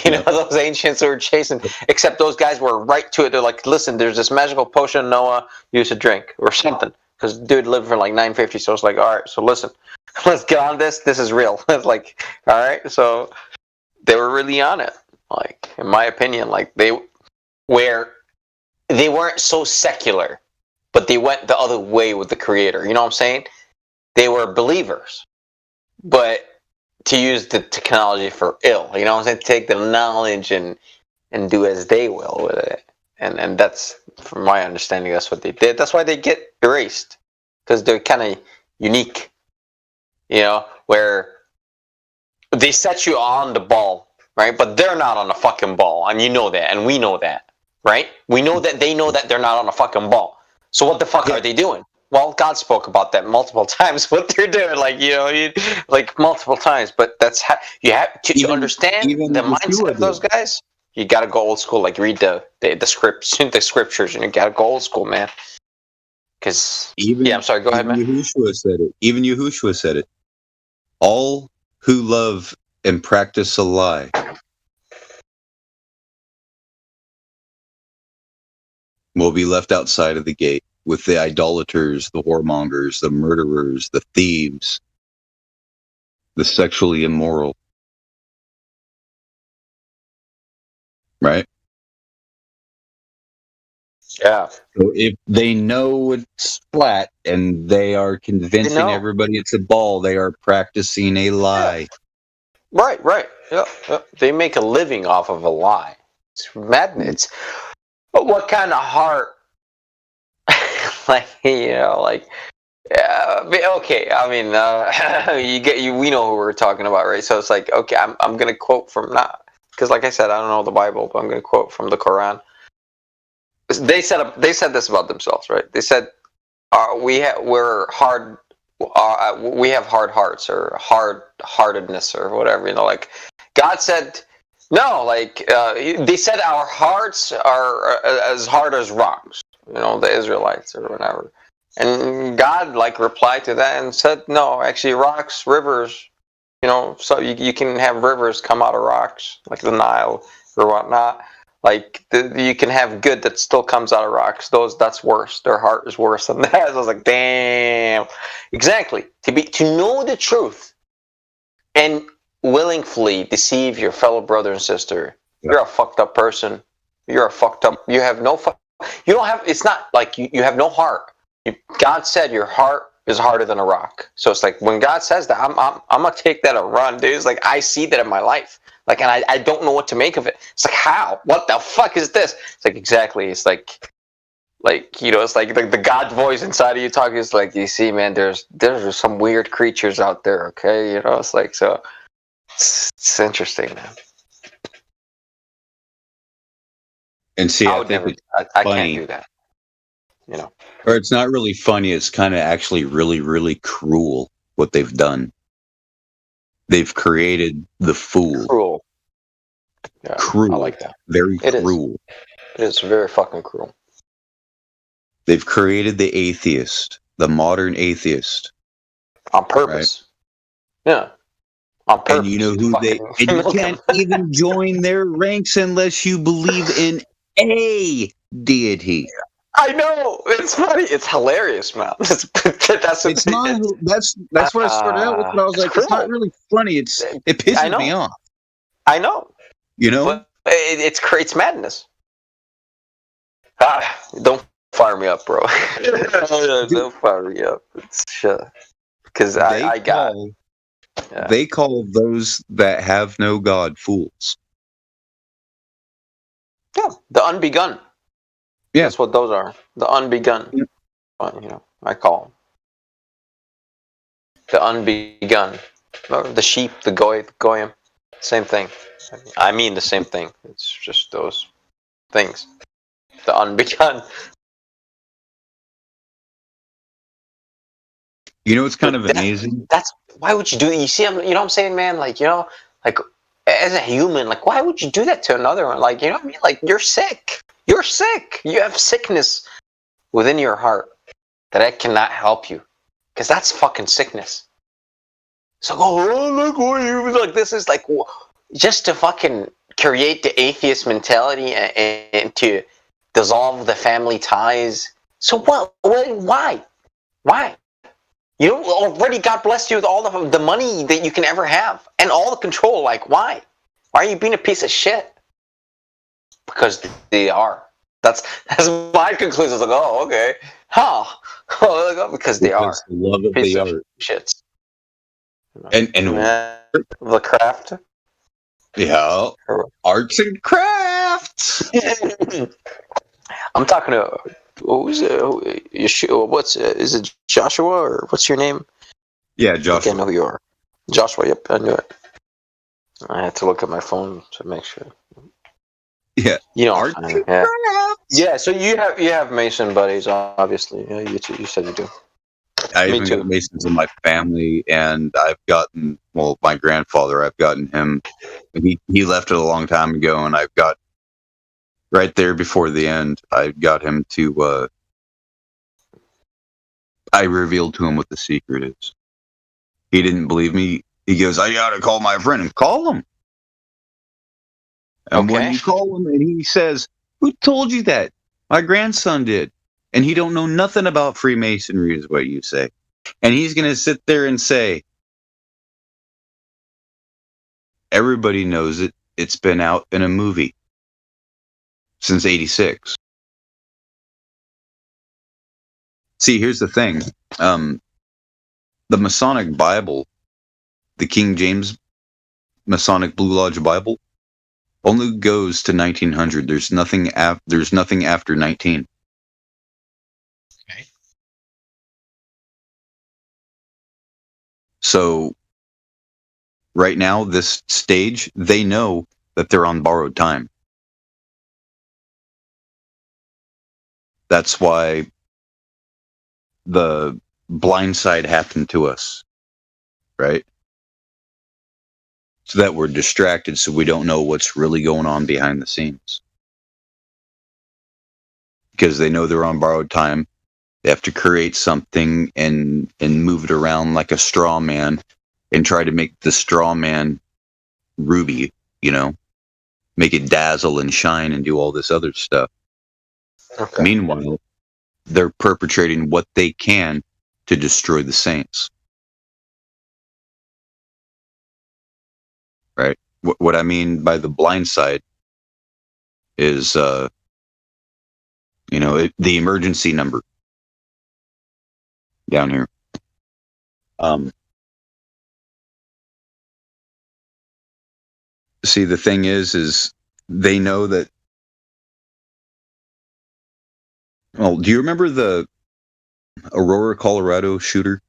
Those ancients who were chasing, except those guys were right to it. They're like, listen, there's this magical potion Noah used to drink or something. Because dude lived for 950, so it's like, all right, so listen, let's get on this. This is real. It's like, all right, so they were really on it. In my opinion, they weren't so secular, but they went the other way with the creator. You know what I'm saying? They were believers, but to use the technology for ill. You know what I'm saying? Take the knowledge and do as they will with it. And that's, from my understanding, that's what they did. That's why they get erased, because they're kind of unique, where they set you on the ball, right? But they're not on the fucking ball, and you know that, and we know that, right? We know that they know that they're not on the fucking ball. So what the fuck are they doing? Well, God spoke about that multiple times. What they're doing, multiple times. But that's how you have to understand the mindset of those guys. You gotta go old school. Like read the scripts, the scriptures, and you gotta go old school, man. Because I'm sorry. Go ahead, man. Yahushua said it. Even Yahushua said it. All who love and practice a lie will be left outside of the gate with the idolaters, the whoremongers, the murderers, the thieves, the sexually immoral. Right? Yeah. So if they know it's flat and they are convincing everybody it's a ball, they are practicing a lie. Yeah. Right. Yeah. They make a living off of a lie. It's madness. But what kind of heart? Okay. I mean, we know who we're talking about, right? So it's like, okay, I'm gonna quote from because, like I said, I don't know the Bible, but I'm gonna quote from the Quran. They said this about themselves, right? They said, we have hard hearts or hard-heartedness or whatever, like God said, no, they said our hearts are as hard as rocks, the Israelites or whatever. And God replied to that and said, no, actually rocks, rivers, so you can have rivers come out of rocks, like the Nile or whatnot. You can have good that still comes out of rocks. That's worse. Their heart is worse than that. So I was like, damn. Exactly. To know the truth and willingly deceive your fellow brother and sister, you're a fucked up person. You're a fucked up. You have no. You don't have. It's not like you have no heart. God said your heart is harder than a rock. So it's like when God says that, I'm gonna take that a run, dude. It's like I see that in my life. And I don't know what to make of it. It's like, how? What the fuck is this? It's like, exactly. It's like it's like the God voice inside of you talking. It's like, you see, man, there's some weird creatures out there, okay? It's like, so it's interesting, man. And see, I can't do that. Or it's not really funny. It's kind of actually really, really cruel what they've done. They've created the fool. Cruel. Yeah, cruel. I like that. Very cruel. It is very fucking cruel. They've created the atheist, the modern atheist. On purpose. Right? Yeah. On purpose. And you know who and you can't even join their ranks unless you believe in a deity. I know. It's funny. It's hilarious, man. That's what I started out with, but I was like, it's not really funny. It pisses me off. I know. But it's madness. Don't fire me up, bro. Don't fire me up. It's because they call those that have no God fools. Yeah, the unbegun. Yeah, that's what those are. The unbegun. Yeah. I call them the unbegun. The sheep, the goyim, same thing. I mean the same thing. It's just those things. The unbegun. It's kind of amazing. That's why would you do it? You see, what I'm saying, man. As a human, why would you do that to another one? You know what I mean? You're sick. You're sick. You have sickness within your heart that I cannot help you, because that's fucking sickness. So look what you this is just to fucking create the atheist mentality and to dissolve the family ties. So what? Why? Already God blessed you with all the money that you can ever have and all the control. Why? Why are you being a piece of shit? Because they are. That's my conclusion. It's okay. Because they are. The love of the art. Shits. And the craft. Yeah. Arts and crafts. I'm talking to who's is it Joshua or what's your name? Yeah, Joshua. I know who you are. Joshua, yep, I knew it. I had to look at my phone to make sure. Yeah. Arts and crafts. Yeah, so you have Mason buddies, obviously. Yeah, you said you do. I even got Masons in my family, and I've gotten my grandfather. I've gotten him. He left it a long time ago, and I've got right there before the end, I got him to. I revealed to him what the secret is. He didn't believe me. He goes, "I gotta call my friend." And call him. And when you call him, and he says, "Who told you that?" My grandson did, and he don't know nothing about Freemasonry, is what you say. And he's gonna sit there and say, "Everybody knows it. It's been out in a movie since '86." See, here's the thing. The Masonic Bible, the King James Masonic Blue Lodge Bible, only goes to 1900. There's nothing after 19. Okay. So right now, this stage, they know that they're on borrowed time. That's why the blind side happened to us, right? So that we're distracted, so we don't know what's really going on behind the scenes. Because they know they're on borrowed time. They have to create something and move it around like a straw man and try to make the straw man ruby, make it dazzle and shine and do all this other stuff. Okay. Meanwhile, they're perpetrating what they can to destroy the saints. Right? What I mean by the blind side is, the emergency number down here. See, the thing is they know that. Well, do you remember the Aurora, Colorado shooter?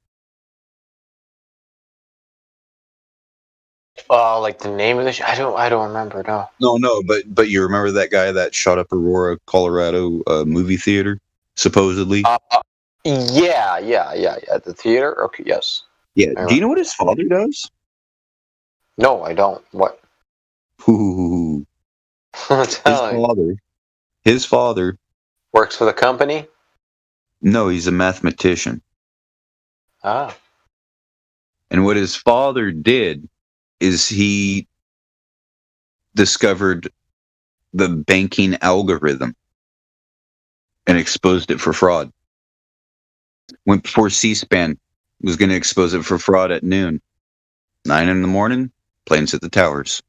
Like the name of the I don't remember. No. No, but you remember that guy that shot up Aurora, Colorado movie theater, supposedly? Yeah. At the theater? Okay, yes. Yeah. Do you know what his father does? No, I don't. What? Ooh. His father works for the company? No, he's a mathematician. Ah. And what his father did is he discovered the banking algorithm and exposed it for fraud. Went before C-SPAN was going to expose it for fraud at noon. 9 in the morning, planes hit the towers.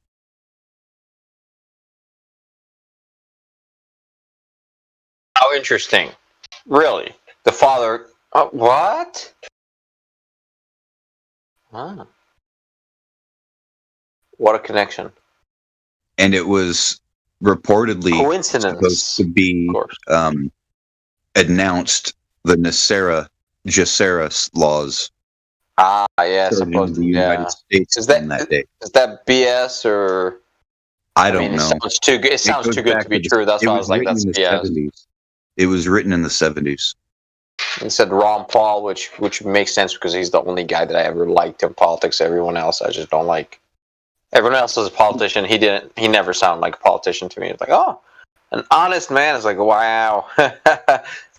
How interesting. Really? The father... what? Ah. What a connection. And it was reportedly supposed to be announced the Gessera laws. Ah, yeah, supposed the United States is that day. Is that BS or? I don't know. It sounds too good. It sounds too good to be true. That's why I was like, that's BS. 70s. It was written in the 70s. It said Ron Paul, which makes sense because he's the only guy that I ever liked in politics. Everyone else, I just don't like. Everyone else is a politician. He never sounded like a politician to me. It's like, oh, an honest man. It's like, wow.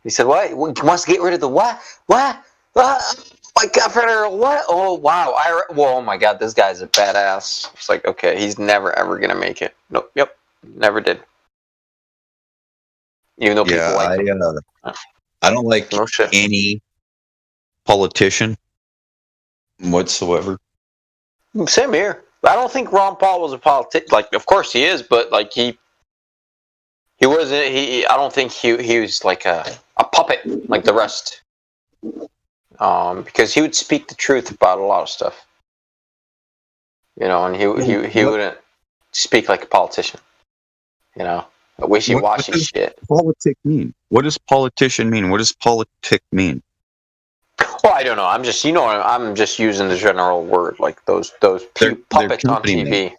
He said, what? He wants to get rid of the what? What? My God, Predator, what? Oh, wow. Oh, my God, this guy's a badass. It's like, okay, he's never, ever going to make it. Nope, yep, never did. Even though people like him. I don't like any politician whatsoever. Same here. I don't think Ron Paul was a politician. Like, of course he is, but like he wasn't. I don't think he was like a puppet like the rest. Because he would speak the truth about a lot of stuff. And he wouldn't speak like a politician. A wishy-washy shit. Politic mean? What does politician mean? What does politic mean? Well, I don't know. I'm just, I'm just using the general word, like those puppets on TV.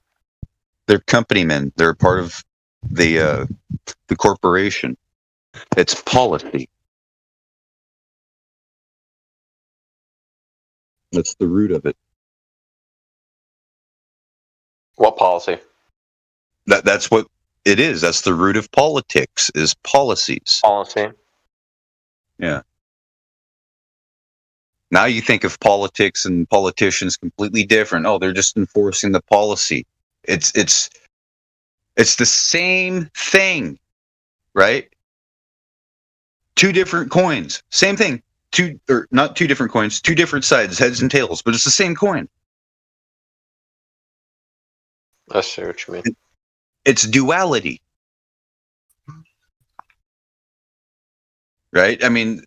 They're company men. They're part of the corporation. It's policy. That's the root of it. What policy? That's what It is. That's the root of politics, is policies. Policy. Yeah. Now you think of politics and politicians completely different. Oh, they're just enforcing the policy. It's the same thing, right? Two different coins. Same thing. Not two different coins, two different sides, heads and tails, but it's the same coin. I see what you mean. It's duality. Right? I mean,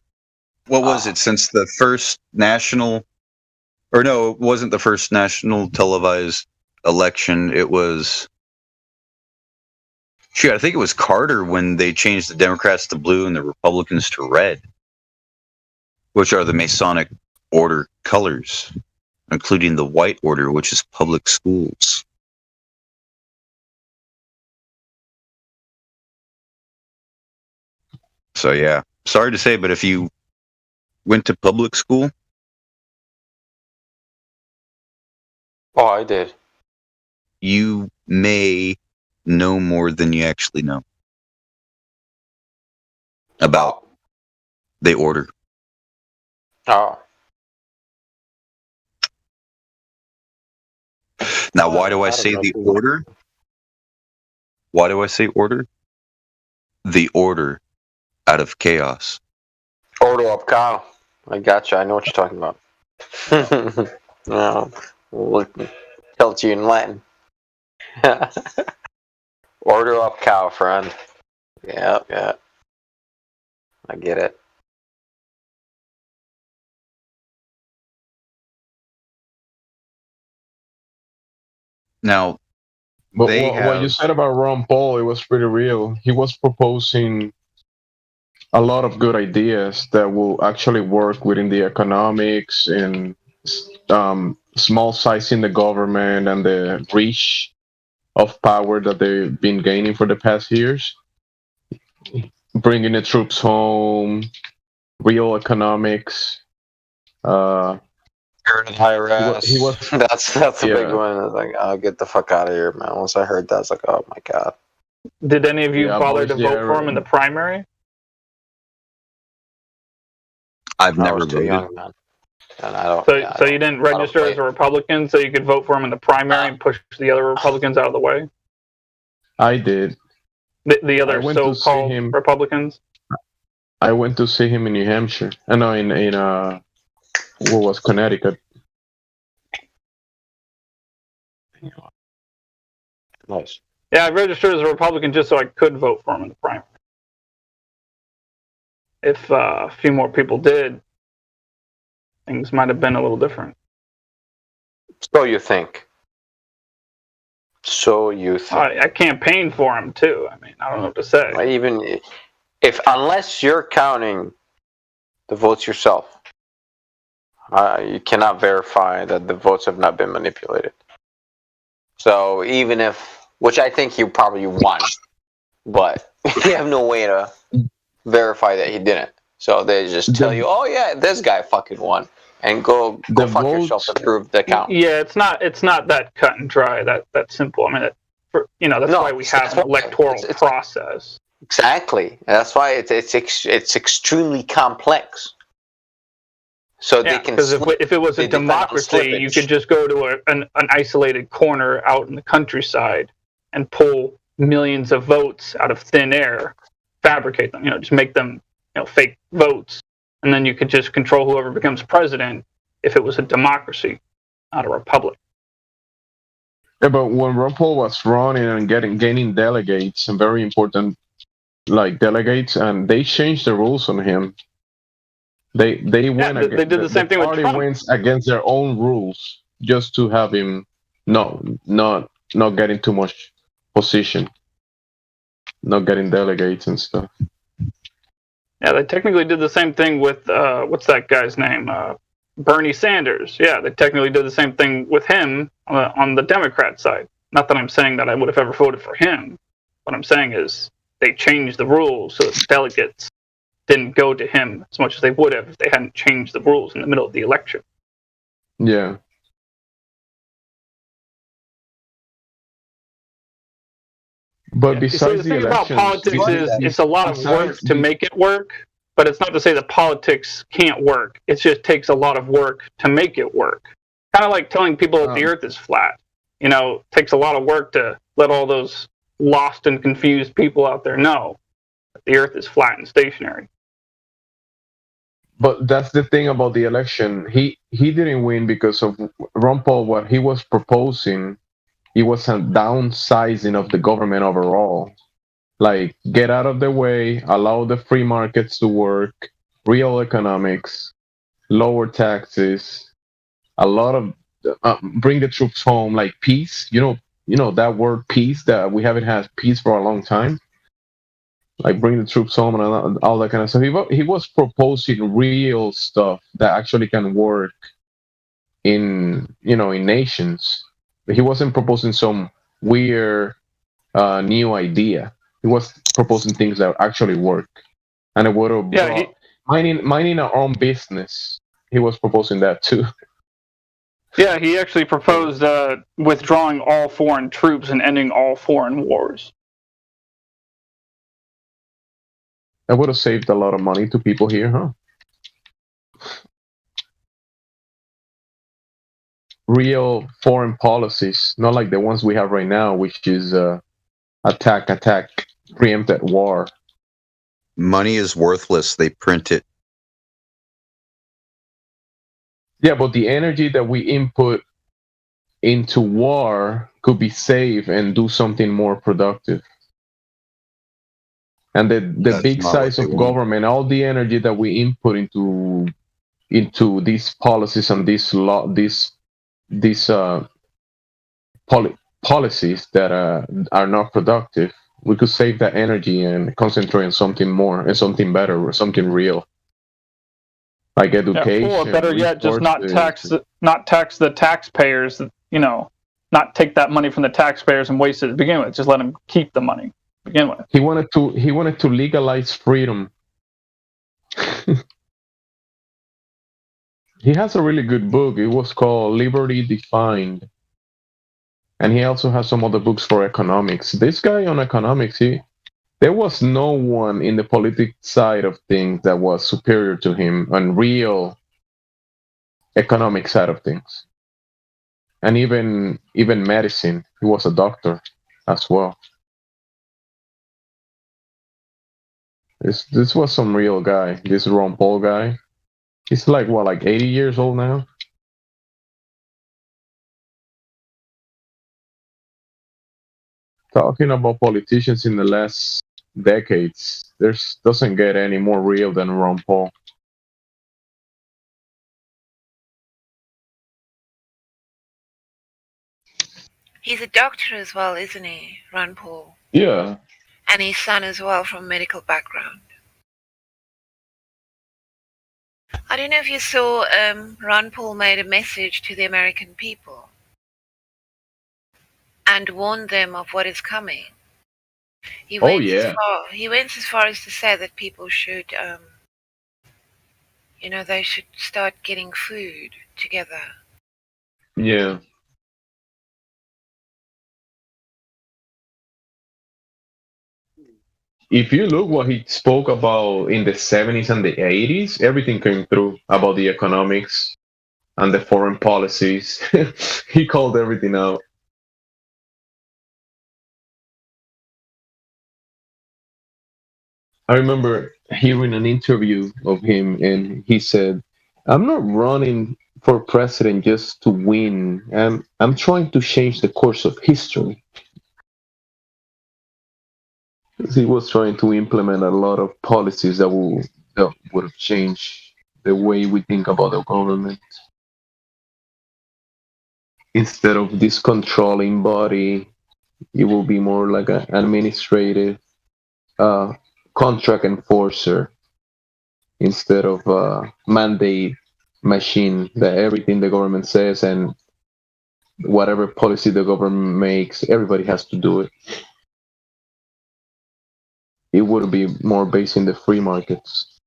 what was it since the first national, or no, it wasn't the first national televised election. It was, I think it was Carter when they changed the Democrats to blue and the Republicans to red, which are the Masonic order colors, including the white order, which is public schools. So yeah, sorry to say, but if you went to public school, I did. You may know more than you actually know about the order. Oh. Now, why do I say the order? Why do I say order? The order out of chaos. Order of cow. I gotcha. I know what you're talking about. No, look, tell it to you in Latin. Order of cow, friend. Yeah. I get it. Now, but what you said about Ron Paul, it was pretty real. He was proposing a lot of good ideas that will actually work within the economics and small sizing the government and the reach of power that they've been gaining for the past years. Bringing the troops home, real economics. IRS. He was that's a big one. I was like, I'll get the fuck out of here, man. Once I heard that, I was like, oh my god. Did any of you bother to vote for him in the primary? I've never too voted. young, man. And I don't. So you didn't register as a Republican, so you could vote for him in the primary and push the other Republicans out of the way. I did. The other so-called Republicans. I went to see him in New Hampshire. No, in what was Connecticut. Nice. Yeah, I registered as a Republican just so I could vote for him in the primary. If a few more people did, things might have been a little different. So you think? I campaigned for him too. I mean, I don't know what to say. Even unless you're counting the votes yourself, you cannot verify that the votes have not been manipulated. So even which I think he probably won, but you have no way to verify that he didn't. So they just tell you, oh yeah, this guy fucking won, and go fuck yourself to prove the count. Yeah, it's not that cut and dry, that simple. I mean, that's why we have an electoral process. Exactly. That's why it's extremely complex. So they can. Because if it was a democracy, you could just go to an isolated corner out in the countryside and pull millions of votes out of thin air, fabricate them. Just make them fake votes, and then you could just control whoever becomes president. If it was a democracy, not a republic. Yeah, but when Ron Paul was running and gaining delegates, and very important delegates, and they changed the rules on him. They went. They did the same thing with Trump. Went against their own rules just to have him not getting too much position, not getting delegates and stuff. Yeah, they technically did the same thing with what's that guy's name? Bernie Sanders. Yeah, they technically did the same thing with him on the Democrat side. Not that I'm saying that I would have ever voted for him. What I'm saying is they changed the rules so that the delegates didn't go to him as much as they would have if they hadn't changed the rules in the middle of the election. Yeah. But You see, besides the the thing about elections, politics is it's a lot of work to make it work, but it's not to say that politics can't work. It just takes a lot of work to make it work. Kind of like telling people that the Earth is flat. You know, it takes a lot of work to let all those lost and confused people out there know that the Earth is flat and stationary. But that's the thing about the election. He didn't win because of Ron Paul. What he was proposing, it was a downsizing of the government overall. Like, get out of the way, allow the free markets to work, real economics, lower taxes, a lot of bring the troops home, like peace. You know that word peace, that we haven't had peace for a long time. Like, bring the troops home and all that kind of stuff. He was proposing real stuff that actually can work in nations. He wasn't proposing some weird new idea. He was proposing things that actually work, and it would have brought minding our own business. He was proposing that too. Yeah, he actually proposed withdrawing all foreign troops and ending all foreign wars. That would have saved a lot of money to people here, huh? Real foreign policies, not like the ones we have right now, which is attack, preempted war. Money is worthless. They print it. Yeah, but the energy that we input into war could be saved and do something more productive. And the big size of government, all the energy that we input into these policies and these policies that are not productive, we could save that energy and concentrate on something more and something better or something real, like education. Or better yet, just not tax the taxpayers. You know, not take that money from the taxpayers and waste it to begin with. Just let them keep the money. Begin with. He wanted to legalize freedom. He has a really good book. It was called Liberty Defined. And he also has some other books for economics. This guy on economics, there was no one in the political side of things that was superior to him on real economic side of things. And even medicine. He was a doctor as well. This was some real guy. This Ron Paul guy. He's like 80 years old now? Talking about politicians in the last decades, doesn't get any more real than Ron Paul. He's a doctor as well, isn't he, Ron Paul? Yeah. And his son as well, from medical background. I don't know if you saw Ron Paul made a message to the American people and warned them of what is coming. He went as far as to say that people should, they should start getting food together. Yeah. If you look what he spoke about in the 70s and the 80s, everything came through about the economics and the foreign policies. He called everything out. I remember hearing an interview of him, and he said, "I'm not running for president just to win. I'm trying to change the course of history." He was trying to implement a lot of policies that would have changed the way we think about the government. Instead of this controlling body, it will be more like an administrative contract enforcer instead of a mandate machine that everything the government says and whatever policy the government makes, everybody has to do it. It would be more based in the free markets.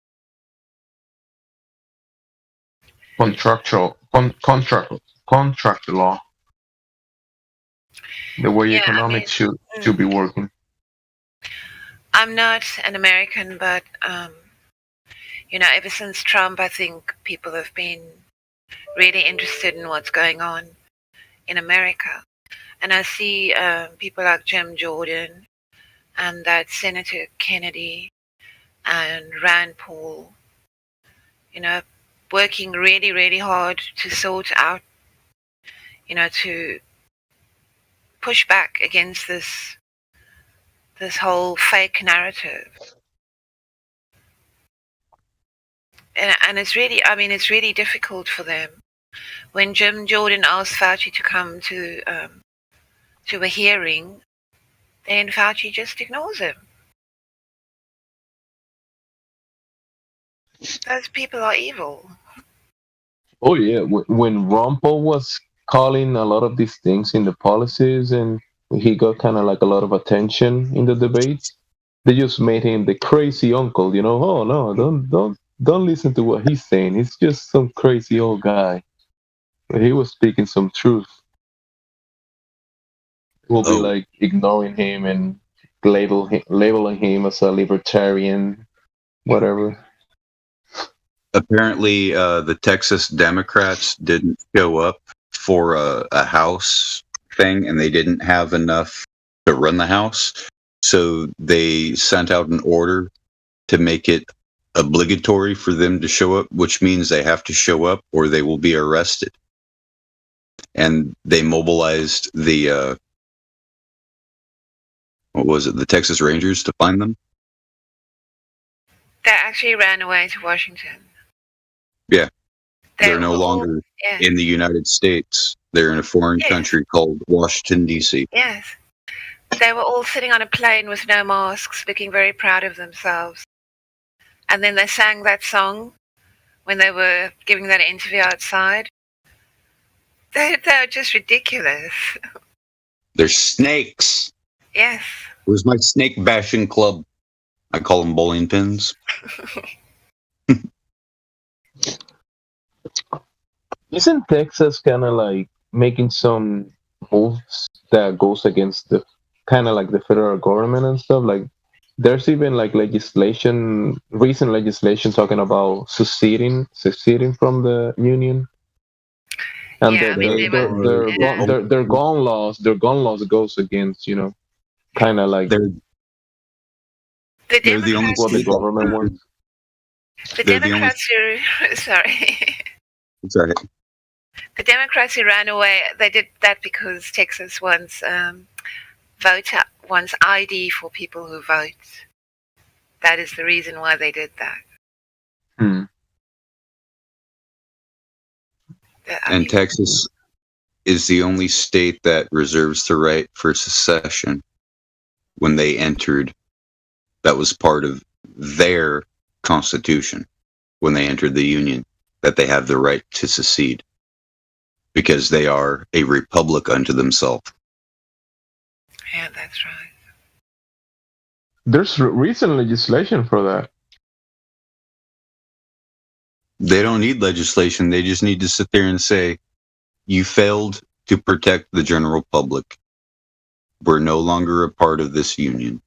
Contract law. The way economics should be working. I'm not an American, but ever since Trump, I think people have been really interested in what's going on in America. And I see people like Jim Jordan and that Senator Kennedy and Rand Paul, working really, really hard to sort out, to push back against this whole fake narrative. And it's really difficult for them. When Jim Jordan asked Fauci to come to a hearing, then Fauci just ignores him. Those people are evil. Oh yeah, when Ron Paul was calling a lot of these things in the policies, and he got kind of like a lot of attention in the debates, they just made him the crazy uncle. Oh no, don't listen to what he's saying. He's just some crazy old guy. But he was speaking some truth. We'll be like ignoring him and labeling him as a libertarian, whatever. Apparently, the Texas Democrats didn't show up for a House thing, and they didn't have enough to run the House. So they sent out an order to make it obligatory for them to show up, which means they have to show up or they will be arrested. And they mobilized the, the Texas Rangers to find them? They actually ran away to Washington. Yeah. They're no longer in the United States. They're in a foreign country called Washington, D.C. Yes. They were all sitting on a plane with no masks, looking very proud of themselves. And then they sang that song when they were giving that interview outside. They're just ridiculous. They're snakes. Yes. It was my snake bashing club. I call them bowling pins. Isn't Texas kind of like making some moves that goes against the kind of like the federal government and stuff? Like, there's even like recent legislation talking about seceding from the union. And their gun laws goes against, kind of like the only what the government wants. The Democrats who, sorry. It's all right. The Democrats who ran away, they did that because Texas wants ID for people who vote. That is the reason why they did that. And Texas is the only state that reserves the right for secession. When they entered, that was part of their constitution when they entered the Union, that they have the right to secede because they are a republic unto themselves. Yeah, that's right. There's recent legislation for that. They don't need legislation. They just need to sit there and say, you failed to protect the general public. We're no longer a part of this union.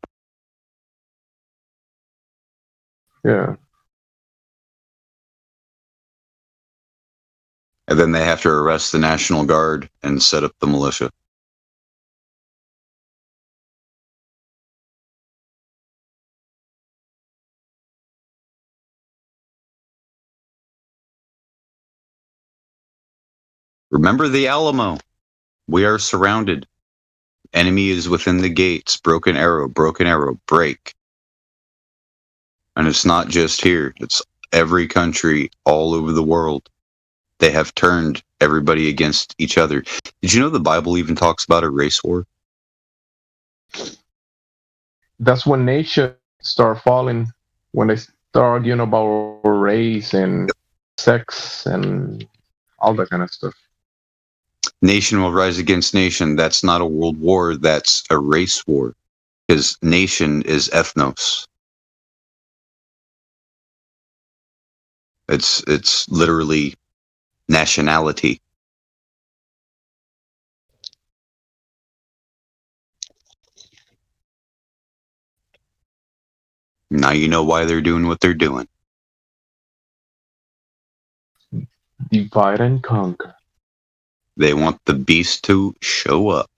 Yeah. And then they have to arrest the National Guard and set up the militia. Remember the Alamo. We are surrounded. Enemy is within the gates. Broken arrow, break. And it's not just here. It's every country all over the world. They have turned everybody against each other. Did you know the Bible even talks about a race war? That's when nations start falling, when they start arguing about race and sex and all that kind of stuff. Nation will rise against nation. That's not a world war. That's a race war. Because nation is ethnos. It's literally nationality. Now you know why they're doing what they're doing. Divide and conquer. They want the beast to show up.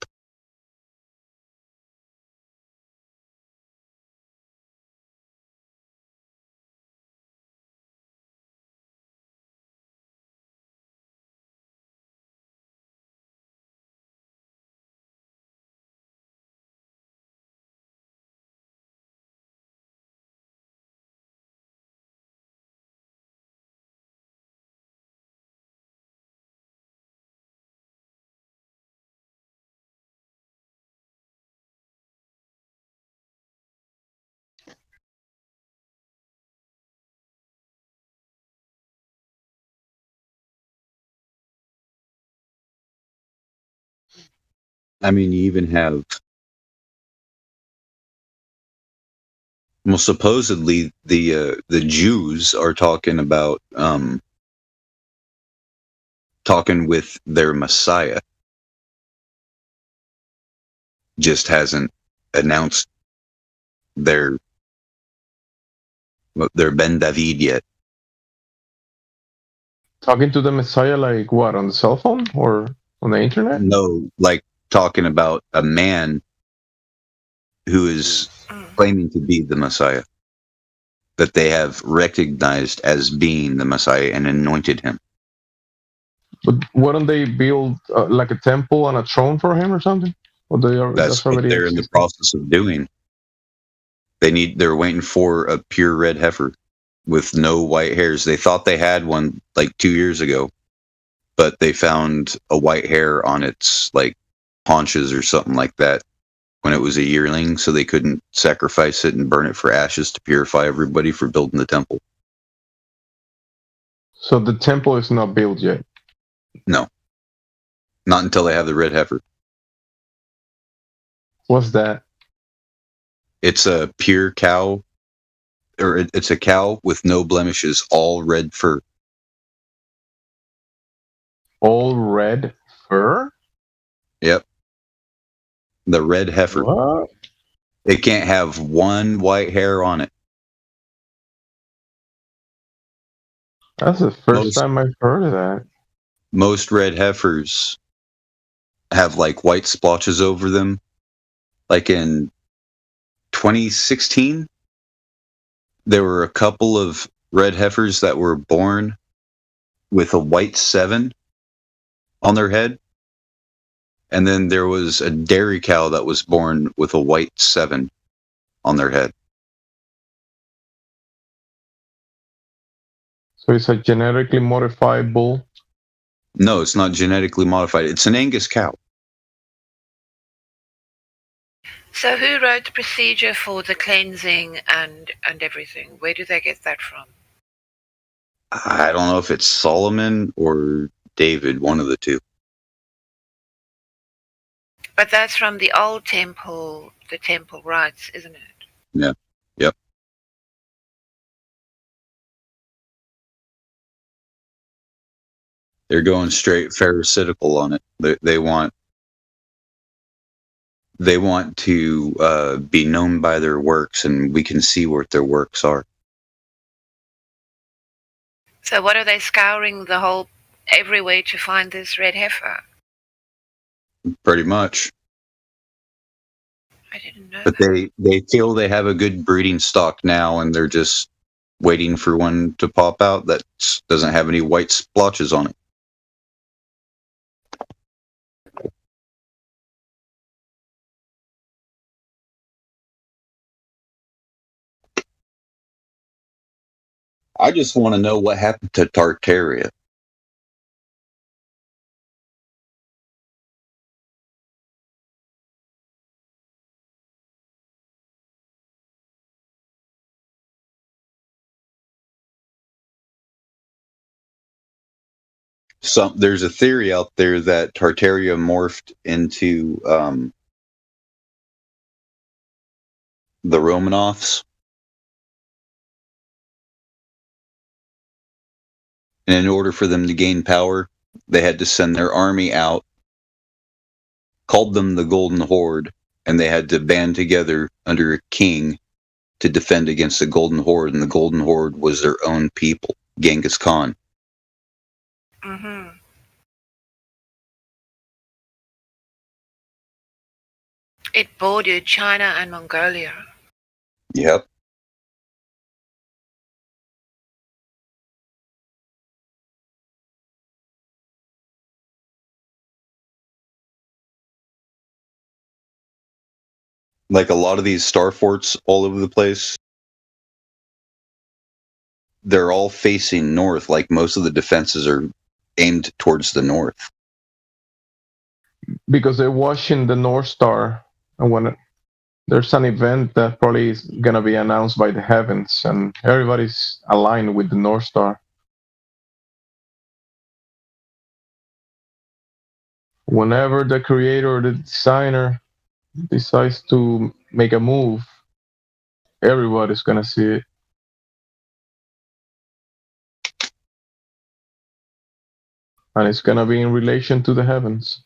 I mean, you even have, well, supposedly the Jews are talking about talking with their Messiah. Just hasn't announced their Ben David yet. Talking to the Messiah, like what, on the cell phone or on the internet? No, like talking about a man who is claiming to be the Messiah, that they have recognized as being the Messiah and anointed him. But wouldn't they build like a temple and a throne for him or something? Or That's what they're in the process of doing. They're waiting for a pure red heifer with no white hairs. They thought they had one like 2 years ago, but they found a white hair on its like haunches or something like that when it was a yearling, so they couldn't sacrifice it and burn it for ashes to purify everybody for building the temple. So the temple is not built yet? No. Not until they have the red heifer. What's that? It's a pure cow, or it's a cow with no blemishes, all red fur. All red fur? Yep. The red heifer. What? It can't have one white hair on it. That's the first time I've heard of that. Most red heifers have like white splotches over them. Like in 2016, there were a couple of red heifers that were born with a white 7 on their head. And then there was a dairy cow that was born with a white 7 on their head. So it's a genetically modified bull? No, it's not genetically modified. It's an Angus cow. So who wrote the procedure for the cleansing and everything? Where do they get that from? I don't know if it's Solomon or David, one of the two. But that's from the old temple, the temple rites, isn't it? Yeah. Yep. They're going straight pharisaical on it. They want to be known by their works, and we can see what their works are. So what are they scouring everywhere to find this red heifer? Pretty much. I didn't know. But they feel they have a good breeding stock now, and they're just waiting for one to pop out that doesn't have any white splotches on it. I just want to know what happened to Tartaria. There's a theory out there that Tartaria morphed into the Romanovs. And in order for them to gain power, they had to send their army out, called them the Golden Horde, and they had to band together under a king to defend against the Golden Horde, and the Golden Horde was their own people, Genghis Khan. Mm-hmm. It bordered China and Mongolia. Yep. Like a lot of these star forts all over the place, they're all facing north. Like most of the defenses are aimed towards the north. Because they're watching the North Star, and when there's an event that probably is gonna be announced by the heavens, and everybody's aligned with the North Star. Whenever the creator or the designer decides to make a move, everybody's gonna see it. And it's gonna be in relation to the heavens.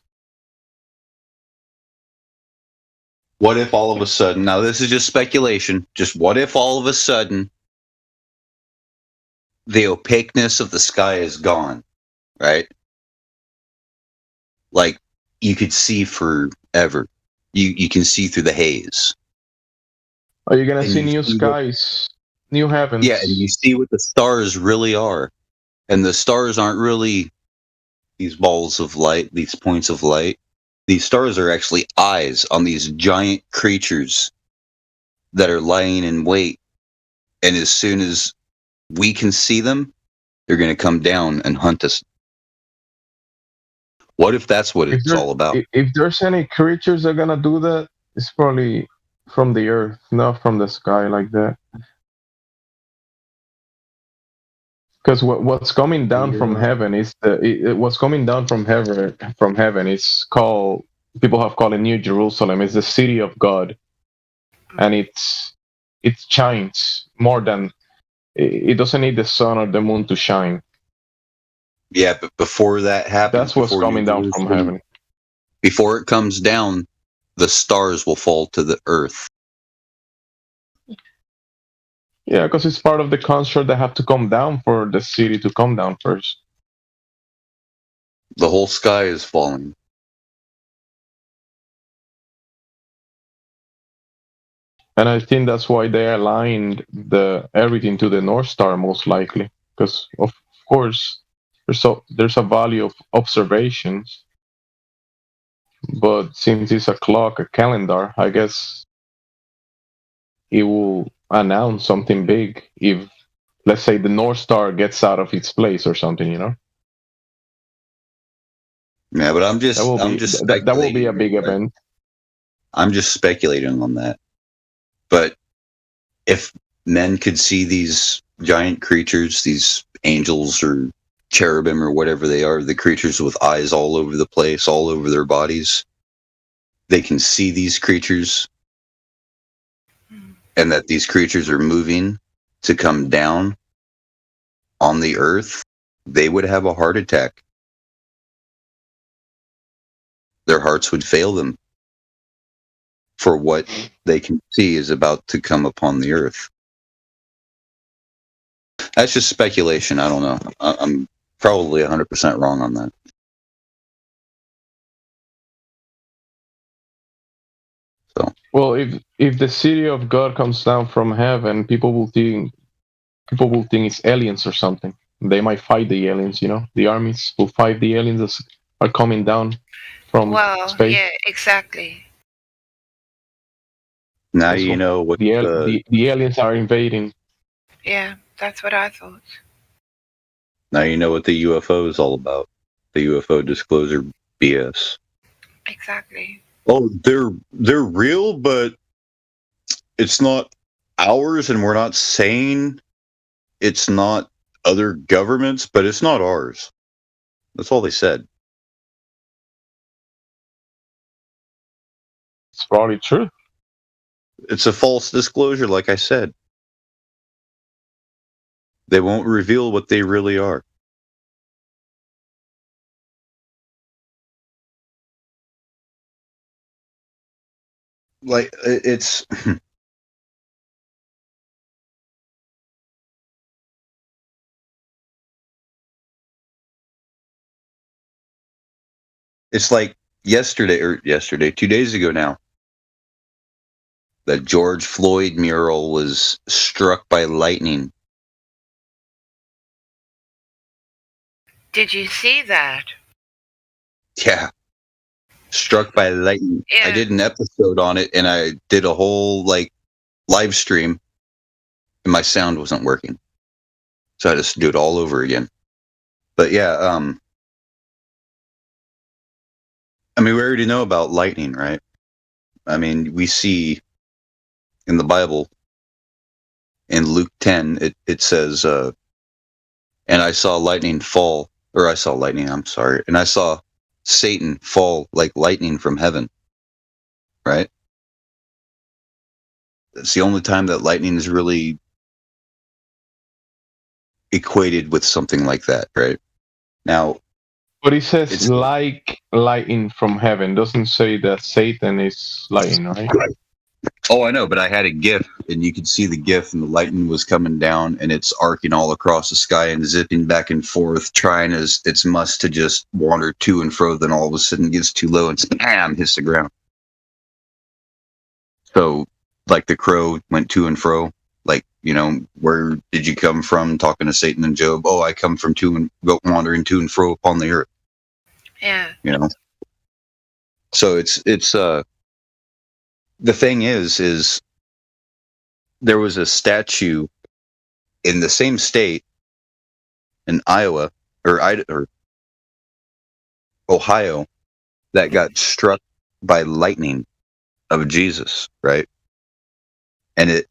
What if all of a sudden, now this is just speculation, just what if all of a sudden the opaqueness of the sky is gone, right? Like you could see forever. You can see through the haze. Are you gonna And see you new see skies, new heavens? Yeah, and you see what the stars really are. And the stars aren't really these balls of light, these points of light. These stars are actually eyes on these giant creatures that are lying in wait. And as soon as we can see them, they're going to come down and hunt us. What if that's what it's all about? If there's any creatures that are gonna do that, it's probably from the earth, not from the sky like that. Because what's coming down from heaven is what's coming down from heaven is called, people have called it New Jerusalem. It's the city of God, and it shines more than it doesn't need the sun or the moon to shine. Yeah, but before that happens, That's what's coming down from heaven. Before it comes down, the stars will fall to the earth. Yeah, because it's part of the construct that have to come down for the city to come down first. The whole sky is falling. And I think that's why they aligned everything to the North Star most likely, because of course there's a value of observations, but since it's a clock, a calendar, I guess it will announce something big if, let's say, the North Star gets out of its place or something, you know. Yeah, but I'm just that will be a big event. I'm just speculating on that. But if men could see these giant creatures, these angels or cherubim or whatever they are, the creatures with eyes all over the place, all over their bodies, they can see these creatures, and that these creatures are moving to come down on the earth, they would have a heart attack. Their hearts would fail them for what they can see is about to come upon the earth. That's just speculation. I don't know. I'm probably 100% wrong on that. So, well, if the city of God comes down from heaven, people will think it's aliens or something. They might fight the aliens, you know. The armies will fight the aliens that are coming down from space. Yeah, exactly. Now you know what the aliens are invading. Yeah, that's what I thought. Now you know what the UFO is all about. The UFO disclosure BS. Exactly. Oh, they're real, but it's not ours, and we're not saying it's not other governments, but it's not ours. That's all they said. It's probably true. It's a false disclosure, like I said. They won't reveal what they really are. Like, it's It's like yesterday, 2 days ago now, the George Floyd mural was struck by lightning. Did you see that? Yeah, struck by lightning. I Yeah. did an episode on it, and I did a whole live stream, and my sound wasn't working, so I just do it all over again. But yeah, I mean, we already know about lightning, right? I mean, we see in the Bible, in Luke 10, it says, and I saw lightning fall, or I saw lightning, I'm sorry, and I saw Satan fall like lightning from heaven, right? It's the only time that lightning is really equated with something like that, right? Now, But it says like lightning from heaven. Doesn't say that Satan is lightning, right? oh, I know, but I had a GIF, and you could see the GIF, and the lightning was coming down, and it's arcing all across the sky and zipping back and forth, trying as its must to just wander to and fro. Then all of a sudden, it gets too low and bam, hits the ground. So, like the crow went to and fro, like, where did you come from? Talking to Satan and Job. Oh, I come from wandering to and fro upon the earth. Yeah. So it's the thing is there was a statue in the same state in Iowa or Ohio that got struck by lightning of Jesus, right? And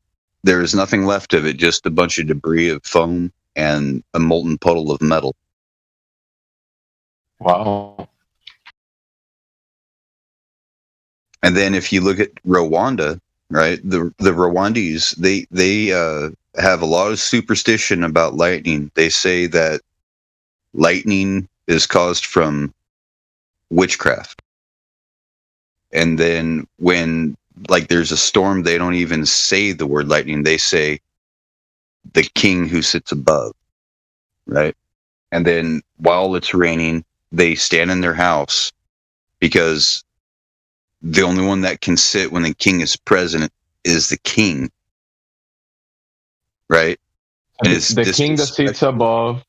there is nothing left of it, just a bunch of debris of foam and a molten puddle of metal. Wow. And then if you look at Rwanda, right, the Rwandese, they have a lot of superstition about lightning. They say that lightning is caused from witchcraft. And then when there's a storm, they don't even say the word lightning. They say the king who sits above, right? And then while it's raining, they stand in their house because the only one that can sit when the king is present is the king, right? And it's The king that sits above.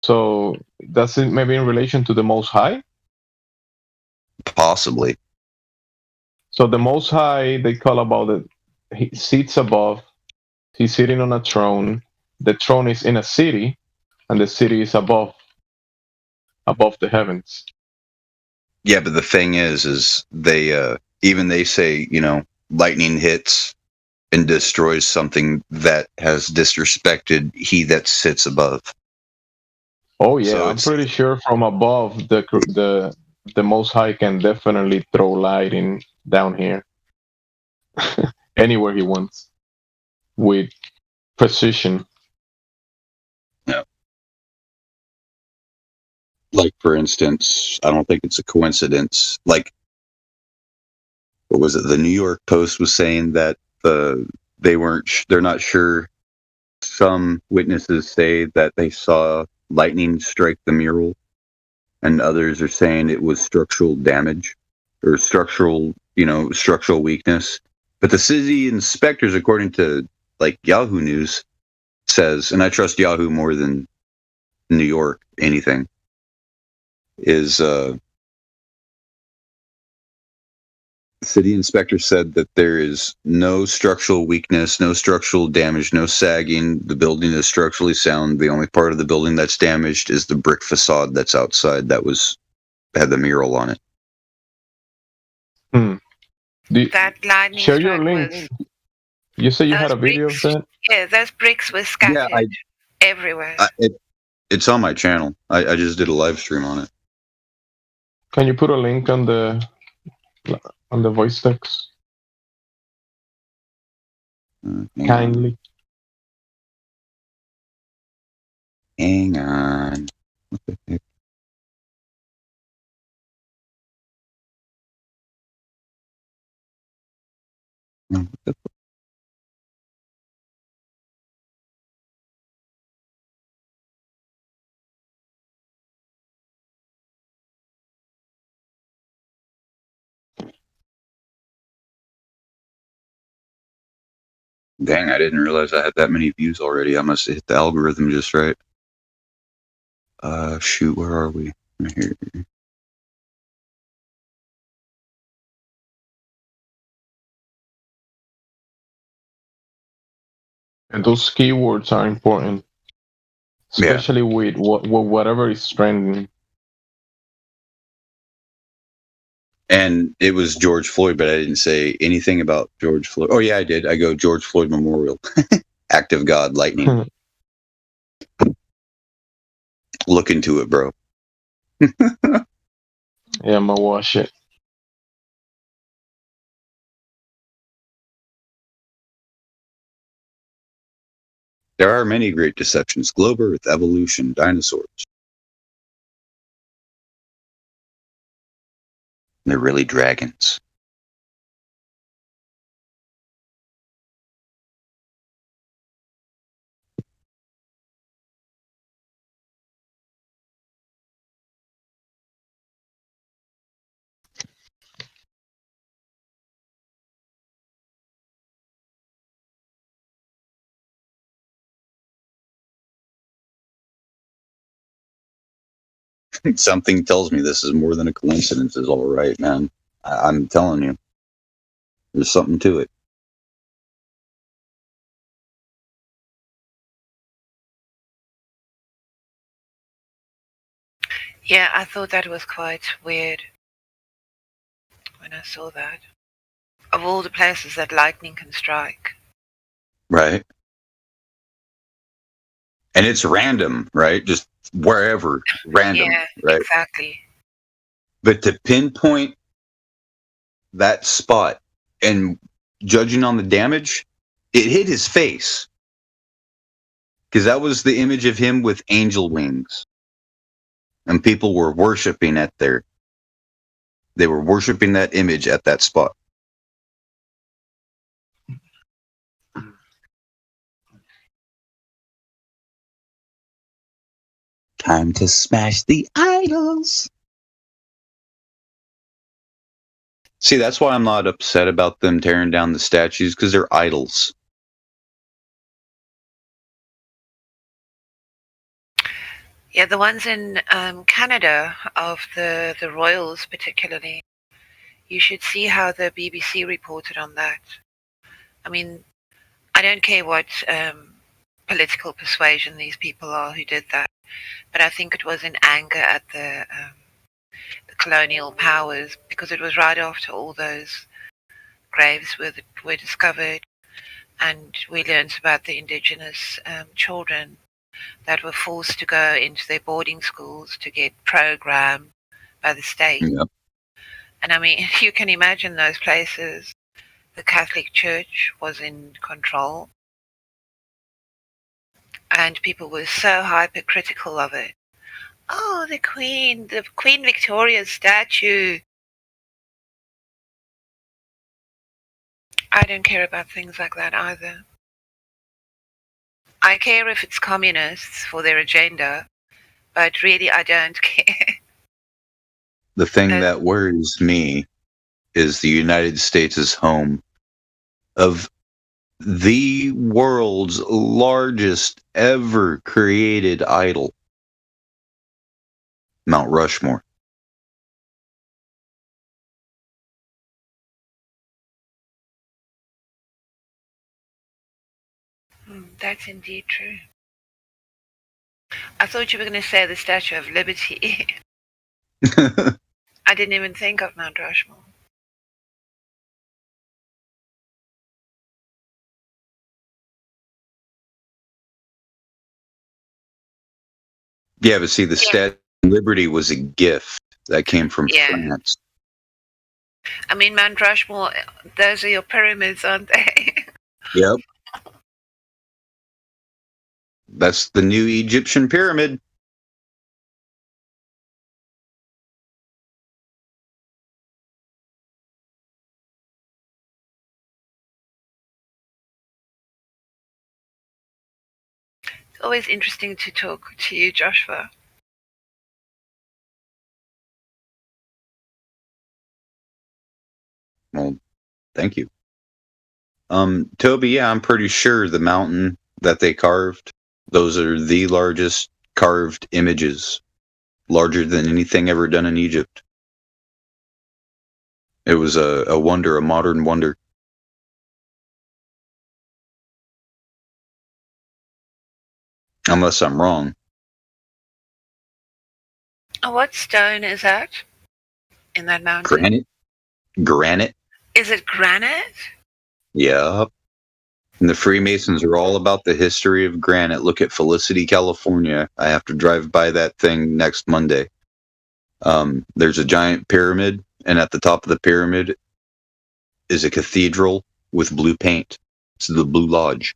So that's it, maybe in relation to the Most High? Possibly. So the Most High, they call about it. He sits above. He's sitting on a throne. The throne is in a city, and the city is above the heavens. Yeah, but the thing is they they say, lightning hits and destroys something that has disrespected he that sits above. Oh yeah, so I'm pretty sure from above the Most High can definitely throw lightning down here, anywhere he wants, with precision. Yeah. Like for instance, I don't think it's a coincidence. Like, what was it? The New York Post was saying that they're not sure. Some witnesses say that they saw lightning strike the mural, and others are saying it was structural damage or structural weakness. But the city inspectors, according to Yahoo News, says, and I trust Yahoo more than New York anything, is city inspector said that there is no structural weakness, no structural damage, no sagging. The building is structurally sound. The only part of the building that's damaged is the brick facade that's outside that had the mural on it. That lightning share your strike links. was- You say you those had a video bricks- of that? Yeah, those bricks were scattered everywhere. It's on my channel. I just did a live stream on it. Can you put a link on the voice text? Kindly. Hang on. What the heck? No, what the Dang, I didn't realize I had that many views already. I must have hit the algorithm just right. Shoot, where are we? Right here. And those keywords are important, especially with whatever is trending. And it was George Floyd, but I didn't say anything about George Floyd. Oh, yeah, I did. I go George Floyd Memorial. Act of God, lightning. Look into it, bro. Yeah, I'm gonna watch it. There are many great deceptions. Globe Earth, evolution, dinosaurs. They're really dragons. Something tells me this is more than a coincidence is all right, man. I'm telling you. There's something to it. Yeah, I thought that was quite weird when I saw that. Of all the places that lightning can strike. Right. And it's random, right? Just wherever, random, Yeah, right? exactly. But to pinpoint that spot and judging on the damage, it hit his face. Because that was the image of him with angel wings. And people were worshiping they were worshiping that image at that spot. Time to smash the idols. See, that's why I'm not upset about them tearing down the statues, because they're idols. Yeah, the ones in Canada of the royals particularly. You should see how the BBC reported on that. I mean, I don't care what political persuasion these people are who did that, but I think it was in anger at the colonial powers, because it was right after all those graves were discovered, and we learned about the indigenous children that were forced to go into their boarding schools to get programmed by the state. Yep. And I mean, you can imagine those places. The Catholic Church was in control, and people were so hypercritical of it. Oh, the Queen Victoria statue. I don't care about things like that either. I care if it's communists for their agenda, but really I don't care. The thing that worries me is the United States is home of the world's largest ever created idol, Mount Rushmore. That's indeed true. I thought you were going to say the Statue of Liberty. I didn't even think of Mount Rushmore. Yeah, but see, the Statue of Liberty was a gift that came from France. I mean, Mount Rushmore, those are your pyramids, aren't they? Yep. That's the new Egyptian pyramid. It's always interesting to talk to you, Joshua. Well, thank you. Toby, yeah, I'm pretty sure the mountain that they carved, those are the largest carved images, larger than anything ever done in Egypt. It was a wonder, a modern wonder. Unless I'm wrong. What stone is that in that mountain? Granite? Granite? Is it granite? Yeah. And the Freemasons are all about the history of granite. Look at Felicity, California. I have to drive by that thing next Monday. There's a giant pyramid, and at the top of the pyramid is a cathedral with blue paint. It's the Blue Lodge.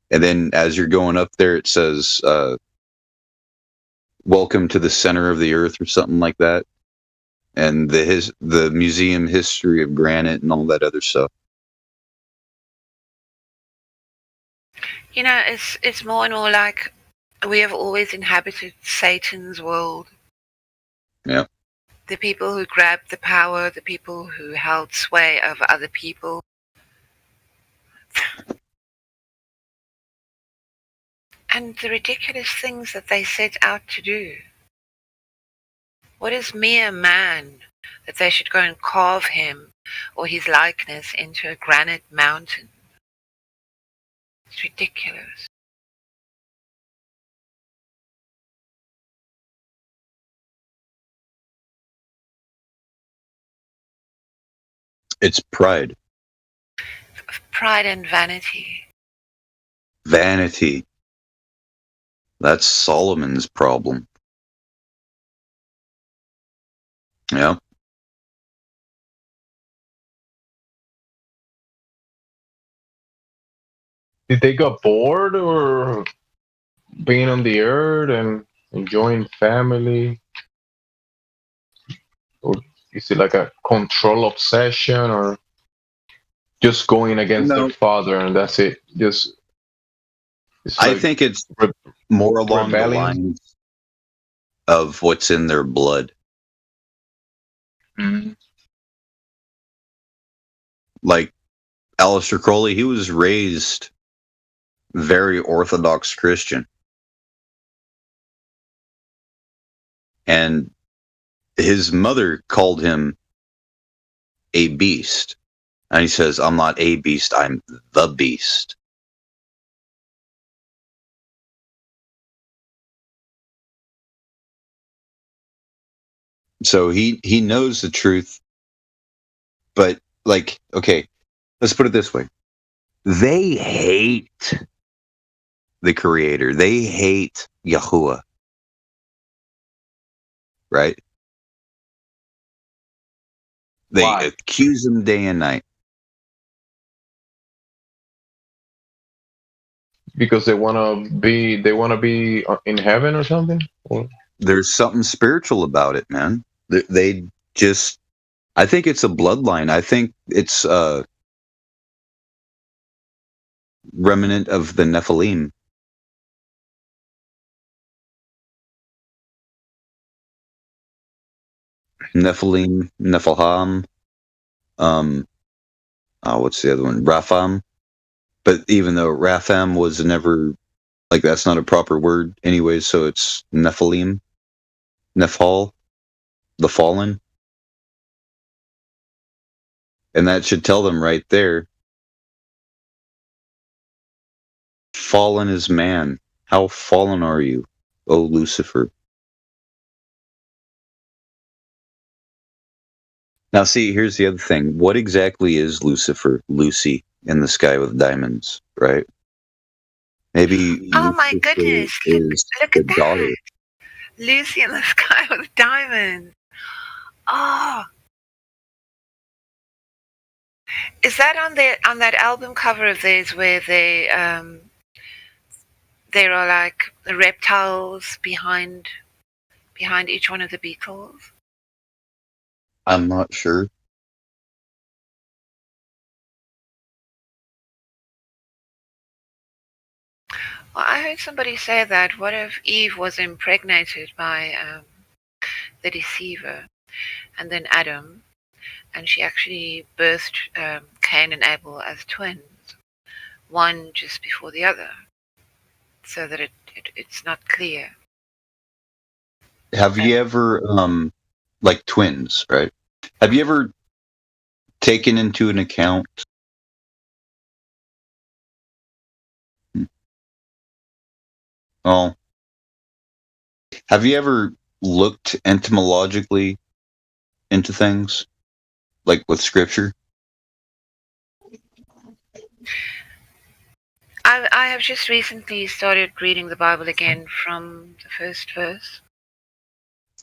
And then as you're going up there, it says, welcome to the center of the earth or something like that. And the museum history of granite and all that other stuff. You know, it's more and more like we have always inhabited Satan's world. Yeah. The people who grabbed the power, the people who held sway over other people. And the ridiculous things that they set out to do. What is mere man that they should go and carve him or his likeness into a granite mountain? It's ridiculous. It's pride. Pride and vanity. Vanity. That's Solomon's problem. Yeah. Did they get bored or being on the earth and enjoying family? Or is it like a control obsession or just going against their father and that's it? Just I think it's more along the lines of what's in their blood. Mm-hmm. Like Aleister Crowley, he was raised very Orthodox Christian. And his mother called him a beast. And he says, I'm not a beast, I'm the beast. So he knows the truth, but like, okay, let's put it this way. They hate the Creator. They hate Yahuwah. Right? They accuse him day and night. Because they want to be in heaven or something? Or? There's something spiritual about it, man. They just, I think it's a bloodline. I think it's remnant of the Nephilim. Nephilim, what's the other one? Rapham. But even though Rapham was never, like, that's not a proper word anyway, so it's Nephilim, Nephal, the fallen. And that should tell them right there. Fallen is man. How fallen are you, O Lucifer? Now, see, here's the other thing. What exactly is Lucifer, Lucy, in the sky with diamonds, right? Maybe. Oh my goodness! Look at that. Daughter. Lucy in the sky with diamonds. Oh, is that on that album cover of theirs where there are like reptiles behind each one of the Beatles? I'm not sure. Well, I heard somebody say that. What if Eve was impregnated by the deceiver, and then Adam, and she actually birthed Cain and Abel as twins, one just before the other, so that it's not clear. Have you ever, like twins, right? Have you ever taken into an account well, have you ever looked etymologically into things, like with scripture? I have just recently started reading the Bible again from the first verse.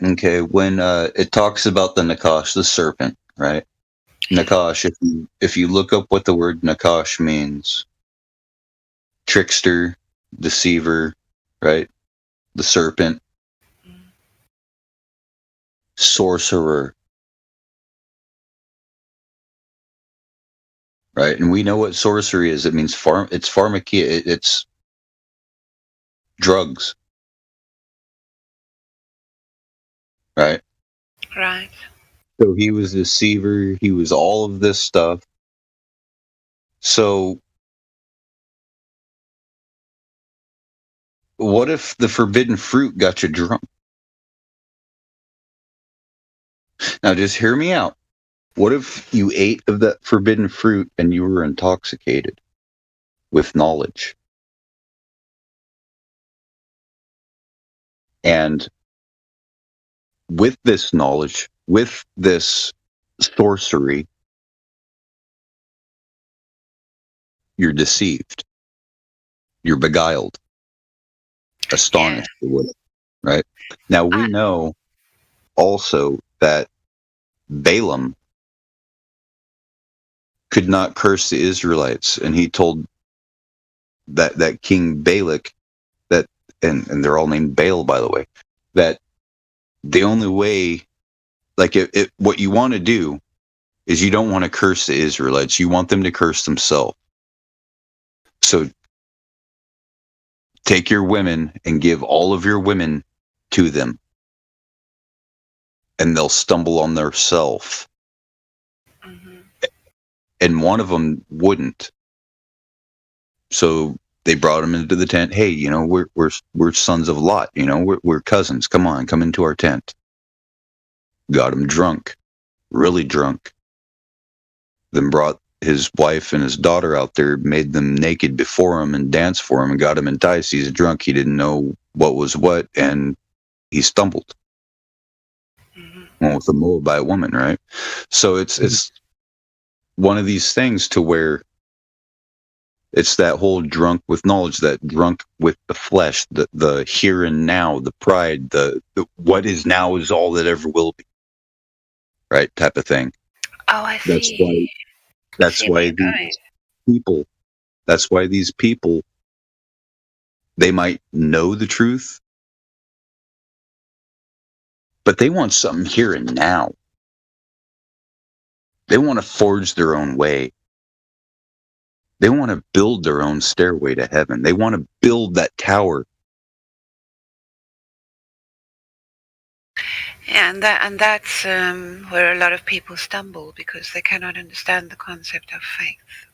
Okay, when it talks about the Nakash, the serpent, right? Nakash, if you look up what the word Nakash means, trickster, deceiver, right? The serpent, sorcerer, right? And we know what sorcery is. It means it's pharmakia. It's drugs, right? Right. So he was a deceiver. He was all of this stuff. So what if the forbidden fruit got you drunk? Now just hear me out. What if you ate of that forbidden fruit and you were intoxicated with knowledge? And with this knowledge, with this sorcery, you're deceived. You're beguiled. Astonished, right? Now we know also that Balaam could not curse the Israelites, and he told that King Balak, that and they're all named Baal, by the way, that the only way, like what you want to do is you don't want to curse the Israelites, you want them to curse themselves. So take your women and give all of your women to them, and they'll stumble on their self. And one of them wouldn't. So they brought him into the tent. Hey, you know, we're sons of Lot. You know, we're cousins. Come on, come into our tent. Got him drunk, really drunk. Then brought his wife and his daughter out there, made them naked before him and danced for him, and got him enticed. He's drunk. He didn't know what was what, and he stumbled. Well, with a Moabite woman, right? So it's one of these things to where it's that whole drunk with knowledge, that drunk with the flesh, the here and now, the pride, the what is now is all that ever will be, right? Type of thing. Oh, I see. That's why these people, they might know the truth, but they want something here and now. They want to forge their own way. They want to build their own stairway to heaven. They want to build that tower. Yeah, and that's where a lot of people stumble, because they cannot understand the concept of faith.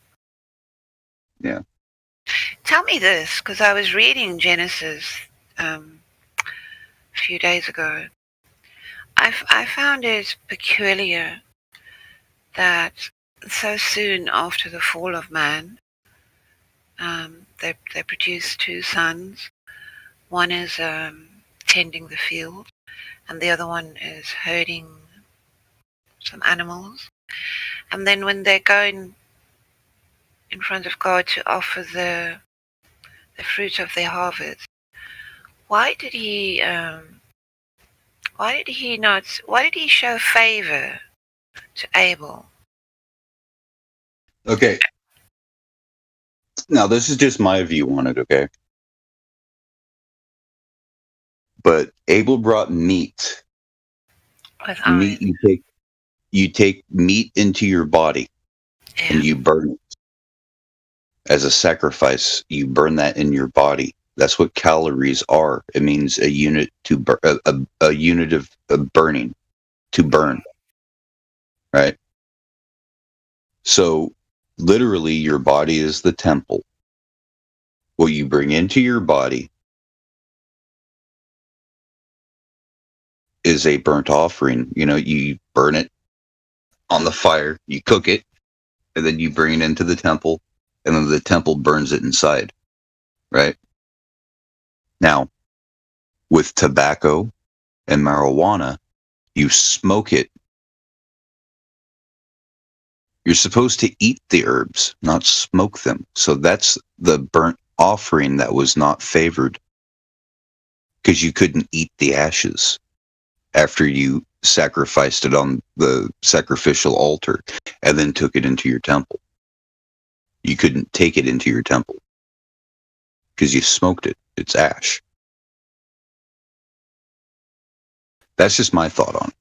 Yeah. Tell me this, because I was reading Genesis a few days ago. I found it peculiar that so soon after the fall of man, they produce two sons. One is tending the field, and the other one is herding some animals. And then when they go in front of God to offer the fruit of their harvest, why did he show favor to Abel? Okay. Now, this is just my view on it, okay? But Abel brought meat. Meat, you take meat into your body, and you burn it as a sacrifice. You burn that in your body. That's what calories are. It means a unit a unit of burning, to burn, right? So literally, your body is the temple. What you bring into your body is a burnt offering. You know, you burn it on the fire, you cook it, and then you bring it into the temple, and then the temple burns it inside. Right? Now, with tobacco and marijuana, you smoke it. You're supposed to eat the herbs, not smoke them. So that's the burnt offering that was not favored, because you couldn't eat the ashes after you sacrificed it on the sacrificial altar and then took it into your temple. You couldn't take it into your temple because you smoked it. It's ash. That's just my thought on it.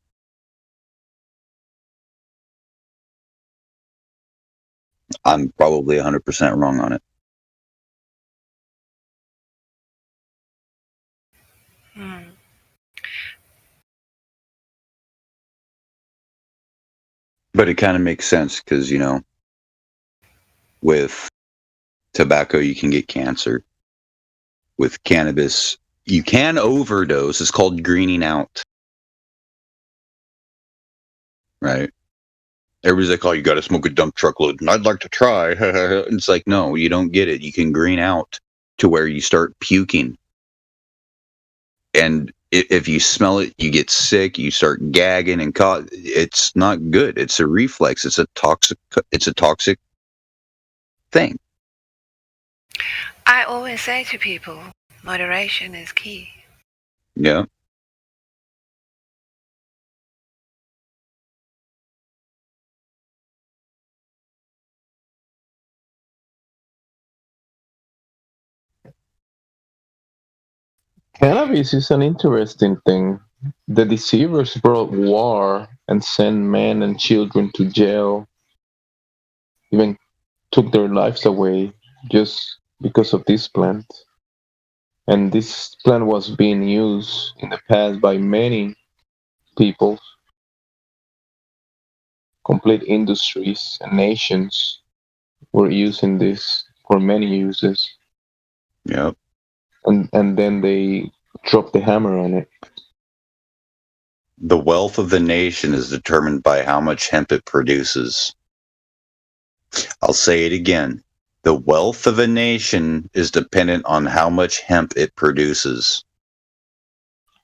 I'm probably 100% wrong on it. But it kind of makes sense because, you know, with tobacco, you can get cancer. With cannabis, you can overdose. It's called greening out. Right? Everybody's like, oh, you got to smoke a dump truckload, and I'd like to try. It's like, no, you don't get it. You can green out to where you start puking. And if you smell it, you get sick, you start gagging and it's not good. It's a reflex. It's a toxic thing. I always say to people, moderation is key. Yeah. Cannabis is an interesting thing. The deceivers brought war and sent men and children to jail, even took their lives away just because of this plant. And this plant was being used in the past by many people, complete industries and nations were using this for many uses. Yep. And then they dropped the hammer on it. The wealth of the nation is determined by how much hemp it produces. I'll say it again. The wealth of a nation is dependent on how much hemp it produces.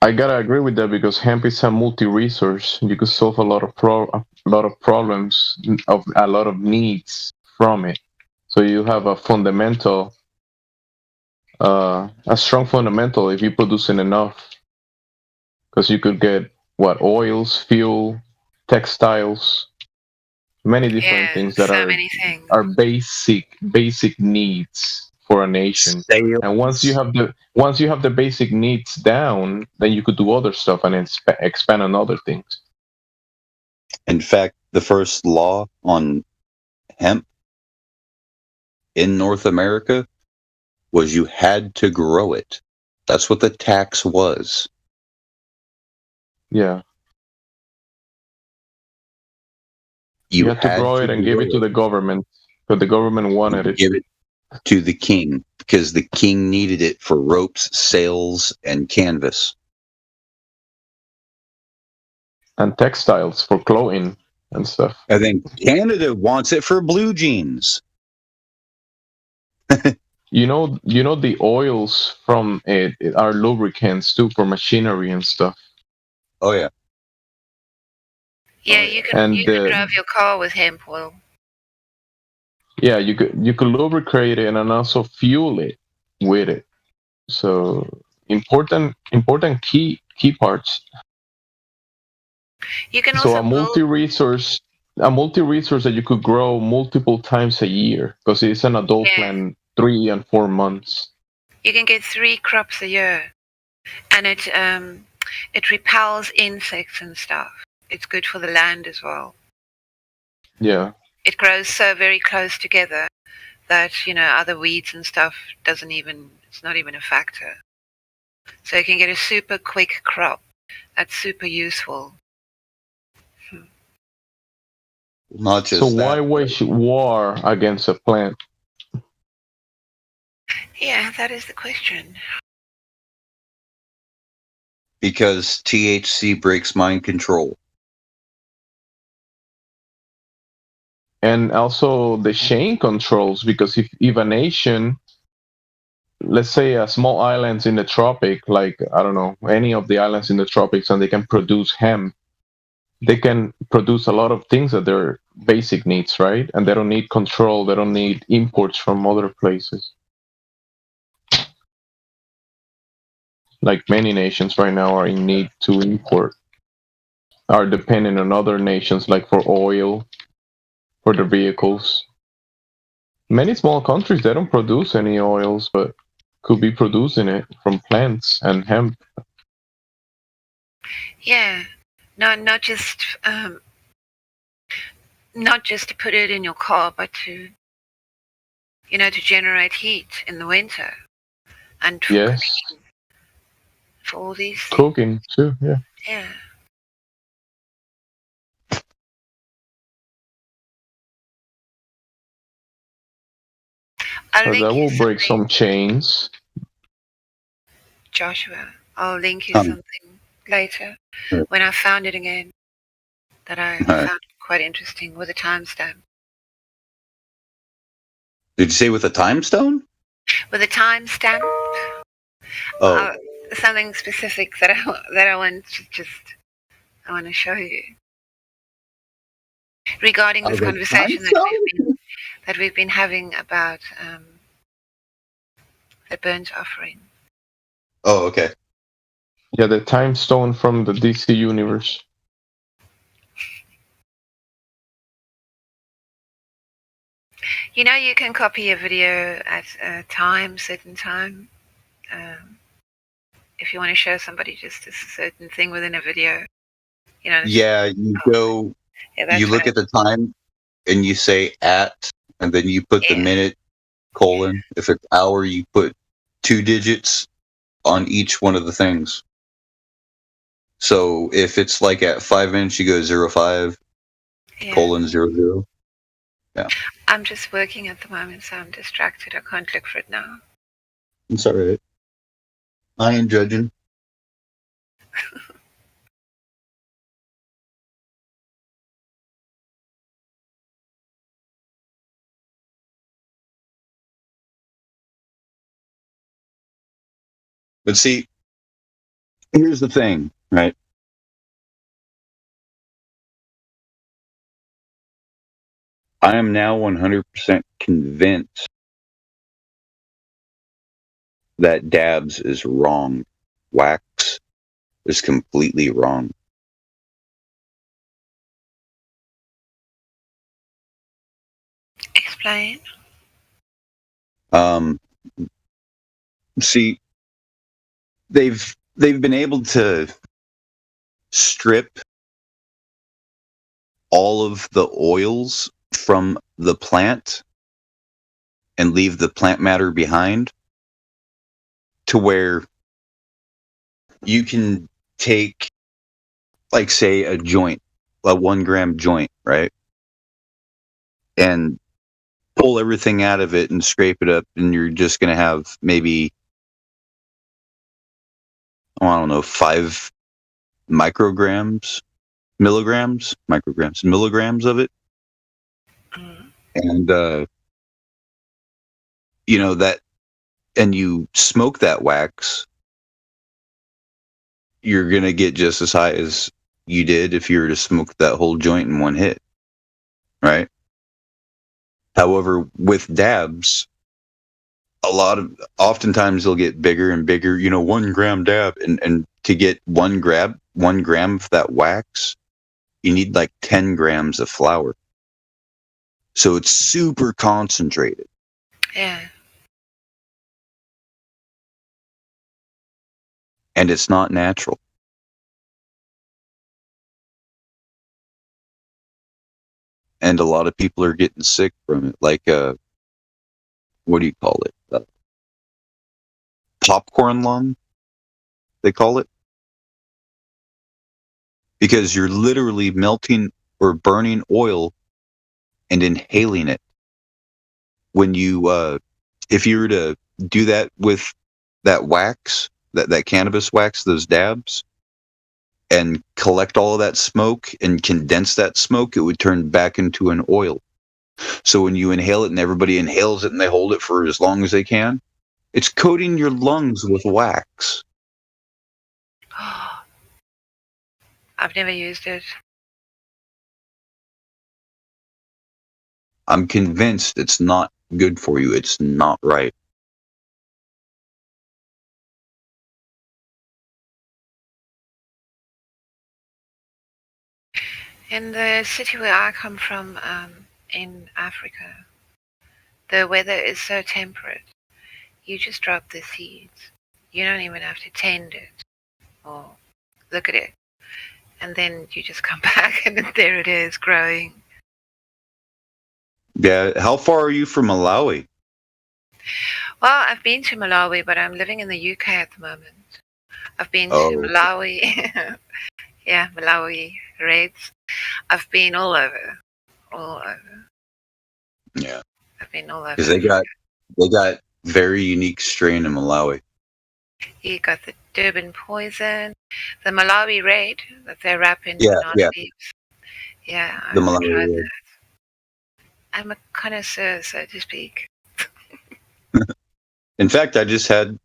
I gotta agree with that because hemp is a multi-resource. You could solve a lot of problems, of a lot of needs from it. So you have a fundamental, a strong fundamental if you produce enough, because you could get oils, fuel, textiles, many different things that are basic needs for a nation. And once you have the basic needs down, then you could do other stuff and expand on other things. In fact, the first law on hemp in North America was you had to grow it. That's what the tax was. Yeah. You had to grow it and give it to the government, but the government wanted it. Give it to the king because the king needed it for ropes, sails, and canvas. And textiles for clothing and stuff. I think Canada wants it for blue jeans. You know the oils from it are lubricants too for machinery and stuff. Oh yeah. Yeah, you can drive your car with hemp oil. Yeah, you could lubricate it and also fuel it with it. So important key parts. You can so also a multi-resource that you could grow multiple times a year because it's an adult plant 3 and 4 months. You can get 3 crops a year, and it repels insects and stuff. It's good for the land as well. Yeah. It grows so very close together that other weeds and stuff it's not even a factor. So you can get a super quick crop. That's super useful. Not just So that. why wage war against a plant? Yeah, that is the question. Because THC breaks mind control. And also the chain controls, because if a nation, let's say a small islands in the tropic, like, I don't know, any of the islands in the tropics, and they can produce hemp, they can produce a lot of things that their basic needs, right? And they don't need control, they don't need imports from other places. Like many nations right now are in need to import, are dependent on other nations, like for oil, for their vehicles. Many small countries, they don't produce any oils, but could be producing it from plants and hemp. Yeah, not just to put it in your car, but to generate heat in the winter, and for Yes, cooking, for all these things. cooking too, yeah. Yeah. So that will break some chains. Joshua, I'll link you something later when I found it again that I found quite interesting with a timestamp. Did you say with a time stone? With a timestamp. Oh. Something specific that I want to show you regarding this conversation that we've been having about the burnt offering. Oh, okay. Yeah, the time stone from the DC universe. You can copy a video at a certain time. If you want to show somebody just a certain thing within a video, Yeah, you go. You look at the time, and you say at, and then you put the minute colon. If it's hour, you put 2 digits on each one of the things. So if it's like at 5 minutes, you go 05 colon 00. Yeah, I'm just working at the moment, so I'm distracted. I can't look for it now. it's all right. I ain't judging. But see, here's the thing, right? I am now 100% convinced that dabs is wrong. Wax is completely wrong. Explain. See, they've been able to strip all of the oils from the plant and leave the plant matter behind, to where you can take, like, say, a joint, a 1 gram joint, right? And pull everything out of it and scrape it up, and you're just going to have maybe, I don't know, 5 milligrams of it. And, that, and you smoke that wax, you're going to get just as high as you did if you were to smoke that whole joint in one hit. Right? However, with dabs, oftentimes they'll get bigger and bigger, 1 gram dab. And to get 1 gram of that wax, you need like 10 grams of flour. So it's super concentrated. Yeah. And it's not natural. And a lot of people are getting sick from it. Like, what do you call it? Popcorn lung, they call it. Because you're literally melting or burning oil and inhaling it. When you, if you were to do that with that wax, that cannabis wax, those dabs, and collect all of that smoke and condense that smoke, it would turn back into an oil. So when you inhale it and everybody inhales it and they hold it for as long as they can, it's coating your lungs with wax. I've never used it. I'm convinced it's not good for you. It's not right. In the city where I come from, in Africa, the weather is so temperate. You just drop the seeds. You don't even have to tend it or look at it. And then you just come back and there it is growing. Yeah. How far are you from Malawi? Well, I've been to Malawi, but I'm living in the UK at the moment. I've been to Malawi. Yeah, Malawi Reds. I've been all over. Yeah. I've been all over. Because they got very unique strain in Malawi. You got the Durban poison, the Malawi Red that they wrap in Yeah, banana yeah. leaves. Yeah, The I've Malawi tried Red. that. I'm a connoisseur, so to speak. In fact, I just had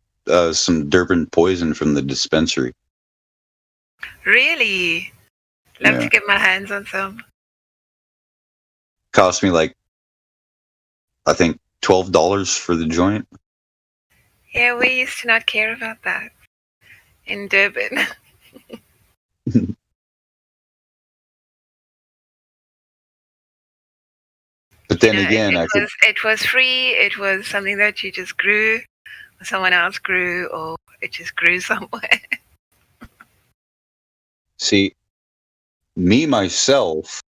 some Durban poison from the dispensary. Really? Love Yeah. to get my hands on some. Cost me like, I think, $12 for the joint. Yeah, we used to not care about that in Durban. But then You know, again, it was free. It was something that you just grew, or someone else grew, or it just grew somewhere. see, me myself,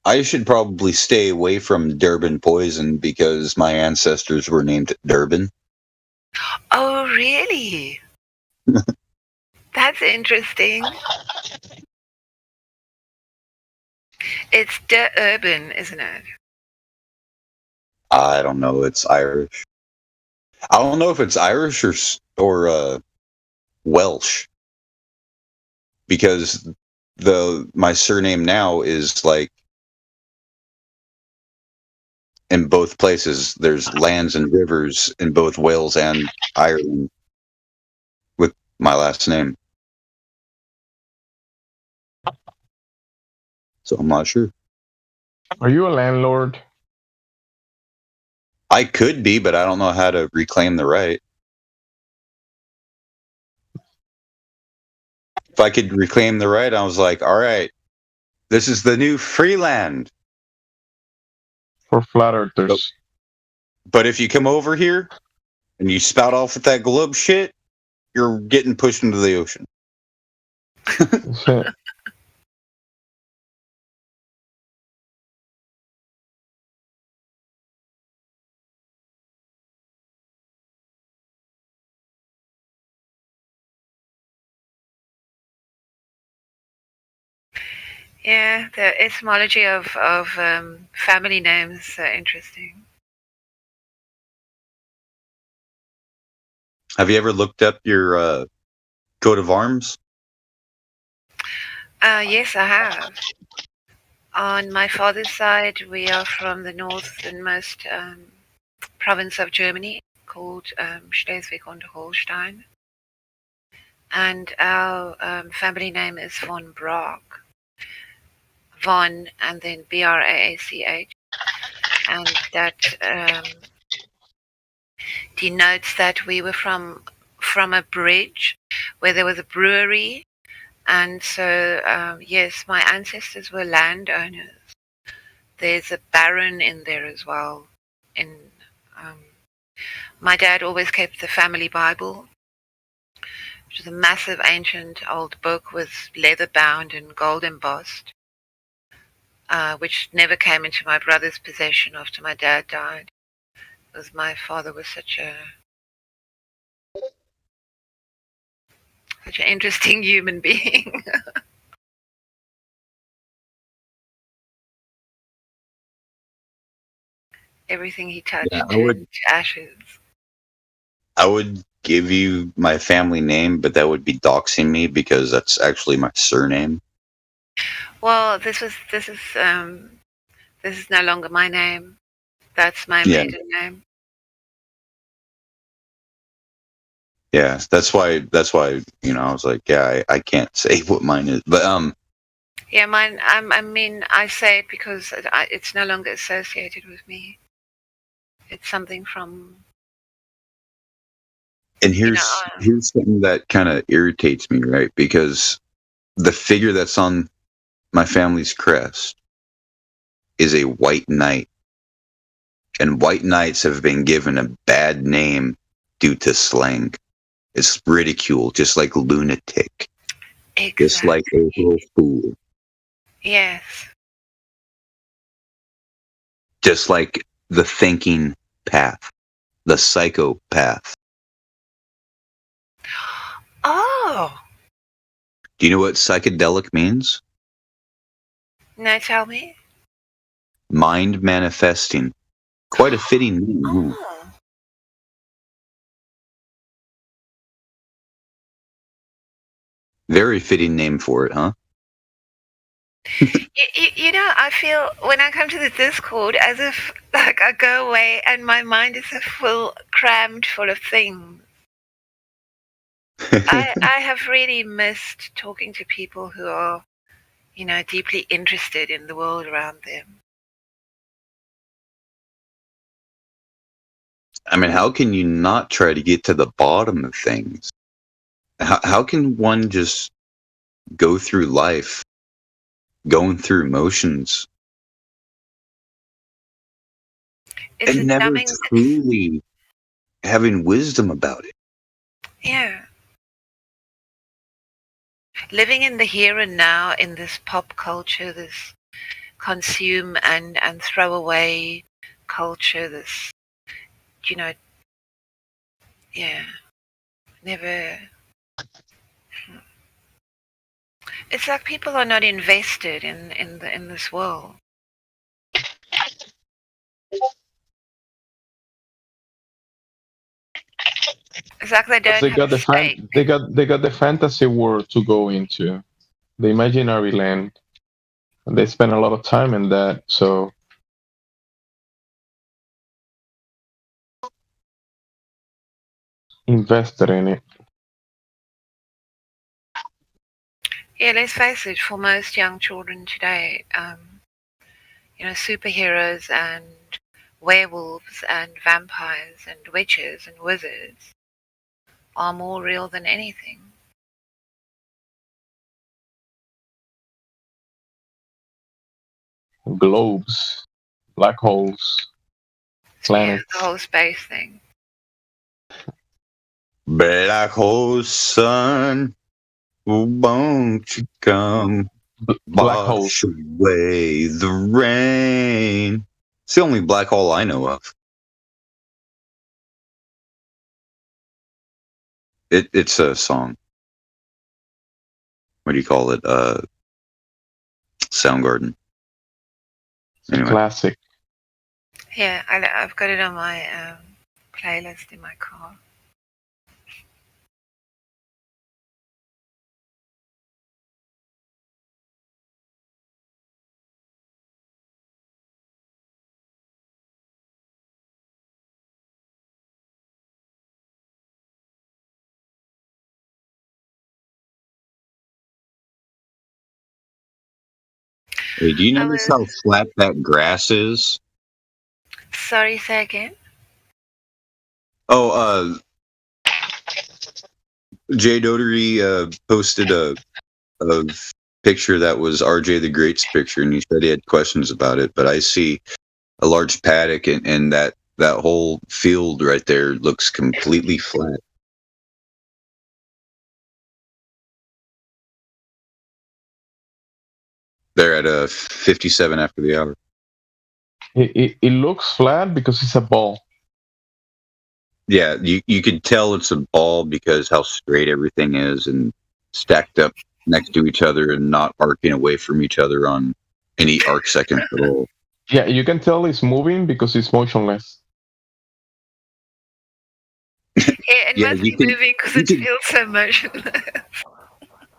I should probably stay away from Durban poison because my ancestors were named Durban. Oh, really? That's interesting. It's urban, isn't it? I don't know. It's Irish. I don't know if it's Irish or Welsh, because my surname now is like in both places. There's lands and rivers in both Wales and Ireland with my last name. So I'm not sure. Are you a landlord? I could be, but I don't know how to reclaim the right. If I could reclaim the right, I was like, all right, this is the new free land. For flat earthers. But if you come over here and you spout off with that globe shit, you're getting pushed into the ocean. Yeah, the etymology of family names are interesting. Have you ever looked up your coat of arms? Yes, I have. On my father's side, we are from the northernmost province of Germany called Schleswig-Holstein. And our family name is von Braach. Von and then Braach. And that denotes that we were from a bridge where there was a brewery. And so, yes, my ancestors were landowners. There's a baron in there as well. My dad always kept the family Bible, which is a massive ancient old book with leather bound and gold embossed, which never came into my brother's possession after my dad died, because my father was such an interesting human being. Everything he touched Yeah, turned to ashes. I would give you my family name, but that would be doxing me because that's actually my surname. Well, this is no longer my name. That's my Yeah. maiden name. Yeah, that's why I was like, yeah, I can't say what mine is, but Yeah, mine. I mean, I say it because it's no longer associated with me. It's something from. and here's something that kind of irritates me, right? Because the figure that's on my family's crest is a white knight, and white knights have been given a bad name due to slang. It's ridicule, just like lunatic, just like April Fool, Yes. just like the thinking path, the psychopath. Oh. Do you know what psychedelic means? No, tell me. Mind manifesting. Quite a fitting name. Huh? Very fitting name for it, huh? You know, I feel when I come to the Discord as if like I go away and my mind is crammed full of things. I have really missed talking to people who are, you know, deeply interested in the world around them. I mean, how can you not try to get to the bottom of things? How can one just go through life going through motions and never truly having wisdom about it? Yeah. Living in the here and now in this pop culture, this consume and throw away culture, this, you know, yeah, never. It's like people are not invested in this world. It's like they don't They have got a the stake. they got the fantasy world to go into, the imaginary land, and they spend a lot of time in that. So invested in it. Yeah, let's face it, for most young children today, you know, superheroes and werewolves and vampires and witches and wizards are more real than anything. Globes, black holes, planets. Yeah, the whole space thing. Black hole sun, won't you come black hole wash away the rain? It's the only black hole I know of. It's a song. What do you call it? Soundgarden. Anyway. Classic. Yeah, I've got it on my playlist in my car. Hey, do you notice how flat that grass is? Sorry, say again? Oh, Jay Doherty posted a picture that was RJ the Great's picture, and he said he had questions about it. But I see a large paddock, and that whole field right there looks completely flat. They're at 57 after the hour. It looks flat because it's a ball. Yeah, you could tell it's a ball because how straight everything is and stacked up next to each other and not arcing away from each other on any arc seconds at all. Yeah, you can tell it's moving because it's motionless. Yeah, it Yeah, must you be can- moving because you it can- feels so motionless.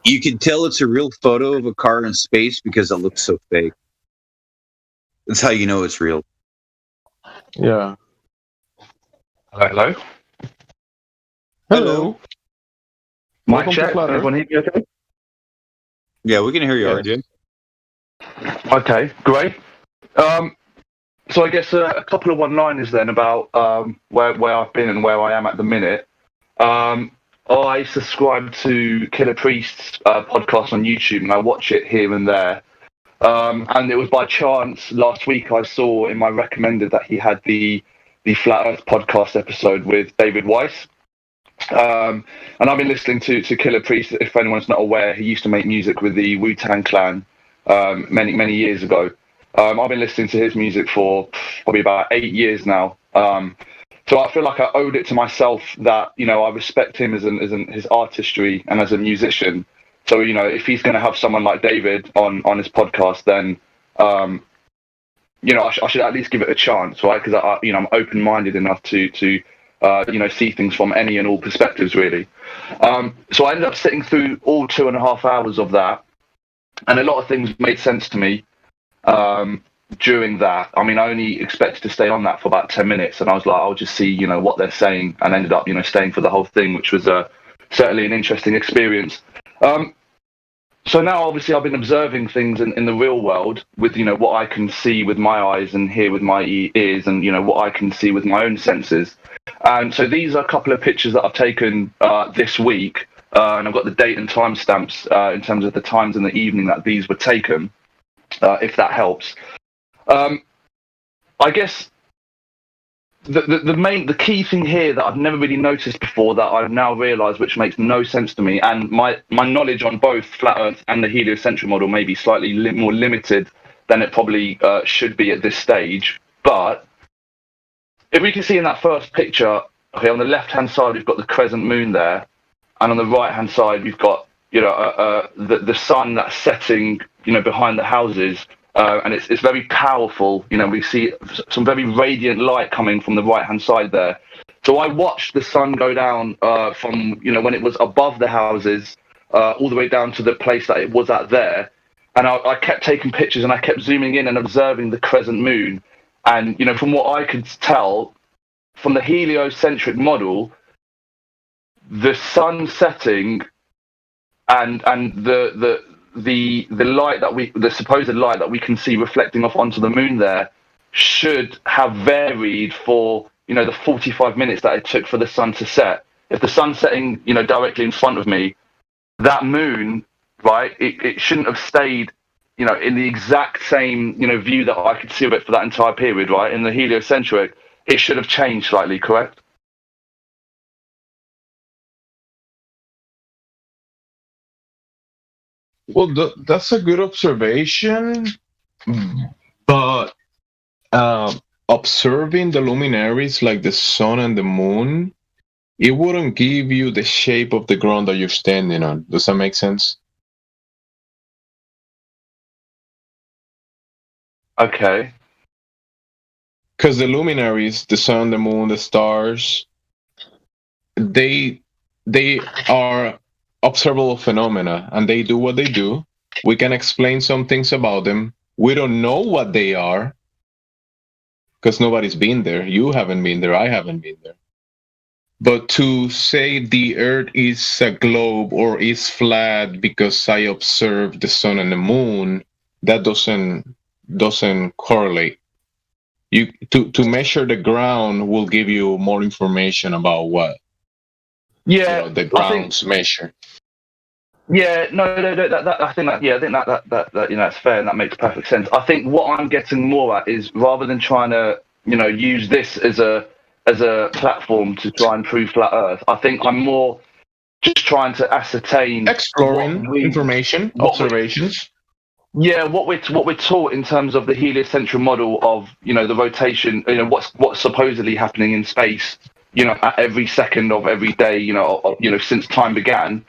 You can tell it's a real photo of a car in space because it looks so fake. That's how you know it's real. Yeah. Hello. Hello. Mic Welcome to check. Flutter. Everyone hear me okay? Yeah, we can hear you, Yes. RJ. Okay, great. So I guess a couple of one-liners then about where I've been and where I am at the minute. I subscribe to Killer Priest's podcast on YouTube, and I watch it here and there. And it was by chance last week I saw in my recommended that he had the Flat Earth podcast episode with David Weiss. And I've been listening to Killer Priest. If anyone's not aware, he used to make music with the Wu-Tang Clan many years ago. I've been listening to his music for probably about 8 years now. So I feel like I owed it to myself that, you know, I respect him as his artistry and as a musician. So, you know, if he's going to have someone like David on his podcast, then, you know, I should at least give it a chance, right? Because I'm open-minded enough to see things from any and all perspectives, really. So I ended up sitting through all 2.5 hours of that, and a lot of things made sense to me during that. I mean, I only expected to stay on that for about 10 minutes, and I was like, I'll just see, you know, what they're saying, and ended up, you know, staying for the whole thing, which was certainly an interesting experience. So now, obviously, I've been observing things in the real world with, you know, what I can see with my eyes and hear with my ears, and, you know, what I can see with my own senses. And so these are a couple of pictures that I've taken this week, and I've got the date and time stamps in terms of the times in the evening that these were taken, if that helps. I guess the key thing here that I've never really noticed before, that I've now realised, which makes no sense to me, and my knowledge on both Flat Earth and the heliocentric model may be slightly more limited than it probably should be at this stage. But if we can see in that first picture, okay, on the left-hand side we've got the crescent moon there, and on the right-hand side we've got, you know, the sun that's setting, you know, behind the houses. And it's very powerful. You know, we see some very radiant light coming from the right-hand side there. So I watched the sun go down from, you know, when it was above the houses all the way down to the place that it was at there. And I kept taking pictures, and I kept zooming in and observing the crescent moon. And, you know, from what I could tell, from the heliocentric model, the sun setting and the light that the supposed light that we can see reflecting off onto the moon there should have varied for, you know, the 45 minutes that it took for the sun to set. If the sun's setting, you know, directly in front of me, that moon, right, it shouldn't have stayed, you know, in the exact same, you know, view that I could see of it for that entire period, right? In the heliocentric, it should have changed slightly, correct? Well, that's a good observation, but observing the luminaries like the sun and the moon, it wouldn't give you the shape of the ground that you're standing on. Does that make sense? Okay. Because the luminaries, the sun, the moon, the stars, they are observable phenomena, and they do what they do. We can explain some things about them. We don't know what they are because nobody's been there. You haven't been there. I haven't been there. But to say the Earth is a globe or is flat because I observe the sun and the moon, that doesn't correlate. To measure the ground will give you more information about what the ground's measure. Yeah, no, I think that you know, that's fair, and that makes perfect sense. I think what I'm getting more at is, rather than trying to, you know, use this as a platform to try and prove flat Earth, I think I'm more just trying to ascertain, exploring information, observations. What we're taught in terms of the heliocentric model of, you know, the rotation, you know, what's supposedly happening in space, you know, at every second of every day, you know, since time began.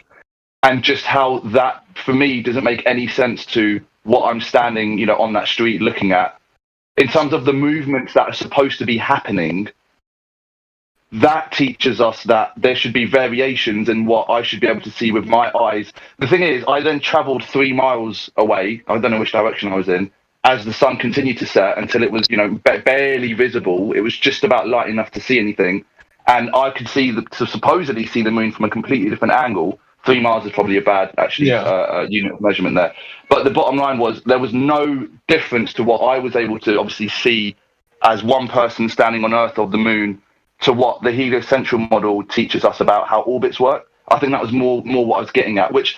And just how that, for me, doesn't make any sense to what I'm standing, you know, on that street looking at. in terms of the movements that are supposed to be happening, that teaches us that there should be variations in what I should be able to see with my eyes. The thing is, I then travelled 3 miles away. I don't know which direction I was in, as the sun continued to set until it was, barely visible. It was just about light enough to see anything. And I could supposedly see the moon from a completely different angle. 3 miles is probably a bad, unit of measurement there. But the bottom line was there was no difference to what I was able to obviously see as one person standing on Earth or the moon to what the heliocentric model teaches us about how orbits work. I think that was more what I was getting at, which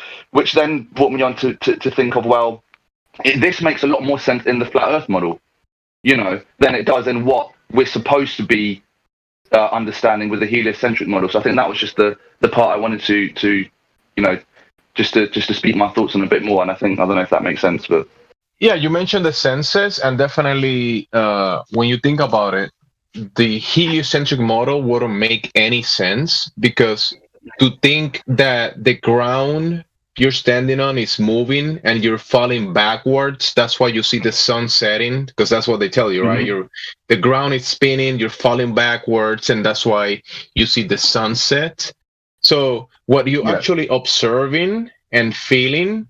then brought me on to think of, well, this makes a lot more sense in the flat Earth model, than it does in what we're supposed to be understanding with the heliocentric model. So I think that was just the part I wanted to just to speak my thoughts on a bit more. And I don't know if that makes sense, but yeah, you mentioned the senses, and definitely when you think about it, the heliocentric model wouldn't make any sense, because to think that the ground you're standing on is moving and you're falling backwards, that's why you see the sun setting, because that's what they tell you, right? The ground is spinning, you're falling backwards, and that's why you see the sunset. So what you're actually observing and feeling,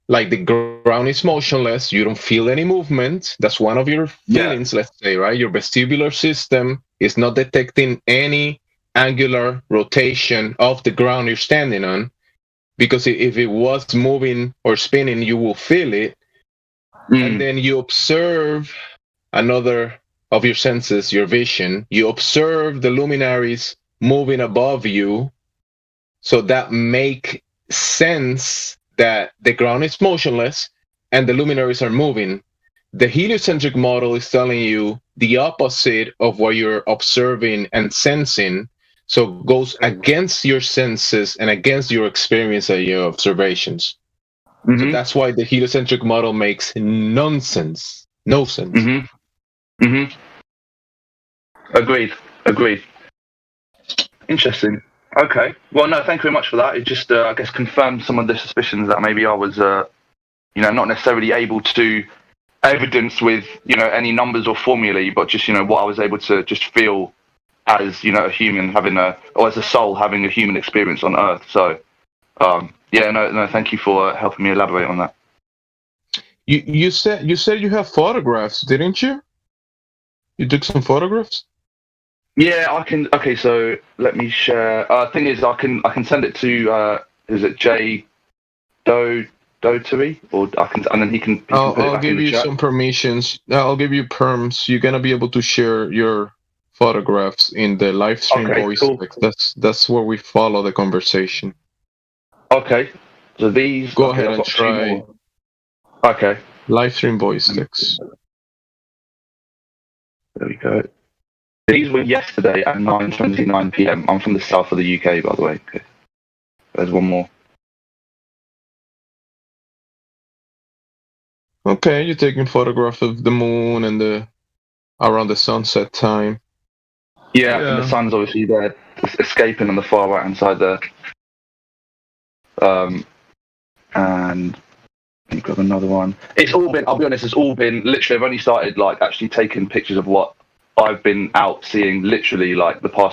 like the ground is motionless, you don't feel any movement. That's one of your feelings, let's say, right? Your vestibular system is not detecting any angular rotation of the ground you're standing on, because if it was moving or spinning, you will feel it. And then you observe another of your senses, your vision. You observe the luminaries moving above you. So that make sense that the ground is motionless and the luminaries are moving. The heliocentric model is telling you the opposite of what you're observing and sensing. So it goes against your senses and against your experience and your observations. So that's why the heliocentric model makes no sense. Agreed. Interesting. Okay. Well, no, thank you very much for that. It just, I guess, confirmed some of the suspicions that maybe I was, not necessarily able to evidence with, any numbers or formulae, but just, what I was able to just feel as, a human or as a soul having a human experience on Earth. So, thank you for helping me elaborate on that. You said you have photographs, didn't you? You took some photographs? Yeah, I can. Okay, so let me share. Thing is, I can send it to. Is it Jay Dotery, or I can, and then he can. I'll give you some permissions. I'll give you perms. You're gonna be able to share your photographs in the live stream voice. Cool. That's where we follow the conversation. Okay, so these. Go ahead and try. Okay. Live stream voice text. There we go. These were yesterday at 9:29 p.m. I'm from the south of the UK, by the way. Okay. There's one more. Okay, you're taking photograph of the moon and around the sunset time. Yeah, and the sun's obviously there, escaping on the far right hand side there. And you've got another one. It's all been. I'll be honest. It's all been literally. I've only started actually taking pictures of what I've been out seeing literally the past